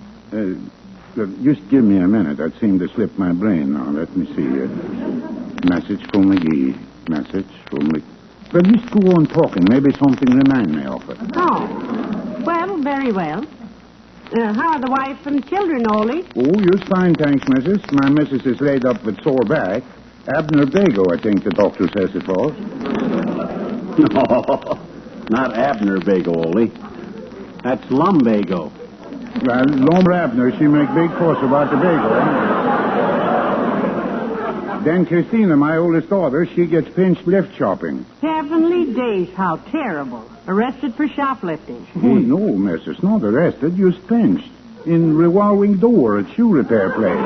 Just give me a minute. That seemed to slip my brain now. Let me see. Message from McGee. Message from McGee. Well, just go on talking. Maybe something remind me of it. Oh. Well, very well. How are the wife and children, Ole? Oh, just fine, thanks, Mrs. My missus is laid up with sore back. Abner Bago, I think the doctor says it was. No, not Abner Bago, Ole. That's Lumbago. Well, Lom Abner, she make big fuss about the Bago. Then Christina, my oldest daughter, she gets pinched lift shopping. Heavenly days, how terrible. Arrested for shoplifting. Oh, no, Mrs., not arrested, just pinched. In revolving door at shoe repair place.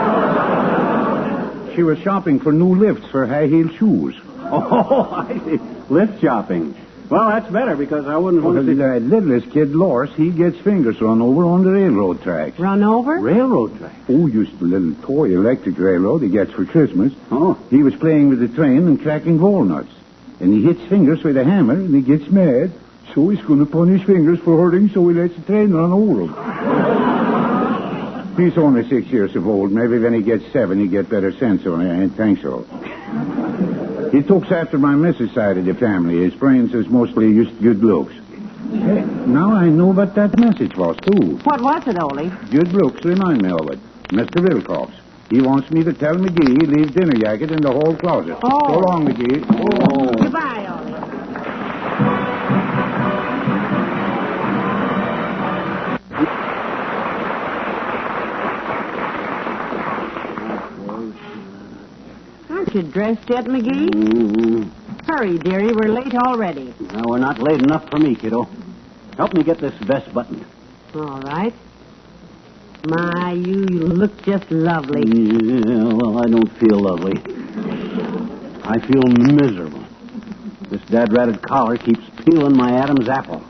She was shopping for new lifts for high-heeled shoes. Oh, I see. Lift shopping. Well, that's better because I wouldn't want to... The littlest kid, Lors, he gets fingers run over on the railroad tracks. Run over? Railroad tracks? Oh, just a little toy electric railroad he gets for Christmas. Oh. He was playing with the train and cracking walnuts. And he hits fingers with a hammer and he gets mad. So he's going to punish fingers for hurting, so he lets the train run over him. He's only 6 years of old. Maybe when he gets 7, he'll get better sense on it. I think so. He looks after my missus' side of the family. His friends is mostly just good looks. Hey, now I know what that message was, too. What was it, Ole? Good looks remind me of it. Mr. Wilcox. He wants me to tell McGee he leaves dinner jacket in the hall closet. Oh. So long, McGee. Oh. Goodbye, Ole. Aren't you dressed yet, McGee? Mm-hmm. Hurry, dearie. We're late already. No, we're not late enough for me, kiddo. Help me get this vest buttoned. All right. My, you look just lovely. Yeah, well, I don't feel lovely. I feel miserable. This dad-ratted collar keeps peeling my Adam's apple.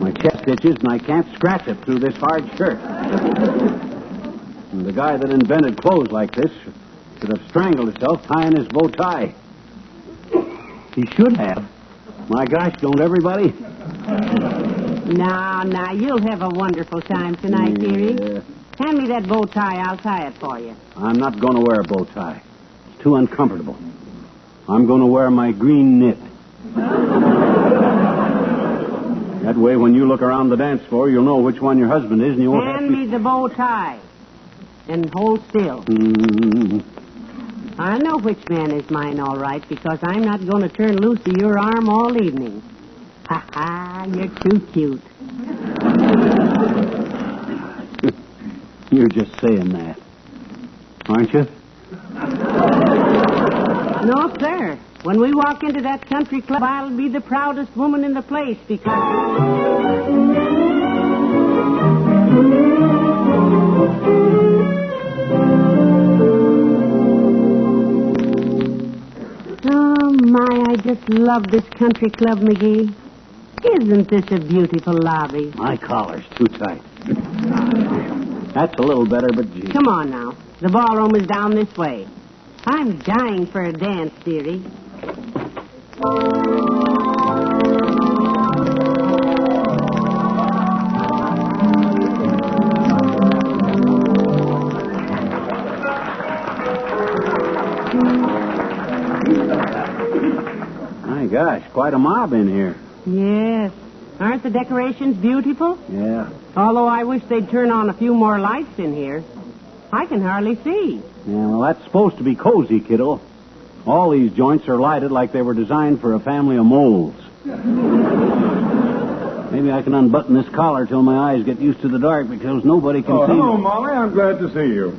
My chest itches, and I can't scratch it through this hard shirt. And the guy that invented clothes like this should have strangled himself tying his bow tie. He should have. My gosh, don't everybody? Now, you'll have a wonderful time tonight, dearie. Hand me that bow tie. I'll tie it for you. I'm not going to wear a bow tie. It's too uncomfortable. I'm going to wear my green knit. That way, when you look around the dance floor, you'll know which one your husband is, and you won't have to... Hand me the bow tie. And hold still. Mm-hmm. I know which man is mine, all right, because I'm not going to turn loose of your arm all evening. Ha-ha, you're too cute. You're just saying that, aren't you? No, sir. When we walk into that country club, I'll be the proudest woman in the place because... Oh, my, I just love this country club, McGee. Isn't this a beautiful lobby? My collar's too tight. That's a little better, but gee. Come on now. The ballroom is down this way. I'm dying for a dance, dearie. My gosh, quite a mob in here. Yes. Aren't the decorations beautiful? Yeah. Although I wish they'd turn on a few more lights in here. I can hardly see. Yeah, well, that's supposed to be cozy, kiddo. All these joints are lighted like they were designed for a family of moles. Maybe I can unbutton this collar till my eyes get used to the dark because nobody can see hello, me. Molly. I'm glad to see you.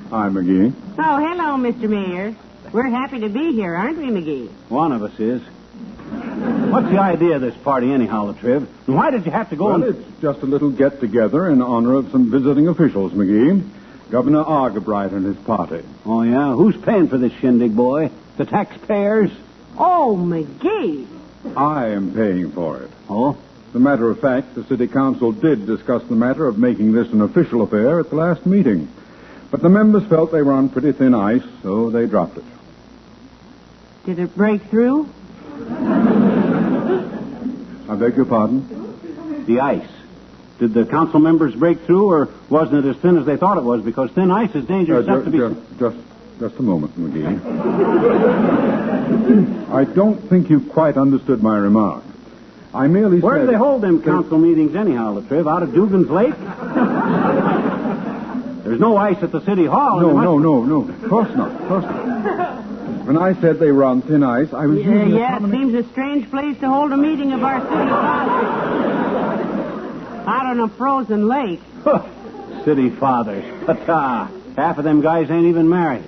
Hi, McGee. Oh, hello, Mr. Mayor. We're happy to be here, aren't we, McGee? One of us is. What's the idea of this party anyhow, Latriv? And why did you have to go Well, it's just a little get-together in honor of some visiting officials, McGee. Governor Argabright and his party. Oh, yeah? Who's paying for this shindig, boy? The taxpayers? Oh, McGee. I am paying for it. Oh? As a matter of fact, the city council did discuss the matter of making this an official affair at the last meeting. But the members felt they were on pretty thin ice, so they dropped it. Did it break through? I beg your pardon? The ice. Did the council members break through, or wasn't it as thin as they thought it was? Because thin ice is dangerous enough to be... Just a moment, McGee. I don't think you quite understood my remark. I merely said... Where do they hold them council meetings anyhow, Latriv? Out at Dugan's Lake? There's no ice at the city hall. No. Of course not. When I said they were on thin ice, I was using it seems a strange place to hold a meeting of our city fathers. Out on a frozen lake. City fathers. Ta-ta. Half of them guys ain't even married.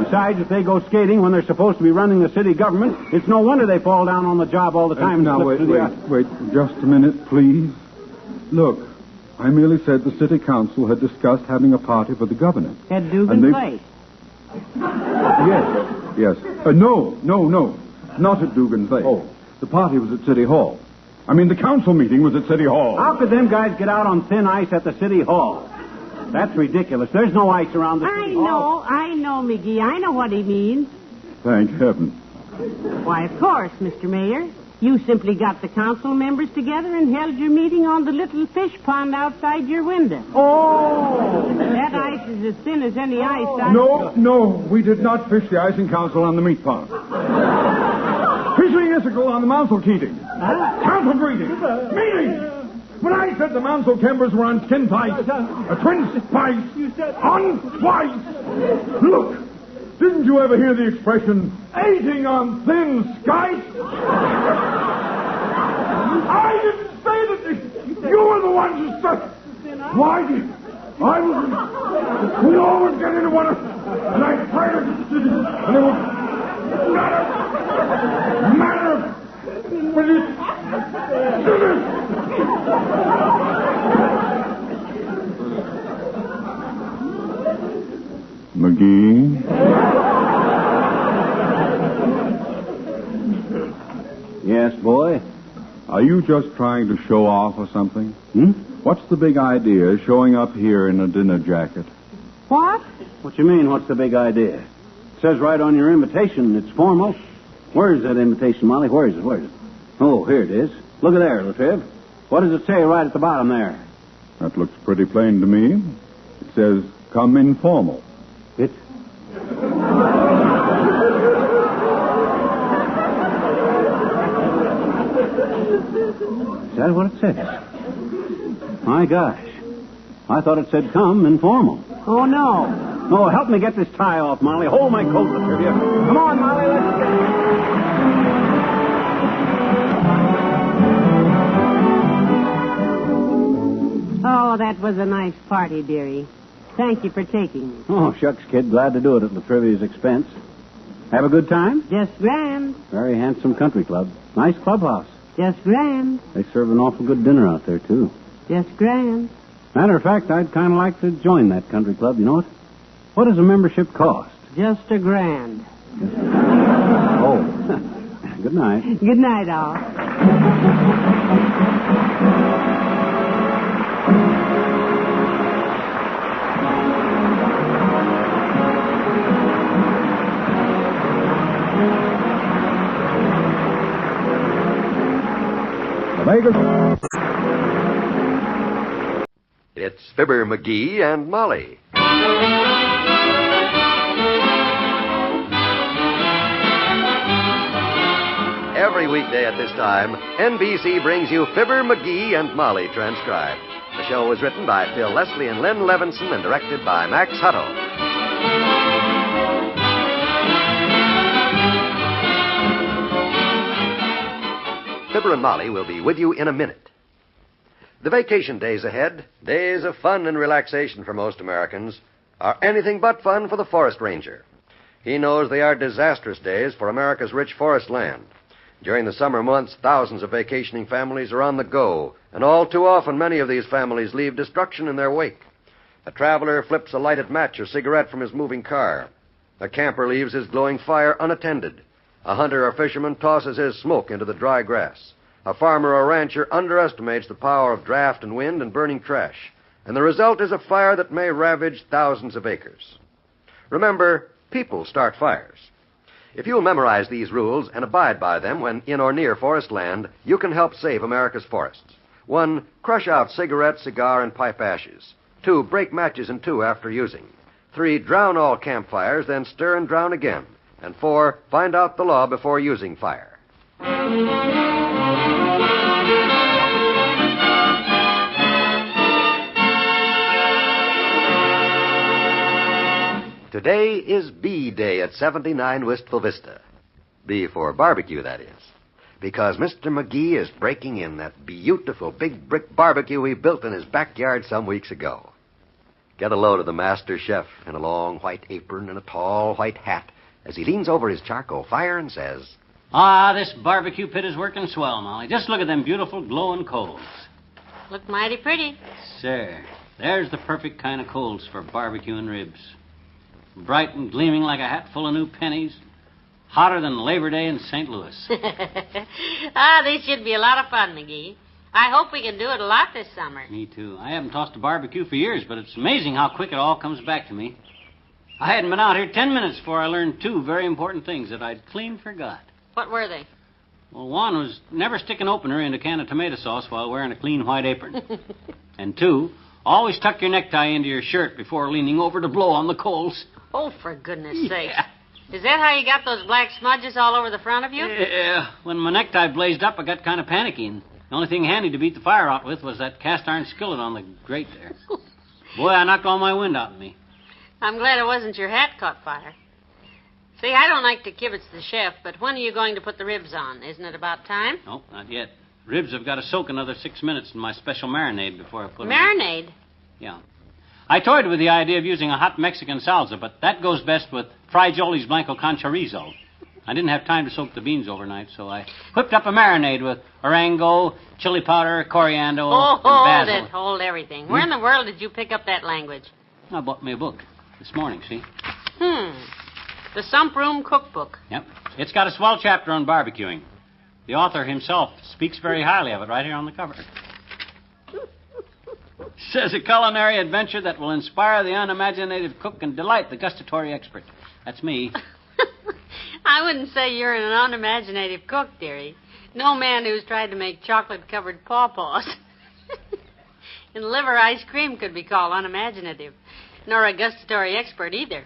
Besides, if they go skating when they're supposed to be running the city government, it's no wonder they fall down on the job all the time. Now, wait, just a minute, please. Look, I merely said the city council had discussed having a party for the governor. At Dugan's Lake? Yes. No. Not at Dugan's Lake. Oh. The party was at City Hall. I mean, the council meeting was at City Hall. How could them guys get out on thin ice at the City Hall? That's ridiculous. There's no ice around the City Hall. I know, McGee. I know what he means. Thank heaven. Why, of course, Mr. Mayor. You simply got the council members together and held your meeting on the little fish pond outside your window. Oh! That ice is as thin as any ice. No, we did not fish the icing council on the meat pond. Fishing icicle on the Mouncil Keating. Council greeting. Meeting! When I said the Mouncil Kembers were on tin ice, a twin spice, on twice. Look! Didn't you ever hear the expression, eating on thin skies? I didn't say that. You were the ones who said. Why did I was. We always get into one of. And I tried to. And it was. Matter. But it. McGee? Yes, boy? Are you just trying to show off or something? Hmm? What's the big idea showing up here in a dinner jacket? What? What you mean, what's the big idea? It says right on your invitation it's formal. Where's that invitation, Molly? Where is it? Oh, here it is. Look at there, Latriv. What does it say right at the bottom there? That looks pretty plain to me. It says, come informal. It? Is that what it says? My gosh. I thought it said come informal. Oh, no. Oh, help me get this tie off, Molly. Hold my coat, Latrivia. Come on, Molly, let's get... Oh, that was a nice party, dearie. Thank you for taking me. Oh, shucks, kid. Glad to do it at Latrivia's expense. Have a good time? Just grand. Very handsome country club. Nice clubhouse. Just grand. They serve an awful good dinner out there, too. Just grand. Matter of fact, I'd kind of like to join that country club, you know it? What does a membership cost? Just $1,000. Oh. Good night. Good night, all. It's Fibber McGee and Molly. Every weekday at this time, NBC brings you Fibber McGee and Molly transcribed. The show was written by Phil Leslie and Len Levinson and directed by Max Hutto. Fibber and Molly will be with you in a minute. The vacation days ahead, days of fun and relaxation for most Americans, are anything but fun for the forest ranger. He knows they are disastrous days for America's rich forest land. During the summer months, thousands of vacationing families are on the go, and all too often many of these families leave destruction in their wake. A traveler flips a lighted match or cigarette from his moving car. A camper leaves his glowing fire unattended. A hunter or fisherman tosses his smoke into the dry grass. A farmer or rancher underestimates the power of draft and wind and burning trash, and the result is a fire that may ravage thousands of acres. Remember, people start fires. If you'll memorize these rules and abide by them when in or near forest land, you can help save America's forests. 1, crush out cigarette, cigar, and pipe ashes. 2, break matches in two after using. 3, drown all campfires, then stir and drown again. And 4, find out the law before using fire. Today is Bee Day at 79 Wistful Vista. B for barbecue, that is. Because Mr. McGee is breaking in that beautiful big brick barbecue he built in his backyard some weeks ago. Get a load of the master chef in a long white apron and a tall white hat as he leans over his charcoal fire and says, Ah, this barbecue pit is working swell, Molly. Just look at them beautiful glowing coals. Look mighty pretty. Sir, there's the perfect kind of coals for barbecuing ribs. Bright and gleaming like a hat full of new pennies. Hotter than Labor Day in St. Louis. This should be a lot of fun, McGee. I hope we can do it a lot this summer. Me too. I haven't tossed a barbecue for years, but it's amazing how quick it all comes back to me. I hadn't been out here 10 minutes before I learned 2 very important things that I'd clean forgot. What were they? Well, 1 was never stick an opener in a can of tomato sauce while wearing a clean white apron. And 2, always tuck your necktie into your shirt before leaning over to blow on the coals. Oh, for goodness sakes. Is that how you got those black smudges all over the front of you? Yeah. When my necktie blazed up, I got kind of panicky. And the only thing handy to beat the fire out with was that cast iron skillet on the grate there. Boy, I knocked all my wind out of me. I'm glad it wasn't your hat caught fire. See, I don't like to kibitz the chef, but when are you going to put the ribs on? Isn't it about time? No, not yet. Ribs have got to soak another 6 minutes in my special marinade before I put them Marinade? on. Yeah. I toyed with the idea of using a hot Mexican salsa, but that goes best with fried Jolie's Blanco con chorizo. I didn't have time to soak the beans overnight, so I whipped up a marinade with orango, chili powder, coriander, and basil. Hold everything. Where in the world did you pick up that language? I bought me a book this morning, see? The Sump Room Cookbook. Yep. It's got a swell chapter on barbecuing. The author himself speaks very highly of it right here on the cover. Says a culinary adventure that will inspire the unimaginative cook and delight the gustatory expert. That's me. I wouldn't say you're an unimaginative cook, dearie. No man who's tried to make chocolate-covered pawpaws and liver ice cream could be called unimaginative, nor a gustatory expert either.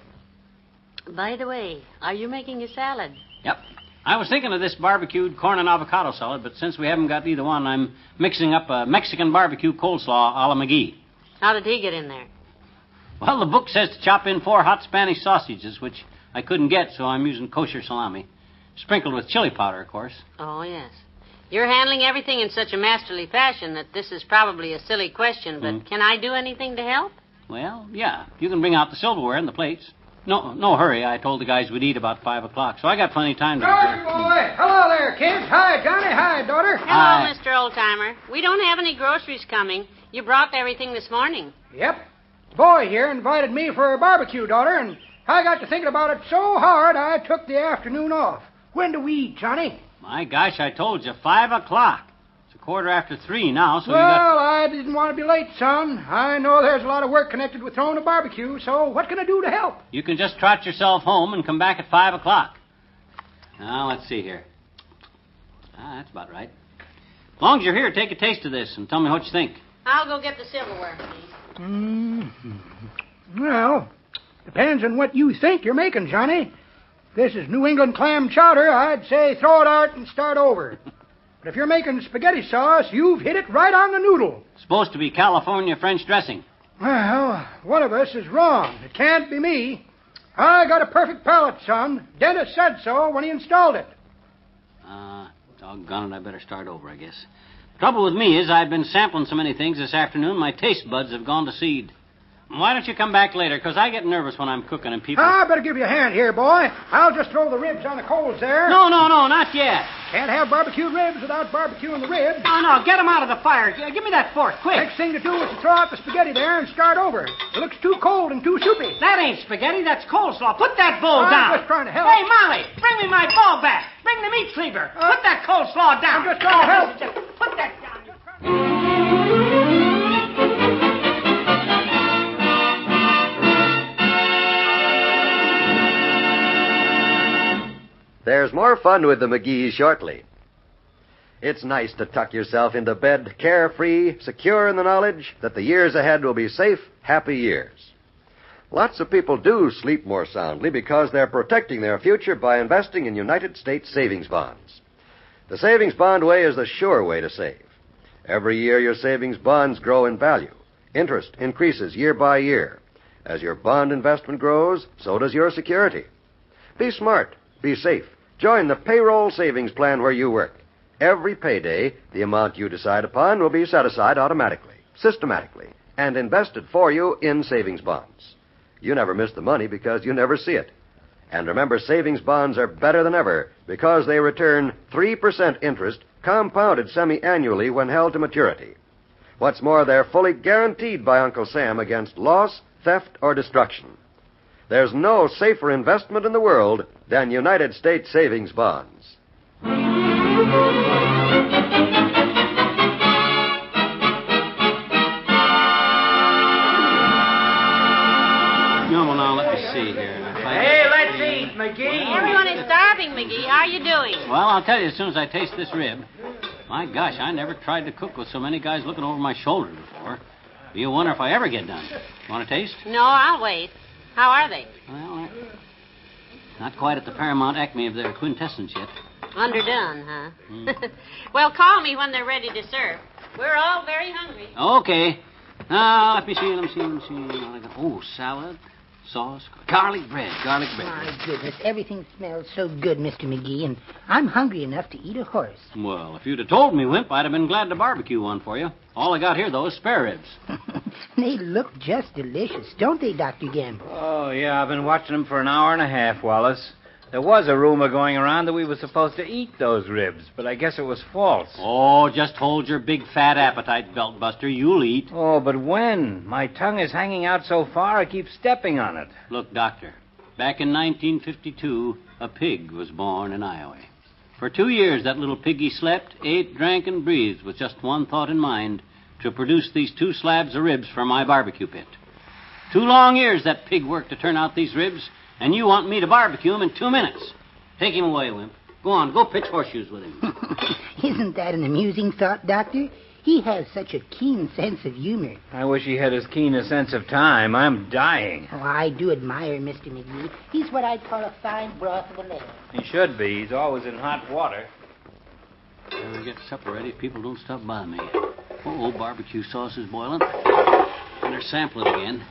By the way, are you making a salad? Yep. I was thinking of this barbecued corn and avocado salad, but since we haven't got either one, I'm mixing up a Mexican barbecue coleslaw a la McGee. How did he get in there? Well, the book says to chop in 4 hot Spanish sausages, which I couldn't get, so I'm using kosher salami. Sprinkled with chili powder, of course. Oh, yes. You're handling everything in such a masterly fashion that this is probably a silly question, but can I do anything to help? Well, yeah. You can bring out the silverware and the plates. No hurry. I told the guys we'd eat about 5 o'clock, so I got plenty of time to... George, boy! Hello there, kids. Hi, Johnny. Hi, daughter. Hello, Mr. Oldtimer. We don't have any groceries coming. You brought everything this morning. Yep. Boy here invited me for a barbecue, daughter, and I got to thinking about it so hard I took the afternoon off. When do we eat, Johnny? My gosh, I told you, 5 o'clock. It's 3:15 now, so well, I didn't want to be late, son. I know there's a lot of work connected with throwing a barbecue, so what can I do to help? You can just trot yourself home and come back at 5 o'clock. Now, let's see here. That's about right. As long as you're here, take a taste of this and tell me what you think. I'll go get the silverware, please. Well, depends on what you think you're making, Johnny. If this is New England clam chowder, I'd say throw it out and start over. But if you're making spaghetti sauce, you've hit it right on the noodle. It's supposed to be California French dressing. Well, one of us is wrong. It can't be me. I got a perfect palate, son. Dennis said so when he installed it. Doggone it, I better start over, I guess. The trouble with me is I've been sampling so many things this afternoon, my taste buds have gone to seed. Why don't you come back later, because I get nervous when I'm cooking and people... I better give you a hand here, boy. I'll just throw the ribs on the coals there. No, not yet. Can't have barbecued ribs without barbecuing the ribs. No, get them out of the fire. Give me that fork, quick. Next thing to do is to throw out the spaghetti there and start over. It looks too cold and too soupy. That ain't spaghetti, that's coleslaw. Put that bowl down. I'm just trying to help. Hey, Molly, bring me my bowl back. Bring the meat cleaver. Put that coleslaw down. I'm just gonna help. Just put that down. There's more fun with the McGees shortly. It's nice to tuck yourself into bed carefree, secure in the knowledge that the years ahead will be safe, happy years. Lots of people do sleep more soundly because they're protecting their future by investing in United States savings bonds. The savings bond way is the sure way to save. Every year your savings bonds grow in value. Interest increases year by year. As your bond investment grows, so does your security. Be smart. Be safe. Join the payroll savings plan where you work. Every payday, the amount you decide upon will be set aside automatically, systematically, and invested for you in savings bonds. You never miss the money because you never see it. And remember, savings bonds are better than ever because they return 3% interest compounded semi-annually when held to maturity. What's more, they're fully guaranteed by Uncle Sam against loss, theft, or destruction. There's no safer investment in the world than United States savings bonds. No, well, now, let me see here. Hey, let's eat, McGee. Everyone is starving, McGee. How are you doing? Well, I'll tell you as soon as I taste this rib. My gosh, I never tried to cook with so many guys looking over my shoulder before. You wonder if I ever get done. Want a taste? No, I'll wait. How are they? Well, not quite at the paramount acme of their quintessence yet. Underdone, huh? Well, call me when they're ready to serve. We're all very hungry. Okay. Now, let me see. Oh, salad, sauce, garlic bread. My goodness, everything smells so good, Mr. McGee, and I'm hungry enough to eat a horse. Well, if you'd have told me, Wimp, I'd have been glad to barbecue one for you. All I got here, though, is spare ribs. They look just delicious, don't they, Dr. Gamble? Oh, yeah, I've been watching them for an hour and a half, Wallace. There was a rumor going around that we were supposed to eat those ribs, but I guess it was false. Oh, just hold your big fat appetite, Belt Buster. You'll eat. Oh, but when? My tongue is hanging out so far, I keep stepping on it. Look, Doctor, back in 1952, a pig was born in Iowa. For 2 years, that little piggy slept, ate, drank, and breathed with just one thought in mind, to produce these 2 slabs of ribs for my barbecue pit. 2 long years that pig worked to turn out these ribs, and you want me to barbecue them in 2 minutes. Take him away, Wimp. Go on, go pitch horseshoes with him. Isn't that an amusing thought, Doctor? He has such a keen sense of humor. I wish he had as keen a sense of time. I'm dying. Oh, I do admire Mr. McGee. He's what I'd call a fine broth of a man. He should be. He's always in hot water. When we get supper ready, people don't stop by me. Oh, barbecue sauce is boiling. Better sample it again.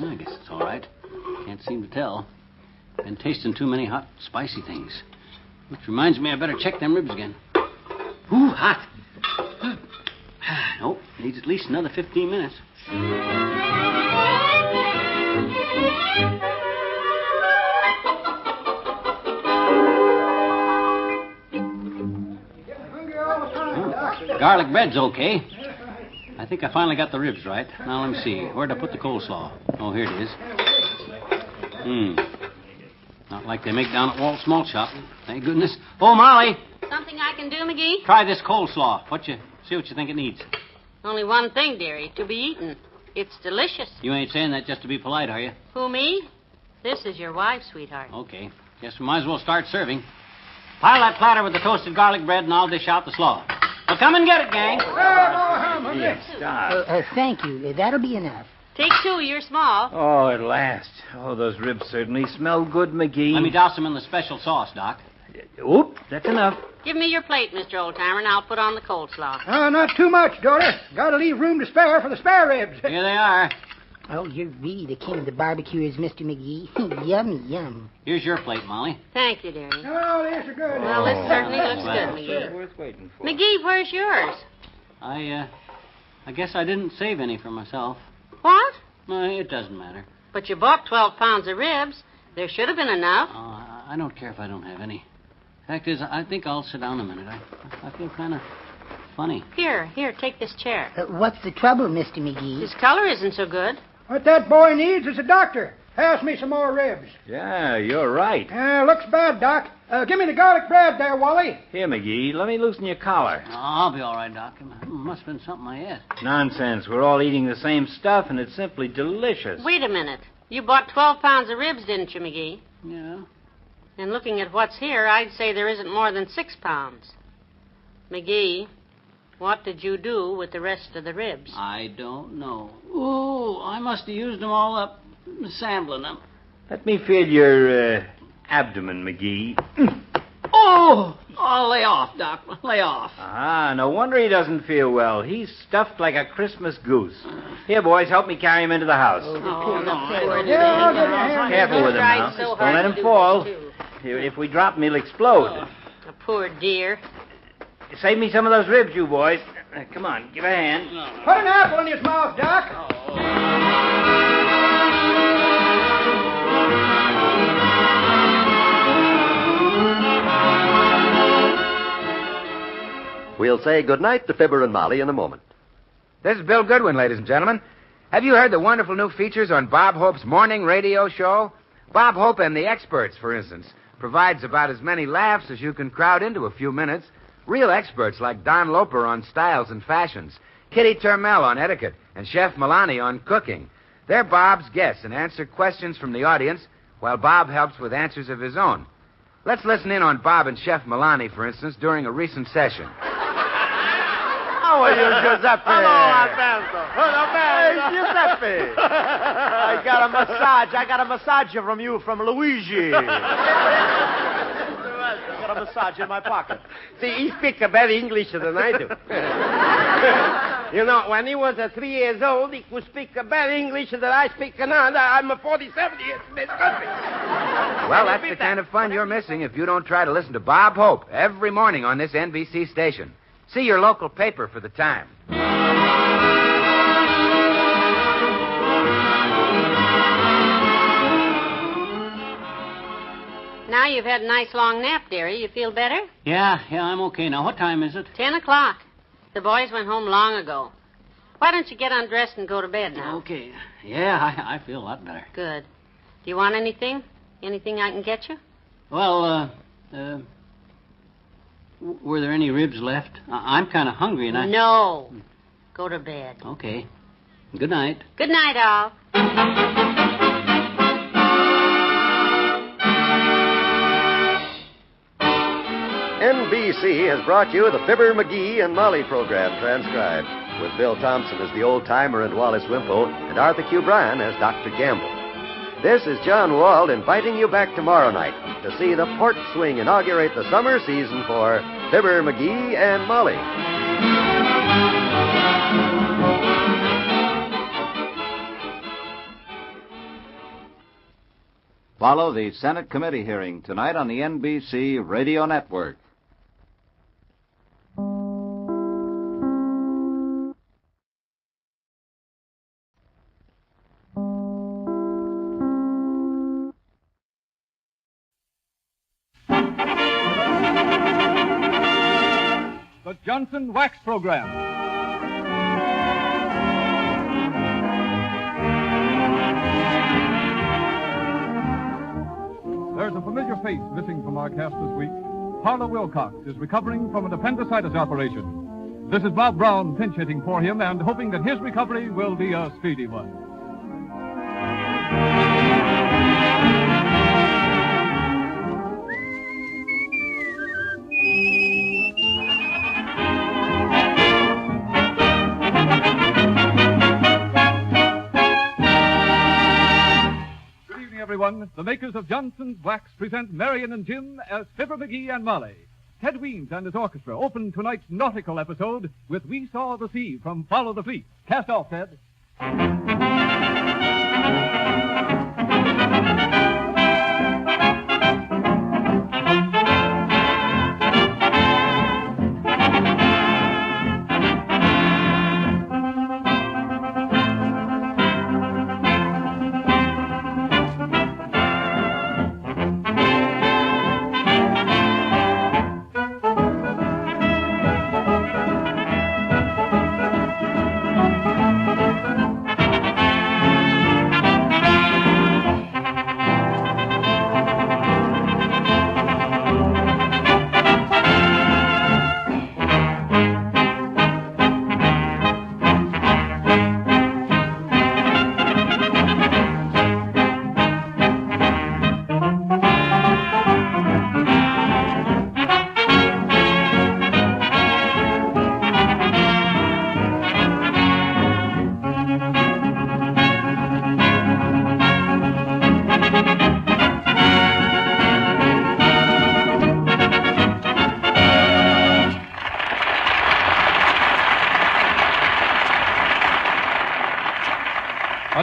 I guess it's all right. Can't seem to tell. Been tasting too many hot, spicy things. Which reminds me I better check them ribs again. Ooh, hot. Nope, needs at least another 15 minutes. Garlic bread's okay. I think I finally got the ribs right. Now, let me see. Where'd I put the coleslaw? Oh, here it is. Not like they make down at Walt's Malt Shop. Thank goodness. Oh, Molly. Something I can do, McGee? Try this coleslaw. See what you think it needs. Only one thing, dearie, to be eaten. It's delicious. You ain't saying that just to be polite, are you? Who, me? This is your wife, sweetheart. Okay. Guess we might as well start serving. Pile that platter with the toasted garlic bread, and I'll dish out the slaw. Well, come and get it, gang. Yes, stop. Thank you. That'll be enough. Take 2. You're small. Oh, at last. Oh, those ribs certainly smell good, McGee. Let me douse them in the special sauce, Doc. Oop, that's enough. Give me your plate, Mr. Oldtimer, and I'll put on the coleslaw. Not too much, daughter. Gotta leave room to spare for the spare ribs. Here they are. Oh, you're really the king of the barbecuers, Mr. McGee. Yummy, yum. Here's your plate, Molly. Thank you, dearie. Oh, these are good. Well, this certainly looks good, McGee. Worth waiting for. McGee, where's yours? I guess I didn't save any for myself. What? No, it doesn't matter. But you bought 12 pounds of ribs. There should have been enough. I don't care if I don't have any. Fact is, I think I'll sit down a minute. I feel kind of funny. Here, take this chair. What's the trouble, Mr. McGee? His color isn't so good. What that boy needs is a doctor. pass me some more ribs. Yeah, you're right. Looks bad, Doc. Give me the garlic bread there, Wally. Here, McGee, let me loosen your collar. Oh, I'll be all right, Doc. It must have been something I ate. Nonsense. We're all eating the same stuff, and it's simply delicious. Wait a minute. You bought 12 pounds of ribs, didn't you, McGee? Yeah. And looking at what's here, I'd say there isn't more than 6 pounds. McGee, what did you do with the rest of the ribs? I don't know. Ooh, I must have used them all up, sampling them. Let me feel your abdomen, McGee. Oh, lay off, Doc. Lay off. Ah, no wonder he doesn't feel well. He's stuffed like a Christmas goose. Here, boys, help me carry him into the house. Careful with him now. Don't let him fall. If we drop him, he'll explode. A poor dear. Save me some of those ribs, you boys. Come on, give a hand. Put an apple in his mouth, Doc. We'll say goodnight to Fibber and Molly in a moment. This is Bill Goodwin, ladies and gentlemen. Have you heard the wonderful new features on Bob Hope's morning radio show? Bob Hope and the Experts, for instance, provides about as many laughs as you can crowd into a few minutes. Real experts like Don Loper on styles and fashions, Kitty Turmel on etiquette, and Chef Milani on cooking. They're Bob's guests and answer questions from the audience while Bob helps with answers of his own. Let's listen in on Bob and Chef Milani, for instance, during a recent session. How are you, Giuseppe? Hello, Alberto. Hey, Giuseppe. I got a massage. I got a massage from you from Luigi. I got a massage in my pocket. See, he speaks better English than I do. You know, when he was 3 years old, he could speak better English than I speak now. I'm 47 years in this country. Well, that's the kind of fun you're missing if you don't try to listen to Bob Hope every morning on this NBC station. See your local paper for the time. Now you've had a nice long nap, dearie. You feel better? Yeah, I'm okay now. What time is it? 10 o'clock. The boys went home long ago. Why don't you get undressed and go to bed now? Okay. Yeah, I feel a lot better. Good. Do you want anything? Anything I can get you? Well, were there any ribs left? I'm kind of hungry, and I... No. Go to bed. Okay. Good night. Good night, all. NBC has brought you the Fibber McGee and Molly program transcribed, with Bill Thompson as the old-timer and Wallace Wimple, and Arthur Q. Bryan as Dr. Gamble. This is John Wald inviting you back tomorrow night to see the Port Swing inaugurate the summer season for Fibber McGee and Molly. Follow the Senate committee hearing tonight on the NBC Radio Network. The Johnson Wax Program. There's a familiar face missing from our cast this week. Harlow Wilcox is recovering from an appendicitis operation. This is Bob Brown pinch hitting for him and hoping that his recovery will be a speedy one. Everyone, the makers of Johnson's Wax present Marion and Jim as Fibber McGee and Molly. Ted Weems and his orchestra open tonight's nautical episode with We Saw the Sea from Follow the Fleet. Cast off, Ted.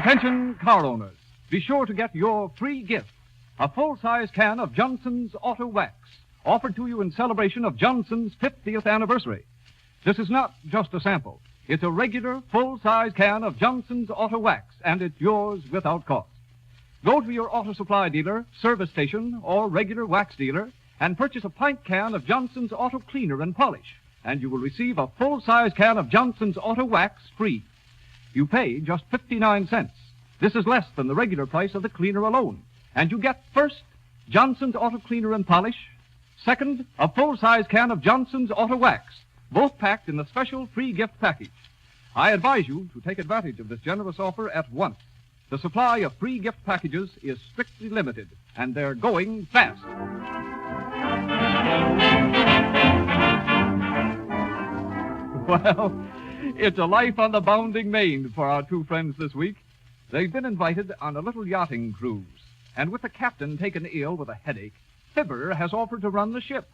Attention, car owners. Be sure to get your free gift, a full-size can of Johnson's Auto Wax, offered to you in celebration of Johnson's 50th anniversary. This is not just a sample. It's a regular, full-size can of Johnson's Auto Wax, and it's yours without cost. Go to your auto supply dealer, service station, or regular wax dealer, and purchase a pint can of Johnson's Auto Cleaner and Polish, and you will receive a full-size can of Johnson's Auto Wax free. You pay just 59 cents. This is less than the regular price of the cleaner alone. And you get, first, Johnson's Auto Cleaner and Polish. Second, a full-size can of Johnson's Auto Wax, both packed in the special free gift package. I advise you to take advantage of this generous offer at once. The supply of free gift packages is strictly limited, and they're going fast. Well, it's a life on the bounding main for our two friends this week. They've been invited on a little yachting cruise, and with the captain taken ill with a headache, Fibber has offered to run the ship.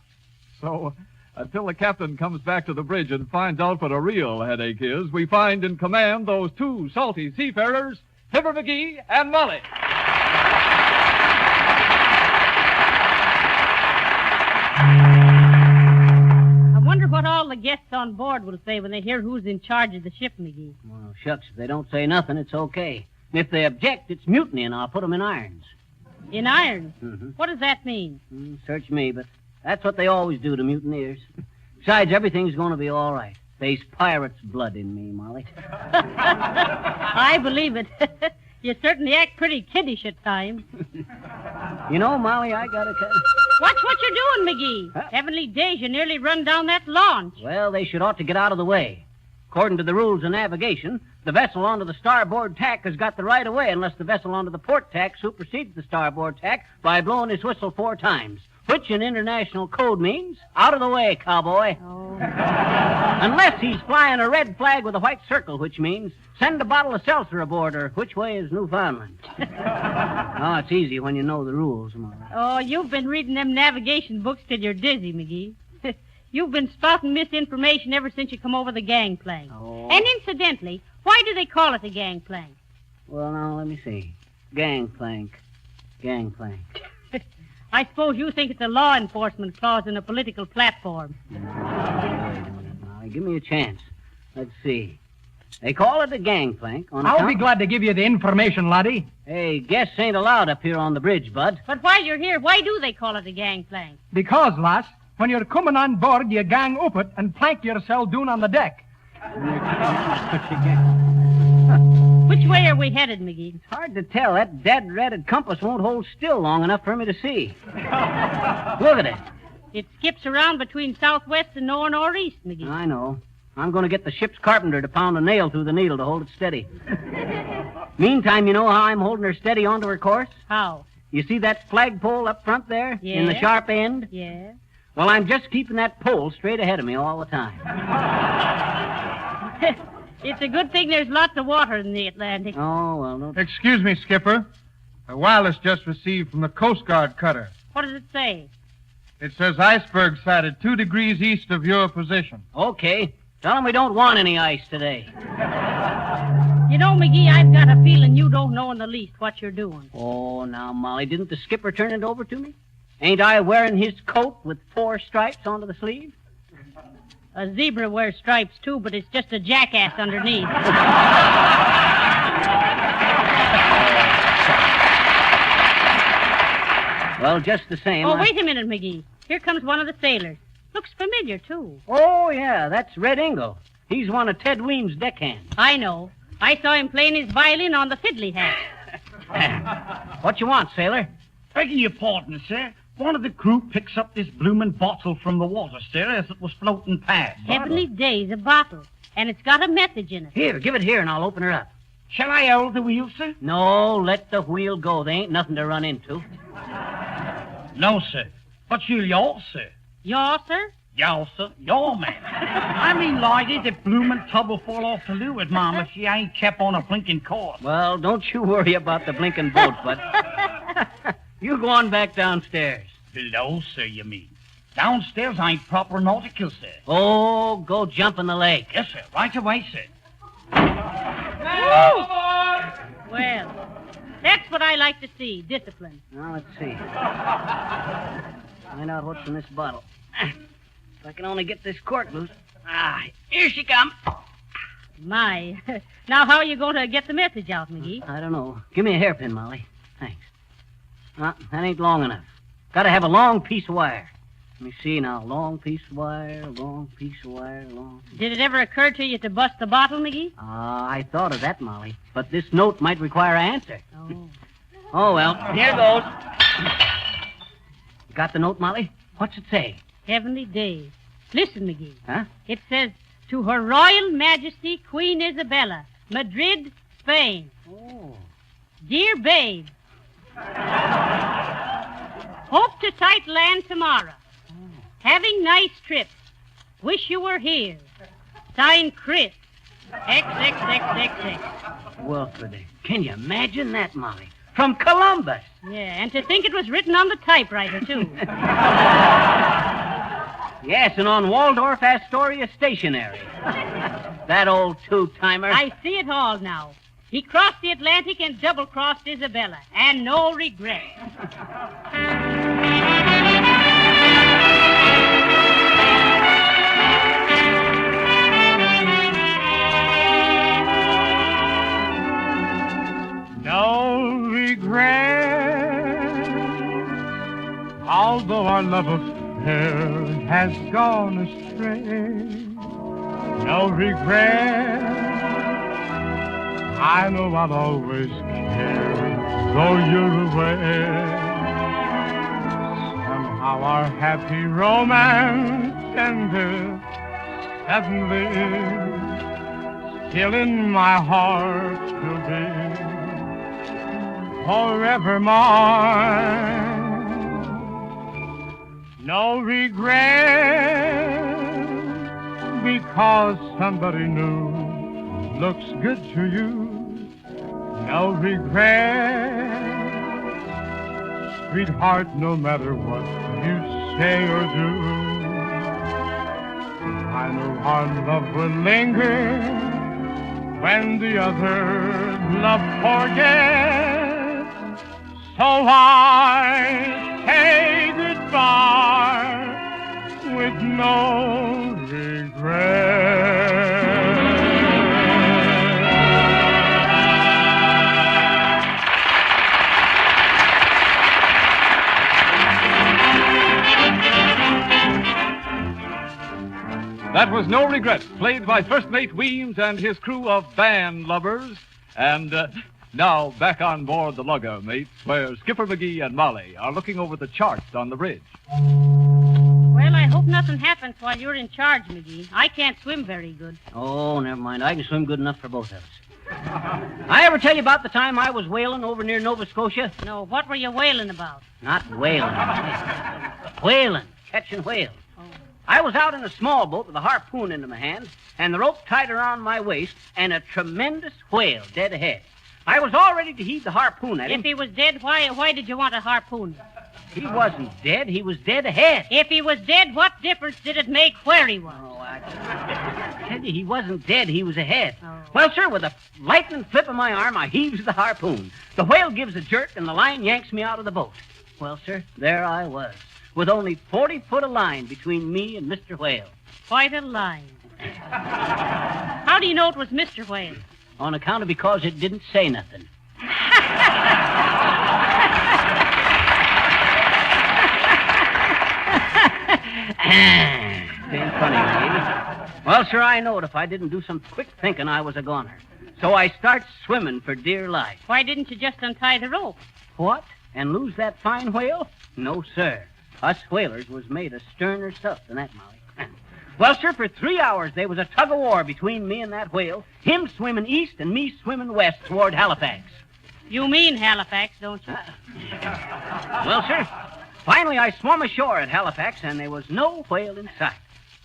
So, until the captain comes back to the bridge and finds out what a real headache is, we find in command those two salty seafarers, Fibber McGee and Molly. I wonder what all the guests on board will say when they hear who's in charge of the ship, McGee. Well, shucks, if they don't say nothing, it's okay. And if they object, it's mutiny, and I'll put them in irons. In irons? Mm-hmm. What does that mean? Search me, but that's what they always do to mutineers. Besides, everything's going to be all right. There's pirate's blood in me, Molly. I believe it. You certainly act pretty kiddish at times. You know, Molly, I gotta tell you. Watch what you're doing, McGee. Huh? Heavenly days, you nearly run down that launch. Well, they should ought to get out of the way. According to the rules of navigation, the vessel onto the starboard tack has got the right of way unless the vessel onto the port tack supersedes the starboard tack by blowing his whistle 4 times, which in international code means, out of the way, cowboy. Oh. Unless he's flying a red flag with a white circle, which means, send a bottle of seltzer aboard, or which way is Newfoundland? Oh, it's easy when you know the rules, Molly. Oh, you've been reading them navigation books till you're dizzy, McGee. You've been spouting misinformation ever since you come over the gangplank. Oh. And incidentally, why do they call it the gangplank? Well, now, let me see. Gangplank. I suppose you think it's a law enforcement clause in a political platform. Now, give me a chance. Let's see. They call it a gangplank on I'll be glad to give you the information, laddie. Hey, guests ain't allowed up here on the bridge, bud. But while you're here, why do they call it a gangplank? Because, lass, when you're coming on board, you gang up it and plank yourself down on the deck. Which way are we headed, McGee? It's hard to tell. That dead-ratted compass won't hold still long enough for me to see. Look at it. It skips around between southwest and northeast, McGee. I know. I'm going to get the ship's carpenter to pound a nail through the needle to hold it steady. Meantime, you know how I'm holding her steady onto her course? How? You see that flagpole up front there? Yeah. In the sharp end? Yeah. Well, I'm just keeping that pole straight ahead of me all the time. It's a good thing there's lots of water in the Atlantic. Oh, well, no. Excuse me, Skipper. A wireless just received from the Coast Guard cutter. What does it say? It says iceberg sighted 2 degrees east of your position. Okay. Tell them we don't want any ice today. You know, McGee, I've got a feeling you don't know in the least what you're doing. Oh, now, Molly, didn't the skipper turn it over to me? Ain't I wearing his coat with 4 stripes onto the sleeve? A zebra wears stripes, too, but it's just a jackass underneath. Well, just the same. Oh, wait a minute, McGee. Here comes one of the sailors. Looks familiar, too. Oh, yeah, that's Red Ingle. He's one of Ted Weems' deckhands. I know. I saw him playing his violin on the fiddly hat. What you want, sailor? Begging your pardon, sir. One of the crew picks up this bloomin' bottle from the water, sir, as it was floating past. Heavenly days, a bottle. And it's got a message in it. Here, give it here, and I'll open her up. Shall I hold the wheel, sir? No, let the wheel go. There ain't nothing to run into. No, sir. But you'll yaw, sir. Yaw, sir? Yaw, sir. Yaw, man. I mean, lady, the bloomin' tub will fall off the leeward, Mom, if she ain't kept on a blinking course. Well, don't you worry about the blinking boat, bud. You go on back downstairs. Below, sir, you mean? Downstairs ain't proper nautical, sir. Oh, go jump in the lake. Yes, sir. Right away, sir. Well, that's what I like to see, discipline. Now, let's see. Find out what's in this bottle. If I can only get this cork loose. Ah, here she comes. My. Now, how are you going to get the message out, McGee? I don't know. Give me a hairpin, Molly. Thanks. That ain't long enough. Got to have a long piece of wire. Let me see now. Long piece of wire, long piece of wire, long... Did it ever occur to you to bust the bottle, McGee? I thought of that, Molly. But this note might require an answer. Oh. Oh, well, here goes. Got the note, Molly? What's it say? Heavenly days. Listen, McGee. Huh? It says, to Her Royal Majesty Queen Isabella, Madrid, Spain. Oh. Dear babe, hope to sight land tomorrow. Having nice trips. Wish you were here. Signed, Chris. XXXXX. Well, can you imagine that, Molly? From Columbus. Yeah, and to think it was written on the typewriter, too. Yes, and on Waldorf Astoria stationery. That old two-timer. I see it all now. He crossed the Atlantic and double-crossed Isabella, and no regret. No regret, although our love affair has gone astray. No regret, I know I'll always care, though you're away. Somehow our happy romance ended suddenly. Still in my heart will be forever mine. No regret, because somebody new looks good to you. No regret, sweetheart, no matter what you say or do. I know our love will linger when the other love forgets. So I say goodbye with no regret. That was No Regret, played by First Mate Weems and his crew of band lubbers. And now back on board the lugger, mates, where Skipper McGee and Molly are looking over the charts on the bridge. Well, I hope nothing happens while you're in charge, McGee. I can't swim very good. Oh, never mind. I can swim good enough for both of us. I ever tell you about the time I was whaling over near Nova Scotia? No, what were you whaling about? Not whaling. Whaling. Catching whales. I was out in a small boat with a harpoon into my hand and the rope tied around my waist and a tremendous whale dead ahead. I was all ready to heave the harpoon at him. If he was dead, why did you want a harpoon? He wasn't dead. He was dead ahead. If he was dead, what difference did it make where he was? Oh, I tell you, he wasn't dead. He was ahead. Oh. Well, sir, with a lightning flip of my arm, I heaves the harpoon. The whale gives a jerk and the line yanks me out of the boat. Well, sir, there I was, with only 40 foot of line between me and Mr. Whale. Quite a line. How do you know it was Mr. Whale? On account of because it didn't say nothing. Ain't funny, eh? Well, sir, I knowed if I didn't do some quick thinking, I was a goner. So I start swimming for dear life. Why didn't you just untie the rope? What? And lose that fine whale? No, sir. Us whalers was made of sterner stuff than that, Molly. Well, sir, for 3 hours there was a tug-of-war between me and that whale, him swimming east and me swimming west toward Halifax. You mean Halifax, don't you? Well, sir, finally I swum ashore at Halifax, and there was no whale in sight.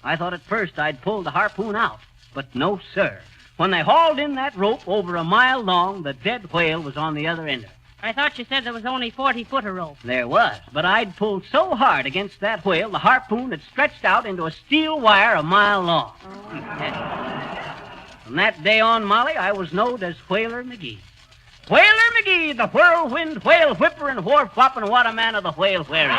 I thought at first I'd pull the harpoon out, but no, sir. When they hauled in that rope over a mile long, the dead whale was on the other end of it. I thought you said there was only 40 foot of rope. There was, but I'd pulled so hard against that whale, the harpoon had stretched out into a steel wire a mile long. From that day on, Molly, I was known as Whaler McGee. Whaler McGee, the whirlwind, whale whipper, and wharf whopping, what a man of the whale whaling.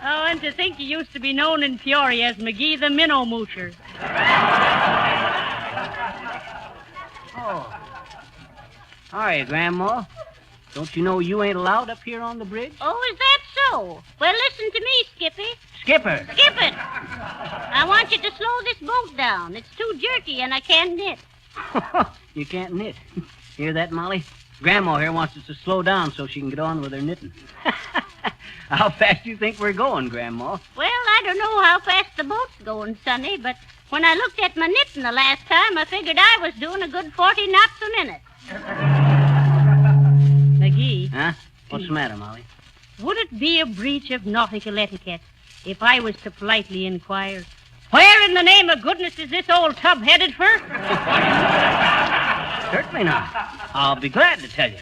Oh, and to think you used to be known in Peoria as McGee the Minnow Moocher. Oh. Hi, Grandma. Don't you know you ain't allowed up here on the bridge? Oh, is that so? Well, listen to me, Skippy. Skipper. Skip it! I want you to slow this boat down. It's too jerky and I can't knit. You can't knit. Hear that, Molly? Grandma here wants us to slow down so she can get on with her knitting. How fast do you think we're going, Grandma? Well, I don't know how fast the boat's going, Sonny, but when I looked at my knitting the last time, I figured I was doing a good 40 knots a minute. McGee. Huh? What's the matter, Molly? Would it be a breach of nautical etiquette if I was to politely inquire, where in the name of goodness is this old tub headed for? Certainly not. I'll be glad to tell you.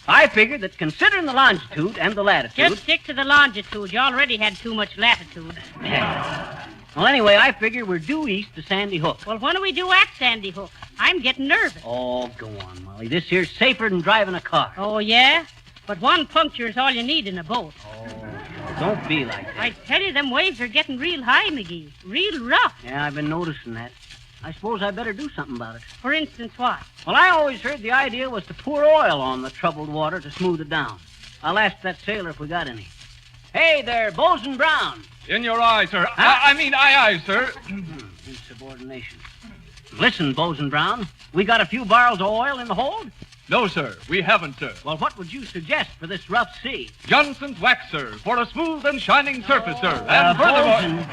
I figured that considering the longitude and the latitude... Just stick to the longitude. You already had too much latitude. Well, anyway, I figure we're due east to Sandy Hook. Well, when do we do at Sandy Hook? I'm getting nervous. Oh, go on, Molly. This here's safer than driving a car. Oh, yeah? But one puncture is all you need in a boat. Oh, don't be like that. I tell you, them waves are getting real high, McGee. Real rough. Yeah, I've been noticing that. I suppose I better do something about it. For instance, what? Well, I always heard the idea was to pour oil on the troubled water to smooth it down. I'll ask that sailor if we got any. Hey there, Bosun Brown. In your eye, sir. Huh? Aye, sir. Insubordination. Listen, Bosun Brown, we got a few barrels of oil in the hold? No, sir. We haven't, sir. Well, what would you suggest for this rough sea? Johnson's wax, sir, for a smooth and shining surface, sir. And furthermore...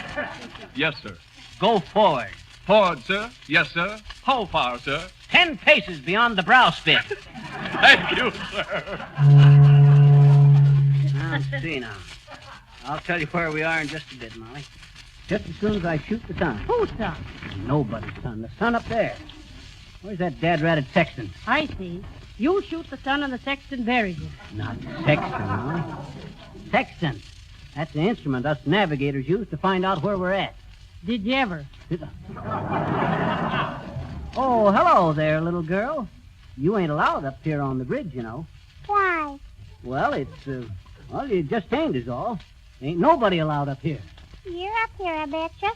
Yes, sir. Go forward. Forward, sir. Yes, sir. How far, sir? 10 paces beyond the bowsprit. Thank you, sir. Let's see now. I'll tell you where we are in just a bit, Molly. Just as soon as I shoot the sun. Whose sun? Nobody's sun. The sun up there. Where's that dad-ratted sexton? I see. You shoot the sun and the sexton buries it. Not sexton, Molly. Sextant. That's the instrument us navigators use to find out where we're at. Did you ever? Oh, hello there, little girl. You ain't allowed up here on the bridge, you know. Why? Well, you just ain't is all. Ain't nobody allowed up here. You're up here, I betcha.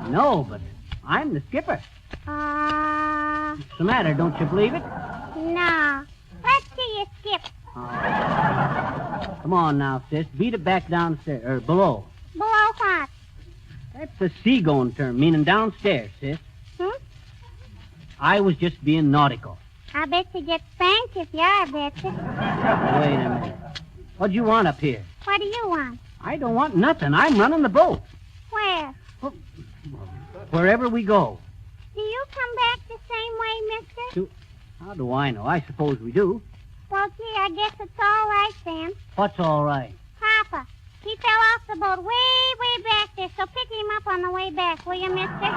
No, but I'm the skipper. What's the matter? Don't you believe it? No. Let's see you skip. Come on now, sis. Beat it back downstairs, or below. Below what? That's a seagoing term, meaning downstairs, sis. I was just being nautical. I bet you get spanked if you are, betcha. Wait a minute. What'd you want up here? What do you want? I don't want nothing. I'm running the boat. Where? Wherever we go. Do you come back the same way, mister? How do I know? I suppose we do. Well, gee, I guess it's all right then. What's all right? Papa, he fell off the boat way back there, so pick him up on the way back, will you, mister?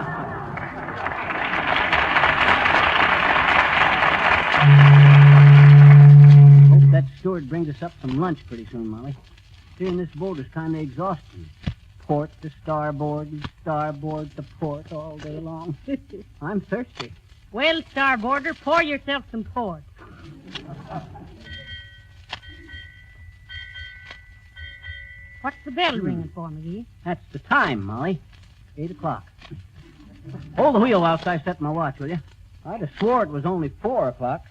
Hope that steward brings us up some lunch pretty soon, Molly. Steering this boat is kind of exhausting. Port to starboard and starboard to port all day long. I'm thirsty. Well, starboarder, pour yourself some port. What's the bell ringing for, McGee? That's the time, Molly. 8 o'clock. Hold the wheel whilst I set my watch, will you? I'd have swore it was only 4 o'clock.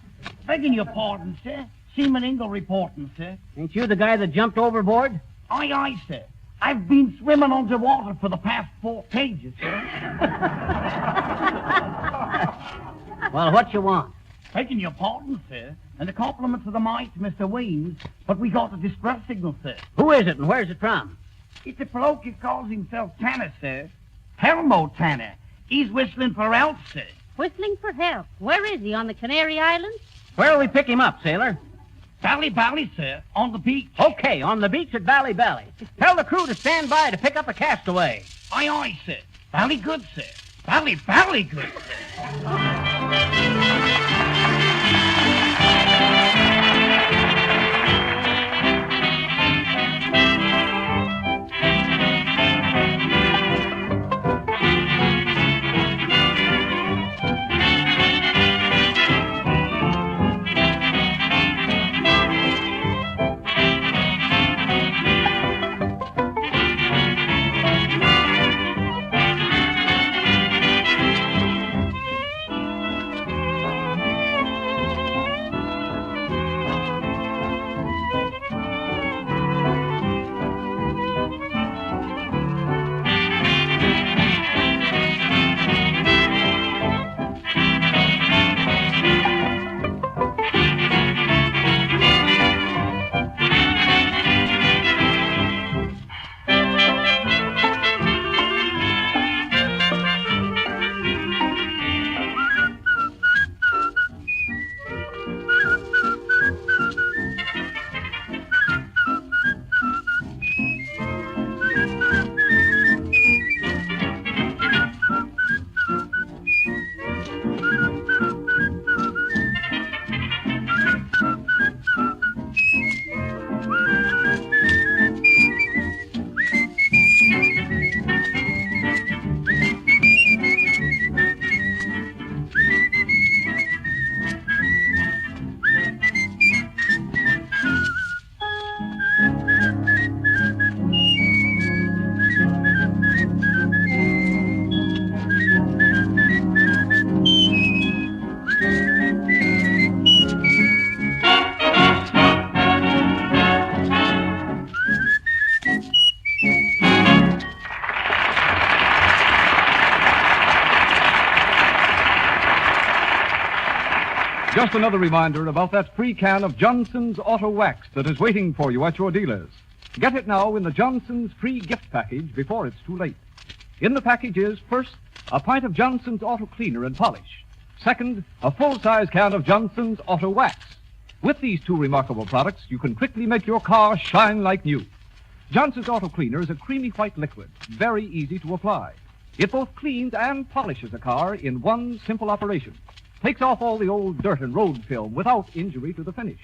Begging your pardon, sir. Seaman Ingle reporting, sir. Ain't you the guy that jumped overboard? Aye, sir. I've been swimming underwater for the past 4 pages, sir. Well, what you want? Begging your pardon, sir, and the compliments of the mate, Mr. Weems, but we got a distress signal, sir. Who is it and where's it from? It's a bloke who calls himself Tanner, sir. Helmo Tanner. He's whistling for help, sir. Whistling for help. Where is he, on the Canary Islands? Where'll we pick him up, sailor? Bally, sir, on the beach. Okay, on the beach at Bally. Tell the crew to stand by to pick up a castaway. Aye, sir. Bally good, sir. Bally good, sir. Just another reminder about that free can of Johnson's Auto Wax that is waiting for you at your dealers. Get it now in the Johnson's free gift package before it's too late. In the package is, first, a pint of Johnson's Auto Cleaner and Polish. Second, a full-size can of Johnson's Auto Wax. With these two remarkable products, you can quickly make your car shine like new. Johnson's Auto Cleaner is a creamy white liquid, very easy to apply. It both cleans and polishes a car in one simple operation. Takes off all the old dirt and road film without injury to the finish.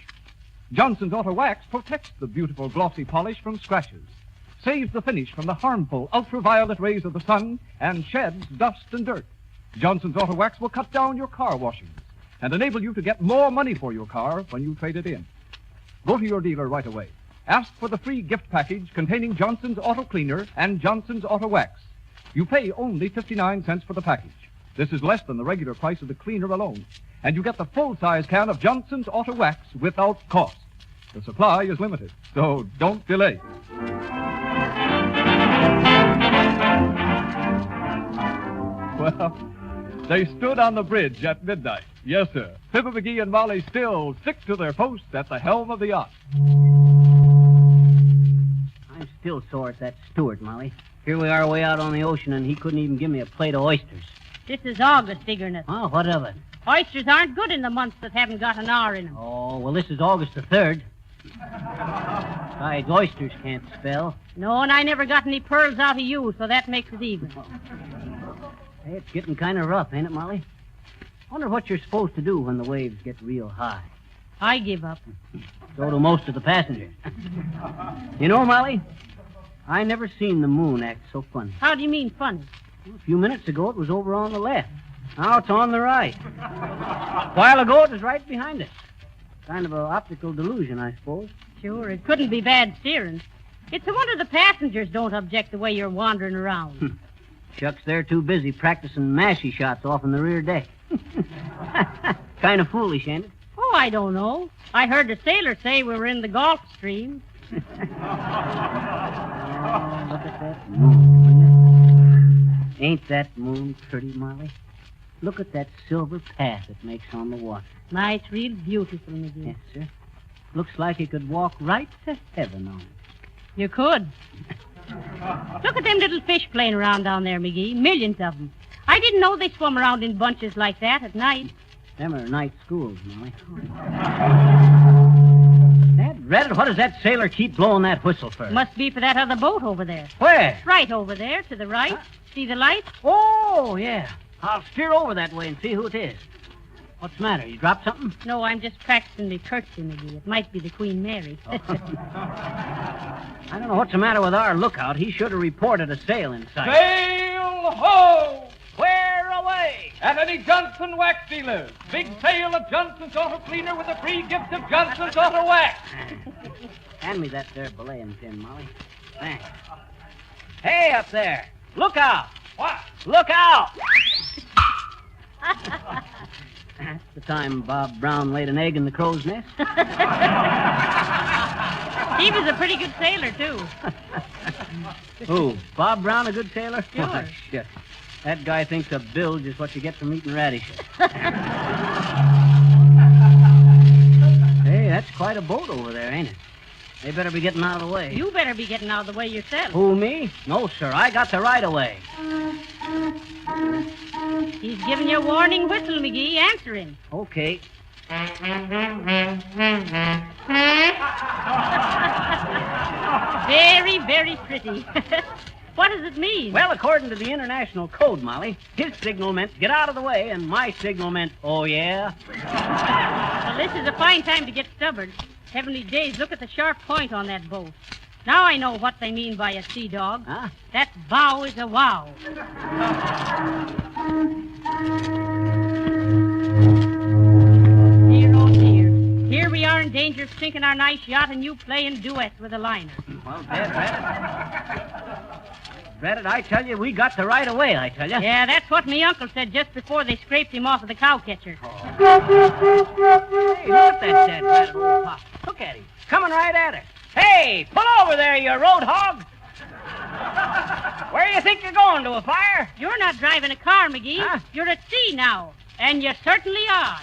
Johnson's Auto Wax protects the beautiful glossy polish from scratches, saves the finish from the harmful ultraviolet rays of the sun, and sheds dust and dirt. Johnson's Auto Wax will cut down your car washings and enable you to get more money for your car when you trade it in. Go to your dealer right away. Ask for the free gift package containing Johnson's Auto Cleaner and Johnson's Auto Wax. You pay only 59 cents for the package. This is less than the regular price of the cleaner alone. And you get the full-size can of Johnson's Auto Wax without cost. The supply is limited, so don't delay. Well, they stood on the bridge at midnight. Yes, sir. Fibber McGee and Molly still stick to their post at the helm of the yacht. I'm still sore at that steward, Molly. Here we are way out on the ocean, and he couldn't even give me a plate of oysters. This is August, Diggerness. Oh, what of it? Oysters aren't good in the months that haven't got an R in them. Oh, well, this is August the 3rd. Besides, oysters can't spell. No, and I never got any pearls out of you, so that makes it even. Hey, it's getting kind of rough, ain't it, Molly? Wonder what you're supposed to do when the waves get real high. I give up. So do most of the passengers. You know, Molly, I never seen the moon act so funny. How do you mean funny? Well, a few minutes ago, it was over on the left. Now it's on the right. A while ago, it was right behind us. Kind of an optical delusion, I suppose. Sure, it couldn't be bad steering. It's a wonder the passengers don't object the way you're wandering around. Shucks, they're too busy practicing mashie shots off in the rear deck. Kind of foolish, ain't it? Oh, I don't know. I heard the sailor say we were in the Gulf Stream. Oh, look at that moon. Ain't that moon pretty, Molly? Look at that silver path it makes on the water. My, it's real beautiful, McGee. Yes, sir. Looks like you could walk right to heaven on it. You could. Look at them little fish playing around down there, McGee. Millions of them. I didn't know they swum around in bunches like that at night. Them are night schools, Molly. Dad Reddit, what does that sailor keep blowing that whistle for? Must be for that other boat over there. Where? Right over there, to the right. See the light? Oh, yeah. I'll steer over that way and see who it is. What's the matter? You dropped something? No, I'm just practicing me curtsy, McGee. It might be the Queen Mary. I don't know what's the matter with our lookout. He should have reported a sail in sight. Sail ho! Where away? At any Johnson Wax dealers. Big sale of Johnson's Auto Cleaner with a free gift of Johnson's Auto Wax. Hand me that there belaying pin, Molly. Thanks. Hey, up there. Look out. What? Look out. That's the time Bob Brown laid an egg in the crow's nest. He was a pretty good sailor, too. Who? Bob Brown a good sailor? Sure. Oh, shit. That guy thinks a bilge is what you get from eating radishes. Hey, that's quite a boat over there, ain't it? They better be getting out of the way. You better be getting out of the way yourself. Who, me? No, sir. I got the right of way. He's giving you a warning whistle, McGee. Answer him. Okay. Very, very pretty. What does it mean? Well, according to the international code, Molly, his signal meant get out of the way, and my signal meant, oh, yeah? Well, this is a fine time to get stubborn. Heavenly days, look at the sharp point on that boat. Now I know what they mean by a sea dog. Huh? That bow is a wow. Dear, oh dear. Here we are in danger of sinking our nice yacht, and you playing duets with a liner. Well, Dad, Reddit, I tell you, we got the right of way, I tell you. Yeah, that's what me uncle said just before they scraped him off of the cow catcher. Oh. Hey, look at that dead rat old pop. Look at him. Coming right at her. Hey, pull over there, you road hog. Where do you think you're going, to a fire? You're not driving a car, McGee. Huh? You're at sea now. And you certainly are.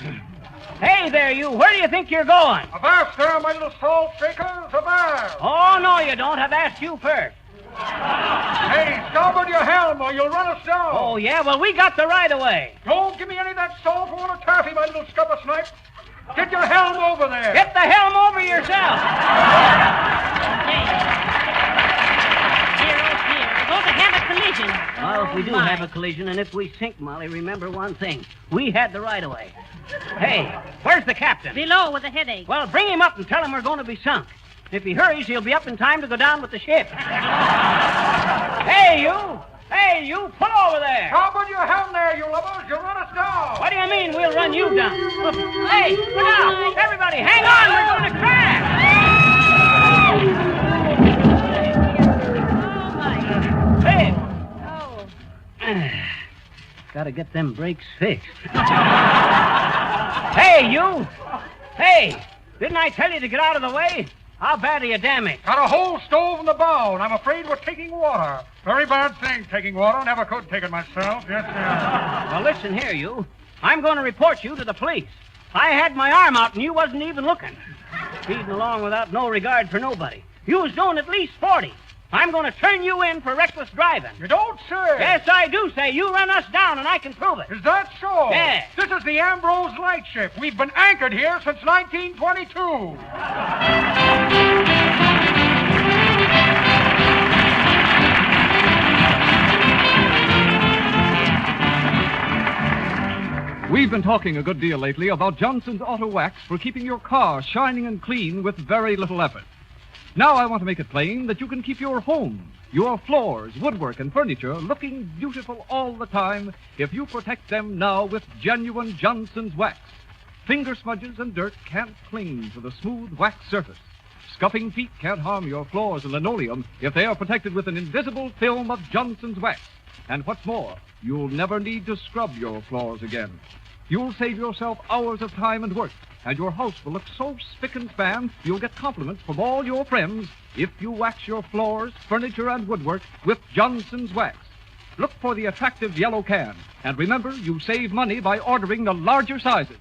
Hey, there, you. Where do you think you're going? Avast there, my little salt shakers. Avast. Oh, no, you don't. I've asked you first. Hey, starboard your helm or you'll run us down. Oh, yeah? Well, we got the right of way. Don't give me any of that salt or a taffy, my little scupper snipe. Get your helm over there. Get the helm over yourself. We're going to have a collision. Well, if we do my. have a collision, and if we sink, Molly, remember one thing. We had the right of way. Hey, where's the captain? Below with a headache. Well, bring him up and tell him we're going to be sunk. If he hurries, he'll be up in time to go down with the ship. Hey, you! Hey, you! Pull over there! Starboard your helm there, you lubbers! You'll run us down! What do you mean we'll run you down? Hey, look out! Everybody, hang on! We're going to crash! Hey! Oh. Gotta get them brakes fixed. Hey, you! Hey! Didn't I tell you to get out of the way? How bad are you damaged? Got a whole stove in the bow, and I'm afraid we're taking water. Very bad thing, taking water. Never could take it myself. Yes, sir. Well, listen here, you. I'm going to report you to the police. I had my arm out, and you wasn't even looking. Speeding along without no regard for nobody. You was doing at least 40. I'm going to turn you in for reckless driving. You don't say. Yes, I do say. You run us down, and I can prove it. Is that so? Yeah. This is the Ambrose Lightship. We've been anchored here since 1922. We've been talking a good deal lately about Johnson's Auto Wax for keeping your car shining and clean with very little effort. Now I want to make it plain that you can keep your home, your floors, woodwork, and furniture looking beautiful all the time if you protect them now with genuine Johnson's Wax. Finger smudges and dirt can't cling to the smooth wax surface. Scuffing feet can't harm your floors and linoleum if they are protected with an invisible film of Johnson's Wax. And what's more, you'll never need to scrub your floors again. You'll save yourself hours of time and work, and your house will look so spick and span you'll get compliments from all your friends if you wax your floors, furniture, and woodwork with Johnson's Wax. Look for the attractive yellow can, and remember, you save money by ordering the larger sizes.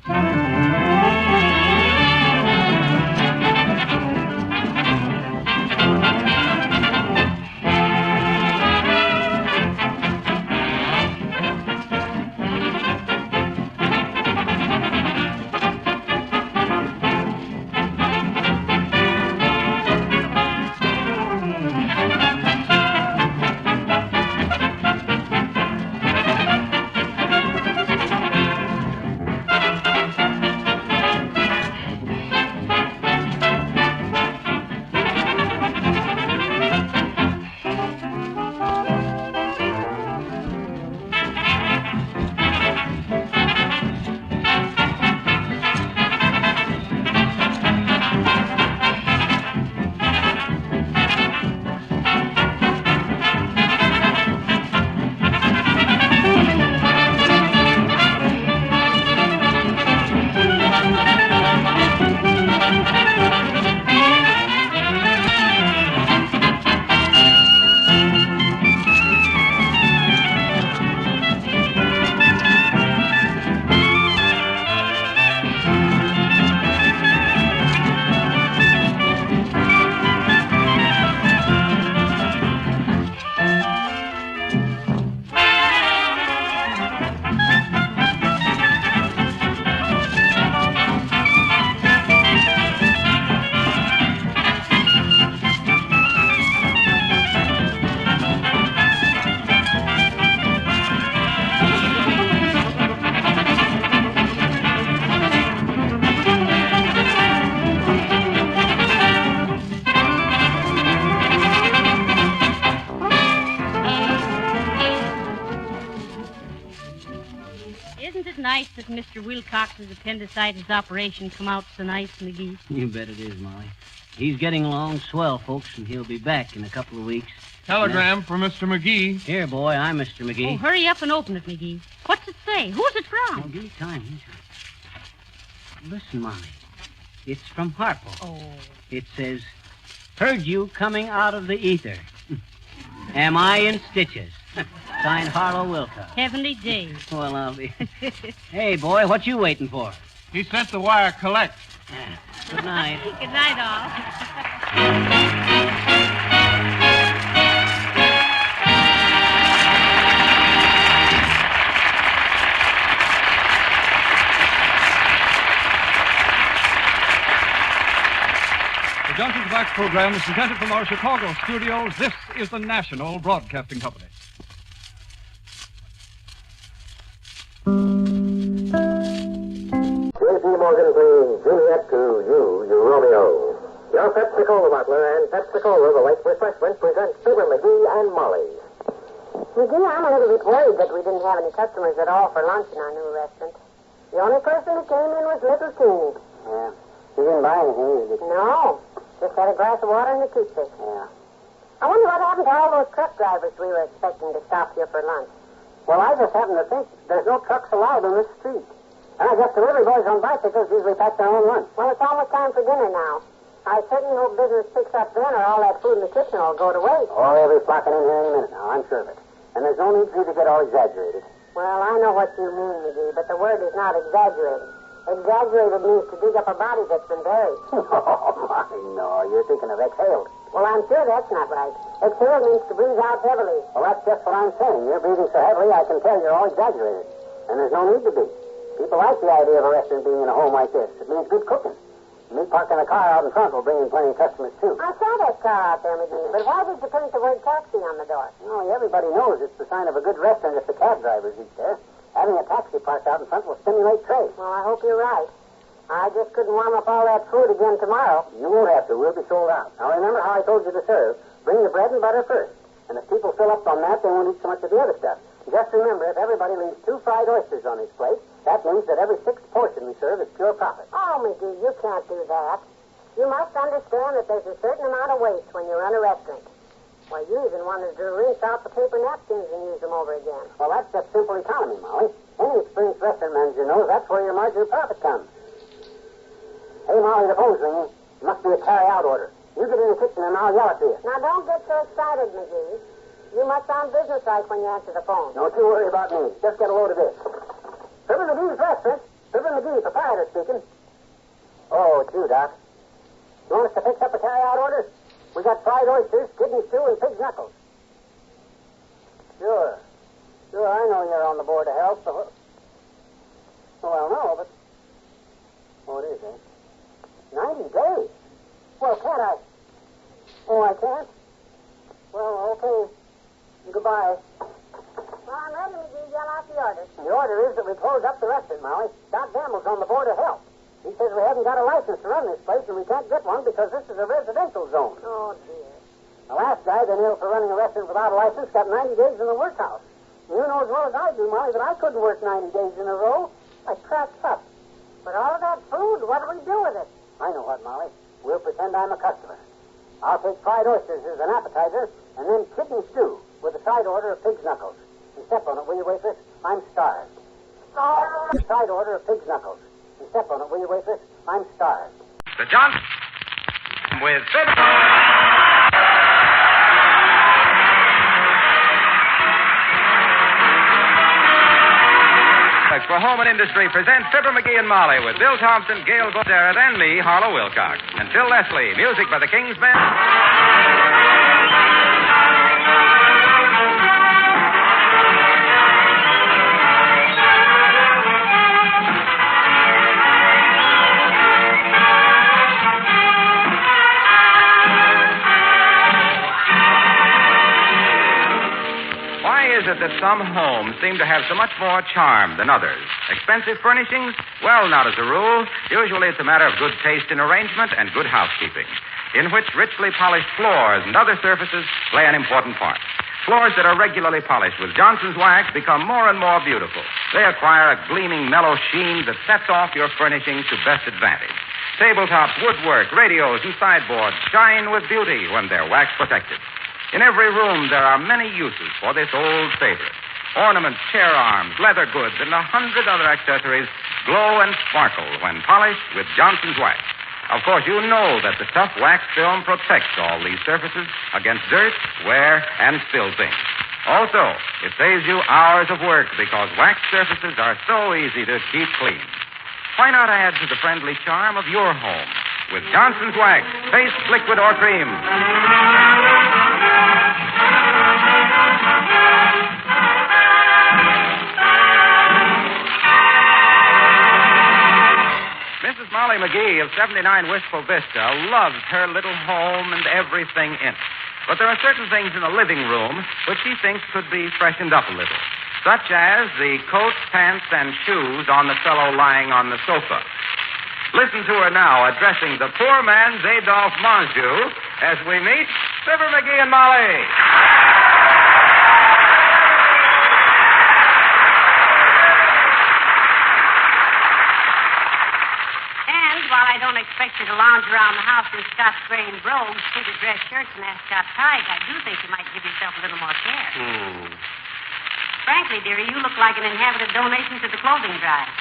nice that Mr. Wilcox's appendicitis operation come out so nice, McGee? You bet it is, Molly. He's getting along swell, folks, and he'll be back in a couple of weeks. Telegram for Mr. McGee. Here, boy, I'm Mr. McGee. Oh, hurry up and open it, McGee. What's it say? Who's it from? Oh, give me time. Listen, Molly. It's from Harpo. Oh. It says, heard you coming out of the ether. Am I in stitches? Signed, Harlow Wilcox. Heavenly days. Well, I'll be... Hey, boy, what you waiting for? He sent the wire collect. Good night. Good night, all. The Johnson's Wax program is presented from our Chicago studios. This is the National Broadcasting Company. J.P. Morgan brings Juliet to you, Romeo. Your Pepsi-Cola butler and Pepsi-Cola, the late refreshment, presents Fibber McGee and Molly. McGee, I'm a little bit worried that we didn't have any customers at all for lunch in our new restaurant. The only person who came in was Little Teeny. Yeah. You didn't buy anything, did you? No. Just had a glass of water and a toothpick. Yeah. I wonder what happened to all those truck drivers we were expecting to stop here for lunch. Well, I just happen to think there's no trucks allowed on this street. And I guess delivery boys on bicycles usually pack their own lunch. Well, it's almost time for dinner now. I certainly hope business picks up then, or all that food in the kitchen will go to waste. Oh, they'll be flocking in here any minute now, I'm sure of it. And there's no need for you to get all exaggerated. Well, I know what you mean, McGee, but the word is not exaggerated. Exaggerated means to dig up a body that's been buried. Oh, my, no. You're thinking of exhaled. Well, I'm sure that's not right. Exhaled means to breathe out heavily. Well, that's just what I'm saying. You're breathing so heavily, I can tell you're all exaggerated. And there's no need to be. People like the idea of a restaurant being in a home like this. It means good cooking. Me parking a car out in front will bring in plenty of customers, too. I saw that car out there, McGee, but why did you paint the word taxi on the door? No, everybody knows it's the sign of a good restaurant if the cab drivers eat there. Having a taxi parked out in front will stimulate trade. Well, I hope you're right. I just couldn't warm up all that food again tomorrow. You won't have to. We'll be sold out. Now, remember how I told you to serve. Bring the bread and butter first. And if people fill up on that, they won't eat so much of the other stuff. Just remember, if everybody leaves 2 fried oysters on his plate, that means that every 6th portion we serve is pure profit. Oh, McGee, you can't do that. You must understand that there's a certain amount of waste when you run a restaurant. Why, you even wanted to rinse out the paper napkins and use them over again. Well, that's just simple economy, Molly. Any experienced restaurant manager knows that's where your margin of profit comes. Hey, Molly, the phone's ringing. It must be a carry-out order. You get in the kitchen and I'll yell at you. Now, don't get so excited, McGee. You must sound businesslike when you answer the phone. Don't you worry about me. Just get a load of this. Fibber McGee's restaurant. Fibber McGee, proprietor speaking. Oh, it's you, Doc. You want us to fix up a carry-out order? We got fried oysters, kidney stew, and pig's knuckles. Sure. Sure, I know you're on the board of health. Well, no, but... Oh, it is, eh? 90 days? Well, can't I? Oh, I can't? Well, okay. Goodbye. Well, I'm ready, McGee. Yell out the order. The order is that we close up the restaurant, Molly. Doc Gamble's on the board of health. He says we haven't got a license to run this place, and we can't get one because this is a residential zone. Oh, dear. The last guy they nailed for running a restaurant without a license got 90 days in the workhouse. You know as well as I do, Molly, that I couldn't work 90 days in a row. I cracked up. But all of that food, what do we do with it? I know what, Molly. We'll pretend I'm a customer. I'll take fried oysters as an appetizer, and then kidney stew with a side order of pig's knuckles. And step on it, will you, waitress? I'm starved. Side order of pig's knuckles. And step on it, will you, waitress? I'm starved. The Johnson with Fibber. For Home and Industry present Fibber McGee and Molly with Bill Thompson, Gail Goddard, and me, Harlow Wilcox. And Phil Leslie, music by the King's Men. Is it that some homes seem to have so much more charm than others? Expensive furnishings? Well, not as a rule. Usually it's a matter of good taste in arrangement and good housekeeping, in which richly polished floors and other surfaces play an important part. Floors that are regularly polished with Johnson's wax become more and more beautiful. They acquire a gleaming, mellow sheen that sets off your furnishings to best advantage. Tabletops, woodwork, radios, and sideboards shine with beauty when they're wax protected. In every room, there are many uses for this old favorite. Ornaments, chair arms, leather goods, and 100 other accessories glow and sparkle when polished with Johnson's wax. Of course, you know that the tough wax film protects all these surfaces against dirt, wear, and spill things. Also, it saves you hours of work because wax surfaces are so easy to keep clean. Why not add to the friendly charm of your home with Johnson's Wax, face, liquid, or cream? Mrs. Molly McGee of 79 Wistful Vista loves her little home and everything in it. But there are certain things in the living room which she thinks could be freshened up a little, such as the coats, pants, and shoes on the fellow lying on the sofa. Listen to her now addressing the poor man's Adolphe Monjou as we meet Fibber McGee and Molly. While I don't expect you to lounge around the house in Scots gray and brogues, fitted dress shirts, and ascot ties, I do think you might give yourself a little more care. Frankly, dearie, you look like an inhabited donation to the clothing drive.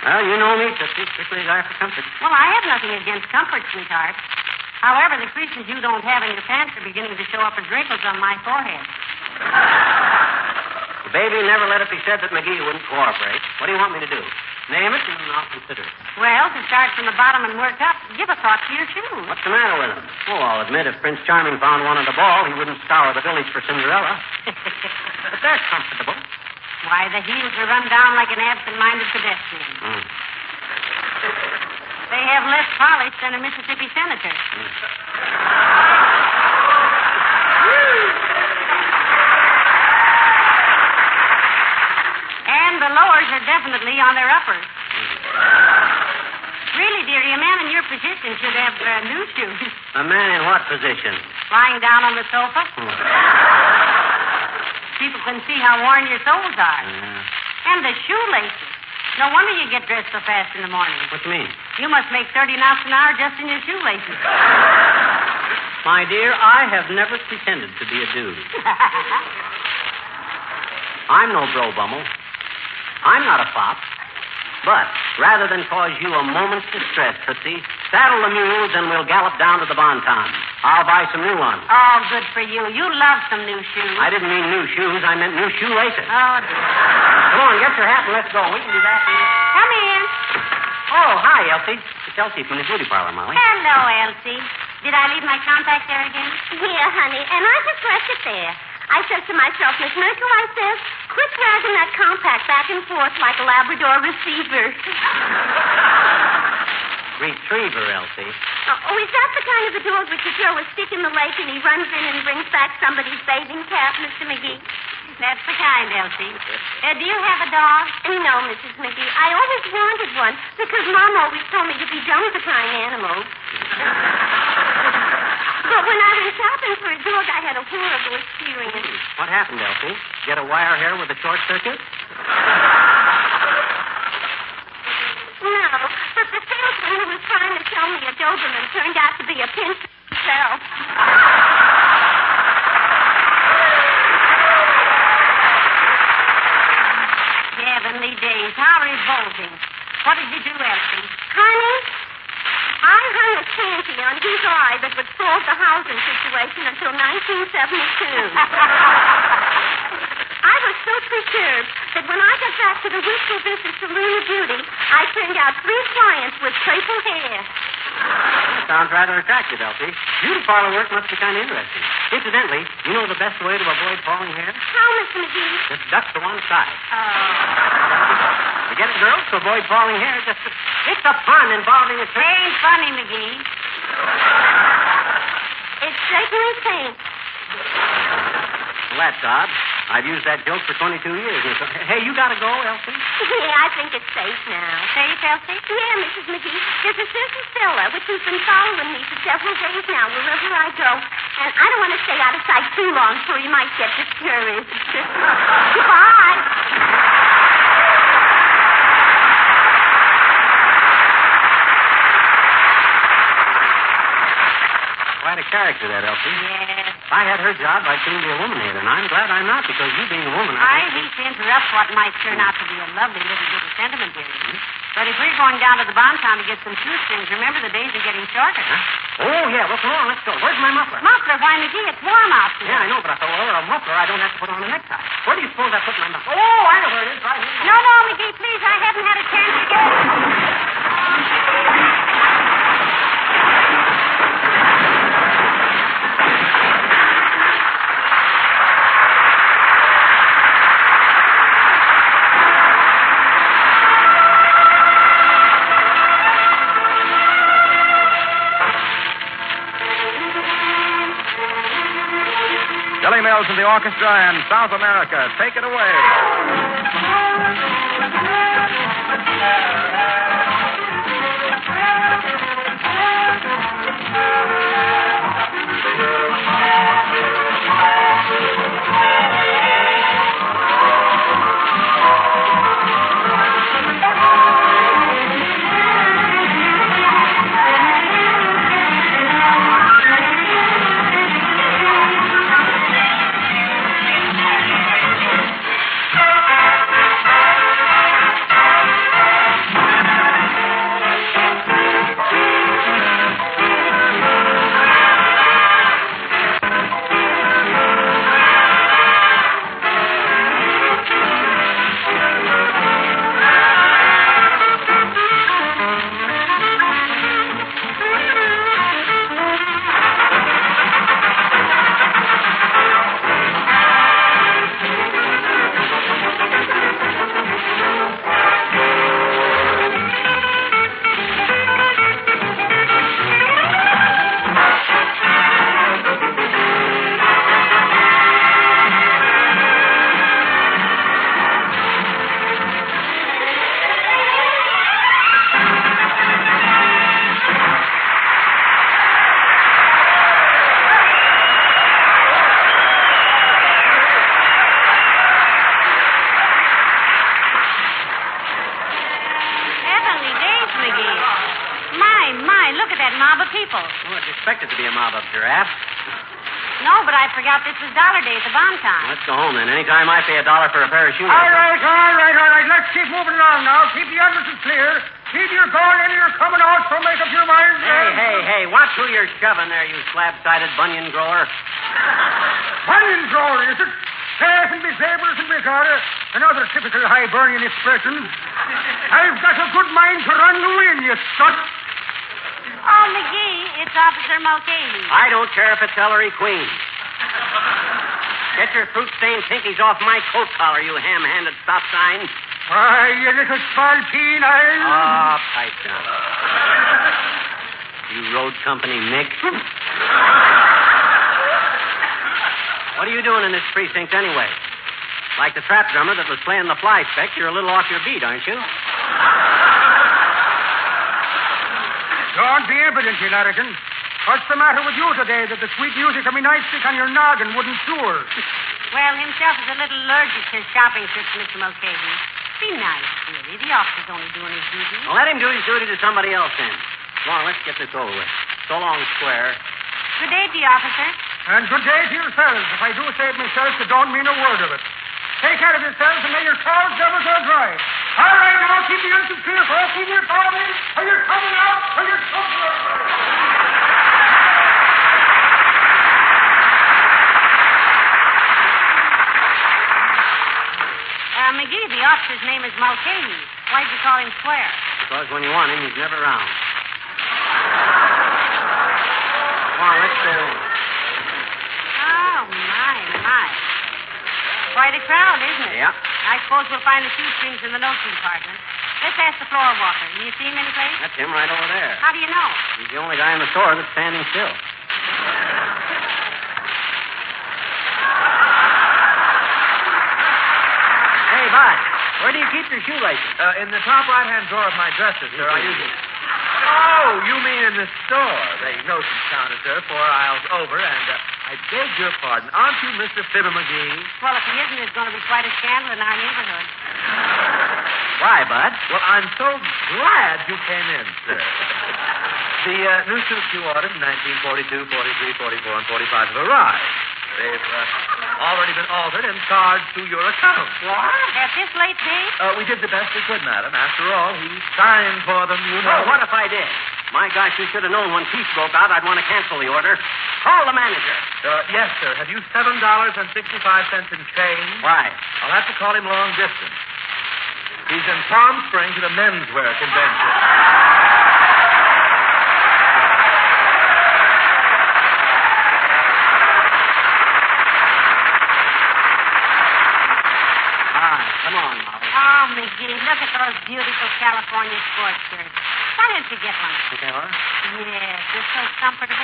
Well, you know me, Tootsie, strictly desire for comfort. Well, I have nothing against comfort, sweetheart. However, the creases you don't have in your pants are beginning to show up as wrinkles on my forehead. Baby, never let it be said that McGee wouldn't cooperate. What do you want me to do? Name it, and I'll consider it. Well, to start from the bottom and work up, give a thought to your shoes. What's the matter with him? Oh, I'll admit if Prince Charming found one at a ball, he wouldn't scour the village for Cinderella. But they're comfortable. Why, the heels are run down like an absent-minded pedestrian. They have less polish than a Mississippi senator. And the lowers are definitely on their uppers. Really, dearie, a man in your position should have new shoes. A man in what position? Lying down on the sofa. People can see how worn your soles are. And the shoelaces. No wonder you get dressed so fast in the morning. What do you mean? You must make 30 knots an hour just in your shoelaces. My dear, I have never pretended to be a dude. I'm no bro bummel. I'm not a fop. But rather than cause you a moment's distress, Tootsie, saddle the mules and we'll gallop down to the Bon Ton. I'll buy some new ones. Oh, good for you. You love some new shoes. I didn't mean new shoes. I meant new shoelaces. Oh, dear. Come on, get your hat and let's go. We can be back in. Come in. Oh, hi, Elsie. It's Elsie from the beauty parlor, Molly. Hello, Elsie. Did I leave my compact there again? Yeah, honey, and I just left it there. I says to myself, Miss Merkel, I says, quit dragging that compact back and forth like a Labrador receiver. Retriever, Elsie. Oh, is that the kind of a dog which you throw a stick in the lake and he runs in and brings back somebody's bathing cap, Mr. McGee? That's the kind, Elsie. Do you have a dog? No, Mrs. McGee. I always wanted one because Mom always told me to be done with the kind animals. But when I went shopping for a dog, I had a horrible experience. What happened, Elsie? Get a wire hair with a short circuit? No, but the salesman who was trying to sell me a Doberman turned out to be a pinch himself. Heavenly days, how revolting. What did you do, Elsie? Honey, I hung a shanty on his eye that would solve the housing situation until 1972. I was so perturbed that when I got back to the Wistful Vista Saloon of Beauty, I turned out 3 clients with purple hair. Sounds rather attractive, Elsie. Beauty parlor work must be kind of interesting. Incidentally, you know the best way to avoid falling hair? How, Mr. McGee? Just duck to one side. Oh. You get it, girls? To avoid falling hair, it's a fun involving a... Ain't funny, McGee. It's certainly safe. Well, that's odd. I've used that joke for 22 years. Hey, you gotta go, Elsie? Yeah, I think it's safe now. Safe, Elsie? Yeah, Mrs. McGee. There's a certain fella which has been following me for several days now, wherever I go. And I don't want to stay out of sight too long, for he might get discouraged. Goodbye. Quite a character, that Elsie. Yes. If I had her job, I'd soon be a woman-hater, and I'm glad I'm not, because you being a woman... I hate to interrupt what might turn out to be a lovely little bit of sentiment here. But if we're going down to the bonton to get some shoestrings, remember the days are getting shorter. Huh? Oh, yeah. Well, come on. Let's go. Where's my muffler? Muffler? Why, McGee, it's warm out here. Yeah, I know, but if I wear a muffler, I don't have to put on a necktie. Where do you suppose I put my muffler? Oh, I know where it is. Right here. No, McGee, please. I haven't had a chance to get it. Billy Mills and the orchestra and South America, take it away. Expected to be a mob of giraffes. No, but I forgot this was dollar day at the bonton. Let's go home then. Anytime I pay $1 for a pair of shoes. All right. Let's keep moving along now. Keep the entrances clear. Keep your going in and your coming out, so make up your minds. Hey, watch who you're shoving there, you slab-sided bunion grower. Bunion grower, is it? Yes, and be sabers and be garter. Another typical Hibernian expression. I've got a good mind to run you in, you scut. Oh, McGee, it's Officer Mulcahy. I don't care if it's Ellery Queen. Get your fruit-stained pinkies off my coat collar, you ham-handed stop sign. Why, you little spalpeen, Pipe down. You road company Mick. What are you doing in this precinct anyway? Like the trap drummer that was playing the fly speck, you're a little off your beat, aren't you? Don't be impudent, you larrikin. What's the matter with you today that the sweet music of me nightstick on your noggin wouldn't soar? Well, himself is a little allergic to shopping trips, Mr. Mulcahy. Be nice, dearie. The officer's only doing his duty. Well, let him do his duty to somebody else then. Come on, let's get this over with. So long, Square. Good day to you, officer. And good day to yourselves. If I do say it myself, you don't mean a word of it. Take care of yourselves and may your clouds never go dry. All right, now keep the entrance clear, folks. Keep your coming in, or you're coming out, or you're coming out. McGee, the officer's name is Mulcahy. Why'd you call him Square? Because when you want him, he's never around. Come on, let's go. Oh, my. Quite a crowd, isn't it? Yeah. I suppose we'll find the shoestrings in the notion department. Let's ask the floor walker. Do you see him anyplace? That's him right over there. How do you know? He's the only guy in the store that's standing still. Hey, Bud, where do you keep your shoelaces? In the top right-hand drawer of my dresser, sir. I usually... Oh, you mean in the store. The notion counter, sir, 4 aisles over, and I beg your pardon. Aren't you Mr. Fibber McGee? Well, if he isn't, there's going to be quite a scandal in our neighborhood. Why, Bud? Well, I'm so glad you came in, sir. The new suits you ordered in 1942, 43, 44, and 45 have arrived. They've Already been altered and charged to your account. What? At this late date? We did the best we could, madam. After all, he signed for them, you know. Oh, what if I did? My gosh, you should have known when peace broke out I'd want to cancel the order. Call the manager. Yes, sir. Have you $7.65 in change? Why? I'll have to call him long distance. He's in Palm Springs at a menswear convention. Come on, Molly. Oh, McGee, look at those beautiful California sports shirts. Why don't you get one? Okay, all right. Yes, they're so comfortable.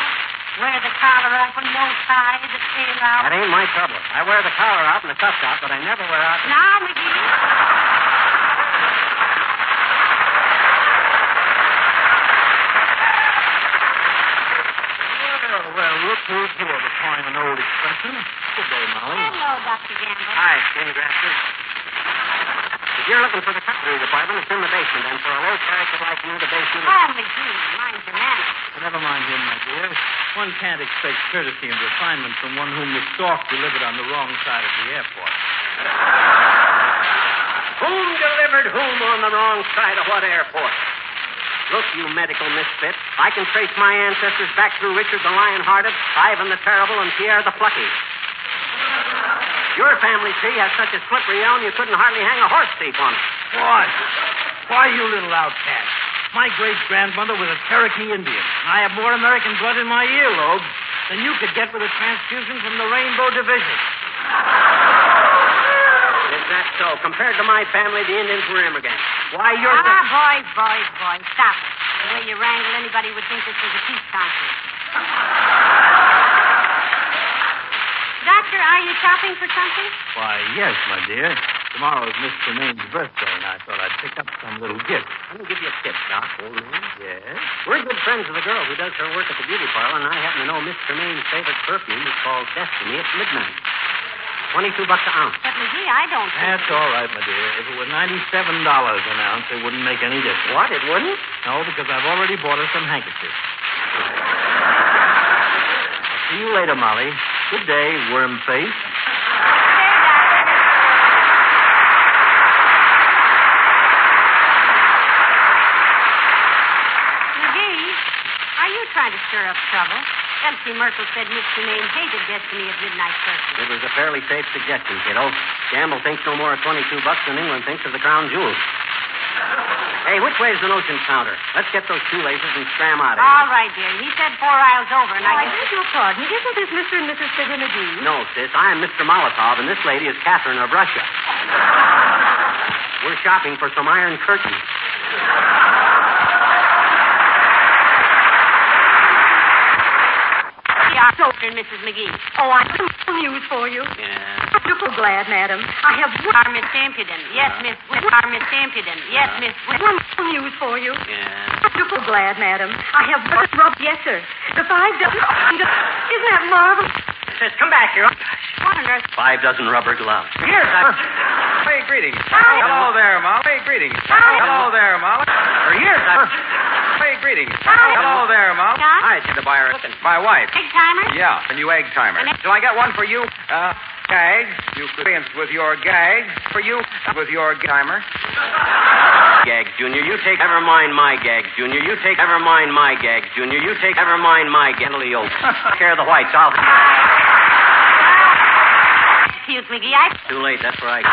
Wear the collar open, no tie, the tail out. That ain't my trouble. I wear the collar out and the cuffs out, but I never wear out the... Now, McGee. Well, look who's here, to coin an old expression. Good day, Molly. Hello, Dr. Gamble. Hi, Skinny Grafter. If you're looking for the cutlery department, it's in the basement, and for a low character like you, the basement is... Oh, McGee, mind your manners. Never mind him, my dear. One can't expect courtesy and refinement from one whom the stork delivered on the wrong side of the airport. Whom delivered whom on the wrong side of what airport? Look, you medical misfit, I can trace my ancestors back through Richard the Lion-Hearted, Ivan the Terrible, and Pierre the Plucky. Your family tree has such a slippery elm you couldn't hardly hang a horse thief on it. What? Why, you little outcast? My great-grandmother was a Cherokee Indian, and I have more American blood in my earlobes than you could get with a transfusion from the Rainbow Division. Is that so? Compared to my family, the Indians were immigrants. Why, you're... boys, stop it. The way you wrangle, anybody would think this was a peace conference. Doctor, are you shopping for something? Why, yes, my dear. Tomorrow is Miss Tremaine's birthday, and I thought I'd pick up some little gift. Let me give you a tip, Doc, old man. Yes? We're good friends of the girl who does her work at the beauty parlor, and I happen to know Miss Tremaine's favorite perfume is called Destiny at midnight. $22 an ounce. But, McGee, I don't think... That's all right, my dear. If it were $97 an ounce, it wouldn't make any difference. What? It wouldn't? No, because I've already bought her some handkerchiefs. I'll see you later, Molly. Good day, worm face. McGee, are you trying to stir up trouble? Elsie Merkel said Miss Tremaine hated Destiny at midnight curfew. It was a fairly safe suggestion, kiddo. Gamble thinks no more of $22 than England thinks of the crown jewels. Hey, which way is the notions counter? Let's get those shoelaces and scram out of here. All right, dear. He said 4 aisles over, and I beg your pardon. Isn't this Mr. and Mrs. Fibber McGee? No, sis. I am Mr. Molotov, and this lady is Catherine of Russia. We're shopping for some iron curtains. So, Mrs. McGee. Oh, I have some news for you. Yeah. I'm so glad, madam. I have Miss Impudent. Yes, Miss Miss Impudent. Yes, Miss one news for you. Yeah. I'm so glad, madam. I have rub. Yes, sir. The $5. Isn't that marvelous? Sis, come back here. What on earth? 5 dozen rubber gloves. Here's Hey, greetings. Hello there, Molly. Greetings. Hello there, Molly. For years, I've... Hey, greetings. Hello there, Molly. Hi, the buyer. My wife. Egg timer? Yeah, a new egg timer. Shall I get one for you? Gags. You could experience with your gags. For you, with your timer. Gags, Junior. You take... Never mind my gags, Junior. You take... Never mind my gags, Junior. You take... Never mind my gags. Handle the yolks. Take care of the whites. I'll... Excuse me, Too late. That's right.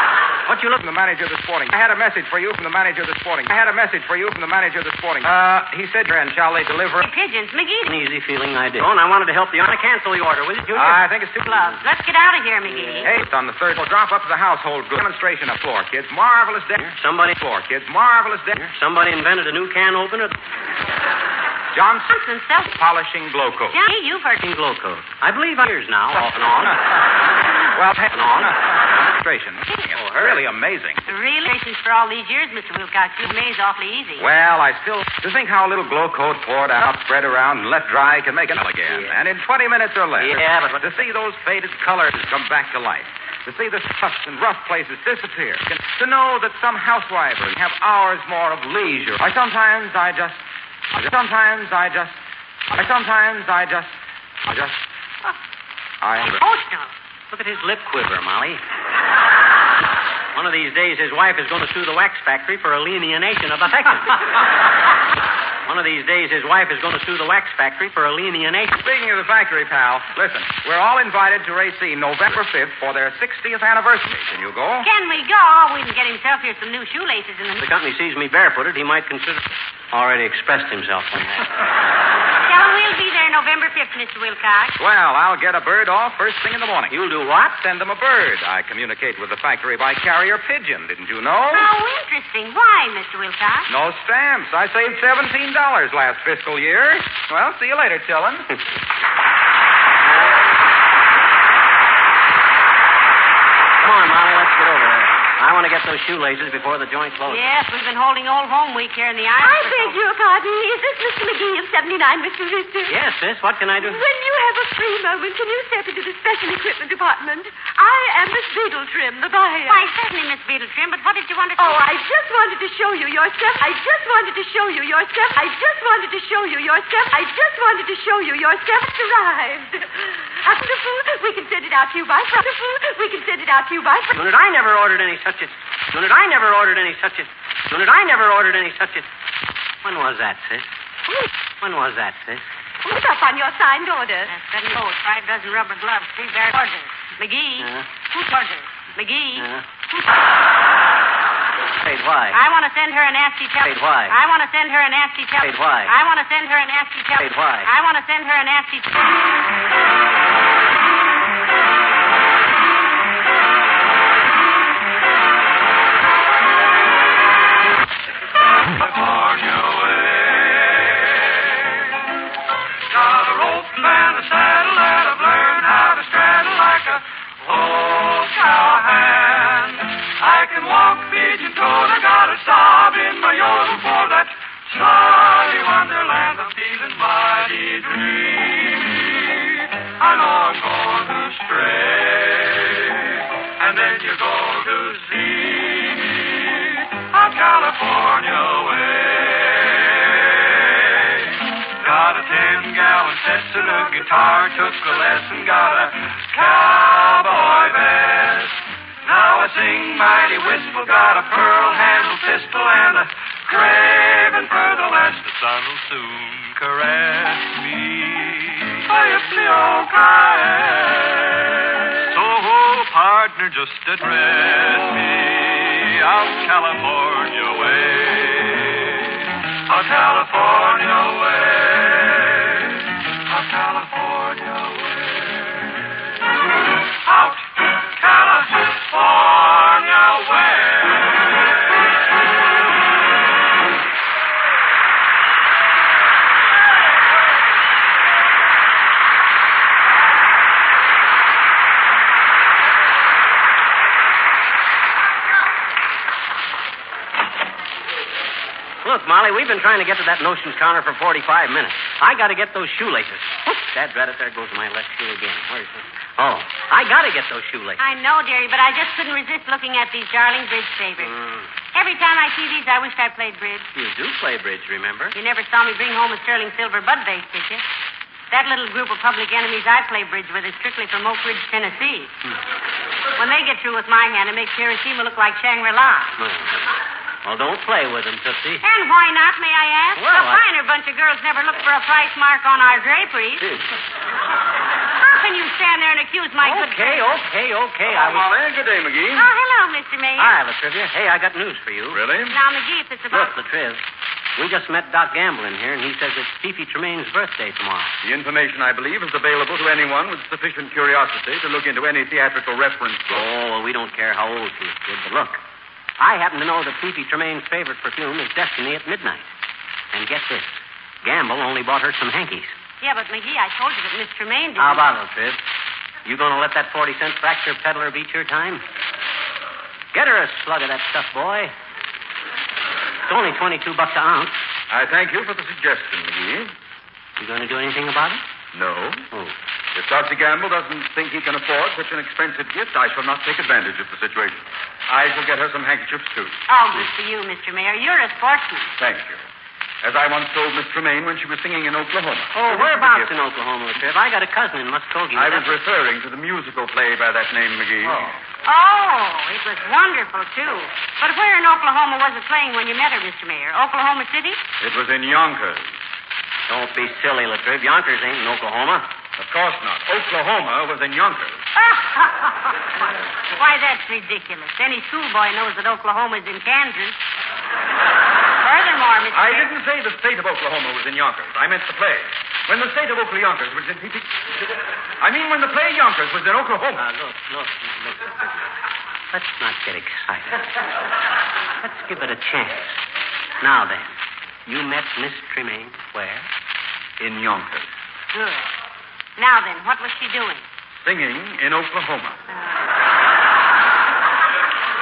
What you looking? The manager this morning. I had a message for you from the manager this morning. He said, and shall they deliver? Pigeons, McGee. An easy feeling I did. Oh, and I wanted to help you. I want to cancel the order. Will you, Junior? I think it's too gloves. Let's get out of here, McGee. Hey, it's on the third. We'll drop up to the household goods. Demonstration of floor, kids. Marvelous day. Somebody... Floor, kids. Marvelous day. Somebody invented a new can opener. Johnson polishing glow coat. Johnny, you've heard glow coat. I believe I'm years now, off and on. Well, off and on. Demonstration. Oh, really amazing. Really? For all these years, Mr. Wilcox, you amaze awfully easy. Well, I still... To think how a little glow coat poured out, spread around, and left dry can make it all again. Yeah. And in 20 minutes or less. Yeah, but... To see those faded colors come back to life. To see the scuffs and rough places disappear. To know that some housewives have hours more of leisure. Sometimes I just... Emotional. Look at his lip quiver, Molly. One of these days, his wife is going to sue the wax factory for alienation of affection. One of these days, his wife is going to sue the wax factory for alienation. Speaking of the factory, pal, listen, we're all invited to Racine November 5th for their 60th anniversary. Can you go? Can we go? We can get himself here some new shoelaces in the... If the company sees me barefooted, he might consider... Already expressed himself on that. Tell him we'll be there November 5th, Mr. Wilcox. Well, I'll get a bird off first thing in the morning. You'll do what? Send them a bird. I communicate with the factory by carrier pigeon, didn't you know? How interesting. Why, Mr. Wilcox? No stamps. I saved $17 last fiscal year. Well, see you later, chillin'. Come on, Molly, let's get over there. I want to get those shoelaces before the joint closes. Yes, we've been holding Old Home Week here in the Island. I beg your pardon. Is this Mr. McGee of 79, Mr. Richter? Yes, miss. What can I do? When you have a free moment, can you step into the special equipment department? I am Miss Beetletrim, the buyer. Why, certainly, Miss Beetletrim, but what did you want to do? Oh, I just wanted to show you your stuff. I just wanted to show you your stuff. I just wanted to show you your stuff. I just wanted to show you your stuff. It's arrived. Wonderful. We can send it out to you by... Wonderful. We can send it out to you by... Unit, I never ordered any such a... Unit, I never ordered any such a... Unit, I never ordered any such a... When was that, sis? When was that, sis? Look up on your signed order. That's 7 coats, 5 dozen rubber gloves, 3 bare orders. McGee. Who's orders? McGee. Wait, why? I want to send her a nasty Wait, why? I want to send her a nasty Wait, why? I want to send her a nasty Wait, why? I want to send her a nasty California way. Got a rope and a saddle that I've learned how to straddle like a old cowhand. I can walk pigeon-toed. I got a sob in my yodel for that sunny wonderland. I'm feeling mighty dreamy. I know I'm going to stray, and then you're going to see me on California way. Got a 10-gallon Stetson, a guitar, took a lesson, got a cowboy vest. Now I sing mighty wistful, got a pearl-handled pistol and a craving for the last. The sun will soon caress me. So, partner, just address me out California way. Out California way. Out California way. Out California way. Look, Molly, we've been trying to get to that notions counter for 45 minutes. I got to get those shoelaces. Dad, drat it, there goes my left shoe again. Where's it? Oh, I got to get those shoelaces. I know, dearie, but I just couldn't resist looking at these darling bridge favors. Every time I see these, I wished I played bridge. You do play bridge, remember? You never saw me bring home a sterling silver bud vase, did you? That little group of public enemies I play bridge with is strictly from Oak Ridge, Tennessee. When they get through with my hand, it makes Hiroshima look like Shangri-La. Well, don't play with them, Tootsie. And why not, may I ask? Well, a finer bunch of girls never look for a price mark on our draperies. How can you stand there and accuse my good Okay. Molly, good day, McGee. Oh, hello, Mr. Mayor. I have a trivia. Hey, I got news for you. Really? Now, McGee, if it's about... Look, the triv. We just met Doc Gamble in here, and he says it's Fifi Tremaine's birthday tomorrow. The information, I believe, is available to anyone with sufficient curiosity to look into any theatrical reference book. Oh, well, we don't care how old she is, kid, but look. I happen to know that Fifi Tremaine's favorite perfume is Destiny at Midnight. And get this. Gamble only bought her some hankies. Yeah, but, McGee, I told you that Miss Tremaine didn't... How about it, Triv? You gonna let that 40-cent fracture peddler beat your time? Get her a slug of that stuff, boy. It's only $22 an ounce. I thank you for the suggestion, McGee. You going to do anything about it? No. Oh. If Dr. Gamble doesn't think he can afford such an expensive gift, I shall not take advantage of the situation. I shall get her some handkerchiefs, too. Oh, good for you, Mr. Mayor. You're a sportsman. Thank you. as I once told Miss Tremaine when she was singing in Oklahoma. Oh, whereabouts in Oklahoma, Trip? I got a cousin in Muskogee. I was referring to the musical play by that name, McGee. Oh, it was wonderful, too. But where in Oklahoma was it playing when you met her, Mr. Mayor? Oklahoma City? It was in Yonkers. Don't be silly, Latriv. Yonkers ain't in Oklahoma. Of course not. Oklahoma was in Yonkers. Why, that's ridiculous. Any schoolboy knows that Oklahoma is in Kansas. Furthermore, Mr. I didn't say the state of Oklahoma was in Yonkers. I meant the play. When the state of Yonkers was in... I mean when the play Yonkers was in Oklahoma. Look. Let's not get excited. Let's give it a chance. Now then, you met Miss Tremaine where? In Yonkers. Good. Now then, what was she doing? Singing in Oklahoma.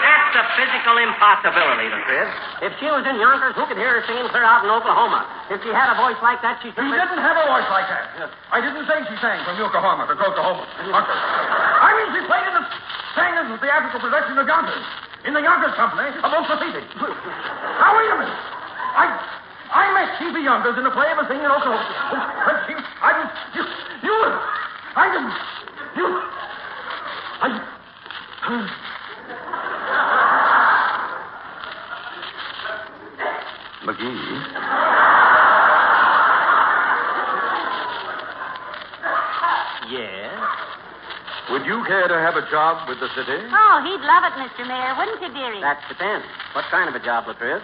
That's a physical impossibility, Latriv. If she was in Yonkers, who could hear her singing clear out in Oklahoma? If she had a voice like that, she She didn't have a voice like that. I didn't say she sang from Yokohama to Oklahoma. I mean, she played in the sang in the theatrical production of Yonkers. In the Yonkers Company of Oklahoma. Now, wait a minute. I met Stevie Yonkers in the play of a singing in Oklahoma. McGee? Yes? Would you care to have a job with the city? Oh, he'd love it, Mr. Mayor, wouldn't you, dearie? That depends. What kind of a job, Latriv?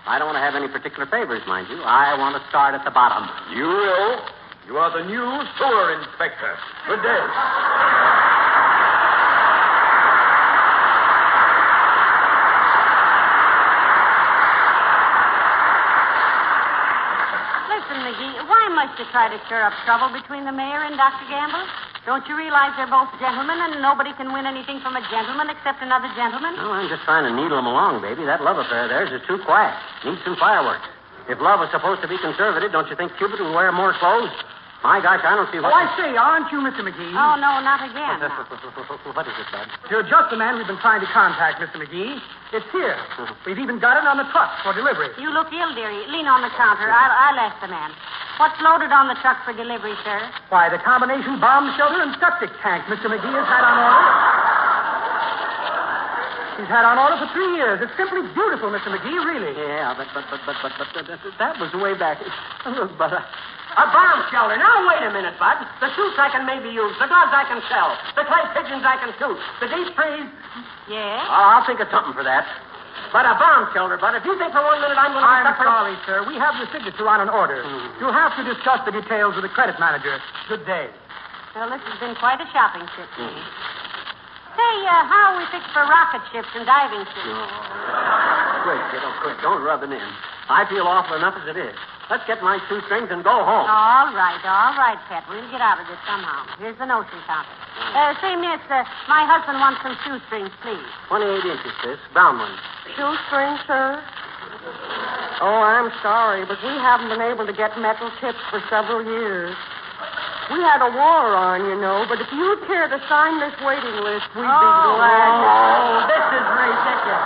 I don't want to have any particular favors, mind you. I want to start at the bottom. You will. You are the new sewer inspector. Good day. Listen, McGee, why must you try to stir up trouble between the mayor and Dr. Gamble? Don't you realize they're both gentlemen, and nobody can win anything from a gentleman except another gentleman? No, I'm just trying to needle them along, baby. That love affair of theirs is too quiet. Needs some fireworks. If love is supposed to be conservative, don't you think Cupid would wear more clothes? My gosh, I don't see what... Oh, I say, aren't you Mr. McGee? Oh, no, not again. What is it, Bud? You're just the man we've been trying to contact, Mr. McGee. It's here. We've even got it on the truck for delivery. You look ill, dearie. Lean on the counter. I'll ask the man. What's loaded on the truck for delivery, sir? Why, the combination bomb shelter and septic tank Mr. McGee has had on order. He's had on order for 3 years. It's simply beautiful, Mr. McGee, really. Yeah, but that was way back. But a bomb shelter. Now, wait a minute, Bud. The suits I can maybe use. The gloves I can sell. The clay pigeons I can shoot. The deep freeze. Yes? I'll think of something for that. But a bomb shelter, Bud. If you think for 1 minute I'm going to... I'm sorry, sir. We have your signature on an order. You'll have to discuss the details with the credit manager. Good day. Well, this has been quite a shopping trip. Say, how are we fixed for rocket ships and diving suits? Quick, kiddo, quick. Don't rub it in. I feel awful enough as it is. Let's get my shoestrings and go home. All right, Pet. We'll get out of this somehow. Here's the notion counter. Say, miss, my husband wants some shoestrings, please. 28 inches, sis. Brown ones. Shoestrings, sir? Oh, I'm sorry, but we haven't been able to get metal tips for several years. We had a war on, you know, but if you'd care to sign this waiting list, we'd be glad. Oh, this is ridiculous.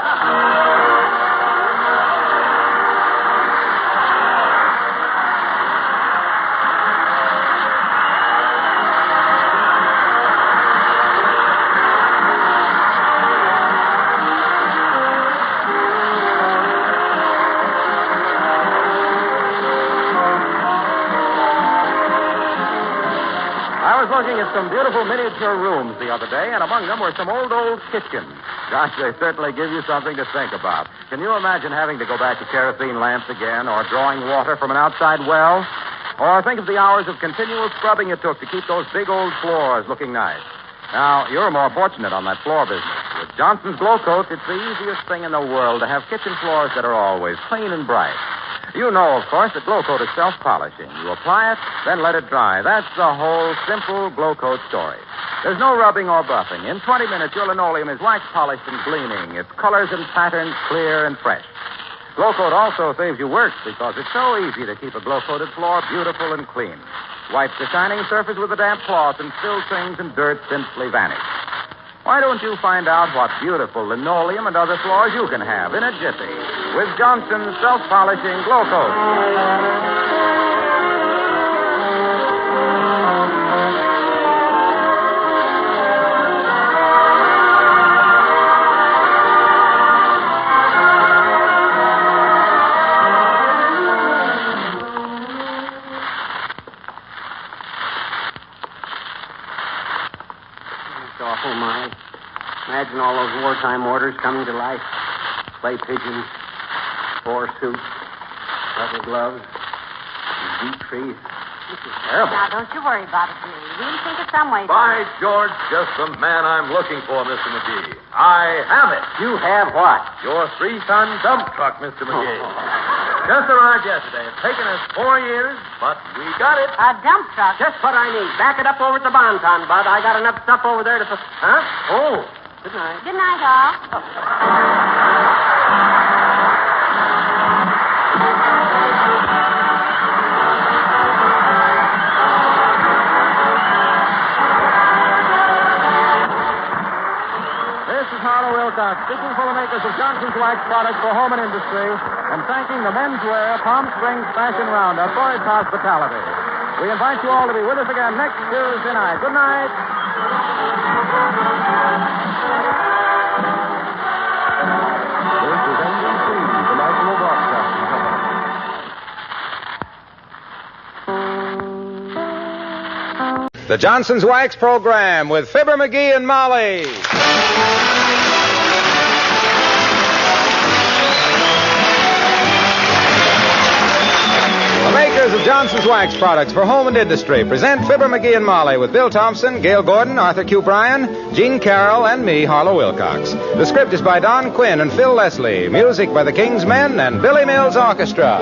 Looking at some beautiful miniature rooms the other day, and among them were some old kitchens. Gosh, they certainly give you something to think about. Can you imagine having to go back to kerosene lamps again, or drawing water from an outside well? Or think of the hours of continual scrubbing it took to keep those big old floors looking nice. Now, you're more fortunate on that floor business. With Johnson's Glow Coat, it's the easiest thing in the world to have kitchen floors that are always clean and bright. You know, of course, that Glow Coat is self-polishing. You apply it, then let it dry. That's the whole simple Glow Coat story. There's no rubbing or buffing. In 20 minutes, your linoleum is wax-polished and gleaming. Its colors and patterns clear and fresh. Glow Coat also saves you work because it's so easy to keep a glow-coated floor beautiful and clean. Wipe the shining surface with a damp cloth, and spill stains and dirt simply vanish. Why don't you find out what beautiful linoleum and other floors you can have in a jiffy with Johnson's self-polishing Glow Coat. Awful, Molly. Imagine all those wartime orders coming to life. Clay pigeons, 4 suits, rubber gloves, and deep trees. This is terrible. Now, don't you worry about it, dearie. We'll think of some way. By George, just the man I'm looking for, Mr. McGee. I have it. You have what? Your 3-ton dump truck, Mr. McGee. Just arrived yesterday. It's taken us 4 years, but we got it. A dump truck? Just what I need. Back it up over at the Bonton, Bud. I got enough stuff over there to... Huh? Oh, good night. Good night, all. This is Harlow Wilcox, speaking for the makers of Johnson's Wax products for home and industry, and thanking the Menswear Palm Springs Fashion Roundup for its hospitality. We invite you all to be with us again next Tuesday night. Good night. This is NBC, the National Broadcasting Company. The Johnson's Wax Program with Fibber McGee and Molly. The makers of Johnson's Wax products for home and industry present Fibber McGee and Molly with Bill Thompson, Gail Gordon, Arthur Q. Bryan, Gene Carroll, and me, Harlow Wilcox. The script is by Don Quinn and Phil Leslie. Music by the King's Men and Billy Mills Orchestra.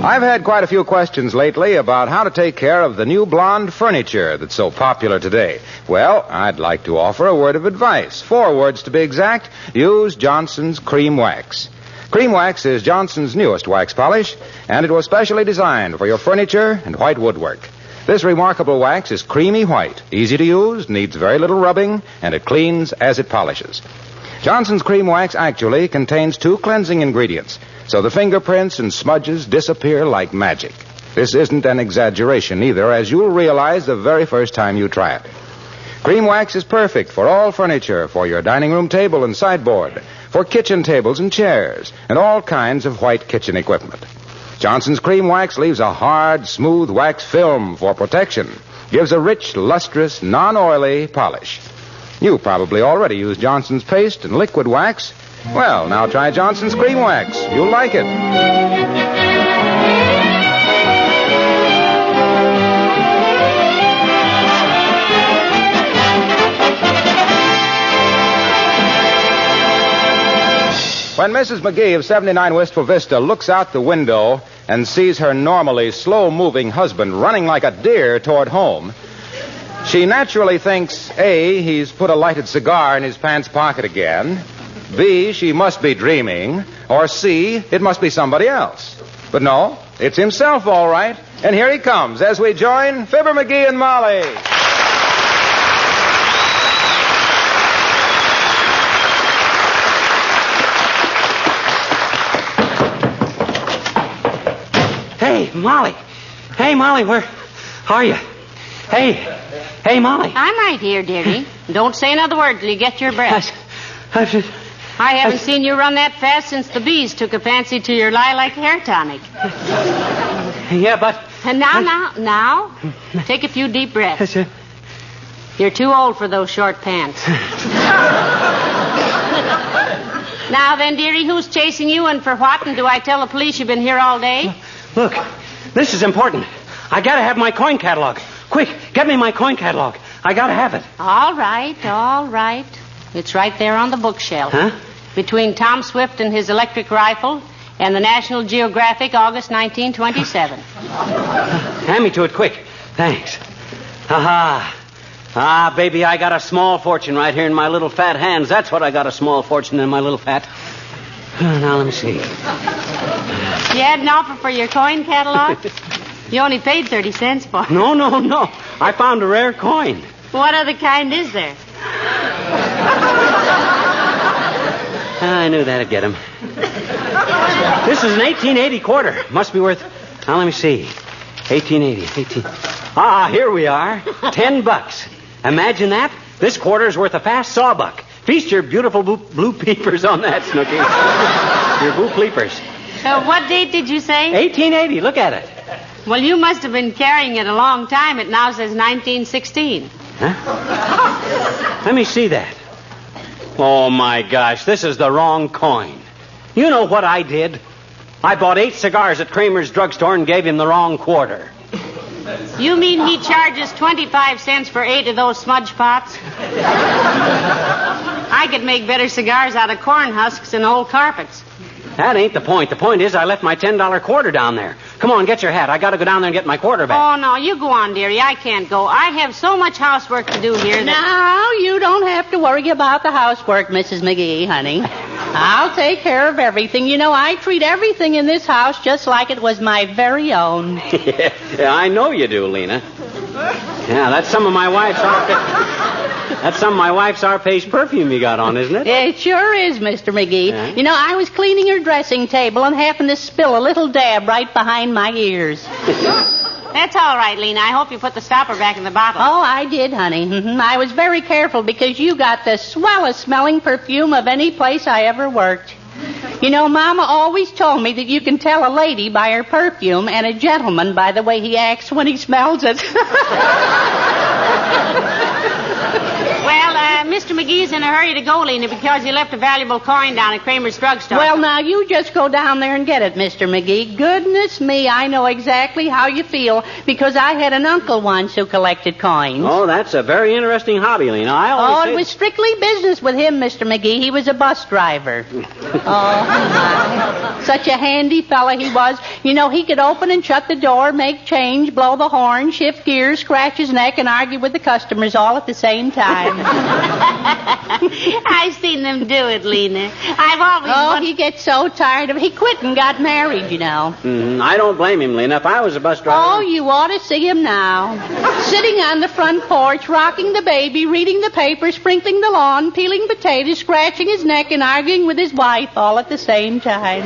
I've had quite a few questions lately about how to take care of the new blonde furniture that's so popular today. Well, I'd like to offer a word of advice. 4 words to be exact. Use Johnson's Cream Wax. Cream Wax is Johnson's newest wax polish, and it was specially designed for your furniture and white woodwork. This remarkable wax is creamy white, easy to use, needs very little rubbing, and it cleans as it polishes. Johnson's Cream Wax actually contains 2 cleansing ingredients, so the fingerprints and smudges disappear like magic. This isn't an exaggeration either, as you'll realize the very first time you try it. Cream Wax is perfect for all furniture, for your dining room table and sideboard, for kitchen tables and chairs, and all kinds of white kitchen equipment. Johnson's Cream Wax leaves a hard, smooth wax film for protection, gives a rich, lustrous, non-oily polish. You probably already use Johnson's paste and liquid wax. Well, now try Johnson's Cream Wax. You'll like it. When Mrs. McGee of 79 Wistful Vista looks out the window and sees her normally slow-moving husband running like a deer toward home, she naturally thinks, A, he's put a lighted cigar in his pants pocket again, B, she must be dreaming, or C, it must be somebody else. But no, it's himself, all right. And here he comes as we join Fibber McGee and Molly. Hey, Molly. Hey, Molly, where are you? Hey, Molly. I'm right here, dearie. Don't say another word till you get your breath. I haven't seen you run that fast since the bees took a fancy to your lilac hair tonic. Yeah, but... And now, take a few deep breaths. You're too old for those short pants. Now then, dearie, who's chasing you and for what? And do I tell the police you've been here all day? Look, this is important. I gotta have my coin catalog. Quick, get me my coin catalog. I gotta have it. All right. It's right there on the bookshelf. Huh? Between Tom Swift and his electric rifle and the National Geographic, August 1927. Hand me to it quick. Thanks. Ah, baby, I got a small fortune right here in my little fat hands. That's what I got, a small fortune in my little fat. Now, let me see. You had an offer for your coin catalog? You only paid 30 cents for it. No. I found a rare coin. What other kind is there? I knew that'd get him. This is an 1880 quarter. Must be worth... Now, let me see. 1880. Here we are. $10. Imagine that. This quarter is worth a fast sawbuck. Feast your beautiful blue peepers on that, Snooky. Your blue peepers. What date did you say? 1880. Look at it. Well, you must have been carrying it a long time. It now says 1916. Huh? Let me see that. Oh, my gosh. This is the wrong coin. You know what I did? I bought 8 cigars at Kremer'S drugstore and gave him the wrong quarter. You mean he charges 25 cents for 8 of those smudge pots? I could make better cigars out of corn husks than old carpets. That ain't the point. The point is I left my $10 quarter down there. Come on, get your hat. I got to go down there and get my quarter back. Oh, no, you go on, dearie. I can't go. I have so much housework to do here that... Now, you don't have to worry about the housework, Mrs. McGee, honey. I'll take care of everything. You know, I treat everything in this house just like it was my very own. Yeah, I know you do, Lena. Yeah, that's some of my wife's Arpe's perfume you got on, isn't it? It sure is, Mr. McGee. Yeah. You know, I was cleaning her dressing table and happened to spill a little dab right behind my ears. That's all right, Lena. I hope you put the stopper back in the bottle. Oh, I did, honey. I was very careful because you got the swellest smelling perfume of any place I ever worked. You know, Mama always told me that you can tell a lady by her perfume and a gentleman by the way he acts when he smells it. Well, Mr. McGee's in a hurry to go, Lena, because he left a valuable coin down at Kremer'S drugstore. Well, now, you just go down there and get it, Mr. McGee. Goodness me, I know exactly how you feel, because I had an uncle once who collected coins. Oh, that's a very interesting hobby, Lena. It was strictly business with him, Mr. McGee. He was a bus driver. Oh, such a handy fella he was. You know, he could open and shut the door, make change, blow the horn, shift gears, scratch his neck, and argue with the customers all at the same time. I've seen them do it, Lena. I've always... he gets so tired of it. He quit and got married, you know. I don't blame him, Lena. If I was a bus driver... Oh, you ought to see him now. Sitting on the front porch, rocking the baby, reading the paper, sprinkling the lawn, peeling potatoes, scratching his neck, and arguing with his wife all at the same time.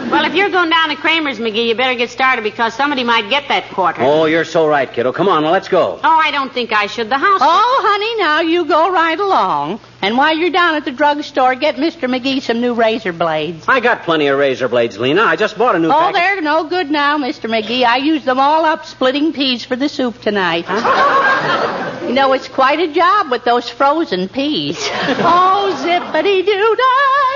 Well, if you're going down to Kremer'S, McGee, you better get started because somebody might get that quarter. Oh, you're so right, kiddo. Come on, let's go. Oh, I don't think I should. The house... Oh, honey, now you go right along. And while you're down at the drugstore, get Mr. McGee some new razor blades. I got plenty of razor blades, Lena. I just bought a new package. Oh, they're no good now, Mr. McGee. I used them all up splitting peas for the soup tonight. You know, it's quite a job with those frozen peas. Oh, zippity-doo-dah.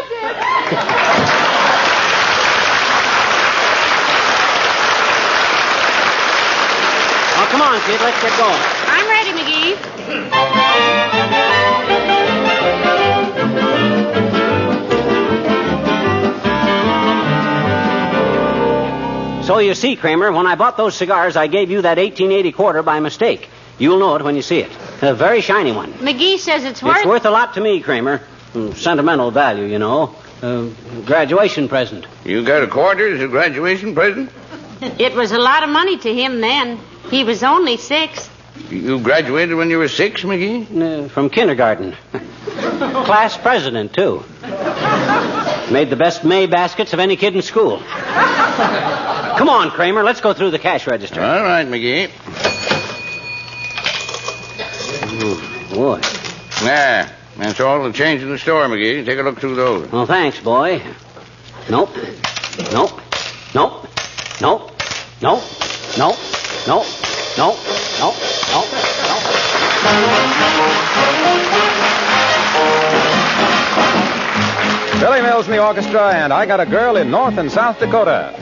Oh, come on, kid. Let's get going. I'm ready, McGee. So you see, Kremer, when I bought those cigars, I gave you that 1880 quarter by mistake. You'll know it when you see it. A very shiny one. McGee says it's worth... It's worth a lot to me, Kremer. Sentimental value, you know. Graduation present. You got a quarter as a graduation present? It was a lot of money to him then. He was only 6. You graduated when you were 6, McGee? From kindergarten. Class president, too. Made the best May baskets of any kid in school. Come on, Kremer. Let's go through the cash register. All right, McGee. Boy. That's all the change in the store, McGee. Take a look through those. Oh, thanks, boy. Nope. Nope. Nope. Nope. Nope. Nope. Nope. Nope. Nope. Nope. Billy Mills in the orchestra, and I Got a Girl in North and South Dakota.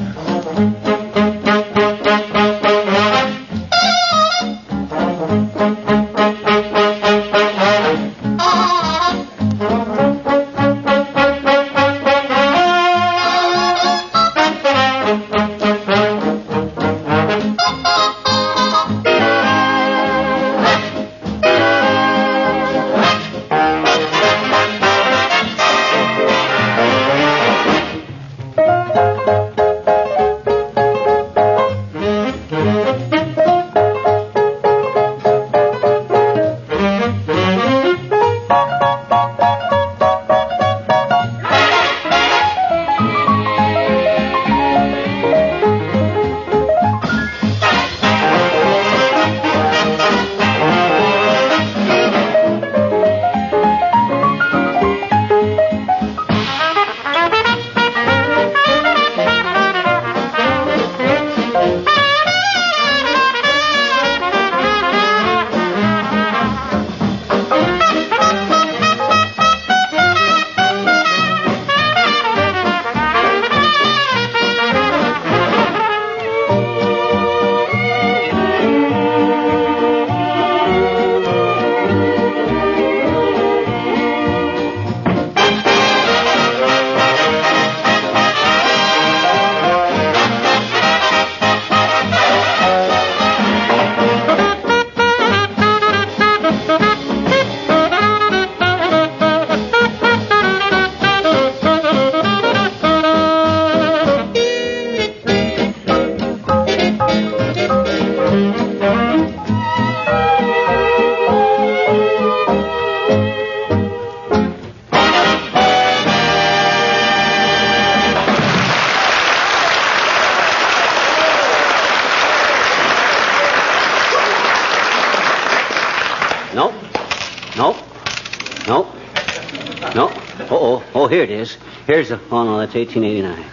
No. Oh, here it is. Here's the... Oh, no, that's 1889.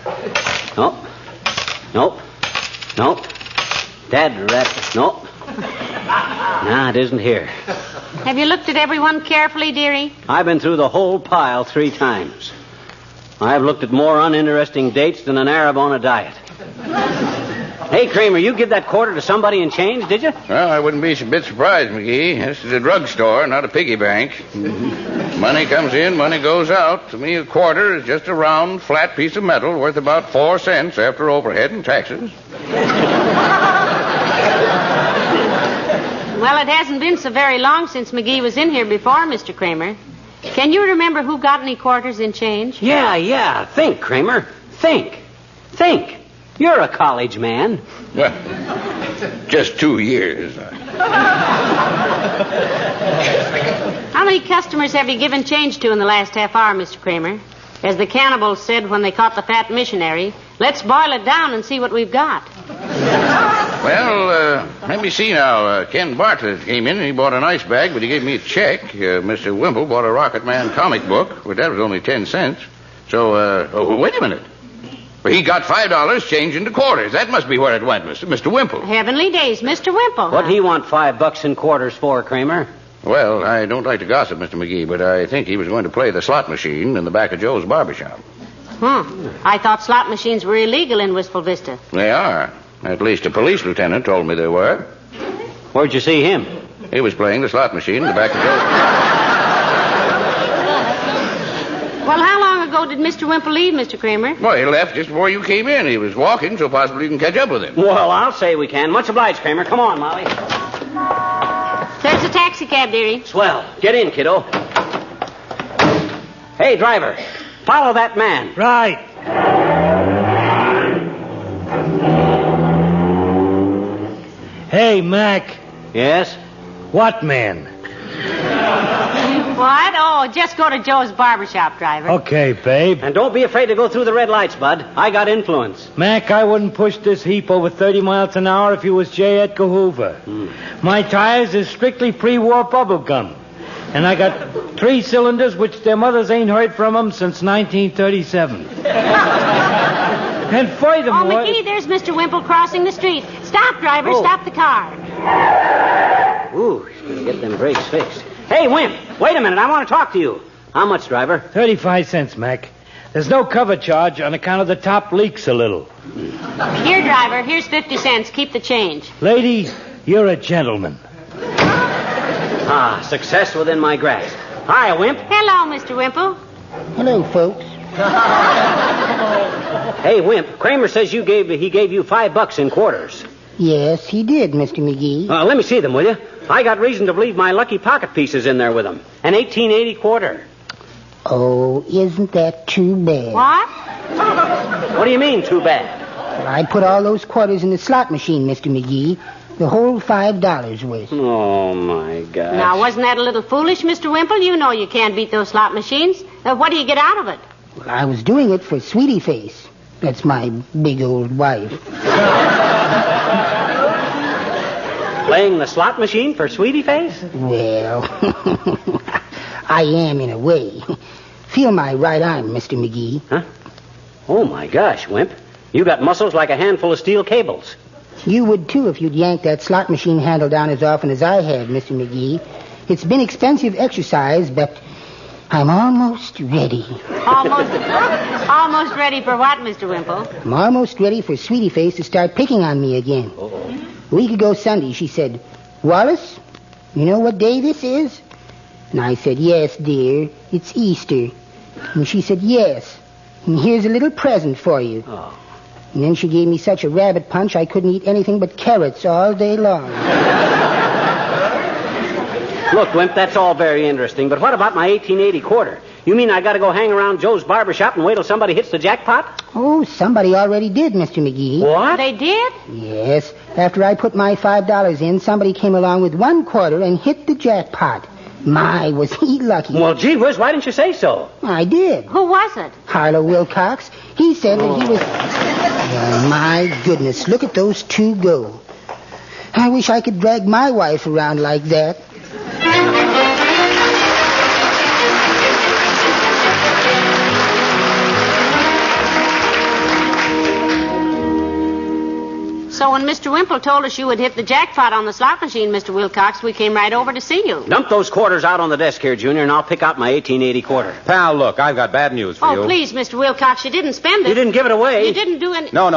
Nope. Dad rat. Nope. Nah, it isn't here. Have you looked at everyone carefully, dearie? I've been through the whole pile 3 times. I've looked at more uninteresting dates than an Arab on a diet. Hey, Kramer, you give that quarter to somebody in change, did you? Well, I wouldn't be a bit surprised, McGee. This is a drugstore, not a piggy bank. Money comes in, money goes out. To me, a quarter is just a round, flat piece of metal worth about 4 cents after overhead and taxes. Well, it hasn't been so very long since McGee was in here before, Mr. Kramer. Can you remember who got any quarters in change? Yeah. Think, Kramer. Think. You're a college man. Well, just 2 years. How many customers have you given change to in the last half hour, Mr. Kramer? As the cannibals said when they caught the fat missionary, let's boil it down and see what we've got. Well, let me see now. Ken Bartlett came in and he bought an ice bag, but he gave me a check. Mr. Wimple bought a Rocket Man comic book, but that was only 10 cents. So, wait a minute. Well, he got $5 changed into quarters. That must be where it went, Mr. Wimple. Heavenly days, Mr. Wimple. What'd he want $5 in quarters for, Kramer? Well, I don't like to gossip, Mr. McGee, but I think he was going to play the slot machine in the back of Joe's barbershop. I thought slot machines were illegal in Wistful Vista. They are. At least a police lieutenant told me they were. Where'd you see him? He was playing the slot machine in the back of Joe's. Well, how long ago did Mr. Wimple leave, Mr. Kramer? Well, he left just before you came in. He was walking, so possibly you can catch up with him. Well, I'll say we can. Much obliged, Kramer. Come on, Molly. There's a taxi cab, dearie. Swell. Get in, kiddo. Hey, driver. Follow that man. Right. Hey, Mac. Yes? What man? What? Oh, just go to Joe's barbershop, driver. Okay, babe. And don't be afraid to go through the red lights, bud. I got influence. Mac, I wouldn't push this heap over 30 miles an hour if you was J. Edgar Hoover. My tires is strictly pre-war bubble gum. And I got 3 cylinders which their mothers ain't heard from them since 1937. And furthermore... Oh, McGee, there's Mr. Wimple crossing the street. Stop, driver. Oh. Stop the car. Ooh, he's going to get them brakes fixed. Hey, Wimp, wait a minute. I want to talk to you. How much, driver? 35 cents, Mac. There's no cover charge on account of the top leaks a little. Here, driver. Here's 50 cents. Keep the change. Lady, you're a gentleman. Success within my grasp. Hi, Wimp. Hello, Mr. Wimple. Hello, folks. Hey, Wimp, Kramer says he gave you $5 in quarters. Yes, he did, Mr. McGee. Let me see them, will you? I got reason to believe my lucky pocket piece is in there with him. An 1880 quarter. Oh, isn't that too bad? What? What do you mean, too bad? Well, I put all those quarters in the slot machine, Mr. McGee. The whole $5 worth. Oh, my gosh. Now, wasn't that a little foolish, Mr. Wimple? You know you can't beat those slot machines. What do you get out of it? Well, I was doing it for Sweetie Face. That's my big old wife. Playing the slot machine for Sweetie Face? Well, I am in a way. Feel my right arm, Mr. McGee. Huh? Oh, my gosh, Wimp. You got muscles like a handful of steel cables. You would, too, if you'd yank that slot machine handle down as often as I have, Mr. McGee. It's been expensive exercise, but I'm almost ready. Almost ready for what, Mr. Wimple? I'm almost ready for Sweetie Face to start picking on me again. A week ago Sunday, she said, Wallace, you know what day this is? And I said, yes, dear, it's Easter. And she said, yes, and here's a little present for you. Oh. And then she gave me such a rabbit punch I couldn't eat anything but carrots all day long. Look, Wimp, that's all very interesting, but what about my 1880 quarter? You mean I got to go hang around Joe's barbershop and wait till somebody hits the jackpot? Oh, somebody already did, Mr. McGee. What? They did? Yes. After I put my $5 in, somebody came along with 1 quarter and hit the jackpot. My, was he lucky. Well, gee whiz, why didn't you say so? I did. Who was it? Harlow Wilcox. He said that he was... Oh, my goodness, look at those 2 go. I wish I could drag my wife around like that. when Mr. Wimple told us you had hit the jackpot on the slot machine, Mr. Wilcox, we came right over to see you. Dump those quarters out on the desk here, Junior, and I'll pick out my 1880 quarter. Pal, look, I've got bad news for you. Oh, please, Mr. Wilcox, you didn't spend it. You didn't give it away. You didn't do any... No.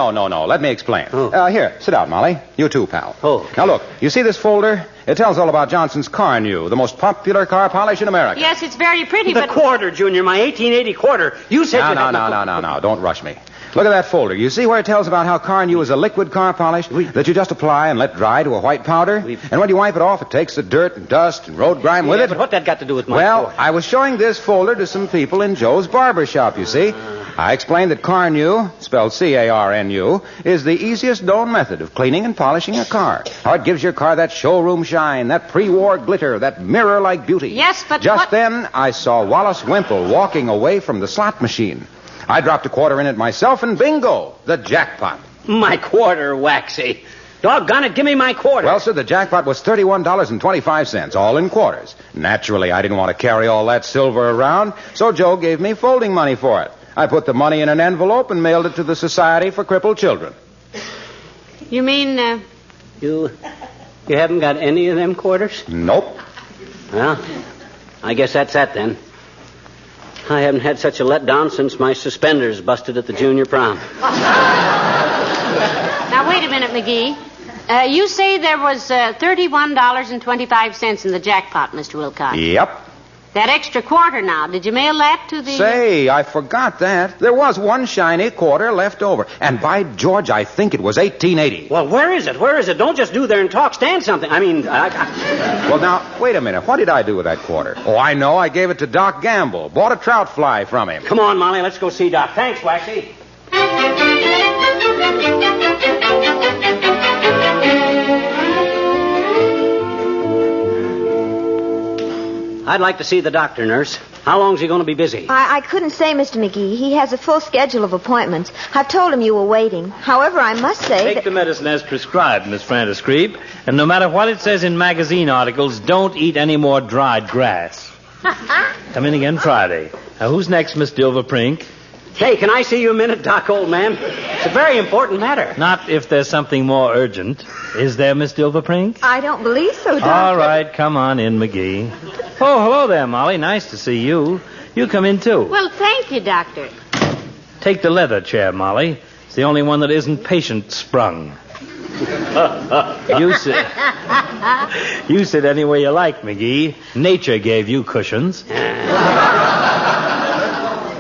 Let me explain. Here, sit down, Molly. You too, pal. Oh. Now, look, you see this folder? It tells all about Johnson's Car New, the most popular car polish in America. Yes, it's very pretty, The quarter, Junior, my 1880 quarter. You said No. Don't rush me. Look at that folder. You see where it tells about how Car New is a liquid car polish that you just apply and let dry to a white powder? And when you wipe it off, it takes the dirt and dust and road grime with it. But what that got to do with my Well, quarter? I was showing this folder to some people in Joe's barber shop, you see. I explained that Car New, spelled C-A-R-N-U, is the easiest known method of cleaning and polishing a car. How it gives your car that showroom shine, that pre-war glitter, that mirror-like beauty. Yes, but Just then, I saw Wallace Wimple walking away from the slot machine. I dropped a quarter in it myself, and bingo, the jackpot. My quarter, Waxy. Doggone it, give me my quarter. Well, sir, the jackpot was $31.25, all in quarters. Naturally, I didn't want to carry all that silver around, so Joe gave me folding money for it. I put the money in an envelope and mailed it to the Society for Crippled Children. You mean, You haven't got any of them quarters? Nope. Well, I guess that's that then. I haven't had such a letdown since my suspenders busted at the junior prom. Now, wait a minute, McGee. You say there was $31.25 in the jackpot, Mr. Wilcox. Yep. That extra quarter now, did you mail that to the... Say, I forgot that. There was one shiny quarter left over. And by George, I think it was 1880. Well, where is it? Don't just do there and talk. Stand something. I mean... Well, now, wait a minute. What did I do with that quarter? Oh, I know. I gave it to Doc Gamble. Bought a trout fly from him. Come on, Molly. Let's go see Doc. Thanks, Waxy. I'd like to see the doctor, nurse. How long's he going to be busy? I couldn't say, Mr. McGee. He has a full schedule of appointments. I've told him you were waiting. However, I must say Take the medicine as prescribed, Miss Francis Creep. And no matter what it says in magazine articles, don't eat any more dried grass. Come in again Friday. Now, who's next, Miss Dilverprink? Hey, can I see you a minute, Doc, old man? It's a very important matter. Not if there's something more urgent. Is there, Miss Dilverprink? I don't believe so, Doctor. All right, come on in, McGee. Oh, hello there, Molly. Nice to see you. You come in, too. Well, thank you, Doctor. Take the leather chair, Molly. It's the only one that isn't patient-sprung. You sit any way you like, McGee. Nature gave you cushions.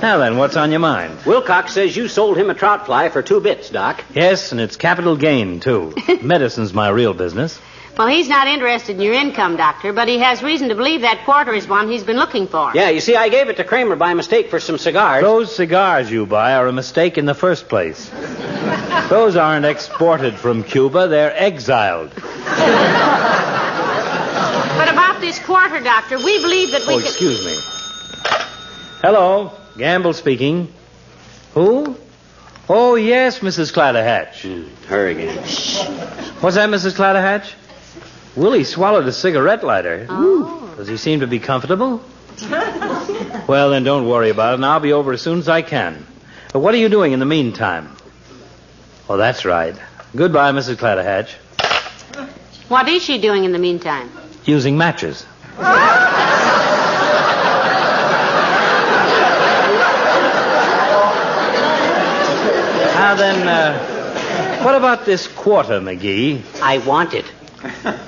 Now then, what's on your mind? Wilcox says you sold him a trout fly for 2 bits, Doc. Yes, and it's capital gain, too. Medicine's my real business. Well, he's not interested in your income, Doctor, but he has reason to believe that quarter is one he's been looking for. Yeah, you see, I gave it to Kremer by mistake for some cigars. Those cigars you buy are a mistake in the first place. Those aren't exported from Cuba. They're exiled. But about this quarter, Doctor, we believe that we excuse me. Hello, Gamble speaking. Who? Oh, yes, Mrs. Clatterhatch. Her again. What's that, Mrs. Clatterhatch? Willie swallowed a cigarette lighter. Oh. Does he seem to be comfortable? Well, then don't worry about it, and I'll be over as soon as I can. But what are you doing in the meantime? Oh, that's right. Goodbye, Mrs. Clatterhatch. What is she doing in the meantime? Using matches. Now then, what about this quarter, McGee? I want it.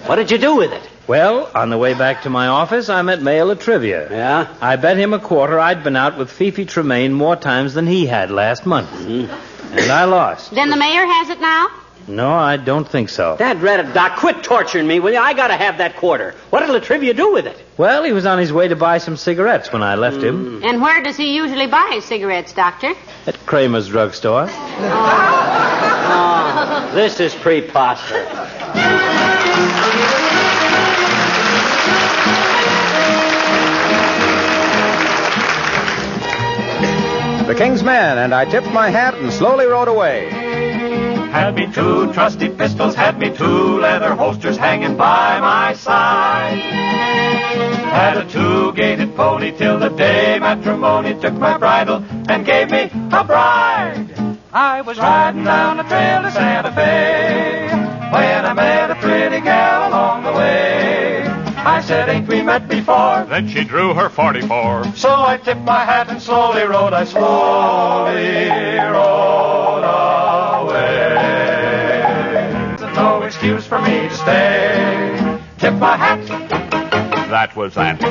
What did you do with it? Well, on the way back to my office, I met Mail at Trivia. Yeah? I bet him a quarter I'd been out with Fifi Tremaine more times than he had last month. And I lost. Then the mayor has it now? No, I don't think so. Dad ratted, Doc, quit torturing me, will you? I gotta have that quarter. What did La Trivia do with it? Well, he was on his way to buy some cigarettes when I left him. And where does he usually buy his cigarettes, Doctor? At Kremer'S drugstore. Oh, this is preposterous. The King's Men, and I tipped my hat and slowly rode away. Had me 2 trusty pistols, had me 2 leather holsters hanging by my side. Had a 2-gated pony till the day matrimony took my bridle and gave me a bride. I was riding down the trail to Santa Fe. said, ain't we met before? Then she drew her 44. So I tipped my hat and slowly rode. I slowly rode away. There's no excuse for me to stay. Tip my hat. That was that.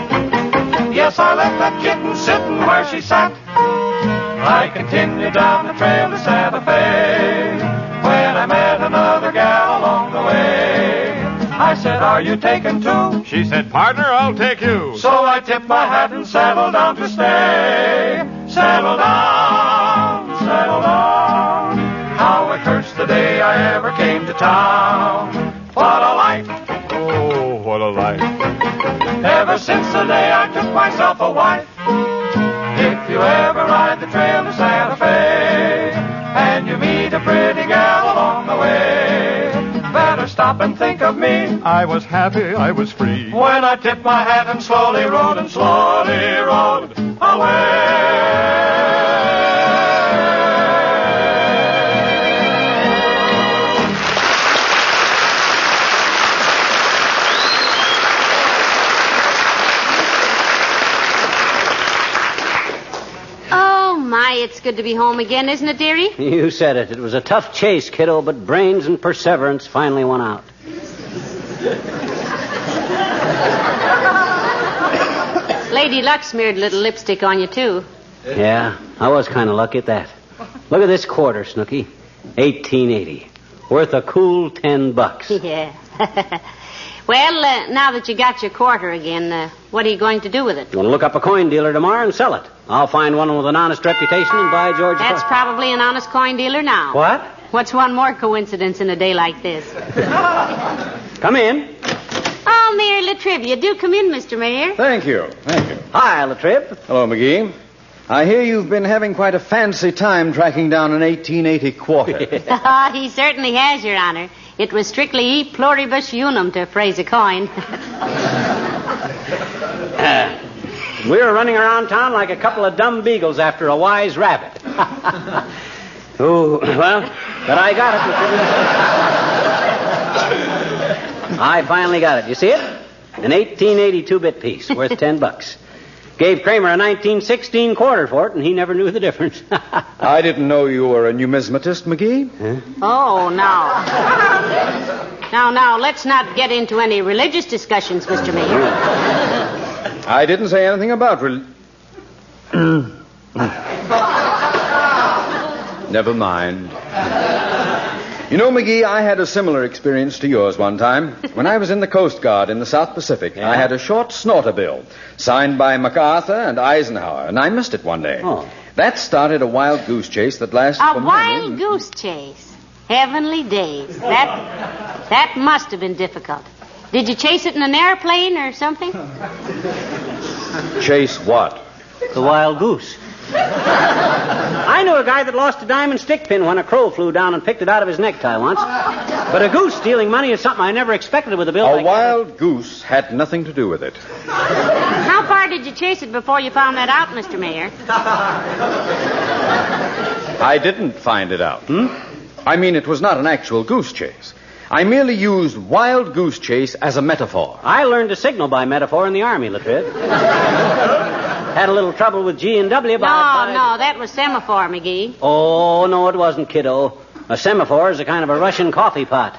Yes, I left that kitten sitting where she sat. I continued down the trail to Santa Fe. When I met another gal along the way, I said, are you taking two? She said, partner, I'll take you. So I tipped my hat and settled down to stay. Settle down, settle down. How I cursed the day I ever came to town. What a life. Oh, what a life. Ever since the day I took myself a wife. If you ever ride the trail to Santa Fe and you meet a pretty gal along the way, better stop and think of me. I was happy, I was free. When I tipped my hat and slowly rode away. My, it's good to be home again, isn't it, dearie? You said it. It was a tough chase, kiddo, but brains and perseverance finally won out. Lady Luck smeared a little lipstick on you, too. Yeah, I was kind of lucky at that. Look at this quarter, Snooky. 1880. Worth a cool $10. Yeah. Well, now that you got your quarter again, what are you going to do with it? I'm going to look up a coin dealer tomorrow and sell it. I'll find one with an honest reputation and buy George. That's probably an honest coin dealer now. What? What's one more coincidence in a day like this? Come in. Oh, Mayor Latrivia, do come in, Mr. Mayor. Thank you. Hi, Latrib. Hello, McGee. I hear you've been having quite a fancy time tracking down an 1880 quarter. He certainly has, Your Honor. It was strictly e pluribus unum, to phrase a coin. We were running around town like a couple of dumb beagles after a wise rabbit. Oh, well, but I got it. I finally got it. You see it? An 1880 two-bit piece worth $10. Gave Kremer a 1916 quarter for it, and he never knew the difference. I didn't know you were a numismatist, McGee. Huh? Oh, now. Now, let's not get into any religious discussions, Mr. Mayor. I didn't say anything about Never mind. You know, McGee, I had a similar experience to yours one time. When I was in the Coast Guard in the South Pacific, I had a short snorter bill signed by MacArthur and Eisenhower, and I missed it one day. Oh. That started a wild goose chase that lasted A for wild goose chase? Heavenly days. That must have been difficult. Did you chase it in an airplane or something? Chase what? The wild goose. I knew a guy that lost a diamond stick pin when a crow flew down and picked it out of his necktie once. But a goose stealing money is something I never expected with a bill like that. A wild goose had nothing to do with it. How far did you chase it before you found that out, Mr. Mayor? I didn't find it out. I mean, it was not an actual goose chase. I merely used wild goose chase as a metaphor. I learned to signal by metaphor in the Army, Latrib. Had a little trouble with G&W by... No, that was semaphore, McGee. Oh, no, it wasn't, kiddo. A semaphore is a kind of a Russian coffee pot.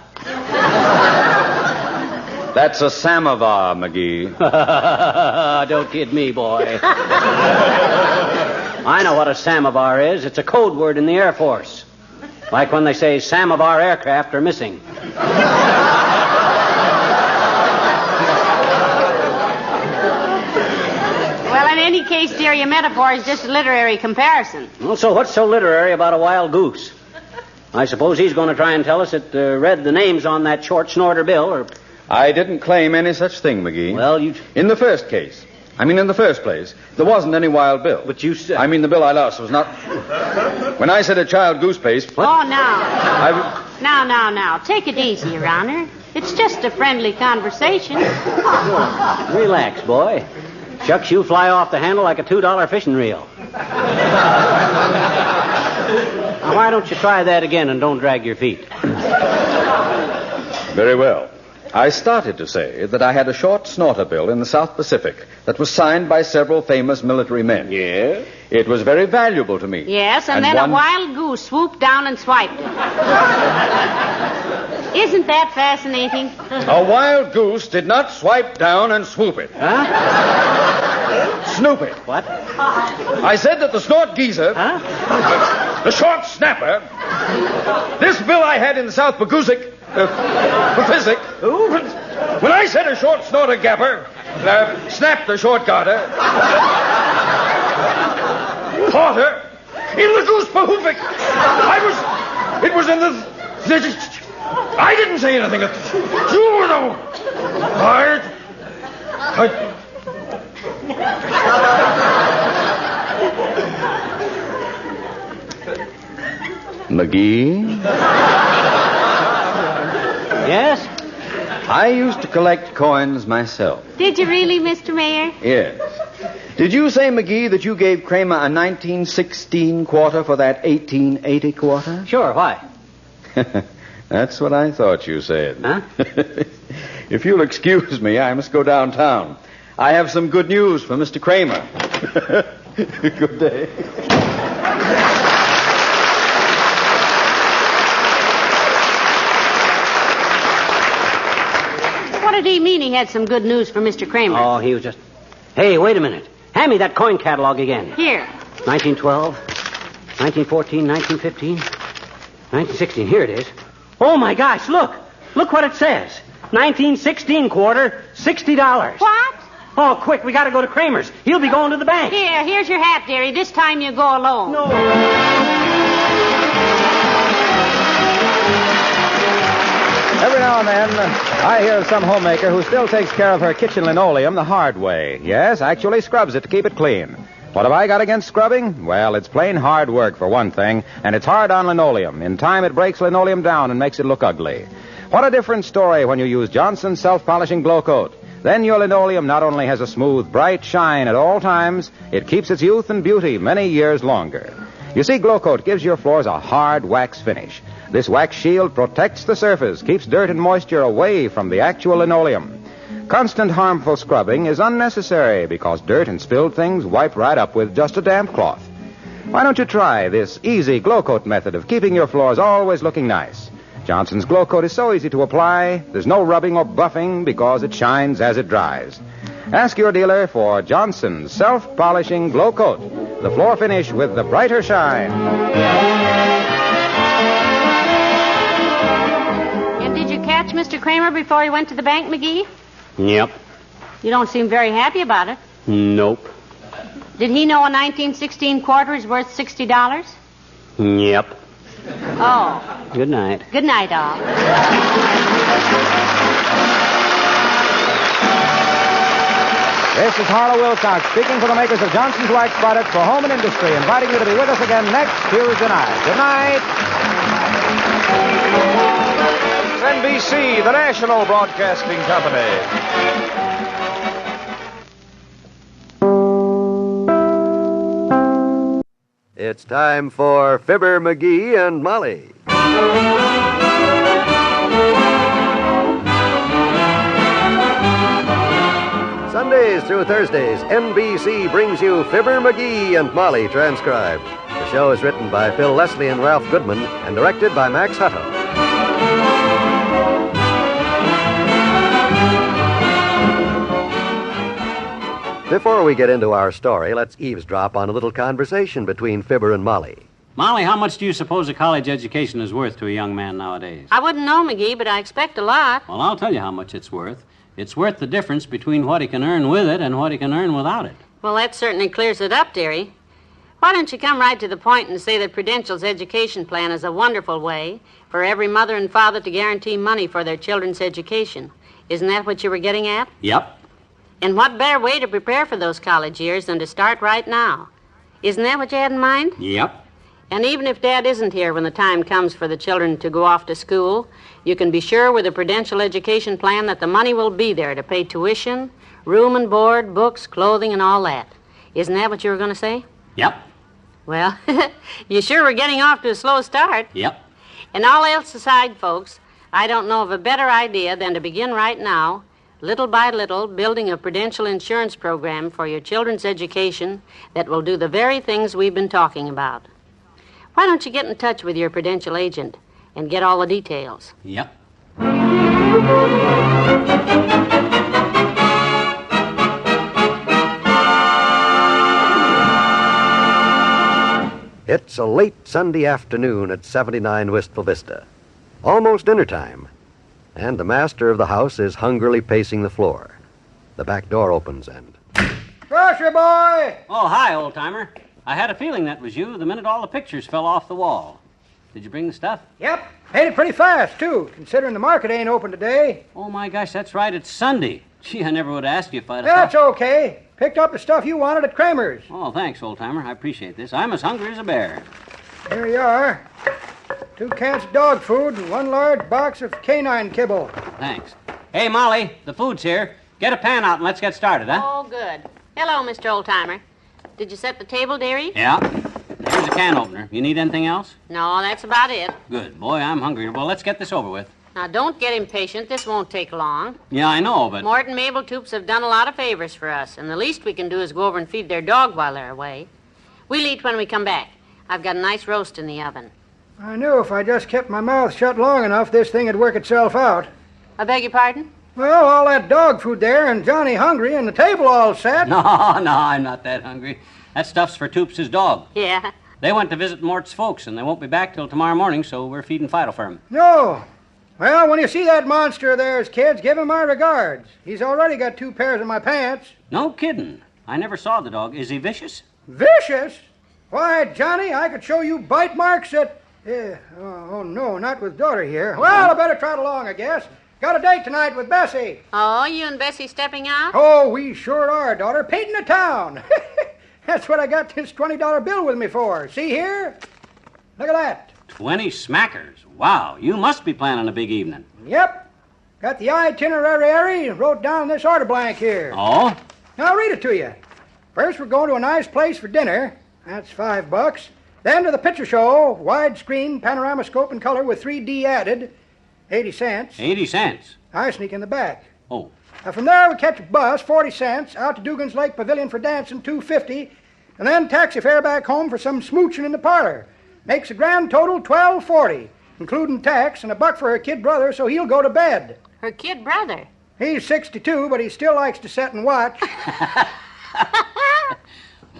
That's a samovar, McGee. Don't kid me, boy. I know what a samovar is. It's a code word in the Air Force. Like when they say samovar aircraft are missing. Well, in any case, dear, your metaphor is just a literary comparison. Well, so what's so literary about a wild goose? I suppose he's going to try and tell us it read the names on that short snorter bill, or... I didn't claim any such thing, McGee. Well, you... In the first place, there wasn't any wild bill. But you said... I mean, the bill I lost was not... When I said a child goose pace... What? Oh, now. Now. Take it easy, Your Honor. It's just a friendly conversation. Relax, boy. Shucks, you fly off the handle like a $2 fishing reel. Now, why don't you try that again and don't drag your feet? Very well. I started to say that I had a short snorter bill in the South Pacific that was signed by several famous military men. Yeah? It was very valuable to me. Yes, and then a wild goose swooped down and swiped it. Isn't that fascinating? A wild goose did not swipe down and swoop it. Huh? Snoop it. What? I said that the snort geezer, the short snapper, this bill I had in the South Pacific, when I said a short snorter gapper, snapped the short garter, Porter, in the goose Pacific, it was in the, I didn't say anything. You were the, McGee? Yes? I used to collect coins myself. Did you really, Mr. Mayor? Yes. Did you say, McGee, that you gave Kremer a 1916 quarter for that 1880 quarter? Sure, why? That's what I thought you said. Huh? If you'll excuse me, I must go downtown. I have some good news for Mr. Kremer. Good day. What did he mean he had some good news for Mr. Kremer? Oh, he was just... Hey, wait a minute. Hand me that coin catalog again. Here. 1912, 1914, 1915, 1916. Here it is. Oh, my gosh, look. Look what it says. 1916 quarter, $60. What? Oh, quick, we got to go to Kremer's. He'll be going to the bank. Here's your hat, dearie. This time you go alone. No. Every now and then, I hear of some homemaker who still takes care of her kitchen linoleum the hard way. Yes, actually scrubs it to keep it clean. What have I got against scrubbing? Well, it's plain hard work, for one thing, and it's hard on linoleum. In time, it breaks linoleum down and makes it look ugly. What a different story when you use Johnson's self-polishing glow coat. Then your linoleum not only has a smooth, bright shine at all times, it keeps its youth and beauty many years longer. You see, glow coat gives your floors a hard wax finish. This wax shield protects the surface, keeps dirt and moisture away from the actual linoleum. Constant harmful scrubbing is unnecessary because dirt and spilled things wipe right up with just a damp cloth. Why don't you try this easy glow coat method of keeping your floors always looking nice? Johnson's glow coat is so easy to apply, there's no rubbing or buffing because it shines as it dries. Ask your dealer for Johnson's self-polishing glow coat, the floor finish with the brighter shine. And did you catch Mr. Kremer before he went to the bank, McGee? Yep. You don't seem very happy about it. Nope. Did he know a 1916 quarter is worth $60? Yep. Oh. Good night. Good night, all. This is Harlow Wilcox speaking for the makers of Johnson's Wax Products for Home and Industry, inviting you to be with us again next Tuesday night. Good night. NBC, the national broadcasting company. It's time for Fibber McGee and Molly. Sundays through Thursdays, NBC brings you Fibber McGee and Molly transcribed. The show is written by Phil Leslie and Ralph Goodman and directed by Max Hutto. Before we get into our story, let's eavesdrop on a little conversation between Fibber and Molly. Molly, how much do you suppose a college education is worth to a young man nowadays? I wouldn't know, McGee, but I expect a lot. Well, I'll tell you how much it's worth. It's worth the difference between what he can earn with it and what he can earn without it. Well, that certainly clears it up, dearie. Why don't you come right to the point and say that Prudential's education plan is a wonderful way for every mother and father to guarantee money for their children's education? Isn't that what you were getting at? Yep. And what better way to prepare for those college years than to start right now? Isn't that what you had in mind? Yep. And even if Dad isn't here when the time comes for the children to go off to school, you can be sure with a Prudential education plan that the money will be there to pay tuition, room and board, books, clothing, and all that. Isn't that what you were going to say? Yep. Well, you sure were getting off to a slow start. Yep. And all else aside, folks, I don't know of a better idea than to begin right now, little by little, building a prudential insurance program for your children's education that will do the very things we've been talking about. Why don't you get in touch with your prudential agent and get all the details? Yep. It's a late Sunday afternoon at 79 Wistful Vista. Almost dinner time. And the master of the house is hungrily pacing the floor. The back door opens and... Grocery boy! Oh, hi, old-timer. I had a feeling that was you the minute all the pictures fell off the wall. Did you bring the stuff? Yep. Paid it pretty fast, too, considering the market ain't open today. Oh, my gosh, that's right. It's Sunday. Gee, I never would have asked you if I'd have... That's okay. Picked up the stuff you wanted at Kremer'S. Oh, thanks, old-timer. I appreciate this. I'm as hungry as a bear. Here you are. 2 cans of dog food and 1 large box of canine kibble. Thanks. Hey, Molly, the food's here. Get a pan out and let's get started, huh? Oh, good. Hello, Mr. Oldtimer. Did you set the table, dearie? Yeah. Here's a can opener. You need anything else? No, that's about it. Good. Boy, I'm hungry. Well, let's get this over with. Now, don't get impatient. This won't take long. Yeah, I know, but... Mort and Mabel Toops have done a lot of favors for us, and the least we can do is go over and feed their dog while they're away. We'll eat when we come back. I've got a nice roast in the oven. I knew if I just kept my mouth shut long enough, this thing would work itself out. I beg your pardon? Well, all that dog food there and Johnny hungry and the table all set. No, I'm not that hungry. That stuff's for Toops' dog. Yeah. They went to visit Mort's folks, and they won't be back till tomorrow morning, so we're feeding Fido for him. No. Well, when you see that monster of theirs, kids, give him my regards. He's already got 2 pairs of my pants. No kidding. I never saw the dog. Is he vicious? Vicious? Why, Johnny, I could show you bite marks that... oh, no, not with daughter here. Well, I better trot along, I guess. Got a date tonight with Bessie. Oh, you and Bessie stepping out? Oh, we sure are, daughter. Painting the town. That's what I got this $20 bill with me for. See here? Look at that. 20 smackers. Wow, you must be planning a big evening. Yep. Got the itinerary and wrote down this order blank here. Oh? Now, I'll read it to you. First, we're going to a nice place for dinner. That's $5. Then to the picture show, widescreen, panorama scope and color with 3D added, 80 cents. 80 cents? I sneak in the back. Oh. From there, we catch a bus, 40 cents, out to Dugan's Lake Pavilion for dancing, $2.50, and then taxi fare back home for some smooching in the parlor. Makes a grand total $12.40, including tax and $1 for her kid brother, so he'll go to bed. Her kid brother? He's 62, but he still likes to sit and watch.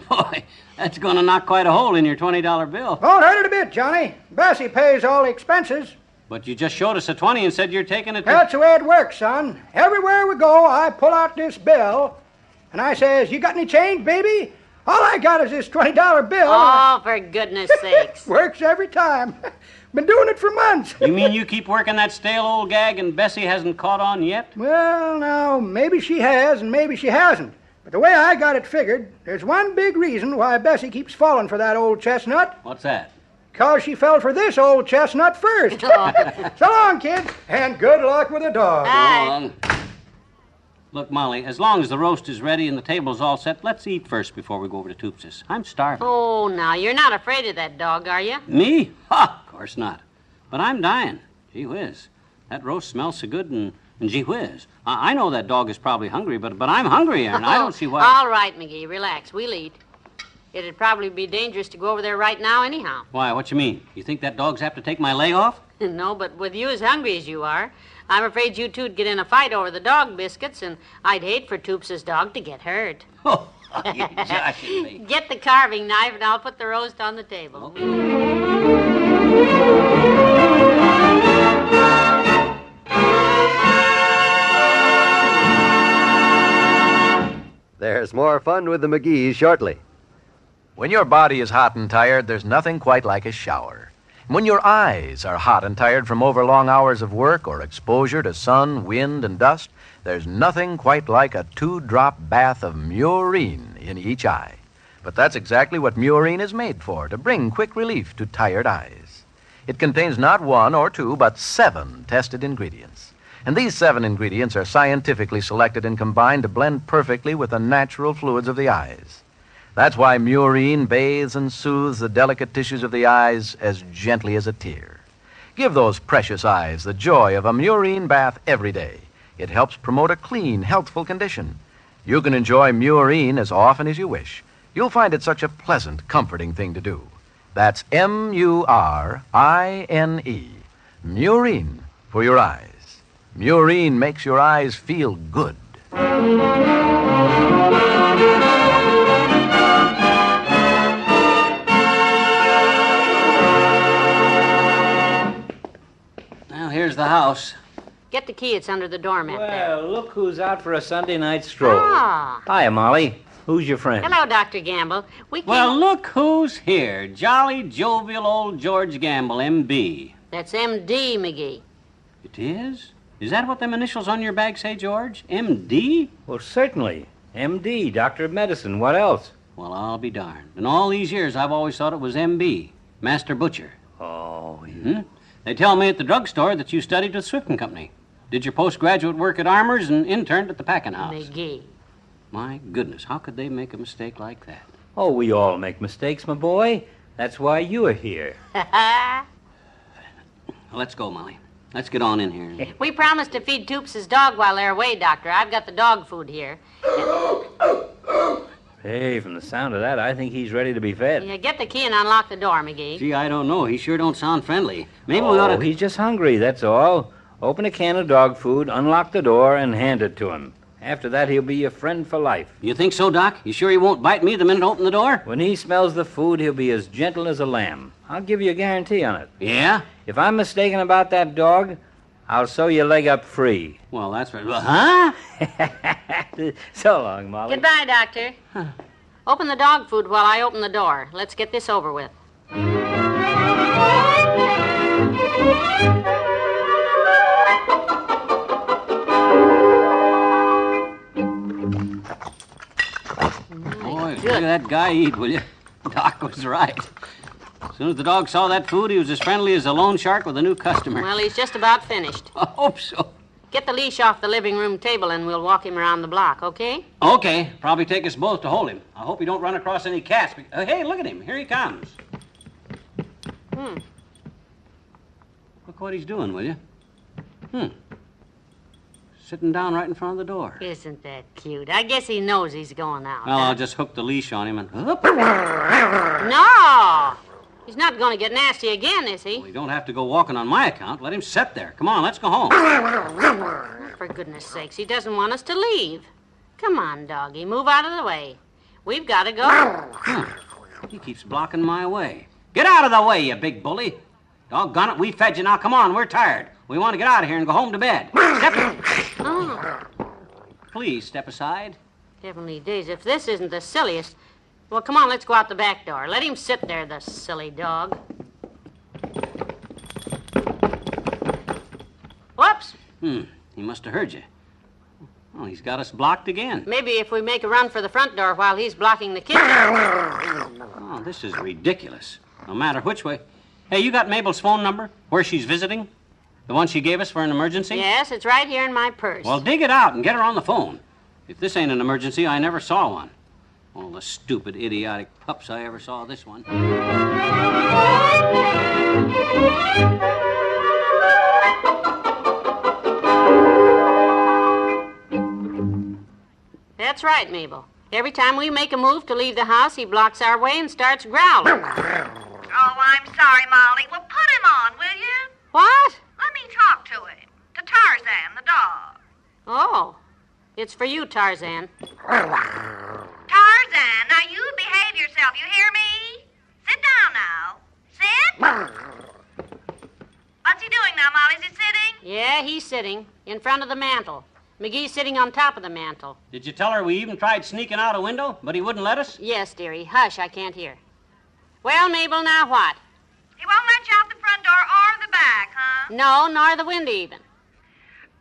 Boy, that's going to knock quite a hole in your $20 bill. Won't hurt it a bit, Johnny. Bessie pays all the expenses. But you just showed us a 20 and said you're taking it to... That's the way it works, son. Everywhere we go, I pull out this bill, and I says, you got any change, baby? All I got is this $20 bill. Oh, for goodness sakes. Works every time. Been doing it for months. You mean you keep working that stale old gag and Bessie hasn't caught on yet? Well, now, maybe she has and maybe she hasn't. But the way I got it figured, there's one big reason why Bessie keeps falling for that old chestnut. What's that? Because she fell for this old chestnut first. So long, kid, and good luck with the dog. So long. Look, Molly, as long as the roast is ready and the table's all set, let's eat first before we go over to Toops's. I'm starving. Oh, now, you're not afraid of that dog, are you? Me? Ha! Of course not. But I'm dying. Gee whiz. That roast smells so good and gee whiz. I know that dog is probably hungry, but I'm hungrier, and I don't see why... All right, McGee, relax. We'll eat. It'd probably be dangerous to go over there right now anyhow. Why, what you mean? You think that dog's apt to take my leg off? No, but with you as hungry as you are, I'm afraid you two'd get in a fight over the dog biscuits, and I'd hate for Toops's dog to get hurt. Oh, you're joshing me. Get the carving knife, and I'll put the roast on the table. There's more fun with the McGees shortly. When your body is hot and tired, there's nothing quite like a shower. When your eyes are hot and tired from overlong hours of work or exposure to sun, wind, and dust, there's nothing quite like a 2-drop bath of Murine in each eye. But that's exactly what Murine is made for, to bring quick relief to tired eyes. It contains not 1 or 2, but 7 tested ingredients. And these 7 ingredients are scientifically selected and combined to blend perfectly with the natural fluids of the eyes. That's why Murine bathes and soothes the delicate tissues of the eyes as gently as a tear. Give those precious eyes the joy of a Murine bath every day. It helps promote a clean, healthful condition. You can enjoy Murine as often as you wish. You'll find it such a pleasant, comforting thing to do. That's Murine. Murine for your eyes. Murine makes your eyes feel good. Now, here's the house. Get the key. It's under the doormat there. Well, look who's out for a Sunday night stroll. Ah. Hiya, Molly. Who's your friend? Hello, Dr. Gamble. Well, look who's here. Jolly, jovial old George Gamble, M.B. That's M.D., McGee. It is? Is that what them initials on your bag say, George? M.D.? Well, certainly. M.D., Doctor of Medicine. What else? Well, I'll be darned. In all these years, I've always thought it was M.B., Master Butcher. Oh, Mm-hmm. They tell me at the drugstore that you studied with Swift & Company. Did your postgraduate work at Armour's and interned at the packing house. McGee. My goodness, how could they make a mistake like that? Oh, we all make mistakes, my boy. That's why you are here. Let's go, Molly. Let's get on in here. We promised to feed Toops' dog while they're away, Doctor. I've got the dog food here. Hey, from the sound of that, I think he's ready to be fed. Yeah, get the key and unlock the door, McGee. Gee, I don't know. He sure don't sound friendly. Maybe we ought to... He's just hungry, that's all. Open a can of dog food, unlock the door, and hand it to him. After that, he'll be your friend for life. You think so, Doc? You sure he won't bite me the minute I open the door? When he smells the food, he'll be as gentle as a lamb. I'll give you a guarantee on it. Yeah? If I'm mistaken about that dog, I'll sew your leg up free. Well, that's right. Huh? So long, Molly. Goodbye, Doctor. Open the dog food while I open the door. Let's get this over with. Boy, look at that guy eat, will you? Doc was right. As soon as the dog saw that food, he was as friendly as a loan shark with a new customer. Well, he's just about finished. I hope so. Get the leash off the living room table and we'll walk him around the block, okay? Okay. Probably take us both to hold him. I hope he don't run across any cats. Hey, look at him. Here he comes. Look what he's doing, will you? Sitting down right in front of the door. Isn't that cute? I guess he knows he's going out. Well, I'll just hook the leash on him and... No! He's not going to get nasty again, is he? Well, you don't have to go walking on my account. Let him sit there. Come on, let's go home. For goodness sakes, he doesn't want us to leave. Come on, doggy, move out of the way. We've got to go. He keeps blocking my way. Get out of the way, you big bully. Doggone it, we fed you. Now, come on, we're tired. We want to get out of here and go home to bed. Please, step aside. Heavenly days, if this isn't the silliest... Well, come on, let's go out the back door. Let him sit there, the silly dog. Whoops! He must have heard you. Oh, he's got us blocked again. Maybe if we make a run for the front door while he's blocking the kitchen. Oh, this is ridiculous. No matter which way. Hey, you got Mabel's phone number? Where she's visiting? The one she gave us for an emergency? Yes, it's right here in my purse. Well, dig it out and get her on the phone. If this ain't an emergency, I never saw one. All the stupid, idiotic pups I ever saw this one. That's right, Mabel. Every time we make a move to leave the house, he blocks our way and starts growling. Oh, I'm sorry, Molly. Well, put him on, will you? What? Let me talk to him. To Tarzan, the dog. Oh, it's for you, Tarzan. Tarzan, now you behave yourself, you hear me? Sit down now. Sit. What's he doing now, Molly? Is he sitting? Yeah, he's sitting in front of the mantel. McGee's sitting on top of the mantel. Did you tell her we even tried sneaking out a window, but he wouldn't let us? Yes, dearie. Hush, I can't hear. Well, Mabel, now what? He won't let you out the front door or the back, huh? No, nor the window even.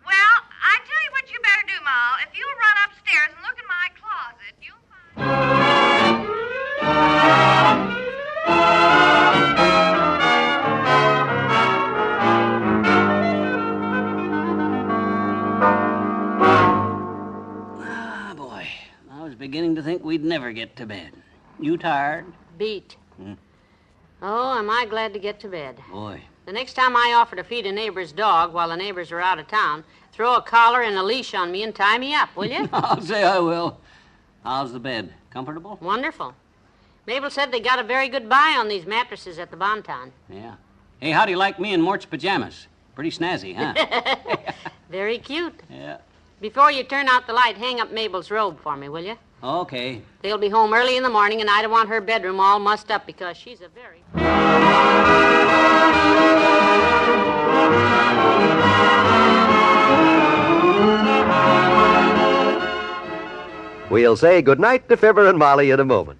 Well, I tell you what you better do, Ma. If you'll run upstairs and look in my closet, you'll Ah, boy. I was beginning to think we'd never get to bed. You tired? Beat. Oh, am I glad to get to bed. Boy, The next time I offer to feed a neighbor's dog while the neighbors are out of town, throw a collar and a leash on me and tie me up, will you? I'll say I will. How's the bed? Comfortable? Wonderful. Mabel said they got a very good buy on these mattresses at the Bonton. Yeah. Hey, how do you like me in Mort's pajamas? Pretty snazzy, huh? Very cute. Yeah. Before you turn out the light, hang up Mabel's robe for me, will you? Okay. They'll be home early in the morning, and I don't want her bedroom all mussed up because she's a very... We'll say goodnight to Fibber and Molly in a moment.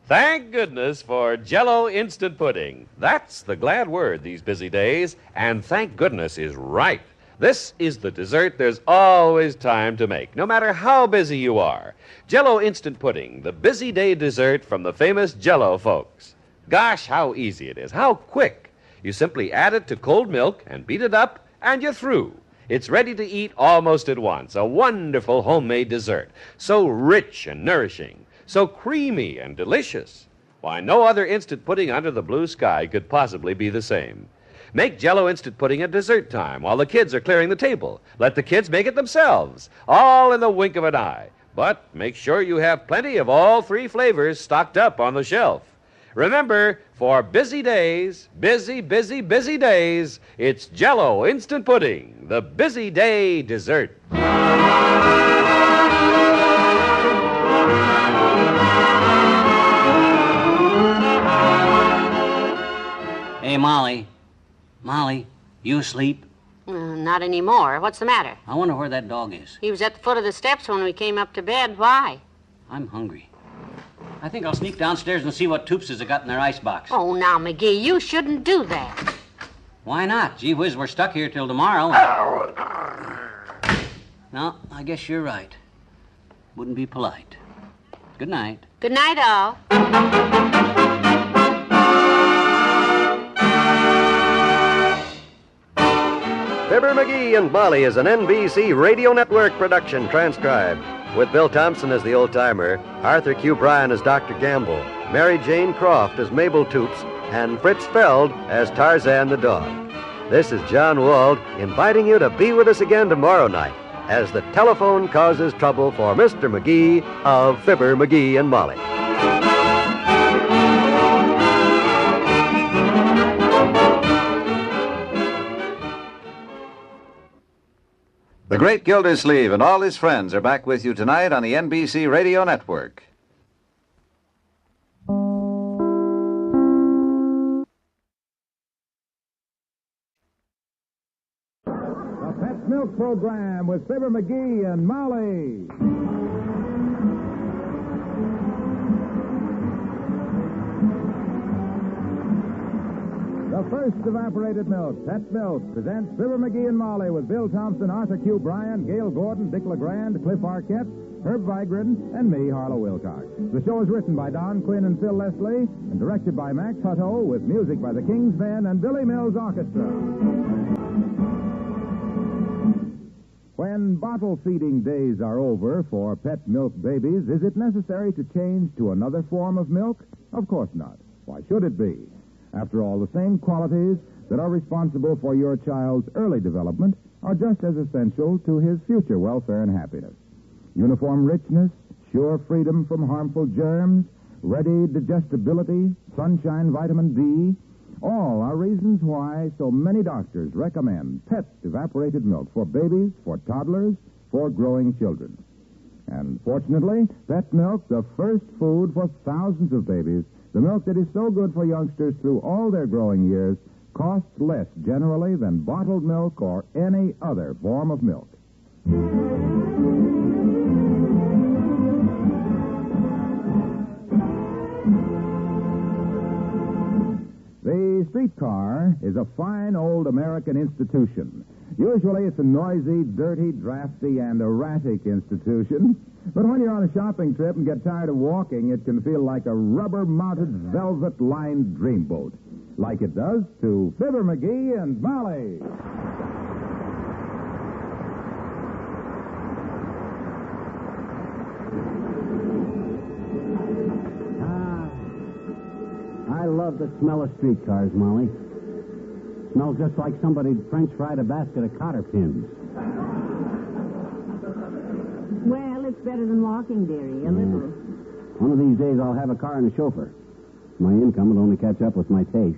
Thank goodness for Jell-O Instant Pudding. That's the glad word these busy days, and thank goodness is right. This is the dessert there's always time to make, no matter how busy you are. Jell-O Instant Pudding, the busy day dessert from the famous Jell-O folks. Gosh, how easy it is, how quick. You simply add it to cold milk and beat it up, and you're through. It's ready to eat almost at once, a wonderful homemade dessert, so rich and nourishing, so creamy and delicious. Why, no other instant pudding under the blue sky could possibly be the same. Make Jell-O Instant Pudding at dessert time while the kids are clearing the table. Let the kids make it themselves, all in the wink of an eye. But make sure you have plenty of all three flavors stocked up on the shelf. Remember, for busy days, busy days, it's Jell-O Instant Pudding, the busy day dessert. Hey, Molly. Molly, you asleep? Not anymore. What's the matter? I wonder where that dog is. He was at the foot of the steps when we came up to bed. Why? I'm hungry. I think I'll sneak downstairs and see what Toopses have got in their icebox. Oh, now, McGee, you shouldn't do that. Why not? Gee whiz, we're stuck here till tomorrow. No, I guess you're right. Wouldn't be polite. Good night. Good night, all. Fibber McGee and Molly is an NBC Radio Network production transcribed. With Bill Thompson as the old-timer, Arthur Q. Bryan as Dr. Gamble, Mary Jane Croft as Mabel Toops, and Fritz Feld as Tarzan the dog. This is John Wald inviting you to be with us again tomorrow night as the telephone causes trouble for Mr. McGee of Fibber McGee and Molly. The great Gildersleeve and all his friends are back with you tonight on the NBC Radio Network. The Pet Milk Program with Fibber McGee and Molly. The first evaporated milk, Pet Milk, presents Fibber McGee and Molly with Bill Thompson, Arthur Q. Bryan, Gail Gordon, Dick LeGrand, Cliff Arquette, Herb Vigran, and me, Harlow Wilcox. The show is written by Don Quinn and Phil Leslie and directed by Max Hutto with music by the King's Men and Billy Mills Orchestra. When bottle feeding days are over for pet milk babies, is it necessary to change to another form of milk? Of course not. Why should it be? After all, the same qualities that are responsible for your child's early development are just as essential to his future welfare and happiness. Uniform richness, sure freedom from harmful germs, ready digestibility, sunshine vitamin D, all are reasons why so many doctors recommend Pet evaporated milk for babies, for toddlers, for growing children. And fortunately, Pet milk, the first food for thousands of babies, the milk that is so good for youngsters through all their growing years, costs less generally than bottled milk or any other form of milk. The streetcar is a fine old American institution. Usually it's a noisy, dirty, drafty, and erratic institution. But when you're on a shopping trip and get tired of walking, it can feel like a rubber-mounted, velvet-lined dreamboat. Like it does to Fibber McGee and Molly. I love the smell of streetcars, Molly. Smells just like somebody French fried a basket of cotter pins. Well, it's better than walking, dearie. A little. One of these days I'll have a car and a chauffeur. My income will only catch up with my taste.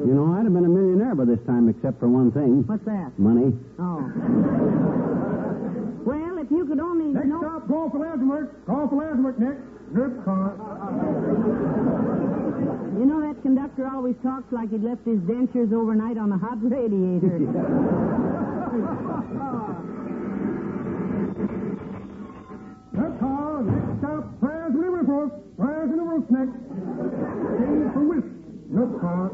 You know, I'd have been a millionaire by this time, except for one thing. What's that? Money. Oh. Well, if you could only... Next stop, call for Lansworth. Call for Lansworth next. Nurse car. You know, that conductor always talks like he'd left his dentures overnight on a hot radiator. Nurse car, next stop, prayers and liberals. Prayers and liberals next. Change for whisk. Nurse car.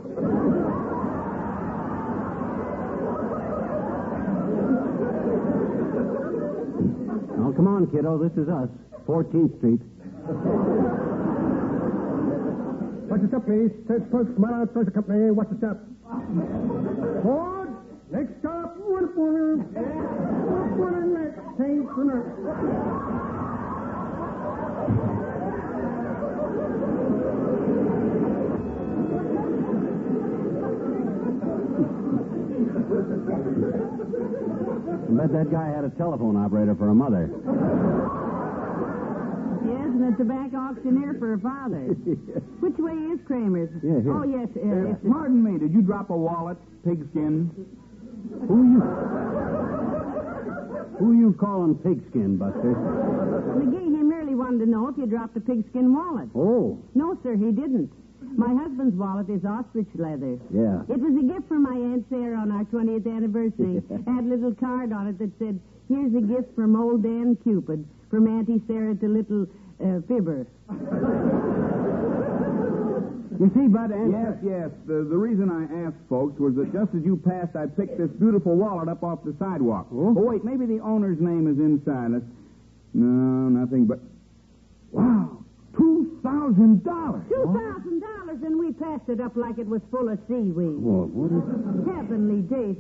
Oh, come on, kiddo. This is us. 14th Street. Watch the step, please. Says first, smile out, first company. Watch the step. Forward. Next stop, Wimple. Wimple next. Change for nurse. I bet that guy had a telephone operator for a mother. Yes, and a tobacco auctioneer for a father. Which way is Kremer'S? Yeah, here. Oh, yes. Pardon me, did you drop a wallet, pigskin? Who you calling pigskin, Buster? McGee, he merely wanted to know if you dropped a pigskin wallet. Oh. No, sir, he didn't. My husband's wallet is ostrich leather. Yeah. It was a gift from my Aunt Sarah on our 20th anniversary. It had a little card on it that said, "Here's a gift from old Dan Cupid, from Auntie Sarah to little Fibber." You see, Bud, Yes. The reason I asked, folks, was that just as you passed, I picked this beautiful wallet up off the sidewalk. Oh, wait, maybe the owner's name is inside. No, nothing but... Wow, $2,000. $2,000, and we passed it up like it was full of seaweed. Well, what is... Heavenly days.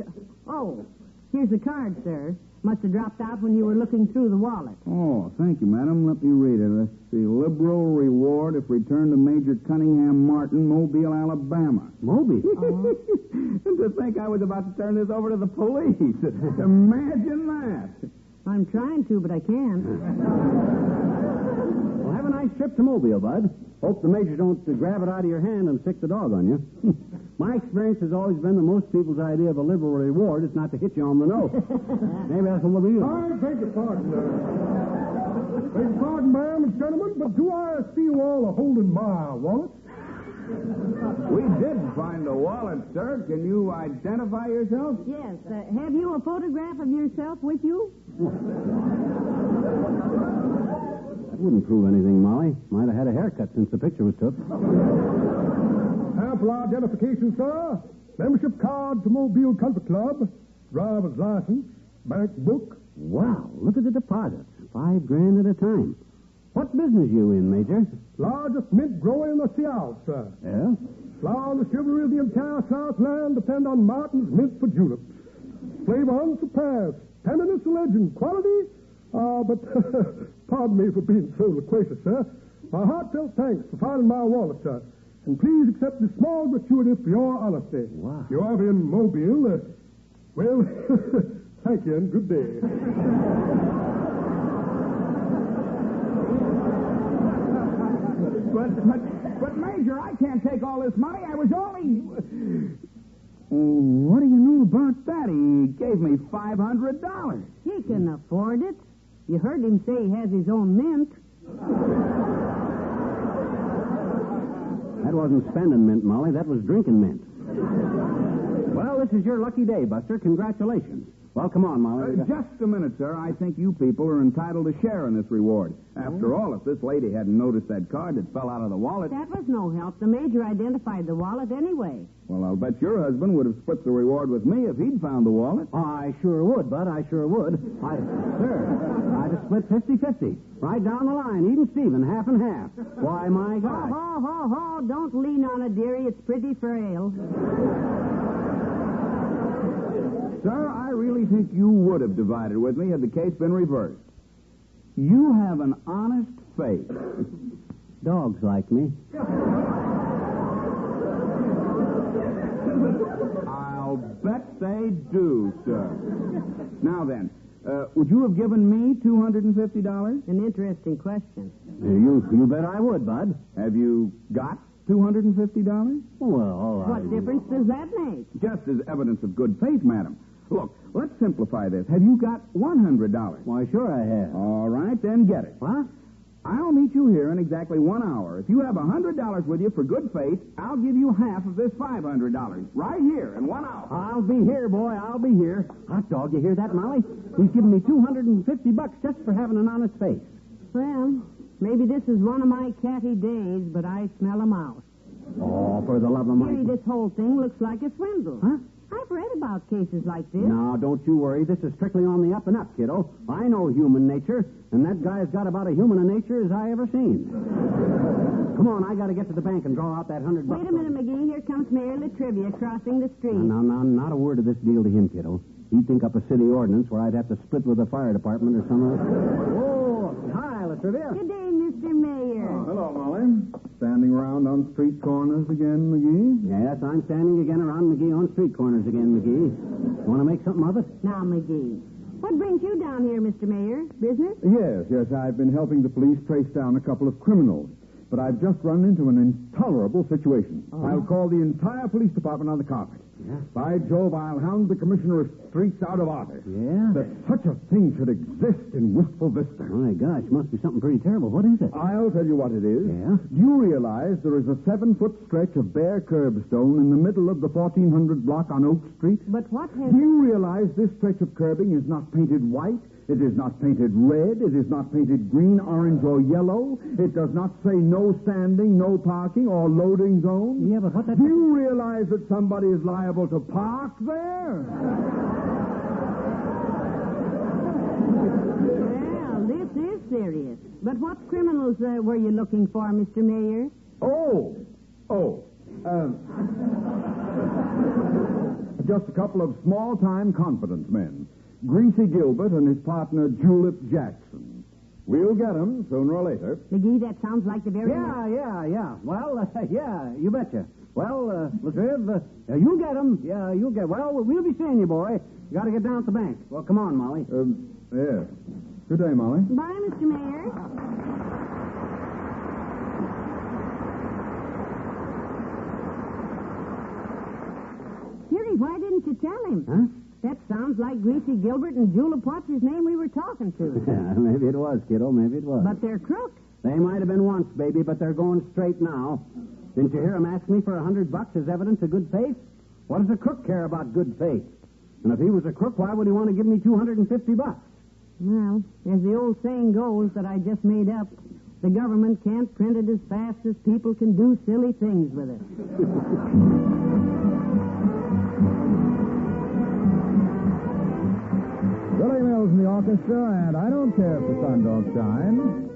Oh, here's a card, sir. Must have dropped out when you were looking through the wallet. Oh, thank you, madam. Let me read it. Let's see. Liberal reward if returned to Major Cunningham Martin, Mobile, Alabama. Mobile? And to think I was about to turn this over to the police. Imagine that. I'm trying to, but I can't. Well, have a nice trip to Mobile, Bud. Hope the major don't grab it out of your hand and sick the dog on you. My experience has always been that most people's idea of a liberal reward is not to hit you on the nose. Maybe that's what we'll do. I beg your pardon, Beg your pardon, ma'am and gentlemen, but do I see you all are holding my wallet? We did find a wallet, sir. Can you identify yourself? Yes. Have you a photograph of yourself with you? That wouldn't prove anything, Molly. Might have had a haircut since the picture was took. Ample identification, sir. Membership card to Mobile Country Club. Driver's license. Bank book. Wow, look at the deposits. $5,000 at a time. What business you in, Major? Largest mint grower in the South, sir. Yeah? Flower and the chivalry of the entire Southland depend on Martin's mint for juleps. Flavor unsurpassed. Tenderness a legend. Quality? But pardon me for being so loquacious, sir. My heartfelt thanks for finding my wallet, sir. And please accept this small gratuity for your honesty. Wow. You are in Mobile. Well, thank you and good day. But, Major, I can't take all this money. I was only... What do you know about that? He gave me $500. He can afford it. You heard him say he has his own mint. That wasn't spending mint, Molly. That was drinking mint. Well, this is your lucky day, Buster. Congratulations. Well, come on, Molly. Just a minute, sir. I think you people are entitled to share in this reward. After all, if this lady hadn't noticed that card that fell out of the wallet... That was no help. The major identified the wallet anyway. Well, I'll bet your husband would have split the reward with me if he'd found the wallet. I sure would, Bud. I sure would. Sir, I'd have split 50-50. Right down the line. Even Stephen, half and half. Why, my God. Ho. Don't lean on it, dearie. It's pretty frail. Sir, I really think you would have divided with me had the case been reversed. You have an honest face. Dogs like me. I'll bet they do, sir. Now then, would you have given me $250? An interesting question. You bet I would, Bud. Have you got $250? Well, What difference does that make? Just as evidence of good faith, madam. Look, let's simplify this. Have you got $100? Why, sure I have. All right, then get it. What? I'll meet you here in exactly 1 hour. If you have $100 with you for good faith, I'll give you half of this $500 right here in 1 hour. I'll be here, boy. I'll be here. Hot dog, you hear that, Molly? He's giving me $250 just for having an honest face. Well, maybe this is one of my catty days, but I smell a mouse. Oh, for the love of Jerry, Mike. this whole thing looks like a swindle. Huh? I've read about cases like this. No, don't you worry. This is strictly on the up and up, kiddo. I know human nature, and that guy's got about as human a nature as I ever seen. Come on, I got to get to the bank and draw out that $100. Wait a minute, McGee. Here comes Mayor Latrivia crossing the street. No, not a word of this deal to him, kiddo. He'd think up a city ordinance where I'd have to split with the fire department or some other. Oh, hi, Latrivia. Good day, Mr. Mayor. Oh, hello, Molly. Standing around on street corners again, McGee? Yes, I'm standing again around McGee on street corners again, McGee. Want to make something of it? Now, McGee, what brings you down here, Mr. Mayor? Business? Yes, I've been helping the police trace down a couple of criminals. But I've just run into an intolerable situation. Oh. I'll call the entire police department on the carpet. Yeah. By Jove, I'll hound the commissioner of streets out of office. Yeah? That such a thing should exist in Wistful Vista. My gosh, must be something pretty terrible. What is it? I'll tell you what it is. Yeah? Do you realize there is a 7-foot stretch of bare curbstone in the middle of the 1400 block on Oak Street? But what has... Do you realize this stretch of curbing is not painted white? It is not painted red. It is not painted green, orange, or yellow. It does not say no standing, no parking, or loading zone. Yeah, but what that... Do you realize that somebody is liable to park there? Well, this is serious. But what criminals were you looking for, Mr. Mayor? Just a couple of small-time confidence men. Greasy Gilbert and his partner, Julep Jackson. We'll get them sooner or later. McGee, that sounds like the very... Yeah. Well, yeah, you betcha. Well, Latriv, you get them. Yeah, you'll get... Well, we'll be seeing you, boy. You got to get down at the bank. Well, come on, Molly. Yes. Good day, Molly. Bye, Mr. Mayor. Jerry, why didn't you tell him? Huh? That sounds like Greasy Gilbert and Julep, what's his name we were talking to. Yeah, maybe it was, kiddo. Maybe it was. But they're crooks. They might have been once, baby, but they're going straight now. Didn't you hear him ask me for $100 as evidence of good faith? What does a crook care about good faith? And if he was a crook, why would he want to give me $250? Well, as the old saying goes that I just made up, the government can't print it as fast as people can do silly things with it. Billy Mills in the orchestra, and I don't care if the sun don't shine.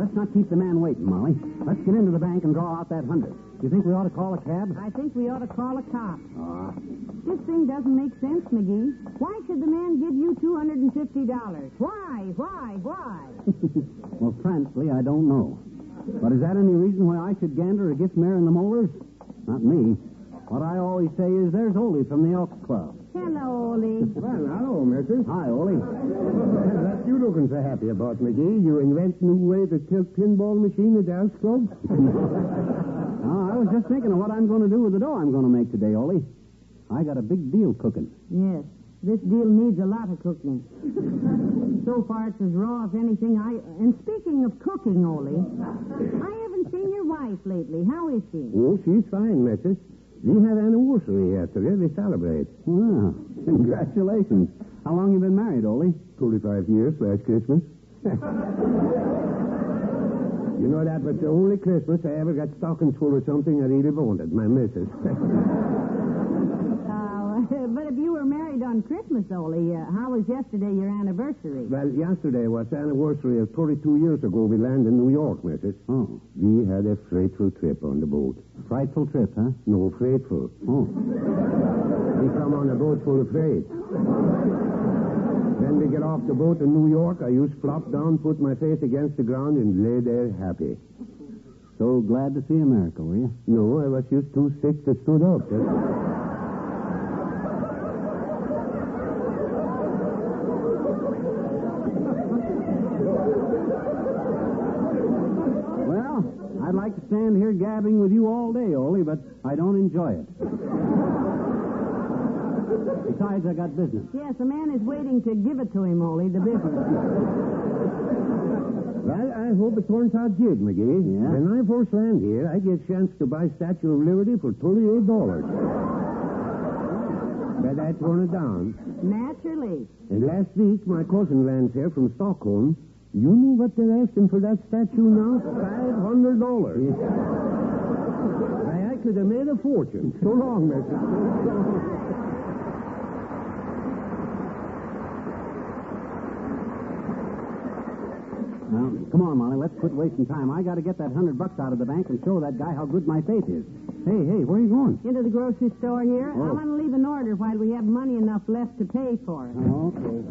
let's not keep the man waiting, Molly. Let's get into the bank and draw out that $100. You think we ought to call a cab? I think we ought to call a cop. This thing doesn't make sense, McGee. Why should the man give you $250? Why? Well, frankly, I don't know. But is that any reason why I should gander a gift mare in the molars? Not me. What I always say is there's Ole from the Elks Club. Hello, Ole. Well, hello, mister. Hi, Ole. What you looking so happy about, McGee? You invent new way to tilt pinball machine at the Elks Club? I was just thinking of what I'm going to do with the dough I'm going to make today, Ole. I got a big deal cooking. Yes, this deal needs a lot of cooking. So far, it's as raw as anything And speaking of cooking, Ole, I haven't seen your wife lately. How is she? Oh, she's fine, missus. We have anniversary yesterday. We celebrate. Wow. Congratulations. How long you been married, Ole? 45 years, last Christmas. You know, that was the only Christmas I ever got stockings full of something I really wanted, my missus. But if you were married on Christmas, Ole, how was yesterday your anniversary? Well, yesterday was the anniversary of 32 years ago we landed in New York, missus. Oh. We had a frightful trip on the boat. Frightful trip, huh? No, frightful. Oh. We come on a boat full of freight. Then we get off the boat in New York. I used flop down, put my face against the ground, and lay there happy. So glad to see America, were you? No, I was just too sick to stood up. Well, I'd like to stand here gabbing with you all day, Ole, but I don't enjoy it. Besides, I got business. Yes, a man is waiting to give it to him, Ole, the business. Well, I hope it turns out good, McGee. Yeah? When I first land here, I get a chance to buy Statue of Liberty for $28. But I turn it down. Naturally. And last week, my cousin lands here from Stockholm. You know what they're asking for that statue now? $500. Yeah. I could have made a fortune. So long, mister. Well, come on, Molly. Let's quit wasting time. I got to get that $100 out of the bank and show that guy how good my faith is. Hey, where are you going? Into the grocery store here. Oh. I want to leave an order while we have money enough left to pay for it. Okay.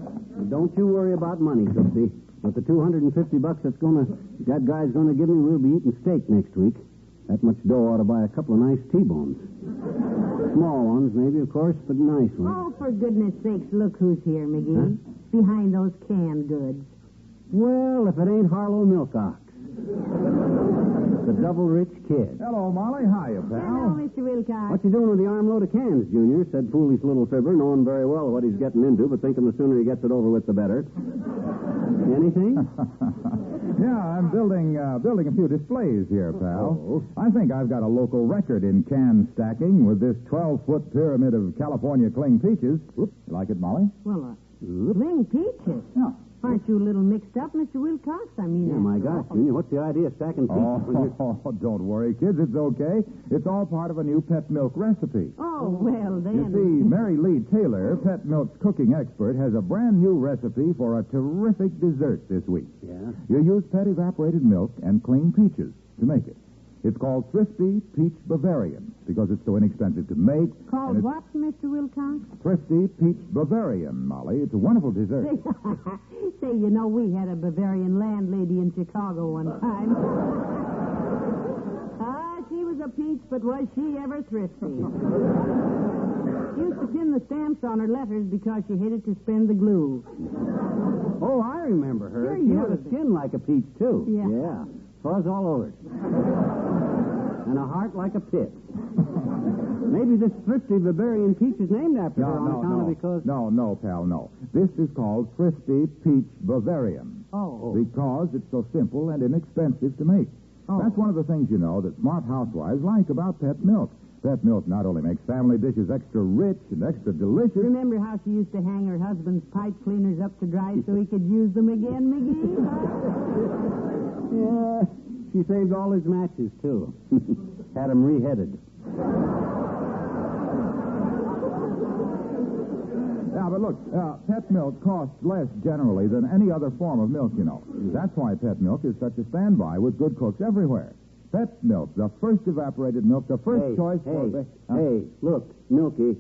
Don't you worry about money, Tootsie. With the $250 that guy's gonna give me, we'll be eating steak next week. That much dough ought to buy a couple of nice T-bones. Small ones, maybe, of course, but nice ones. Oh, for goodness sakes, look who's here, McGee. Huh? Behind those canned goods. Well, if it ain't Harlow Milk Ox. The double-rich kid. Hello, Molly. Hiya, pal. Hello, Mr. Wilcox. What you doing with the armload of cans, Junior? Said foolish little Fibber, knowing very well what he's getting into, but thinking the sooner he gets it over with, the better. Anything? Yeah, I'm building a few displays here, pal. Oh. I think I've got a local record in can stacking with this 12-foot pyramid of California cling peaches. You like it, Molly? Well, cling peaches? Yeah. Aren't you a little mixed up, Mr. Wilcox? I mean... Yeah, my gosh, Junior, what's the idea of stacking peaches when you're... Oh, don't worry, kids. It's okay. It's all part of a new pet milk recipe. Oh, well, then... You see, Mary Lee Taylor, Pet Milk's cooking expert, has a brand new recipe for a terrific dessert this week. Yeah? You use pet evaporated milk and clean peaches to make it. It's called Thrifty Peach Bavarian because it's so inexpensive to make. Called what, Mr. Wilcox? Thrifty Peach Bavarian, Molly. It's a wonderful dessert. Say, you know, we had a Bavarian landlady in Chicago one time. She was a peach, but was she ever thrifty? She used to pin the stamps on her letters because she hated to spend the glue. Oh, I remember her. Sure, she you had a did. skin like a peach, too. Yeah. Fuzz all over it. And a heart like a pit. Maybe this thrifty Bavarian peach is named after her on account of because... No, pal, no. This is called Thrifty Peach Bavarian. Oh. Because it's so simple and inexpensive to make. Oh. That's one of the things, you know, that smart housewives like about pet milk. Pet milk not only makes family dishes extra rich and extra delicious... Remember how she used to hang her husband's pipe cleaners up to dry so he could use them again, McGee? Yeah, she saved all his matches, too. Had them reheaded. Yeah, but look, pet milk costs less generally than any other form of milk, you know. That's why pet milk is such a standby with good cooks everywhere. Pet milk, the first evaporated milk, the first choice for... Hey, look, Milky.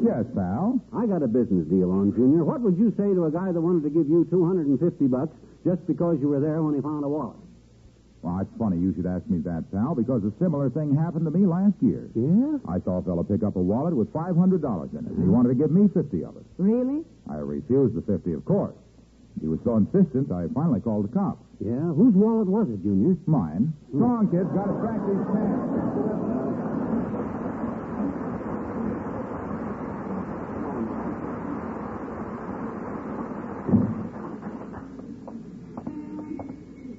Yes, pal? I got a business deal on, Junior. What would you say to a guy that wanted to give you $250 just because you were there when he found a wallet? Well, it's funny you should ask me that, pal, because a similar thing happened to me last year. Yeah? I saw a fellow pick up a wallet with $500 in it. He wanted to give me 50 of it. Really? I refused the 50, of course. He was so insistent, I finally called the cops. Yeah? Whose wallet was it, Junior? Mine. Come on, kids. Got to track these cats.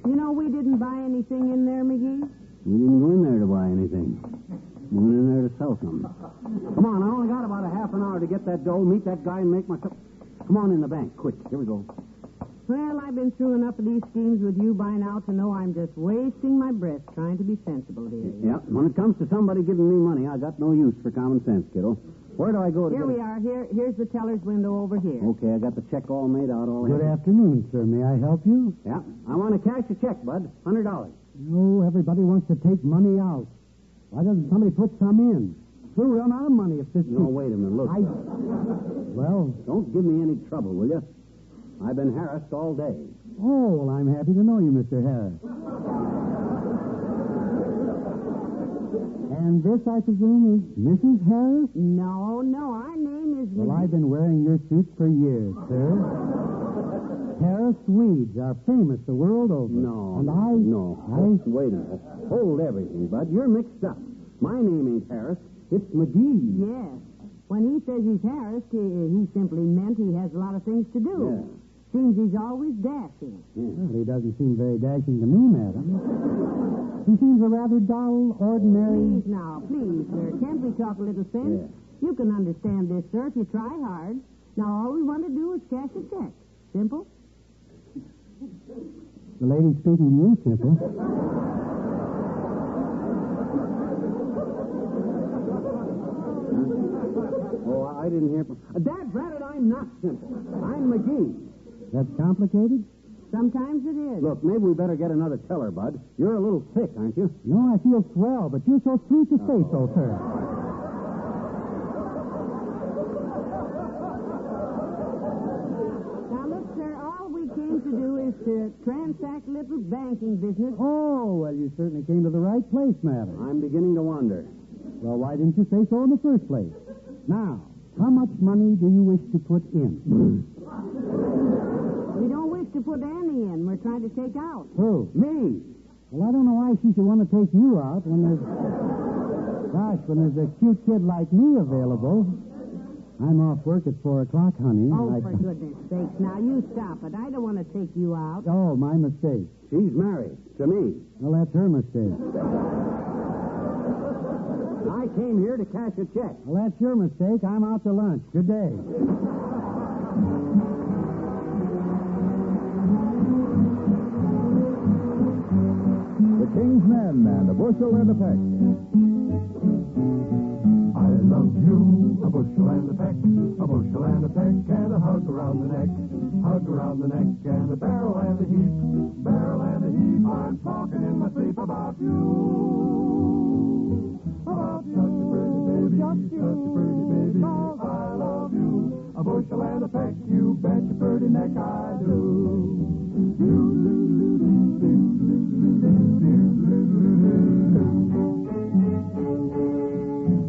You know, we didn't buy anything in there, McGee. We didn't go in there to buy anything. We went in there to sell something. Come on, I only got about a half an hour to get that dough, meet that guy, and make myself... Come on in the bank, quick. Here we go. Well, I've been through enough of these schemes with you by now to know I'm just wasting my breath trying to be sensible here. Yeah, when it comes to somebody giving me money, I got no use for common sense, kiddo. Where do I go to Here we are. Here's the teller's window over here. Okay, I got the check all made out already. Good afternoon, sir. May I help you? Yeah, I want to cash a check, bud. $100. No, everybody wants to take money out. Why doesn't somebody put some in? We'll run out of money if this... No, wait a minute. Look. Well... Don't give me any trouble, will you? I've been harassed all day. Oh, well, I'm happy to know you, Mr. Harris. And this, I presume, is Mrs. Harris? No, our name is... Well, I've been wearing your suits for years, sir. Harris Swedes are famous the world over. No. And Wait a minute. Hold everything, bud. You're mixed up. My name ain't Harris. It's McGee. Yes. When he says he's Harris, he simply meant he has a lot of things to do. Yeah. Seems he's always dashing. Well, he doesn't seem very dashing to me, madam. He seems a rather dull, ordinary... Please now, please, sir. Can't we talk a little sense? Yeah. You can understand this, sir, if you try hard. Now, all we want to do is cash a check. Simple? The lady's speaking to you, Simple. Oh, I didn't hear... Dad, Bradford, I'm not Simple. I'm McGee. That's complicated? Sometimes it is. Look, maybe we better get another teller, bud. You're a little thick, aren't you? No, I feel swell, but you're so sweet to say so, sir. Now, look, sir, all we came to do is to transact little banking business. Oh, well, you certainly came to the right place, madam. I'm beginning to wonder. Well, why didn't you say so in the first place? Now, how much money do you wish to put in? We don't wish to put Annie in. We're trying to take out. Who? Me. Well, I don't know why she should want to take you out when there's... Gosh, when there's a cute kid like me available. I'm off work at 4 o'clock, honey. Oh, for goodness sakes. Now, you stop it. I don't want to take you out. Oh, my mistake. She's married to me. Well, that's her mistake. I came here to cash a check. Well, that's your mistake. I'm out to lunch. Good day. The King's Men and a bushel and a peck. I love you, a bushel and a peck, a bushel and a peck, and a hug around the neck, and a barrel and a heap, I'm talking in my sleep about you. About such a pretty baby, such a pretty baby, I love you, a bushel and a peck, you bet your pretty neck I do.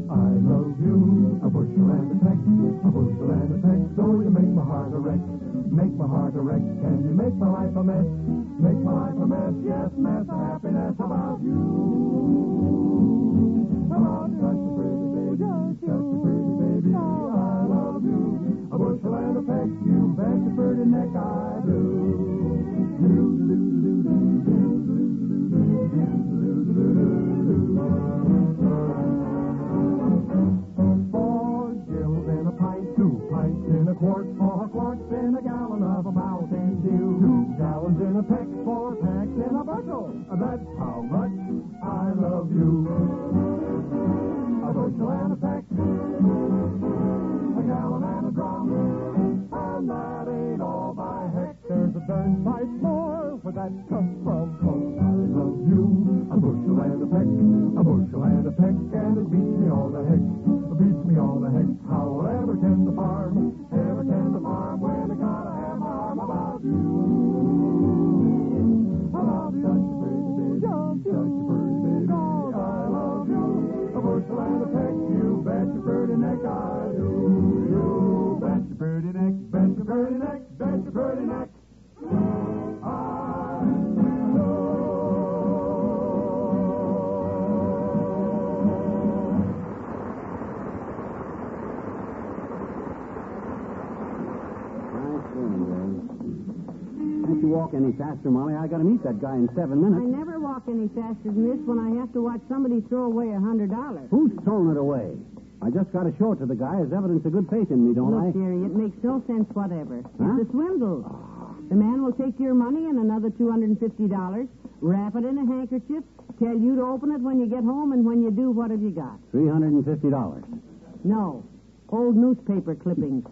I love you, a bushel and a peck, so you make my heart a wreck, and you make my life a mess, yes, mess of happiness about you. About such a pretty baby, I love you, a bushel and a peck, you bet your pretty neck I do. Four gills in a pint, 2 pints in a quart, 4 quarts in a gallon of a Mountain Dew, 2 gallons in a peck, 4 packs in a bushel. That's how much I love you. a bushel and a peck, a gallon and a drum, and that ain't all by heck. There's a darn sight more where that comes from. I love you, a bushel and a peck, a bushel and a peck, and it beats me all the heck, beats me all the heck. However can the farm, ever can the farm, when I gotta have my arm about you. About such a pretty baby, such a pretty baby, I love you, a bushel and a peck, you bet your pretty neck I do. You bet your pretty neck, bet your pretty neck, bet your pretty neck. Can't you walk any faster, Molly? I gotta meet that guy in 7 minutes. I never walk any faster than this when I have to watch somebody throw away $100. Who's thrown it away? I just got to show it to the guy as evidence of good faith in me, don't I? Look, dearie, it makes no sense whatever. Huh? It's a swindle. The man will take your money and another $250, wrap it in a handkerchief, tell you to open it when you get home, and when you do, what have you got? $350. No. Old newspaper clippings.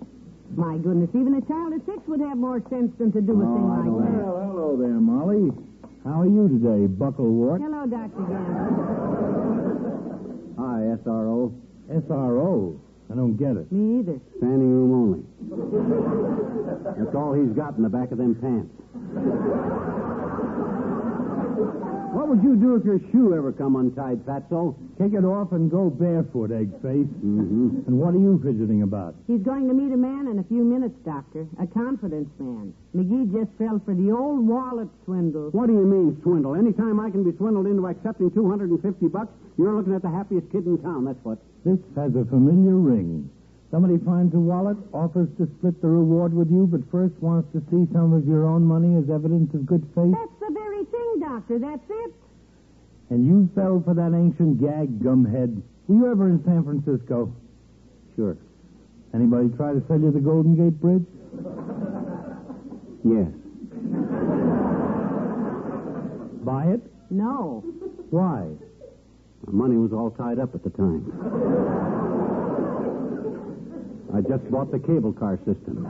My goodness, even a child of 6 would have more sense than to do a thing like that. Well, hello there, Molly. How are you today, Bucklewort? Hello, Dr. Gamble. Hi, SRO. SRO? I don't get it. Me either. Standing room only. That's all he's got in the back of them pants. What would you do if your shoe ever come untied, Fatso? Kick it off and go barefoot, Eggface. Mm-hmm. And what are you fidgeting about? He's going to meet a man in a few minutes, Doctor. A confidence man. McGee just fell for the old wallet swindle. What do you mean, swindle? Anytime I can be swindled into accepting $250, you're looking at the happiest kid in town, that's what. This has a familiar ring. Somebody finds a wallet, offers to split the reward with you, but first wants to see some of your own money as evidence of good faith. That's the very thing, Doctor. That's it. And you fell for that ancient gag, gumhead. Were you ever in San Francisco? Sure. Anybody try to sell you the Golden Gate Bridge? Yes. Buy it? No. Why? My money was all tied up at the time. I just bought the cable car system.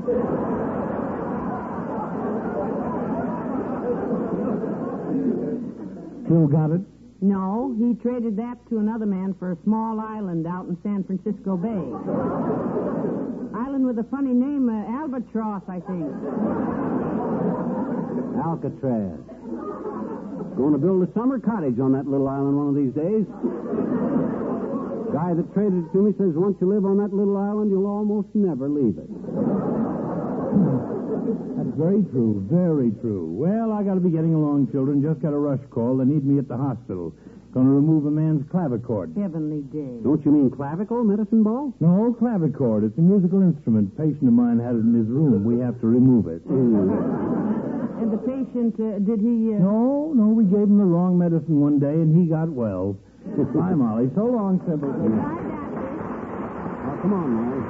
Still got it? No, he traded that to another man for a small island out in San Francisco Bay. Island with a funny name, Albatross, I think. Alcatraz. Going to build a summer cottage on that little island one of these days. Guy that traded it to me says once you live on that little island, you'll almost never leave it. That's very true, very true. Well, I got to be getting along, children. Just got a rush call. They need me at the hospital. Going to remove a man's clavichord. Heavenly day. Don't you mean clavicle, medicine ball? No, clavichord. It's a musical instrument. A patient of mine had it in his room. We have to remove it. And the patient, did he... No, we gave him the wrong medicine one day, and he got well. Bye, Molly. So long, Sybil. Bye, Doctor. Oh, come on, Molly.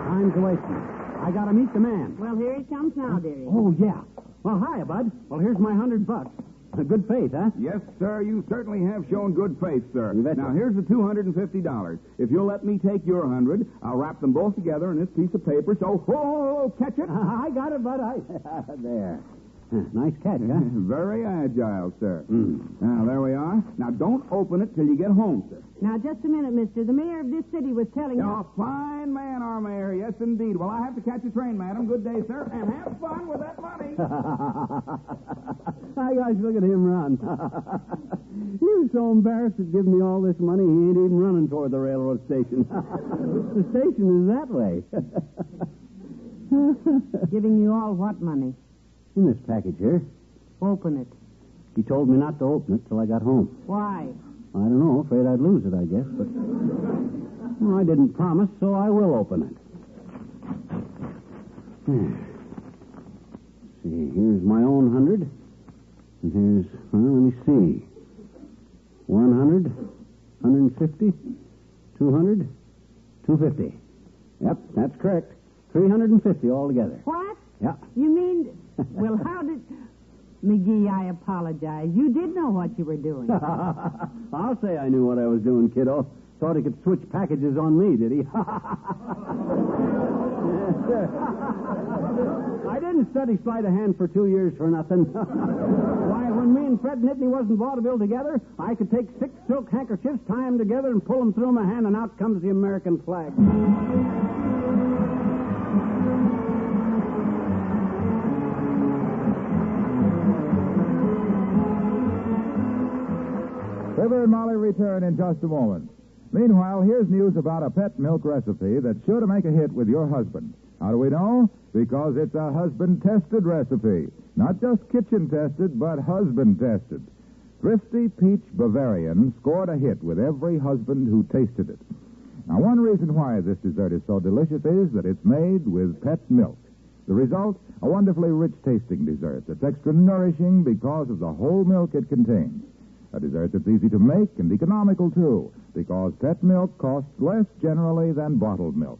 Time's wasting. I got to meet the man. Well, here he comes now, dearie. Oh, yeah. Well, hiya, bud. Well, here's my $100. Good faith, huh? Yes, sir. You certainly have shown good faith, sir. You betcha. Now, here's the $250. If you'll let me take your 100, I'll wrap them both together in this piece of paper. So, catch it. I got it, bud. There. Nice catch, huh? Very agile, sir. Mm. Now, there we are. Now, don't open it till you get home, sir. Now, just a minute, mister. The mayor of this city was telling You're us... a fine man, our mayor. Yes, indeed. Well, I have to catch a train, madam. Good day, sir. And have fun with that money. Hi, guys, look at him run. He was so embarrassed at giving me all this money, he ain't even running toward the railroad station. The station is that way. Giving you all what money? In this package here. Open it. He told me not to open it till I got home. Why? I don't know. Afraid I'd lose it, I guess. But well, I didn't promise, so I will open it. See, here's my own 100. And here's, well, let me see. 100, 150, 200, 250. Yep, that's correct. 350 altogether. What? Yeah. You mean... Well, how did... McGee, I apologize. You did know what you were doing. I'll say I knew what I was doing, kiddo. Thought he could switch packages on me, did he? I didn't study sleight of hand for 2 years for nothing. Why, when me and Fred Nittany wasn't vaudeville together, I could take 6 silk handkerchiefs, tie them together, and pull them through my hand, and out comes the American flag. Fibber and Molly return in just a moment. Meanwhile, here's news about a pet milk recipe that's sure to make a hit with your husband. How do we know? Because it's a husband-tested recipe. Not just kitchen-tested, but husband-tested. Thrifty Peach Bavarian scored a hit with every husband who tasted it. Now, one reason why this dessert is so delicious is that it's made with pet milk. The result, a wonderfully rich-tasting dessert that's extra nourishing because of the whole milk it contains. A dessert that's easy to make and economical, too, because pet milk costs less generally than bottled milk.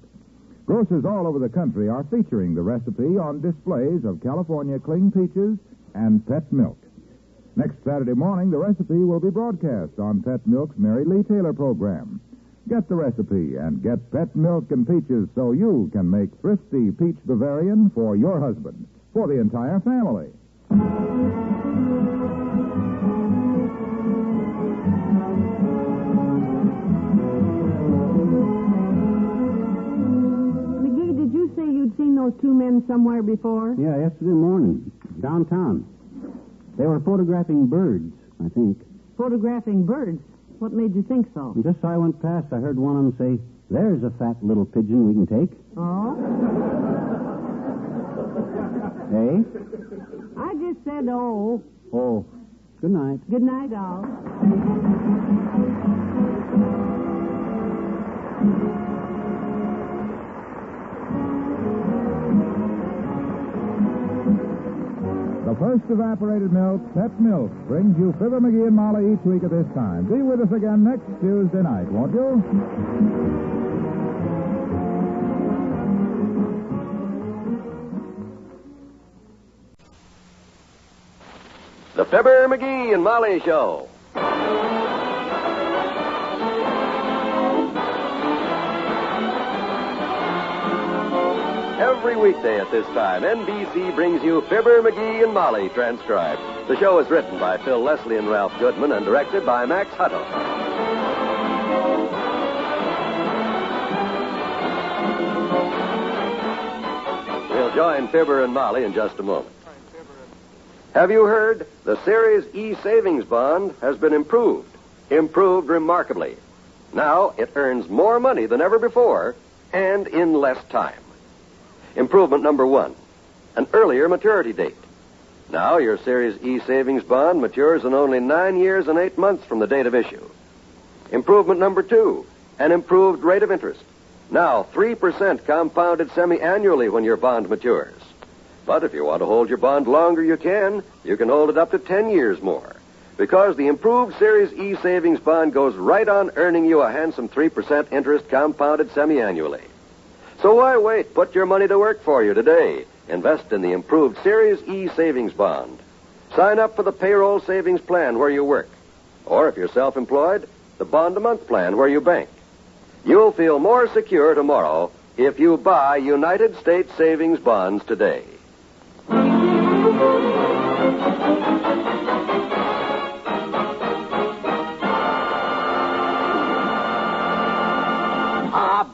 Grocers all over the country are featuring the recipe on displays of California cling peaches and pet milk. Next Saturday morning, the recipe will be broadcast on Pet Milk's Mary Lee Taylor program. Get the recipe and get pet milk and peaches so you can make Thrifty Peach Bavarian for your husband, for the entire family. Seen those 2 men somewhere before? Yeah, yesterday morning, downtown. They were photographing birds, I think. Photographing birds? What made you think so? Just as I went past, I heard one of them say, "There's a fat little pigeon we can take." Oh? Hey? I just said, oh. Oh. Good night. Good night, all. The first evaporated milk, Pet Milk, brings you Fibber McGee and Molly each week at this time. Be with us again next Tuesday night, won't you? The Fibber McGee and Molly Show. Every weekday at this time, NBC brings you Fibber, McGee, and Molly transcribed. The show is written by Phil Leslie and Ralph Goodman and directed by Max Hutto. We'll join Fibber and Molly in just a moment. Have you heard? The Series E Savings Bond has been improved. Improved remarkably. Now it earns more money than ever before and in less time. Improvement number 1, an earlier maturity date. Now your Series E Savings Bond matures in only 9 years and 8 months from the date of issue. Improvement number 2, an improved rate of interest. Now 3% compounded semi-annually when your bond matures. But if you want to hold your bond longer, you can. You can hold it up to 10 years more. Because the improved Series E Savings Bond goes right on earning you a handsome 3% interest compounded semi-annually. So why wait? Put your money to work for you today. Invest in the improved Series E Savings Bond. Sign up for the payroll savings plan where you work. Or if you're self-employed, the bond-a-month plan where you bank. You'll feel more secure tomorrow if you buy United States Savings Bonds today.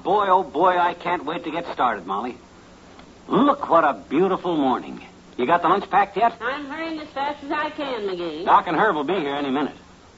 Boy, oh boy, I can't wait to get started, Molly. Look what a beautiful morning. You got the lunch packed yet? I'm hurrying as fast as I can, McGee. Doc and Herb will be here any minute.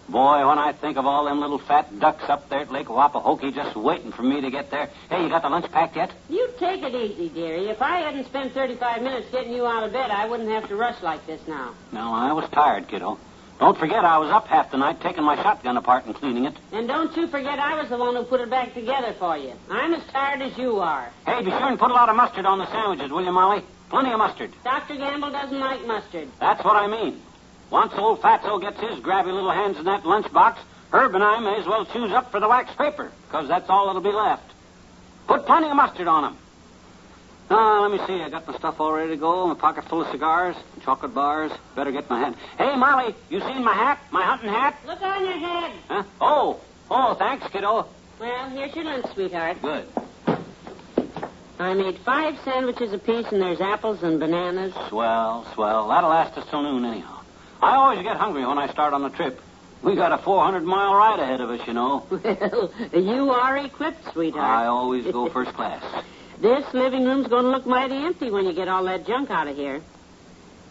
Boy, when I think of all them little fat ducks up there at Lake Wapahokey just waiting for me to get there. Hey, you got the lunch packed yet? You take it easy, dearie. If I hadn't spent 35 minutes getting you out of bed, I wouldn't have to rush like this now. No, I was tired, kiddo. Don't forget I was up half the night taking my shotgun apart and cleaning it. And don't you forget I was the one who put it back together for you. I'm as tired as you are. Hey, be sure and put a lot of mustard on the sandwiches, will you, Molly? Plenty of mustard. Dr. Gamble doesn't like mustard. That's what I mean. Once old Fatso gets his grabby little hands in that lunchbox, Herb and I may as well choose up for the wax paper, because that's all that'll be left. Put plenty of mustard on them. Let me see. I got my stuff all ready to go. My pocket full of cigars, chocolate bars. Better get my hat. Hey, Molly, you seen my hat? My hunting hat? Look on your head. Huh? Oh, thanks, kiddo. Well, here's your lunch, sweetheart. Good. I made 5 sandwiches apiece, and there's apples and bananas. Swell. That'll last us till noon anyhow. I always get hungry when I start on a trip. We got a 400-mile ride ahead of us, you know. Well, you are equipped, sweetheart. I always go first class. This living room's going to look mighty empty when you get all that junk out of here.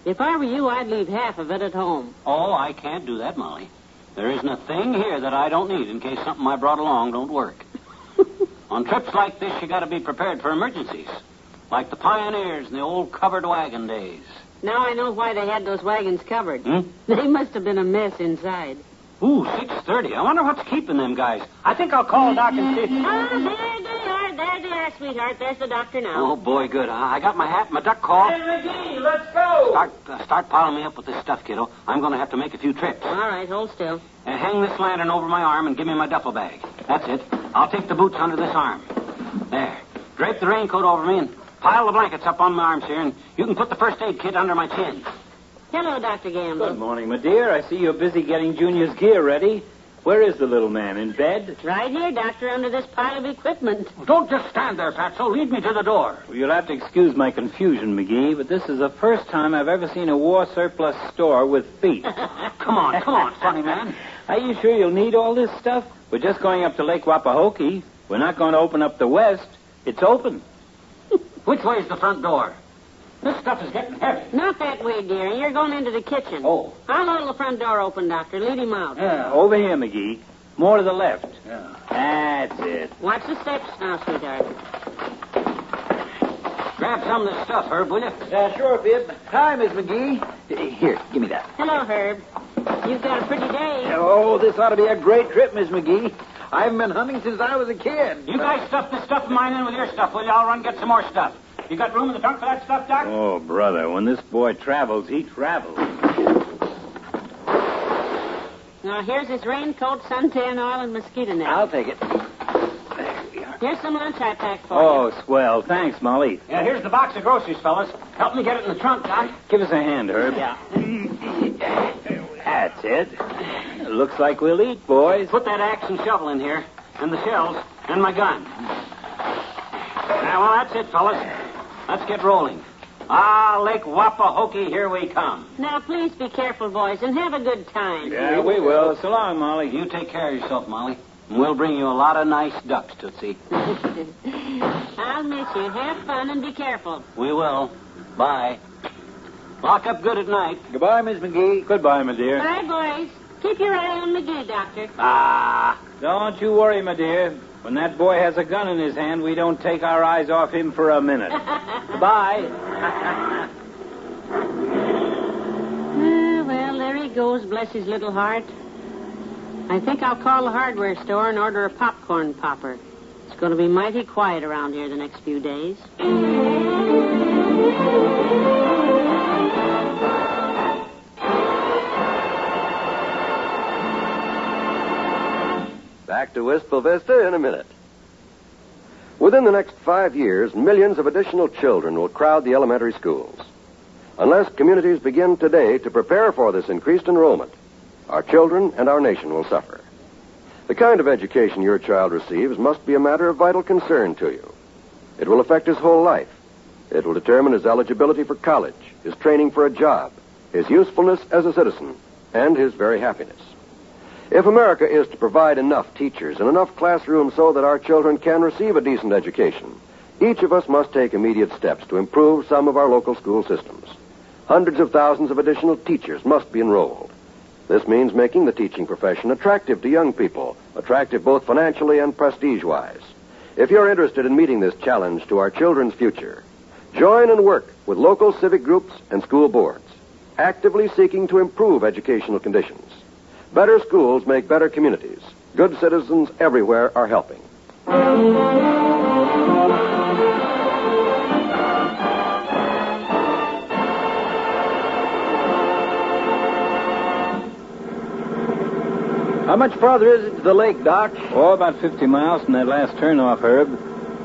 If I were you, I'd leave half of it at home. Oh, I can't do that, Molly. There isn't a thing here that I don't need in case something I brought along don't work. On trips like this, you got to be prepared for emergencies, like the pioneers in the old covered wagon days. Now I know why they had those wagons covered. They must have been a mess inside. Ooh, 6:30. I wonder what's keeping them guys. I think I'll call Doc and see. There they are, sweetheart. There's the doctor now. Oh, boy, good. I got my hat and my duck call. Hey, McGee, let's go. Start piling me up with this stuff, kiddo. I'm going to have to make a few trips. All right, hold still. Hang this lantern over my arm and give me my duffel bag. That's it. I'll take the boots under this arm. There. Drape the raincoat over me and pile the blankets up on my arms here, and you can put the first aid kit under my chin. Hello, Dr. Gamble. Good morning, my dear. I see you're busy getting Junior's gear ready. Where is the little man? In bed? Right here, Doctor, under this pile of equipment. Don't just stand there, Fatso. Lead me to the door. Well, you'll have to excuse my confusion, McGee, but this is the first time I've ever seen a war surplus store with feet. Come on, funny man. Are you sure you'll need all this stuff? We're just going up to Lake Wapahokey. We're not going to open up the west. It's open. Which way's the front door? This stuff is getting heavy. Not that way, dear. You're going into the kitchen. Oh. I'll hold the front door open, Doctor. Lead him out. Yeah, over here, McGee. More to the left. Yeah. That's it. Watch the steps now, sweetheart. Grab some of this stuff, Herb, will you? Yeah, sure, Fib. Hi, Miss McGee. Here, give me that. Hello, Herb. You've got a pretty day. Oh, this ought to be a great trip, Miss McGee. I haven't been hunting since I was a kid. You guys stuff this stuff of mine in with your stuff, will you? I'll run get some more stuff. You got room in the trunk for that stuff, Doc? Oh, brother, when this boy travels, he travels. Now, here's his raincoat, suntan oil, and mosquito net. I'll take it. Here's some lunch I packed for you. Oh, swell. Thanks, Molly. Yeah, here's the box of groceries, fellas. Help me get it in the trunk, Doc. Give us a hand, Herb. Yeah. That's it. Looks like we'll eat, boys. Put that axe and shovel in here, and the shells, and my gun. Now, well, that's it, fellas. Let's get rolling. Lake Wapahokey, here we come. Now, please be careful, boys, and have a good time. Yeah, we will. So long, Molly. You take care of yourself, Molly. And we'll bring you a lot of nice ducks, Tootsie. I'll miss you. Have fun and be careful. We will. Bye. Lock up good at night. Goodbye, Miss McGee. Goodbye, my dear. Bye, boys. Keep your eye on McGee, Doctor. Don't you worry, my dear. When that boy has a gun in his hand, we don't take our eyes off him for a minute. Bye. Well, there he goes, bless his little heart. I think I'll call the hardware store and order a popcorn popper. It's going to be mighty quiet around here the next few days. Back to Wistful Vista in a minute. Within the next 5 years, millions of additional children will crowd the elementary schools. Unless communities begin today to prepare for this increased enrollment, our children and our nation will suffer. The kind of education your child receives must be a matter of vital concern to you. It will affect his whole life. It will determine his eligibility for college, his training for a job, his usefulness as a citizen, and his very happiness. If America is to provide enough teachers and enough classrooms so that our children can receive a decent education, each of us must take immediate steps to improve some of our local school systems. Hundreds of thousands of additional teachers must be enrolled. This means making the teaching profession attractive to young people, attractive both financially and prestige-wise. If you're interested in meeting this challenge to our children's future, join and work with local civic groups and school boards, actively seeking to improve educational conditions. Better schools make better communities. Good citizens everywhere are helping. How much farther is it to the lake, Doc? Oh, about 50 miles from that last turnoff, Herb.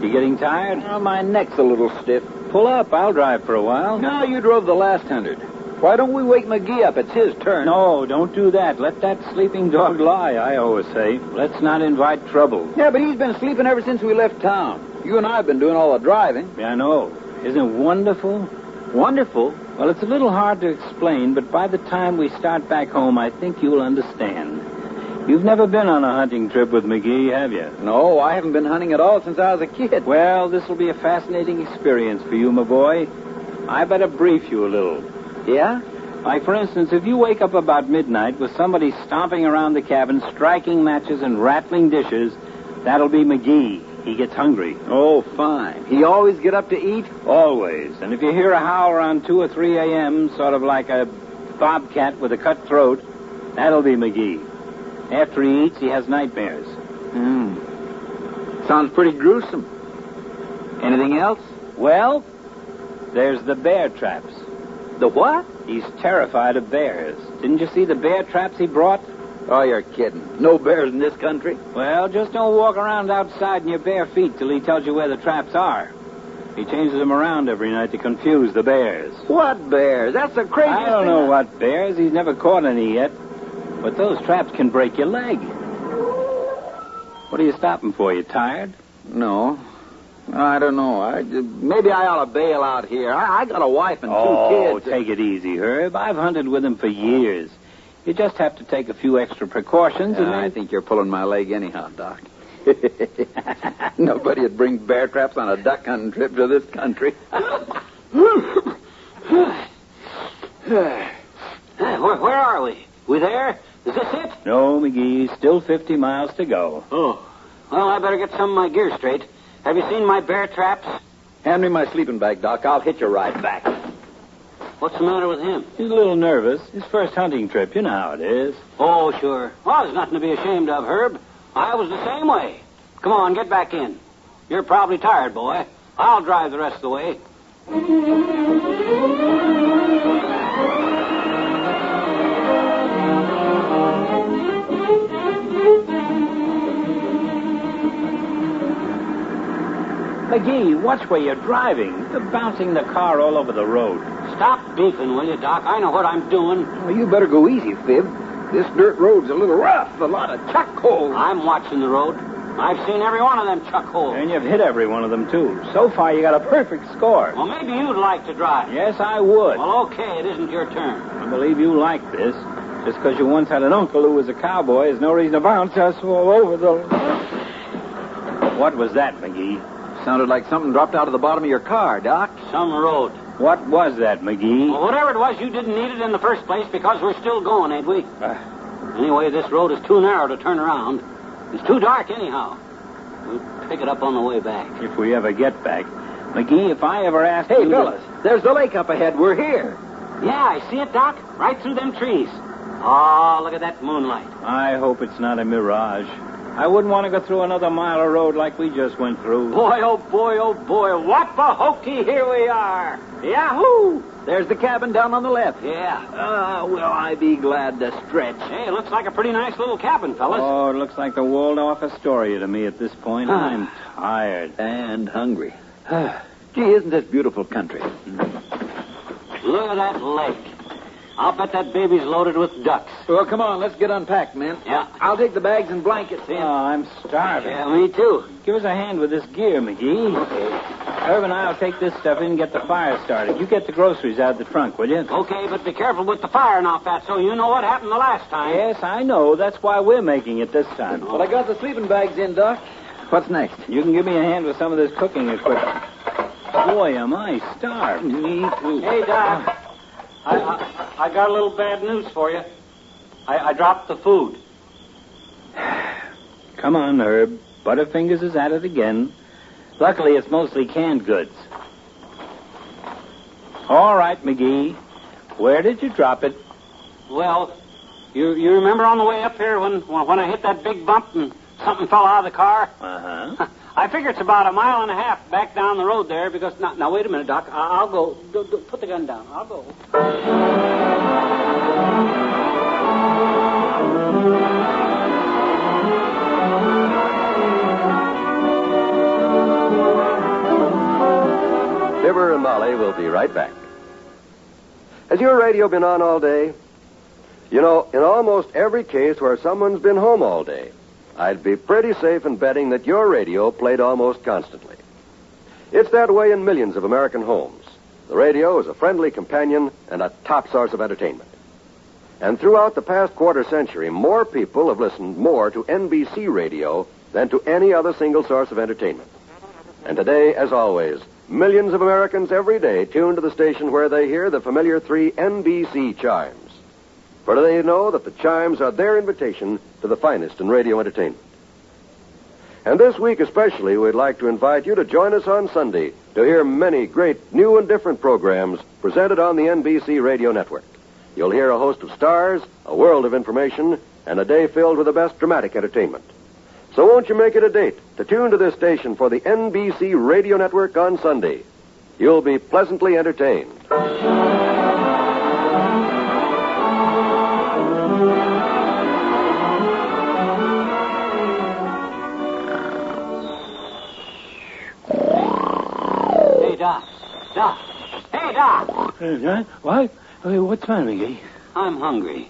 You getting tired? Oh, my neck's a little stiff. pull up. I'll drive for a while. No, you drove the last 100. Why don't we wake McGee up? It's his turn. No, don't do that. Let that sleeping dog lie, I always say. Let's not invite trouble. Yeah, but he's been sleeping ever since we left town. You and I have been doing all the driving. Yeah, I know. Isn't it wonderful? Wonderful? Well, it's a little hard to explain, but by the time we start back home, I think you'll understand. You've never been on a hunting trip with McGee, have you? No, I haven't been hunting at all since I was a kid. Well, this will be a fascinating experience for you, my boy. I better brief you a little. Yeah? Like, for instance, if you wake up about midnight with somebody stomping around the cabin, striking matches and rattling dishes, that'll be McGee. He gets hungry. Oh, fine. He always get up to eat? Always. And if you hear a howl around 2 or 3 a.m., sort of like a bobcat with a cut throat, that'll be McGee. After he eats, he has nightmares. Sounds pretty gruesome. Anything else? Well, there's the bear traps. The what? He's terrified of bears. Didn't you see the bear traps he brought? Oh, you're kidding. No bears in this country? Well, just don't walk around outside in your bare feet till he tells you where the traps are. He changes them around every night to confuse the bears. What bears? That's the craziest I don't know what bears. He's never caught any yet. But those traps can break your leg. What are you stopping for? You tired? No. I don't know. Maybe I ought to bail out here. I got a wife and 2 kids. Oh, take it easy, Herb. I've hunted with him for years. You just have to take a few extra precautions. And I think you're pulling my leg anyhow, Doc. Nobody would bring bear traps on a duck hunting trip to this country. Where are we? We there? Is this it? No, McGee. Still 50 miles to go. Oh. Well, I better get some of my gear straight. Have you seen my bear traps? Hand me my sleeping bag, Doc. I'll hitch a ride back. What's the matter with him? He's a little nervous. His first hunting trip. You know how it is. Oh, sure. Well, there's nothing to be ashamed of, Herb. I was the same way. Come on, get back in. You're probably tired, boy. I'll drive the rest of the way. McGee, watch where you're driving. You're bouncing the car all over the road. Stop beefing, will you, Doc? I know what I'm doing. Well, you better go easy, Fib. This dirt road's a little rough. A lot of chuck holes. I'm watching the road. I've seen every one of them chuck holes. And you've hit every one of them, too. So far, you got a perfect score. Well, maybe you'd like to drive. Yes, I would. Well, okay, it isn't your turn. I believe you like this. Just because you once had an uncle who was a cowboy is no reason to bounce us all over the... What was that, McGee? Sounded like something dropped out of the bottom of your car, Doc. Some road. What was that, McGee? Well, whatever it was, you didn't need it in the first place because we're still going, ain't we? Anyway, this road is too narrow to turn around. It's too dark anyhow. We'll pick it up on the way back. If we ever get back. McGee, if I ever asked Hey, you... fellas, there's the lake up ahead. We're here. Yeah, I see it, Doc. Right through them trees. Oh, look at that moonlight. I hope it's not a mirage. I wouldn't want to go through another mile of road like we just went through. Boy, oh boy, oh boy. Wapahokey, here we are. Yahoo! There's the cabin down on the left. Yeah. Will I be glad to stretch. Hey, it looks like a pretty nice little cabin, fellas. Oh, it looks like the Waldorf Astoria to me at this point. I'm tired. And hungry. Gee, isn't this beautiful country? Look at that lake. I'll bet that baby's loaded with ducks. Well, come on, let's get unpacked, men. Yeah. I'll take the bags and blankets in. Oh, I'm starving. Yeah, me too. Give us a hand with this gear, McGee. Okay. Herb and I will take this stuff in and get the fire started. You get the groceries out of the trunk, will you? Okay, but be careful with the fire now, Fatso. You know what happened the last time. Yes, I know. That's why we're making it this time. Well, I got the sleeping bags in, Doc. What's next? You can give me a hand with some of this cooking equipment. Boy, am I starved. Me too. Hey, Doc. I got a little bad news for you. I dropped the food. Come on, Herb. Butterfingers is at it again. Luckily, it's mostly canned goods. All right, McGee. Where did you drop it? Well, you remember on the way up here when I hit that big bump and something fell out of the car? Uh-huh. I figure it's about a mile and a half back down the road there because... Now, wait a minute, Doc. I'll go. Put the gun down. I'll go. Fibber and Molly will be right back. Has your radio been on all day? You know, in almost every case where someone's been home all day, I'd be pretty safe in betting that your radio played almost constantly. It's that way in millions of American homes. The radio is a friendly companion and a top source of entertainment. And throughout the past quarter century, more people have listened more to NBC radio than to any other single source of entertainment. And today, as always, millions of Americans every day tune to the station where they hear the familiar 3 NBC chimes. For they know that the chimes are their invitation to the finest in radio entertainment. And this week especially, we'd like to invite you to join us on Sunday to hear many great new and different programs presented on the NBC radio network. You'll hear a host of stars, a world of information, and a day filled with the best dramatic entertainment. So won't you make it a date to tune to this station for the NBC radio network on Sunday? You'll be pleasantly entertained. Hey, Doc. Doc. Hey, Doc. John? What? What's wrong, McGee? I'm hungry.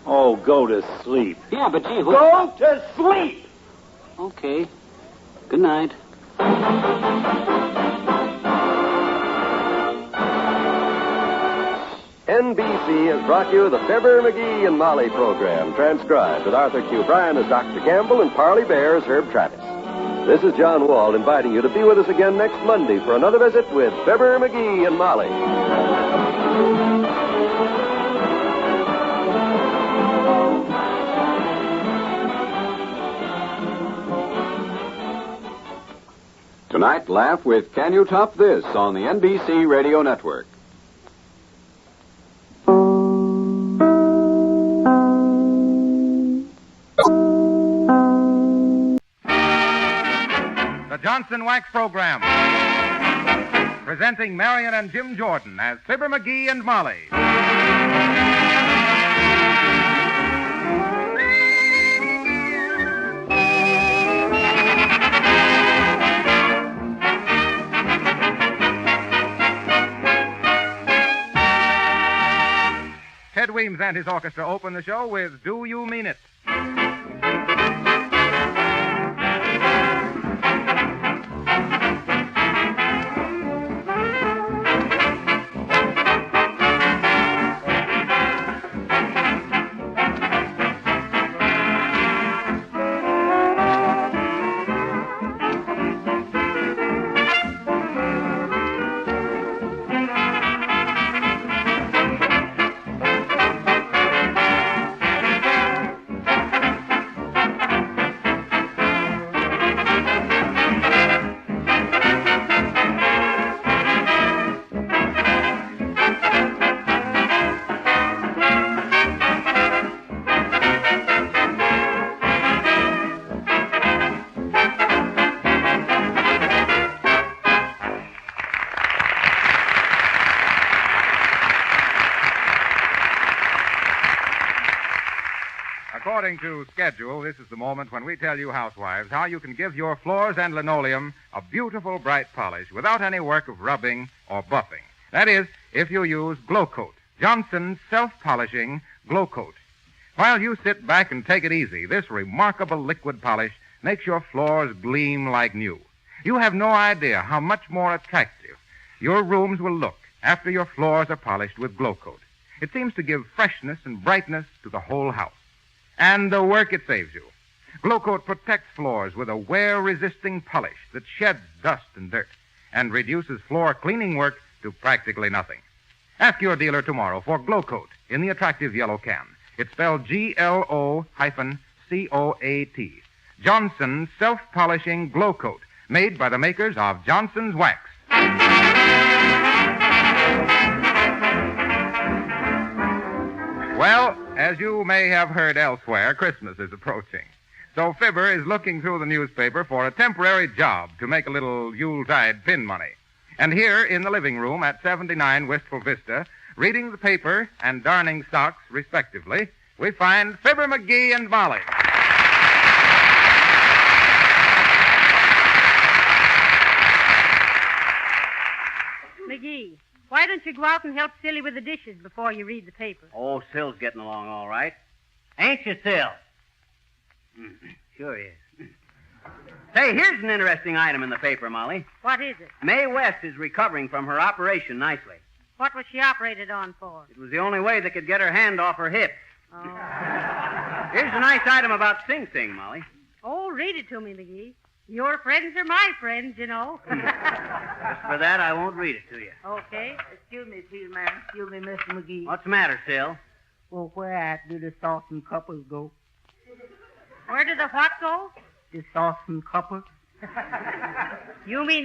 Oh, go to sleep. Yeah, but gee, Go to sleep! Okay. Good night. NBC has brought you the Fibber McGee and Molly program, transcribed with Arthur Q. Bryan as Dr. Gamble and Parley Bear as Herb Travis. This is John Wald inviting you to be with us again next Monday for another visit with Fibber McGee and Molly. Tonight, laugh with Can You Top This on the NBC Radio Network. The Johnson Wax Program, presenting Marion and Jim Jordan as Fibber McGee and Molly. Ted Weems and his orchestra open the show with Do You Mean It? According to schedule, this is the moment when we tell you housewives how you can give your floors and linoleum a beautiful, bright polish without any work of rubbing or buffing. That is, if you use Glow Coat, Johnson's self-polishing Glow Coat. While you sit back and take it easy, this remarkable liquid polish makes your floors gleam like new. You have no idea how much more attractive your rooms will look after your floors are polished with Glow Coat. It seems to give freshness and brightness to the whole house. And the work it saves you. Glow Coat protects floors with a wear-resisting polish that sheds dust and dirt and reduces floor cleaning work to practically nothing. Ask your dealer tomorrow for Glow Coat in the attractive yellow can. It's spelled Glo-Coat. Johnson's self-polishing Glow Coat, made by the makers of Johnson's Wax. Well, as you may have heard elsewhere, Christmas is approaching. So Fibber is looking through the newspaper for a temporary job to make a little Yuletide pin money. And here in the living room at 79 Wistful Vista, reading the paper and darning socks, respectively, we find Fibber McGee and Molly. McGee, why don't you go out and help Silly with the dishes before you read the paper? Oh, Sil's getting along all right. Ain't you, Sil? Sure is. Say, here's an interesting item in the paper, Molly. What is it? Mae West is recovering from her operation nicely. What was she operated on for? It was the only way they could get her hand off her hip. Oh. Here's a nice item about Sing Sing, Molly. Oh, read it to me, McGee. Your friends are my friends, you know. Just for that, I won't read it to you. Okay. Excuse me, please, ma'am. Excuse me, Mr. McGee. What's the matter, Sil? Well, where at do the sauce and cuppers go? Where did the what go? The sauce and cupper. You mean the